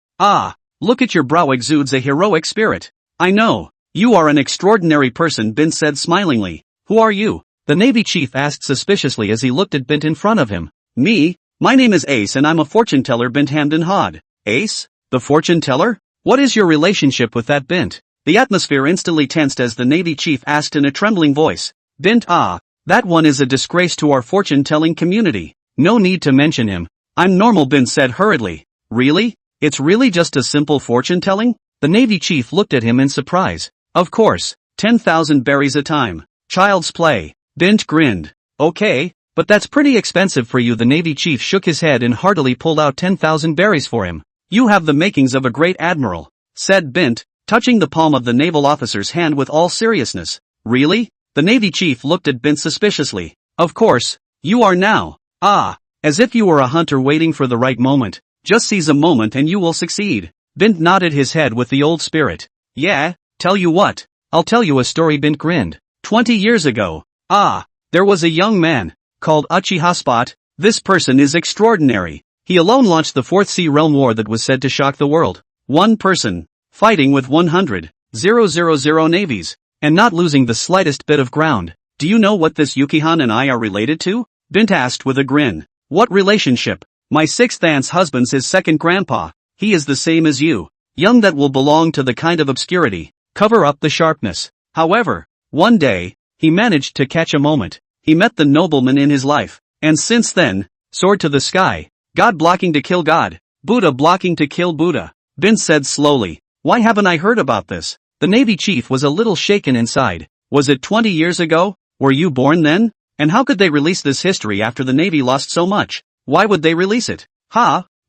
look at your brow, exudes a heroic spirit. I know, you are an extraordinary person, Bint said smilingly. Who are you? The Navy chief asked suspiciously as he looked at Bint in front of him. Me? My name is Ace and I'm a fortune teller. Bint hemmed and hawed. Ace? The fortune teller? What is your relationship with that Bint? The atmosphere instantly tensed as the Navy chief asked in a trembling voice. Bint, that one is a disgrace to our fortune-telling community. No need to mention him. I'm normal, Bint said hurriedly. Really? It's really just a simple fortune-telling? The Navy chief looked at him in surprise. Of course, 10,000 berries a time. Child's play. Bint grinned. Okay, but that's pretty expensive for you. The Navy chief shook his head and heartily pulled out 10,000 berries for him. You have the makings of a great admiral, said Bint, touching the palm of the naval officer's hand with all seriousness. Really? The Navy chief looked at Bint suspiciously. Of course, you are now. As if you were a hunter waiting for the right moment. Just seize a moment and you will succeed. Bint nodded his head with the old spirit. Yeah, tell you what. I'll tell you a story. Bint grinned. 20 years ago. There was a young man, called Uchiha Spot. This person is extraordinary. He alone launched the 4th Sea Realm War that was said to shock the world. One person, fighting with 100,000 navies, and not losing the slightest bit of ground. Do you know what this Yukihan and I are related to? Bint asked with a grin. What relationship? My 6th aunt's husband's his second grandpa. He is the same as you. Young, that will belong to the kind of obscurity. Cover up the sharpness. However, one day, he managed to catch a moment. He met the nobleman in his life. And since then, soared to the sky. God blocking to kill God. Buddha blocking to kill Buddha. Bint said slowly. Why haven't I heard about this? The Navy chief was a little shaken inside. Was it 20 years ago? Were you born then? And how could they release this history after the Navy lost so much? Why would they release it?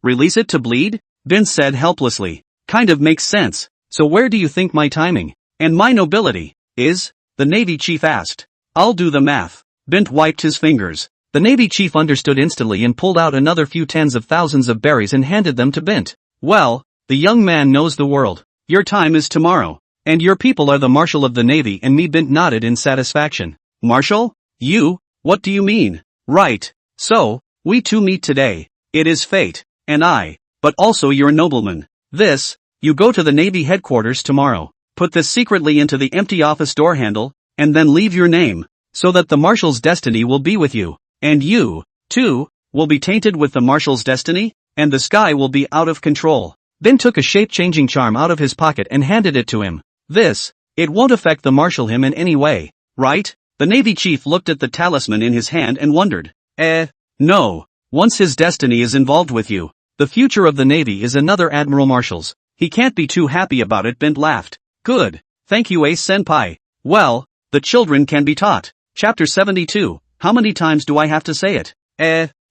Release it to bleed? Bint said helplessly. Kind of makes sense. So where do you think my timing? And my nobility is? The Navy chief asked. I'll do the math. Bint wiped his fingers. The Navy chief understood instantly and pulled out another few tens of thousands of berries and handed them to Bint. Well, the young man knows the world. Your time is tomorrow. And your people are the Marshal of the Navy, and me. Bint nodded in satisfaction. Marshal? You? What do you mean? Right. So, we two meet today. It is fate. And I. But also your nobleman. This, you go to the Navy headquarters tomorrow. Put this secretly into the empty office door handle, and then leave your name, so that the Marshal's destiny will be with you. And you, too, will be tainted with the Marshal's destiny, and the sky will be out of control. Bint took a shape-changing charm out of his pocket and handed it to him. This, it won't affect the Marshal him in any way, right? The Navy chief looked at the talisman in his hand and wondered. No. Once his destiny is involved with you, the future of the Navy is another Admiral Marshal's. He can't be too happy about it. Bint laughed. Good. Thank you, Ace Senpai. Well, the children can be taught. Chapter 72. How many times do I have to say it?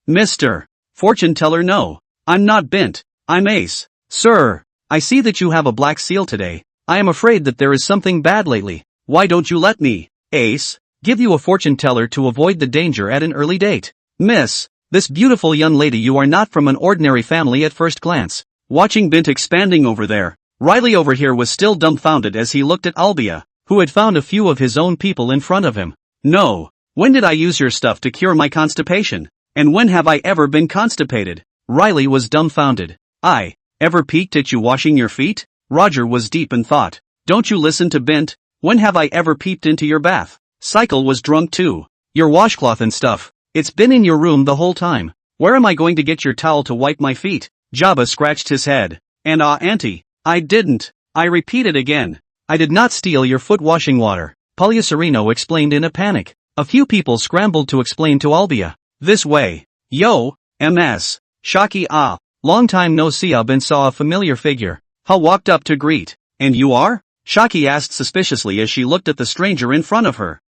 Mr. Fortune teller, no. I'm not Bint. I'm Ace. Sir, I see that you have a black seal today. I am afraid that there is something bad lately. Why don't you let me, Ace, give you a fortune teller to avoid the danger at an early date? Miss, this beautiful young lady, you are not from an ordinary family at first glance. Watching Bint expanding over there, Riley over here was still dumbfounded as he looked at Olbia, who had found a few of his own people in front of him. No. When did I use your stuff to cure my constipation? And when have I ever been constipated? Riley was dumbfounded. I ever peeked at you washing your feet? Roger was deep in thought. Don't you listen to Bint? When have I ever peeped into your bath? Cycle was drunk too. Your washcloth and stuff. It's been in your room the whole time. Where am I going to get your towel to wipe my feet? Jabba scratched his head. And auntie, I didn't. I repeated again. I did not steal your foot washing water, Poliacerino explained in a panic. A few people scrambled to explain to Olbia. This way. Yo, MS. Shocky Long time no see. Bint saw a familiar figure. Ha walked up to greet. And you are? Shocky asked suspiciously as she looked at the stranger in front of her.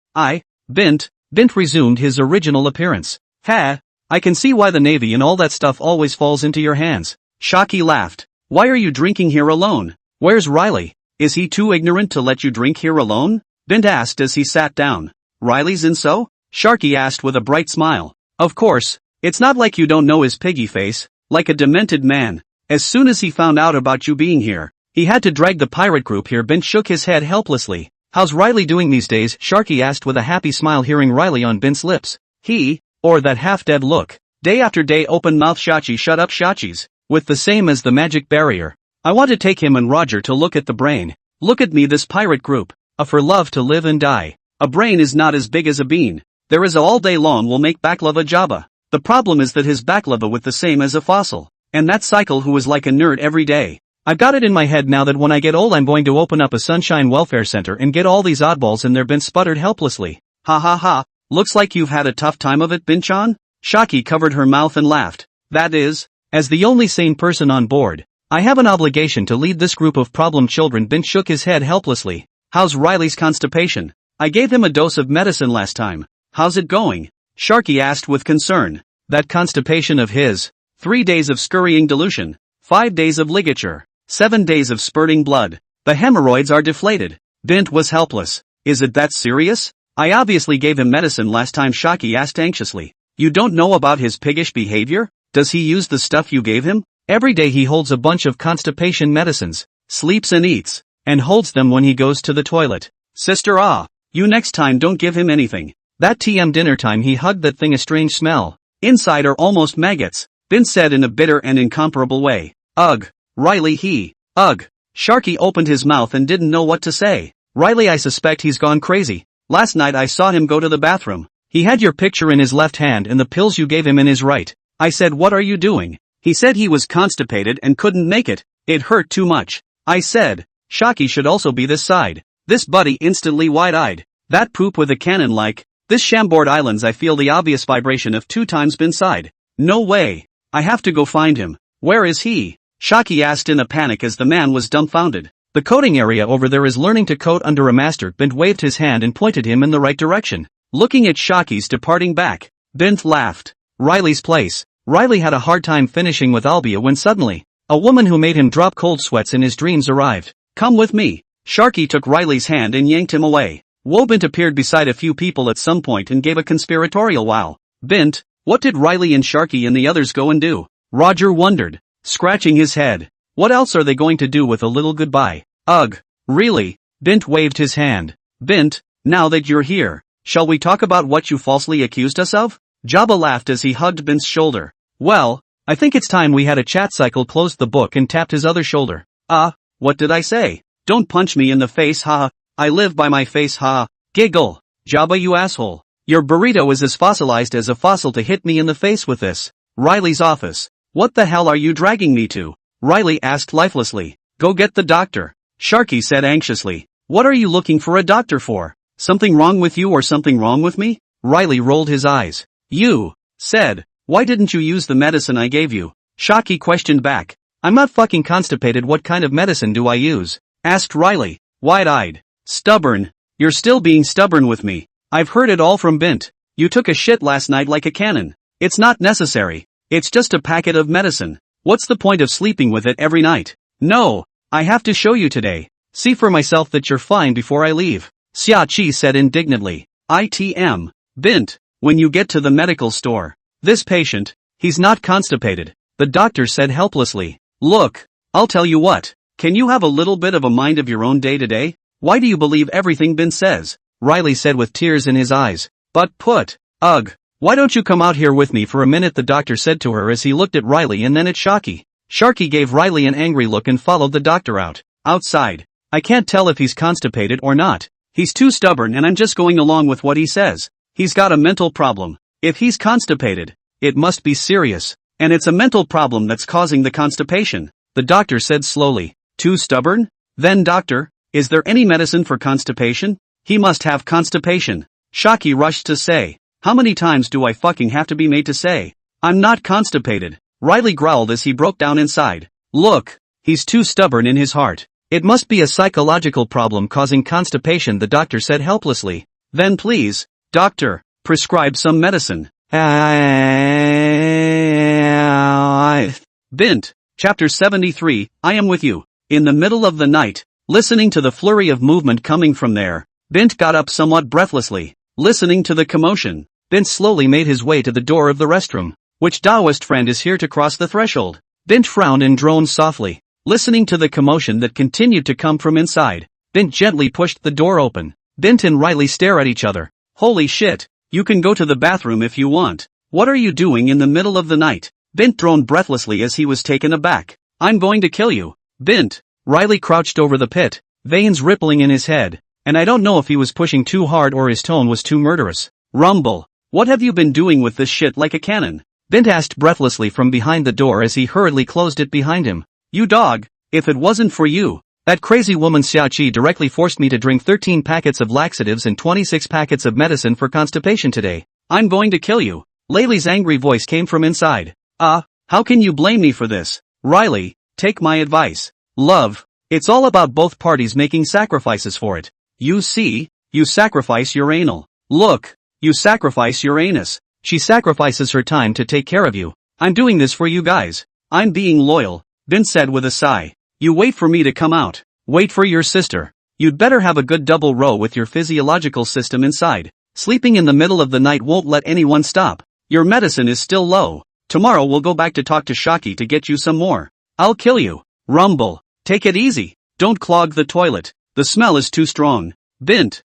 Bint resumed his original appearance. Ha, I can see why the Navy and all that stuff always falls into your hands. Shocky laughed. Why are you drinking here alone? Where's Riley? Is he too ignorant to let you drink here alone? Bint asked as he sat down. Riley's in so? Sharky asked with a bright smile. Of course, it's not like you don't know his piggy face, like a demented man. As soon as he found out about you being here, he had to drag the pirate group here. Bint shook his head helplessly. How's Riley doing these days? Sharky asked with a happy smile, hearing Riley on Bint's lips. He, or that half-dead look. Day after day open mouth Shachi, shut up Shachis, with the same as the magic barrier. I want to take him and Roger to look at the brain. Look at me, this pirate group. For love to live and die. A brain is not as big as a bean. There is a all day long will make baklava Jabba. The problem is that his baklava with the same as a fossil. And that Cycle who is like a nerd every day. I've got it in my head now that when I get old I'm going to open up a Sunshine Welfare Center and get all these oddballs in there. Bint sputtered helplessly. Ha ha ha, looks like you've had a tough time of it, Bint-chan? Shaki covered her mouth and laughed. That is, as the only sane person on board, I have an obligation to lead this group of problem children. Bint shook his head helplessly. How's Riley's constipation? I gave him a dose of medicine last time. How's it going? Sharky asked with concern. That constipation of his. 3 days of scurrying dilution. 5 days of ligature. 7 days of spurting blood. The hemorrhoids are deflated. Bint was helpless. Is it that serious? I obviously gave him medicine last time, Shaki asked anxiously. You don't know about his piggish behavior? Does he use the stuff you gave him? Every day he holds a bunch of constipation medicines, sleeps and eats, and holds them when he goes to the toilet. Sister you next time don't give him anything. That TM dinner time he hugged that thing, a strange smell. Inside are almost maggots, Bint said in a bitter and incomparable way. Ugh, Riley ugh. Sharky opened his mouth and didn't know what to say. Riley, I suspect he's gone crazy. Last night I saw him go to the bathroom. He had your picture in his left hand and the pills you gave him in his right. I said, what are you doing? He said he was constipated and couldn't make it. It hurt too much. I said, Shocky should also be this side. This buddy instantly wide-eyed. That poop with a cannon like. This Chambord Islands, I feel the obvious vibration of 2 times Bint's side. No way. I have to go find him. Where is he? Shocky asked in a panic as the man was dumbfounded. The coding area over there is learning to code under a master. Bint waved his hand and pointed him in the right direction. Looking at Shocky's departing back, Bint laughed. Riley's place. Riley had a hard time finishing with Olbia when suddenly, a woman who made him drop cold sweats in his dreams arrived. Come with me. Sharky took Riley's hand and yanked him away. Bint appeared beside a few people at some point and gave a conspiratorial wow. Bint, what did Riley and Sharky and the others go and do? Roger wondered, scratching his head. What else are they going to do with a little goodbye? Ugh, really? Bint waved his hand. Bint, now that you're here, shall we talk about what you falsely accused us of? Jabba laughed as he hugged Bint's shoulder. Well, I think it's time we had a chat. Cycle closed the book and tapped his other shoulder. What did I say? Don't punch me in the face, ha. I live by my face, ha. Giggle. Jabba, you asshole. Your burrito is as fossilized as a fossil to hit me in the face with this. Riley's office. What the hell are you dragging me to? Riley asked lifelessly. Go get the doctor. Sharky said anxiously. What are you looking for a doctor for? Something wrong with you or something wrong with me? Riley rolled his eyes. You said, why didn't you use the medicine I gave you? Sharky questioned back. I'm not fucking constipated. What kind of medicine do I use? Asked Riley, wide-eyed. Stubborn. You're still being stubborn with me. I've heard it all from Bint. You took a shit last night like a cannon. It's not necessary. It's just a packet of medicine. What's the point of sleeping with it every night? No, I have to show you today. See for myself that you're fine before I leave. Xia said indignantly. ITM. Bint, when you get to the medical store. This patient, he's not constipated. The doctor said helplessly. Look, I'll tell you what. Can you have a little bit of a mind of your own day to day? Why do you believe everything Bint says? Riley said with tears in his eyes. But ugh. Why don't you come out here with me for a minute? The doctor said to her as he looked at Riley and then at Sharky. Sharky gave Riley an angry look and followed the doctor out. Outside. I can't tell if he's constipated or not. He's too stubborn and I'm just going along with what he says. He's got a mental problem. If he's constipated, it must be serious. And it's a mental problem that's causing the constipation. The doctor said slowly. Too stubborn? Then doctor, is there any medicine for constipation? He must have constipation. Sharky rushed to say. How many times do I fucking have to be made to say? I'm not constipated. Riley growled as he broke down inside. Look, he's too stubborn in his heart. It must be a psychological problem causing constipation, the doctor said helplessly. Then please, doctor, prescribe some medicine. Bint, Chapter 73, I am with you. In the middle of the night, listening to the flurry of movement coming from there, Bint got up somewhat breathlessly. Listening to the commotion, Bint slowly made his way to the door of the restroom. Which Taoist friend is here to cross the threshold? Bint frowned and droned softly. Listening to the commotion that continued to come from inside, Bint gently pushed the door open. Bint and Riley stare at each other. Holy shit, you can go to the bathroom if you want. What are you doing in the middle of the night? Bint droned breathlessly as he was taken aback. I'm going to kill you. Bint. Riley crouched over the pit, veins rippling in his head, and I don't know if he was pushing too hard or his tone was too murderous. Rumble. What have you been doing with this shit like a cannon? Bint asked breathlessly from behind the door as he hurriedly closed it behind him. You dog, if it wasn't for you, that crazy woman Xia directly forced me to drink 13 packets of laxatives and 26 packets of medicine for constipation today. I'm going to kill you. Laylee's angry voice came from inside. How can you blame me for this? Riley, take my advice. Love, it's all about both parties making sacrifices for it. You see, you sacrifice your anal. Look, you sacrifice your anus. She sacrifices her time to take care of you. I'm doing this for you guys. I'm being loyal, Bint said with a sigh. You wait for me to come out. Wait for your sister. You'd better have a good double row with your physiological system inside. Sleeping in the middle of the night won't let anyone stop. Your medicine is still low. Tomorrow we'll go back to talk to Sharky to get you some more. I'll kill you. Rumble. Take it easy. Don't clog the toilet. The smell is too strong. Bint,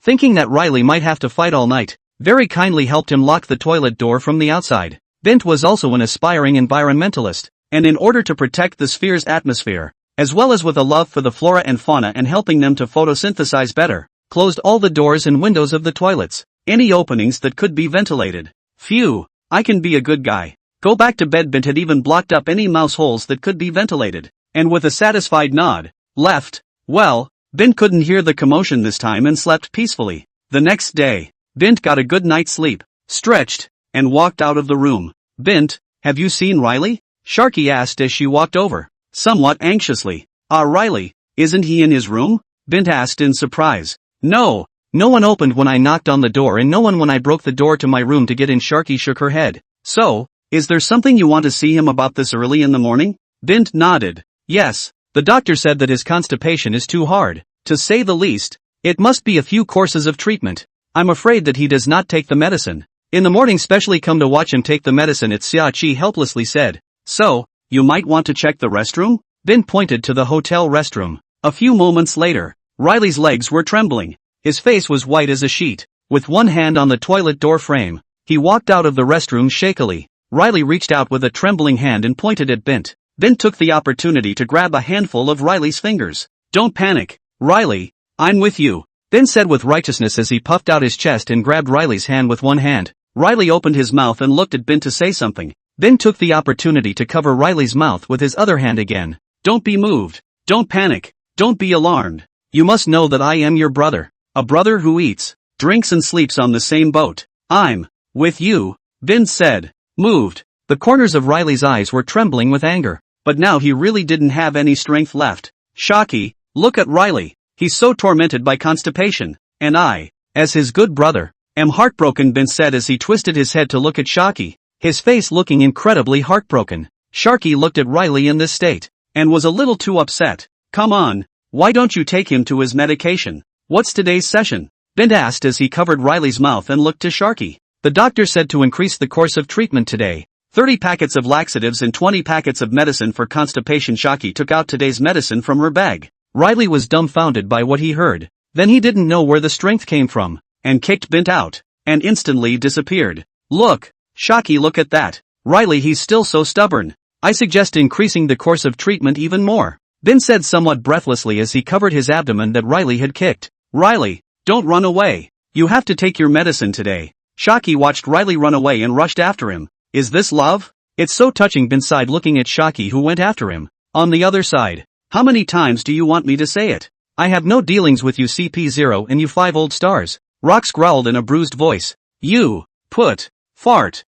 thinking that Riley might have to fight all night, very kindly helped him lock the toilet door from the outside. Bint was also an aspiring environmentalist, and in order to protect the sphere's atmosphere, as well as with a love for the flora and fauna and helping them to photosynthesize better, closed all the doors and windows of the toilets, any openings that could be ventilated. Phew, I can be a good guy. Go back to bed. Bint had even blocked up any mouse holes that could be ventilated, and with a satisfied nod, left. Well, Bint couldn't hear the commotion this time and slept peacefully. The next day, Bint got a good night's sleep, stretched, and walked out of the room. Bint, have you seen Riley? Sharky asked as she walked over, somewhat anxiously. Riley, isn't he in his room? Bint asked in surprise. No one opened when I knocked on the door and no one when I broke the door to my room to get in. Sharky shook her head. So, is there something you want to see him about this early in the morning? Bint nodded. Yes, The doctor said that his constipation is too hard, to say the least. It must be a few courses of treatment. I'm afraid that he does not take the medicine. In the morning specially come to watch him take the medicine, Xia helplessly said. So, you might want to check the restroom? Bint pointed to the hotel restroom. A few moments later, Riley's legs were trembling. His face was white as a sheet. With one hand on the toilet door frame, he walked out of the restroom shakily. Riley reached out with a trembling hand and pointed at Bint. Bint took the opportunity to grab a handful of Riley's fingers. Don't panic, Riley. I'm with you, Bint said with righteousness as he puffed out his chest and grabbed Riley's hand with one hand. Riley opened his mouth and looked at Bint to say something. Bint took the opportunity to cover Riley's mouth with his other hand again. Don't be moved. Don't panic. Don't be alarmed. You must know that I am your brother. A brother who eats, drinks and sleeps on the same boat. I'm with you, Bint said. Moved. The corners of Riley's eyes were trembling with anger. But now he really didn't have any strength left. Shocky, look at Riley. He's so tormented by constipation. And I, as his good brother, am heartbroken, Bint said as he twisted his head to look at Shocky, his face looking incredibly heartbroken. Sharky looked at Riley in this state, and was a little too upset. Come on, why don't you take him to his medication? What's today's session? Bint asked as he covered Riley's mouth and looked to Sharky. The doctor said to increase the course of treatment today. 30 packets of laxatives and 20 packets of medicine for constipation. Shocky took out today's medicine from her bag. Riley was dumbfounded by what he heard. Then he didn't know where the strength came from, and kicked Bint out, and instantly disappeared. Look, Shocky, look at that. Riley, he's still so stubborn. I suggest increasing the course of treatment even more, Bint said somewhat breathlessly as he covered his abdomen that Riley had kicked. Riley, don't run away. You have to take your medicine today. Shocky watched Riley run away and rushed after him. Is this love? It's so touching, Bint sighed looking at Shocky who went after him. On the other side. How many times do you want me to say it? I have no dealings with you CP0 and you 5 old stars. Rox growled in a bruised voice. You, put, fart,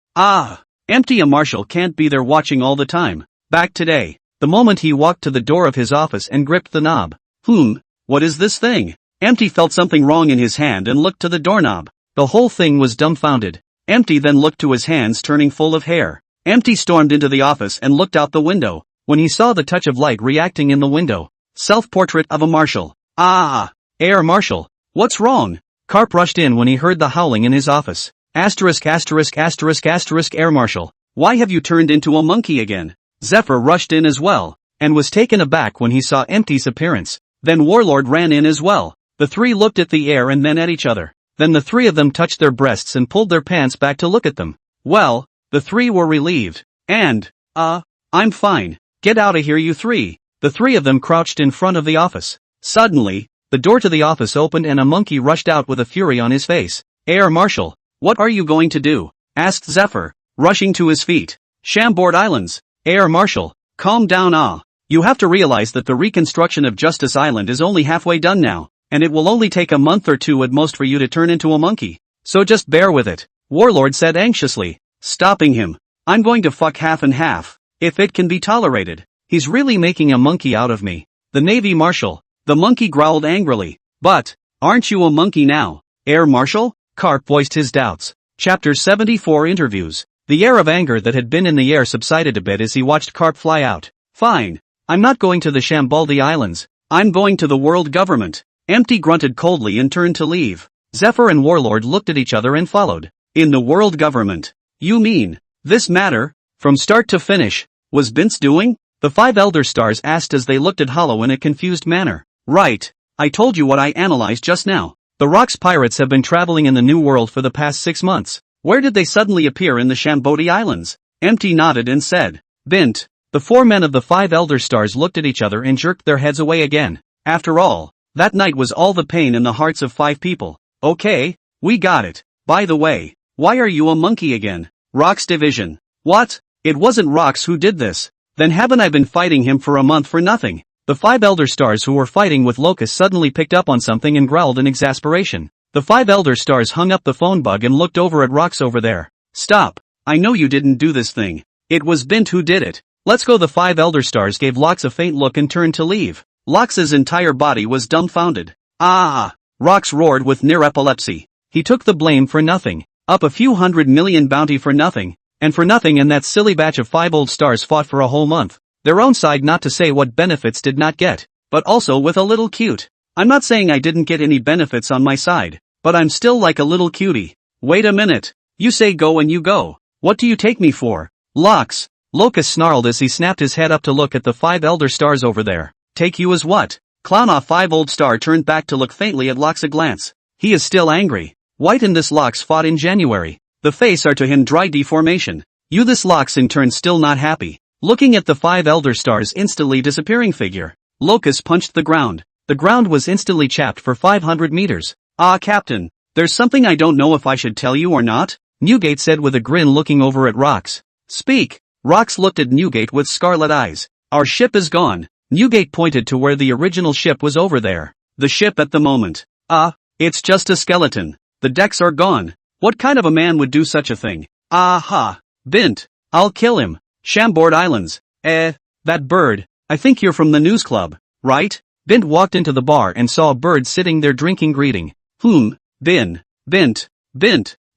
empty. A marshal can't be there watching all the time. Back today. The moment he walked to the door of his office and gripped the knob. What is this thing? Empty felt something wrong in his hand and looked to the doorknob. The whole thing was dumbfounded. Empty then looked to his hands turning full of hair. Empty stormed into the office and looked out the window. When he saw the touch of light reacting in the window. Self-portrait of a marshal. Air Marshal. What's wrong? Karp rushed in when he heard the howling in his office. Air Marshal. Why have you turned into a monkey again? Zephyr rushed in as well, and was taken aback when he saw Empty's appearance. Then Warlord ran in as well. The three looked at the air and then at each other. Then the three of them touched their breasts and pulled their pants back to look at them. Well, the three were relieved. And, I'm fine. Get out of here, you three. The three of them crouched in front of the office. Suddenly, the door to the office opened and a monkey rushed out with a fury on his face. Air Marshal, what are you going to do? Asked Zephyr, rushing to his feet. Chambord Islands. Air Marshal, calm down. You have to realize that the reconstruction of Justice Island is only halfway done now, and it will only take a month or two at most for you to turn into a monkey. So just bear with it. Warlord said anxiously, stopping him. I'm going to fuck half and half. If it can be tolerated. He's really making a monkey out of me. The Navy Marshal. The monkey growled angrily. But, aren't you a monkey now? Air Marshal? Karp voiced his doubts. Chapter 74 Interviews. The air of anger that had been in the air subsided a bit as he watched Karp fly out. Fine. I'm not going to the Shambaldi Islands. I'm going to the world government. Empty grunted coldly and turned to leave. Zephyr and Warlord looked at each other and followed. In the world government. You mean, this matter, from start to finish, was Bint's doing? The 5 Elder Stars asked as they looked at Hollow in a confused manner. Right. I told you what I analyzed just now. The Rocks pirates have been traveling in the New World for the past 6 months. Where did they suddenly appear in the Shambodi Islands? Empty nodded and said. Bint. The 4 men of the 5 Elder Stars looked at each other and jerked their heads away again. After all, that night was all the pain in the hearts of 5 people. Okay, we got it. By the way, why are you a monkey again? Rock's division. What? It wasn't Rox who did this. Then haven't I been fighting him for a month for nothing? The 5 Elder Stars who were fighting with Locust suddenly picked up on something and growled in exasperation. The 5 Elder Stars hung up the phone bug and looked over at Rox over there. Stop. I know you didn't do this thing. It was Bint who did it. Let's go. The 5 Elder Stars gave Lox a faint look and turned to leave. Lox's entire body was dumbfounded. Rox roared with near epilepsy. He took the blame for nothing. Up a few 100 million bounty for nothing. And for nothing, and that silly batch of 5 old stars fought for a whole month. their own side not to say what benefits did not get, but also with a little cute. I'm not saying I didn't get any benefits on my side, but I'm still like a little cutie. Wait a minute. You say go and you go. What do you take me for? Locks. Locust snarled as he snapped his head up to look at the 5 elder stars over there. Take you as what? Clown off 5 old star turned back to look faintly at Locks a glance. He is still angry. White and this Locks fought in January. The face are to him dry deformation. You this Locks in turn still not happy. Looking at the 5 elder stars instantly disappearing figure. Locust punched the ground. The ground was instantly chapped for 500 meters. Ah, Captain, there's something I don't know if I should tell you or not, Newgate said with a grin looking over at Rox. Speak. Rox looked at Newgate with scarlet eyes. Our ship is gone. Newgate pointed to where the original ship was over there. The ship at the moment. It's just a skeleton. The decks are gone. What kind of a man would do such a thing? Aha. Bint. I'll kill him. Chambord Islands. That bird. I think you're from the news club, right? Bint walked into the bar and saw a bird sitting there drinking greeting. Bint.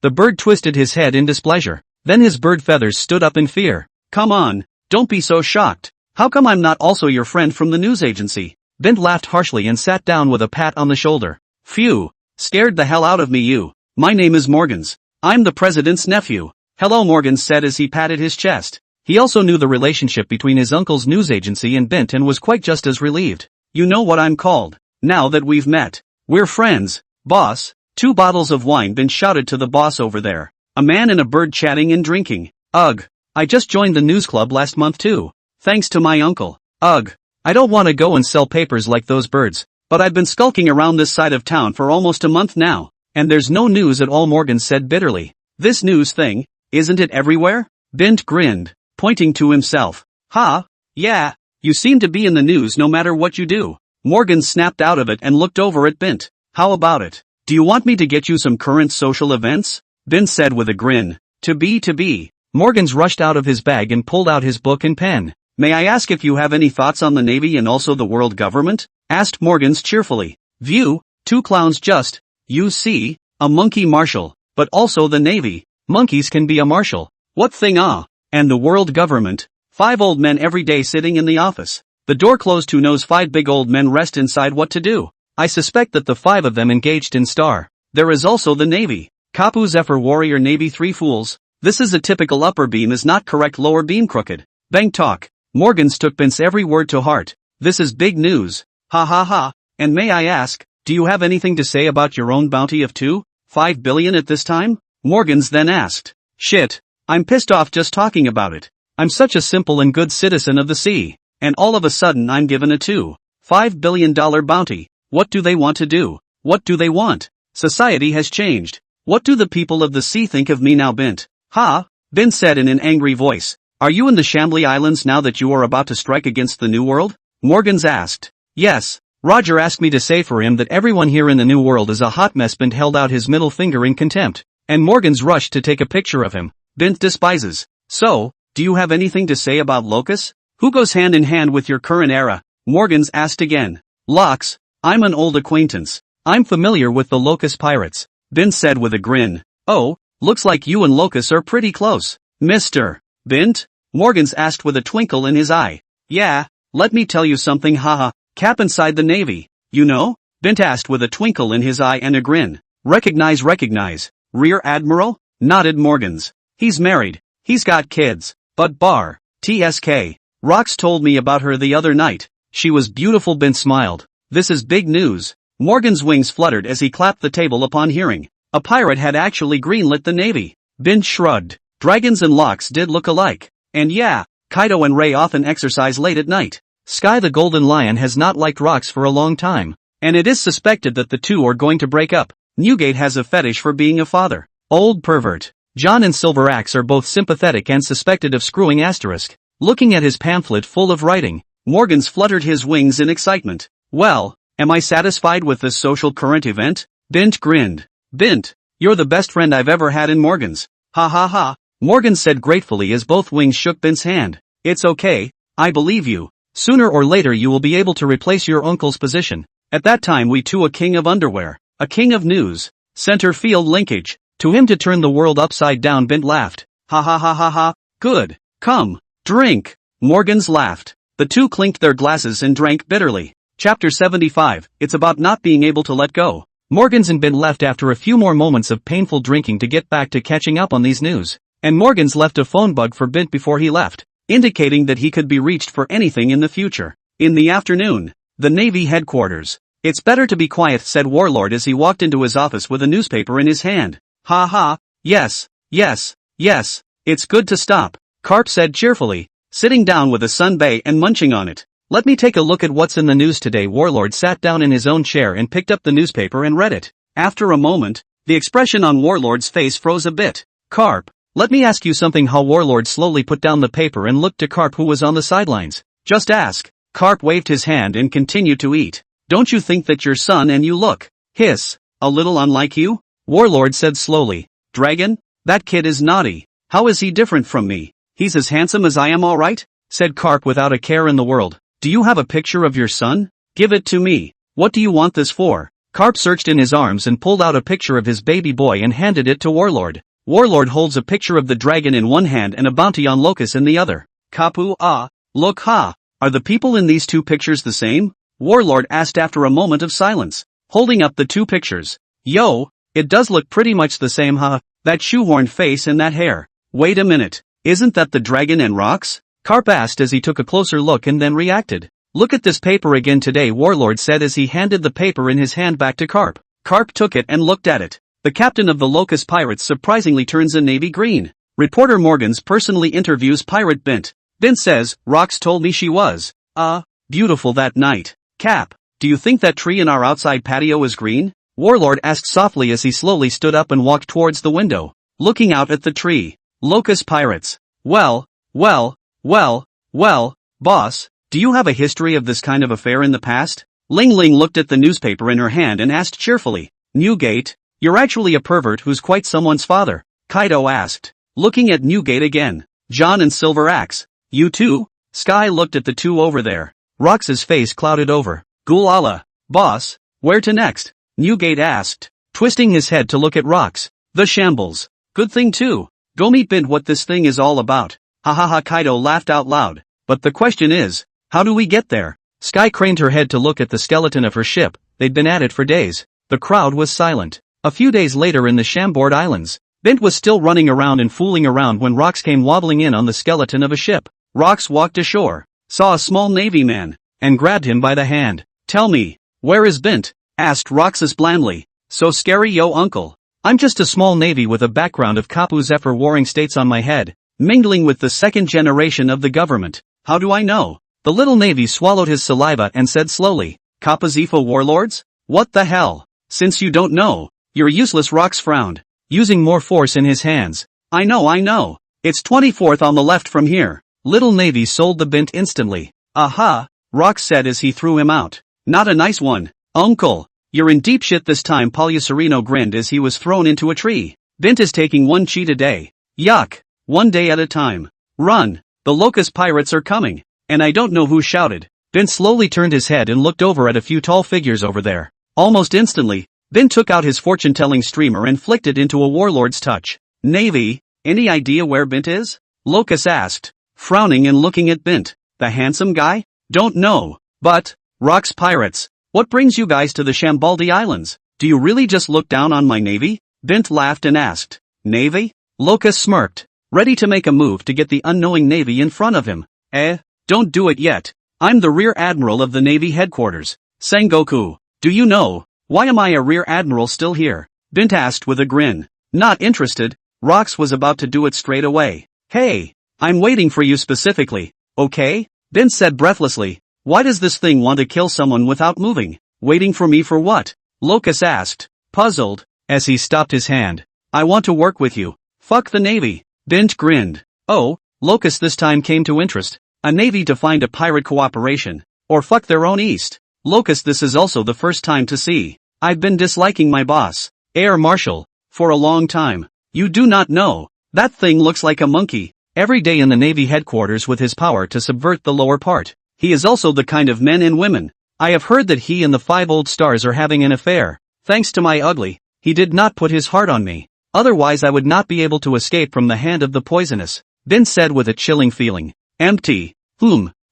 The bird twisted his head in displeasure. Then his bird feathers stood up in fear. Come on, don't be so shocked. How come I'm not also your friend from the news agency? Bint laughed harshly and sat down with a pat on the shoulder. Phew, scared the hell out of me you. My name is Morgans. I'm the president's nephew. Hello Morgans said as he patted his chest. He also knew the relationship between his uncle's news agency and Bint and was quite just as relieved. You know what I'm called. Now that we've met. We're friends, boss. 2 bottles of wine Bint shouted to the boss over there. A man and a bird chatting and drinking. Ugh. I just joined the news club last month too. Thanks to my uncle. Ugh. I don't want to go and sell papers like those birds, but I've been skulking around this side of town for almost a month now, and there's no news at all Morgan said bitterly. This news thing, isn't it everywhere? Bint grinned, pointing to himself. Ha, yeah. You seem to be in the news no matter what you do. Morgan snapped out of it and looked over at Bint. How about it? Do you want me to get you some current social events? Bint said with a grin. To be. Morgans rushed out of his bag and pulled out his book and pen. May I ask if you have any thoughts on the Navy and also the world government? Asked Morgans cheerfully. View, 2 clowns just, you see, a monkey marshal, but also the Navy. Monkeys can be a marshal. What thing and the world government. 5 old men every day sitting in the office. The door closed. Who knows 5 big old men rest inside. What to do? I suspect that the 5 of them engaged in star. There is also the Navy. Kapu Zephyr Warrior Navy 3 fools. This is a typical upper beam is not correct lower beam crooked. Bank talk. Morgans took Bint's every word to heart. This is big news. Ha ha ha. And may I ask, do you have anything to say about your own bounty of 2.5 billion at this time? Morgans then asked. Shit. I'm pissed off just talking about it. I'm such a simple and good citizen of the sea, and all of a sudden I'm given a $2.5 billion bounty. What do they want to do? What do they want? Society has changed. What do the people of the sea think of me now Bint? Ha! Bint said in an angry voice. Are you in the Chambly Islands now that you are about to strike against the New World? Morgans asked. Yes. Roger asked me to say for him that everyone here in the New World is a hot mess. Bint held out his middle finger in contempt, and Morgans rushed to take a picture of him. Bint despises. So, do you have anything to say about Locus? Who goes hand in hand with your current era? Morgans asked again. Locks, I'm an old acquaintance. I'm familiar with the Locus pirates. Bint said with a grin. Oh, looks like you and Locus are pretty close. Mr. Bint? Morgans asked with a twinkle in his eye. Yeah, let me tell you something haha, Cap inside the Navy, you know? Bint asked with a twinkle in his eye and a grin. Recognize. Rear Admiral? Nodded Morgans. He's married. He's got kids. But TSK. Rox told me about her the other night. She was beautiful. Bint smiled. This is big news. Morgan's wings fluttered as he clapped the table upon hearing. A pirate had actually greenlit the Navy. Bint shrugged. Dragons and Locks did look alike. And yeah, Kaido and Ray often exercise late at night. Sky the Golden Lion has not liked Rox for a long time, and it is suspected that the two are going to break up. Newgate has a fetish for being a father. Old pervert. John and Silver Axe are both sympathetic and suspected of screwing asterisk. Looking at his pamphlet full of writing, Morgans fluttered his wings in excitement. Well, am I satisfied with this social current event? Bint grinned. Bint, you're the best friend I've ever had in Morgans. Ha ha ha. Morgans said gratefully as both wings shook Bint's hand. It's okay, I believe you. Sooner or later you will be able to replace your uncle's position. At that time we too a king of underwear, a king of news, center field linkage, to him to turn the world upside down. Bint laughed. Ha ha ha ha ha, good, come, drink. Morgans laughed. The two clinked their glasses and drank bitterly. Chapter 75, it's about not being able to let go. Morgans and Bint left after a few more moments of painful drinking to get back to catching up on these news. And Morgans left a phone bug for Bint before he left, indicating that he could be reached for anything in the future. In the afternoon, the Navy headquarters. It's better to be quiet, said Warlord as he walked into his office with a newspaper in his hand. Ha ha, yes, it's good to stop, Karp said cheerfully, sitting down with a sunbae and munching on it. Let me take a look at what's in the news today. Warlord sat down in his own chair and picked up the newspaper and read it. After a moment, the expression on Warlord's face froze a bit. Karp, let me ask you something. Warlord slowly put down the paper and looked to Karp, who was on the sidelines. Just ask. Karp waved his hand and continued to eat. Don't you think that your son and you look, a little unlike you? Warlord said slowly. Dragon? That kid is naughty. How is he different from me? He's as handsome as I am, all right? Said Karp without a care in the world. Do you have a picture of your son? Give it to me. What do you want this for? Karp searched in his arms and pulled out a picture of his baby boy and handed it to Warlord. Warlord holds a picture of the dragon in one hand and a bounty on locusts in the other. Kapu, look ha. Are the people in these two pictures the same? Warlord asked after a moment of silence, holding up the two pictures. Yo, it does look pretty much the same, huh? That shoehorned face and that hair. Wait a minute, isn't that the dragon and rocks? Karp asked as he took a closer look and then reacted. Look at this paper again today, Warlord said as he handed the paper in his hand back to Karp. Karp took it and looked at it. The captain of the Locust Pirates surprisingly turns a navy green. Reporter Morgans personally interviews Pirate Bint. Bint says, Rocks told me she was, beautiful that night. Cap, do you think that tree in our outside patio is green? Warlord asked softly as he slowly stood up and walked towards the window, looking out at the tree. Locust Pirates. Well, boss, do you have a history of this kind of affair in the past? Ling Ling looked at the newspaper in her hand and asked cheerfully. Newgate, you're actually a pervert who's quite someone's father, Kaido asked, looking at Newgate again. John and Silver Axe, you too? Sky looked at the two over there. Rox's face clouded over. Gulala, boss, where to next? Newgate asked, twisting his head to look at Rox. The shambles. Good thing too. Go meet Bint what this thing is all about. Ha ha ha, Kaido laughed out loud. But the question is, how do we get there? Sky craned her head to look at the skeleton of her ship. They'd been at it for days. The crowd was silent. A few days later in the Chambord Islands, Bint was still running around and fooling around when Rox came wobbling in on the skeleton of a ship. Rox walked ashore, saw a small navy man, and grabbed him by the hand. Tell me, where is Bint? Asked Roxas blandly. So scary, yo uncle. I'm just a small navy with a background of Kapu Zephyr warring states on my head, mingling with the second generation of the government. How do I know? The little navy swallowed his saliva and said slowly, Kappa Zephyr warlords? What the hell? Since you don't know, you're useless. Rox frowned, using more force in his hands. I know. It's 24th on the left from here. Little navy sold the Bint instantly. Aha, Rox said as he threw him out. Not a nice one, uncle. You're in deep shit this time. Polyucerino grinned as he was thrown into a tree. Bint is taking one cheat a day. Yuck. One day at a time. Run. The Locust Pirates are coming. And I don't know who shouted. Bint slowly turned his head and looked over at a few tall figures over there. Almost instantly, Bint took out his fortune-telling streamer and flicked it into a warlord's touch. Navy, any idea where Bint is? Locust asked, frowning and looking at Bint. The handsome guy? Don't know. But, Rox Pirates, what brings you guys to the Shambaldi Islands? Do you really just look down on my navy? Bint laughed and asked. Navy? Locust smirked, ready to make a move to get the unknowing navy in front of him. Don't do it yet. I'm the Rear Admiral of the Navy headquarters. Sengoku, do you know, why am I a Rear Admiral still here? Bint asked with a grin. Not interested. Rox was about to do it straight away. Hey, I'm waiting for you specifically, okay? Bint said breathlessly. Why does this thing want to kill someone without moving? Waiting for me for what? Locust asked, puzzled, as he stopped his hand. I want to work with you. Fuck the Navy. Bint grinned. Oh, Locust this time came to interest. A Navy to find a pirate cooperation. Or fuck their own east. Locust, this is also the first time to see. I've been disliking my boss, Air Marshal, for a long time. You do not know. That thing looks like a monkey. Every day in the Navy headquarters with his power to subvert the lower part. He is also the kind of men and women. I have heard that he and the 5 old stars are having an affair. Thanks to my ugly, he did not put his heart on me. Otherwise I would not be able to escape from the hand of the poisonous. Bint said with a chilling feeling. Empty.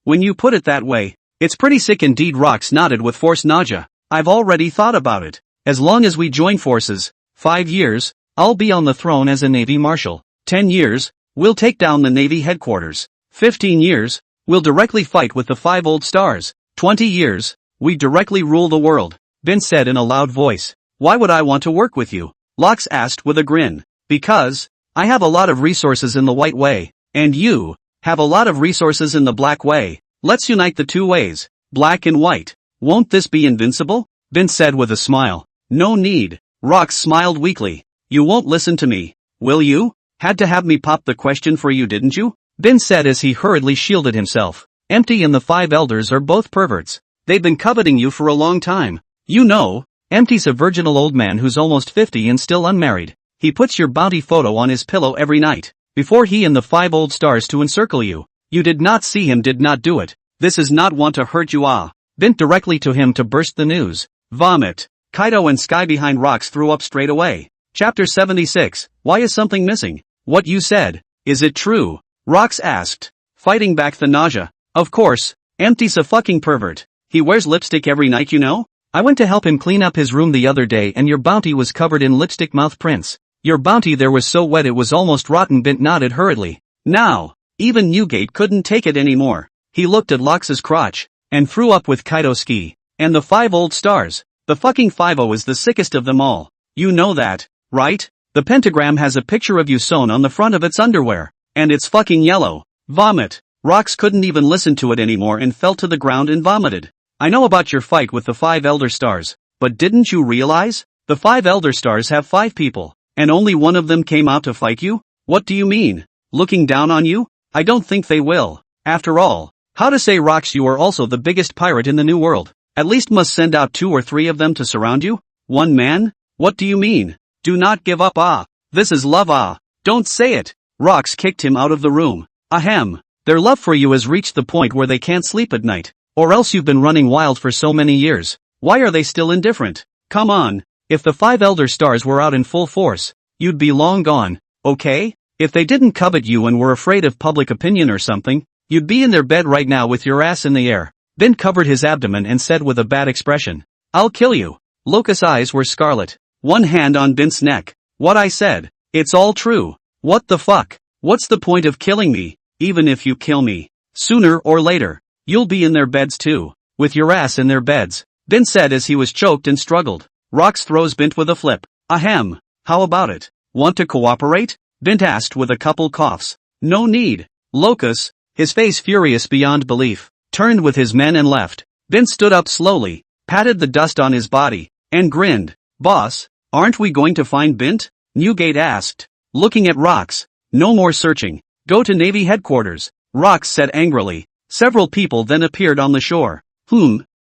when you put it that way. It's pretty sick indeed. Rox nodded with forced nausea. I've already thought about it. As long as we join forces, 5 years, I'll be on the throne as a Navy Marshal. 10 years, we'll take down the Navy headquarters. 15 years, we'll directly fight with the 5 old stars. 20 years, we directly rule the world, Bint said in a loud voice. Why would I want to work with you? Lox asked with a grin. Because I have a lot of resources in the white way, and you have a lot of resources in the black way. Let's unite the 2 ways, black and white. Won't this be invincible? Bint said with a smile. No need. Rox smiled weakly. You won't listen to me, will you? Had to have me pop the question for you, didn't you? Bint said as he hurriedly shielded himself. Empty and the 5 elders are both perverts. They've been coveting you for a long time. You know, Empty's a virginal old man who's almost 50 and still unmarried. He puts your bounty photo on his pillow every night, before he and the 5 old stars to encircle you. You did not see him, did not do it. This is not want to hurt you, ah. Bint directly to him to burst the news. Vomit. Kaido and Sky behind Rox threw up straight away. Chapter 76, Why is something missing? What you said, is it true? Rox asked, fighting back the nausea. Of course, Empty's a fucking pervert. He wears lipstick every night, you know? I went to help him clean up his room the other day and your bounty was covered in lipstick mouth prints. Your bounty there was so wet it was almost rotten. Bint nodded hurriedly. Now, even Newgate couldn't take it anymore. He looked at Lox's crotch, and threw up with Kaido ski. And the 5 old stars. The fucking 5-0 is the sickest of them all. You know that, right? The pentagram has a picture of you sewn on the front of its underwear. And it's fucking yellow. Vomit. Rox couldn't even listen to it anymore and fell to the ground and vomited. I know about your fight with the 5 elder stars, but didn't you realize? The 5 elder stars have 5 people, and only one of them came out to fight you? What do you mean? Looking down on you? I don't think they will. After all, how to say Rox, you are also the biggest pirate in the new world. At least must send out 2 or 3 of them to surround you? One man? What do you mean? Do not give up, ah. This is love, ah. Don't say it. Rox kicked him out of the room. Ahem. Their love for you has reached the point where they can't sleep at night. Or else you've been running wild for so many years. Why are they still indifferent? Come on. If the 5 elder stars were out in full force, you'd be long gone, okay? If they didn't covet you and were afraid of public opinion or something, you'd be in their bed right now with your ass in the air. Bint covered his abdomen and said with a bad expression. I'll kill you. Locus' eyes were scarlet. One hand on Bint's neck. What I said. It's all true. What the fuck? What's the point of killing me? Even if you kill me, sooner or later, you'll be in their beds too, with your ass in their beds, Bint said as he was choked and struggled. Rox throws Bint with a flip. Ahem. How about it? Want to cooperate? Bint asked with a couple coughs. No need. Locus, his face furious beyond belief, turned with his men and left. Bint stood up slowly, patted the dust on his body, and grinned. Boss, aren't we going to find Bint? Newgate asked, looking at Rox. No more searching. Go to Navy headquarters, Rox said angrily. Several people then appeared on the shore.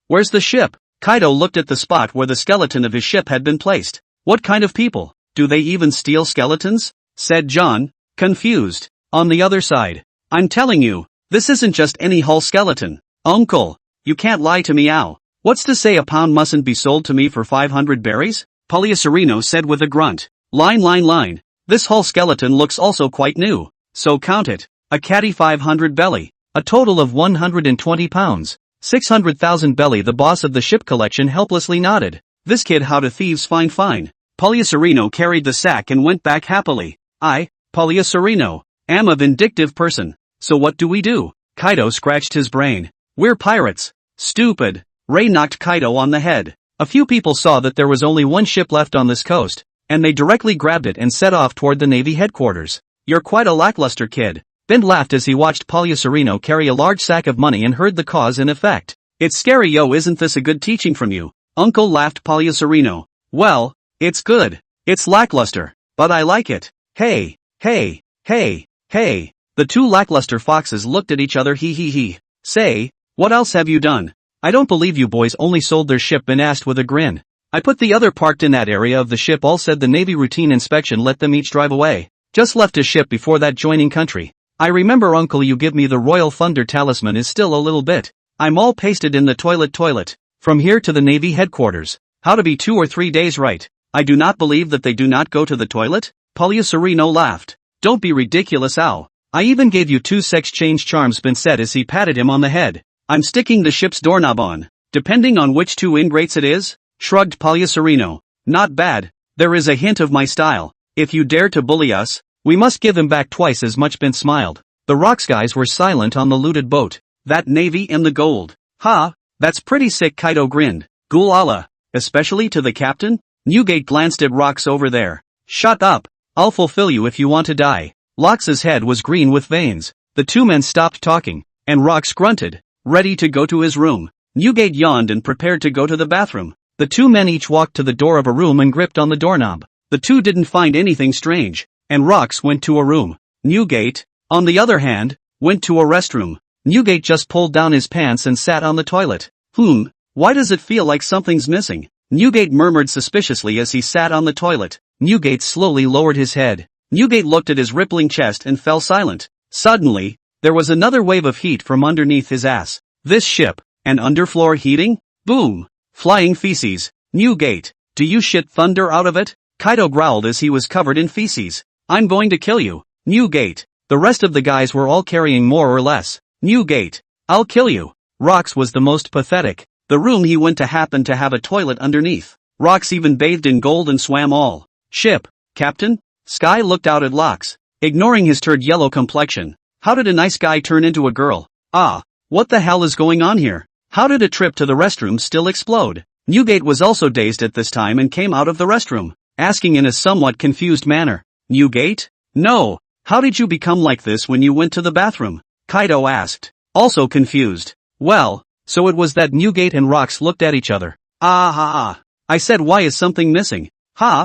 Where's the ship? Kaido looked at the spot where the skeleton of his ship had been placed. What kind of people? Do they even steal skeletons? Said John, confused. On the other side. I'm telling you, this isn't just any hull skeleton. Uncle, you can't lie to me, ow. What's to say a pound mustn't be sold to me for 500 berries? Poliacerino said with a grunt. Line. This hull skeleton looks also quite new. So count it. A catty 500 belly. A total of 120 pounds. 600,000 belly. The boss of the ship collection helplessly nodded. This kid how to thieves fine. Poliacerino carried the sack and went back happily. I, Poliacerino, am a vindictive person. So what do we do? Kaido scratched his brain. We're pirates. Stupid. Ray knocked Kaido on the head. A few people saw that there was only one ship left on this coast, and they directly grabbed it and set off toward the Navy headquarters. You're quite a lackluster kid. Bint laughed as he watched Poliacerino carry a large sack of money and heard the cause in effect. It's scary, yo, isn't this a good teaching from you? Uncle laughed. Poliacerino. Well, it's good. It's lackluster, but I like it. Hey. The 2 lackluster foxes looked at each other. He. Say, what else have you done? I don't believe you boys only sold their ship. Bint asked with a grin. I put the other parked in that area of the ship. All said the Navy routine inspection let them each drive away. Just left a ship before that joining country. I remember uncle you give me the Royal Thunder talisman is still a little bit. I'm all pasted in the toilet. From here to the Navy headquarters. How to be 2 or 3 days right. I do not believe that they do not go to the toilet. Poliacerino laughed. Don't be ridiculous, ow. I even gave you 2 sex change charms, Bint said as he patted him on the head. I'm sticking the ship's doorknob on. Depending on which 2 ingrates it is? Shrugged Palyaserino. Not bad. There is a hint of my style. If you dare to bully us, we must give him back twice as much, Bint smiled. The Rocks guys were silent on the looted boat. That navy and the gold. Ha, that's pretty sick, Kaido grinned. Ghoul Allah. Especially to the captain? Newgate glanced at Rocks over there. Shut up. I'll fulfill you if you want to die. Lox's head was green with veins. The 2 men stopped talking, and Rocks grunted, ready to go to his room. Newgate yawned and prepared to go to the bathroom. The 2 men each walked to the door of a room and gripped on the doorknob. The 2 didn't find anything strange, and Rocks went to a room. Newgate, on the other hand, went to a restroom. Newgate just pulled down his pants and sat on the toilet. Why does it feel like something's missing? Newgate murmured suspiciously as he sat on the toilet. Newgate slowly lowered his head. Newgate looked at his rippling chest and fell silent. Suddenly, there was another wave of heat from underneath his ass. This ship, and underfloor heating? Boom! Flying feces. Newgate, do you shit thunder out of it? Kaido growled as he was covered in feces. I'm going to kill you. Newgate. The rest of the guys were all carrying more or less. Newgate. I'll kill you. Rocks was the most pathetic. The room he went to happened to have a toilet underneath. Rocks even bathed in gold and swam all. Ship, Captain? Sky looked out at Lox, ignoring his turd yellow complexion. How did a nice guy turn into a girl? Ah, what the hell is going on here? How did a trip to the restroom still explode? Newgate was also dazed at this time and came out of the restroom, asking in a somewhat confused manner. Newgate? No. How did you become like this when you went to the bathroom? Kaido asked, also confused. Well, so it was that Newgate and Rocks looked at each other. Ah ha ha. I said, why is something missing? Ha,